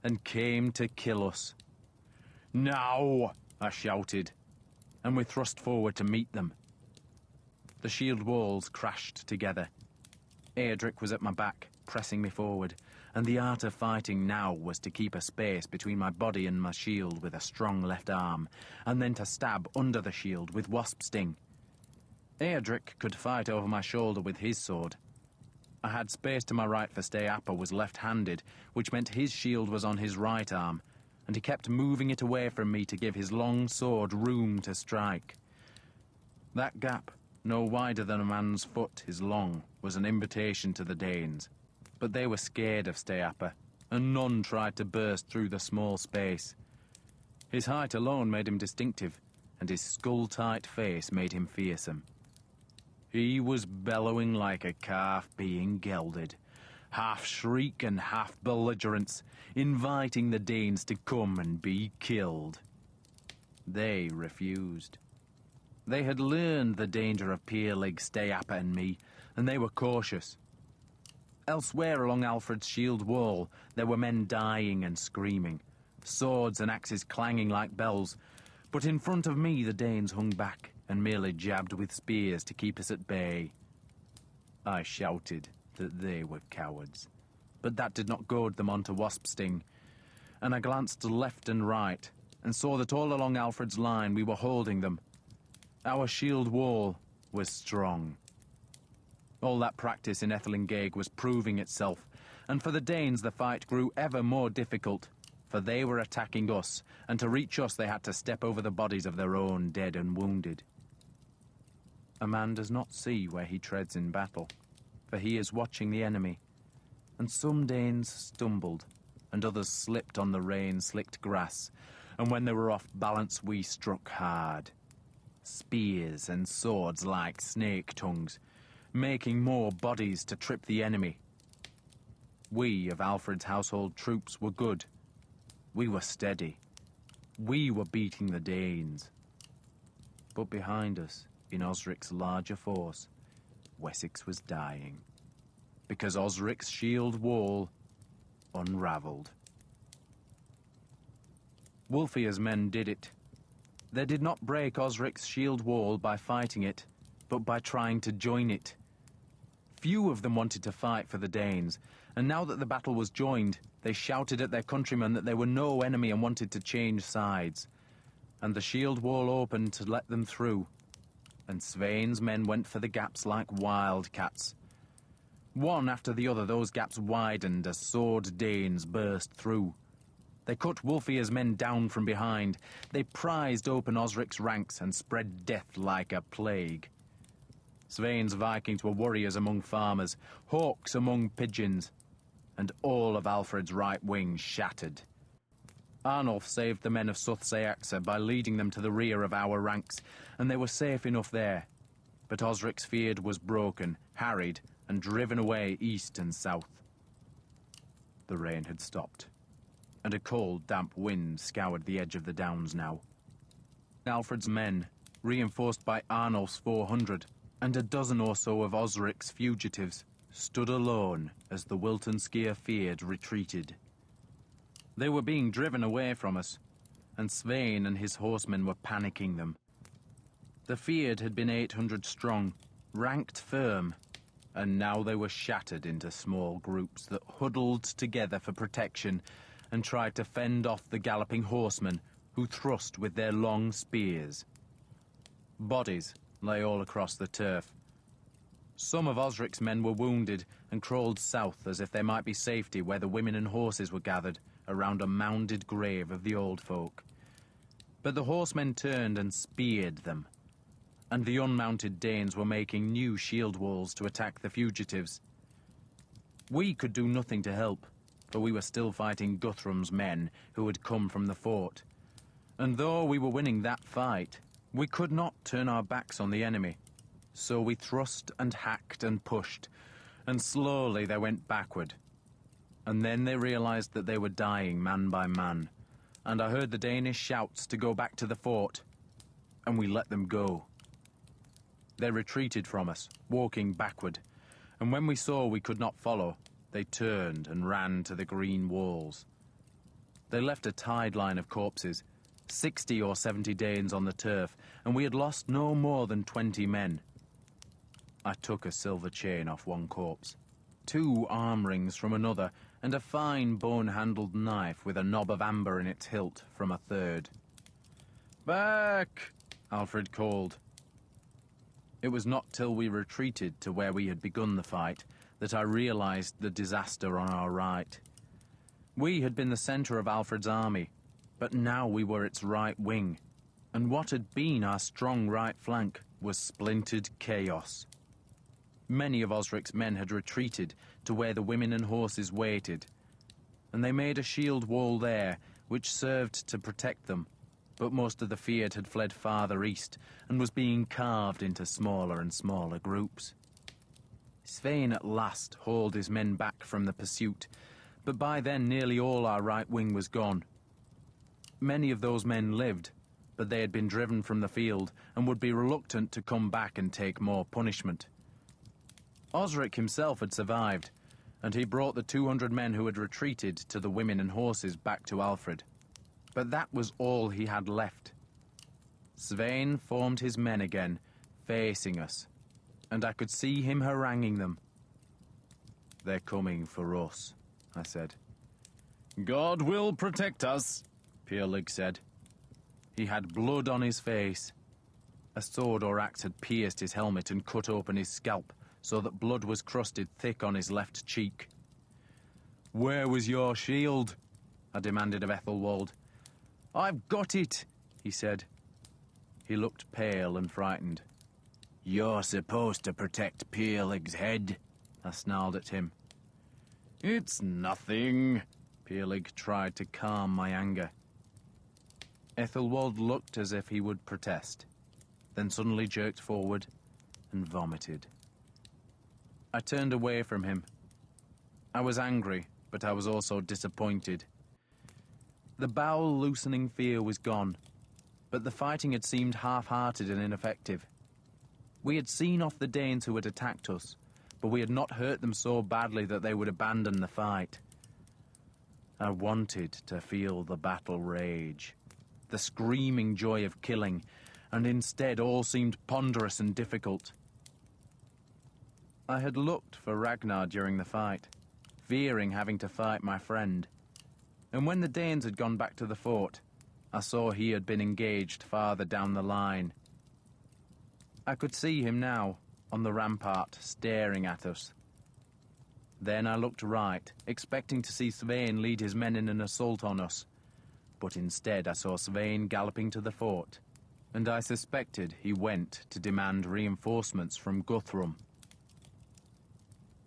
and came to kill us. "Now!" I shouted, and we thrust forward to meet them. The shield walls crashed together. Eadric was at my back, pressing me forward, and the art of fighting now was to keep a space between my body and my shield with a strong left arm, and then to stab under the shield with Wasp Sting. Eadric could fight over my shoulder with his sword. I had space to my right for Steapa was left-handed, which meant his shield was on his right arm, and he kept moving it away from me to give his long sword room to strike. That gap, no wider than a man's foot is long, was an invitation to the Danes. But they were scared of Steapa, and none tried to burst through the small space. His height alone made him distinctive, and his skull-tight face made him fearsome. He was bellowing like a calf being gelded, half shriek and half belligerence, inviting the Danes to come and be killed. They refused. They had learned the danger of Peerlig, Steapa and me, and they were cautious. Elsewhere along Alfred's shield wall, there were men dying and screaming, swords and axes clanging like bells, but in front of me the Danes hung back and merely jabbed with spears to keep us at bay. I shouted that they were cowards, but that did not goad them on to Wasp Sting, and I glanced left and right and saw that all along Alfred's line we were holding them. Our shield wall was strong. All that practice in Ethelinghaig was proving itself, and for the Danes the fight grew ever more difficult, for they were attacking us, and to reach us they had to step over the bodies of their own dead and wounded. A man does not see where he treads in battle, for he is watching the enemy, and some Danes stumbled, and others slipped on the rain-slicked grass, and when they were off balance we struck hard. Spears and swords like snake tongues, making more bodies to trip the enemy. We of Alfred's household troops were good. We were steady. We were beating the Danes. But behind us, in Osric's larger force, Wessex was dying, because Osric's shield wall unravelled. Wulfhere's men did it. They did not break Osric's shield wall by fighting it, but by trying to join it. Few of them wanted to fight for the Danes, and now that the battle was joined, they shouted at their countrymen that they were no enemy and wanted to change sides. And the shield wall opened to let them through, and Svein's men went for the gaps like wildcats. One after the other, those gaps widened as sword Danes burst through. They cut Wulfhere's men down from behind. They prized open Osric's ranks and spread death like a plague. Svein's Vikings were warriors among farmers, hawks among pigeons, and all of Alfred's right wing shattered. Arnulf saved the men of Suthsaeaxa by leading them to the rear of our ranks, and they were safe enough there. But Osric's feared was broken, harried, and driven away east and south. The rain had stopped, and a cold, damp wind scoured the edge of the downs now. Alfred's men, reinforced by Arnulf's 400, and a dozen or so of Osric's fugitives, stood alone as the Wiltonskier Fyrd retreated. They were being driven away from us, and Svein and his horsemen were panicking them. The Fyrd had been 800 strong, ranked firm, and now they were shattered into small groups that huddled together for protection and tried to fend off the galloping horsemen who thrust with their long spears. Bodies lay all across the turf. Some of Osric's men were wounded and crawled south as if there might be safety where the women and horses were gathered around a mounded grave of the old folk. But the horsemen turned and speared them, and the unmounted Danes were making new shield walls to attack the fugitives. We could do nothing to help, for we were still fighting Guthrum's men who had come from the fort. And though we were winning that fight, we could not turn our backs on the enemy. So we thrust and hacked and pushed, and slowly they went backward. And then they realized that they were dying man by man, and I heard the Danish shouts to go back to the fort, and we let them go. They retreated from us, walking backward, and when we saw we could not follow, they turned and ran to the green walls. They left a tide line of corpses, 60 or 70 Danes on the turf, and we had lost no more than 20 men. I took a silver chain off one corpse, 2 arm rings from another, and a fine bone-handled knife with a knob of amber in its hilt from a third. "Back!" Alfred called. It was not till we retreated to where we had begun the fight that I realized the disaster on our right. We had been the center of Alfred's army, but now we were its right wing, and what had been our strong right flank was splintered chaos. Many of Osric's men had retreated to where the women and horses waited, and they made a shield wall there which served to protect them, but most of the Fyrd had fled farther east and was being carved into smaller and smaller groups. Svein at last hauled his men back from the pursuit, but by then nearly all our right wing was gone. Many of those men lived, but they had been driven from the field and would be reluctant to come back and take more punishment. Osric himself had survived, and he brought the 200 men who had retreated to the women and horses back to Alfred. But that was all he had left. Svein formed his men again, facing us, and I could see him haranguing them. "They're coming for us," I said. "God will protect us," Peerlig said. He had blood on his face. A sword or axe had pierced his helmet and cut open his scalp, so that blood was crusted thick on his left cheek. "Where was your shield?" I demanded of Ethelwald. "I've got it," he said. He looked pale and frightened. "You're supposed to protect Peerlig's head," I snarled at him. "It's nothing," Peerlig tried to calm my anger. Ethelwald looked as if he would protest, then suddenly jerked forward and vomited. I turned away from him. I was angry, but I was also disappointed. The bowel-loosening fear was gone, but the fighting had seemed half-hearted and ineffective. We had seen off the Danes who had attacked us, but we had not hurt them so badly that they would abandon the fight. I wanted to feel the battle rage, the screaming joy of killing, and instead all seemed ponderous and difficult. I had looked for Ragnar during the fight, fearing having to fight my friend. And when the Danes had gone back to the fort, I saw he had been engaged farther down the line. I could see him now, on the rampart, staring at us. Then I looked right, expecting to see Svein lead his men in an assault on us. But instead I saw Svein galloping to the fort, and I suspected he went to demand reinforcements from Guthrum.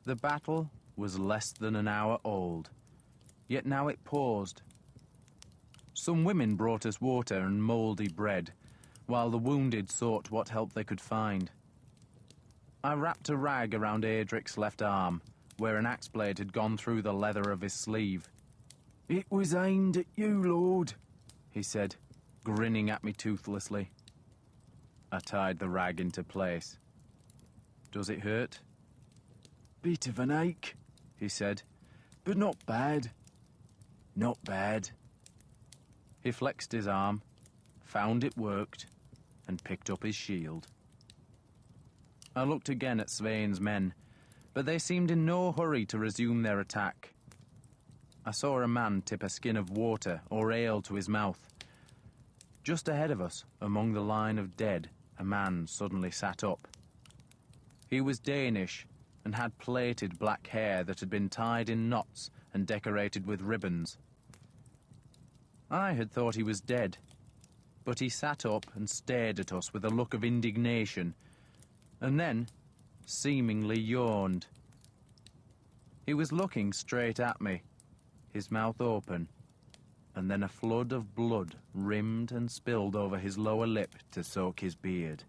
The battle was less than an hour old, yet now it paused. Some women brought us water and mouldy bread, while the wounded sought what help they could find. I wrapped a rag around Adric's left arm, where an axe blade had gone through the leather of his sleeve. "It was aimed at you, Lord," he said, grinning at me toothlessly. I tied the rag into place. "Does it hurt?" "Bit of an ache," he said, "but not bad. Not bad." He flexed his arm, found it worked, and picked up his shield. I looked again at Svein's men, but they seemed in no hurry to resume their attack. I saw a man tip a skin of water or ale to his mouth. Just ahead of us, among the line of dead, a man suddenly sat up. He was Danish and had plaited black hair that had been tied in knots and decorated with ribbons. I had thought he was dead, but he sat up and stared at us with a look of indignation, and then seemingly yawned. He was looking straight at me, his mouth open, and then a flood of blood rimmed and spilled over his lower lip to soak his beard.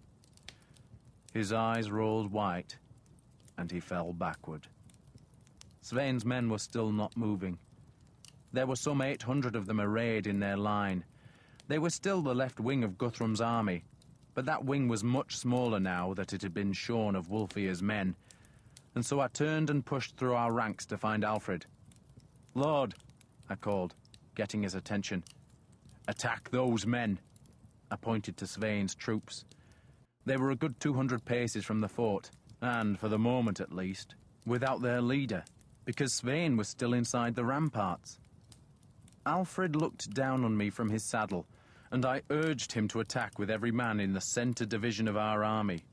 His eyes rolled white, and he fell backward. Svein's men were still not moving. There were some 800 of them arrayed in their line. They were still the left wing of Guthrum's army, but that wing was much smaller now that it had been shorn of Wulfir's men, and so I turned and pushed through our ranks to find Alfred. "Lord," I called, getting his attention. "Attack those men." I pointed to Svein's troops. They were a good 200 paces from the fort, and, for the moment at least, without their leader, because Svein was still inside the ramparts. Alfred looked down on me from his saddle, and I urged him to attack with every man in the centre division of our army.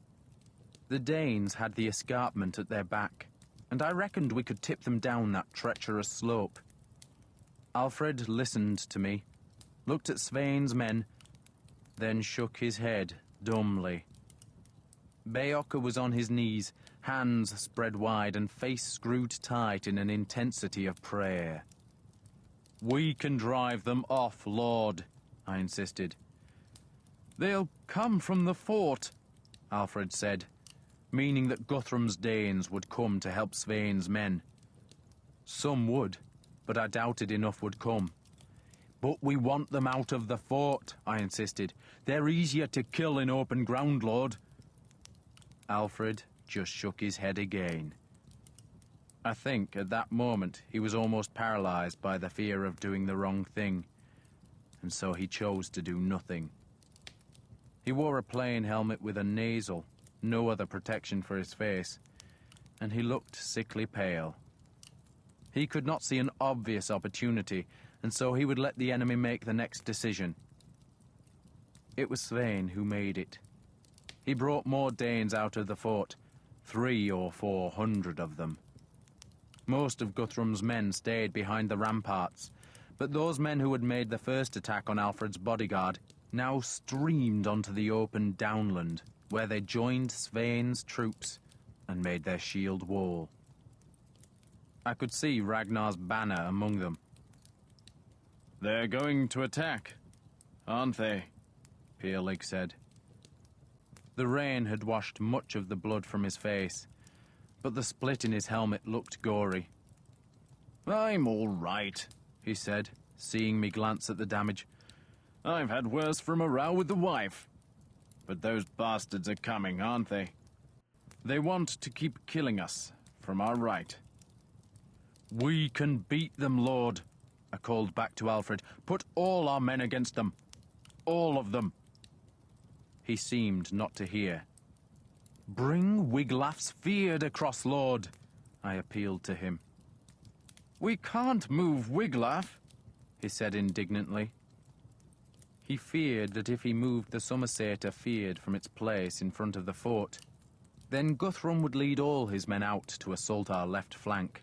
The Danes had the escarpment at their back, and I reckoned we could tip them down that treacherous slope. Alfred listened to me, looked at Svein's men, then shook his head dumbly. Beocca was on his knees, hands spread wide and face screwed tight in an intensity of prayer. "We can drive them off, Lord," I insisted. "They'll come from the fort," Alfred said, meaning that Guthrum's Danes would come to help Svein's men. Some would, but I doubted enough would come. "But we want them out of the fort," I insisted. "They're easier to kill in open ground, Lord." Alfred just shook his head again. I think at that moment he was almost paralyzed by the fear of doing the wrong thing, and so he chose to do nothing. He wore a plain helmet with a nasal, no other protection for his face, and he looked sickly pale. He could not see an obvious opportunity, and so he would let the enemy make the next decision. It was Svein who made it. He brought more Danes out of the fort, 300 or 400 of them. Most of Guthrum's men stayed behind the ramparts, but those men who had made the first attack on Alfred's bodyguard now streamed onto the open downland, where they joined Svein's troops and made their shield wall. I could see Ragnar's banner among them. "They're going to attack, aren't they?" Peerlig said. The rain had washed much of the blood from his face, but the split in his helmet looked gory. "I'm all right," he said, seeing me glance at the damage. "I've had worse from a row with the wife. But those bastards are coming, aren't they? They want to keep killing us from our right." "We can beat them, Lord," I called back to Alfred. "Put all our men against them. All of them." He seemed not to hear. "Bring Wiglaf's Feard across, Lord," I appealed to him. "We can't move Wiglaf," he said indignantly. He feared that if he moved the Somerseter Feard from its place in front of the fort, then Guthrum would lead all his men out to assault our left flank.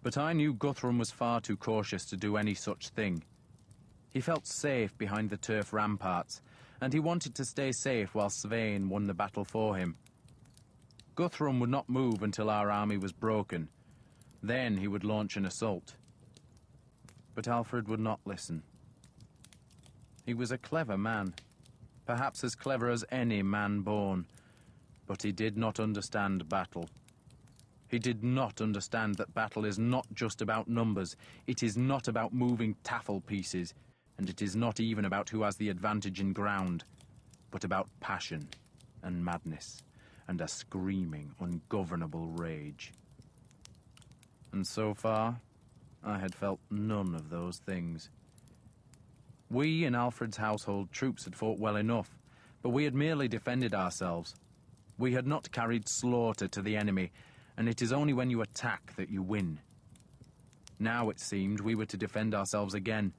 But I knew Guthrum was far too cautious to do any such thing. He felt safe behind the turf ramparts, and he wanted to stay safe while Svein won the battle for him. Guthrum would not move until our army was broken. Then he would launch an assault. But Alfred would not listen. He was a clever man, perhaps as clever as any man born, But he did not understand battle. He did not understand that battle is not just about numbers. It is not about moving taffel pieces, and it is not even about who has the advantage in ground, but about passion and madness and a screaming, ungovernable rage. And so far, I had felt none of those things. We in Alfred's household troops had fought well enough, but we had merely defended ourselves. We had not carried slaughter to the enemy, and it is only when you attack that you win. Now it seemed we were to defend ourselves again,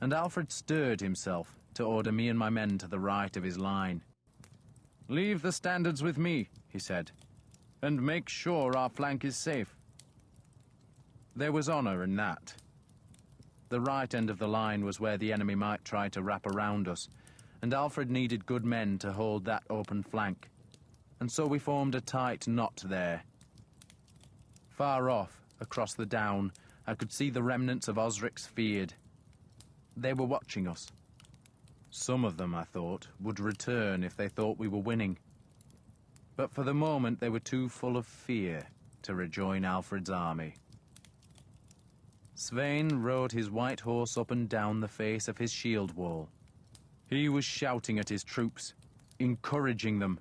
and Alfred stirred himself to order me and my men to the right of his line. "Leave the standards with me," he said, "and make sure our flank is safe." There was honor in that. The right end of the line was where the enemy might try to wrap around us, and Alfred needed good men to hold that open flank, and so we formed a tight knot there. Far off, across the down, I could see the remnants of Osric's Fyrd. They were watching us. Some of them, I thought, would return if they thought we were winning. But for the moment they were too full of fear to rejoin Alfred's army. Svein rode his white horse up and down the face of his shield wall. He was shouting at his troops, encouraging them,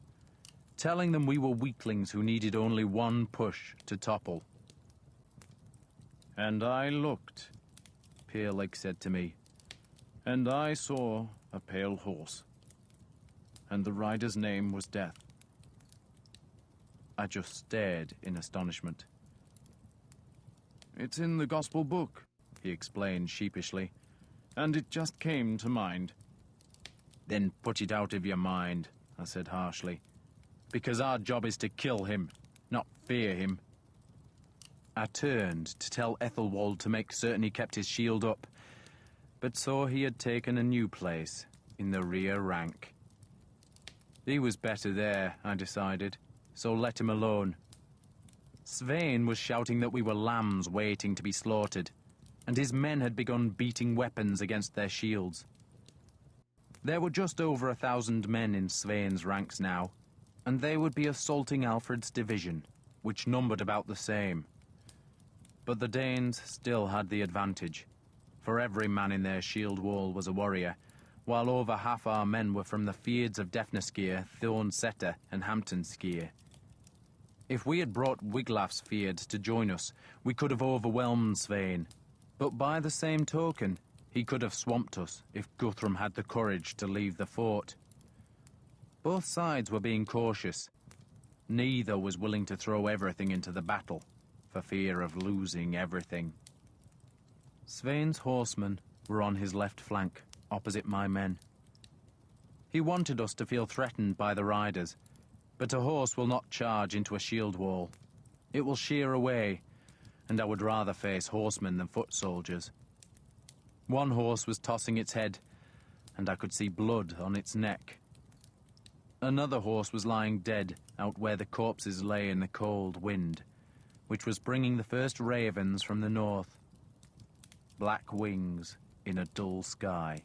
telling them we were weaklings who needed only one push to topple. "And I looked," Peerlake said to me, "and I saw a pale horse, and the rider's name was Death." I just stared in astonishment. "It's in the Gospel book," he explained sheepishly, "and it just came to mind." "Then put it out of your mind," I said harshly, "because our job is to kill him, not fear him." I turned to tell Ethelwald to make certain he kept his shield up, but saw he had taken a new place in the rear rank. He was better there, I decided, so let him alone. Svein was shouting that we were lambs waiting to be slaughtered, and his men had begun beating weapons against their shields. There were just over 1,000 men in Svein's ranks now, and they would be assaulting Alfred's division, which numbered about the same. But the Danes still had the advantage, for every man in their shield wall was a warrior, while over half our men were from the Fyrds of Defnaskeer, Thornsetter, and Hamptonskier. If we had brought Wiglaf's Fyrd to join us, we could have overwhelmed Svein, but by the same token, he could have swamped us if Guthrum had the courage to leave the fort. Both sides were being cautious. Neither was willing to throw everything into the battle, for fear of losing everything. Svein's horsemen were on his left flank, opposite my men. He wanted us to feel threatened by the riders, but a horse will not charge into a shield wall. It will sheer away, and I would rather face horsemen than foot soldiers. One horse was tossing its head, and I could see blood on its neck. Another horse was lying dead out where the corpses lay in the cold wind, which was bringing the first ravens from the north. Black wings in a dull sky.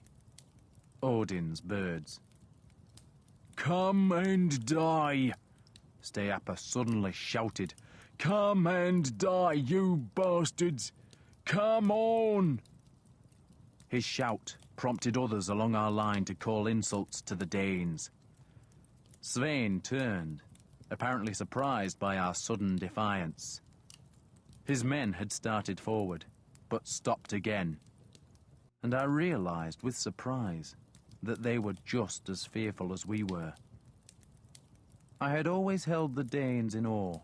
Odin's birds. "Come and die!" Steapa suddenly shouted. "Come and die, you bastards! Come on!" His shout prompted others along our line to call insults to the Danes. Svein turned, apparently surprised by our sudden defiance. His men had started forward, but stopped again, and I realized with surprise that they were just as fearful as we were. I had always held the Danes in awe,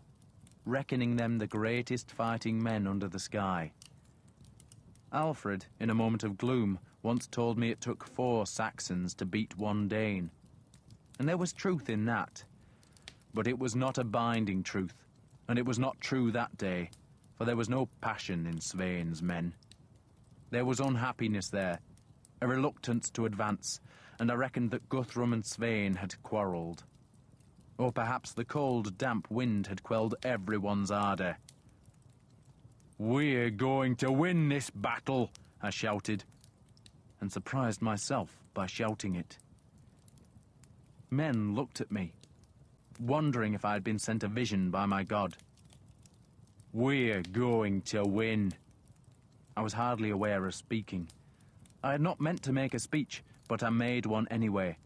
reckoning them the greatest fighting men under the sky. Alfred, in a moment of gloom, once told me it took 4 Saxons to beat 1 Dane, and there was truth in that. But it was not a binding truth, and it was not true that day, for there was no passion in Svein's men. There was unhappiness there, a reluctance to advance, and I reckoned that Guthrum and Svein had quarrelled. Or perhaps the cold, damp wind had quelled everyone's ardour. "We're going to win this battle," I shouted, and surprised myself by shouting it. Men looked at me. wondering if I had been sent a vision by my god. "We're going to win." I was hardly aware of speaking. I had not meant to make a speech, but I made one anyway.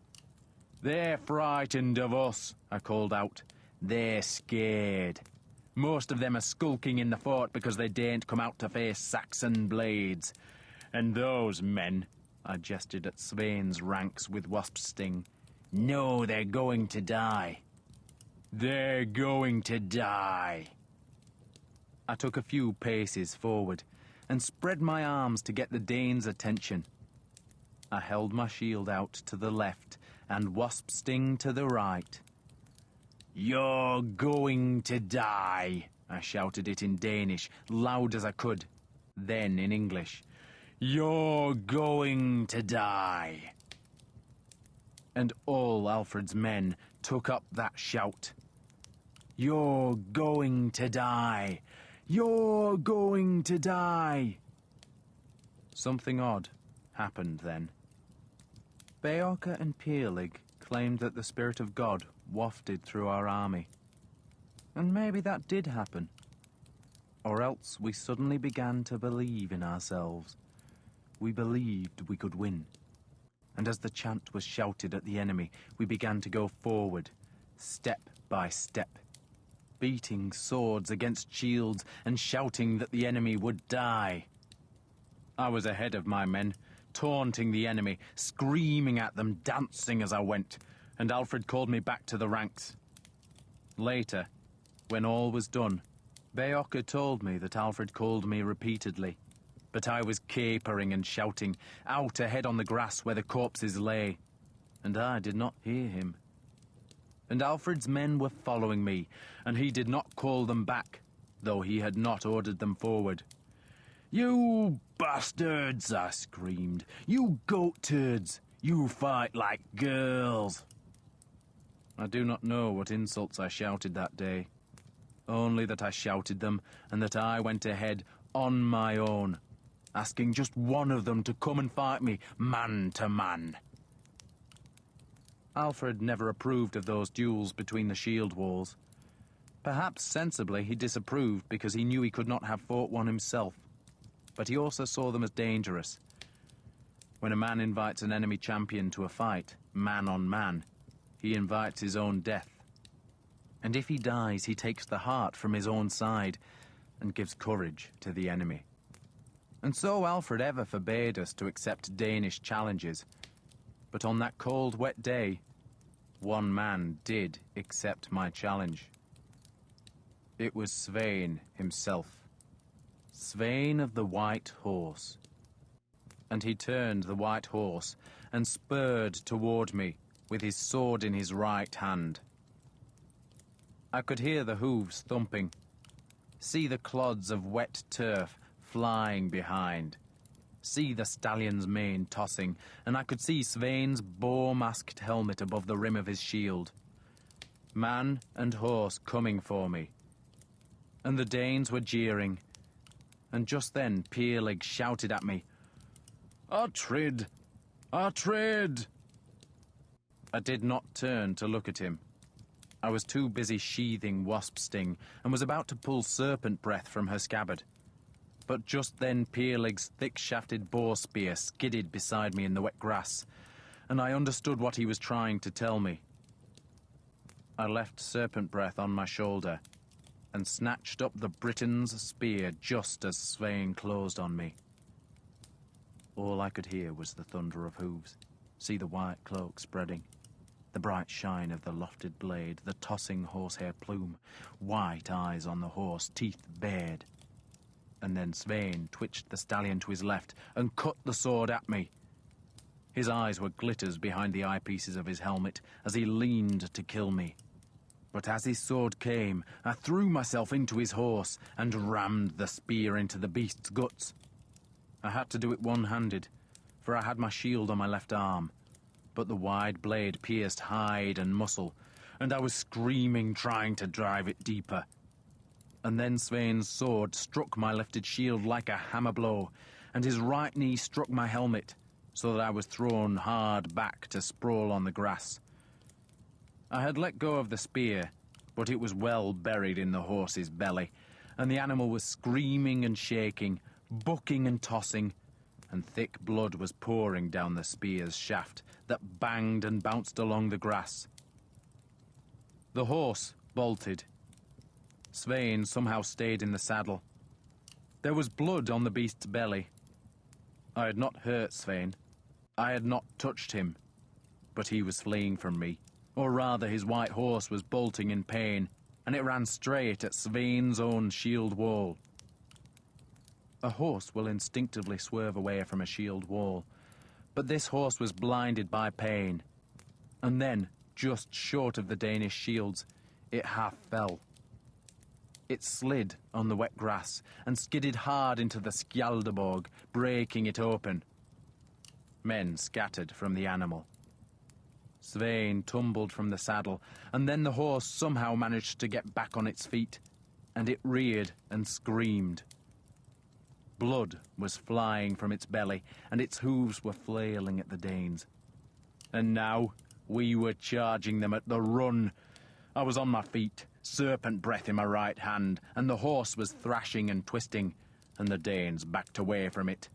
"They're frightened of us," I called out. "They're scared. Most of them are skulking in the fort because they daren't come out to face Saxon blades. And those men," I gestured at Sweyn's ranks with wasp sting, "know they're going to die. They're going to die." I took a few paces forward and spread my arms to get the Danes' attention. I held my shield out to the left and wasp sting to the right. "You're going to die," I shouted it in Danish, loud as I could. Then in English, "You're going to die." And all Alfred's men took up that shout. "You're going to die. You're going to die." Something odd happened then. Beorca and Peerlig claimed that the Spirit of God wafted through our army. And maybe that did happen. Or else we suddenly began to believe in ourselves. We believed we could win. And as the chant was shouted at the enemy, we began to go forward, step by step, beating swords against shields and shouting that the enemy would die. I was ahead of my men, taunting the enemy, screaming at them, dancing as I went, and Alfred called me back to the ranks. Later, when all was done, Beorca told me that Alfred called me repeatedly, but I was capering and shouting, out ahead on the grass where the corpses lay, and I did not hear him. And Alfred's men were following me, and he did not call them back, though he had not ordered them forward. "You bastards!" I screamed. "You goat turds! You fight like girls!" I do not know what insults I shouted that day, only that I shouted them and that I went ahead on my own, asking just one of them to come and fight me man to man. Alfred never approved of those duels between the shield walls. Perhaps sensibly he disapproved because he knew he could not have fought one himself, but he also saw them as dangerous. When a man invites an enemy champion to a fight, man on man, he invites his own death. And if he dies, he takes the heart from his own side and gives courage to the enemy. And so Alfred ever forbade us to accept Danish challenges. But on that cold, wet day, one man did accept my challenge. It was Sweyn himself. Sweyn of the White Horse. And he turned the white horse and spurred toward me with his sword in his right hand. I could hear the hooves thumping, see the clods of wet turf flying behind, see the stallion's mane tossing, and I could see Sweyn's boar-masked helmet above the rim of his shield. Man and horse coming for me. And the Danes were jeering. And just then Peerlig shouted at me, "Atrid! Atrid!" I did not turn to look at him. I was too busy sheathing wasp sting and was about to pull serpent breath from her scabbard. But just then Peerlig's thick-shafted boar spear skidded beside me in the wet grass, and I understood what he was trying to tell me. I left serpent breath on my shoulder and snatched up the Briton's spear just as Sweyn closed on me. All I could hear was the thunder of hooves, see the white cloak spreading, the bright shine of the lofted blade, the tossing horsehair plume, white eyes on the horse, teeth bared. And then Sweyn twitched the stallion to his left and cut the sword at me. His eyes were glitters behind the eyepieces of his helmet as he leaned to kill me. But as his sword came, I threw myself into his horse and rammed the spear into the beast's guts. I had to do it one-handed, for I had my shield on my left arm, but the wide blade pierced hide and muscle, and I was screaming, trying to drive it deeper. And then Sweyn's sword struck my lifted shield like a hammer blow, and his right knee struck my helmet, so that I was thrown hard back to sprawl on the grass. I had let go of the spear, but it was well buried in the horse's belly, and the animal was screaming and shaking, bucking and tossing, and thick blood was pouring down the spear's shaft that banged and bounced along the grass. The horse bolted. Svein somehow stayed in the saddle. There was blood on the beast's belly. I had not hurt Svein. I had not touched him. But he was fleeing from me. Or rather, his white horse was bolting in pain, and it ran straight at Svein's own shield wall. A horse will instinctively swerve away from a shield wall, but this horse was blinded by pain. And then, just short of the Danish shields, it half fell. It slid on the wet grass and skidded hard into the Skjaldarborg, breaking it open. Men scattered from the animal. Svein tumbled from the saddle, and then the horse somehow managed to get back on its feet, and it reared and screamed. Blood was flying from its belly, and its hooves were flailing at the Danes. And now we were charging them at the run. I was on my feet, serpent breath in my right hand, and the horse was thrashing and twisting, and the Danes backed away from it.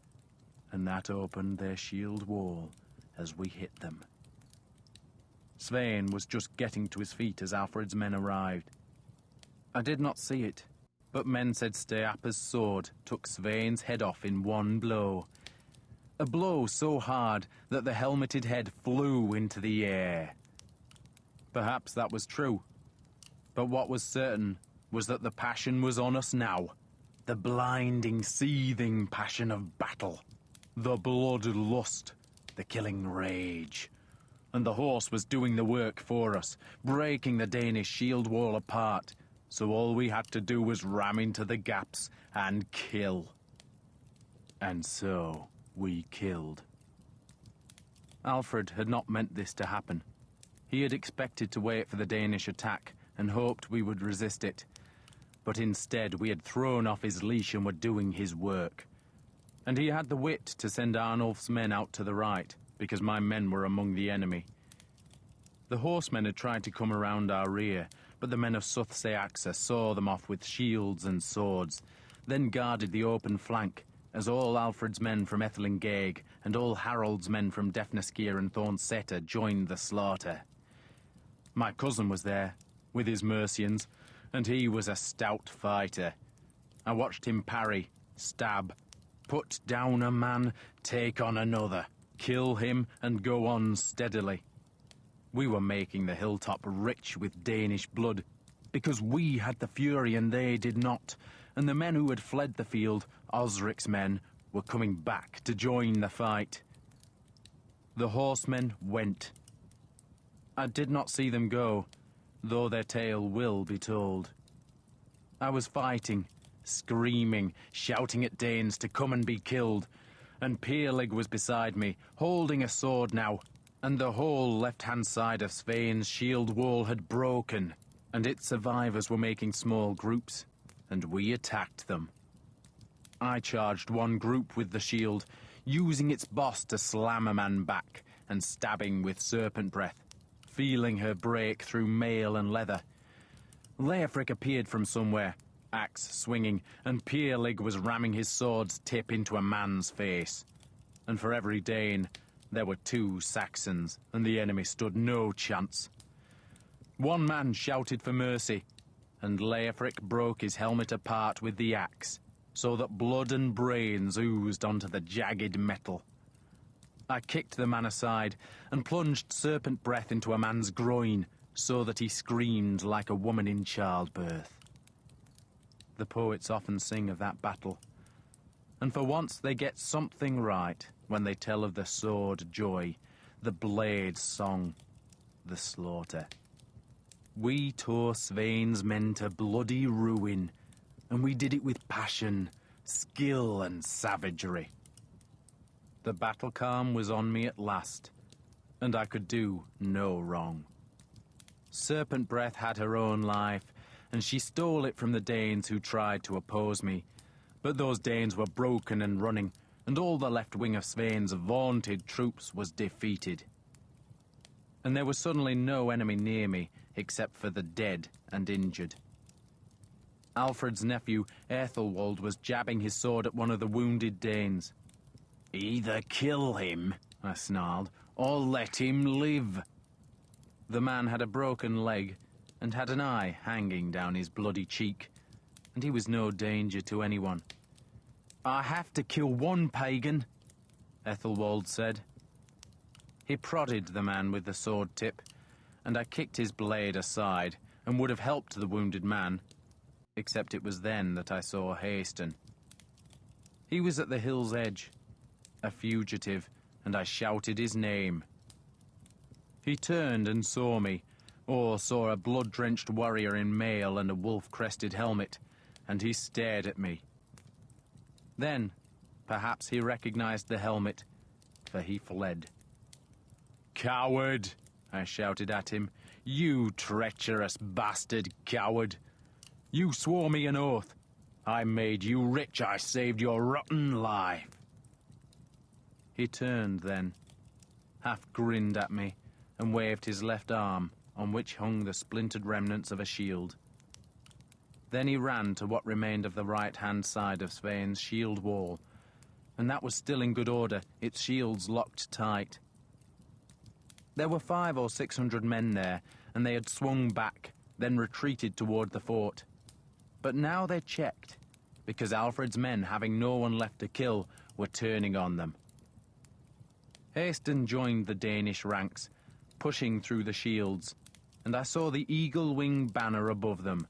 And that opened their shield wall as we hit them. Svein was just getting to his feet as Alfred's men arrived. I did not see it, but men said Steapa's sword took Svein's head off in one blow. A blow so hard that the helmeted head flew into the air. Perhaps that was true, but what was certain was that the passion was on us now. The blinding, seething passion of battle. The bloodlust, the killing rage. And the horse was doing the work for us, breaking the Danish shield wall apart, so all we had to do was ram into the gaps and kill. And so we killed. Alfred had not meant this to happen. He had expected to wait for the Danish attack and hoped we would resist it. But instead we had thrown off his leash and were doing his work. And he had the wit to send Arnulf's men out to the right, because my men were among the enemy. The horsemen had tried to come around our rear, but the men of Suthseaxa saw them off with shields and swords, then guarded the open flank, as all Alfred's men from Ethelinghaeg and all Harold's men from Defneskir and Thornsetta joined the slaughter. My cousin was there, with his Mercians, and he was a stout fighter. I watched him parry, stab, put down a man, take on another, kill him, and go on steadily. We were making the hilltop rich with Danish blood, because we had the fury and they did not, and the men who had fled the field, Osric's men, were coming back to join the fight. The horsemen went. I did not see them go, though their tale will be told. I was fighting, screaming, shouting at Danes to come and be killed, and Peerlig was beside me, holding a sword now, and the whole left-hand side of Svein's shield wall had broken, and its survivors were making small groups, and we attacked them. I charged one group with the shield, using its boss to slam a man back, and stabbing with serpent breath, feeling her break through mail and leather. Leofric appeared from somewhere, axe swinging, and Peerlig was ramming his sword's tip into a man's face. And for every Dane, there were 2 Saxons, and the enemy stood no chance. One man shouted for mercy, and Leofric broke his helmet apart with the axe, so that blood and brains oozed onto the jagged metal. I kicked the man aside and plunged serpent breath into a man's groin, so that he screamed like a woman in childbirth. The poets often sing of that battle, and for once they get something right when they tell of the sword joy, the blade song, the slaughter. We tore Svein's men to bloody ruin, and we did it with passion, skill, and savagery. The battle calm was on me at last, and I could do no wrong. Serpent Breath had her own life, and she stole it from the Danes who tried to oppose me. But those Danes were broken and running, and all the left wing of Svein's vaunted troops was defeated. and there was suddenly no enemy near me except for the dead and injured. Alfred's nephew, Ethelwald, was jabbing his sword at one of the wounded Danes. Either kill him, I snarled, or let him live. The man had a broken leg and had an eye hanging down his bloody cheek, and he was no danger to anyone. I have to kill one pagan, Ethelwald said. He prodded the man with the sword tip, and I kicked his blade aside and would have helped the wounded man, except it was then that I saw Haston. He was at the hill's edge, a fugitive, and I shouted his name. He turned and saw me, or saw a blood-drenched warrior in mail and a wolf-crested helmet, and he stared at me. Then, perhaps he recognized the helmet, for he fled. Coward, I shouted at him. You treacherous bastard coward. You swore me an oath. I made you rich, I saved your rotten life. He turned then, half grinned at me, and waved his left arm, on which hung the splintered remnants of a shield. Then he ran to what remained of the right-hand side of Svein's shield wall, and that was still in good order, its shields locked tight. There were 500 or 600 men there, and they had swung back, then retreated toward the fort. But now they checked, because Alfred's men, having no one left to kill, were turning on them. Haston joined the Danish ranks, pushing through the shields, and I saw the eagle-wing banner above them,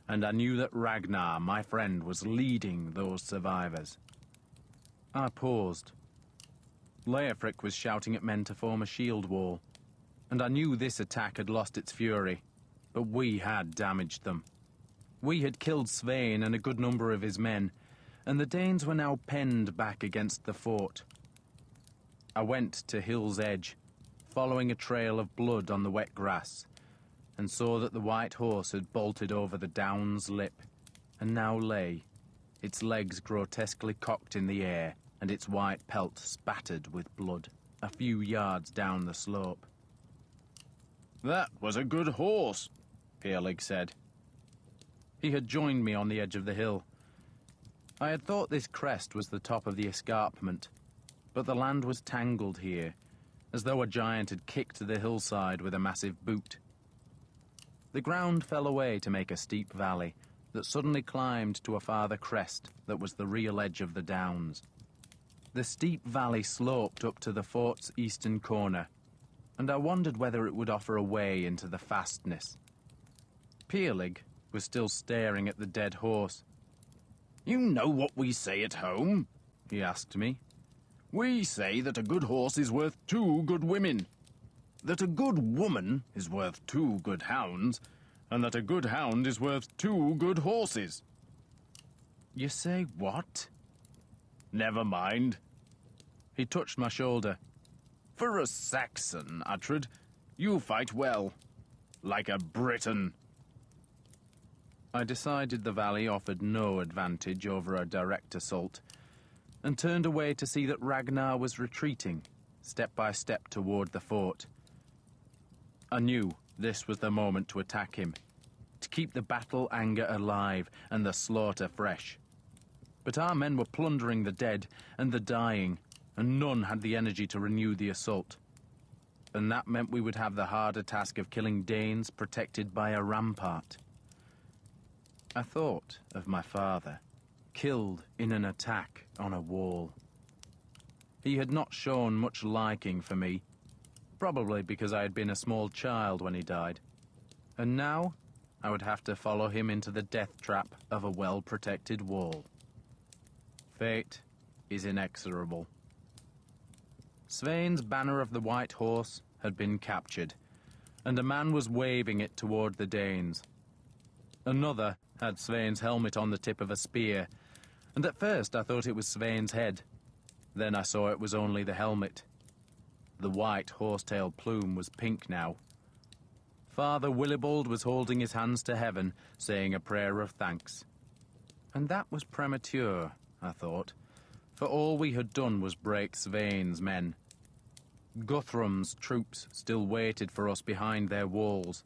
and I knew that Ragnar, my friend, was leading those survivors. I paused. Leofric was shouting at men to form a shield wall, and I knew this attack had lost its fury, but we had damaged them. We had killed Svein and a good number of his men, and the Danes were now penned back against the fort. I went to Hill's Edge, following a trail of blood on the wet grass, and saw that the white horse had bolted over the down's lip, and now lay, its legs grotesquely cocked in the air, and its white pelt spattered with blood, a few yards down the slope. That was a good horse, Peerlig said. He had joined me on the edge of the hill. I had thought this crest was the top of the escarpment, but the land was tangled here, as though a giant had kicked the hillside with a massive boot. The ground fell away to make a steep valley that suddenly climbed to a farther crest that was the real edge of the downs. The steep valley sloped up to the fort's eastern corner, and I wondered whether it would offer a way into the fastness. Peerlig was still staring at the dead horse. You know what we say at home? He asked me. We say that a good horse is worth 2 good women, that a good woman is worth 2 good hounds, and that a good hound is worth 2 good horses. You say what? Never mind. He touched my shoulder. For a Saxon, Uhtred, you fight well, like a Briton. I decided the valley offered no advantage over a direct assault, and turned away to see that Ragnar was retreating, step by step toward the fort. I knew this was the moment to attack him, to keep the battle anger alive and the slaughter fresh. But our men were plundering the dead and the dying, and none had the energy to renew the assault. And that meant we would have the harder task of killing Danes protected by a rampart. I thought of my father, killed in an attack on a wall. He had not shown much liking for me, probably because I had been a small child when he died. And now I would have to follow him into the death trap of a well-protected wall. Fate is inexorable. Svein's banner of the white horse had been captured, and a man was waving it toward the Danes. Another had Svein's helmet on the tip of a spear, and at first I thought it was Svein's head. Then I saw it was only the helmet. The white horsetail plume was pink now. Father Willibald was holding his hands to heaven, saying a prayer of thanks. And that was premature, I thought, for all we had done was break Svein's men. Guthrum's troops still waited for us behind their walls.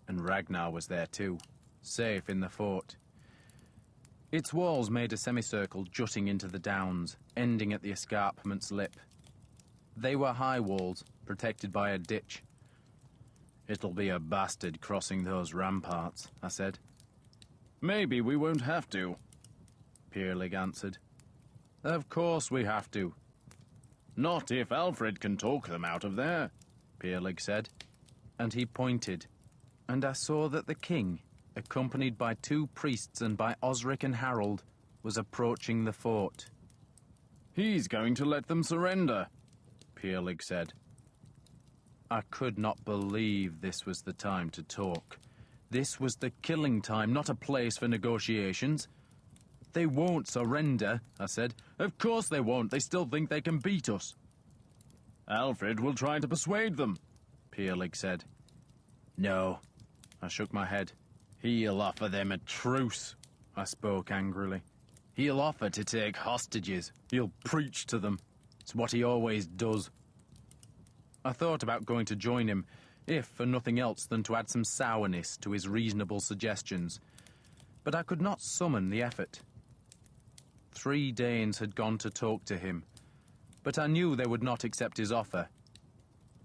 And Ragnar was there too, safe in the fort. Its walls made a semicircle jutting into the downs, ending at the escarpment's lip. They were high walls, protected by a ditch. "It'll be a bastard crossing those ramparts," I said. Maybe we won't have to, Peerlig answered. "Of course we have to." "Not if Alfred can talk them out of there," Peerlig said, and he pointed, and I saw that the king, accompanied by 2 priests and by Osric and Harold, was approaching the fort. "He's going to let them surrender," Peerlig said. I could not believe this was the time to talk. This was the killing time, not a place for negotiations. "They won't surrender," I said. "Of course they won't. They still think they can beat us." "Alfred will try to persuade them," Peerlig said. "No." I shook my head. "He'll offer them a truce," I spoke angrily. "He'll offer to take hostages. He'll preach to them. It's what he always does." I thought about going to join him, if for nothing else than to add some sourness to his reasonable suggestions. But I could not summon the effort. 3 Danes had gone to talk to him, but I knew they would not accept his offer.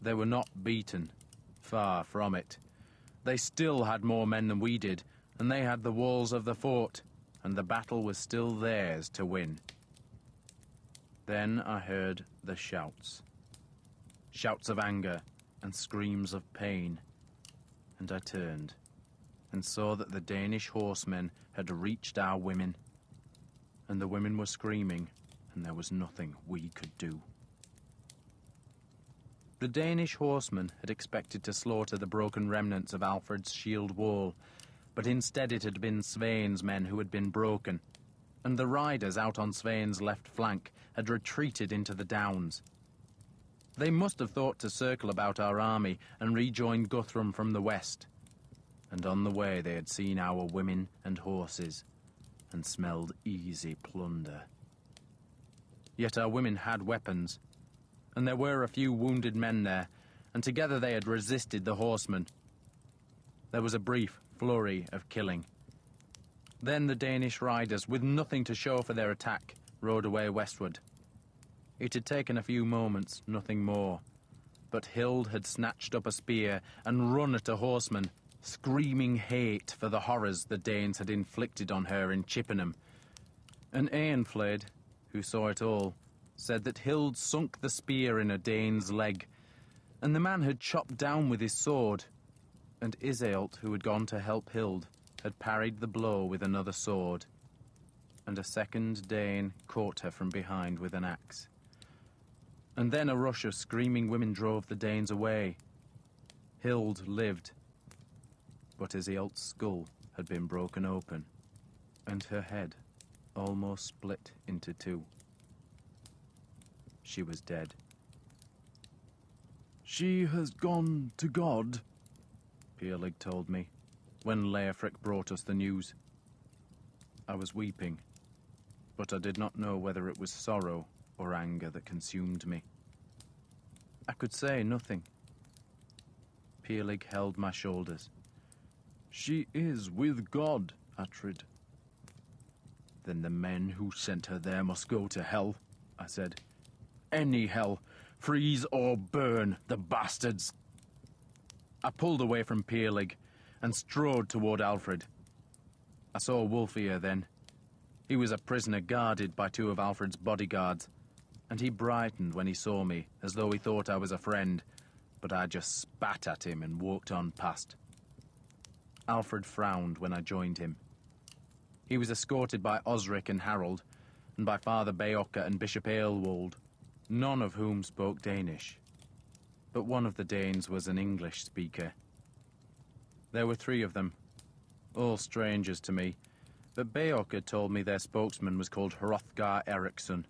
They were not beaten. Far from it. They still had more men than we did, and they had the walls of the fort, and the battle was still theirs to win. Then I heard the shouts. Shouts of anger and screams of pain, and I turned and saw that the Danish horsemen had reached our women, and the women were screaming, and there was nothing we could do. The Danish horsemen had expected to slaughter the broken remnants of Alfred's shield wall, but instead it had been Svein's men who had been broken, and the riders out on Svein's left flank had retreated into the downs. They must have thought to circle about our army and rejoin Guthrum from the west, and on the way they had seen our women and horses, and smelled easy plunder. Yet our women had weapons, and there were a few wounded men there, and together they had resisted the horsemen. There was a brief flurry of killing. Then the Danish riders, with nothing to show for their attack, rode away westward. It had taken a few moments, nothing more, but Hild had snatched up a spear and run at a horseman, screaming hate for the horrors the Danes had inflicted on her in Chippenham. And Eanfled, who saw it all, said that Hild sunk the spear in a Dane's leg, and the man had chopped down with his sword, and Iseult, who had gone to help Hild, had parried the blow with another sword, and a second Dane caught her from behind with an axe. And then a rush of screaming women drove the Danes away. Hild lived, but Iseult's skull had been broken open, and her head almost split into 2. She was dead. "She has gone to God," Peerlig told me, when Leofric brought us the news. I was weeping, but I did not know whether it was sorrow or anger that consumed me. I could say nothing. Peerlig held my shoulders. "She is with God, Attrid." "Then the men who sent her there must go to hell," I said. "Any hell. Freeze or burn, the bastards." I pulled away from Peerlig and strode toward Alfred. I saw Wulfhere then. He was a prisoner guarded by 2 of Alfred's bodyguards, and he brightened when he saw me, as though he thought I was a friend, but I just spat at him and walked on past. Alfred frowned when I joined him. He was escorted by Osric and Harold, and by Father Beocca and Bishop Aelwold, none of whom spoke Danish. But one of the Danes was an English speaker. There were 3 of them, all strangers to me, but Beocca told me their spokesman was called Hrothgar Eriksson,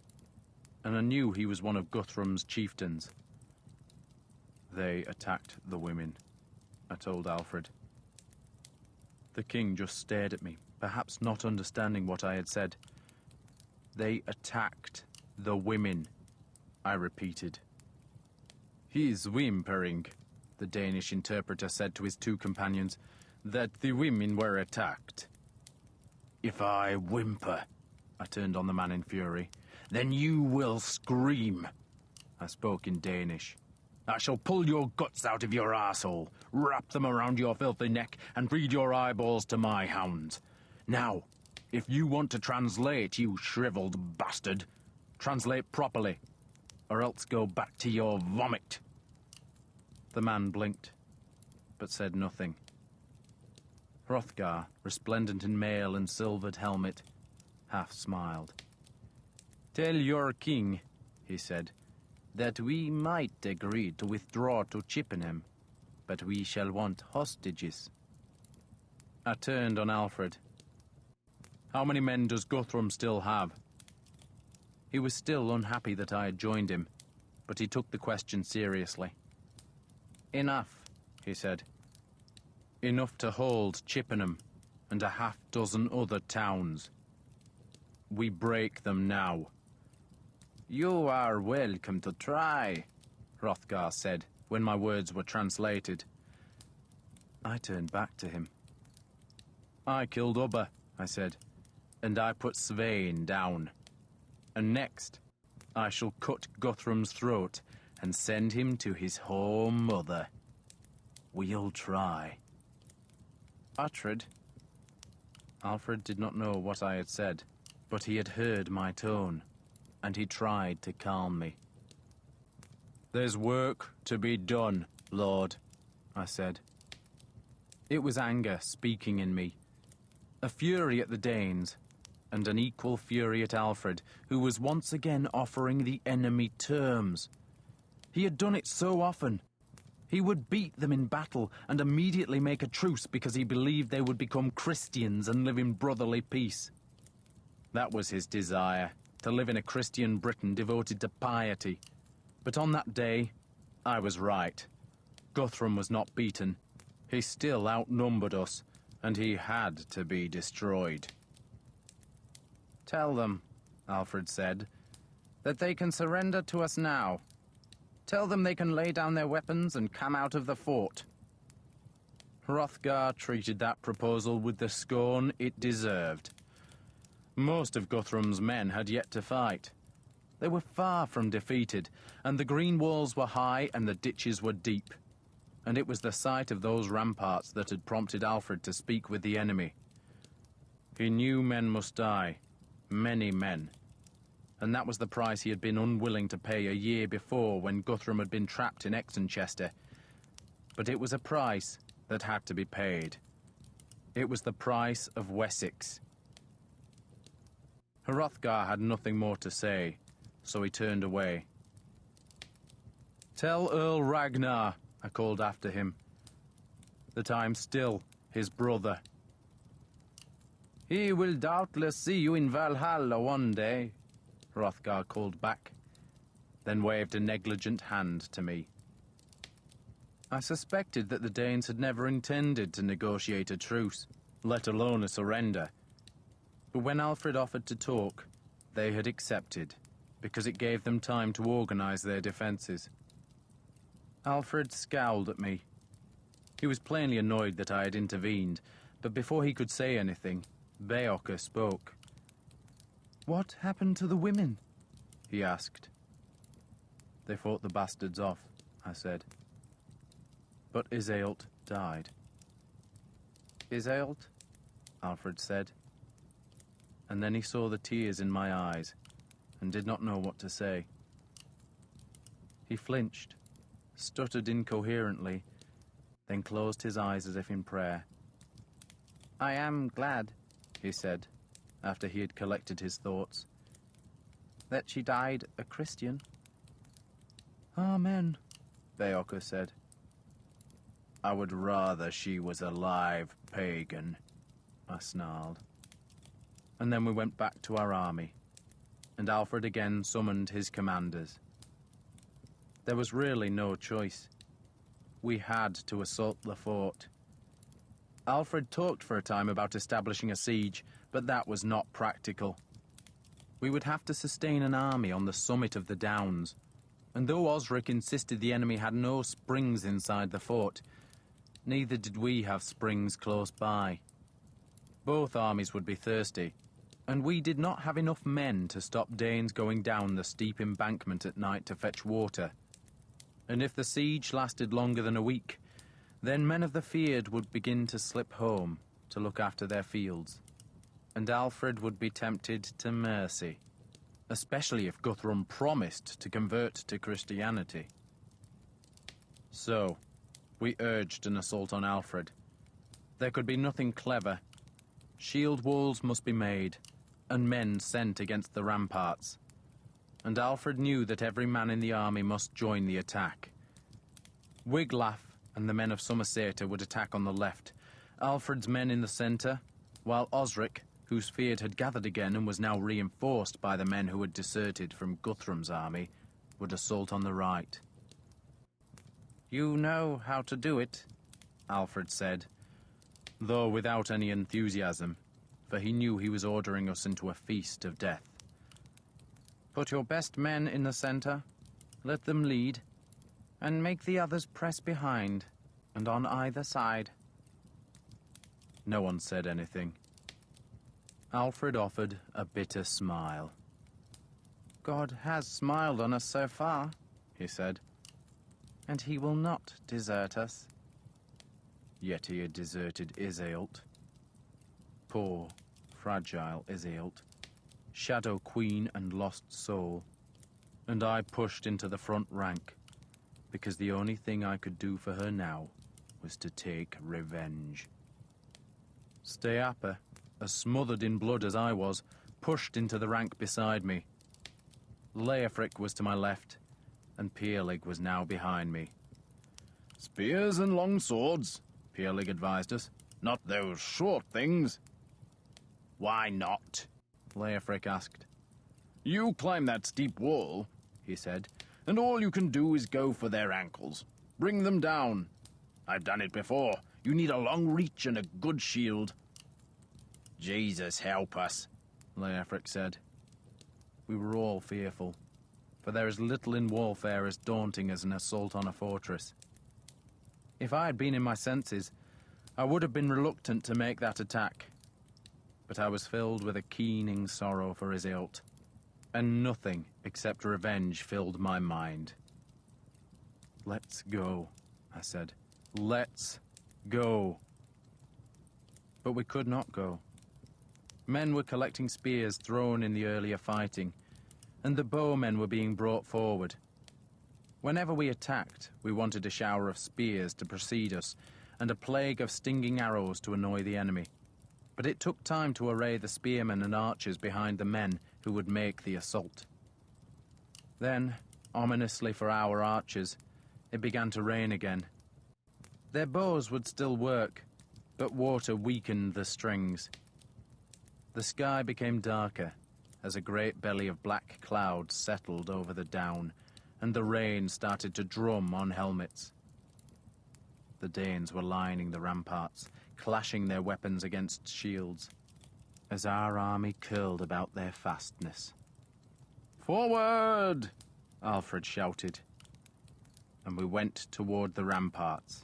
and I knew he was one of Guthrum's chieftains. "They attacked the women," I told Alfred. The king just stared at me, perhaps not understanding what I had said. "They attacked the women," I repeated. He's whimpering, the Danish interpreter said to his two companions, that the women were attacked. If I whimper, I turned on the man in fury, then you will scream. I spoke in Danish. I shall pull your guts out of your asshole, wrap them around your filthy neck, and feed your eyeballs to my hounds. Now, if you want to translate, you shriveled bastard, translate properly, or else go back to your vomit. The man blinked, but said nothing. Hrothgar, resplendent in mail and silvered helmet, half smiled. Tell your king, he said, that we might agree to withdraw to Chippenham, but we shall want hostages. I turned on Alfred. How many men does Guthrum still have? He was still unhappy that I had joined him, but he took the question seriously. Enough, he said. Enough to hold Chippenham and a half-dozen other towns. We break them now. You are welcome to try, Hrothgar said, when my words were translated. I turned back to him. I killed Ubba, I said, and I put Svein down. And next, I shall cut Guthrum's throat and send him to his home mother. We'll try. Uhtred. Alfred did not know what I had said, but he had heard my tone, and he tried to calm me. There's work to be done, Lord, I said. It was anger speaking in me, a fury at the Danes, and an equal fury at Alfred, who was once again offering the enemy terms. He had done it so often. He would beat them in battle and immediately make a truce because he believed they would become Christians and live in brotherly peace. That was his desire, to live in a Christian Britain devoted to piety. But on that day, I was right. Guthrum was not beaten. He still outnumbered us, and he had to be destroyed. Tell them, Alfred said, that they can surrender to us now. Tell them they can lay down their weapons and come out of the fort. Hrothgar treated that proposal with the scorn it deserved. Most of Guthrum's men had yet to fight. They were far from defeated, and the green walls were high and the ditches were deep. And it was the sight of those ramparts that had prompted Alfred to speak with the enemy. He knew men must die, many men. And that was the price he had been unwilling to pay a year before when Guthrum had been trapped in Exonchester. But it was a price that had to be paid. It was the price of Wessex. Hrothgar had nothing more to say, so he turned away. Tell Earl Ragnar, I called after him, that I'm still his brother. He will doubtless see you in Valhalla one day, Hrothgar called back, then waved a negligent hand to me. I suspected that the Danes had never intended to negotiate a truce, let alone a surrender. But when Alfred offered to talk, they had accepted, because it gave them time to organize their defenses. Alfred scowled at me. He was plainly annoyed that I had intervened, but before he could say anything, Beocca spoke. What happened to the women? He asked. They fought the bastards off, I said. But Iseult died. Iseult? Alfred said. And then he saw the tears in my eyes and did not know what to say. He flinched, stuttered incoherently, then closed his eyes as if in prayer. I am glad, he said, after he had collected his thoughts, that she died a Christian. Amen, Beocca said. I would rather she was a live pagan, I snarled. And then we went back to our army, and Alfred again summoned his commanders. There was really no choice. We had to assault the fort. Alfred talked for a time about establishing a siege, but that was not practical. We would have to sustain an army on the summit of the Downs, and though Osric insisted the enemy had no springs inside the fort, neither did we have springs close by. Both armies would be thirsty, and we did not have enough men to stop Danes going down the steep embankment at night to fetch water. And if the siege lasted longer than a week, then men of the Fyrd would begin to slip home to look after their fields, and Alfred would be tempted to mercy, especially if Guthrum promised to convert to Christianity. So, we urged an assault on Alfred. There could be nothing clever. Shield walls must be made, and men sent against the ramparts. And Alfred knew that every man in the army must join the attack. Wiglaf and the men of Somerset would attack on the left, Alfred's men in the centre, while Osric, whose Fyrd had gathered again and was now reinforced by the men who had deserted from Guthrum's army, would assault on the right. "You know how to do it," Alfred said, though without any enthusiasm, for he knew he was ordering us into a feast of death. "Put your best men in the centre, let them lead, and make the others press behind and on either side." No one said anything. Alfred offered a bitter smile. "God has smiled on us so far," he said, "and he will not desert us." Yet he had deserted Iseult. Poor, fragile Iseult, Shadow Queen and lost soul. And I pushed into the front rank, because the only thing I could do for her now was to take revenge. Steapa, as smothered in blood as I was, pushed into the rank beside me. Leofric was to my left, and Peerlig was now behind me. "Spears and long swords," Peerlig advised us. "Not those short things." "Why not?" Leofric asked. "You climb that steep wall," he said, "and all you can do is go for their ankles. Bring them down. I've done it before. You need a long reach and a good shield." "Jesus help us," Leofric said. We were all fearful, for there is little in warfare as daunting as an assault on a fortress. If I had been in my senses, I would have been reluctant to make that attack, but I was filled with a keening sorrow for Iseult, and nothing except revenge filled my mind. "Let's go," I said. "Let's go." But we could not go. Men were collecting spears thrown in the earlier fighting, and the bowmen were being brought forward. Whenever we attacked, we wanted a shower of spears to precede us, and a plague of stinging arrows to annoy the enemy. But it took time to array the spearmen and archers behind the men who would make the assault. Then, ominously for our archers, it began to rain again. Their bows would still work, but water weakened the strings. The sky became darker as a great belly of black clouds settled over the down, and the rain started to drum on helmets. The Danes were lining the ramparts, clashing their weapons against shields, as our army curled about their fastness. "Forward!" Alfred shouted, and we went toward the ramparts,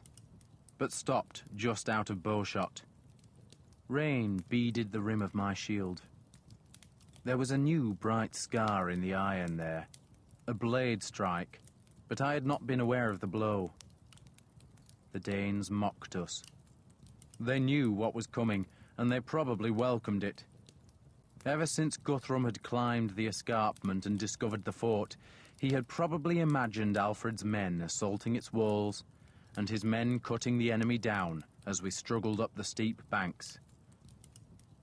but stopped just out of bowshot. Rain beaded the rim of my shield. There was a new bright scar in the iron there, a blade strike, but I had not been aware of the blow. The Danes mocked us. They knew what was coming, and they probably welcomed it. Ever since Guthrum had climbed the escarpment and discovered the fort, he had probably imagined Alfred's men assaulting its walls, and his men cutting the enemy down as we struggled up the steep banks.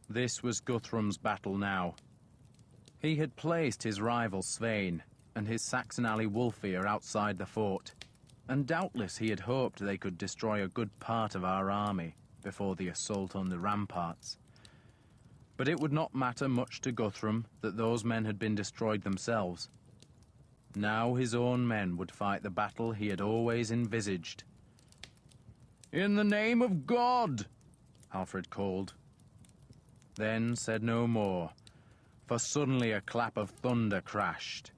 This was Guthrum's battle now. He had placed his rival Svein and his Saxon ally Wulfir outside the fort, and doubtless he had hoped they could destroy a good part of our army before the assault on the ramparts. But it would not matter much to Guthrum that those men had been destroyed themselves. Now his own men would fight the battle he had always envisaged. "In the name of God!" Alfred called. Then said no more, for suddenly a clap of thunder crashed.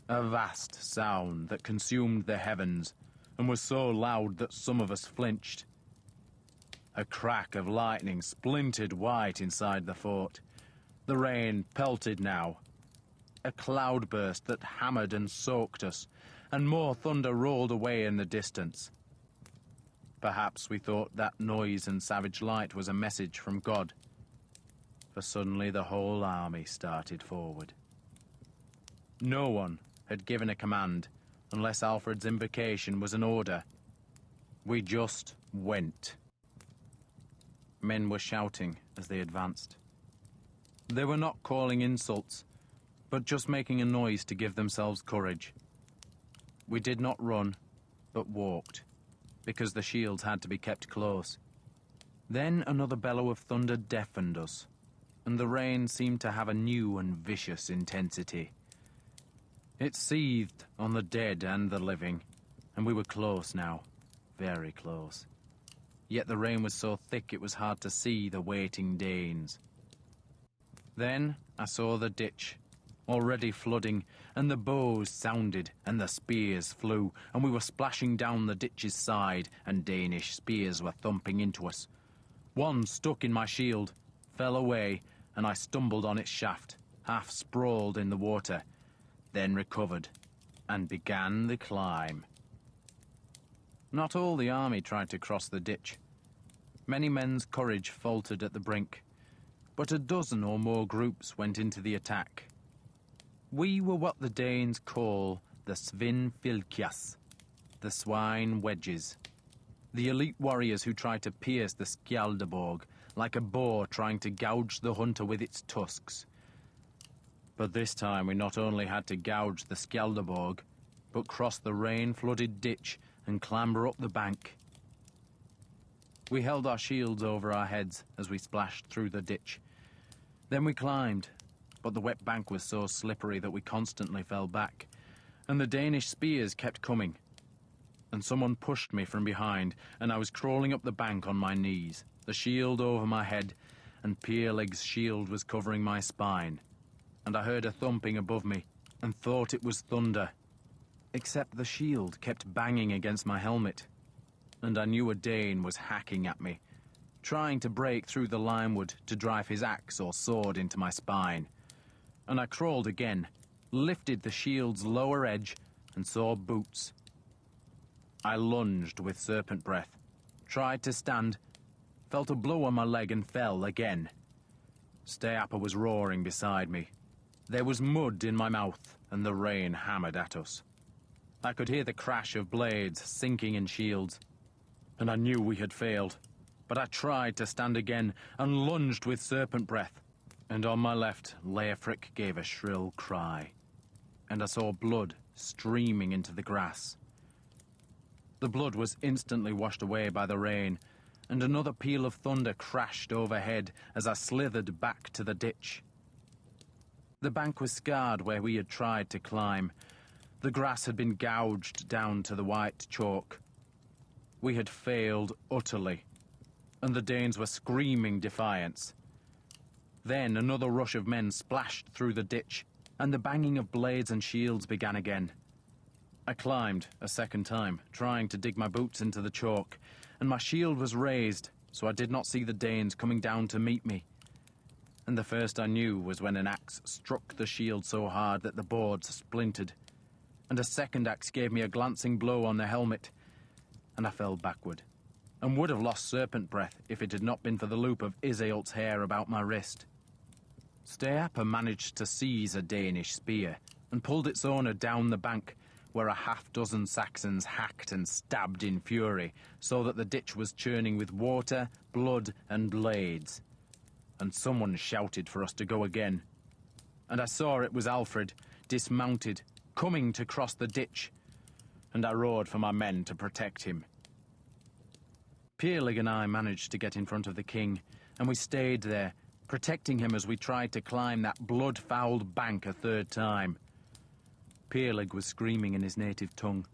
A vast sound that consumed the heavens and was so loud that some of us flinched. A crack of lightning splintered white inside the fort. The rain pelted now. A cloudburst that hammered and soaked us, and more thunder rolled away in the distance. Perhaps we thought that noise and savage light was a message from God, for suddenly the whole army started forward. No one had given a command, unless Alfred's invocation was an order. We just went. Men were shouting as they advanced. They were not calling insults, but just making a noise to give themselves courage. We did not run, but walked, because the shields had to be kept close. Then another bellow of thunder deafened us, and the rain seemed to have a new and vicious intensity. It seethed on the dead and the living, and we were close now, very close. Yet the rain was so thick it was hard to see the waiting Danes. Then I saw the ditch, already flooding, and the bows sounded, and the spears flew, and we were splashing down the ditch's side, and Danish spears were thumping into us. One stuck in my shield, fell away, and I stumbled on its shaft, half sprawled in the water, then recovered, and began the climb. Not all the army tried to cross the ditch. Many men's courage faltered at the brink, but a dozen or more groups went into the attack. We were what the Danes call the Svinfylkjas, the swine wedges, the elite warriors who try to pierce the Skjaldarborg like a boar trying to gouge the hunter with its tusks. But this time we not only had to gouge the Skjaldarborg, but cross the rain-flooded ditch and clamber up the bank. We held our shields over our heads as we splashed through the ditch. Then we climbed, but the wet bank was so slippery that we constantly fell back, and the Danish spears kept coming. And someone pushed me from behind, and I was crawling up the bank on my knees, the shield over my head, and Peerleg's shield was covering my spine. And I heard a thumping above me, and thought it was thunder. Except the shield kept banging against my helmet, and I knew a Dane was hacking at me, trying to break through the limewood to drive his axe or sword into my spine. And I crawled again, lifted the shield's lower edge, and saw boots. I lunged with serpent breath, tried to stand, felt a blow on my leg and fell again. Steapa was roaring beside me. There was mud in my mouth, and the rain hammered at us. I could hear the crash of blades sinking in shields, and I knew we had failed. But I tried to stand again, and lunged with serpent breath. And on my left, Leofric gave a shrill cry, and I saw blood streaming into the grass. The blood was instantly washed away by the rain, and another peal of thunder crashed overhead as I slithered back to the ditch. The bank was scarred where we had tried to climb. The grass had been gouged down to the white chalk. We had failed utterly, and the Danes were screaming defiance. Then another rush of men splashed through the ditch, and the banging of blades and shields began again. I climbed a second time, trying to dig my boots into the chalk, and my shield was raised, so I did not see the Danes coming down to meet me. And the first I knew was when an axe struck the shield so hard that the boards splintered, and a second axe gave me a glancing blow on the helmet, and I fell backward, and would have lost serpent breath if it had not been for the loop of Iseult's hair about my wrist. Steapa managed to seize a Danish spear, and pulled its owner down the bank, where a half-dozen Saxons hacked and stabbed in fury, so that the ditch was churning with water, blood, and blades. And someone shouted for us to go again. And I saw it was Alfred, dismounted, coming to cross the ditch, and I roared for my men to protect him. Peerleg and I managed to get in front of the king, and we stayed there, protecting him as we tried to climb that blood-fouled bank a third time. Peerleg was screaming in his native tongue.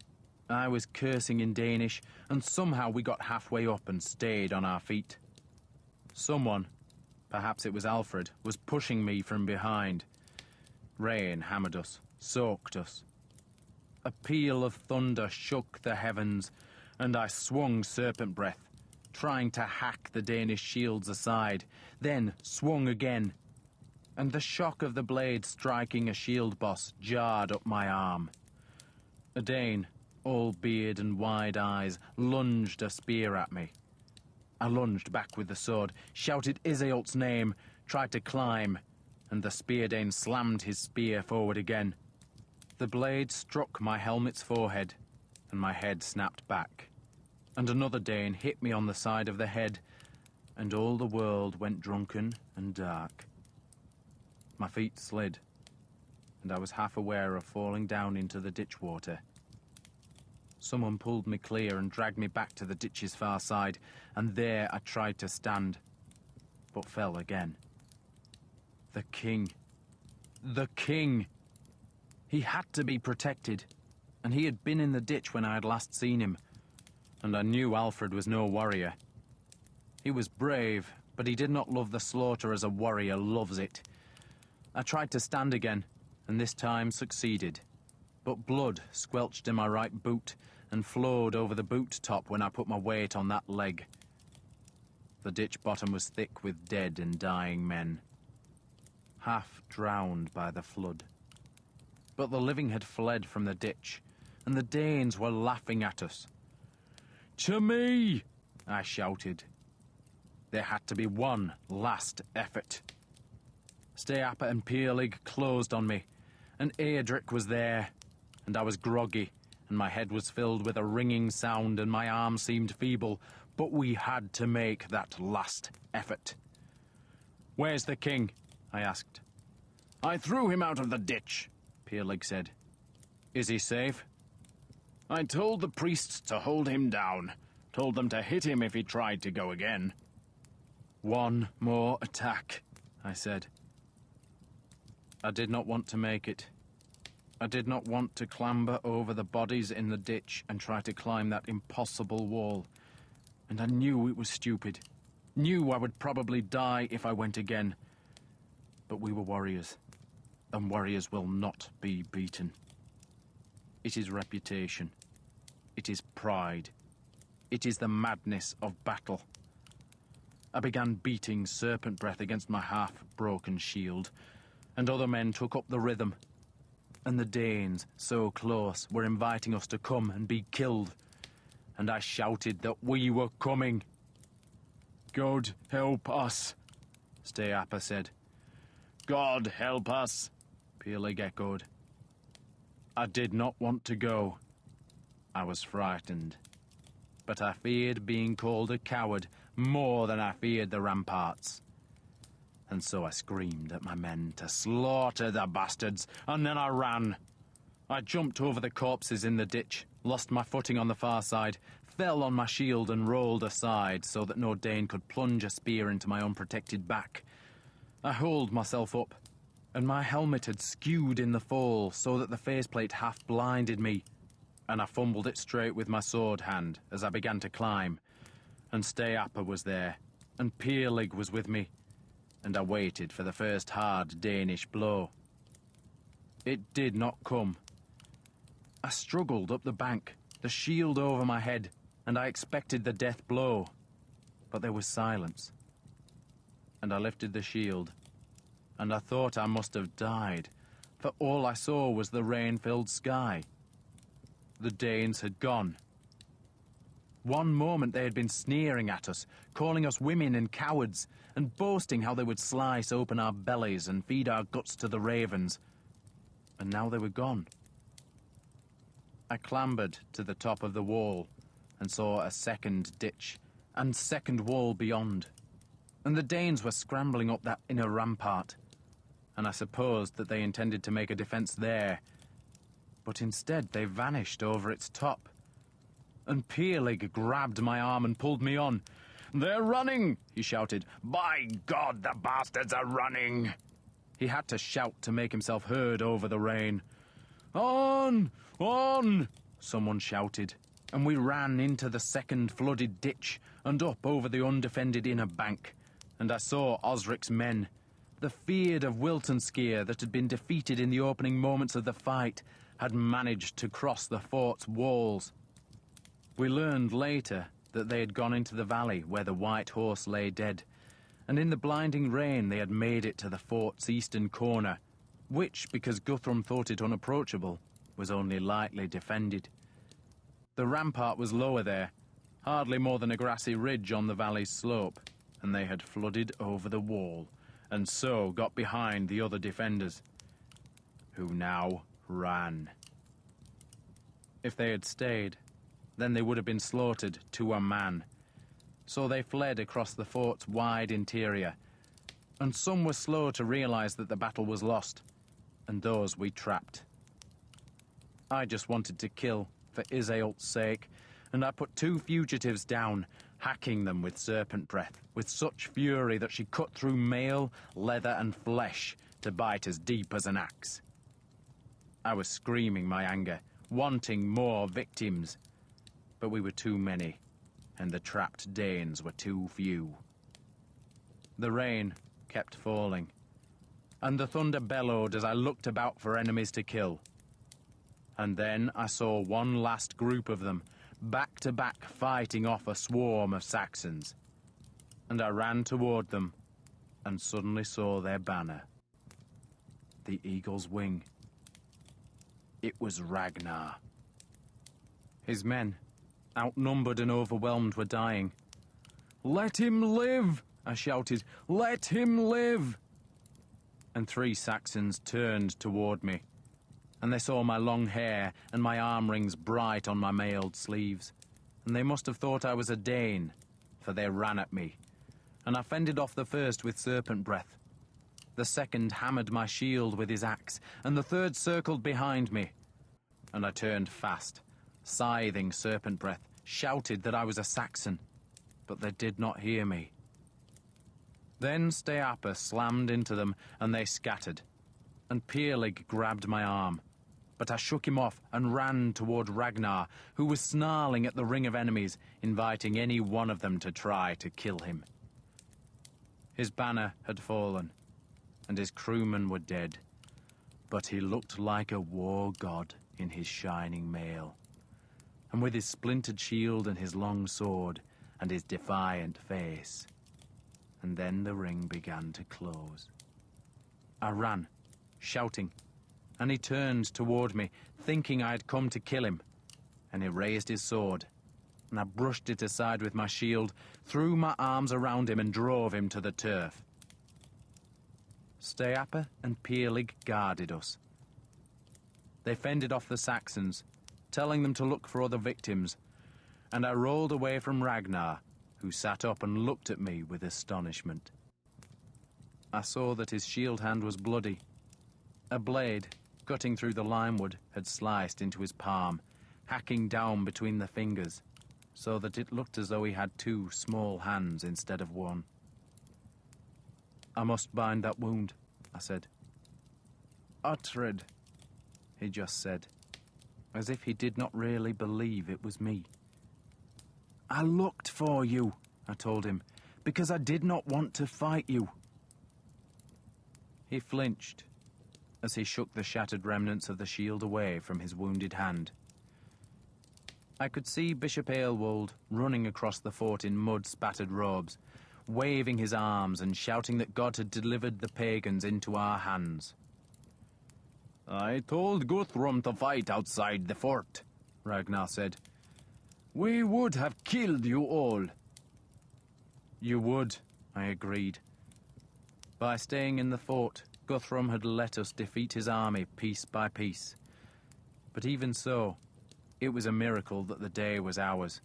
I was cursing in Danish, and somehow we got halfway up and stayed on our feet. Someone, perhaps it was Alfred, was pushing me from behind. Rain hammered us, soaked us, A peal of thunder shook the heavens, and I swung serpent breath, trying to hack the Danish shields aside, then swung again. And the shock of the blade striking a shield boss jarred up my arm. A Dane, all beard and wide eyes, lunged a spear at me. I lunged back with the sword, shouted Iseult's name, tried to climb, and the spear Dane slammed his spear forward again. The blade struck my helmet's forehead, and my head snapped back. And another Dane hit me on the side of the head, and all the world went drunken and dark. My feet slid, and I was half aware of falling down into the ditch water. Someone pulled me clear and dragged me back to the ditch's far side, and there I tried to stand, but fell again. The king. The king! He had to be protected, and he had been in the ditch when I had last seen him, and I knew Alfred was no warrior. He was brave, but he did not love the slaughter as a warrior loves it. I tried to stand again, and this time succeeded, but blood squelched in my right boot and flowed over the boot top when I put my weight on that leg. The ditch bottom was thick with dead and dying men, half drowned by the flood. But the living had fled from the ditch, and the Danes were laughing at us. "To me!" I shouted. There had to be one last effort. Steapa and Peerlig closed on me, and Eadric was there, and I was groggy, and my head was filled with a ringing sound, and my arm seemed feeble, but we had to make that last effort. "Where's the king?" I asked. "I threw him out of the ditch," Peerlig said. "Is he safe?" "I told the priests to hold him down. Told them to hit him if he tried to go again." "One more attack," I said. I did not want to make it. I did not want to clamber over the bodies in the ditch and try to climb that impossible wall. And I knew it was stupid. Knew I would probably die if I went again. But we were warriors, and warriors will not be beaten. It is reputation. It is pride. It is the madness of battle. I began beating serpent breath against my half-broken shield, and other men took up the rhythm. And the Danes, so close, were inviting us to come and be killed. And I shouted that we were coming. "God help us," Steapa said. "God help us," Peerlig echoed. I did not want to go. I was frightened. But I feared being called a coward more than I feared the ramparts. And so I screamed at my men to slaughter the bastards, and then I ran. I jumped over the corpses in the ditch, lost my footing on the far side, fell on my shield and rolled aside so that no Dane could plunge a spear into my unprotected back. I hauled myself up, and my helmet had skewed in the fall so that the faceplate half blinded me, and I fumbled it straight with my sword hand as I began to climb. And Steapa was there, and Peerlig was with me, and I waited for the first hard Danish blow. It did not come. I struggled up the bank, the shield over my head, and I expected the death blow. But there was silence. And I lifted the shield, and I thought I must have died, for all I saw was the rain-filled sky. The Danes had gone. One moment they had been sneering at us, calling us women and cowards, and boasting how they would slice open our bellies and feed our guts to the ravens. And now they were gone. I clambered to the top of the wall and saw a second ditch and second wall beyond. And the Danes were scrambling up that inner rampart, and I supposed that they intended to make a defense there. But instead they vanished over its top. And Peerlig grabbed my arm and pulled me on. "They're running!" he shouted. "By God, the bastards are running!" He had to shout to make himself heard over the rain. "On! On!" someone shouted, and we ran into the second flooded ditch and up over the undefended inner bank. And I saw Osric's men, the feared of Wiltonskir that had been defeated in the opening moments of the fight, had managed to cross the fort's walls. We learned later that they had gone into the valley where the white horse lay dead, and in the blinding rain they had made it to the fort's eastern corner, which, because Guthrum thought it unapproachable, was only lightly defended. The rampart was lower there, hardly more than a grassy ridge on the valley's slope, and they had flooded over the wall, and so got behind the other defenders, who now ran. If they had stayed, then they would have been slaughtered to a man. So they fled across the fort's wide interior, and some were slow to realize that the battle was lost, and those we trapped. I just wanted to kill, for Iseult's sake, and I put 2 fugitives down, hacking them with serpent breath, with such fury that she cut through mail, leather, and flesh to bite as deep as an axe. I was screaming my anger, wanting more victims, but we were too many, and the trapped Danes were too few. The rain kept falling, and the thunder bellowed as I looked about for enemies to kill. And then I saw one last group of them, back to back, fighting off a swarm of Saxons. And I ran toward them, and suddenly saw their banner. The eagle's wing. It was Ragnar. His men, outnumbered and overwhelmed, were dying. "Let him live!" I shouted. "Let him live!" And 3 Saxons turned toward me, and they saw my long hair and my arm rings bright on my mailed sleeves, and they must have thought I was a Dane, for they ran at me, and I fended off the first with serpent breath. The second hammered my shield with his axe, and the third circled behind me, and I turned fast, scything serpent breath, shouted that I was a Saxon, but they did not hear me. Then Steapa slammed into them, and they scattered, and Peerlig grabbed my arm, but I shook him off and ran toward Ragnar, who was snarling at the ring of enemies, inviting any one of them to try to kill him. His banner had fallen, and his crewmen were dead, but he looked like a war god in his shining mail, and with his splintered shield and his long sword and his defiant face. And then the ring began to close. I ran, shouting, and he turned toward me, thinking I had come to kill him, and he raised his sword, and I brushed it aside with my shield, threw my arms around him and drove him to the turf. Steapa and Peerlig guarded us. They fended off the Saxons, telling them to look for other victims, and I rolled away from Ragnar, who sat up and looked at me with astonishment. I saw that his shield hand was bloody. A blade, cutting through the limewood, had sliced into his palm, hacking down between the fingers, so that it looked as though he had 2 small hands instead of 1. "I must bind that wound," I said. "Uhtred," he just said, as if he did not really believe it was me. "I looked for you," I told him, "because I did not want to fight you." He flinched as he shook the shattered remnants of the shield away from his wounded hand. I could see Bishop Aelwold running across the fort in mud-spattered robes, waving his arms and shouting that God had delivered the pagans into our hands. "I told Guthrum to fight outside the fort," Ragnar said. "We would have killed you all." "You would," I agreed. By staying in the fort, Guthrum had let us defeat his army piece by piece. But even so, it was a miracle that the day was ours.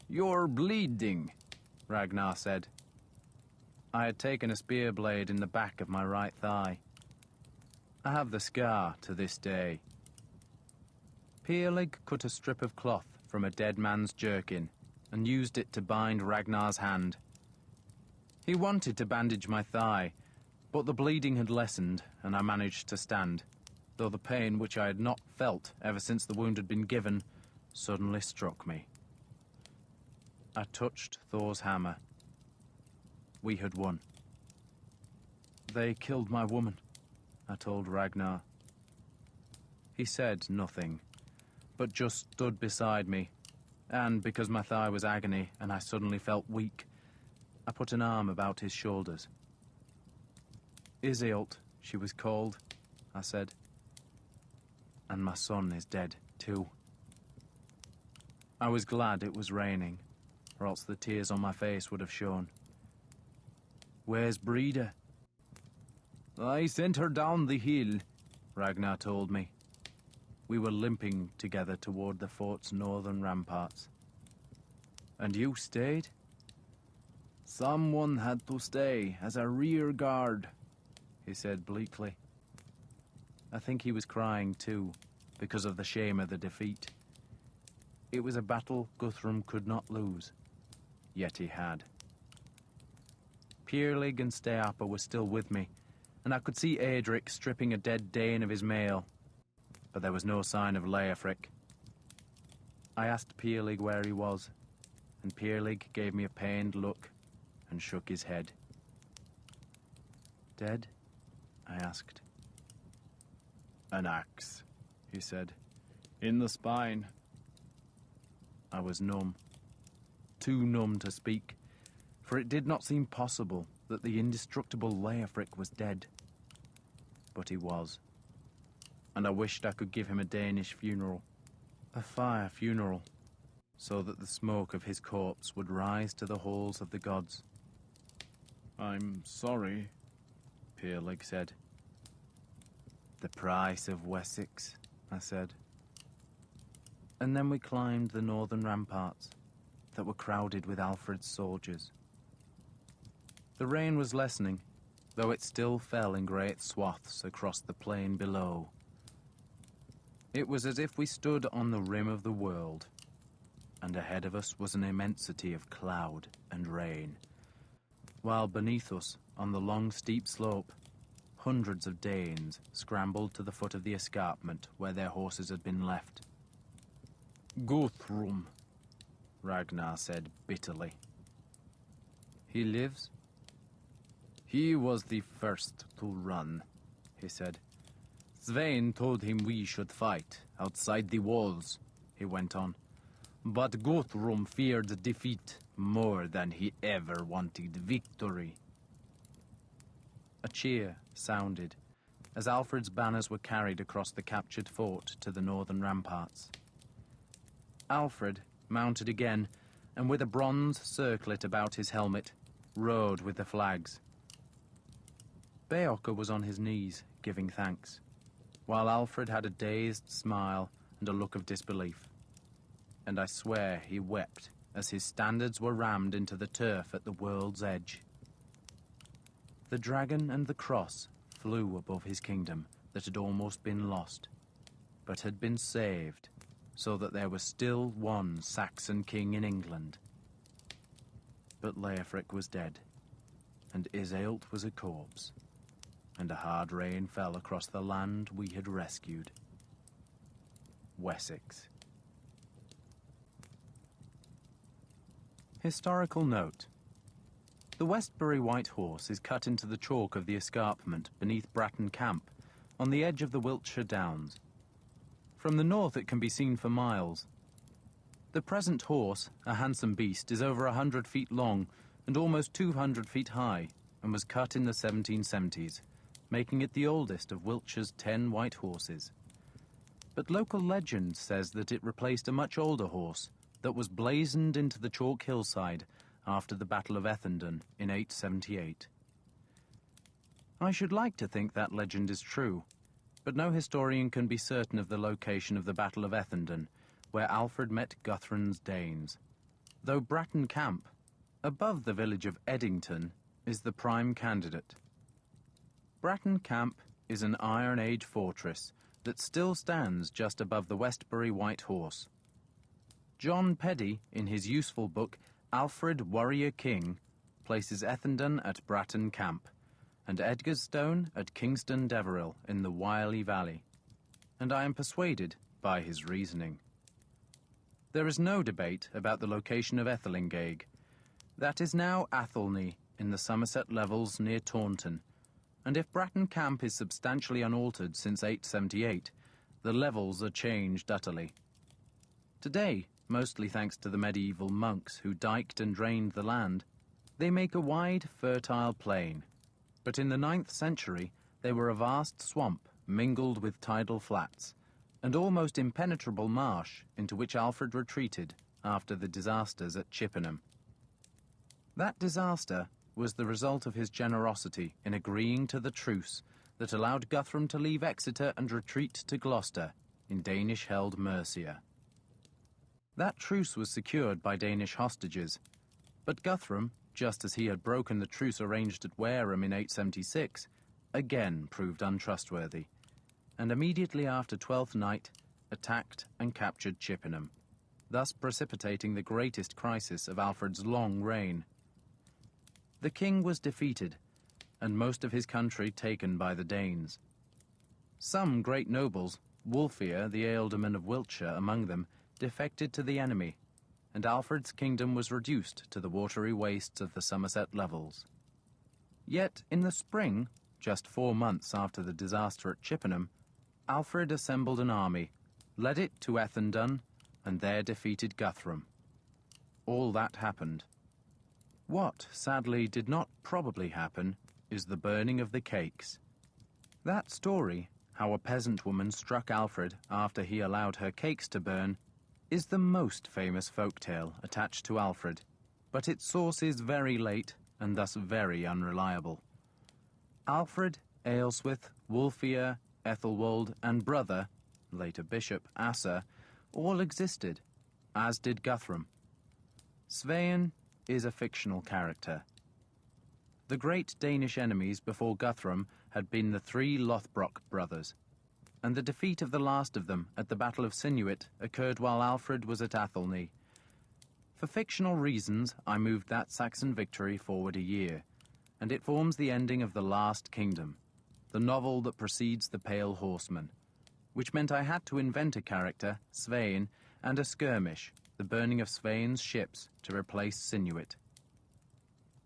"You're bleeding," Ragnar said. I had taken a spear blade in the back of my right thigh. I have the scar to this day. Peerlig cut a strip of cloth from a dead man's jerkin and used it to bind Ragnar's hand. He wanted to bandage my thigh, but the bleeding had lessened and I managed to stand, though the pain, which I had not felt ever since the wound had been given, suddenly struck me. I touched Thor's hammer. We had won. "They killed my woman," I told Ragnar. He said nothing, but just stood beside me, and because my thigh was agony and I suddenly felt weak, I put an arm about his shoulders. Iseult, she was called, I said. And my son is dead, too. I was glad it was raining, or else the tears on my face would have shown. Where's Breda? I sent her down the hill, Ragnar told me. We were limping together toward the fort's northern ramparts. And you stayed? Someone had to stay as a rear guard, he said bleakly. I think he was crying too, because of the shame of the defeat. It was a battle Guthrum could not lose, yet he had. Pierlig and Steapa were still with me, and I could see Aedric stripping a dead Dane of his mail, but there was no sign of Leofric. I asked Pierlig where he was, and Pierlig gave me a pained look and shook his head. Dead? I asked. An axe, he said, in the spine. I was numb, too numb to speak, for it did not seem possible that the indestructible Leofric was dead. But he was, and I wished I could give him a Danish funeral, a fire funeral, so that the smoke of his corpse would rise to the halls of the gods. I'm sorry, Pierlig said. The price of Wessex, I said. And then we climbed the northern ramparts that were crowded with Alfred's soldiers. The rain was lessening, though it still fell in great swaths across the plain below. It was as if we stood on the rim of the world, and ahead of us was an immensity of cloud and rain, while beneath us, on the long steep slope, hundreds of Danes scrambled to the foot of the escarpment where their horses had been left. Guthrum, Ragnar said bitterly. He lives? He was the first to run, he said. Svein told him we should fight outside the walls, he went on. But Guthrum feared defeat more than he ever wanted victory. A cheer sounded as Alfred's banners were carried across the captured fort to the northern ramparts. Alfred, mounted again, and with a bronze circlet about his helmet, rode with the flags. Beocca was on his knees, giving thanks, while Alfred had a dazed smile and a look of disbelief. And I swear he wept as his standards were rammed into the turf at the world's edge. The dragon and the cross flew above his kingdom that had almost been lost, but had been saved, so that there was still one Saxon king in England. But Leofric was dead, and Iseult was a corpse, and a hard rain fell across the land we had rescued. Wessex. Historical note. The Westbury White Horse is cut into the chalk of the escarpment beneath Bratton Camp, on the edge of the Wiltshire Downs. From the north it can be seen for miles. The present horse, a handsome beast, is over 100 feet long and almost 200 feet high, and was cut in the 1770s, making it the oldest of Wiltshire's 10 white horses. But local legend says that it replaced a much older horse that was blazoned into the chalk hillside after the Battle of Ethandun in 878. I should like to think that legend is true, but no historian can be certain of the location of the Battle of Ethandun, where Alfred met Guthrun's Danes, though Bratton Camp, above the village of Eddington, is the prime candidate. Bratton Camp is an Iron Age fortress that still stands just above the Westbury White Horse. John Peddy, in his useful book Alfred Warrior King, places Ethandun at Bratton Camp, and Edgarstone at Kingston Deverill in the Wylye Valley, and I am persuaded by his reasoning. There is no debate about the location of Ethelinghaig. That is now Athelney in the Somerset Levels near Taunton, and if Bratton Camp is substantially unaltered since 878, the levels are changed utterly. Today, mostly thanks to the medieval monks who diked and drained the land, they make a wide, fertile plain. But in the 9th century, they were a vast swamp mingled with tidal flats, and almost impenetrable marsh into which Alfred retreated after the disasters at Chippenham. That disaster was the result of his generosity in agreeing to the truce that allowed Guthrum to leave Exeter and retreat to Gloucester in Danish-held Mercia. That truce was secured by Danish hostages, but Guthrum, just as he had broken the truce arranged at Wareham in 876, again proved untrustworthy, and immediately after Twelfth Night attacked and captured Chippenham, thus precipitating the greatest crisis of Alfred's long reign. The king was defeated, and most of his country taken by the Danes. Some great nobles, Wulfhere, the ealdorman of Wiltshire among them, defected to the enemy, and Alfred's kingdom was reduced to the watery wastes of the Somerset levels. Yet in the spring, just 4 months after the disaster at Chippenham, Alfred assembled an army, led it to Ethandun, and there defeated Guthrum. All that happened. What, sadly, did not probably happen is the burning of the cakes. That story, how a peasant woman struck Alfred after he allowed her cakes to burn, is the most famous folktale attached to Alfred, but its source is very late and thus very unreliable. Alfred, Aelswith, Wulfhere, Ethelwold, and brother, later Bishop Asa, all existed, as did Guthrum. Svein is a fictional character. The great Danish enemies before Guthrum had been the 3 Lothbrok brothers, and the defeat of the last of them at the Battle of Sinuit occurred while Alfred was at Athelney. For fictional reasons, I moved that Saxon victory forward a year, and it forms the ending of The Last Kingdom, the novel that precedes The Pale Horseman, which meant I had to invent a character, Svein, and a skirmish, the burning of Svein's ships, to replace Sinuit.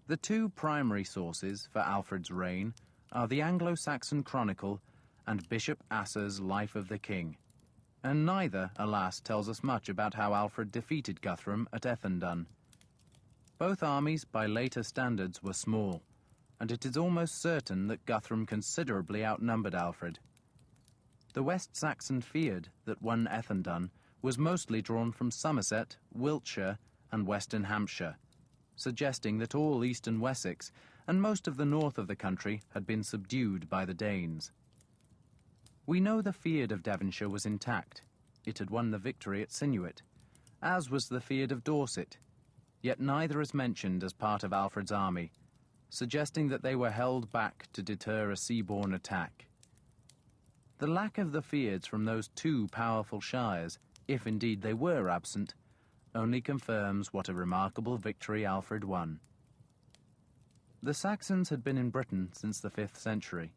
The 2 primary sources for Alfred's reign are the Anglo-Saxon Chronicle and Bishop Asa's Life of the King, and neither, alas, tells us much about how Alfred defeated Guthrum at Ethandun. Both armies, by later standards, were small, and it is almost certain that Guthrum considerably outnumbered Alfred. The West Saxon Fyrd that won Ethandun was mostly drawn from Somerset, Wiltshire, and Western Hampshire, suggesting that all eastern Wessex and most of the north of the country had been subdued by the Danes. We know the Fyrd of Devonshire was intact. It had won the victory at Sinuit, as was the Fyrd of Dorset, yet neither is mentioned as part of Alfred's army, suggesting that they were held back to deter a seaborne attack. The lack of the Fyrds from those 2 powerful shires, if indeed they were absent, only confirms what a remarkable victory Alfred won. The Saxons had been in Britain since the 5th century.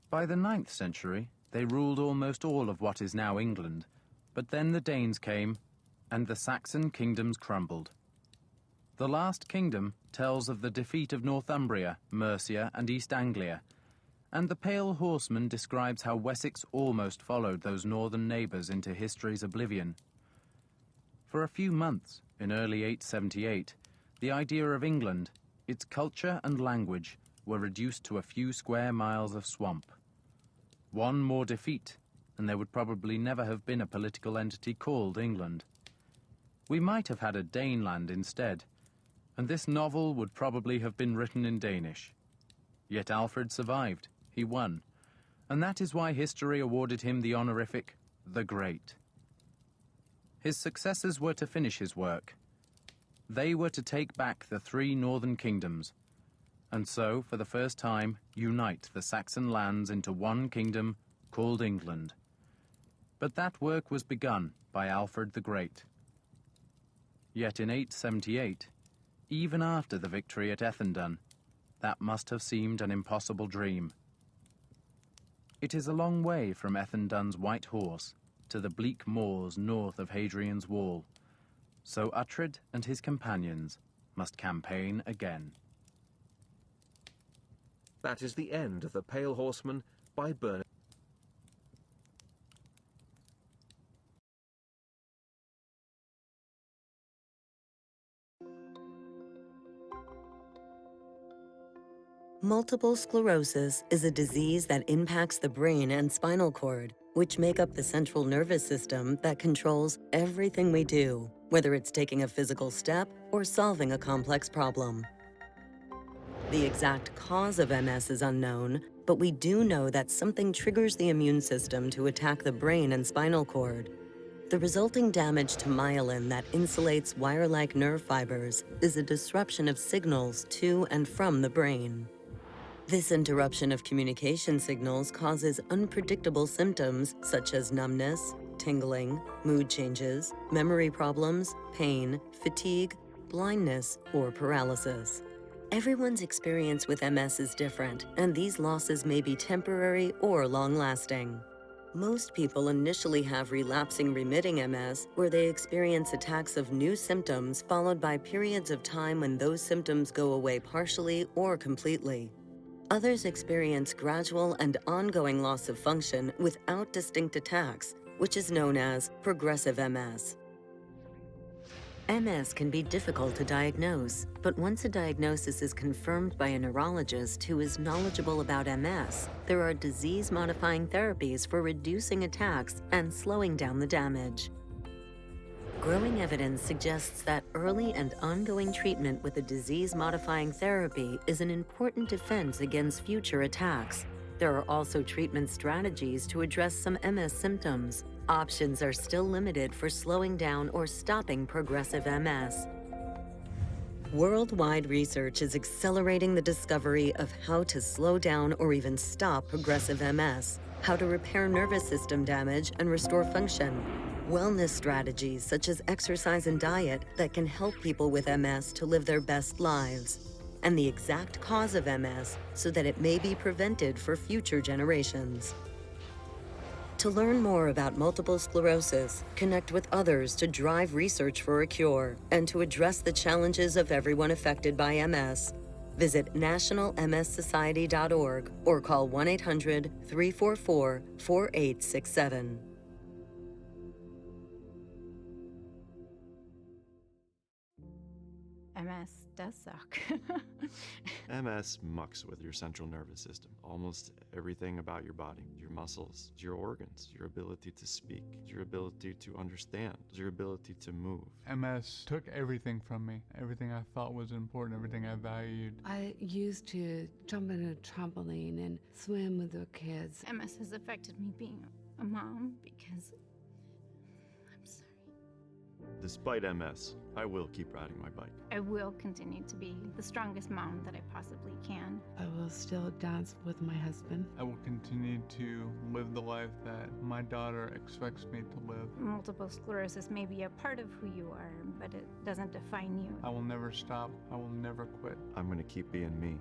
By the 9th century, they ruled almost all of what is now England, but then the Danes came, and the Saxon kingdoms crumbled. The Last Kingdom tells of the defeat of Northumbria, Mercia, and East Anglia, and the Pale Horseman describes how Wessex almost followed those northern neighbours into history's oblivion. For a few months, in early 878, the idea of England, its culture and language, were reduced to a few square miles of swamp. One more defeat, and there would probably never have been a political entity called England. We might have had a Daneland instead, and this novel would probably have been written in Danish. Yet Alfred survived, he won, and that is why history awarded him the honorific the Great. His successors were to finish his work. They were to take back the 3 northern kingdoms, and so, for the first time, unite the Saxon lands into one kingdom called England. But that work was begun by Alfred the Great. Yet in 878, even after the victory at Ethandun, that must have seemed an impossible dream. It is a long way from Ethandun's White Horse to the bleak moors north of Hadrian's Wall, so Uhtred and his companions must campaign again. That is the end of The Pale Horseman by Bernard. Multiple sclerosis is a disease that impacts the brain and spinal cord, which make up the central nervous system that controls everything we do, whether it's taking a physical step or solving a complex problem. The exact cause of MS is unknown, but we do know that something triggers the immune system to attack the brain and spinal cord. The resulting damage to myelin that insulates wire-like nerve fibers is a disruption of signals to and from the brain. This interruption of communication signals causes unpredictable symptoms such as numbness, tingling, mood changes, memory problems, pain, fatigue, blindness, or paralysis. Everyone's experience with MS is different, and these losses may be temporary or long-lasting. Most people initially have relapsing remitting MS, where they experience attacks of new symptoms followed by periods of time when those symptoms go away partially or completely. Others experience gradual and ongoing loss of function without distinct attacks, which is known as progressive MS. MS can be difficult to diagnose, but once a diagnosis is confirmed by a neurologist who is knowledgeable about MS, there are disease-modifying therapies for reducing attacks and slowing down the damage. Growing evidence suggests that early and ongoing treatment with a disease-modifying therapy is an important defense against future attacks. There are also treatment strategies to address some MS symptoms. Options are still limited for slowing down or stopping progressive MS. Worldwide research is accelerating the discovery of how to slow down or even stop progressive MS, how to repair nervous system damage and restore function, wellness strategies such as exercise and diet that can help people with MS to live their best lives, and the exact cause of MS so that it may be prevented for future generations. To learn more about multiple sclerosis, connect with others to drive research for a cure, and to address the challenges of everyone affected by MS, visit nationalmssociety.org or call 1-800-344-4867. MS does suck. MS mucks with your central nervous system. Almost everything about your body, your muscles, your organs, your ability to speak, your ability to understand, your ability to move. MS took everything from me. Everything I thought was important, everything I valued. I used to jump in a trampoline and swim with the kids. MS has affected me being a mom because I'm sorry. Despite MS, I will keep riding my bike. I will continue to be the strongest mom that I possibly can. I will still dance with my husband. I will continue to live the life that my daughter expects me to live. Multiple sclerosis may be a part of who you are, but it doesn't define you. I will never stop. I will never quit. I'm going to keep being me.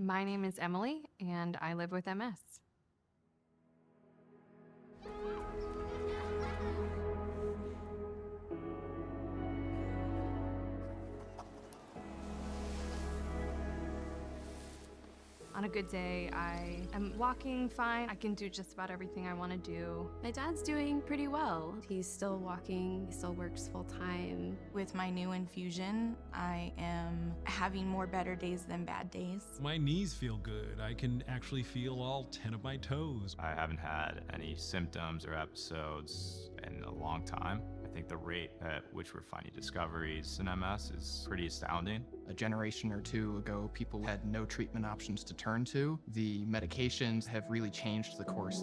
My name is Emily, and I live with MS. On a good day, I am walking fine. I can do just about everything I want to do. My dad's doing pretty well. He's still walking, he still works full time. With my new infusion, I am having more better days than bad days. My knees feel good. I can actually feel all 10 of my toes. I haven't had any symptoms or episodes in a long time. I think the rate at which we're finding discoveries in MS is pretty astounding. A generation or two ago, people had no treatment options to turn to. The medications have really changed the course.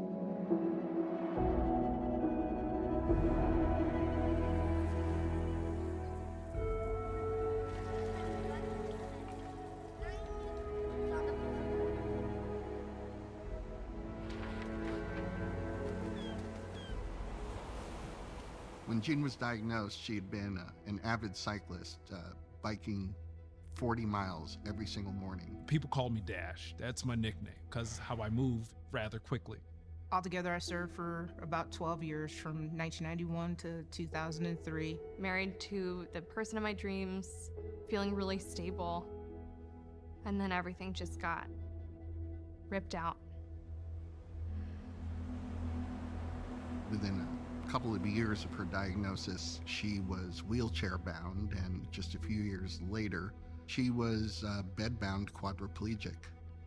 When Jean was diagnosed, she had been an avid cyclist, biking 40 miles every single morning. People call me Dash. That's my nickname, because how I move rather quickly. Altogether, I served for about 12 years, from 1991 to 2003. Married to the person of my dreams, feeling really stable. And then everything just got ripped out. Within a couple of years of her diagnosis, she was wheelchair bound, and just a few years later, she was bed-bound quadriplegic.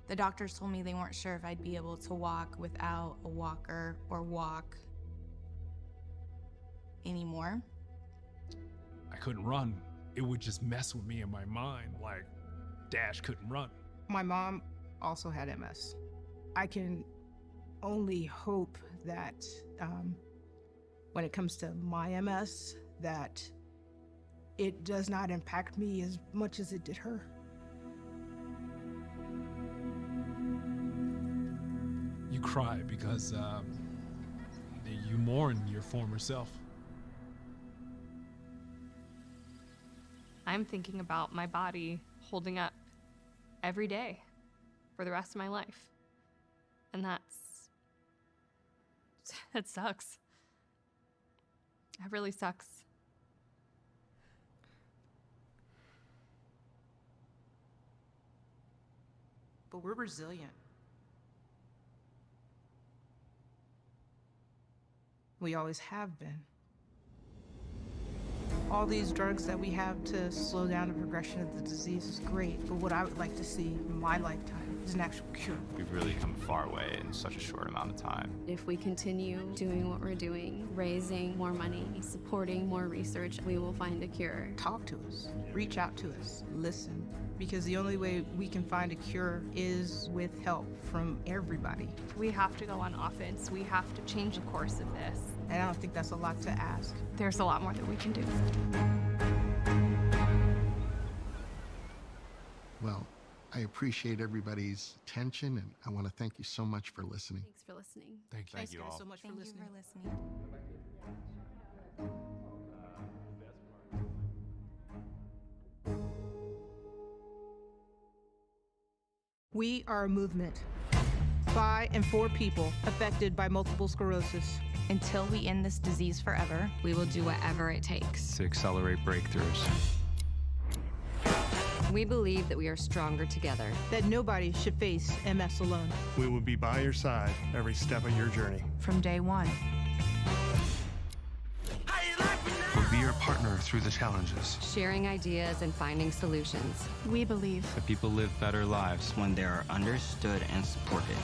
The doctors told me they weren't sure if I'd be able to walk without a walker or walk anymore. I couldn't run. It would just mess with me in my mind, like Dash couldn't run. My mom also had MS. I can only hope that when it comes to my MS, that it does not impact me as much as it did her. You cry because you mourn your former self. I'm thinking about my body holding up every day for the rest of my life. And that sucks. That really sucks. But we're resilient. We always have been. All these drugs that we have to slow down the progression of the disease is great, but what I would like to see in my lifetime is an actual cure. We've really come a far way in such a short amount of time. If we continue doing what we're doing, raising more money, supporting more research, we will find a cure. Talk to us, reach out to us, listen, because the only way we can find a cure is with help from everybody. We have to go on offense. We have to change the course of this. And I don't think that's a lot to ask. There's a lot more that we can do. Well, I appreciate everybody's attention, and I want to thank you so much for listening. Thanks for listening. Thank you. Thank you all. so much Thank for you listening. for listening. We are a movement by and for people affected by multiple sclerosis. Until we end this disease forever, We will do whatever it takes. To accelerate breakthroughs. We believe that we are stronger together. That nobody should face MS alone. We will be by your side every step of your journey. from day one. We'll be your partner through the challenges. Sharing ideas and finding solutions. We believe That people live better lives when they are understood and supported.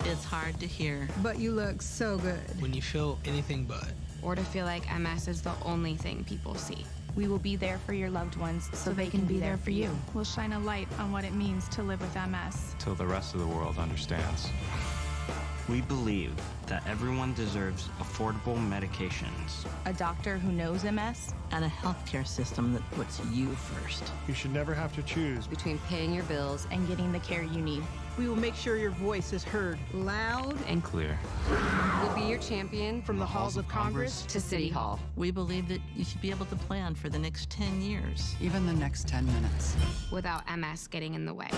It's hard to hear. But you look so good. When you feel anything but. Or to feel like MS is the only thing people see. we will be there for your loved ones so they can be there for you. We'll shine a light on what it means to live with MS. Till the rest of the world understands. We believe that everyone deserves affordable medications. A doctor who knows MS. And a healthcare system that puts you first. You should never have to choose between paying your bills and getting the care you need. We will make sure your voice is heard loud and clear. We'll be your champion from the halls of Congress to City Hall. We believe that you should be able to plan for the next 10 years. Even the next 10 minutes. Without MS getting in the way.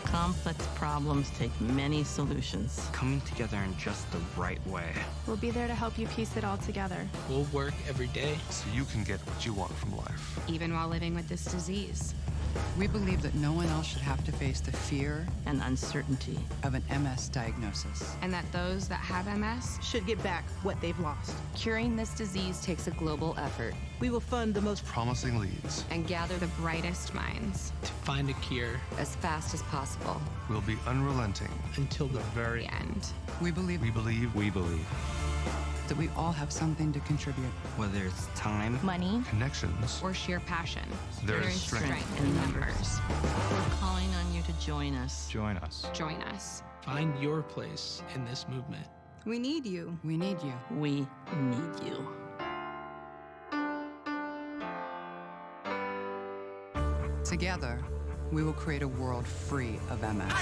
Complex problems take many solutions. Coming together in just the right way. We'll be there to help you piece it all together. We'll work every day so you can get what you want from life. Even while living with this disease. We believe that no one else should have to face the fear and uncertainty of an MS diagnosis. And that those that have MS should get back what they've lost. Curing this disease takes a global effort. We will fund the most promising leads and gather the brightest minds to find a cure as fast as possible. We'll be unrelenting until the very end. We believe that we all have something to contribute. Whether it's time, money, connections, or sheer passion. There is strength in numbers. We're calling on you to join us. Join us. Join us. Find your place in this movement. We need you. We need you. We need you. Together, we will create a world free of MS.